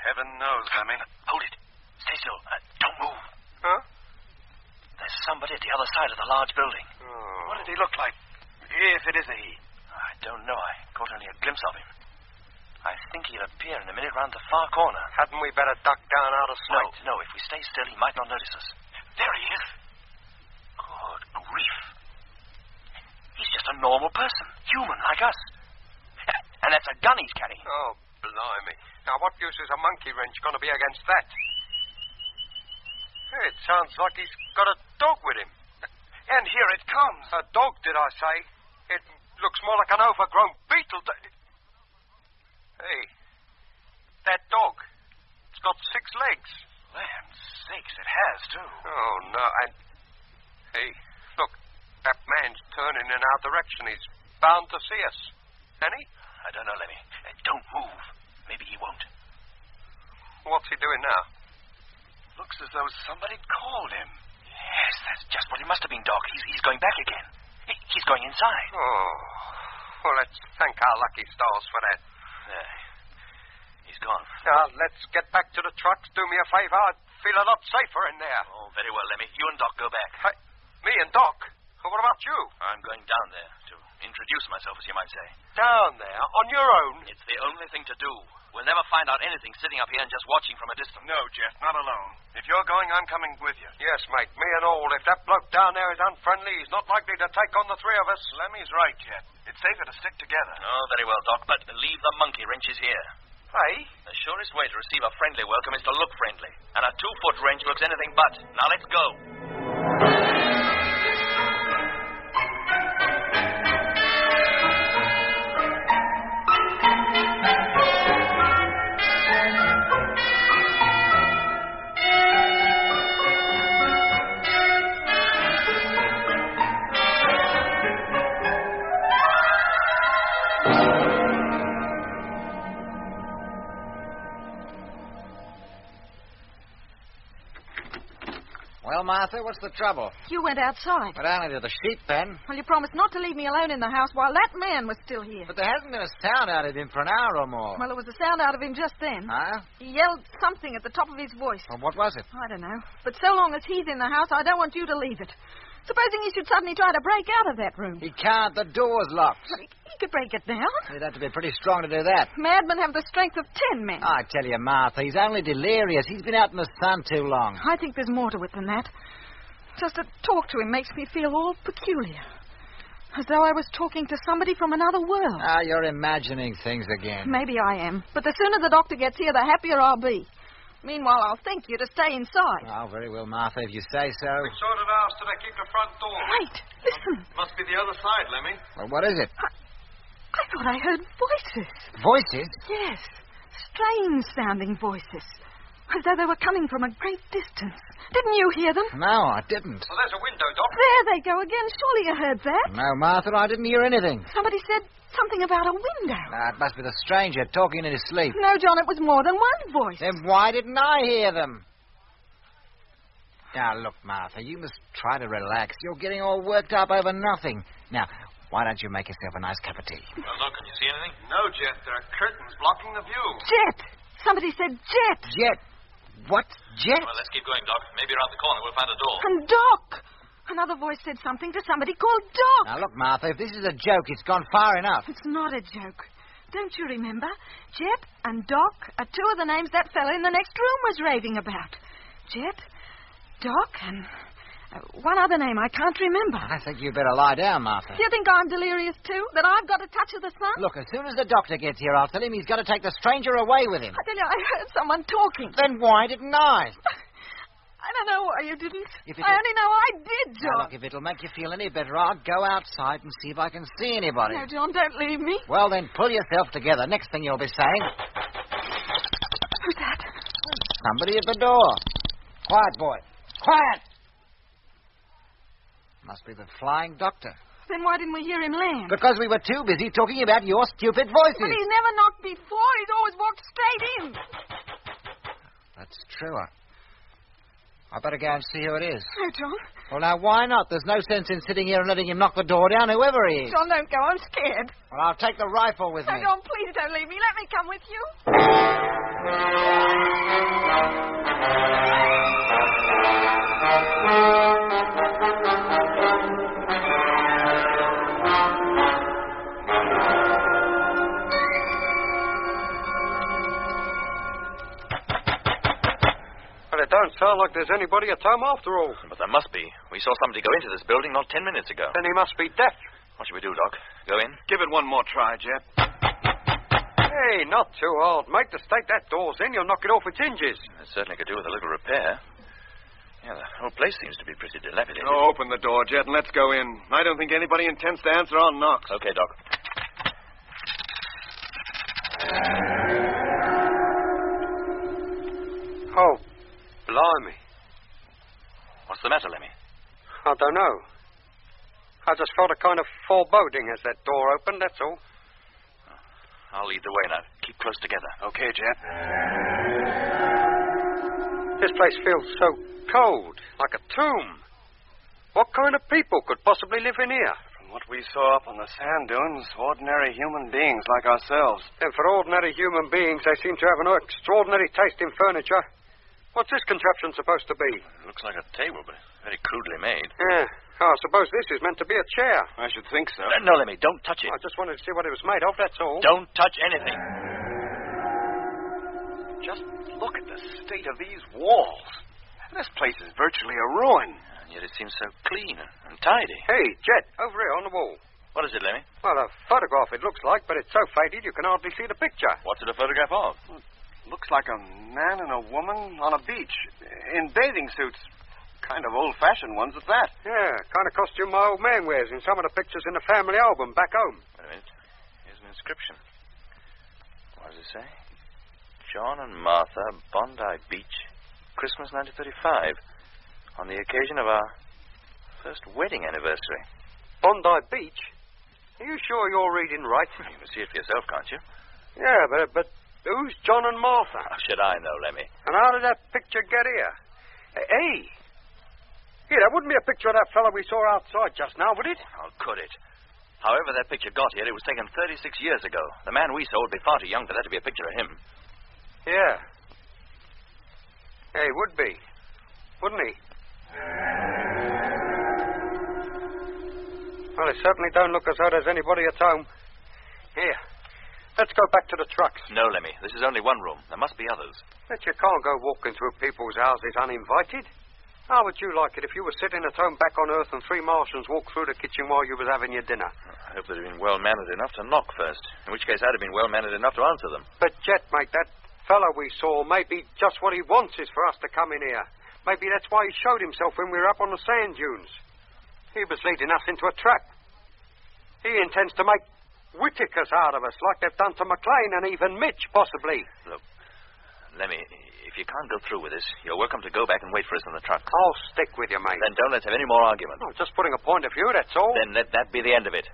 Heaven knows, Lemmy. Hold it. Stay still. Don't move. Huh? There's somebody at the other side of the large building. Oh. What did he look like? If it is a he. I don't know. I caught only a glimpse of him. I think he'll appear in a minute round the far corner. Hadn't we better duck down out of sight? No. If we stay still, he might not notice us. There he is. Good grief. He's just a normal person. Human, like us. And that's a gun he's carrying. Oh, blimey. Now, what use is a monkey wrench going to be against that? It sounds like he's got a dog with him. And here it comes. A dog, did I say? It looks more like an overgrown beetle. Hey, that dog. It's got 6 legs. Land sakes, it has, too. Oh, no. And, hey, look, that man's turning in our direction. He's bound to see us. Ain't he? I don't know, Lemmy. Don't move. Maybe he won't. What's he doing now? Looks as though somebody called him. Yes, that's just what it must have been, Doc. He's going back again. He's going inside. Oh. Well, let's thank our lucky stars for that. There. He's gone. Now, let's get back to the trucks. Do me a favor. I'd feel a lot safer in there. Oh, very well, Lemmy. You and Doc go back. Me and Doc? Well, what about you? I'm going down there to introduce myself, as you might say. Down there? On your own? It's the only thing to do. We'll never find out anything sitting up here and just watching from a distance. No, Jeff, not alone. If you're going, I'm coming with you. Yes, mate, me and all. If that bloke down there is unfriendly, he's not likely to take on the 3 of us. Lemmy's right, Jeff. It's safer to stick together. Oh, very well, Doc, but leave the monkey wrenches here. Hey? The surest way to receive a friendly welcome is to look friendly. And a 2-foot wrench looks anything but. Now, let's go. Well, Martha, what's the trouble? You went outside. But only to the sheep pen. Well, you promised not to leave me alone in the house while that man was still here. But there hasn't been a sound out of him for an hour or more. Well, it was a sound out of him just then. Huh? He yelled something at the top of his voice. Well, what was it? I don't know. But so long as he's in the house, I don't want you to leave it. Supposing he should suddenly try to break out of that room. He can't. The door's locked. But he could break it down. He'd have to be pretty strong to do that. Madmen have the strength of 10 men. I tell you, Martha, he's only delirious. He's been out in the sun too long. I think there's more to it than that. Just to talk to him makes me feel all peculiar. As though I was talking to somebody from another world. Ah, you're imagining things again. Maybe I am. But the sooner the doctor gets here, the happier I'll be. Meanwhile, I'll thank you to stay inside. Oh, very well, Martha, if you say so. We sorted ours till they keep the front door. Wait, listen. Must be the other side, Lemmy. Well, what is it? I thought I heard voices. Voices? Yes. Strange-sounding voices. As though they were coming from a great distance. Didn't you hear them? No, I didn't. Well, there's a window, Doc. There they go again. Surely you heard that. No, Martha, I didn't hear anything. Somebody said something about a window. It must be the stranger talking in his sleep. No, John, it was more than one voice. Then why didn't I hear them? Now, look, Martha, you must try to relax. You're getting all worked up over nothing. Now, why don't you make yourself a nice cup of tea? Well, look, can you see anything? No, Jet. There are curtains blocking the view. Jet! Somebody said jet. Jet? What? Jet? Well, let's keep going, Doc. Maybe around the corner we'll find a door. And Doc! Another voice said something to somebody called Doc. Now, look, Martha, if this is a joke, it's gone far enough. It's not a joke. Don't you remember? Jet and Doc are 2 of the names that fella in the next room was raving about. Jet Doc, and one other name I can't remember. I think you'd better lie down, Martha. Do you think I'm delirious, too? That I've got a touch of the sun? Look, as soon as the doctor gets here, I'll tell him he's got to take the stranger away with him. I tell you, I heard someone talking. Then why didn't I? I don't know why you didn't. I only know I did, John. Now, look, if it'll make you feel any better, I'll go outside and see if I can see anybody. No, John, don't leave me. Well, then, pull yourself together. Next thing you'll be saying... Who's that? Somebody at the door. Quiet, boy. Quiet! Must be the flying doctor. Then why didn't we hear him land? Because we were too busy talking about your stupid voices. But he's never knocked before. He's always walked straight in. That's true. I better go and see who it is. No, John. Well, now, why not? There's no sense in sitting here and letting him knock the door down, whoever he is. John, don't go. I'm scared. Well, I'll take the rifle with no, me. John, please don't leave me. Let me come with you. It don't sound like there's anybody at home after all. But there must be. We saw somebody go into this building not 10 minutes ago. Then he must be deaf. What should we do, Doc? Go in? Give it one more try, Jet. Hey, not too hard, mate. To stake that door's in, you'll knock it off its hinges. It certainly could do with a little repair. Yeah, the whole place seems to be pretty dilapidated. Oh, open the door, Jet, and let's go in. I don't think anybody intends to answer our knocks. Okay, Doc. Oh, blimey. What's the matter, Lemmy? I don't know. I just felt a kind of foreboding as that door opened, that's all. I'll lead the way now. Keep close together. Okay, Jet. This place feels so cold, like a tomb. What kind of people could possibly live in here? From what we saw up on the sand dunes, ordinary human beings like ourselves. And for ordinary human beings, they seem to have an extraordinary taste in furniture. What's this contraption supposed to be? It looks like a table, but very crudely made. Yeah. Oh, I suppose this is meant to be a chair. I should think so. No, Lemmy, don't touch it. I just wanted to see what it was made of, that's all. Don't touch anything. Just look at the state of these walls. This place is virtually a ruin. And yet it seems so clean and tidy. Hey, Jet, over here on the wall. What is it, Lemmy? Well, a photograph it looks like, but it's so faded you can hardly see the picture. What's it a photograph of? Looks like a man and a woman on a beach in bathing suits. Kind of old-fashioned ones at that. Yeah, kind of costume my old man wears in some of the pictures in the family album back home. Wait a minute. Here's an inscription. What does it say? John and Martha, Bondi Beach, Christmas 1935, on the occasion of our first wedding anniversary. Bondi Beach? Are you sure you're reading right? You can see it for yourself, can't you? Yeah, but who's John and Martha? How should I know, Lemmy? And how did that picture get here? Hey! Here, that wouldn't be a picture of that fellow we saw outside just now, would it? How could it? However that picture got here, it was taken 36 years ago. The man we saw would be far too young for that to be a picture of him. Yeah. Yeah, he would be. Wouldn't he? Well, it certainly don't look as though there's anybody at home. Here. Let's go back to the trucks. No, Lemmy. This is only one room. There must be others. But you can't go walking through people's houses uninvited. How would you like it if you were sitting at home back on Earth and three Martians walked through the kitchen while you was having your dinner? I hope they'd have been well-mannered enough to knock first, in which case I'd have been well-mannered enough to answer them. But, Jet, mate, that fellow we saw, maybe just what he wants is for us to come in here. Maybe that's why he showed himself when we were up on the sand dunes. He was leading us into a trap. He intends to make Whitakers out of us, like they've done to McLean and even Mitch, possibly. Look, Lemmy, if you can't go through with this, you're welcome to go back and wait for us in the truck. I'll stick with you, mate. Then don't let's have any more argument. Oh, just putting a point of view, that's all. Then let that be the end of it.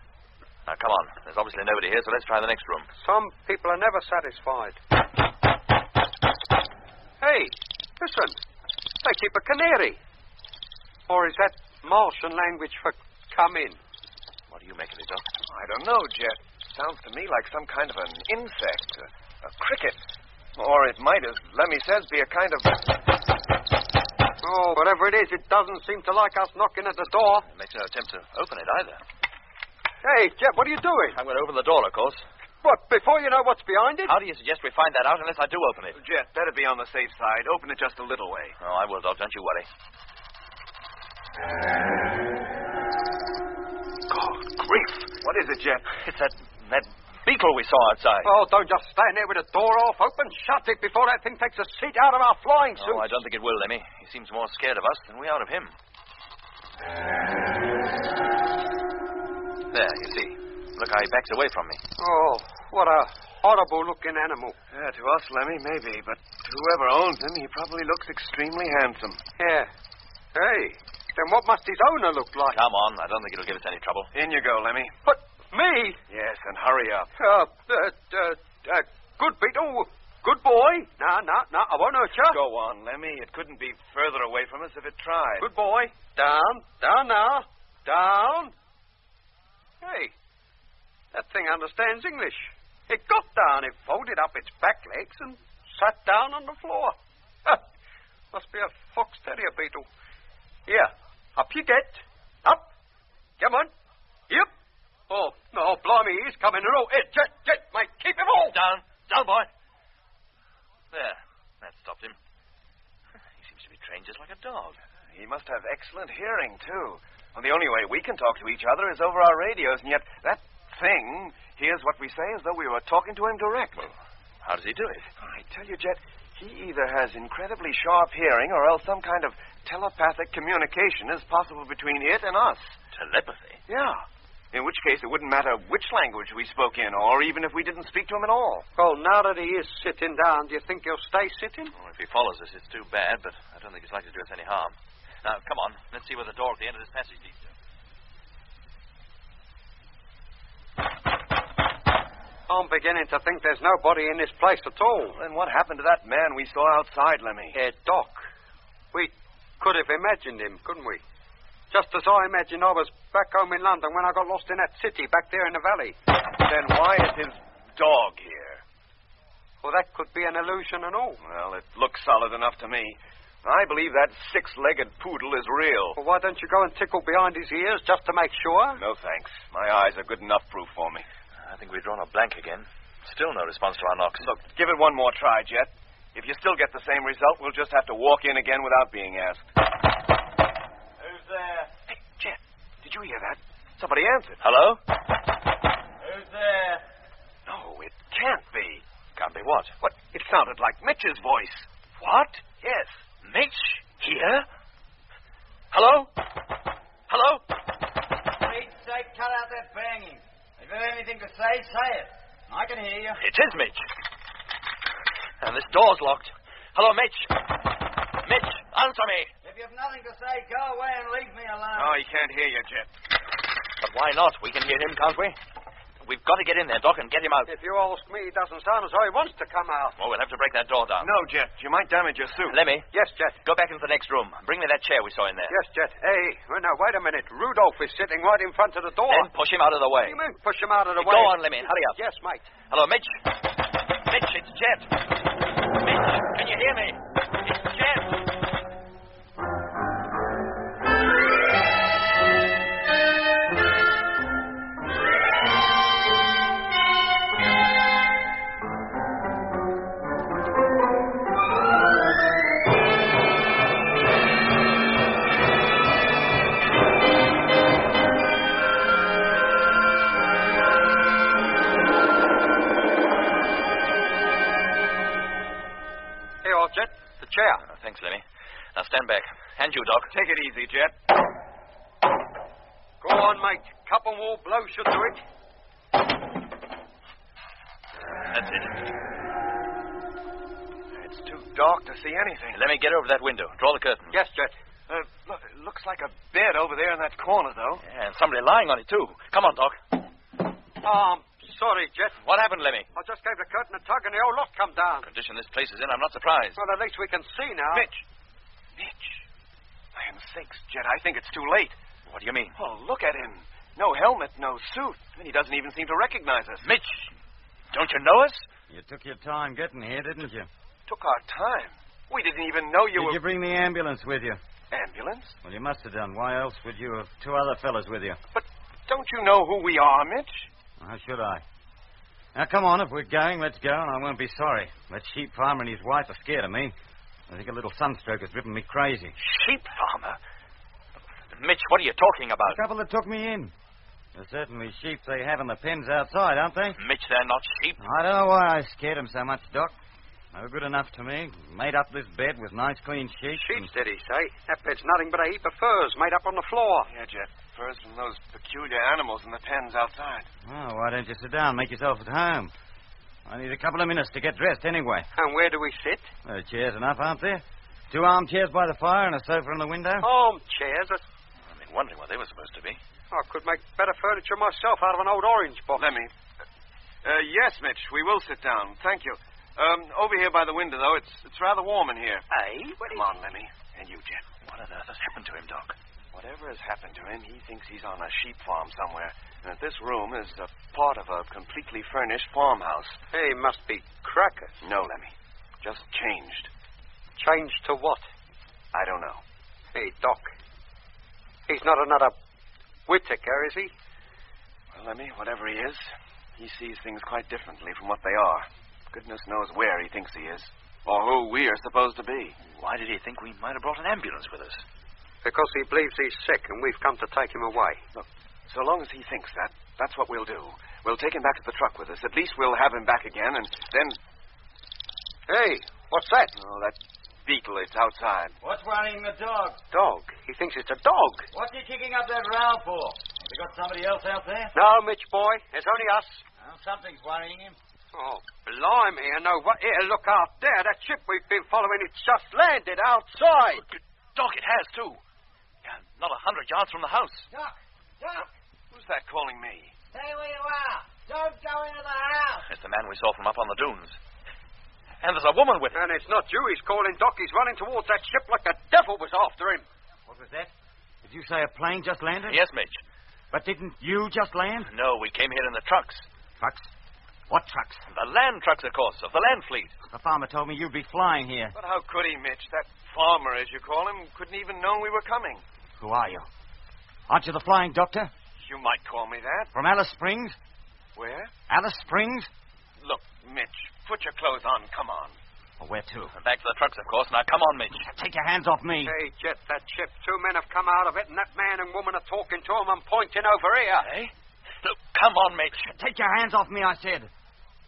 Now, come on. There's obviously nobody here, so let's try the next room. Some people are never satisfied. Hey, listen. They keep a canary. Or is that Martian language for come in? What do you make of it, Doc? I don't know, Jet. Sounds to me like some kind of an insect, a cricket. Or it might, as Lemmy says, be a kind of... Oh, whatever it is, it doesn't seem to like us knocking at the door. It makes no attempt to open it either. Hey, Jet, what are you doing? I'm going to open the door, of course. What, before you know what's behind it? How do you suggest we find that out unless I do open it? Jet, better be on the safe side. Open it just a little way. Oh, I will, Doc. Don't you worry. God grief. What is it, Jet? It's that beetle we saw outside. Oh, don't just stand there with the door off open. Shut it before that thing takes a seat out of our flying suits. Oh, I don't think it will, Lemmy. He seems more scared of us than we are of him. There, you see. Look how he backs away from me. Oh, what a horrible-looking animal. Yeah, to us, Lemmy, maybe, but to whoever owns him, he probably looks extremely handsome. Yeah. Hey, then what must his owner look like? Come on, I don't think it'll give us any trouble. In you go, Lemmy. But me? Yes, and hurry up. Good beetle. Good boy. No, I won't hurt you. Go on, Lemmy. It couldn't be further away from us if it tried. Good boy. Down now. Down. Hey, that thing understands English. It got down, it folded up its back legs and sat down on the floor. Must be a fox terrier beetle. Here, up you get. Up. Come on. Yep. Oh, no, blimey, he's coming in. Oh, Jet, mate, keep him all. Down, boy. There, that stopped him. He seems to be trained just like a dog. He must have excellent hearing, too. Well, the only way we can talk to each other is over our radios, and yet that thing hears what we say as though we were talking to him direct. Well, how does he do it? I tell you, Jet, he either has incredibly sharp hearing or else some kind of telepathic communication is possible between it and us. Telepathy? Yeah. In which case, it wouldn't matter which language we spoke in, or even if we didn't speak to him at all. Well, now that he is sitting down, do you think he'll stay sitting? Well, if he follows us, it's too bad, but I don't think he's likely to do us any harm. Now, come on. Let's see where the door at the end of this passage leads to. I'm beginning to think there's nobody in this place at all. Then what happened to that man we saw outside, Lemmy? Doc. We could have imagined him, couldn't we? Just as I imagined I was back home in London when I got lost in that city back there in the valley. Then why is his dog here? Well, that could be an illusion and all. Well, it looks solid enough to me. I believe that six-legged poodle is real. Well, why don't you go and tickle behind his ears just to make sure? No, thanks. My eyes are good enough proof for me. I think we've drawn a blank again. Still no response to our knocks. Look, give it one more try, Jet. If you still get the same result, we'll just have to walk in again without being asked. Who's there? Hey, Jet, did you hear that? Somebody answered. Hello? Who's there? No, it can't be. Can't be what? What? It sounded like Mitch's voice. What? Yes. Mitch? Here? Hello? Hello? For Pete's sake, cut out that banging. If you've anything to say, say it. I can hear you. It is Mitch. And this door's locked. Hello, Mitch. Mitch, answer me. If you've nothing to say, go away and leave me alone. Oh, he can't hear you, Jet. But why not? We can hear him, can't we? We've got to get in there, Doc, and get him out. If you ask me, it doesn't sound as though he wants to come out. Well, we'll have to break that door down. No, Jet. You might damage your suit. Lemmy. Yes, Jet. Go back into the next room. Bring me that chair we saw in there. Yes, Jet. Hey, now, wait a minute. Rudolph is sitting right in front of the door. Then push him out of the way. What do you mean, push him out of the way? Go on, Lemmy. Hurry up. Yes, mate. Hello, Mitch. Mitch, it's Jet. Mitch, can you hear me? It's Jet. Jet, the chair. Oh, thanks, Lemmy. Now stand back. And you, Doc. Take it easy, Jet. Go on, mate. Couple more blows should do it. That's it. It's too dark to see anything. Let me get over that window. Draw the curtain. Yes, Jet. Look, it looks like a bed over there in that corner, though. Yeah, and somebody lying on it, too. Come on, Doc. Sorry, Jet. What happened, Lemmy? I just gave the curtain a tug and the old lot come down. Condition this place is in, I'm not surprised. Well, at least we can see now. Mitch. Land sakes, Jet, I think it's too late. What do you mean? Oh, look at him. No helmet, no suit. And he doesn't even seem to recognize us. Mitch, don't you know us? You took your time getting here, didn't you? Took our time. We didn't even know you were... Did you bring the ambulance with you? Ambulance? Well, you must have done. Why else would you have two other fellas with you? But don't you know who we are, Mitch? How should I? Now, come on. If we're going, let's go, and I won't be sorry. That sheep farmer and his wife are scared of me. I think a little sunstroke has driven me crazy. Sheep farmer? Mitch, what are you talking about? The couple that took me in. They're certainly sheep they have in the pens outside, aren't they? Mitch, they're not sheep. I don't know why I scared them so much, Doc. They were good enough to me. Made up this bed with nice clean sheets. Sheets, did he say? That bed's nothing but a heap of furs made up on the floor. Yeah, Jet. Furs from those peculiar animals in the pens outside. Oh, why don't you sit down and make yourself at home? I need a couple of minutes to get dressed anyway. And where do we sit? Chairs enough, aren't there? 2 armchairs by the fire and a sofa in the window. Armchairs? I've been wondering what they were supposed to be. I could make better furniture myself out of an old orange box. Let me. Yes, Mitch, we will sit down. Thank you. Over here by the window, though, it's rather warm in here. Hey? Come on, Lemmy. And you, Jet. What on earth has happened to him, Doc? Whatever has happened to him, he thinks he's on a sheep farm somewhere, and that this room is a part of a completely furnished farmhouse. He must be crackers. No, Lemmy. Just changed. Changed to what? I don't know. Hey, Doc. He's not another Whitaker, is he? Well, Lemmy, whatever he is, he sees things quite differently from what they are. Goodness knows where he thinks he is, or who we are supposed to be. Why did he think we might have brought an ambulance with us? Because he believes he's sick, and we've come to take him away. Look, so long as he thinks that, that's what we'll do. We'll take him back to the truck with us. At least we'll have him back again, and then... Hey, what's that? Oh, that beetle. It's outside. What's worrying the dog? Dog? He thinks it's a dog. What's he kicking up that row for? Have you got somebody else out there? No, Mitch, boy. It's only us. Well, something's worrying him. Oh, blimey, I know what. Here, look out there. That ship we've been following, it's just landed outside. Doc, it has, too. Yeah, not 100 yards from the house. Doc! Doc! Who's that calling me? Stay where you are. Don't go into the house. It's the man we saw from up on the dunes. And there's a woman with him. And it's not you he's calling, Doc. He's running towards that ship like the devil was after him. What was that? Did you say a plane just landed? Yes, Mitch. But didn't you just land? No, we came here in the trucks. Trucks? What trucks? The land trucks, of course, of the land fleet. The farmer told me you'd be flying here. But how could he, Mitch? That farmer, as you call him, couldn't even know we were coming. Who are you? Aren't you the flying doctor? You might call me that. From Alice Springs? Where? Alice Springs? Look, Mitch, put your clothes on. Come on. Well, where to? Back to the trucks, of course. Now, come on, Mitch. Take your hands off me. Hey, Jet, that ship. 2 men have come out of it, and that man and woman are talking to him and pointing over here. Hey? Look, come on, Mitch. Take your hands off me, I said.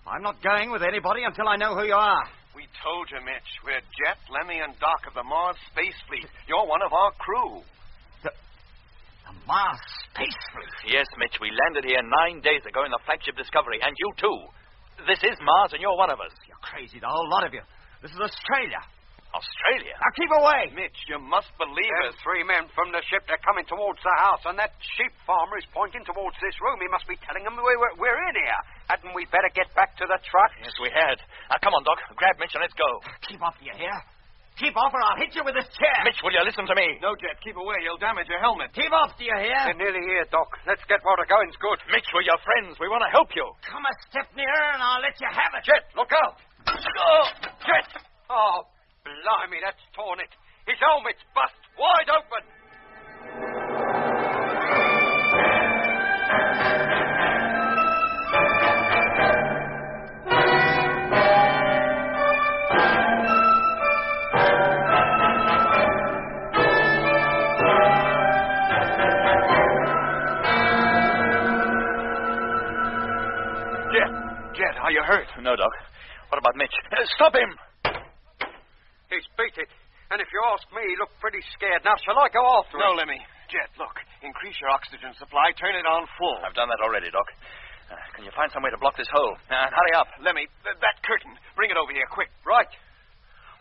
I'm not going with anybody until I know who you are. We told you, Mitch. We're Jet, Lemmy, and Doc of the Mars Space Fleet. You're one of our crew. The Mars Space Fleet? Yes, Mitch. We landed here 9 days ago in the flagship Discovery, and you, too. This is Mars, and you're one of us. You're crazy, the whole lot of you. This is Australia. Australia? Now keep away! Mitch, you must believe There's us. 3 men from the ship. They're coming towards the house, and that sheep farmer is pointing towards this room. He must be telling them we're in here. Hadn't we better get back to the truck? Yes, we had. Now, come on, Doc. Grab Mitch and let's go. Keep off, you hear? Keep off or I'll hit you with this chair. Mitch, will you listen to me? No, Jet, keep away. He'll damage your helmet. Keep off, do you hear? They're nearly here, Doc. Let's get while the going's good. Mitch, we're your friends. We want to help you. Come a step nearer and I'll let you have it. Jet, look out. Oh, Jet! Oh, blimey, that's torn it. His helmet's bust wide open. Jet, are you hurt? No, Doc. What about Mitch? Stop him! He's beat it. And if you ask me, he looked pretty scared. Now, shall I go after him? No, Lemmy. Jet, look. Increase your oxygen supply. Turn it on full. I've done that already, Doc. Can you find some way to block this hole? Hurry up. Lemmy, that curtain. Bring it over here, quick. Right.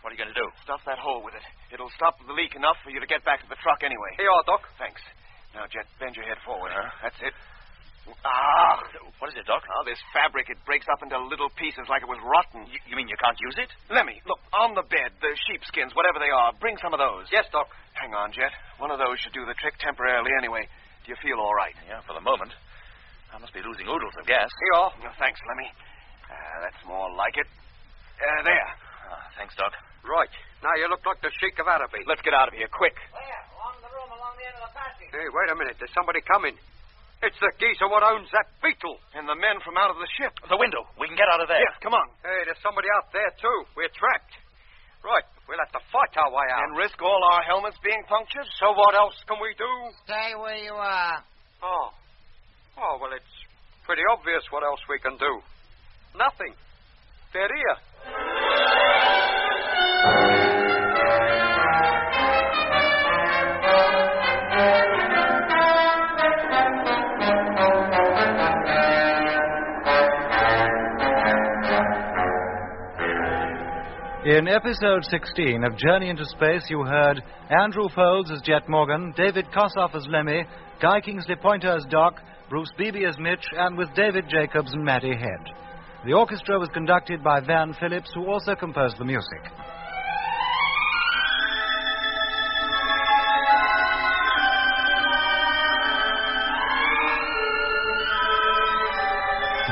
What are you going to do? Stuff that hole with it. It'll stop the leak enough for you to get back to the truck anyway. Here you are, Doc. Thanks. Now, Jet, bend your head forward. That's it. What is it, Doc? Oh, this fabric, it breaks up into little pieces like it was rotten. You mean you can't use it? Lemmy, look, on the bed, the sheepskins, whatever they are, bring some of those. Yes, Doc. Hang on, Jet. One of those should do the trick temporarily anyway. Do you feel all right? Yeah, for the moment. I must be losing oodles of gas. Here you are. No, thanks, Lemmy. That's more like it. There. Thanks, Doc. Right. Now you look like the Sheik of Araby. Let's get out of here, quick. Where? Along the room, along the end of the passage. Hey, wait a minute. There's somebody coming. It's the geezer what owns that beetle. And the men from out of the ship. The window. We can get out of there. Yes, come on. Hey, there's somebody out there, too. We're trapped. Right. We'll have to fight fight our way out. And risk all our helmets being punctured? So what else can we do? Stay where you are. Oh, well, it's pretty obvious what else we can do. Nothing. They're here. In episode 16 of Journey into Space, you heard Andrew Folds as Jet Morgan, David Kossoff as Lemmy, Guy Kingsley Pointer as Doc, Bruce Beebe as Mitch, and with David Jacobs and Matty Head. The orchestra was conducted by Van Phillips, who also composed the music.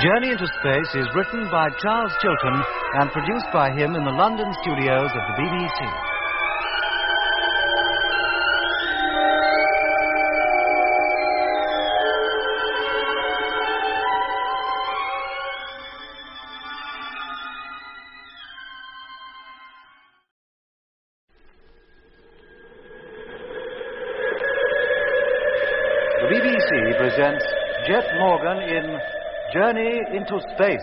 Journey into Space is written by Charles Chilton and produced by him in the London studios of the BBC. The BBC presents Jet Morgan in Journey into Space.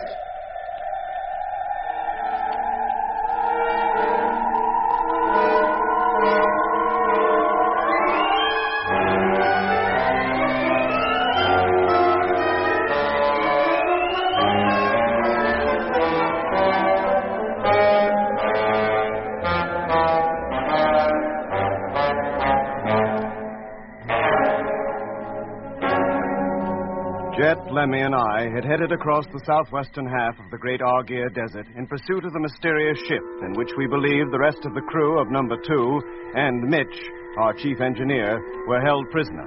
Jet, Lemmy, and I had headed across the southwestern half of the great Argier Desert in pursuit of the mysterious ship in which we believed the rest of the crew of number 2 and Mitch, our chief engineer, were held prisoner.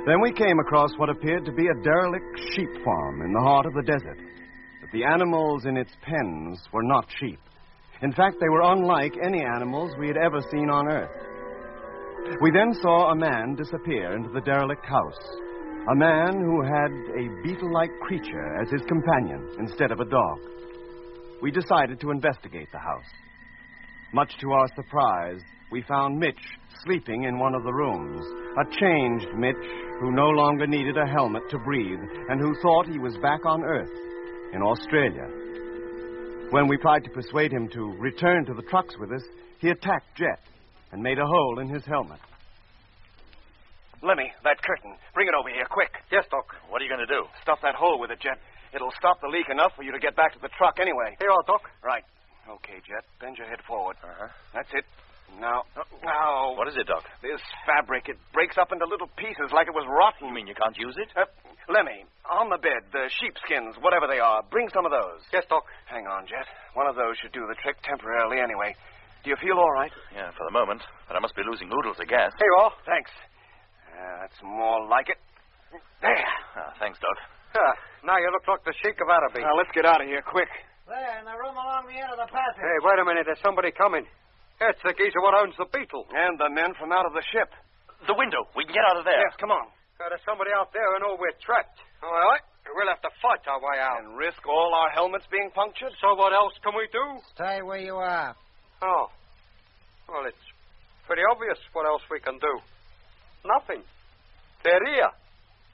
Then we came across what appeared to be a derelict sheep farm in the heart of the desert. But the animals in its pens were not sheep. In fact, they were unlike any animals we had ever seen on Earth. We then saw a man disappear into the derelict house. A man who had a beetle-like creature as his companion instead of a dog. We decided to investigate the house. Much to our surprise, we found Mitch sleeping in one of the rooms. A changed Mitch who no longer needed a helmet to breathe and who thought he was back on Earth, in Australia. When we tried to persuade him to return to the trucks with us, he attacked Jet and made a hole in his helmet. Lemmy, that curtain. Bring it over here, quick. Yes, Doc. What are you going to do? Stuff that hole with it, Jet. It'll stop the leak enough for you to get back to the truck anyway. Here you are, Doc. Right. Okay, Jet. Bend your head forward. Uh-huh. That's it. Now. What is it, Doc? This fabric. It breaks up into little pieces like it was rotten. You mean you can't use it? Lemmy, on the bed, the sheepskins, whatever they are, bring some of those. Yes, Doc. Hang on, Jet. One of those should do the trick temporarily anyway. Do you feel all right? Yeah, for the moment. But I must be losing oodles of gas. Here you are. Thanks. That's more like it. There. Thanks, Doc. Now you look like the Sheik of Araby. Now, let's get out of here, quick. There, in the room along the end of the passage. Hey, wait a minute. There's somebody coming. It's the geezer what owns the Beetle. And the men from out of the ship. The window. We can get out of there. Yes, come on. There's somebody out there and all we're trapped. All right. We'll have to fight our way out. And risk all our helmets being punctured? So what else can we do? Stay where you are. Oh. Well, it's pretty obvious what else we can do. Nothing. They're here.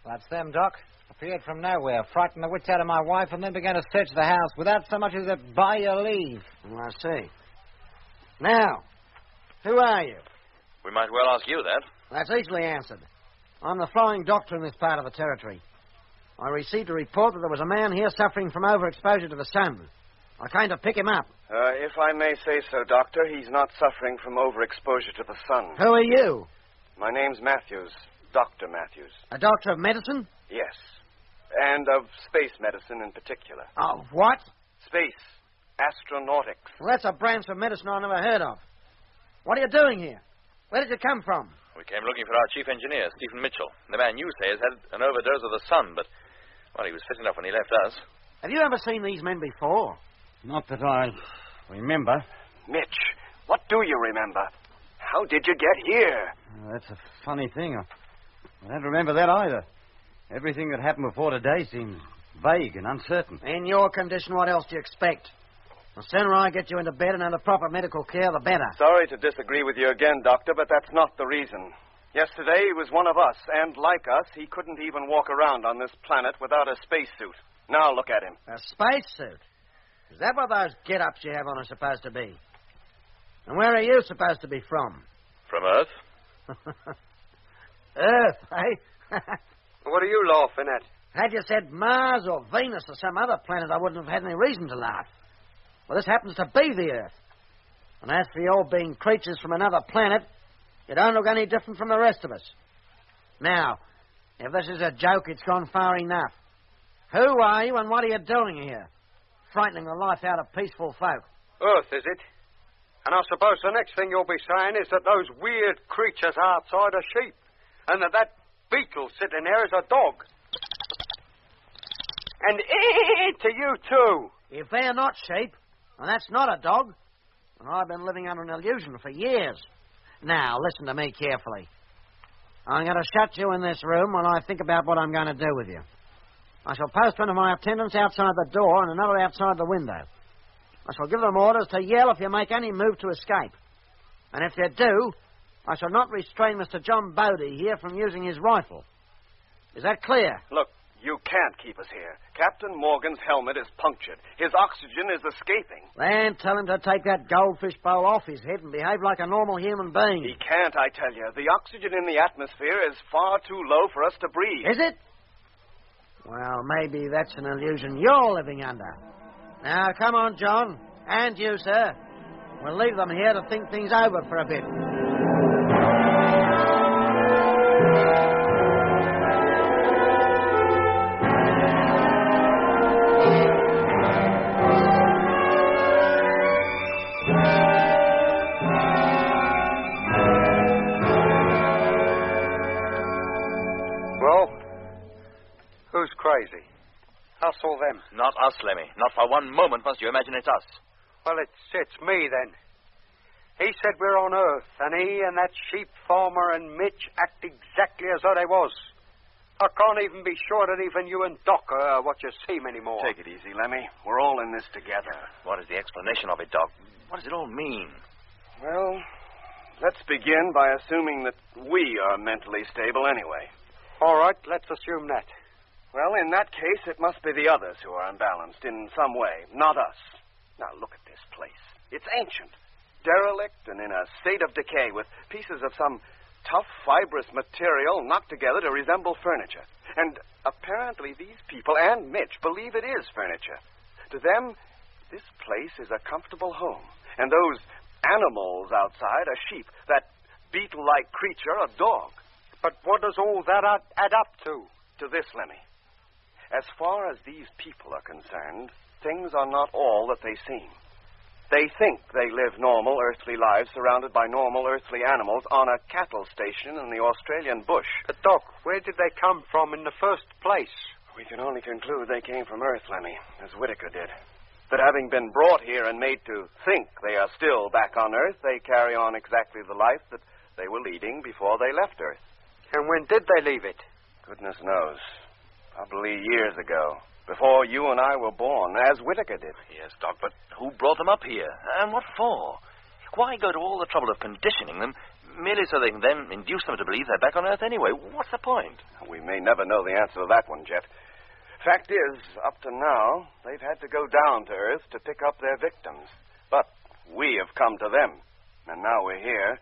That's them, Doc. Appeared from nowhere, frightened the wits out of my wife, and then began to search the house without so much as a by your leave. I see. Now, who are you? We might well ask you that. That's easily answered. I'm the flying doctor in this part of the territory. I received a report that there was a man here suffering from overexposure to the sun. I came to pick him up. If I may say so, Doctor, he's not suffering from overexposure to the sun. Who are you? My name's Matthews. Dr. Matthews. A doctor of medicine? Yes. And of space medicine in particular. Of what? Space. Astronautics. Well, that's a branch of medicine I never heard of. What are you doing here? Where did you come from? We came looking for our chief engineer, Stephen Mitchell. The man you say has had an overdose of the sun, but, well, he was fit enough when he left us. Have you ever seen these men before? Not that I remember. Mitch, what do you remember? How did you get here? That's a funny thing. I don't remember that either. Everything that happened before today seems vague and uncertain. In your condition, what else do you expect? The sooner I get you into bed and under proper medical care, the better. Sorry to disagree with you again, Doctor, but that's not the reason. Yesterday, he was one of us, and like us, he couldn't even walk around on this planet without a spacesuit. Now look at him. A spacesuit? Is that what those get-ups you have on are supposed to be? And where are you supposed to be from? From Earth? Earth, eh? What are you laughing at? Had you said Mars or Venus or some other planet, I wouldn't have had any reason to laugh. Well, this happens to be the Earth. And as for your being creatures from another planet, you don't look any different from the rest of us. Now, if this is a joke, it's gone far enough. Who are you and what are you doing here? Frightening the life out of peaceful folk. Earth, is it? And I suppose the next thing you'll be saying is that those weird creatures outside are sheep, and that beetle sitting there is a dog. And to you, too. If they're not sheep, and that's not a dog, and I've been living under an illusion for years. Now, listen to me carefully. I'm going to shut you in this room while I think about what I'm going to do with you. I shall post one of my attendants outside the door and another outside the window. I shall give them orders to yell if you make any move to escape. And if you do, I shall not restrain Mr. John Bodie here from using his rifle. Is that clear? Look, you can't keep us here. Captain Morgan's helmet is punctured. His oxygen is escaping. Then tell him to take that goldfish bowl off his head and behave like a normal human being. He can't, I tell you. The oxygen in the atmosphere is far too low for us to breathe. Is it? Well, maybe that's an illusion you're living under. Now, come on, John. And you, sir. We'll leave them here to think things over for a bit. Who's crazy? Us or them? Not us, Lemmy. Not for one moment must you imagine it's us. Well, it's me, then. He said we're on Earth, and he and that sheep farmer and Mitch act exactly as though they was. I can't even be sure that even you and Doc are what you seem anymore. Take it easy, Lemmy. We're all in this together. What is the explanation of it, Doc? What does it all mean? Well, let's begin by assuming that we are mentally stable anyway. All right, let's assume that. Well, in that case, it must be the others who are unbalanced in some way, not us. Now, look at this place. It's ancient, derelict, and in a state of decay, with pieces of some tough, fibrous material knocked together to resemble furniture. And apparently these people and Mitch believe it is furniture. To them, this place is a comfortable home. And those animals outside are sheep, that beetle-like creature a dog. But what does all that add up to? To this, Lemmy. As far as these people are concerned, things are not all that they seem. They think they live normal earthly lives surrounded by normal earthly animals on a cattle station in the Australian bush. Doc, where did they come from in the first place? We can only conclude they came from Earth, Lemmy, as Whitaker did. That having been brought here and made to think they are still back on Earth, they carry on exactly the life that they were leading before they left Earth. And when did they leave it? Goodness knows. Probably years ago. Before you and I were born, as Whitaker did. Yes, Doc, but who brought them up here? And what for? Why go to all the trouble of conditioning them merely so they can then induce them to believe they're back on Earth anyway? What's the point? We may never know the answer to that one, Jet. Fact is, up to now, they've had to go down to Earth to pick up their victims. But we have come to them. And now we're here.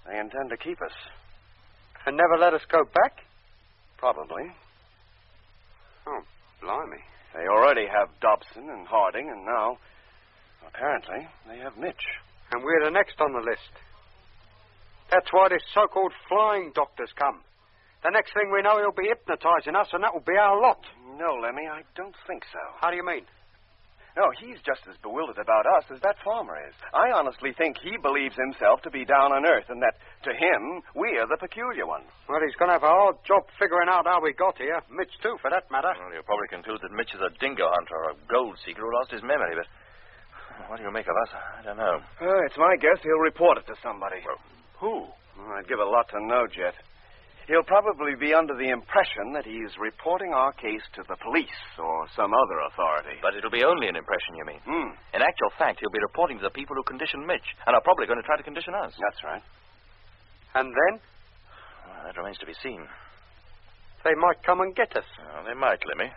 They intend to keep us. And never let us go back? Probably. Oh, blimey. They already have Dobson and Harding, and now, apparently, they have Mitch. And we're the next on the list. That's why this so-called flying doctor's come. The next thing we know, he'll be hypnotizing us, and that will be our lot. No, Lemmy, I don't think so. How do you mean? No, he's just as bewildered about us as that farmer is. I honestly think he believes himself to be down on Earth, and that, to him, we are the peculiar ones. Well, he's going to have a hard job figuring out how we got here. Mitch, too, for that matter. Well, you'll probably conclude that Mitch is a dingo hunter or a gold seeker who lost his memory, but what do you make of us? I don't know. It's my guess he'll report it to somebody. Well, who? I'd give a lot to know, Jet. He'll probably be under the impression that he's reporting our case to the police or some other authority. But it'll be only an impression, you mean? In actual fact, he'll be reporting to the people who conditioned Mitch, and are probably going to try to condition us. That's right. And then? Well, that remains to be seen. They might come and get us. Well, they might, Lemmy.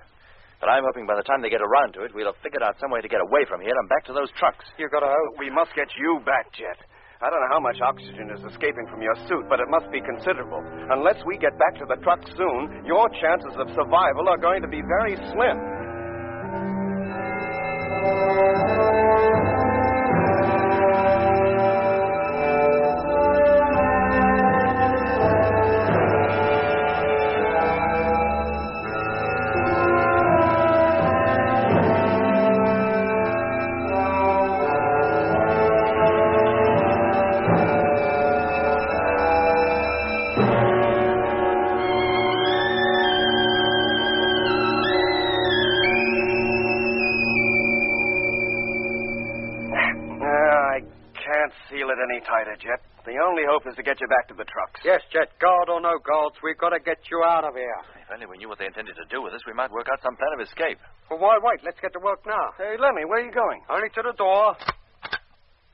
But I'm hoping by the time they get around to it, we'll have figured out some way to get away from here and back to those trucks. You got to hope. We must get you back, Jet. I don't know how much oxygen is escaping from your suit, but it must be considerable. Unless we get back to the truck soon, your chances of survival are going to be very slim. Tighter, Jet. The only hope is to get you back to the trucks. Yes, Jet. Guard or no guards, we've got to get you out of here. If only we knew what they intended to do with us, we might work out some plan of escape. Well, why wait? Let's get to work now. Hey, Lemmy, where are you going? Only to the door.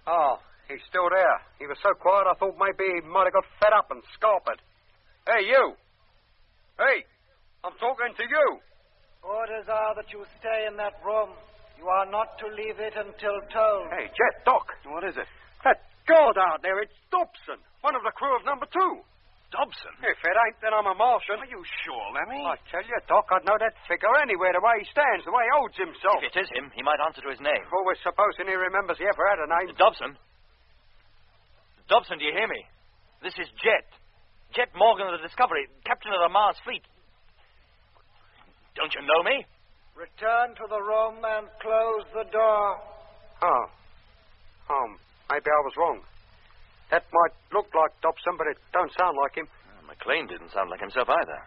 Oh, he's still there. He was so quiet I thought maybe he might have got fed up and scarpered. Hey, you. Hey, I'm talking to you. Orders are that you stay in that room. You are not to leave it until told. Hey, Jet, Doc. What is it? That guard out there, it's Dobson, one of the crew of number 2. Dobson? If it ain't, then I'm a Martian. Are you sure, Lemmy? I tell you, Doc, I'd know that figure anywhere, the way he stands, the way he holds himself. If it is him, he might answer to his name. Well, we're supposing he remembers he ever had a name. Dobson? Dobson, do you hear me? This is Jet. Jet Morgan of the Discovery, captain of the Mars fleet. Don't you know me? Return to the room and close the door. Maybe I was wrong. That might look like Dobson, but it don't sound like him. McLean didn't sound like himself either.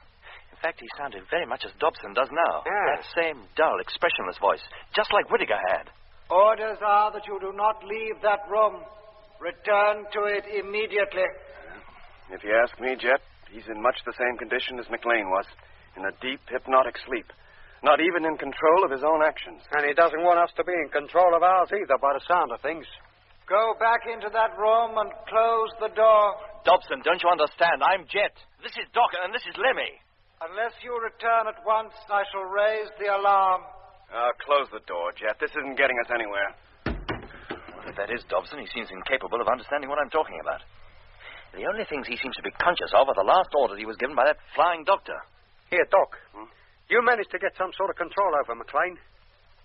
In fact, he sounded very much as Dobson does now. Yeah. That same dull, expressionless voice, just like Whitaker had. Orders are that you do not leave that room. Return to it immediately. If you ask me, Jet, he's in much the same condition as McLean was, in a deep, hypnotic sleep. Not even in control of his own actions. And he doesn't want us to be in control of ours either, by the sound of things. Go back into that room and close the door. Dobson, don't you understand? I'm Jet. This is Doc, and this is Lemmy. Unless you return at once, I shall raise the alarm. Close the door, Jet. This isn't getting us anywhere. Well, if that is Dobson, he seems incapable of understanding what I'm talking about. The only things he seems to be conscious of are the last orders he was given by that flying doctor. Here, Doc. You managed to get some sort of control over McLean.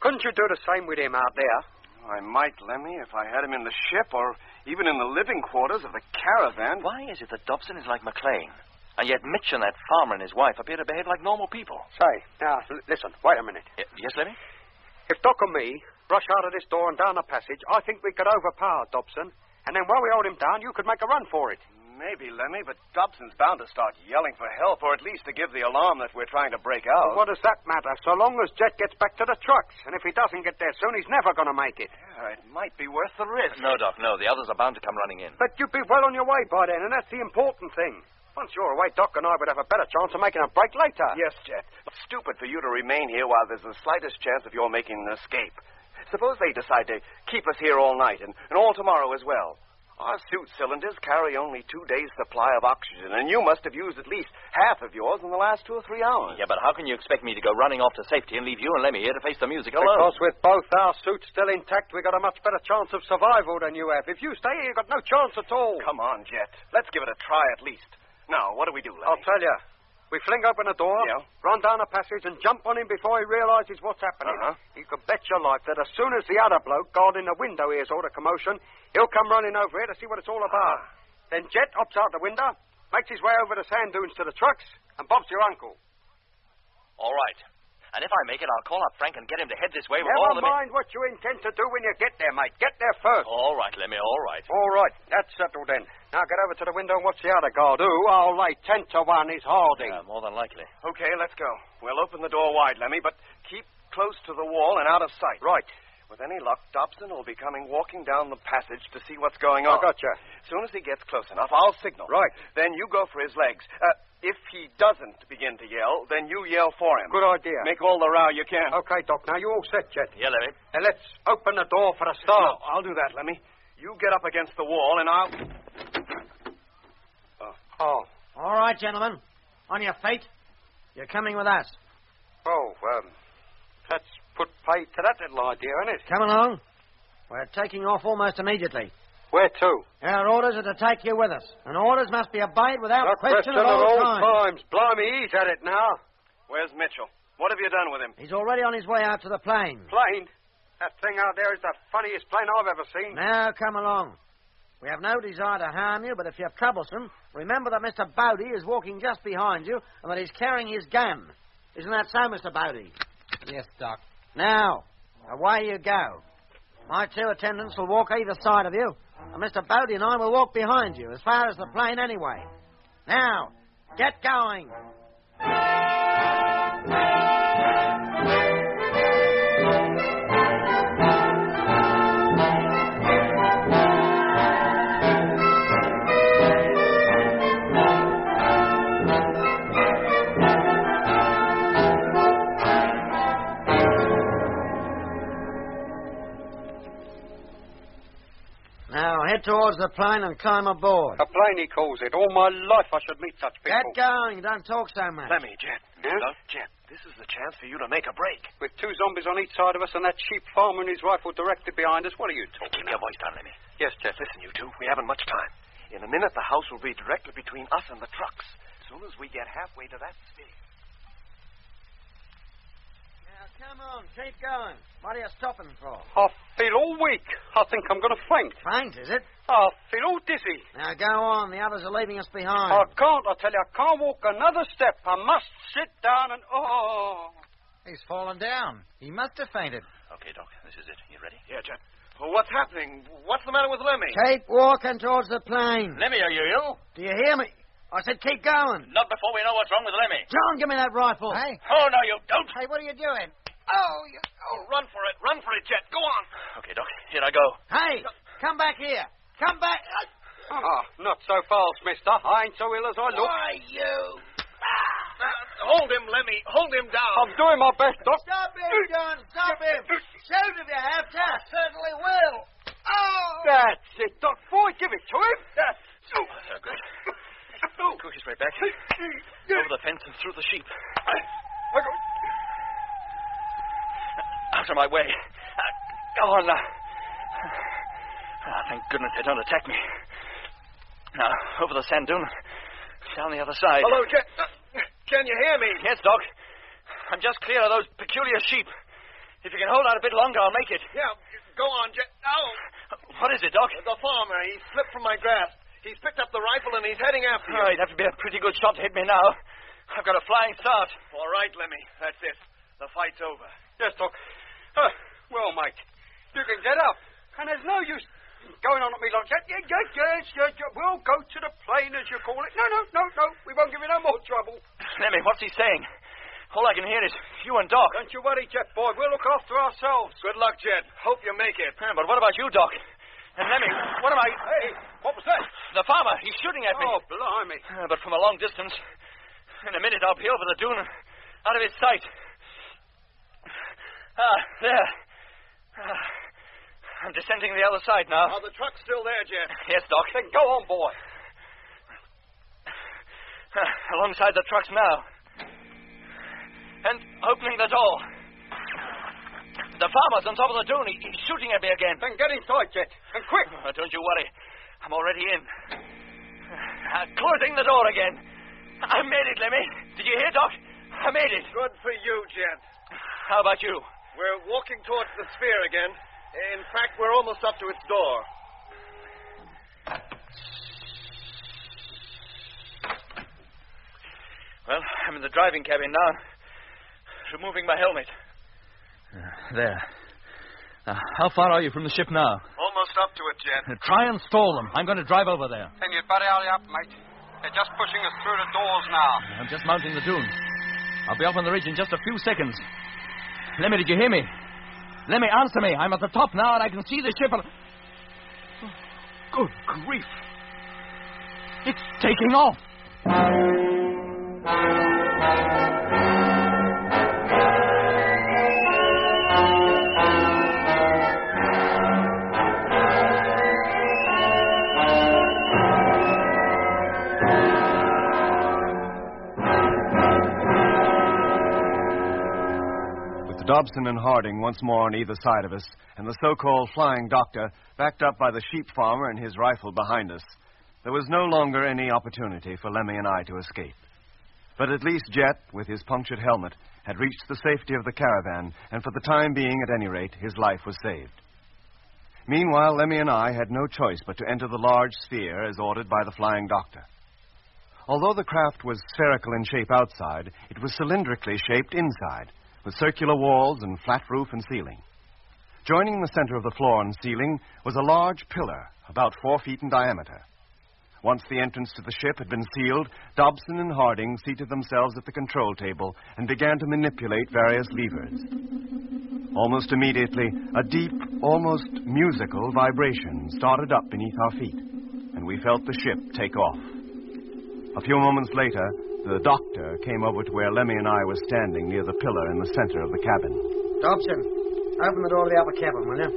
Couldn't you do the same with him out there? I might, Lemmy, if I had him in the ship or even in the living quarters of the caravan. Why is it that Dobson is like McLean, and yet Mitch and that farmer and his wife appear to behave like normal people? Say, now, listen, wait a minute. Yes, Lemmy? If Doc and me rush out of this door and down the passage, I think we could overpower Dobson, and then while we hold him down, you could make a run for it. Maybe, Lemmy, but Dobson's bound to start yelling for help, or at least to give the alarm that we're trying to break out. Well, what does that matter, so long as Jet gets back to the trucks? And if he doesn't get there soon, he's never going to make it. Yeah, it might be worth the risk. No, Doc, no. The others are bound to come running in. But you'd be well on your way by then, and that's the important thing. Once you're away, Doc and I would have a better chance of making a break later. Yes, Jet. But stupid for you to remain here while there's the slightest chance of your making an escape. Suppose they decide to keep us here all night and all tomorrow as well. Our suit cylinders carry only 2 days' supply of oxygen, and you must have used at least half of yours in the last 2 or 3 hours. Yeah, but how can you expect me to go running off to safety and leave you and Lemmy here to face the music alone? Because with both our suits still intact, we got a much better chance of survival than you have. If you stay here, you've got no chance at all. Come on, Jet. Let's give it a try at least. Now, what do we do, Lemmy? I'll tell you. We fling open the door, run down the passage, and jump on him before he realizes what's happening. You can bet your life that as soon as the other bloke guarding the window hears all the commotion, he'll come running over here to see what it's all about. Then Jet hops out the window, makes his way over the sand dunes to the trucks, and bobs your uncle. All right. And if I make it, I'll call up Frank and get him to head this way with all the... Never mind what you intend to do when you get there, mate. Get there first. All right, Lemmy, all right. All right, that's settled then. Now get over to the window and watch the other guard, who, I'll lay 10 to 1, is holding. Yeah, more than likely. Okay, let's go. We'll open the door wide, Lemmy, but keep close to the wall and out of sight. Right. With any luck, Dobson will be coming walking down the passage to see what's going on. I gotcha. soon as he gets close enough, I'll signal. Right. Then you go for his legs. If he doesn't begin to yell, then you yell for him. Good idea. Make all the row you can. Okay, Doc. Now, you all set, Jet? Yeah, Lemmy. And let's open the door for the start. No, I'll do that, Lemmy. You get up against the wall, and I'll... Oh. All right, gentlemen. On your feet. You're coming with us. Oh, let's put pay to that little idea, isn't it? Come along. We're taking off almost immediately. Where to? Our orders are to take you with us, and orders must be obeyed without Not question at all times. Blimey, he's at it now. Where's Mitchell? What have you done with him? He's already on his way out to the plane. Plane? That thing out there is the funniest plane I've ever seen. Now, come along. We have no desire to harm you, but if you're troublesome, remember that Mr. Bodie is walking just behind you and that he's carrying his gun. Isn't that so, Mr. Bodie? Yes, Doc. Now, away you go. My two attendants will walk either side of you, and Mr. Bodie and I will walk behind you, as far as the plane anyway. Now, get going. Now, head towards the plane and climb aboard. A plane, he calls it. All my life I should meet such people. Get going. Don't talk so much. Lemmy, Jet. Yeah? Jet, this is the chance for you to make a break. With two zombies on each side of us and that sheep farmer and his rifle directed behind us, what are you talking Keep your voice down, Lemmy. Yes, Jet. Listen, you two, we haven't much time. In a minute, the house will be directly between us and the trucks. As soon as we get halfway to that stage. Now, come on. Keep going. What are you stopping for? I feel all weak. I think I'm going to faint. Faint, is it? I feel all dizzy. Now, go on. The others are leaving us behind. I can't, I tell you. I can't walk another step. I must sit down and... Oh. He's fallen down. He must have fainted. Okay, Doc. This is it. You ready? Yeah, Jet. Well, what's happening? What's the matter with Lemmy? Keep walking towards the plane. Lemmy, are you ill? Do you hear me? I said keep going. Not before we know what's wrong with Lemmy. John, give me that rifle. Hey. Oh, no, you don't. Hey, what are you doing? Oh, run for it. Run for it, Jet. Go on. Okay, Doc. Here I go. Hey, come back here. Come back. Not so fast, mister. I ain't so ill as I look. Why, you? Hold him, Lemmy. Hold him down. I'm doing my best, Doc. Stop him, John. Stop him. Shoot if you have to. I certainly will. Oh! That's it, Doc. Boy, give it to him. That's so good. Cookies right back. Over the fence and through the sheep. Out of my way. Go on now. Thank goodness they don't attack me. Now, over the sand dune. Down the other side. Hello, Jet. Can you hear me? Yes, Doc. I'm just clear of those peculiar sheep. If you can hold out a bit longer, I'll make it. Yeah, go on, Jet. Now. What is it, Doc? The farmer. He slipped from my grasp. He's picked up the rifle and he's heading after you. Oh, he'd have to be a pretty good shot to hit me now. I've got a flying start. All right, Lemmy. That's it. The fight's over. Yes, Doc. Well, mate, you can get up. And there's no use going on at me like that. Yes. We'll go to the plane, as you call it. No. We won't give you no more trouble. Lemmy, what's he saying? All I can hear is you and Doc. Don't you worry, Jet boy. We'll look after ourselves. Good luck, Jet. Hope you make it. But what about you, Doc? And Lemmy, what am I... Hey, what was that? The farmer. He's shooting at me. Oh, blimey. But from a long distance. In a minute, I'll be over the dune, out of his sight. There. I'm descending the other side now. Oh, the truck's still there, Jet. Yes, Doc. Then go on, boy. Alongside the trucks now. And opening the door. The farmer's on top of the dune. He's shooting at me again. Then get inside, Jet. And quick. Don't you worry. I'm already in. Closing the door again. I made it, Lemmy. Did you hear, Doc? I made it. Good for you, Jet. How about you? We're walking towards the sphere again. In fact, we're almost up to its door. Well, I'm in the driving cabin now. Removing my helmet. There. How far are you from the ship now? Almost up to it, Jet. Try and stall them. I'm going to drive over there. Then you'd better hurry up, mate. They're just pushing us through the doors now. I'm just mounting the dune. I'll be up on the ridge in just a few seconds. Lemmy, did you hear me? Lemmy, answer me. I'm at the top now, and I can see the ship. Good grief. It's taking off. Dobson and Harding once more on either side of us, and the so-called flying doctor backed up by the sheep farmer and his rifle behind us. There was no longer any opportunity for Lemmy and I to escape. But at least Jet, with his punctured helmet, had reached the safety of the caravan, and for the time being, at any rate, his life was saved. Meanwhile, Lemmy and I had no choice but to enter the large sphere as ordered by the flying doctor. Although the craft was spherical in shape outside, it was cylindrically shaped inside, with circular walls and flat roof and ceiling. Joining the center of the floor and ceiling was a large pillar, about 4 feet in diameter. Once the entrance to the ship had been sealed, Dobson and Harding seated themselves at the control table and began to manipulate various levers. Almost immediately, a deep, almost musical vibration started up beneath our feet, and we felt the ship take off. A few moments later, the doctor came over to where Lemmy and I were standing near the pillar in the center of the cabin. Dobson, open the door of the upper cabin, will you?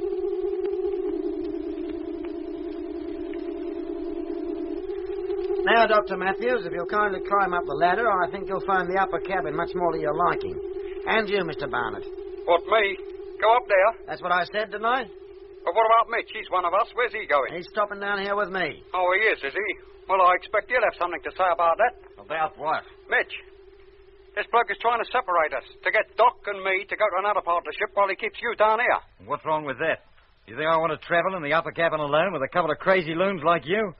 Now, Dr. Matthews, if you'll kindly climb up the ladder, I think you'll find the upper cabin much more to your liking. And you, Mr. Barnett. What, me? Go up there? That's what I said, didn't I? But what about Mitch? He's one of us. Where's he going? He's stopping down here with me. Oh, he is he? Well, I expect you'll have something to say about that. About what? Mitch, this bloke is trying to separate us, to get Doc and me to go to another part of the ship while he keeps you down here. What's wrong with that? You think I want to travel in the upper cabin alone with a couple of crazy loons like you?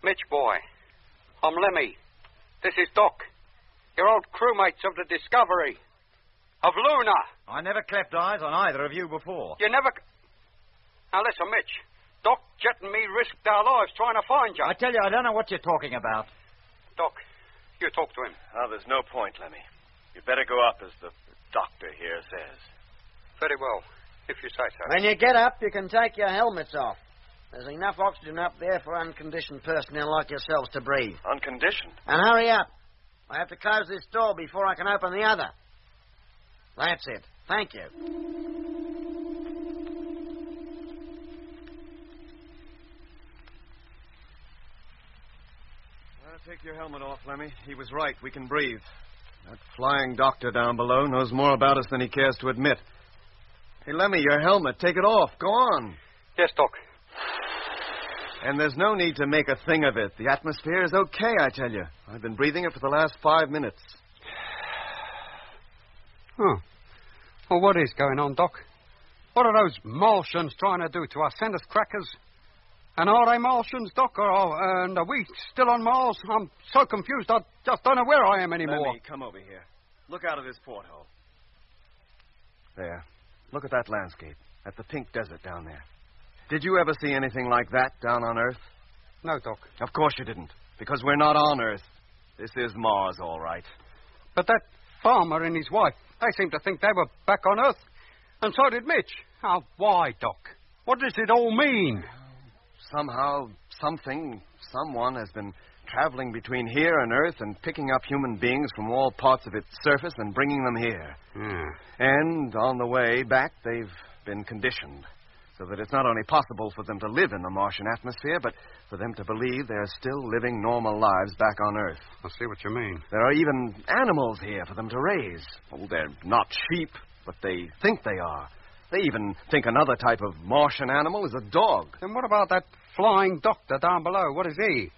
Mitch, boy, I'm Lemmy. This is Doc, your old crewmates of the Discovery, of Lunar. I never clapped eyes on either of you before. You never... Now, listen, Mitch. Doc, Jet, and me risked our lives trying to find you. I tell you, I don't know what you're talking about. Doc, you talk to him. Oh, there's no point, Lemmy. You better go up as the doctor here says. Very well, if you say so. When you get up, you can take your helmets off. There's enough oxygen up there for unconditioned personnel like yourselves to breathe. Unconditioned? And hurry up. I have to close this door before I can open the other. That's it. Thank you. Take your helmet off, Lemmy. He was right. We can breathe. That flying doctor down below knows more about us than he cares to admit. Hey, Lemmy, your helmet. Take it off. Go on. Yes, Doc. And there's no need to make a thing of it. The atmosphere is okay, I tell you. I've been breathing it for the last 5 minutes. Oh. Well, what is going on, Doc? What are those Martians trying to do to us? Send us crackers? And are they Martians, Doc? And are we still on Mars? I'm so confused, I just don't know where I am anymore. Lemmy, come over here. Look out of this porthole. There. Look at that landscape. At the pink desert down there. Did you ever see anything like that down on Earth? No, Doc. Of course you didn't. Because we're not on Earth. This is Mars, all right. But that farmer and his wife, they seem to think they were back on Earth. And so did Mitch. Now, why, Doc? What does it all mean? Somehow, someone has been traveling between here and Earth and picking up human beings from all parts of its surface and bringing them here. And on the way back, they've been conditioned so that it's not only possible for them to live in the Martian atmosphere, but for them to believe they're still living normal lives back on Earth. I see what you mean. There are even animals here for them to raise. Oh, they're not sheep, but they think they are. They even think another type of Martian animal is a dog. Then what about that flying doctor down below? What is he?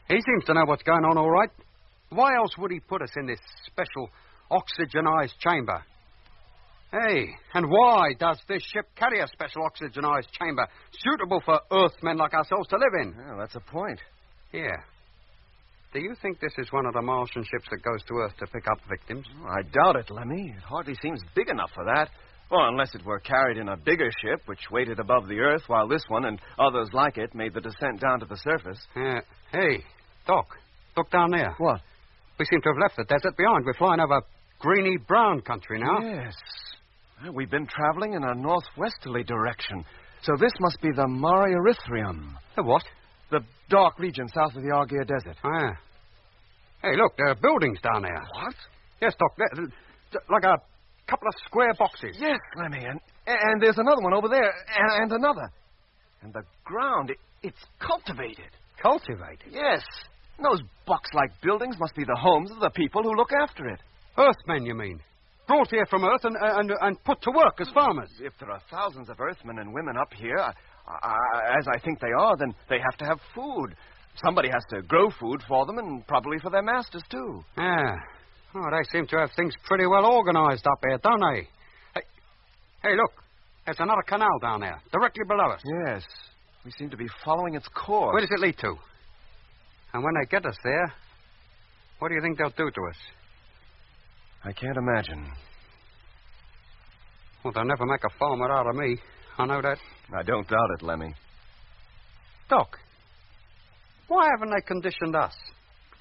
He seems to know what's going on all right. Why else would he put us in this special oxygenized chamber? Hey, and why does this ship carry a special oxygenized chamber suitable for Earthmen like ourselves to live in? Well, that's a point. Yeah. Do you think this is one of the Martian ships that goes to Earth to pick up victims? Oh, I doubt it, Lemmy. It hardly seems big enough for that. Well, unless it were carried in a bigger ship, which waited above the Earth, while this one and others like it made the descent down to the surface. Hey, Doc, look down there. What? We seem to have left the desert behind. We're flying over greeny-brown country now. Yes. Well, we've been traveling in a northwesterly direction. So this must be the Mare Erythraeum. The what? The dark region south of the Argyre Desert. Ah. Hey, look, there are buildings down there. What? Yes, Doc. Like a couple of square boxes. Yes, Lemmy, and there's another one over there, and another. And the ground, it's cultivated. Cultivated? Yes. And those box-like buildings must be the homes of the people who look after it. Earthmen, you mean? Brought here from Earth and put to work as farmers. If there are thousands of Earthmen and women up here, as I think they are, then they have to have food. Somebody has to grow food for them and probably for their masters, too. Yeah. Oh, they seem to have things pretty well organized up here, don't they? Hey, look. There's another canal down there, directly below us. Yes. We seem to be following its course. Where does it lead to? And when they get us there, what do you think they'll do to us? I can't imagine. Well, they'll never make a farmer out of me. I know that. I don't doubt it, Lemmy. Doc, why haven't they conditioned us?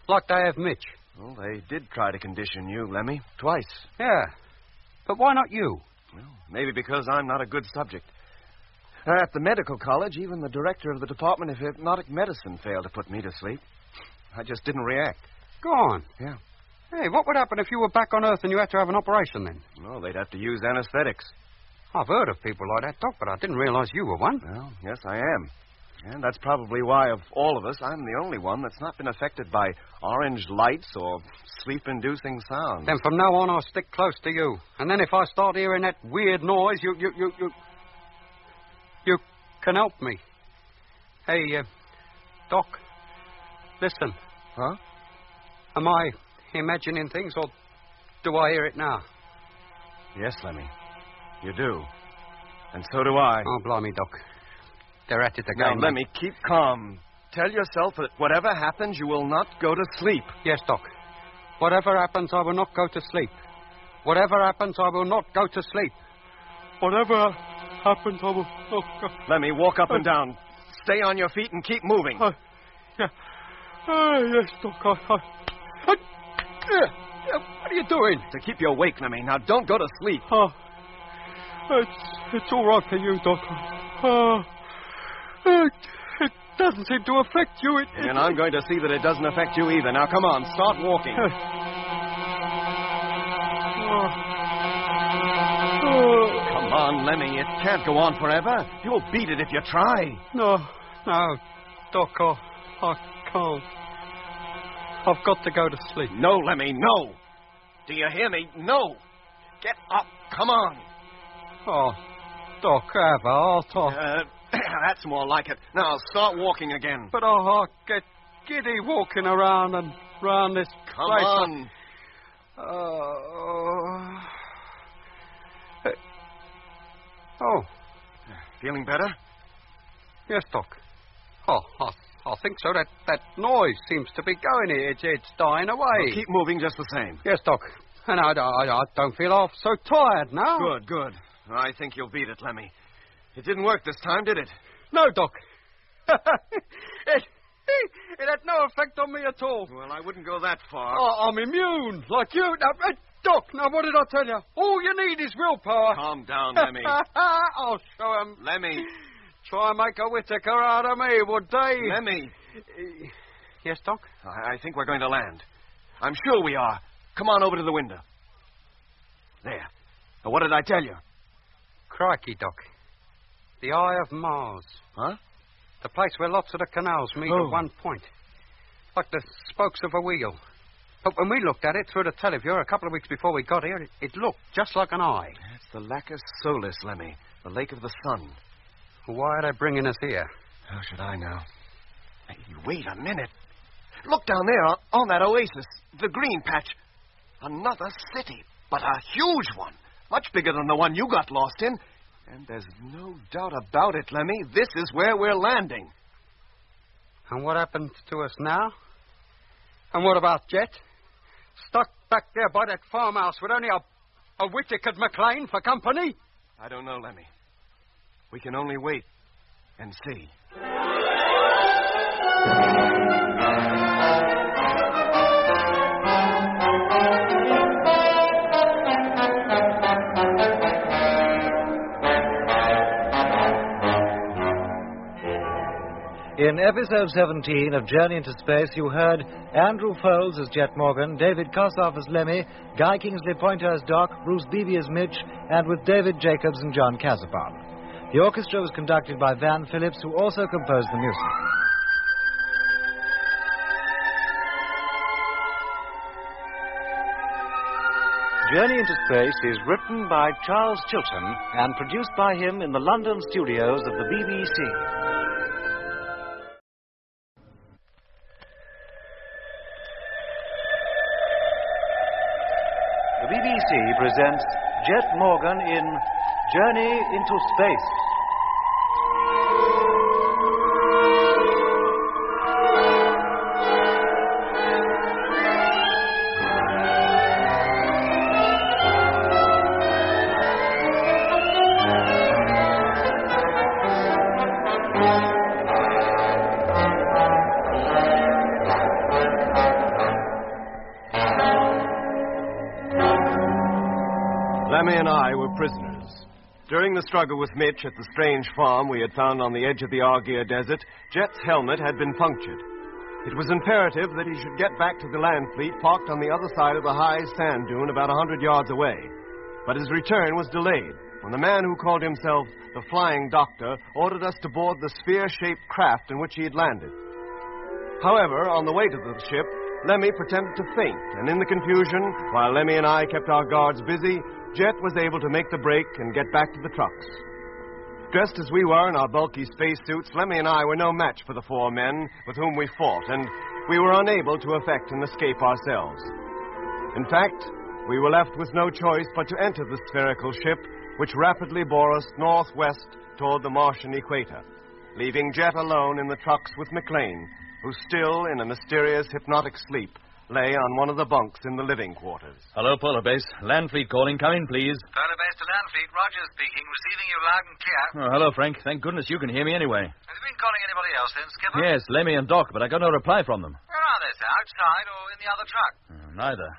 Like they have Mitch. Well, they did try to condition you, Lemmy, twice. Yeah. But why not you? Well, maybe because I'm not a good subject. At the medical college, even the director of the Department of Hypnotic Medicine failed to put me to sleep. I just didn't react. Go on. Yeah. Hey, what would happen if you were back on Earth and you had to have an operation then? Well, they'd have to use anesthetics. I've heard of people like that, Doc, but I didn't realize you were one. Well, yes, I am. And that's probably why, of all of us, I'm the only one that's not been affected by orange lights or sleep-inducing sounds. Then from now on, I'll stick close to you. And then if I start hearing that weird noise, you can help me. Hey, Doc, listen. Huh? Am I imagining things, or do I hear it now? Yes, Lemmy. You do. And so do I. Oh, blimey, Doc. They're at it again. Now, Lemmy, keep calm. Tell yourself that whatever happens, you will not go to sleep. Yes, Doc. Whatever happens, I will not go to sleep. Whatever happens, I will not go to sleep. Whatever happens, I will not go... Lemmy, walk up and down. Stay on your feet and keep moving. Yeah. Yes, Doc. What are you doing? To keep you awake, Lemmy. Now, don't go to sleep. It's all right for you, Doc. It doesn't seem to affect you. And I'm going to see that it doesn't affect you either. Now, come on, start walking. Come on, Lemmy. It can't go on forever. You'll beat it if you try. No, Doc, I can't. I've got to go to sleep. No, Lemmy, no. Do you hear me? No. Get up. Come on. Oh, Doc, I'll talk. That's more like it. Now, start walking again. But I'll get giddy walking around and round this place. Come on. Oh. Feeling better? Yes, Doc. Oh, I think so. That noise seems to be going here. It's dying away. Well, keep moving just the same. Yes, Doc. And I don't feel half so tired now. Good. I think you'll beat it, Lemmy. It didn't work this time, did it? No, Doc. It had no effect on me at all. Well, I wouldn't go that far. Oh, I'm immune, like you. Now, Doc, now what did I tell you? All you need is willpower. Calm down, Lemmy. I'll show him. Lemmy. Try and make a Whitaker out of me, would they? Lemmy. Yes, Doc? I think we're going to land. I'm sure we are. Come on over to the window. There. Now, what did I tell you? Crikey, Doc. The Eye of Mars. Huh? The place where lots of the canals meet at one point. Like the spokes of a wheel. But when we looked at it through the televiewer a couple of weeks before we got here, it looked just like an eye. It's the Lacus Solis, Lemmy. The Lake of the Sun. Why are they bringing us here? How should I know? Hey, wait a minute. Look down there on that oasis. The green patch. Another city, but a huge one. Much bigger than the one you got lost in. And there's no doubt about it, Lemmy. This is where we're landing. And what happens to us now? And what about Jet? Stuck back there by that farmhouse with only a Whitaker McLean for company? I don't know, Lemmy. We can only wait and see. In episode 17 of Journey into Space, you heard Andrew Foles as Jet Morgan, David Kossoff as Lemmy, Guy Kingsley Pointer as Doc, Bruce Beebe as Mitch, and with David Jacobs and John Casapon. The orchestra was conducted by Van Phillips, who also composed the music. Journey into Space is written by Charles Chilton and produced by him in the London studios of the BBC. The BBC presents Jet Morgan in Journey into Space. Lemmy and I were prisoners. During the struggle with Mitch at the strange farm we had found on the edge of the Argyre Desert, Jet's helmet had been punctured. It was imperative that he should get back to the land fleet parked on the other side of the high sand dune about 100 yards away. But his return was delayed when the man who called himself the Flying Doctor ordered us to board the sphere-shaped craft in which he had landed. However, on the way to the ship, Lemmy pretended to faint, and in the confusion, while Lemmy and I kept our guards busy, Jet was able to make the break and get back to the trucks. Dressed as we were in our bulky spacesuits, Lemmy and I were no match for the four men with whom we fought, and we were unable to effect an escape ourselves. In fact, we were left with no choice but to enter the spherical ship, which rapidly bore us northwest toward the Martian equator, leaving Jet alone in the trucks with McLean, who still, in a mysterious hypnotic sleep, lay on one of the bunks in the living quarters. Hello, Polar Base. Land Fleet calling. Come in, please. Polar Base to Land Fleet. Rogers speaking. Receiving you loud and clear. Oh, hello, Frank. Thank goodness you can hear me anyway. Have you been calling anybody else then, Skipper? Yes, Lemmy and Doc, but I got no reply from them. Where are they, sir? Outside or in the other truck? Neither.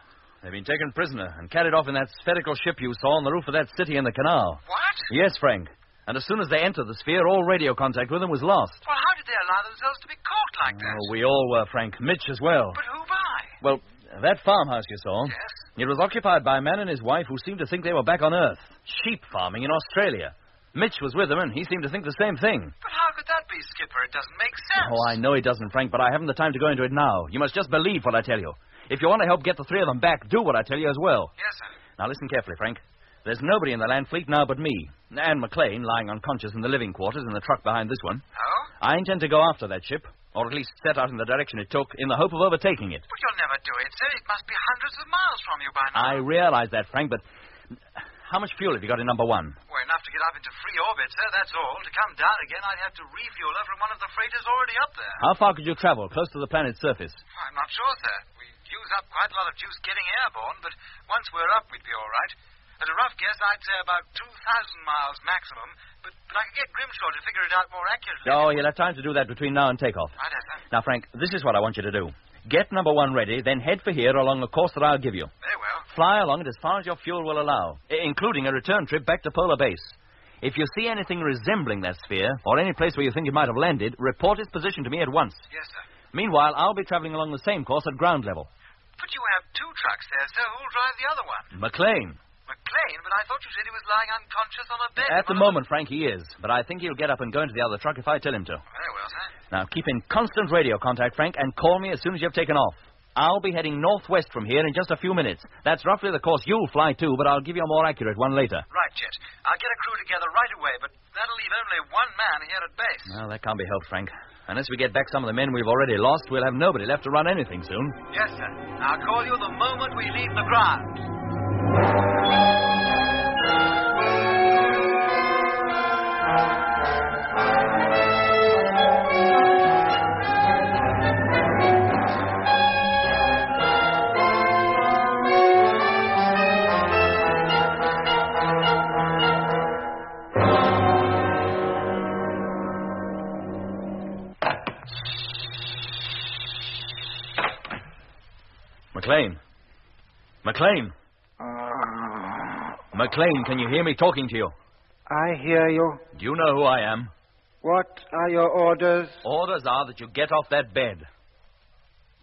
They've been taken prisoner and carried off in that spherical ship you saw on the roof of that city in the canal. What? Yes, Frank. And as soon as they entered the sphere, all radio contact with them was lost. Well, how did they allow themselves to be caught like that? Oh, we all were, Frank. Mitch as well. But who by? Well, that farmhouse you saw. Yes? It was occupied by a man and his wife who seemed to think they were back on Earth. Sheep farming in Australia. Mitch was with them, and he seemed to think the same thing. But how could that be, Skipper? It doesn't make sense. Oh, I know it doesn't, Frank, but I haven't the time to go into it now. You must just believe what I tell you. If you want to help get the three of them back, do what I tell you as well. Yes, sir. Now, listen carefully, Frank. There's nobody in the land fleet now but me. And McLean, lying unconscious in the living quarters in the truck behind this one. Oh? I intend to go after that ship, or at least set out in the direction it took, in the hope of overtaking it. But you'll never do it, sir. It must be hundreds of miles from you by now. I realize that, Frank, but how much fuel have you got in number one? Well, enough to get up into free orbit, sir, that's all. To come down again, I'd have to refuel her from one of the freighters already up there. How far could you travel, close to the planet's surface? I'm not sure, sir. We use up quite a lot of juice getting airborne, but once we're up, we'd be all right. At a rough guess, I'd say about 2,000 miles maximum, but I could get Grimshaw to figure it out more accurately. Oh, you'll have time to do that between now and takeoff. Right, sir. Now, Frank, this is what I want you to do. Get number one ready, then head for here along the course that I'll give you. Very well. Fly along it as far as your fuel will allow, including a return trip back to Polar Base. If you see anything resembling that sphere, or any place where you think it might have landed, report its position to me at once. Yes, sir. Meanwhile, I'll be traveling along the same course at ground level. But you have two trucks there, sir. Who'll drive the other one? McLean. McLean? But I thought you said he was lying unconscious on a bed. At the moment, Frank, he is. But I think he'll get up and go into the other truck if I tell him to. Very well, sir. Now, keep in constant radio contact, Frank, and call me as soon as you've taken off. I'll be heading northwest from here in just a few minutes. That's roughly the course you'll fly to, but I'll give you a more accurate one later. Right, Jet. I'll get a crew together right away, but that'll leave only one man here at base. Well, that can't be helped, Frank. Unless we get back some of the men we've already lost, we'll have nobody left to run anything soon. Yes, sir. I'll call you the moment we leave the ground. McLean. McLean. McLean, can you hear me talking to you? I hear you. Do you know who I am? What are your orders? Orders are that you get off that bed.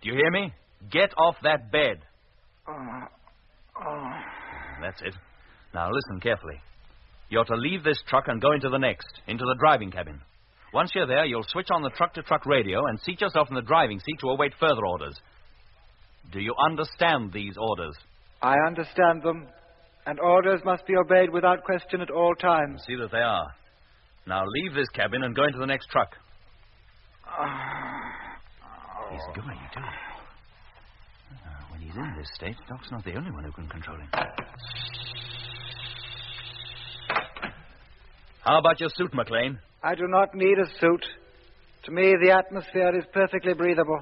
Do you hear me? Get off that bed. That's it. Now listen carefully. You're to leave this truck and go into the next, into the driving cabin. Once you're there, you'll switch on the truck-to-truck radio and seat yourself in the driving seat to await further orders. Do you understand these orders? I understand them, and orders must be obeyed without question at all times. See that they are. Now leave this cabin and go into the next truck. He's going, too. When he's in this state, Doc's not the only one who can control him. How about your suit, McLean? I do not need a suit. To me, the atmosphere is perfectly breathable.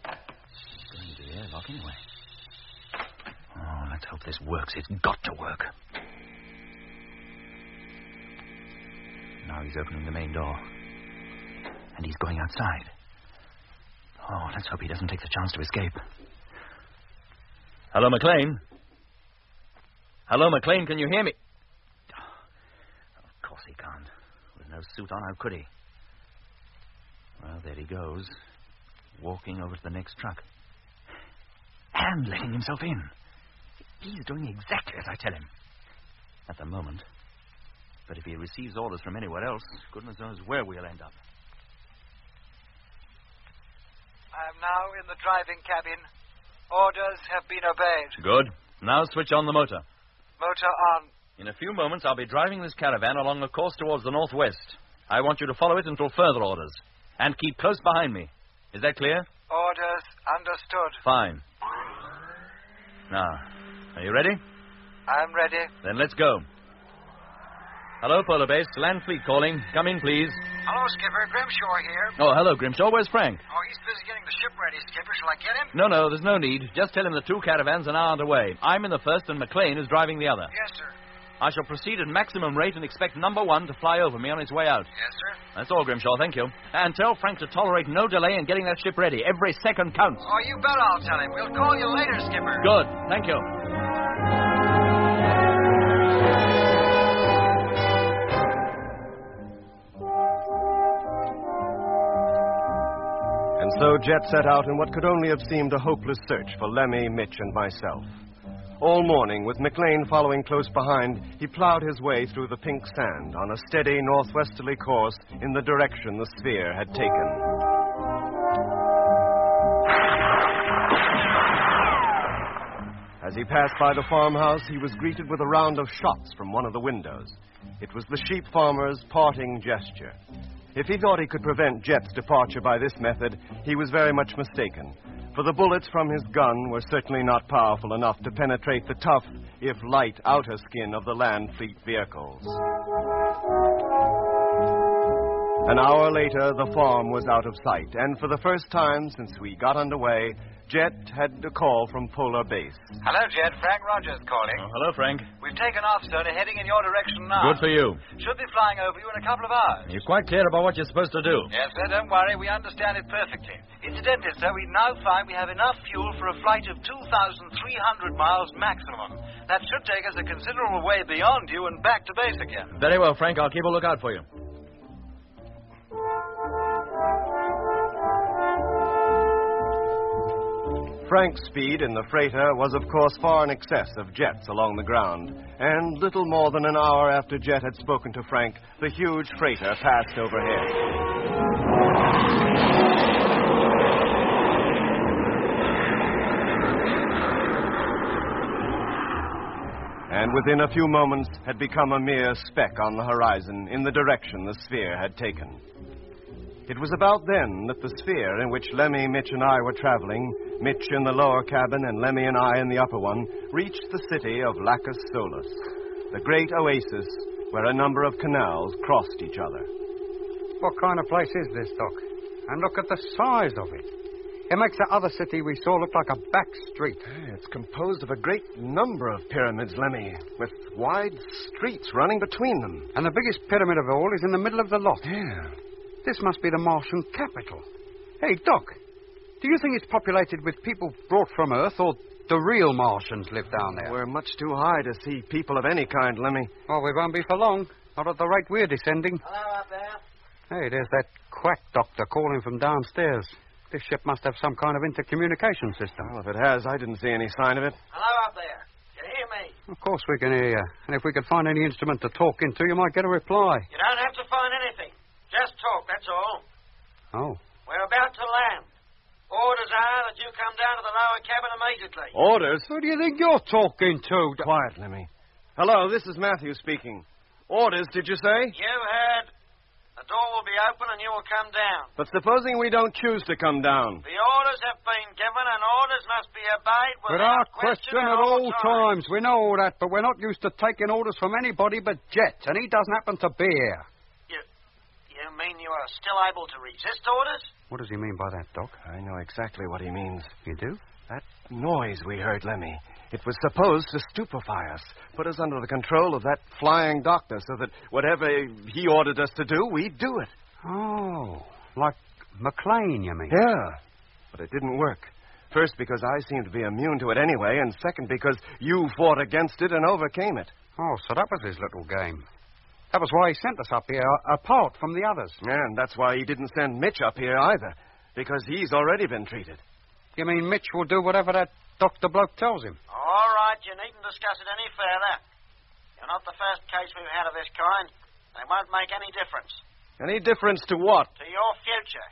It's going to the airlock anyway. Oh, let's hope this works. It's got to work. Now he's opening the main door. And he's going outside. Oh, let's hope he doesn't take the chance to escape. Hello, McLean? Hello, McLean, can you hear me? Of course he can't. With no suit on, how could he? Well, there he goes, walking over to the next truck. And letting himself in. He's doing exactly as I tell him. At the moment. But if he receives orders from anywhere else, goodness knows where we'll end up. I am now in the driving cabin. Orders have been obeyed. Good. Now switch on the motor. Motor on. In a few moments, I'll be driving this caravan along a course towards the northwest. I want you to follow it until further orders. And keep close behind me. Is that clear? Orders understood. Fine. Now, are you ready? I'm ready. Then let's go. Hello, Polar Base. Land Fleet calling. Come in, please. Hello, Skipper. Grimshaw here. Oh, hello, Grimshaw. Where's Frank? Oh, he's busy getting the ship ready, Skipper. Shall I get him? No, there's no need. Just tell him the two caravans are now underway. I'm in the first and McLean is driving the other. Yes, sir. I shall proceed at maximum rate and expect number one to fly over me on its way out. Yes, sir. That's all, Grimshaw. Thank you. And tell Frank to tolerate no delay in getting that ship ready. Every second counts. Oh, you bet I'll tell him. We'll call you later, Skipper. Good. Thank you. And so Jet set out in what could only have seemed a hopeless search for Lemmy, Mitch, and myself. All morning, with McLean following close behind, he plowed his way through the pink sand on a steady northwesterly course in the direction the sphere had taken. As he passed by the farmhouse, he was greeted with a round of shots from one of the windows. It was the sheep farmer's parting gesture. If he thought he could prevent Jet's departure by this method, he was very much mistaken. For the bullets from his gun were certainly not powerful enough to penetrate the tough, if light, outer skin of the Land Fleet vehicles. An hour later, the farm was out of sight, and for the first time since we got underway, Jet had a call from Polar Base. Hello, Jet. Frank Rogers calling. Oh, hello, Frank. We've taken off, sir, and are heading in your direction now. Good for you. Should be flying over you in a couple of hours. You're quite clear about what you're supposed to do. Yes, sir. Don't worry. We understand it perfectly. Incidentally, sir, we now find we have enough fuel for a flight of 2,300 miles maximum. That should take us a considerable way beyond you and back to base again. Very well, Frank. I'll keep a lookout for you. Frank's speed in the freighter was, of course, far in excess of Jet's along the ground, and little more than an hour after Jet had spoken to Frank, the huge freighter passed overhead. And within a few moments had become a mere speck on the horizon in the direction the sphere had taken. It was about then that the sphere in which Lemmy, Mitch, and I were traveling, Mitch in the lower cabin and Lemmy and I in the upper one, reached the city of Lacus Solus, the great oasis where a number of canals crossed each other. What kind of place is this, Doc? And look at the size of it. It makes the other city we saw look like a back street. It's composed of a great number of pyramids, Lemmy, with wide streets running between them. And the biggest pyramid of all is in the middle of the lot. Yeah. This must be the Martian capital. Hey, Doc, do you think it's populated with people brought from Earth, or the real Martians live down there? We're much too high to see people of any kind, Lemmy. Oh, we won't be for long. Not at the rate we're descending. Hello up there. Hey, there's that quack doctor calling from downstairs. This ship must have some kind of intercommunication system. Well, if it has, I didn't see any sign of it. Hello up there. Can you hear me? Of course we can hear you. And if we could find any instrument to talk into, you might get a reply. You don't have to find anything. Just talk, that's all. Oh. We're about to land. Orders are that you come down to the lower cabin immediately. Orders? Who do you think you're talking to? Quiet, Lemmy. Hello, this is Matthew speaking. Orders, did you say? You heard. The door will be open and you will come down. But supposing we don't choose to come down? The orders have been given and orders must be obeyed Without question at all times. We know all that, but we're not used to taking orders from anybody but Jet, and he doesn't happen to be here. You mean you are still able to resist orders? What does he mean by that, Doc? I know exactly what he means. You do? That noise we heard, Lemmy. It was supposed to stupefy us, put us under the control of that flying doctor so that whatever he ordered us to do, we'd do it. Oh, like McLean, you mean? Yeah, but it didn't work. First, because I seemed to be immune to it anyway, and second, because you fought against it and overcame it. Oh, so that was his little game. That was why he sent us up here, apart from the others. Yeah, and that's why he didn't send Mitch up here either, because he's already been treated. You mean Mitch will do whatever that Dr. Bloke tells him? All right, you needn't discuss it any further. You're not the first case we've had of this kind. They won't make any difference. Any difference to what? To your future.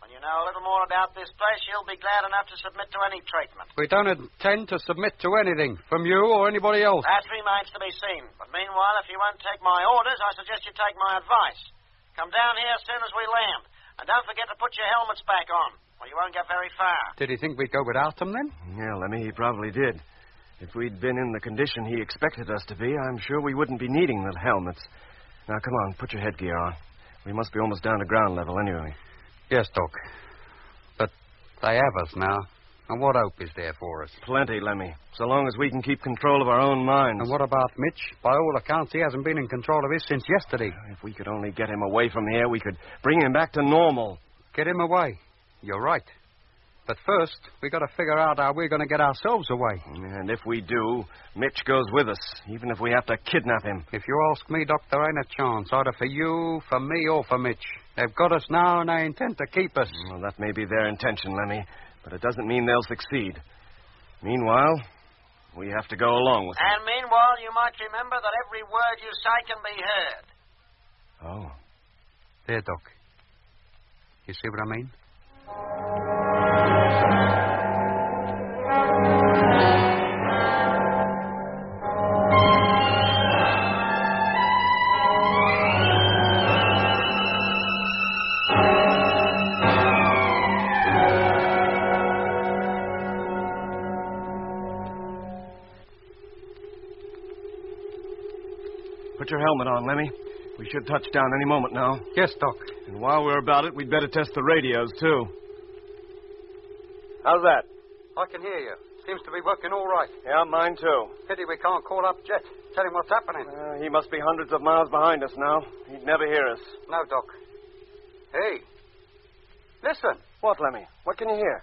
When you know a little more about this place, you'll be glad enough to submit to any treatment. We don't intend to submit to anything, from you or anybody else. That remains to be seen. But meanwhile, if you won't take my orders, I suggest you take my advice. Come down here as soon as we land. And don't forget to put your helmets back on, or you won't get very far. Did he think we'd go without them, then? Yeah, Lemmy, he probably did. If we'd been in the condition he expected us to be, I'm sure we wouldn't be needing the helmets. Now, come on, put your headgear on. We must be almost down to ground level anyway. Yes, Doc. But they have us now. And what hope is there for us? Plenty, Lemmy. So long as we can keep control of our own minds. And what about Mitch? By all accounts, he hasn't been in control of his since yesterday. If we could only get him away from here, we could bring him back to normal. Get him away? You're right. But first, we got to figure out how we're going to get ourselves away. And if we do, Mitch goes with us, even if we have to kidnap him. If you ask me, Doc, there ain't a chance, either for you, for me, or for Mitch. They've got us now, and they intend to keep us. Well, that may be their intention, Lemmy, but it doesn't mean they'll succeed. Meanwhile, we have to go along with them. And meanwhile, you might remember that every word you say can be heard. Oh. There, Doc. You see what I mean? Put your helmet on, Lemmy. We should touch down any moment now. Yes, Doc. And while we're about it, we'd better test the radios, too. How's that? I can hear you. Seems to be working all right. Yeah, mine, too. Pity we can't call up Jet. Tell him what's happening. He must be hundreds of miles behind us now. He'd never hear us. No, Doc. Hey. Listen. What, Lemmy? What can you hear?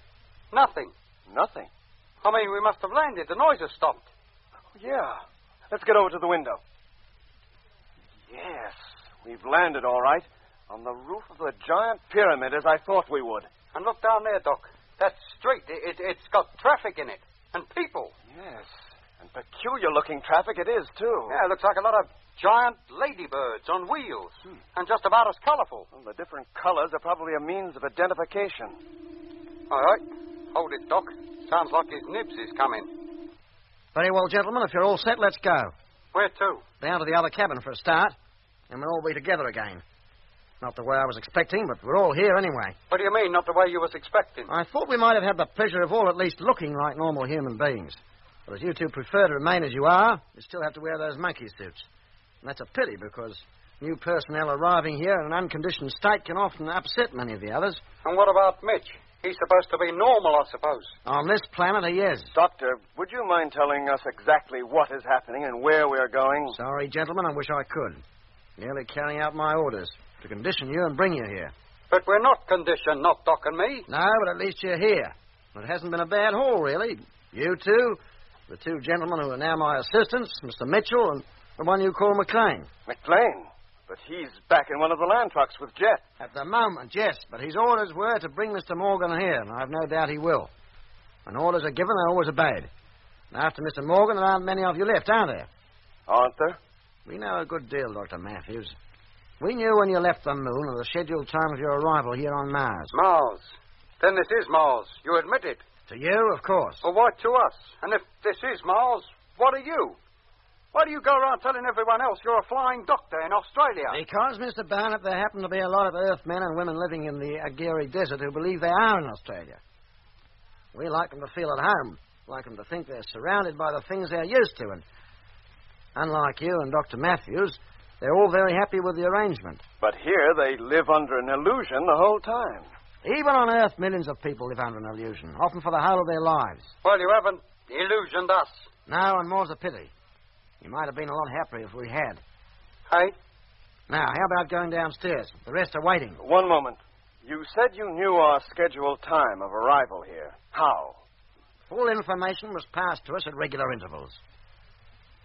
Nothing. Nothing? I mean, we must have landed. The noise has stopped. Yeah. Let's get over to the window. Yes, we've landed all right. On the roof of the giant pyramid, as I thought we would. And look down there, Doc. That street, it's got traffic in it. And people. Yes, and peculiar-looking traffic it is, too. Yeah, it looks like a lot of giant ladybirds on wheels. And just about as colorful. Well, the different colors are probably a means of identification. All right. Hold it, Doc. Sounds like his nibs is coming. Very well, gentlemen. If you're all set, let's go. Where to? Down to the other cabin for a start. And we'll all be together again. Not the way I was expecting, but we're all here anyway. What do you mean, not the way you was expecting? I thought we might have had the pleasure of all at least looking like normal human beings. But as you two prefer to remain as you are, you still have to wear those monkey suits. And that's a pity, because new personnel arriving here in an unconditioned state can often upset many of the others. And what about Mitch? He's supposed to be normal, I suppose. On this planet, he is. Doctor, would you mind telling us exactly what is happening and where we're going? Sorry, gentlemen, I wish I could. Merely carrying out my orders to condition you and bring you here. But we're not conditioned, not Doc and me. No, but at least you're here. It hasn't been a bad haul, really. You two, the two gentlemen who are now my assistants, Mr. Mitchell and the one you call McLean. McLean? But he's back in one of the land trucks with Jet. At the moment, yes, but his orders were to bring Mr. Morgan here, and I've no doubt he will. When orders are given, they're always obeyed. And after Mr. Morgan, there aren't many of you left, are there? Aren't there? We know a good deal, Dr. Matthews. We knew when you left the moon and the scheduled time of your arrival here on Mars. Mars? Then this is Mars. You admit it? To you, of course. Well, why to us? And if this is Mars, what are you? Why do you go around telling everyone else you're a flying doctor in Australia? Because, Mr. Barnett, there happen to be a lot of Earth men and women living in the Aguirre Desert who believe they are in Australia. We like them to feel at home, like them to think they're surrounded by the things they're used to, and unlike you and Dr. Matthews, they're all very happy with the arrangement. But here they live under an illusion the whole time. Even on Earth, millions of people live under an illusion, often for the whole of their lives. Well, you haven't illusioned us. No, and more's a pity. You might have been a lot happier if we had. Hey? Now, how about going downstairs? The rest are waiting. One moment. You said you knew our scheduled time of arrival here. How? Full information was passed to us at regular intervals.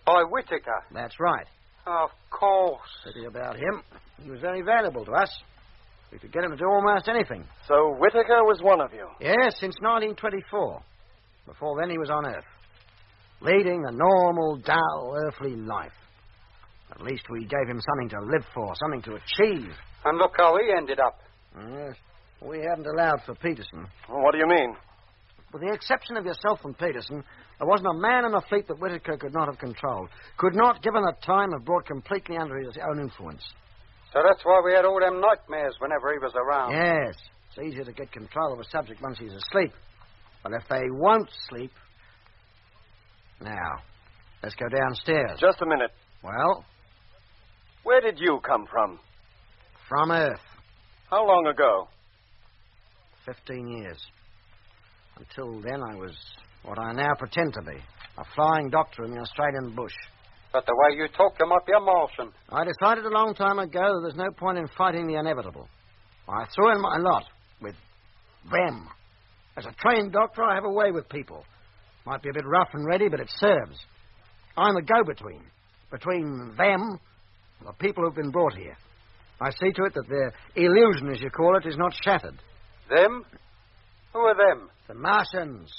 By Whitaker? That's right. Of course. Pity about him. He was very valuable to us. We could get him to do almost anything. So Whitaker was one of you? Yes, since 1924. Before then, he was on Earth, leading a normal, dull, earthly life. At least we gave him something to live for, something to achieve. And look how he ended up. Yes, we hadn't allowed for Peterson. Well, what do you mean? With the exception of yourself and Peterson, there wasn't a man in the fleet that Whitaker could not have controlled. Could not, given the time, have brought completely under his own influence. So that's why we had all them nightmares whenever he was around. Yes. It's easier to get control of a subject once he's asleep. But if they won't sleep... Now, let's go downstairs. Just a minute. Well? Where did you come from? From Earth. How long ago? 15 years. Until then, I was what I now pretend to be, a flying doctor in the Australian bush. But the way you talk, you might be a Martian. I decided a long time ago that there's no point in fighting the inevitable. I threw in my lot with them. As a trained doctor, I have a way with people. Might be a bit rough and ready, but it serves. I'm a go-between. Between them and the people who've been brought here. I see to it that their illusion, as you call it, is not shattered. Them? Who are them? The Martians.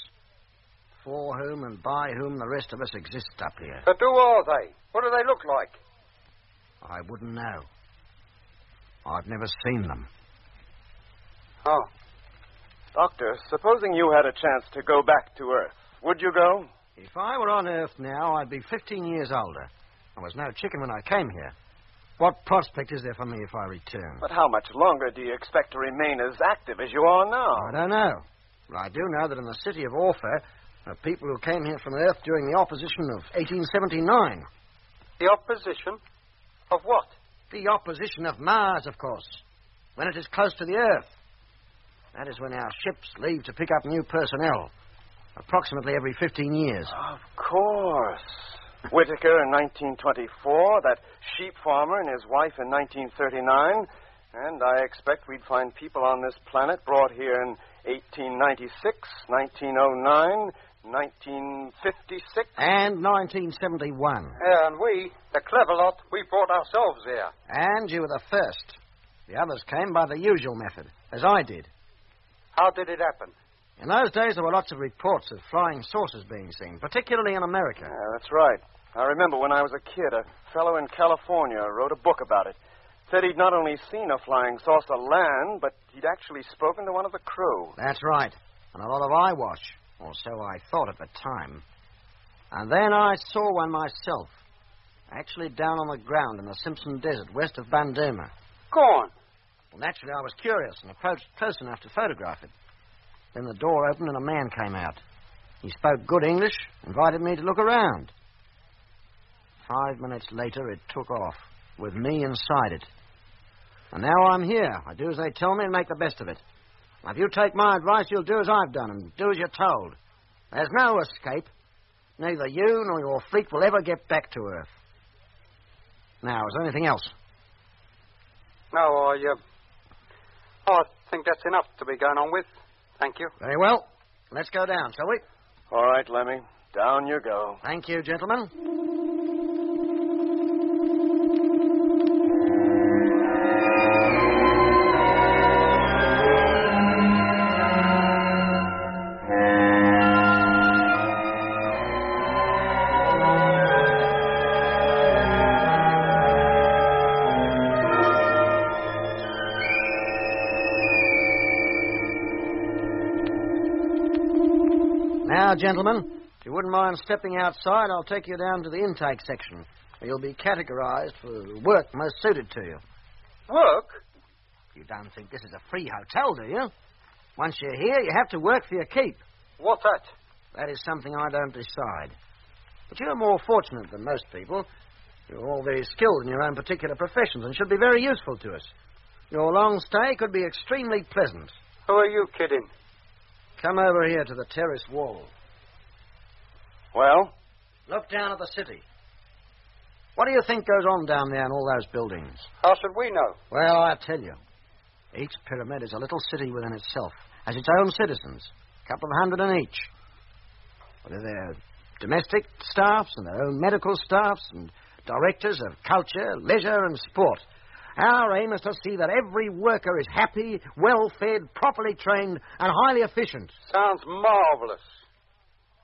For whom and by whom the rest of us exist up here. But who are they? What do they look like? I wouldn't know. I've never seen them. Oh. Doctor, supposing you had a chance to go back to Earth, would you go? If I were on Earth now, I'd be 15 years older. I was no chicken when I came here. What prospect is there for me if I return? But how much longer do you expect to remain as active as you are now? I don't know. But I do know that in the city of Orpha, there are people who came here from Earth during the opposition of 1879. The opposition? Of what? The opposition of Mars, of course. When it is close to the Earth. That is when our ships leave to pick up new personnel. Approximately every 15 years. Of course. Whitaker in 1924, that sheep farmer and his wife in 1939, and I expect we'd find people on this planet brought here in 1896, 1909, 1956. And 1971. Yeah, and we, the clever lot, we brought ourselves here. And you were the first. The others came by the usual method, as I did. How did it happen? In those days, there were lots of reports of flying saucers being seen, particularly in America. Yeah, that's right. I remember when I was a kid, a fellow in California wrote a book about it. Said he'd not only seen a flying saucer land, but he'd actually spoken to one of the crew. That's right. And a lot of eyewash, or so I thought at the time. And then I saw one myself, actually down on the ground in the Simpson Desert, west of Bandurma. Go on. Well, naturally, I was curious and approached close enough to photograph it. Then the door opened and a man came out. He spoke good English, invited me to look around. 5 minutes later, it took off, with me inside it. And now I'm here. I do as they tell me and make the best of it. Now, if you take my advice, you'll do as I've done and do as you're told. There's no escape. Neither you nor your fleet will ever get back to Earth. Now, is there anything else? No, I think that's enough to be going on with. Thank you. Very well. Let's go down, shall we? All right, Lemmy. Down you go. Thank you, gentlemen. Now, gentlemen, if you wouldn't mind stepping outside, I'll take you down to the intake section, where you'll be categorized for the work most suited to you. Work? You don't think this is a free hotel, do you? Once you're here, you have to work for your keep. What's that? That is something I don't decide. But you're more fortunate than most people. You're all very skilled in your own particular professions and should be very useful to us. Your long stay could be extremely pleasant. Who are you kidding? Come over here to the terrace wall. Well? Look down at the city. What do you think goes on down there in all those buildings? How should we know? Well, I tell you. Each pyramid is a little city within itself, has its own citizens, a couple of hundred in each. Whether they're domestic staffs and their own medical staffs and directors of culture, leisure and sport. Our aim is to see that every worker is happy, well-fed, properly trained and highly efficient. Sounds marvellous.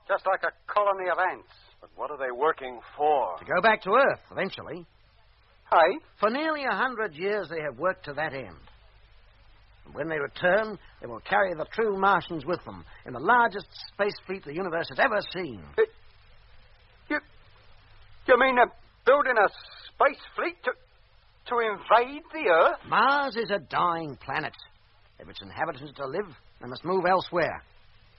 Just like a colony of ants. But what are they working for? To go back to Earth, eventually. Hey? For nearly 100 years they have worked to that end. And when they return, they will carry the true Martians with them in the largest space fleet the universe has ever seen. You mean they're building a space fleet to invade the Earth? Mars is a dying planet. If its inhabitants are to live, they must move elsewhere.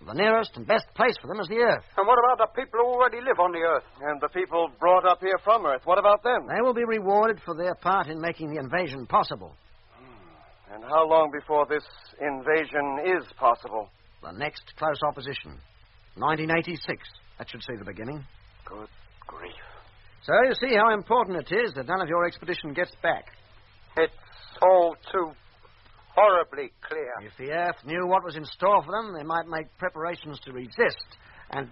The nearest and best place for them is the Earth. And what about the people who already live on the Earth? And the people brought up here from Earth, what about them? They will be rewarded for their part in making the invasion possible. And how long before this invasion is possible? The next close opposition. 1986. That should see the beginning. Good grief. So you see how important it is that none of your expedition gets back. It's all too horribly clear. If the Earth knew what was in store for them, they might make preparations to resist. And...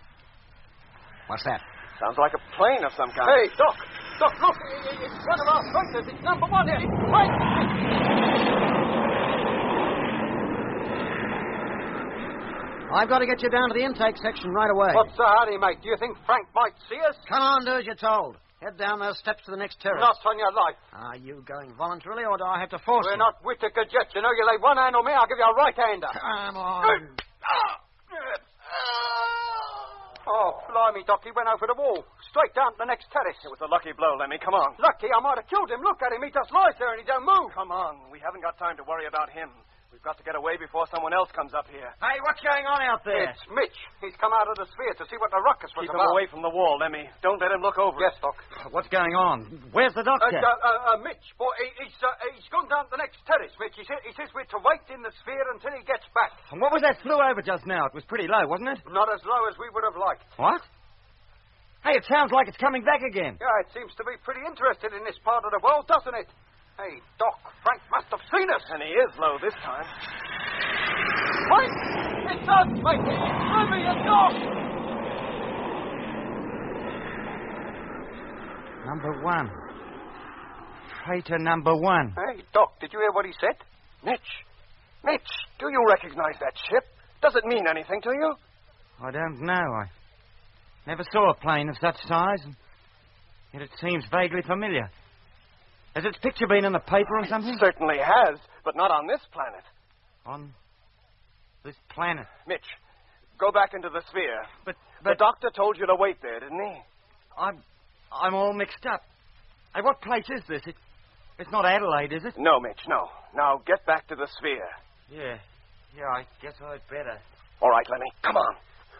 What's that? Sounds like a plane of some kind. Hey, Doc! Doc, look! It's one of our freighters. It's number one. It's Frank! I've got to get you down to the intake section right away. What's the hurry, mate? Do you think Frank might see us? Come on, do as you're told. Head down those steps to the next terrace. Not on your life. Are you going voluntarily, or do I have to force you? We're not Whitaker Jet. You know, you lay one hand on me, I'll give you a right-hander. Come on. Oh, blimey, Doc, he went over the wall. Straight down to the next terrace. It was a lucky blow, Lemmy. Come on. Lucky? I might have killed him. Look at him. He just lies there and he don't move. Come on. We haven't got time to worry about him. We've got to get away before someone else comes up here. Hey, what's going on out there? It's Mitch. He's come out of the sphere to see what the ruckus was Keep about. him away from the wall, Lemmy. Don't let him look over. Yes, Doc. What's going on? Where's the doctor? Mitch, boy, he's gone down to the next terrace, Mitch. He says we're to wait in the sphere until he gets back. And what was that flew over just now? It was pretty low, wasn't it? Not as low as we would have liked. What? Hey, it sounds like it's coming back again. Yeah, it seems to be pretty interested in this part of the world, doesn't it? Hey, Doc, Frank must have seen us. And he is low this time. Frank! It's us, mate! It's Lemmy and Doc! Number one. Freighter number one. Hey, Doc, did you hear what he said? Mitch, do you recognize that ship? Does it mean anything to you? I don't know. I never saw a plane of such size, and yet it seems vaguely familiar. Has its picture been in the paper or something? It certainly has, but not on this planet. On this planet? Mitch, go back into the sphere. But the doctor told you to wait there, didn't he? I'm all mixed up. Hey, what place is this? It's not Adelaide, is it? No, Mitch, no. Now get back to the sphere. Yeah, I guess I'd better. All right, Lemmy, come on.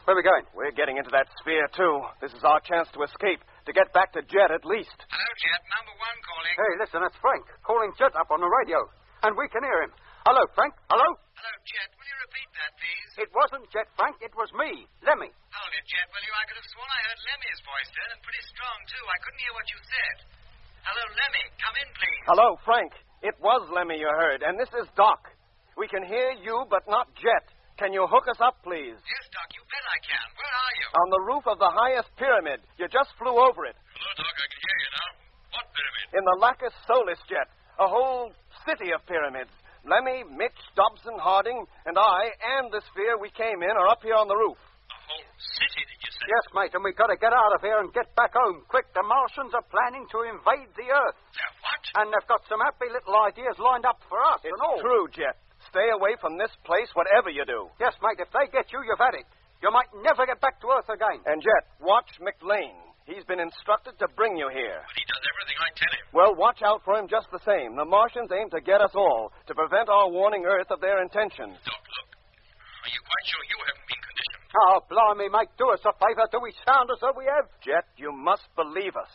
Where are we going? We're getting into that sphere, too. This is our chance to escape, to get back to Jet at least. Hello, Jet. Number one calling. Hey, listen, that's Frank, calling Jet up on the radio. And we can hear him. Hello, Frank. Hello? Hello, Jet. Will you repeat that, please? It wasn't Jet, Frank. It was me, Lemmy. Hold it, Jet, will you? I could have sworn I heard Lemmy's voice then, and pretty strong, too. I couldn't hear what you said. Hello, Lemmy. Come in, please. Hello, Frank. It was Lemmy you heard, and this is Doc. We can hear you, but not Jet. Can you hook us up, please? Yes, Doc, you bet I can. Where are you? On the roof of the highest pyramid. You just flew over it. Hello, Doc, I can hear you now. What pyramid? In the Lacus Solis, Jet. A whole city of pyramids. Lemmy, Mitch, Dobson, Harding, and I, and the sphere we came in, are up here on the roof. A whole city, did you say? Yes, mate, and we've got to get out of here and get back home. Quick, the Martians are planning to invade the Earth. What? And they've got some happy little ideas lined up for us and all. It's true, Jet. Stay away from this place, whatever you do. Yes, mate, if they get you, you've had it. You might never get back to Earth again. And Jet, watch McLean. He's been instructed to bring you here. But he does everything I tell him. Well, watch out for him just the same. The Martians aim to get us all, to prevent our warning Earth of their intentions. Doc, look. Are you quite sure you haven't been conditioned? Oh, blimey, mate, do us a favor. Do we sound as though we have? Jet, you must believe us.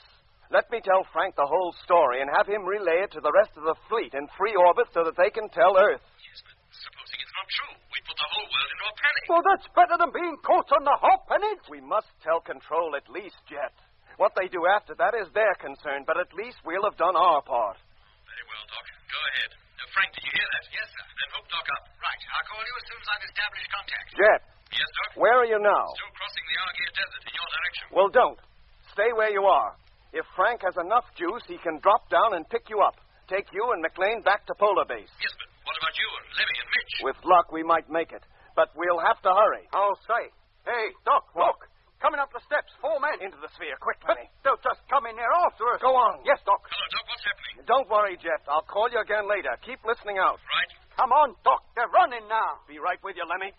Let me tell Frank the whole story and have him relay it to the rest of the fleet in free orbit so that they can tell Earth. Yes, but supposing it's not true, we'd put the whole world into a panic. Well, that's better than being caught on the hop, isn't it? We must tell Control at least, Jet. What they do after that is their concern, but at least we'll have done our part. Very well, Doc. Go ahead. Frank, did you hear that? Yes, sir. Then hook Doc up. Right. I'll call you as soon as I've established contact. Jet. Yes, Doc? Where are you now? Still crossing the Argyre Desert in your direction. Well, don't. Stay where you are. If Frank has enough juice, he can drop down and pick you up. Take you and McLean back to Polar Base. Yes, but what about you and Lemmy and Mitch? With luck, we might make it. But we'll have to hurry. I'll say. Hey, Doc, look. Coming up the steps, 4 men. Into the sphere, quick, Lemmy. They'll just come in there after us. Go on. Yes, Doc. Hello, Doc. What's happening? Don't worry, Jet. I'll call you again later. Keep listening out. Right. Come on, Doc. They're running now. Be right with you, Lemmy.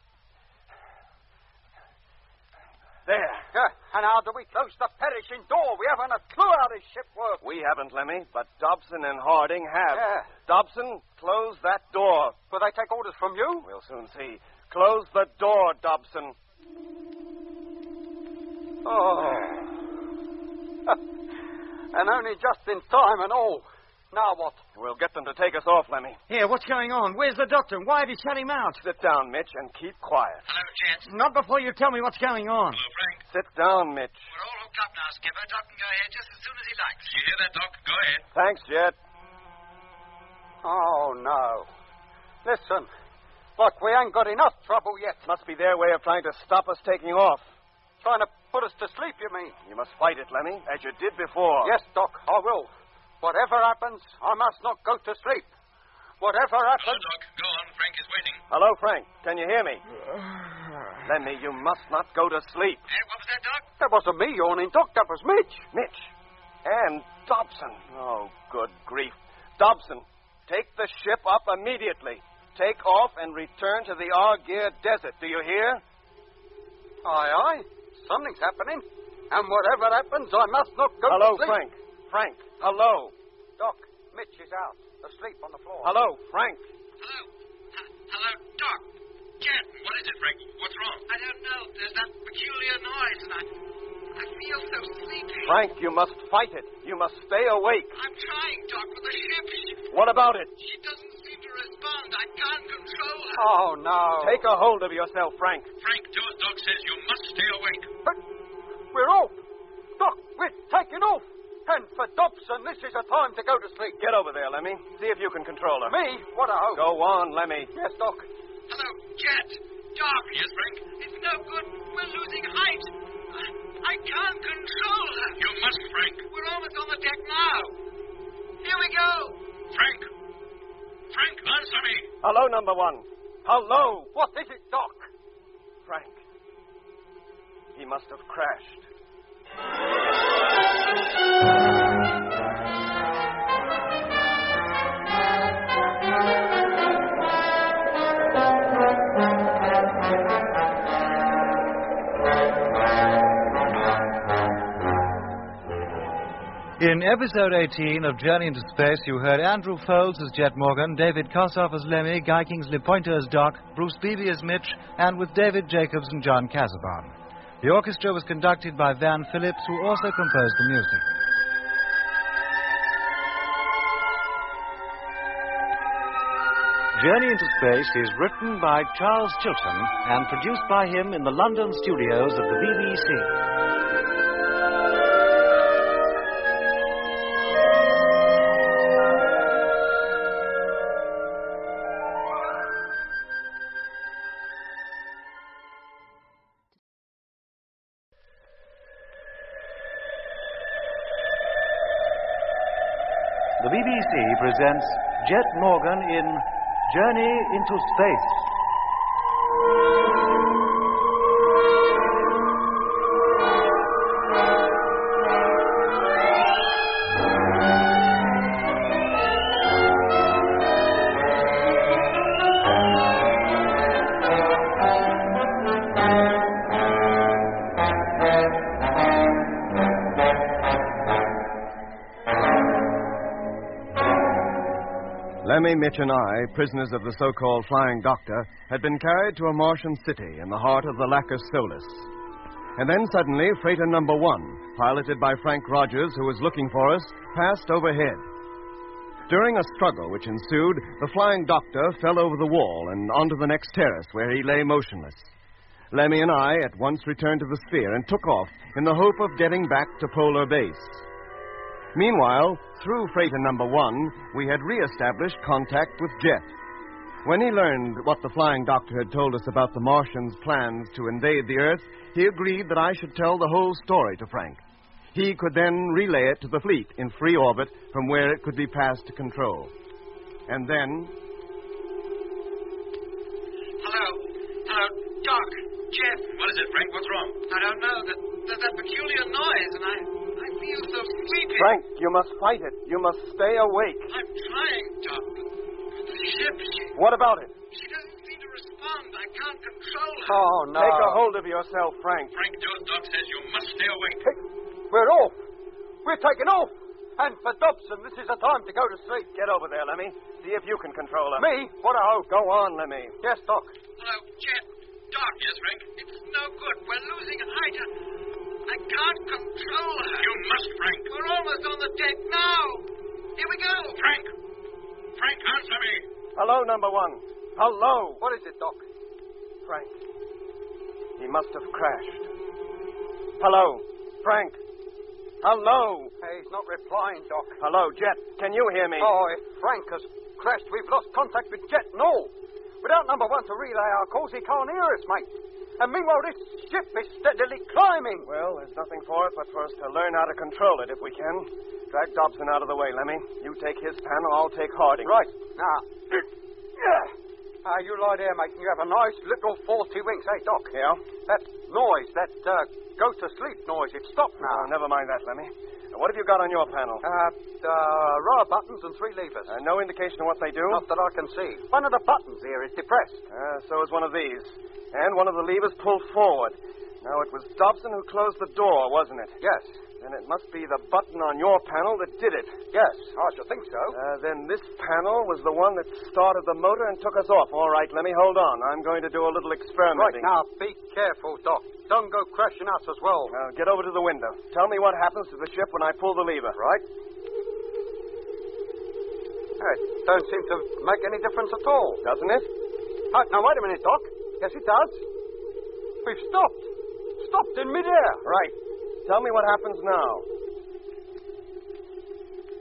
There. Yeah, and how do we close the perishing door? We haven't a clue how this ship works. We haven't, Lemmy, but Dobson and Harding have. Yeah. Dobson, close that door. Will they take orders from you? We'll soon see. Close the door, Dobson. Oh. And only just in time and all. Now what? We'll get them to take us off, Lemmy. Here, what's going on? Where's the doctor? Why have you shut him out? Sit down, Mitch, and keep quiet. Hello, Jet. Not before you tell me what's going on. Hello, Frank. Sit down, Mitch. We're all hooked up now, Skipper. Doc can go ahead just as soon as he likes. You hear that, Doc? Go ahead. Thanks, Jet. Oh, no. Listen. Look, we ain't got enough trouble yet. Must be their way of trying to stop us taking off. Trying to put us to sleep, you mean? You must fight it, Lemmy, as you did before. Yes, Doc, I will. Whatever happens, I must not go to sleep. Whatever happens... Hello, Doc. Go on. Frank is waiting. Hello, Frank. Can you hear me? Lemmy, you must not go to sleep. What was that, Doc? That wasn't me yawning, Doc. That was Mitch. Mitch. And Dobson. Oh, good grief. Dobson, take the ship up immediately. Take off and return to the Argyre Desert. Do you hear? Aye, aye. Something's happening. And whatever happens, I must not go Hello, to sleep. Frank. Frank, hello. Doc, Mitch is out, asleep on the floor. Hello, Frank. Hello. Hello, Doc. Jet, what is it, Frank? What's wrong? I don't know. There's that peculiar noise, and I feel so sleepy. Frank, you must fight it. You must stay awake. I'm trying, Doc, with the ship. What about it? She doesn't seem to respond. I can't control her. Oh, no. Take a hold of yourself, Frank. Frank, do as Doc says. You must stay awake. But we're off. Doc, we're taking off. And for Dobson, this is a time to go to sleep. Get over there, Lemmy. See if you can control her. Me? What a hope. Go on, Lemmy. Yes, Doc. Hello, Jet. Doc. Yes, Frank? It's no good. We're losing height. I can't control her. You must, Frank. We're almost on the deck now. Here we go. Frank. Frank, answer me. Hello, number one. Hello. What is it, Doc? Frank. He must have crashed. In episode 18 of Journey into Space, you heard Andrew Foulds as Jet Morgan, David Kossoff as Lemmy, Guy Kingsley Pointer as Doc, Bruce Beebe as Mitch, and with David Jacobs and John Casabon. The orchestra was conducted by Van Phillips, who also composed the music. Journey into Space is written by Charles Chilton and produced by him in the London studios of the BBC. The BBC presents Jet Morgan in Journey into Space. Lemmy, Mitch, and I, prisoners of the so-called Flying Doctor, had been carried to a Martian city in the heart of the Lacus Solus. And then suddenly, freighter number 1, piloted by Frank Rogers, who was looking for us, passed overhead. During a struggle which ensued, the Flying Doctor fell over the wall and onto the next terrace, where he lay motionless. Lemmy and I at once returned to the sphere and took off in the hope of getting back to Polar Base. Meanwhile, through freighter number 1, we had re-established contact with Jet. When he learned what the Flying Doctor had told us about the Martians' plans to invade the Earth, he agreed that I should tell the whole story to Frank. He could then relay it to the fleet in free orbit from where it could be passed to control. And then... Hello, Doc, Jeff. What is it, Frank? What's wrong? I don't know. There's that peculiar noise, and I feel so sleepy. Frank, you must fight it. You must stay awake. I'm trying, Doc. The ship, What about it? she doesn't seem to respond. I can't control her. Oh, no. Take a hold of yourself, Frank. Frank, your doc says you must stay awake. We're off. We're taking off. And for Dobson, this is the time to go to sleep. Get over there, Lemmy. See if you can control her. Me? What a hope. Go on, Lemmy. Yes, Doc. Hello, Jet. Doc. Yes, Frank? It's no good. We're losing Ida. I can't control her. You must, Frank. We're almost on the deck now. Here we go. Frank! Frank, answer me. Hello, number 1. Hello. What is it, Doc? Frank. He must have crashed. Hello. Frank. Hello. Hey, he's not replying, Doc. Hello, Jet. Can you hear me? Oh, if Frank has crashed, we've lost contact with Jet. No. Without number 1 to relay our calls, he can't hear us, mate. And meanwhile, this ship is steadily climbing. Well, there's nothing for it but for us to learn how to control it if we can. Drag Dobson out of the way, Lemmy. You take his panel, I'll take Harding. Right. Now, you lie there, mate, and you have a nice little 40 winks. Hey, Doc. Yeah? That noise, that go-to-sleep noise, it's stopped now. Oh, never mind that, Lemmy. What have you got on your panel? Row of buttons and 3 levers. No indication of what they do? Not that I can see. One of the buttons here is depressed. So is one of these. And one of the levers pulled forward. Now, it was Dobson who closed the door, wasn't it? Yes. Then it must be the button on your panel that did it. Yes, I should think so. Then this panel was the one that started the motor and took us off. All right, Lemmy, hold on. I'm going to do a little experimenting. Right, now, be careful, Doc. Don't go crashing us as well. Get over to the window. Tell me what happens to the ship when I pull the lever. Right. It don't seem to make any difference at all. Doesn't it? Now, wait a minute, Doc. Yes, it does. We've stopped. Stopped in midair. Right. Tell me what happens now.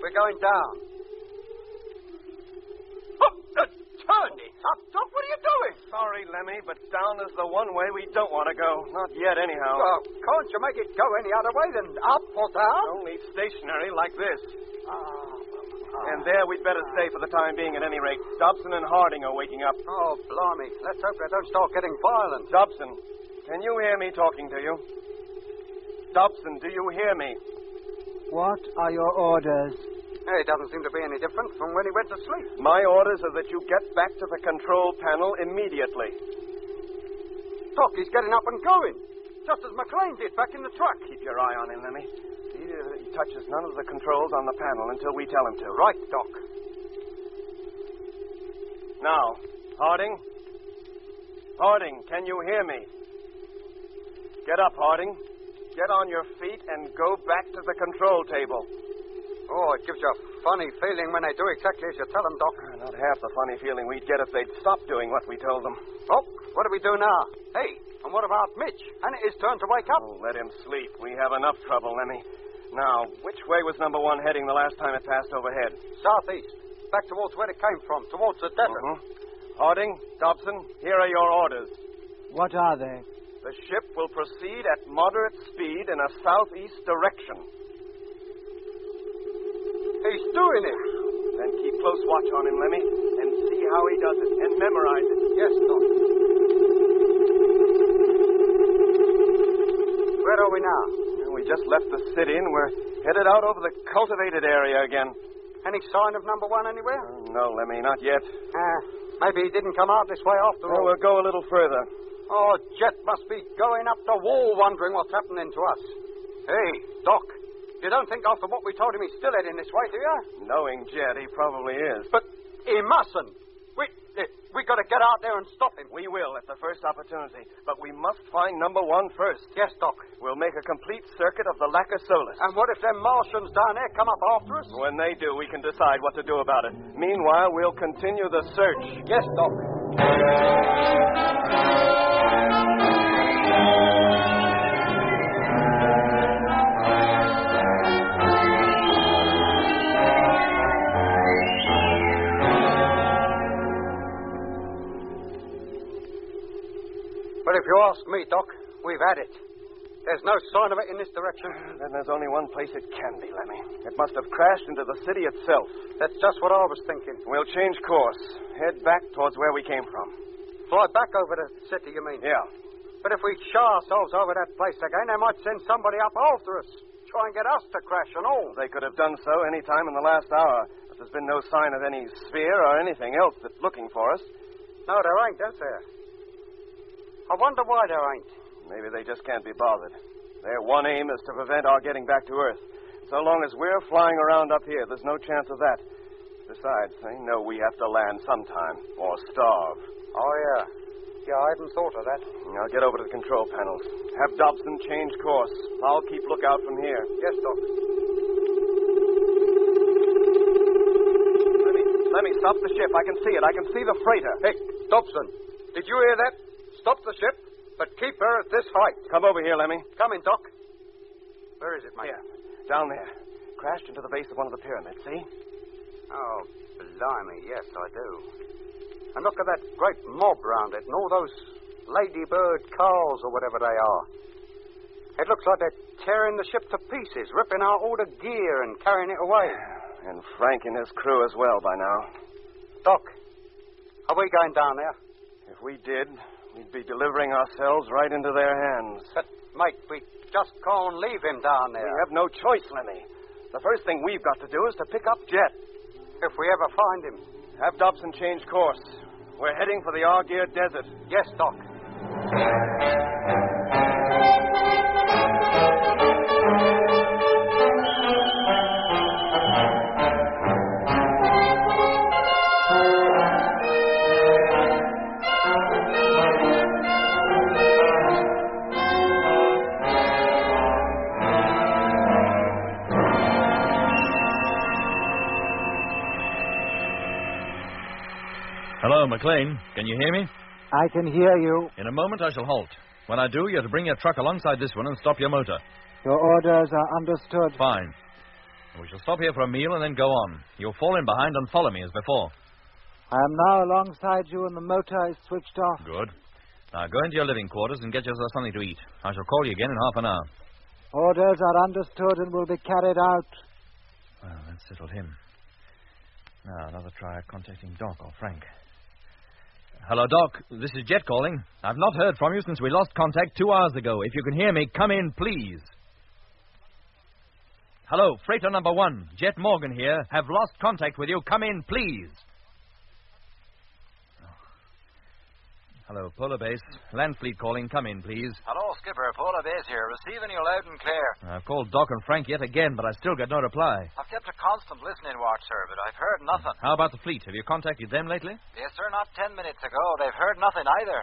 We're going down. Oh, turn it up, Doc. What are you doing? Sorry, Lemmy, but down is the one way we don't want to go. Not yet, anyhow. Well, can't you make it go any other way than up or down? Only stationary like this. And there we'd better stay for the time being at any rate. Dobson and Harding are waking up. Oh, blimey. Let's hope they don't start getting violent. Dobson, can you hear me talking to you? Dobson, do you hear me? What are your orders? Hey, it doesn't seem to be any different from when he went to sleep. My orders are that you get back to the control panel immediately. Doc, he's getting up and going. Just as McLean did back in the truck. Keep your eye on him, Lemmy. He touches none of the controls on the panel until we tell him to. Right, Doc. Now, Harding. Harding, can you hear me? Get up, Harding. Get on your feet and go back to the control table. Oh, it gives you a funny feeling when they do exactly as you tell them, Doc. Not half the funny feeling we'd get if they'd stop doing what we told them. Oh, what do we do now? Hey, and what about Mitch? And it is turn to wake up. Oh, let him sleep. We have enough trouble, Lemmy. Now, which way was number 1 heading the last time it passed overhead? Southeast. Back towards where it came from, towards the desert. Harding, Dobson, here are your orders. What are they? The ship will proceed at moderate speed in a southeast direction. He's doing it. Then keep close watch on him, Lemmy, and see how he does it, and memorize it. Yes, Doc. Where are we now? We just left the city and we're headed out over the cultivated area again. Any sign of number 1 anywhere? No, Lemmy, not yet. Maybe he didn't come out this way after all. We'll go a little further. Oh, Jet must be going up the wall wondering what's happening to us. Hey, Doc, you don't think after what we told him he's still heading this way, do you? Knowing Jet, he probably is. But He mustn't. We got to get out there and stop him. We will at the first opportunity, but we must find number one first. Yes, Doc. We'll make a complete circuit of the Lacus Solis. And what if them Martians down there come up after us? When they do, we can decide what to do about it. Meanwhile, we'll continue the search. Yes, Doc. But if you ask me, Doc, we've had it. There's no sign of it in this direction. Then there's only one place it can be, Lemmy. It must have crashed into the city itself. That's just what I was thinking. We'll change course. Head back towards where we came from. Fly back over the city, you mean? Yeah. But if we show ourselves over that place again, they might send somebody up after us. Try and get us to crash and all. They could have done so any time in the last hour. But there's been no sign of any sphere or anything else that's looking for us. No, there ain't, is there? I wonder why there ain't. Maybe they just can't be bothered. Their one aim is to prevent our getting back to Earth. So long as we're flying around up here, there's no chance of that. Besides, they know we have to land sometime, or starve. Oh, yeah. Yeah, I hadn't thought of that. Now get over to the control panels. Have Dobson change course. I'll keep lookout from here. Yes, Doc. Let me stop the ship. I can see it. I can see the freighter. Hey, Dobson, did you hear that? Stop the ship, but keep her at this height. Come over here, Lemmy. Come in, Doc. Where is it, mate? Here. Down there. Crashed into the base of one of the pyramids, see? Oh, blimey, yes, I do. And look at that great mob round it and all those ladybird cars or whatever they are. It looks like they're tearing the ship to pieces, ripping out all the gear and carrying it away. And Frank and his crew as well by now. Doc, are we going down there? If we did, we'd be delivering ourselves right into their hands. But, mate, we just can't leave him down there. We have no choice, Lemmy. The first thing we've got to do is to pick up Jet. If we ever find him. Have Dobson change course. We're heading for the Argyre Desert. Yes, Doc. Hello, McLean. Can you hear me? I can hear you. In a moment, I shall halt. When I do, you're to bring your truck alongside this one and stop your motor. Your orders are understood. Fine. We shall stop here for a meal and then go on. You'll fall in behind and follow me as before. I am now alongside you and the motor is switched off. Good. Now go into your living quarters and get yourself something to eat. I shall call you again in half an hour. Orders are understood and will be carried out. Well, that settled him. Now, another try at contacting Doc or Frank. Hello, Doc. This is Jet calling. I've not heard from you since we lost contact 2 hours ago. If you can hear me, come in, please. Hello, freighter number 1. Jet Morgan here. Have lost contact with you. Come in, please. Hello, Polar Base. Land Fleet calling. Come in, please. Hello, Skipper. Polar Base here. Receiving you loud and clear. I've called Doc and Frank yet again, but I still got no reply. I've kept a constant listening watch, sir, but I've heard nothing. How about the fleet? Have you contacted them lately? Yes, sir, not 10 minutes ago. They've heard nothing either.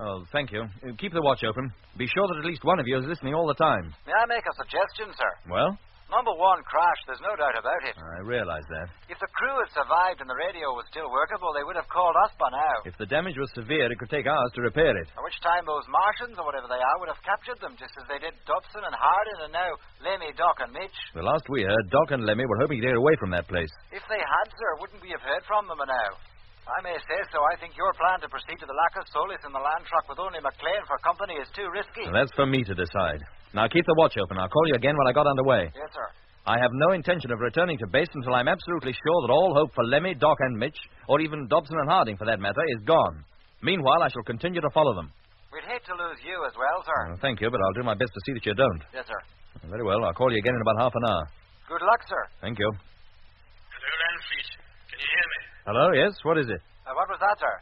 Oh, thank you. Keep the watch open. Be sure that at least one of you is listening all the time. May I make a suggestion, sir? Well? Number 1 crashed. There's no doubt about it. I realize that. If the crew had survived and the radio was still workable, they would have called us by now. If the damage was severe, it could take hours to repair it. At which time those Martians, or whatever they are, would have captured them, just as they did Dobson and Hardin, and now Lemmy, Doc, and Mitch. The last we heard, Doc and Lemmy were hoping to get away from that place. If they had, sir, wouldn't we have heard from them by now? I may say so. I think your plan to proceed to the Lacus Solis in the land truck with only McLean for company is too risky. Well, that's for me to decide. Now, keep the watch open. I'll call you again when I got underway. Yes, sir. I have no intention of returning to base until I'm absolutely sure that all hope for Lemmy, Doc, and Mitch, or even Dobson and Harding for that matter, is gone. Meanwhile, I shall continue to follow them. We'd hate to lose you as well, sir. Well, thank you, but I'll do my best to see that you don't. Yes, sir. Very well. I'll call you again in about half an hour. Good luck, sir. Thank you. Hello, Landfleet. Can you hear me? Hello, yes? What is it? What was that, sir?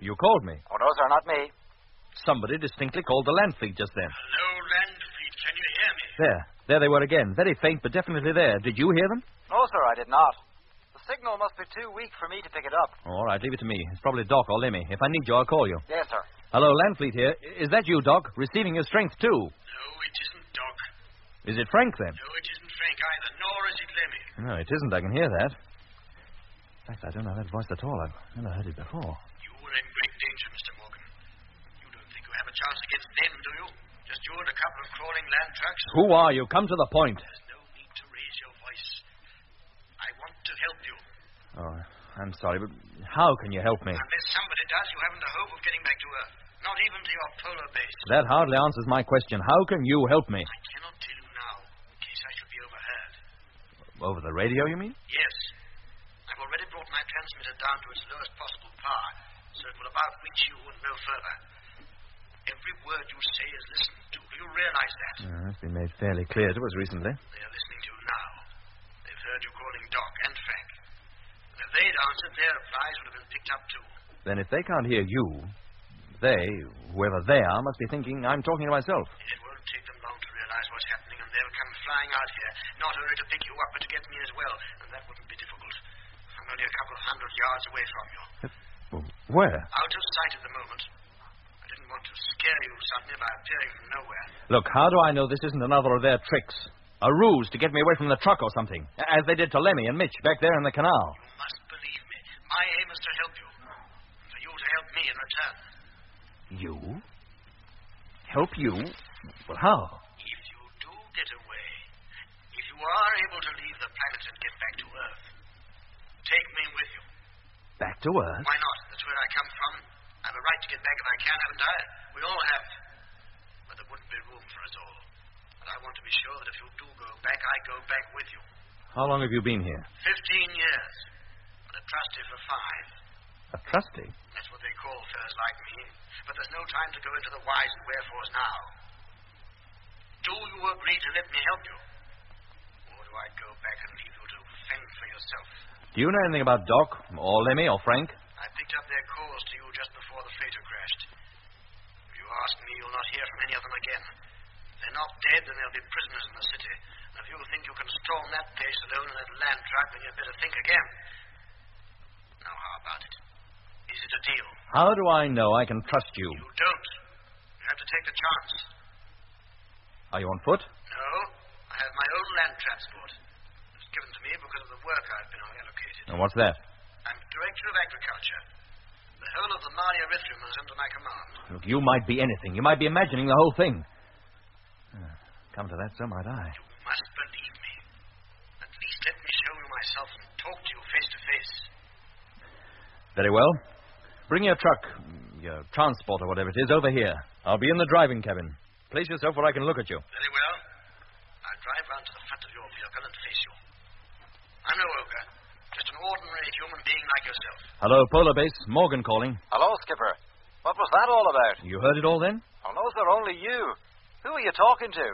You called me. Oh, no, sir, not me. Somebody distinctly called the land fleet just then. Hello, Landfleet. Can you hear me? There they were again. Very faint, but definitely there. Did you hear them? No, sir, I did not. The signal must be too weak for me to pick it up. All right, leave it to me. It's probably Doc or Lemmy. If I need you, I'll call you. Yes, sir. Hello, Landfleet here. Is that you, Doc? Receiving your strength, too? No, it isn't, Doc. Is it Frank, then? No, it isn't Frank either, nor is it Lemmy. No, it isn't. I can hear that. In fact, I don't know that voice at all. I've never heard it before. You were in great danger, Mr. Morgan. You don't think you have a chance against them, do you? Just you and a couple of crawling land trucks? Who are you? Come to the point. There's no need to raise your voice. I want to help you. Oh, I'm sorry, but how can you help me? Unless somebody does, you haven't a hope of getting back to Earth. Not even to your polar base. That hardly answers my question. How can you help me? I cannot tell you now, in case I should be overheard. Over the radio, you mean? Yes. I've already brought my transmitter down to its lowest possible power, so it will about reach you and no further. Every word you say is listened to. Do you realize that? That's been made fairly clear to us recently. They are listening to you now. They've heard you calling Doc and Frank. And if they'd answered, their replies would have been picked up too. Then if they can't hear you, they, whoever they are, must be thinking I'm talking to myself. It won't take them long to realize what's happening, and they'll come flying out here, not only to pick you up, but to get me as well. And that wouldn't be difficult. I'm only a couple of 100 yards away from you. Where? Out of sight at the moment. I didn't want to scare you suddenly by appearing from nowhere. Look, how do I know this isn't another of their tricks? A ruse to get me away from the truck or something, as they did to Lemmy and Mitch back there in the canal. You must believe me. My aim is to help you. And for you to help me in return. You? Help you? Well, how? If you do get away, if you are able to leave the planet and get back to Earth, take me with you. Back to Earth? Why not? That's where I come from. I have a right to get back if I can, haven't I? We all have. But there wouldn't be room for us all. But I want to be sure that if you do go back, I go back with you. How long have you been here? 15 years. And a trustee for 5. A trustee? That's what they call fellas like me. But there's no time to go into the whys and wherefores now. Do you agree to let me help you? Or do I go back and leave you to fend for yourself? Do you know anything about Doc, or Lemmy, or Frank? I picked up their calls to you just before the freighter crashed. If you ask me, you'll not hear from any of them again. If they're not dead, then they'll be prisoners in the city. And if you think you can storm that place alone in that land truck, then you'd better think again. Now, how about it? Is it a deal? How do I know I can trust you? You don't. You have to take the chance. Are you on foot? No. I have my own land transport. It's given to me because of the work I've been allocated. And what's that? I'm Director of Agriculture. The whole of the Mali Erythrium is under my command. Look, you might be anything. You might be imagining the whole thing. Come to that, so might I. You must believe me. At least let me show you myself and talk to you face to face. Very well. Bring your truck, your transport or whatever it is, over here. I'll be in the driving cabin. Place yourself where I can look at you. Very well. I'll drive round to the front of your vehicle and face you. I'm no ogre. Just an ordinary human being like yourself. Hello, Polar Base. Morgan calling. Hello, Skipper. What was that all about? You heard it all then? Oh, no, sir, only you. Who are you talking to?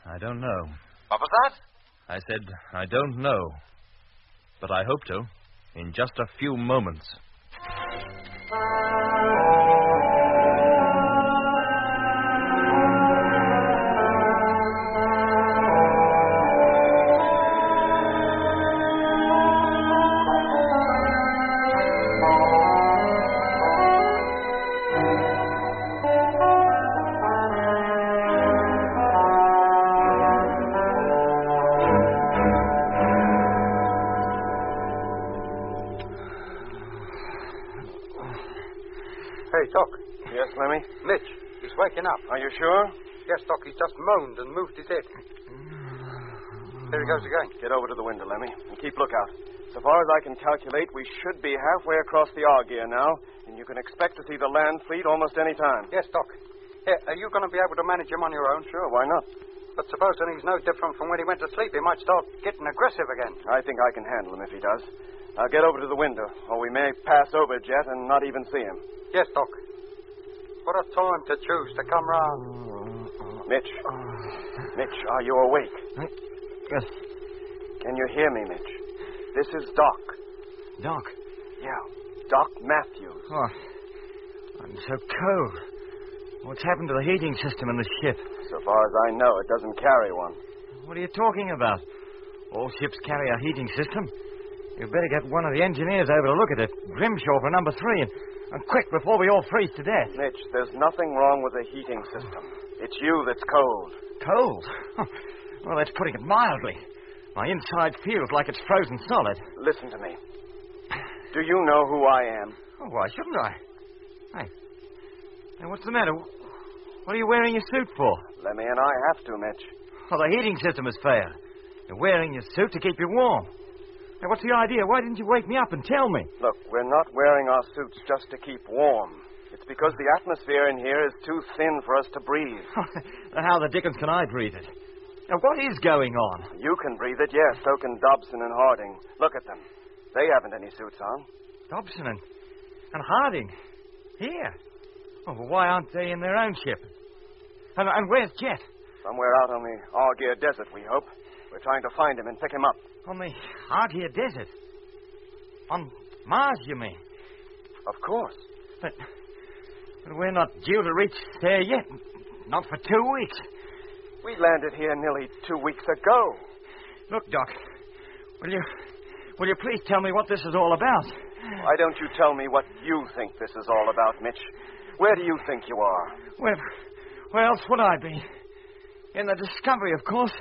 I don't know. What was that? I said, I don't know. But I hope to. In just a few moments. Hey, Doc. Yes, Lemmy? Mitch, he's waking up. Are you sure? Yes, Doc, he's just moaned and moved his head. There he goes again. Get over to the window, Lemmy, and keep lookout. So far as I can calculate, we should be halfway across the Argear now, and you can expect to see the land fleet almost any time. Yes, Doc. Here, are you going to be able to manage him on your own? Sure, why not? But supposing he's no different from when he went to sleep, he might start getting aggressive again. I think I can handle him if he does. I'll get over to the window, or we may pass over Jet and not even see him. Yes, Doc. What a time to choose to come round. Mitch. Mitch, are you awake? Yes. Can you hear me, Mitch? This is Doc. Doc? Yeah, Doc Matthews. Oh, I'm so cold. What's happened to the heating system in the ship? So far as I know, it doesn't carry one. What are you talking about? All ships carry a heating system. You'd better get one of the engineers over to look at it. Grimshaw for number 3, and quick before we all freeze to death. Mitch, there's nothing wrong with the heating system. It's you that's cold. Cold? Well, that's putting it mildly. My inside feels like it's frozen solid. Listen to me. Do you know who I am? Oh, why shouldn't I? Hey, what's the matter? What are you wearing your suit for? Lemmy and I have to, Mitch. Well, the heating system has failed. You're wearing your suit to keep you warm. Now, what's the idea? Why didn't you wake me up and tell me? Look, we're not wearing our suits just to keep warm. It's because the atmosphere in here is too thin for us to breathe. How the dickens can I breathe it? Now, what is going on? You can breathe it, yes. So can Dobson and Harding. Look at them. They haven't any suits on. Dobson and Harding? Here? Oh, well, why aren't they in their own ship? And where's Jet? Somewhere out on the Argyre Desert, we hope. We're trying to find him and pick him up. On the Argyre Desert? On Mars, you mean? Of course. But we're not due to reach there yet. Not for 2 weeks. We landed here nearly 2 weeks ago. Look, Doc, will you please tell me what this is all about? Why don't you tell me what you think this is all about, Mitch? Where do you think you are? Where else would I be? In the Discovery, of course.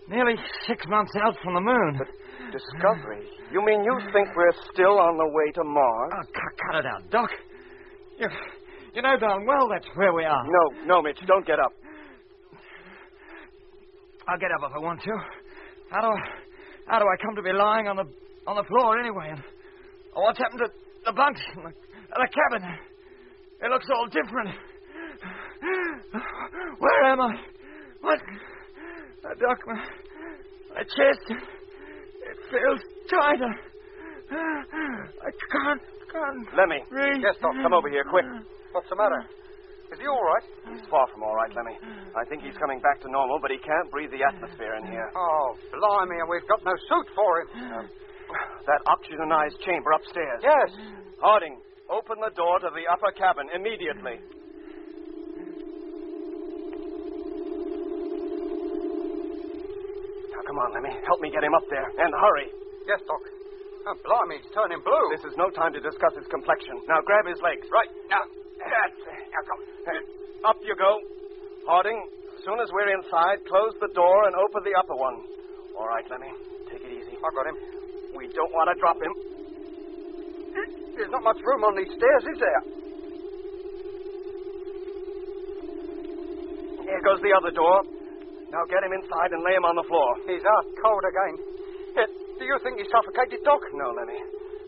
Nearly 6 months out from the moon. But Discovery? You mean you think we're still on the way to Mars? Oh, cut it out, Doc. You know darn well that's where we are. No, Mitch, don't get up. I'll get up if I want to. How do I come to be lying on the floor anyway? And what's happened to the bunks and the cabin? It looks all different. Where am I? What? Doc, my chest, it feels tighter. I can't. Lemmy. Breathe. Yes, Doc, come over here, quick. What's the matter? Is he all right? He's far from all right, Lemmy. I think he's coming back to normal, but he can't breathe the atmosphere in here. Oh, blimey, and we've got no suit for him. That oxygenized chamber upstairs. Yes. Harding, open the door to the upper cabin immediately. Now, come on, Lemmy. Help me get him up there. And hurry. Yes, Doc. Oh, blimey, he's turning blue. This is no time to discuss his complexion. Now, grab his legs. Right. Now, now come. Up you go. Harding, as soon as we're inside, close the door and open the upper one. All right, Lemmy. Take it easy. I got him. We don't want to drop him. There's not much room on these stairs, is there? Here goes the other door. Now get him inside and lay him on the floor. He's out cold again. Do you think he suffocated, Doc? No, Lemmy.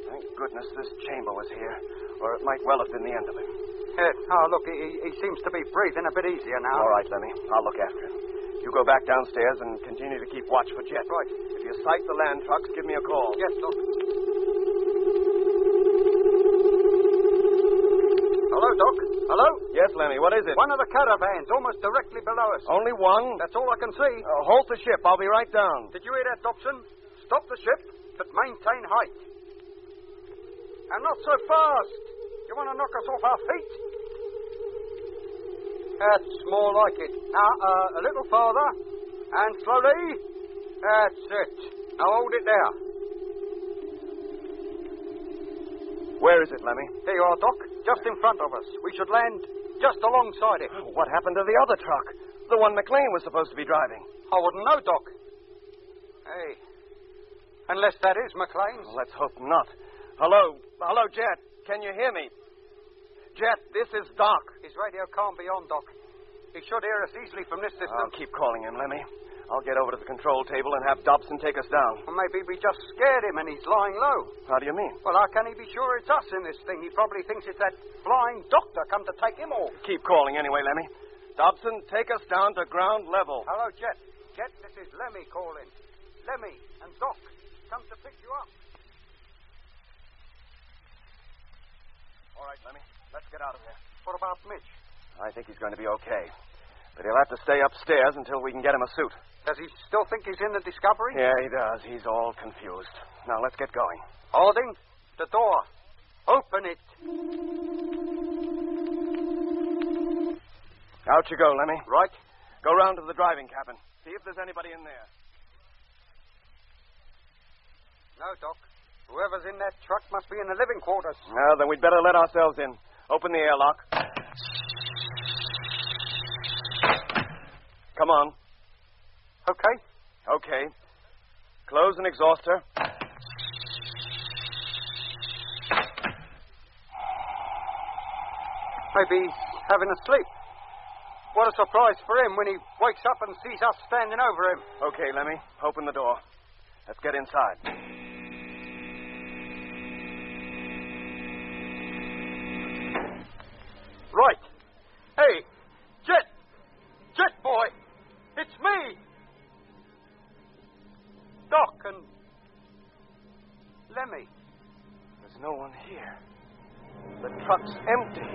Thank goodness this chamber was here, or it might well have been the end of him. Look, he seems to be breathing a bit easier now. All right, Lemmy. I'll look after him. You go back downstairs and continue to keep watch for Jet. Right. If you sight the land trucks, give me a call. Yes, Doc. Hello, Doc. Hello? Yes, Lemmy. What is it? One of the caravans, almost directly below us. Only one? That's all I can see. Halt the ship. I'll be right down. Did you hear that, Dobson? Stop the ship, but maintain height. And not so fast. You want to knock us off our feet? That's more like it. Now, a little farther. And slowly. That's it. Now hold it there. Where is it, Lemmy? There you are, Doc. Just in front of us. We should land just alongside it. Oh, what happened to the other truck? The one McLean was supposed to be driving. I wouldn't know, Doc. Hey. Unless that is McLean's. Let's hope not. Hello, Jet. Can you hear me? Jet, this is Doc. His radio can't be on, Doc. He should hear us easily from this distance. I'll keep calling him, Lemmy. I'll get over to the control table and have Dobson take us down. Well, maybe we just scared him and he's lying low. How do you mean? Well, how can he be sure it's us in this thing? He probably thinks it's that flying doctor come to take him off. Keep calling anyway, Lemmy. Dobson, take us down to ground level. Hello, Jet. Jet, this is Lemmy calling. Lemmy and Doc come to pick you up. All right, Lemmy. Let's get out of here. What about Mitch? I think he's going to be okay. But he'll have to stay upstairs until we can get him a suit. Does he still think he's in the Discovery? Yeah, he does. He's all confused. Now, let's get going. Harding, the door. Open it. Out you go, Lemmy. Right. Go round to the driving cabin. See if there's anybody in there. No, Doc. Whoever's in that truck must be in the living quarters. Well, then we'd better let ourselves in. Open the airlock. Come on. Okay. Okay. Close an exhauster. Maybe he's having a sleep. What a surprise for him when he wakes up and sees us standing over him. Okay, Lemmy. Open the door. Let's get inside. Right. Hey, Jet! Jet boy! It's me! Doc and Lemmy. There's no one here. The truck's empty.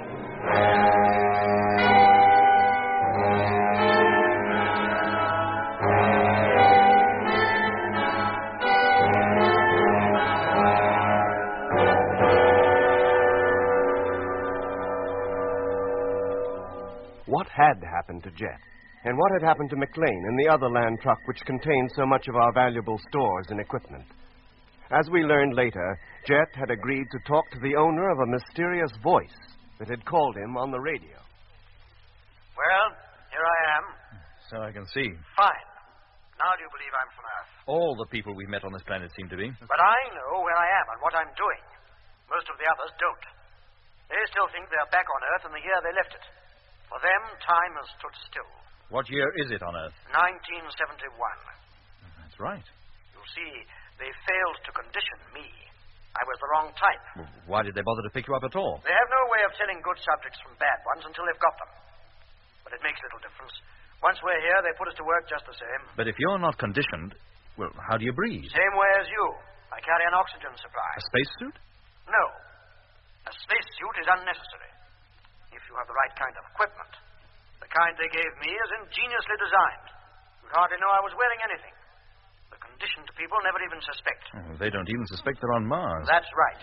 What had happened to Jet? And what had happened to McLean and the other land truck which contained so much of our valuable stores and equipment? As we learned later, Jet had agreed to talk to the owner of a mysterious voice that had called him on the radio. Well, here I am. So I can see. Fine. Now do you believe I'm from Earth? All the people we've met on this planet seem to be. But I know where I am and what I'm doing. Most of the others don't. They still think they're back on Earth in the year they left it. For them, time has stood still. What year is it on Earth? 1971. That's right. You see, they failed to condition me. I was the wrong type. Well, why did they bother to pick you up at all? They have no way of telling good subjects from bad ones until they've got them. But it makes little difference. Once we're here, they put us to work just the same. But if you're not conditioned, well, how do you breathe? Same way as you. I carry an oxygen supply. A spacesuit? No. A spacesuit is unnecessary. If you have the right kind of equipment. The kind they gave me is ingeniously designed. You'd hardly know I was wearing anything. The conditioned people never even suspect. Oh, they don't even suspect they're on Mars. That's right.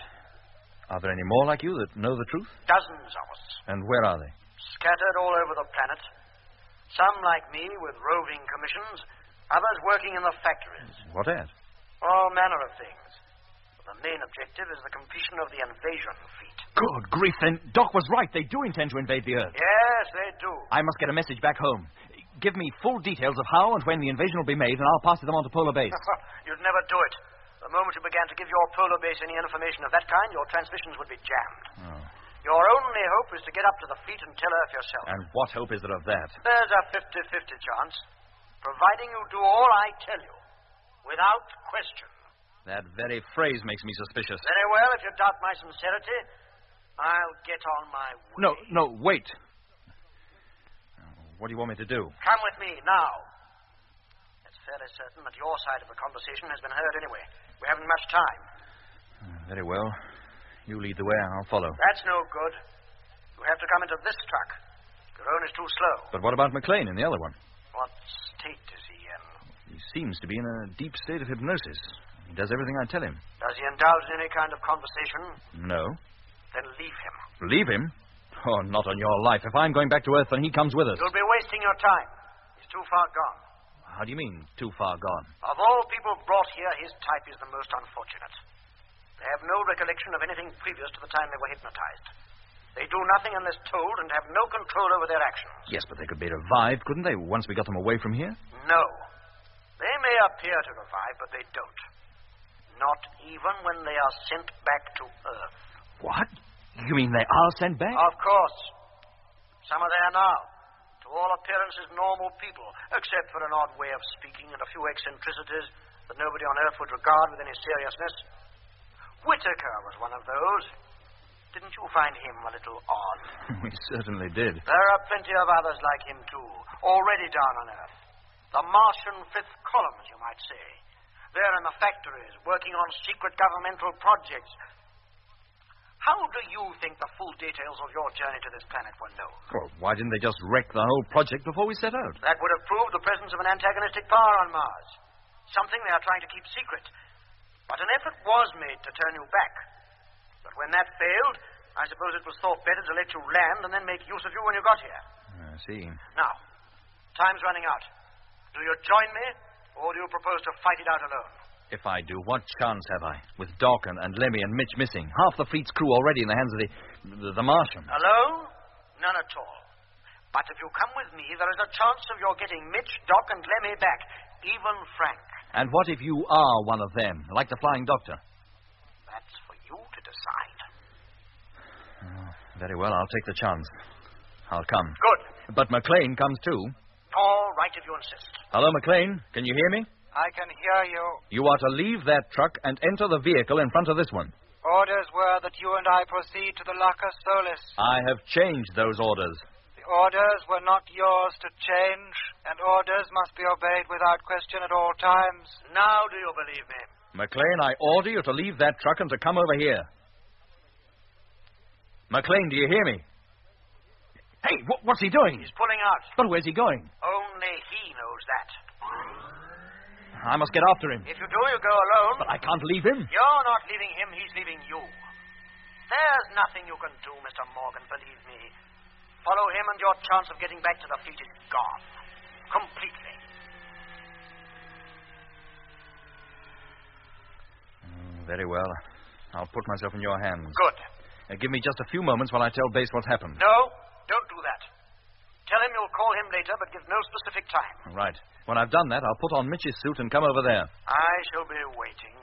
Are there any more like you that know the truth? Dozens of us. And where are they? Scattered all over the planet. Some like me with roving commissions. Others working in the factories. What at? All manner of things. But the main objective is the completion of the invasion feat. Good grief, then. Doc was right. They do intend to invade the Earth. Yes, they do. I must get a message back home. Give me full details of how and when the invasion will be made, and I'll pass them on to Polar Base. You'd never do it. The moment you began to give your Polar Base any information of that kind, your transmissions would be jammed. Oh. Your only hope is to get up to the fleet and tell Earth yourself. And what hope is there of that? There's a 50-50 chance, providing you do all I tell you, without question. That very phrase makes me suspicious. Very well, if you doubt my sincerity, I'll get on my way. No, wait. What do you want me to do? Come with me, now. It's fairly certain that your side of the conversation has been heard anyway. We haven't much time. Very well. You lead the way, and I'll follow. That's no good. You have to come into this truck. Your own is too slow. But what about McLean in the other one? What state is he in? He seems to be in a deep state of hypnosis. He does everything I tell him. Does he indulge in any kind of conversation? No. Then leave him. Leave him? Oh, not on your life. If I'm going back to Earth, then he comes with us. You'll be wasting your time. He's too far gone. How do you mean, too far gone? Of all people brought here, his type is the most unfortunate. They have no recollection of anything previous to the time they were hypnotized. They do nothing unless told and have no control over their actions. Yes, but they could be revived, couldn't they, once we got them away from here? No. They may appear to revive, but they don't. Not even when they are sent back to Earth. What? You mean they are sent back? Of course. Some are there now. To all appearances, normal people, except for an odd way of speaking and a few eccentricities that nobody on Earth would regard with any seriousness. Whitaker was one of those. Didn't you find him a little odd? We certainly did. There are plenty of others like him, too, already down on Earth. The Martian fifth column, as you might say. They're in the factories, working on secret governmental projects. How do you think the full details of your journey to this planet were known? Well, why didn't they just wreck the whole project before we set out? That would have proved the presence of an antagonistic power on Mars. Something they are trying to keep secret. But an effort was made to turn you back. But when that failed, I suppose it was thought better to let you land and then make use of you when you got here. I see. Now, time's running out. Do you join me, or do you propose to fight it out alone? If I do, what chance have I? With Doc and Lemmy and Mitch missing. Half the fleet's crew already in the hands of the Martian. Alone? None at all. But if you come with me, there is a chance of your getting Mitch, Doc, and Lemmy back. Even Frank. And what if you are one of them, like the Flying Doctor? That's for you to decide. Very well, I'll take the chance. I'll come. Good. But McLean comes too. All right, if you insist. Hello, McLean. Can you hear me? I can hear you. You are to leave that truck and enter the vehicle in front of this one. Orders were that you and I proceed to the Lacus Solis. I have changed those orders. The orders were not yours to change, and orders must be obeyed without question at all times. Now do you believe me? McLean, I order you to leave that truck and to come over here. McLean, do you hear me? Hey, what's he doing? He's pulling out. But where's he going? Only he knows that. I must get after him. If you do, you go alone. But I can't leave him. You're not leaving him, he's leaving you. There's nothing you can do, Mr. Morgan, believe me. Follow him and your chance of getting back to the fleet is gone. Completely. Very well. I'll put myself in your hands. Good. Give me just a few moments while I tell Base what's happened. No, don't do that. Tell him you'll call him later, but give no specific time. Right. When I've done that, I'll put on Mitch's suit and come over there. I shall be waiting.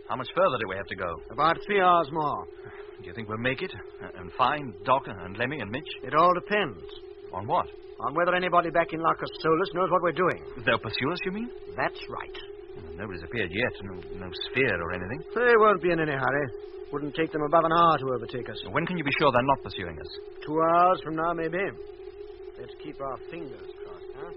How much further do we have to go? About 3 hours more. Do you think we'll make it? And find Doc and Lemmy and Mitch? It all depends. On what? On whether anybody back in Lacus Solis knows what we're doing. They'll pursue us, you mean? That's right. Nobody's appeared yet. No sphere or anything. They won't be in any hurry. Wouldn't take them above an hour to overtake us. When can you be sure they're not pursuing us? 2 hours from now, maybe. Let's keep our fingers crossed, huh?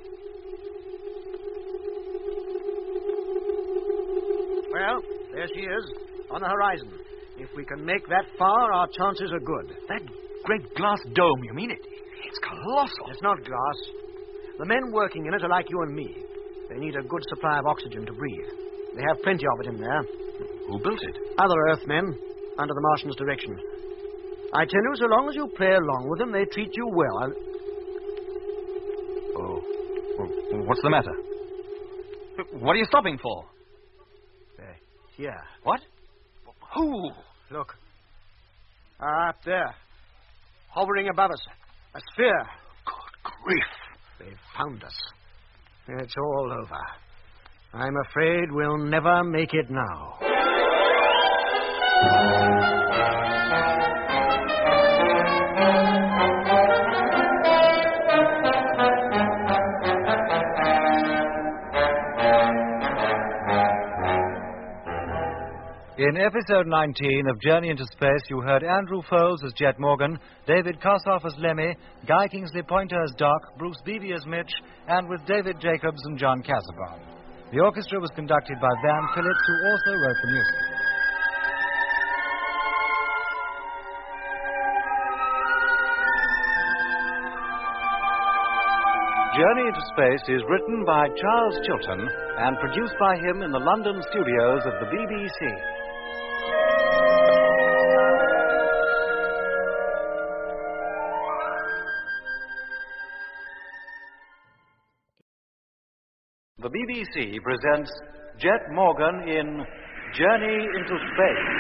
Well, there she is, on the horizon. If we can make that far, our chances are good. That great glass dome, you mean it? It's colossal. It's not glass. The men working in it are like you and me. They need a good supply of oxygen to breathe. They have plenty of it in there. Who built it? Other Earthmen, under the Martian's direction. I tell you, so long as you play along with them, they treat you well. Oh, what's the matter? What are you stopping for? Here. What? Who? Look. Up there. Hovering above us. A sphere. Good grief. They've found us. It's all over. I'm afraid we'll never make it now. In episode 19 of Journey into Space, you heard Andrew Foles as Jet Morgan, David Kossoff as Lemmy, Guy Kingsley Pointer as Doc, Bruce Beebe as Mitch, and with David Jacobs and John Casaubon. The orchestra was conducted by Van Phillips, who also wrote the music. Journey into Space is written by Charles Chilton and produced by him in the London studios of the BBC. The BBC presents Jet Morgan in Journey into Space.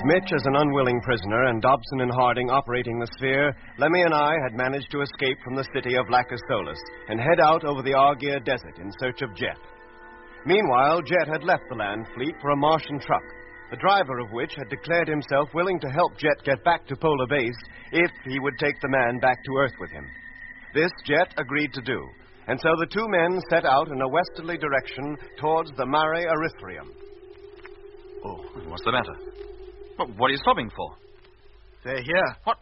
Mitch as an unwilling prisoner and Dobson and Harding operating the sphere, Lemmy and I had managed to escape from the city of Lacus Solis and head out over the Argyre Desert in search of Jet. Meanwhile, Jet had left the land fleet for a Martian truck, the driver of which had declared himself willing to help Jet get back to Polar Base if he would take the man back to Earth with him. This Jet agreed to do, And so the two men set out in a westerly direction towards the Mare Erythraeum. Oh, what's the matter? What are you stopping for? They're here. What?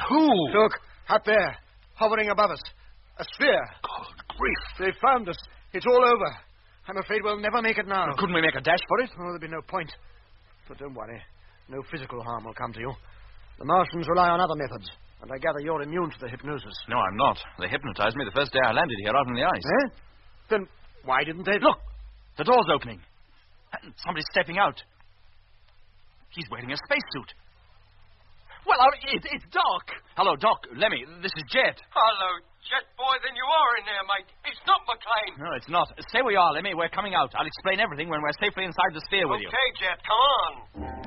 Who? Look, up there, hovering above us. A sphere. God grief. They found us. It's all over. I'm afraid we'll never make it now. Well, couldn't we make a dash for it? Oh, there'd be no point. But don't worry. No physical harm will come to you. The Martians rely on other methods, and I gather you're immune to the hypnosis. No, I'm not. They hypnotized me the first day I landed here out on the ice. Eh? Then why didn't they... Look! The door's opening. And somebody's stepping out. He's wearing a spacesuit. Well, it's Doc. Hello, Doc. Lemmy, this is Jet. Hello, Jet boy. Then you are in there, mate. It's not McLean. No, it's not. Stay where you are, Lemmy. We're coming out. I'll explain everything when we're safely inside the sphere with you. Okay, Jet, come on.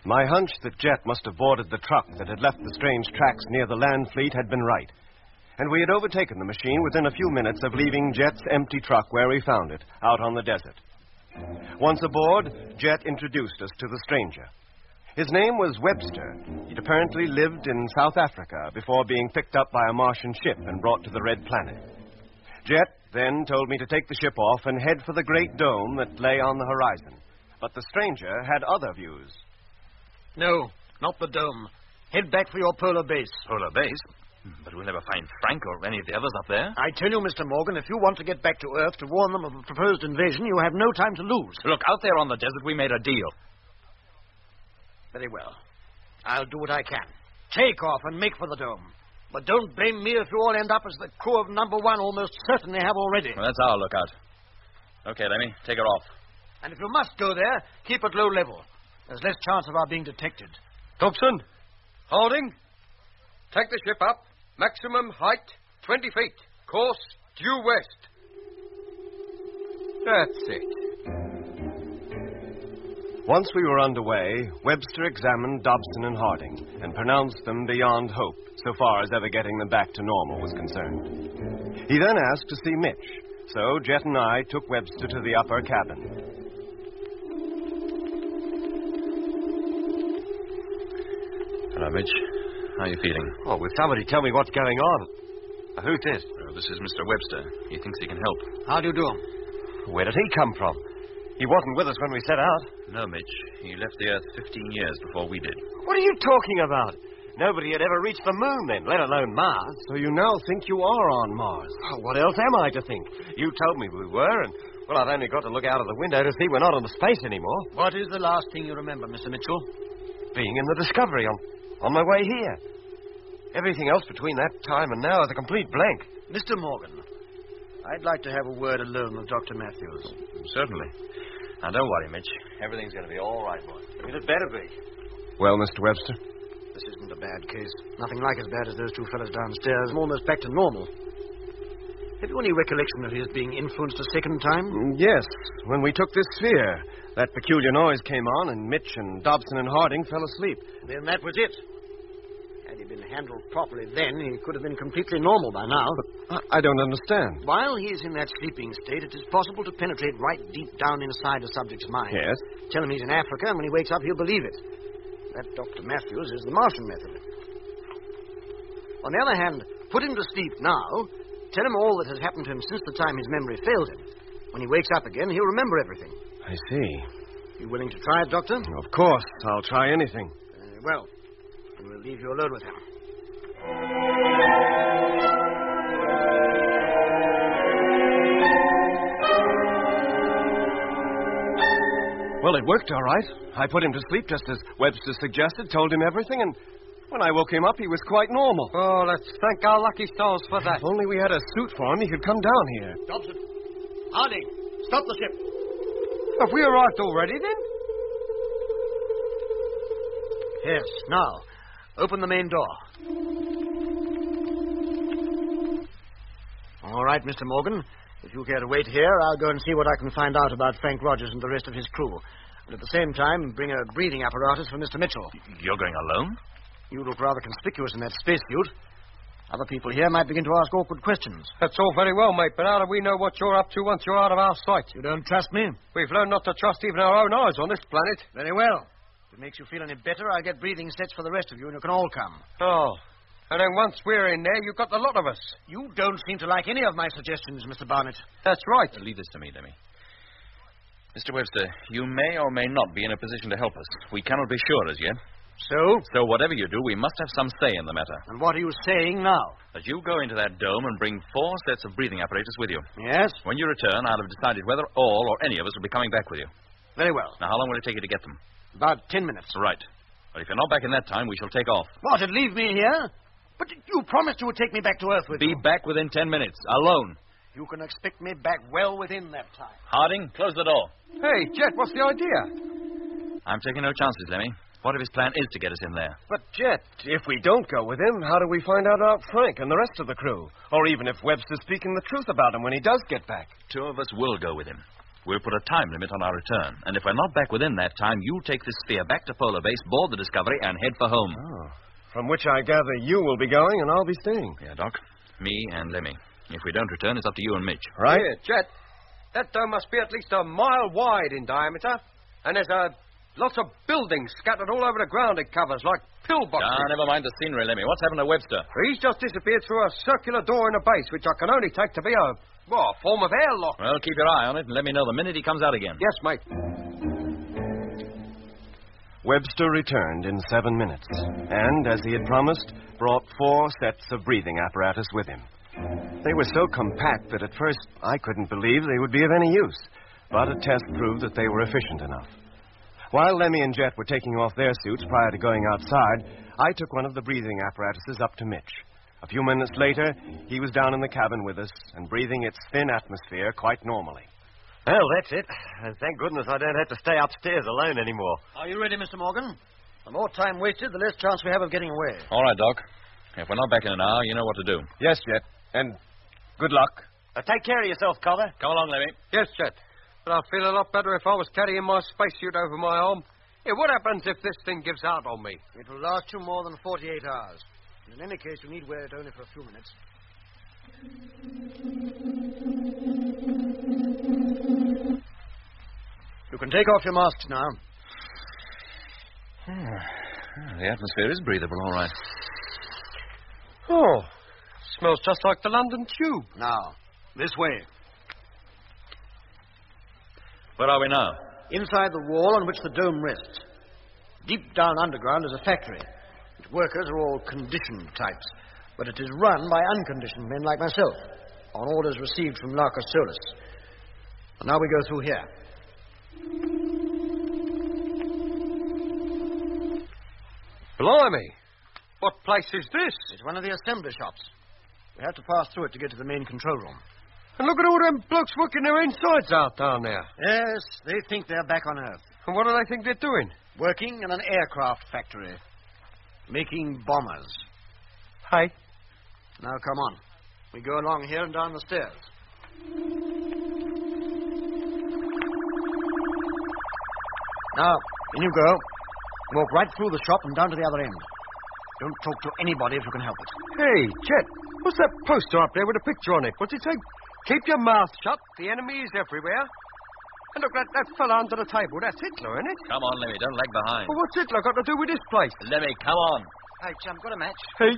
My hunch that Jet must have boarded the truck that had left the strange tracks near the land fleet had been right. And we had overtaken the machine within a few minutes of leaving Jet's empty truck where we found it, out on the desert. Once aboard, Jet introduced us to the stranger. His name was Webster. He'd apparently lived in South Africa before being picked up by a Martian ship and brought to the Red Planet. Jet then told me to take the ship off and head for the great dome that lay on the horizon. But the stranger had other views. No, not the dome. Head back for your polar base. Polar base? But we'll never find Frank or any of the others up there. I tell you, Mr. Morgan, if you want to get back to Earth to warn them of a proposed invasion, you have no time to lose. Look, out there on the desert, we made a deal. Very well. I'll do what I can. Take off and make for the dome. But don't blame me if you all end up as the crew of number one almost certainly have already. Well, that's our lookout. Okay, Lemmy, take her off. And if you must go there, keep at low level. There's less chance of our being detected. Dobson, holding. Take the ship up. Maximum height, 20 feet. Course, due west. That's it. Once we were underway, Webster examined Dobson and Harding and pronounced them beyond hope, so far as ever getting them back to normal was concerned. He then asked to see Mitch, so Jet and I took Webster to the upper cabin. Hello, Mitch. How are you feeling? Oh, will somebody tell me what's going on? Who's this? This is Mr. Webster. He thinks he can help. How do you do? Where did he come from? He wasn't with us when we set out. No, Mitch. He left the Earth 15 years before we did. What are you talking about? Nobody had ever reached the moon then, let alone Mars. So you now think you are on Mars? Oh, what else am I to think? You told me we were, and, well, I've only got to look out of the window to see we're not on the space anymore. What is the last thing you remember, Mr. Mitchell? Being in the Discovery on my way here. Everything else between that time and now is a complete blank. Mr. Morgan, I'd like to have a word alone with Dr. Matthews. Certainly. Now, don't worry, Mitch. Everything's going to be all right, boy. It had better be. Well, Mr. Webster? This isn't a bad case. Nothing like as bad as those two fellows downstairs. I'm almost back to normal. Have you any recollection of his being influenced a second time? Yes. When we took this sphere, that peculiar noise came on, and Mitch and Dobson and Harding fell asleep. Then that was it. Had he been handled properly then, he could have been completely normal by now. But I don't understand. While he's in that sleeping state, it is possible to penetrate right deep down inside a subject's mind. Yes? Tell him he's in Africa, and when he wakes up, he'll believe it. That Dr. Matthews is the Martian method. On the other hand, put him to sleep now. Tell him all that has happened to him since the time his memory failed him. When he wakes up again, he'll remember everything. I see. You willing to try it, Doctor? Of course. I'll try anything. Very well. And we'll leave you alone with him. Well, it worked all right. I put him to sleep just as Webster suggested, told him everything, and when I woke him up, he was quite normal. Oh, let's thank our lucky stars for that. If only we had a suit for him, he could come down here. Dobson, Harding, stop the ship. Have we arrived already, then? Yes, now, open the main door. All right, Mr. Morgan. If you care to wait here, I'll go and see what I can find out about Frank Rogers and the rest of his crew. And at the same time, bring a breathing apparatus for Mr. Mitchell. You're going alone? You look rather conspicuous in that spacesuit. Other people here might begin to ask awkward questions. That's all very well, mate, but how do we know what you're up to once you're out of our sight? You don't trust me? We've learned not to trust even our own eyes on this planet. Very well. If it makes you feel any better, I'll get breathing sets for the rest of you, and you can all come. Oh. And then once we're in there, you've got the lot of us. You don't seem to like any of my suggestions, Mr. Barnett. That's right. Leave this to me, Lemmy. Mr. Webster, you may or may not be in a position to help us. We cannot be sure as yet. So? Whatever you do, we must have some say in the matter. And what are you saying now? That you go into that dome and bring 4 sets of breathing apparatus with you. Yes? When you return, I'll have decided whether all or any of us will be coming back with you. Very well. Now, how long will it take you to get them? About 10 minutes. Right. But if you're not back in that time, we shall take off. What, and leave me here? But you promised you would take me back to Earth with you. Be back within 10 minutes, alone. You can expect me back well within that time. Harding, close the door. Hey, Jet, what's the idea? I'm taking no chances, Lemmy. What if his plan is to get us in there? But, Jet, if we don't go with him, how do we find out about Frank and the rest of the crew? Or even if Webster's speaking the truth about him when he does get back? 2 of us will go with him. We'll put a time limit on our return. And if we're not back within that time, you take this sphere back to Polar Base, board the Discovery, and head for home. Oh. From which I gather you will be going and I'll be staying. Yeah, Doc. Me and Lemmy. If we don't return, it's up to you and Mitch. Right? Here, Jet. That dome must be at least a mile wide in diameter. And there's lots of buildings scattered all over the ground it covers, like pillboxes. Never mind the scenery, Lemmy. What's happened to Webster? He's just disappeared through a circular door in the base, which I can only take to be a form of airlock. Well, keep your eye on it and let me know the minute he comes out again. Yes, mate. Webster returned in 7 minutes, and, as he had promised, brought 4 sets of breathing apparatus with him. They were so compact that at first I couldn't believe they would be of any use, but a test proved that they were efficient enough. While Lemmy and Jet were taking off their suits prior to going outside, I took one of the breathing apparatuses up to Mitch. A few minutes later, he was down in the cabin with us and breathing its thin atmosphere quite normally. Well, that's it. And thank goodness I don't have to stay upstairs alone anymore. Are you ready, Mr. Morgan? The more time wasted, the less chance we have of getting away. All right, Doc. If we're not back in an hour, you know what to do. Yes, Jet. And good luck. Take care of yourself, Cover. Come along, Lemmy. Yes, Jet. But I'd feel a lot better if I was carrying my spacesuit over my arm. Hey, what happens if this thing gives out on me? It will last you more than 48 hours. In any case, you need wear it only for a few minutes. You can take off your masks now. The atmosphere is breathable, all right. Oh, smells just like the London Tube. Now, this way. Where are we now? Inside the wall on which the dome rests. Deep down underground is a factory. Its workers are all conditioned types, but it is run by unconditioned men like myself, on orders received from Larcus Solus. And now we go through here. Blimey! What place is this? It's one of the assembly shops. We have to pass through it to get to the main control room. And look at all them blokes working their insides out down there. Yes, they think they're back on Earth. And what do they think they're doing? Working in an aircraft factory. Making bombers. Hey. Now, come on. We go along here and down the stairs. Now, in you go. Walk right through the shop and down to the other end. Don't talk to anybody if you can help it. Hey, Chet, what's that poster up there with a picture on it? What's it say? Keep your mouth shut. The enemy is everywhere. And look, that fella under the table, that's Hitler, isn't it? Come on, Lemmy, don't lag behind. Well, what's Hitler got to do with this place? Lemmy, come on. Hey, chum, got a match? Hey,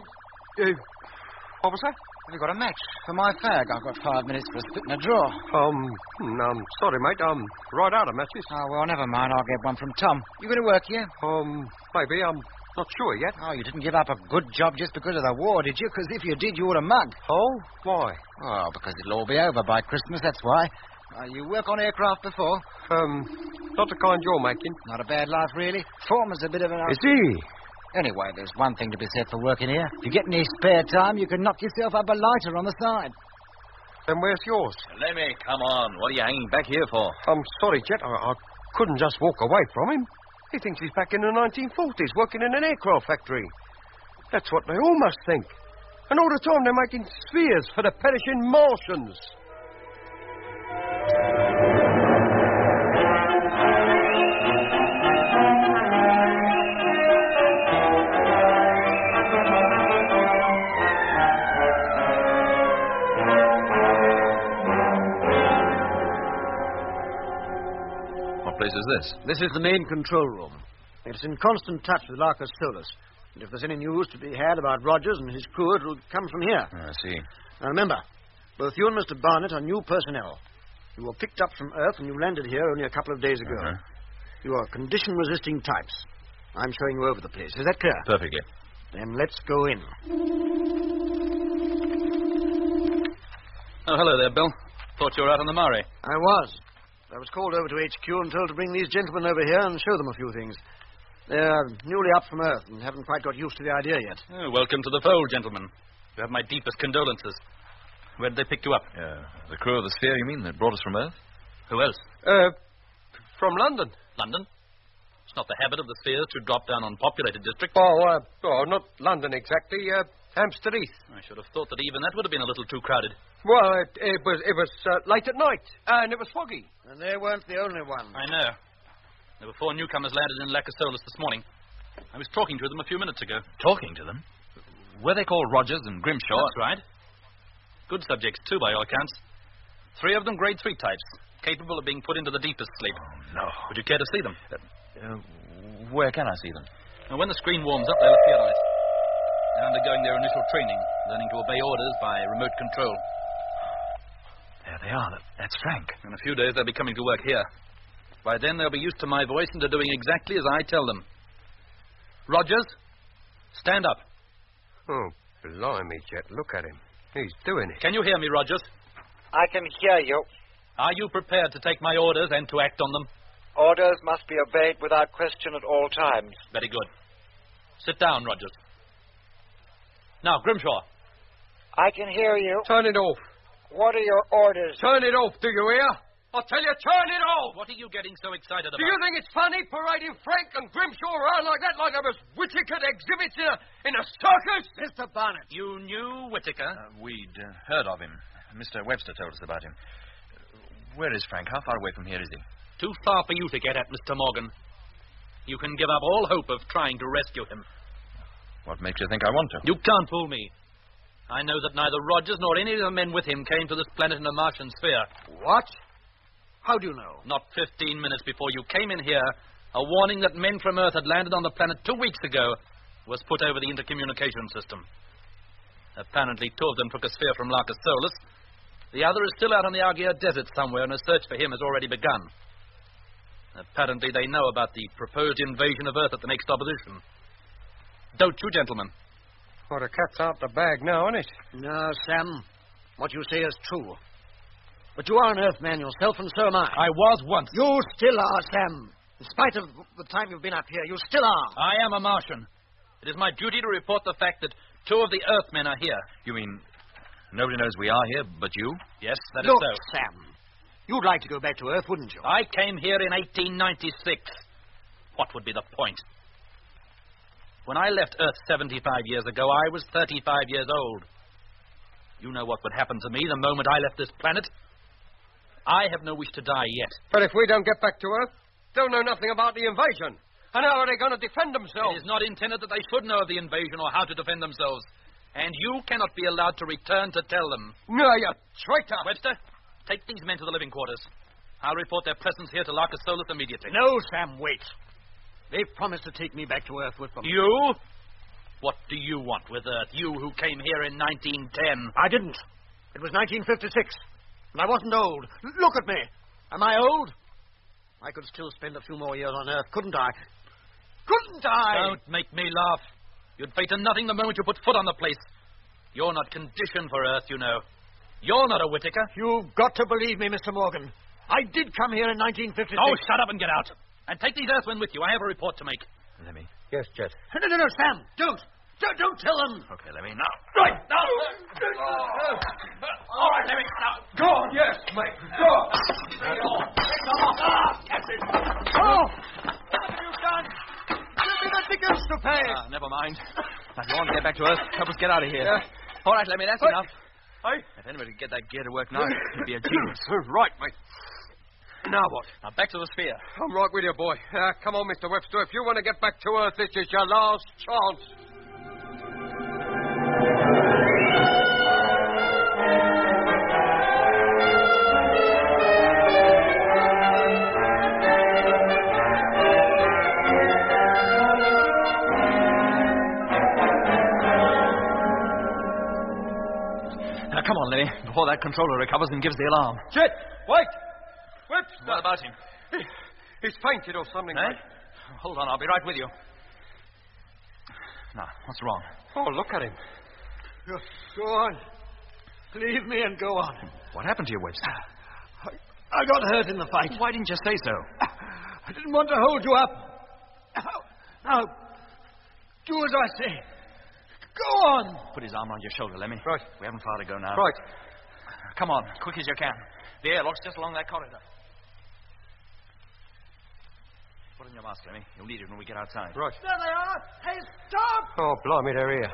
what was that? Have you got a match for my fag? I've got 5 minutes for a spit in a drawer. Sorry, mate. Right out of matches. Oh, well, never mind. I'll get one from Tom. You going to work here? Maybe. I'm not sure yet. Oh, you didn't give up a good job just because of the war, did you? Because if you did, you would have mugged. Oh? Why? Oh, because it'll all be over by Christmas, that's why. You work on aircraft before? Not the kind you're making. Not a bad life, really. Foreman's a bit of an... Is he? Anyway, there's one thing to be said for working here. If you get any spare time, you can knock yourself up a lighter on the side. Then where's yours? Lemmy, come on. What are you hanging back here for? I'm sorry, Jet. I couldn't just walk away from him. He thinks he's back in the 1940s, working in an aircraft factory. That's what they all must think. And all the time they're making spheres for the perishing Martians. is this? This is the main control room. It's in constant touch with Larcus Solus. And if there's any news to be had about Rogers and his crew, it will come from here. I see. Now remember, both you and Mr. Barnett are new personnel. You were picked up from Earth and you landed here only a couple of days ago. Uh-huh. You are condition-resisting types. I'm showing you over the place. Is that clear? Perfectly. Then let's go in. Oh, hello there, Bill. Thought you were out on the Murray. I was. I was called over to HQ and told to bring these gentlemen over here and show them a few things. They're newly up from Earth and haven't quite got used to the idea yet. Oh, welcome to the fold, gentlemen. You have my deepest condolences. Where did they pick you up? The crew of the Sphere, you mean, that brought us from Earth? Who else? From London. London? It's not the habit of the Spheres to drop down on populated districts. Oh, not London exactly. Hampstead Heath. I should have thought that even that would have been a little too crowded. Well, it was late at night, and it was foggy. And they weren't the only ones. I know. There were 4 newcomers landed in Lacasolus this morning. I was talking to them a few minutes ago. Talking to them? Were they called Rogers and Grimshaw? That's right. Good subjects, too, by all accounts. 3 of them grade 3 types, capable of being put into the deepest sleep. Oh, no. Would you care to see them? Where can I see them? Now, when the screen warms up, they'll appear on it. They're undergoing their initial training, learning to obey orders by remote control. There they are. That's Frank. In a few days, they'll be coming to work here. By then, they'll be used to my voice and to doing exactly as I tell them. Rogers, stand up. Oh, blimey, Jet, look at him. He's doing it. Can you hear me, Rogers? I can hear you. Are you prepared to take my orders and to act on them? Orders must be obeyed without question at all times. Very good. Sit down, Rogers. Now, Grimshaw. I can hear you. Turn it off. What are your orders? Turn it off, do you hear? I tell you, turn it off! What are you getting so excited about? Do you think it's funny parading Frank and Grimshaw around like that, like there was Whitaker exhibits in a circus? Mr. Barnett. You knew Whitaker? We'd heard of him. Mr. Webster told us about him. Where is Frank? How far away from here is he? Too far for you to get at, Mr. Morgan. You can give up all hope of trying to rescue him. What makes you think I want to? You can't fool me. I know that neither Rogers nor any of the men with him came to this planet in a Martian sphere. What? How do you know? Not 15 minutes before you came in here, a warning that men from Earth had landed on the planet 2 weeks ago was put over the intercommunication system. Apparently, 2 of them took a sphere from Larcus Solus. The other is still out on the Argia Desert somewhere, and a search for him has already begun. Apparently, they know about the proposed invasion of Earth at the next opposition. Don't you, gentlemen? Well, the cat's out the bag now, isn't it? No, Sam. What you say is true. But you are an Earthman yourself, and so am I. I was once. You still are, Sam. In spite of the time you've been up here, you still are. I am a Martian. It is my duty to report the fact that 2 of the Earthmen are here. You mean nobody knows we are here but you? Yes, that Look, is so. Sam, you'd like to go back to Earth, wouldn't you? I came here in 1896. What would be the point? When I left Earth 75 years ago, I was 35 years old. You know what would happen to me the moment I left this planet. I have no wish to die yet. But if we don't get back to Earth, they'll know nothing about the invasion. And how are they going to defend themselves? It is not intended that they should know of the invasion or how to defend themselves. And you cannot be allowed to return to tell them. No, you traitor! Webster, take these men to the living quarters. I'll report their presence here to Larcus Solus immediately. No, Sam, wait. They've promised to take me back to Earth with them. You? What do you want with Earth? You who came here in 1910. I didn't. It was 1956. And I wasn't old. Look at me. Am I old? I could still spend a few more years on Earth, couldn't I? Couldn't I? Don't make me laugh. You'd fate to nothing the moment you put foot on the place. You're not conditioned for Earth, you know. You're not a Whitaker. You've got to believe me, Mr. Morgan. I did come here in 1956. Oh, shut up and get out. And take these Earthmen with you. I have a report to make. Lemmy. Yes, Jet. No, Sam. Don't tell them. Okay, Lemmy, now. Right, now. All right, Lemmy, now. Go on, yes, mate. Go on. Captain. Oh! What have you done? Give me the tickets to pay. Never mind. Now, go on, get back to Earth. Help us get out of here. Yeah. All right, Lemmy, that's enough. Hey? If anybody could get that gear to work now, it'd be a genius. Right, mate. Now what? Now, back to the sphere. I'm right with you, boy. Come on, Mr. Webster. If you want to get back to Earth, this is your last chance. Come on, Lemmy, before that controller recovers and gives the alarm. Jet, wait! Whip! What about him? He's fainted or something, Eh? mate. Hold on, I'll be right with you. Now, what's wrong? Oh, look at him. Go on. Leave me and go on. What happened to you, Webster? I got hurt in the fight. Why didn't you say so? I didn't want to hold you up. Now, do as I say. Go on. Put his arm around your shoulder, Lemmy. Right. We haven't far to go now. Right. Come on, quick as you can. The airlock's just along that corridor. Put on your mask, Lemmy. You'll need it when we get outside. Right. There they are. Hey, stop. Oh, blimey, they're here.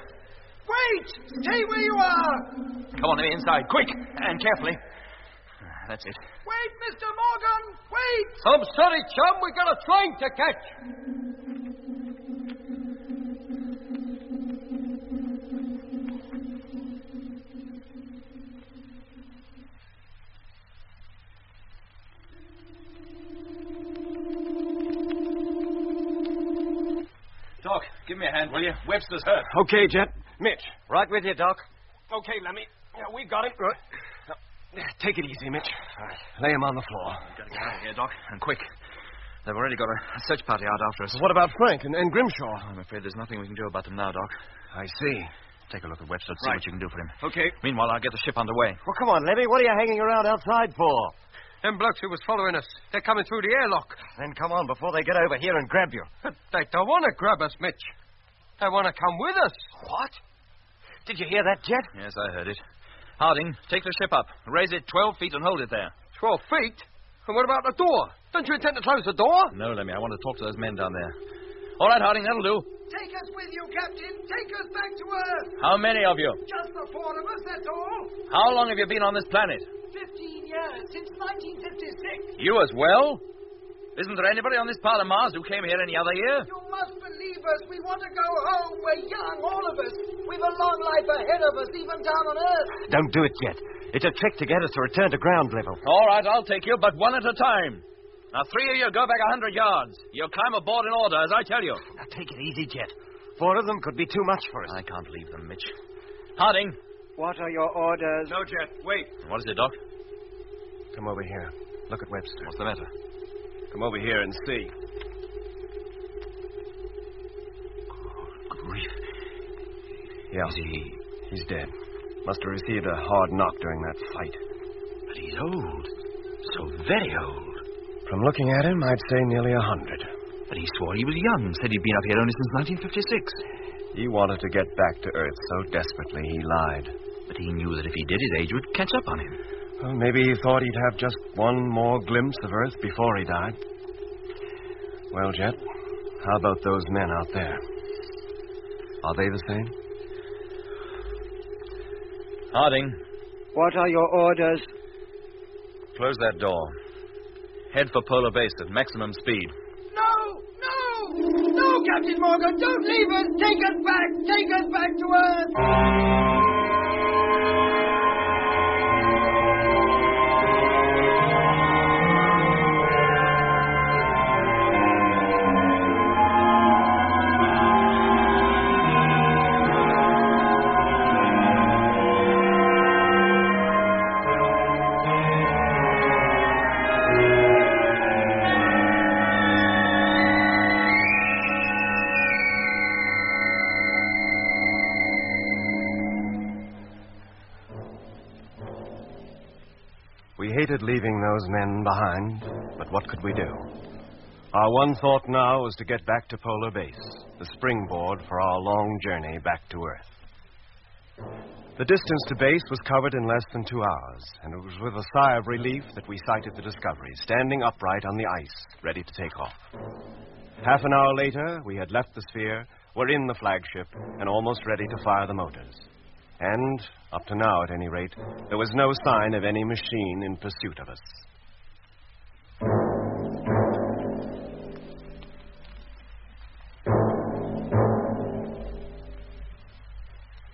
Wait. Stay where you are. Come on, Lemmy, inside. Quick! And carefully. That's it. Wait, Mr. Morgan. Wait. I'm sorry, chum. We got a train to catch. Doc, give me a hand, will you? Webster's hurt. Okay, Jet. Mitch. Right with you, Doc. Okay, Lemmy. Yeah, we got him. Right. Now, take it easy, Mitch. All right. Lay him on the floor. We've got to get out of here, Doc, and quick. They've already got a search party out after us. What about Frank and Grimshaw? I'm afraid there's nothing we can do about them now, Doc. I see. Take a look at Webster and see what you can do for him. Okay. Meanwhile, I'll get the ship underway. Well, come on, Levy. What are you hanging around outside for? Them blokes who was following us, they're coming through the airlock. Then come on before they get over here and grab you. They don't want to grab us, Mitch. They want to come with us. What? Did you hear that, Jet? Yes, I heard it. Harding, take the ship up. Raise it 12 feet and hold it there. 12 feet? And what about the door? Don't you intend to close the door? No, Lemmy. I want to talk to those men down there. All right, Harding, that'll do. Take us with you, Captain. Take us back to Earth. How many of you? Just the 4 of us, that's all. How long have you been on this planet? 15 years, since 1956. You as well? Isn't there anybody on this part of Mars who came here any other year? You must believe us. We want to go home. We're young, all of us. We've a long life ahead of us, even down on Earth. Don't do it, Jet. It's a trick to get us to return to ground level. All right, I'll take you, but one at a time. Now, 3 of you go back 100 yards. You'll climb aboard in order, as I tell you. Now, take it easy, Jet. 4 of them could be too much for us. I can't leave them, Mitch. Harding. What are your orders? No, Jet. Wait. What is it, Doc? Come over here. Look at Webster. What's the matter? Come over here and see. Good grief. Yeah. He's dead. Must have received a hard knock during that fight. But he's old. So very old. From looking at him, I'd say nearly 100. But he swore he was young. Said he'd been up here only since 1956. He wanted to get back to Earth so desperately he lied. But he knew that if he did, his age would catch up on him. Well, maybe he thought he'd have just one more glimpse of Earth before he died. Well, Jet, how about those men out there? Are they the same? Harding. What are your orders? Close that door. Head for polar base at maximum speed. No! No! No, Captain Morgan! Don't leave us! Take us back! Take us back to Earth! We hated leaving those men behind, but what could we do? Our one thought now was to get back to Polar Base, the springboard for our long journey back to Earth. The distance to base was covered in less than 2 hours, and it was with a sigh of relief that we sighted the Discovery, standing upright on the ice, ready to take off. Half an hour later, we had left the sphere, were in the flagship, and almost ready to fire the motors. And, up to now at any rate, there was no sign of any machine in pursuit of us.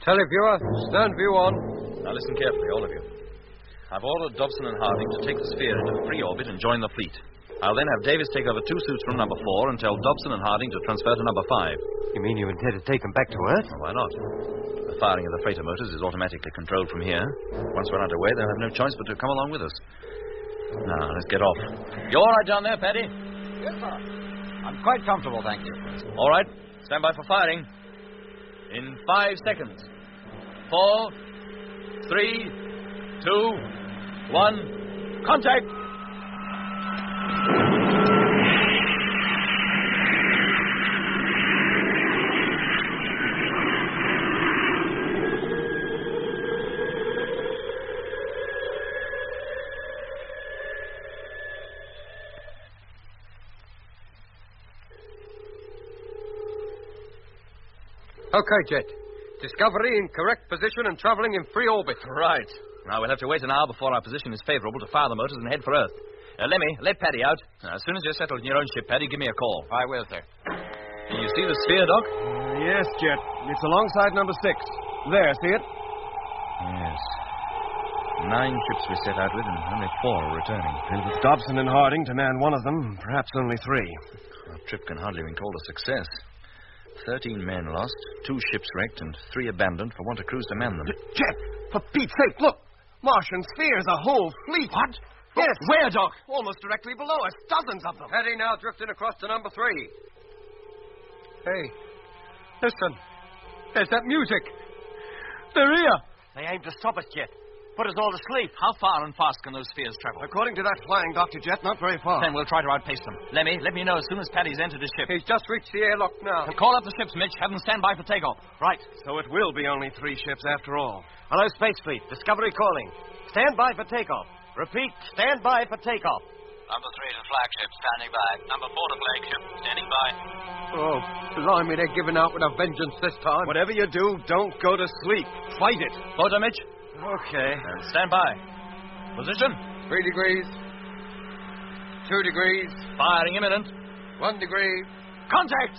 Televiewer, stern view on. Now listen carefully, all of you. I've ordered Dobson and Harding to take the sphere into free orbit and join the fleet. I'll then have Davis take over 2 suits from number 4 and tell Dobson and Harding to transfer to number 5. You mean you intend to take them back to Earth? Well, why not? The firing of the freighter motors is automatically controlled from here. Once we're underway, they'll have no choice but to come along with us. Now, let's get off. You all right down there, Paddy? Yes, sir. I'm quite comfortable, thank you. All right. Stand by for firing. In 5 seconds. 4, 3, 2, 1. Contact! Okay, Jet. Discovery in correct position and traveling in free orbit. Right. Now, we'll have to wait an hour before our position is favorable to fire the motors and head for Earth. Lemmy, let Paddy out. As soon as you're settled in your own ship, Paddy, give me a call. I will, sir. Can you see the sphere, Doc? Yes, Jet. It's alongside number 6. There, see it? Yes. 9 ships we set out with, and only 4 are returning. And with Dobson and Harding to man one of them, perhaps only 3. Our trip can hardly be called a success. 13 men lost, 2 ships wrecked, and 3 abandoned for want of crews to man them. Jet, for Pete's sake, look! Martian spheres, a whole fleet. What? Yes. Where, Doc? Almost directly below us. Dozens of them. Paddy now drifting across to number 3. Hey, listen. There's that music. They're here. They aim to stop us, Jet. Put us all to sleep. How far and fast can those spheres travel? According to that flying Dr. Jet, not very far. Then we'll try to outpace them. Lemmy, let me know as soon as Paddy's entered his ship. He's just reached the airlock now. Call up the ships, Mitch. Have them stand by for takeoff. Right. So it will be only 3 ships after all. Hello, Space Fleet. Discovery calling. Stand by for takeoff. Repeat, stand by for takeoff. Number 3 to flagship, standing by. Number 4 to flagship, standing by. Oh, blimey, they're giving out with a vengeance this time. Whatever you do, don't go to sleep. Fight it. Photo, Mitch. Okay. And stand by. Position. 3 degrees. 2 degrees. Firing imminent. 1 degree. Contact!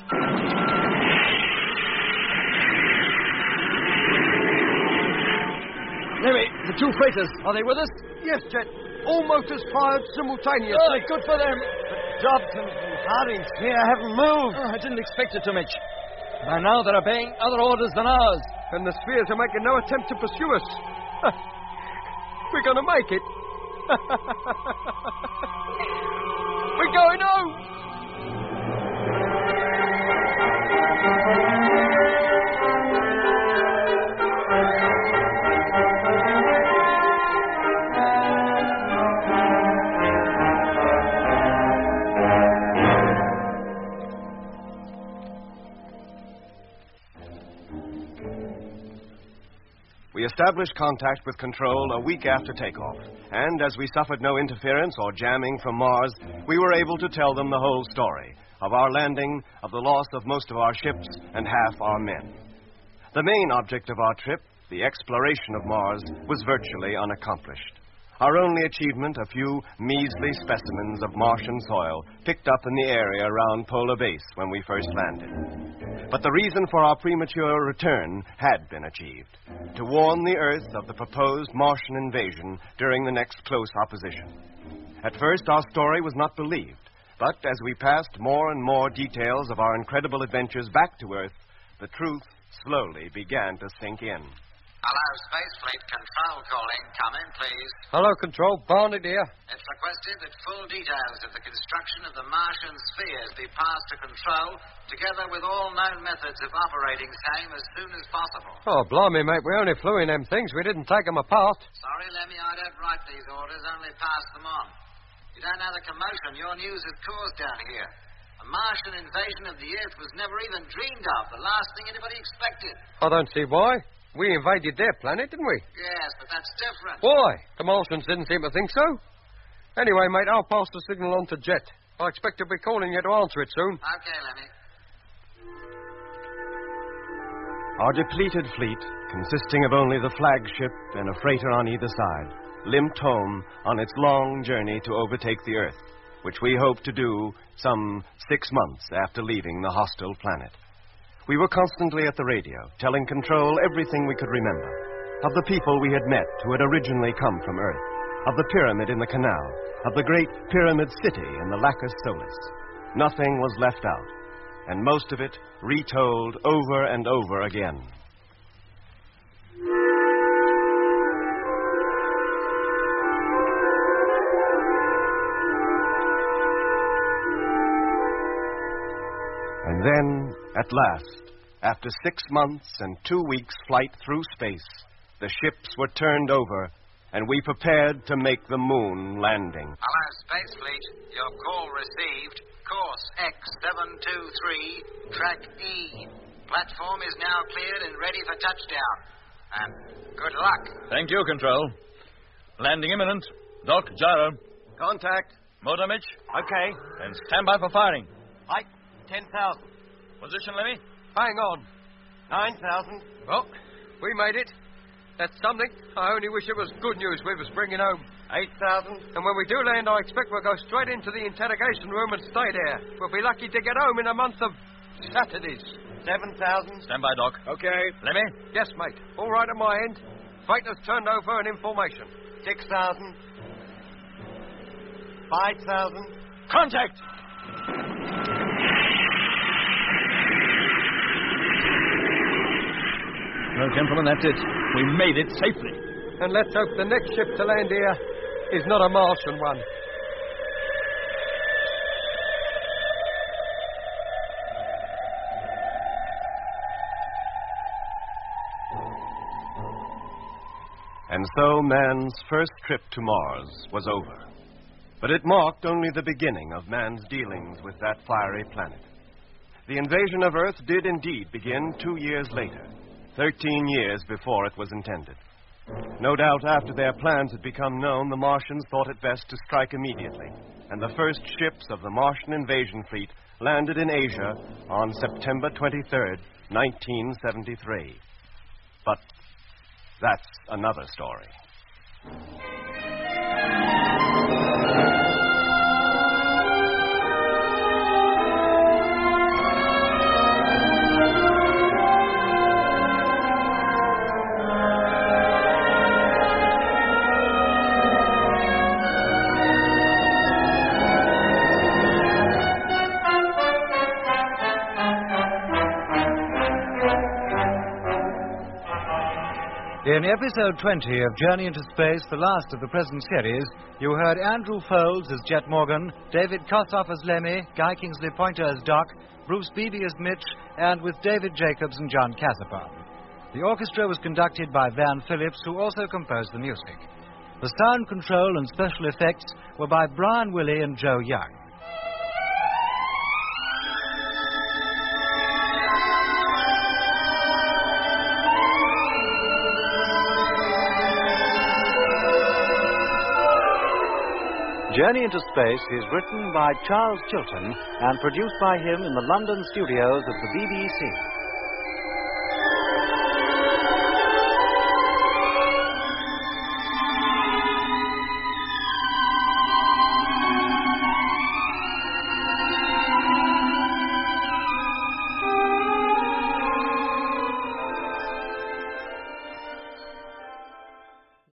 Lemmy, the 2 freighters, are they with us? Yes, Jet. All motors fired simultaneously. Oh, good for them. But Dobson and Harding here haven't moved. I didn't expect it to, Mitch. By now, they're obeying other orders than ours. And the spheres are making no attempt to pursue us. We're going to make it. We're going home. We established contact with Control a week after takeoff, and as we suffered no interference or jamming from Mars, we were able to tell them the whole story of our landing, of the loss of most of our ships and half our men. The main object of our trip, the exploration of Mars, was virtually unaccomplished. Our only achievement, a few measly specimens of Martian soil picked up in the area around Polar Base when we first landed. But the reason for our premature return had been achieved: to warn the Earth of the proposed Martian invasion during the next close opposition. At first, our story was not believed, but as we passed more and more details of our incredible adventures back to Earth, the truth slowly began to sink in. Hello, Space Fleet Control calling. Come in, please. Hello, Control. Barnett here. It's requested that full details of the construction of the Martian spheres be passed to Control, together with all known methods of operating same as soon as possible. Oh, blimey, mate. We only flew in them things. We didn't take them apart. Sorry, Lemmy, I don't write these orders, only pass them on. You don't know the commotion your news has caused down here. A Martian invasion of the Earth was never even dreamed of, the last thing anybody expected. I don't see why. We invaded their planet, didn't we? Yes, but that's different. Why? The Martians didn't seem to think so. Anyway, mate, I'll pass the signal on to Jet. I expect he'll be calling you to answer it soon. Okay, Lemmy. Our depleted fleet, consisting of only the flagship and a freighter on either side, limped home on its long journey to overtake the Earth, which we hoped to do some 6 months after leaving the hostile planet. We were constantly at the radio, telling Control everything we could remember. Of the people we had met who had originally come from Earth. Of the pyramid in the canal. Of the great pyramid city in the Lacus Solis. Nothing was left out, and most of it retold over and over again. And then, at last, after 6 months and 2 weeks' flight through space, the ships were turned over, and we prepared to make the moon landing. Hello, Space Fleet. Your call received. Course X723, track E. Platform is now cleared and ready for touchdown. And good luck. Thank you, Control. Landing imminent. Doc, gyro. Contact. Motor, Mitch. Okay. And stand by for firing. Height, 10,000. Position, Lemmy. Hang on. 9,000. Well, we made it. That's something. I only wish it was good news we was bringing home. 8,000. And when we do land, I expect we'll go straight into the interrogation room and stay there. We'll be lucky to get home in a month of Saturdays. 7,000. Stand by, Doc. Okay. Lemmy? Yes, mate. All right at my end. Freighter's turned over an information. 6,000. 5,000. Contact! Well, gentlemen, that's it. We made it safely. And let's hope the next ship to land here is not a Martian one. And so man's first trip to Mars was over. But it marked only the beginning of man's dealings with that fiery planet. The invasion of Earth did indeed begin 2 years later, 13 years before it was intended. No doubt after their plans had become known, the Martians thought it best to strike immediately, and the first ships of the Martian invasion fleet landed in Asia on September 23rd, 1973. But that's another story. In episode 20 of Journey into Space, the last of the present series, you heard Andrew Folds as Jet Morgan, David Kossoff as Lemmy, Guy Kingsley Pointer as Doc, Bruce Beebe as Mitch, and with David Jacobs and John Cassapon. The orchestra was conducted by Van Phillips, who also composed the music. The sound control and special effects were by Brian Willey and Joe Young. Journey into Space is written by Charles Chilton and produced by him in the London studios of the BBC.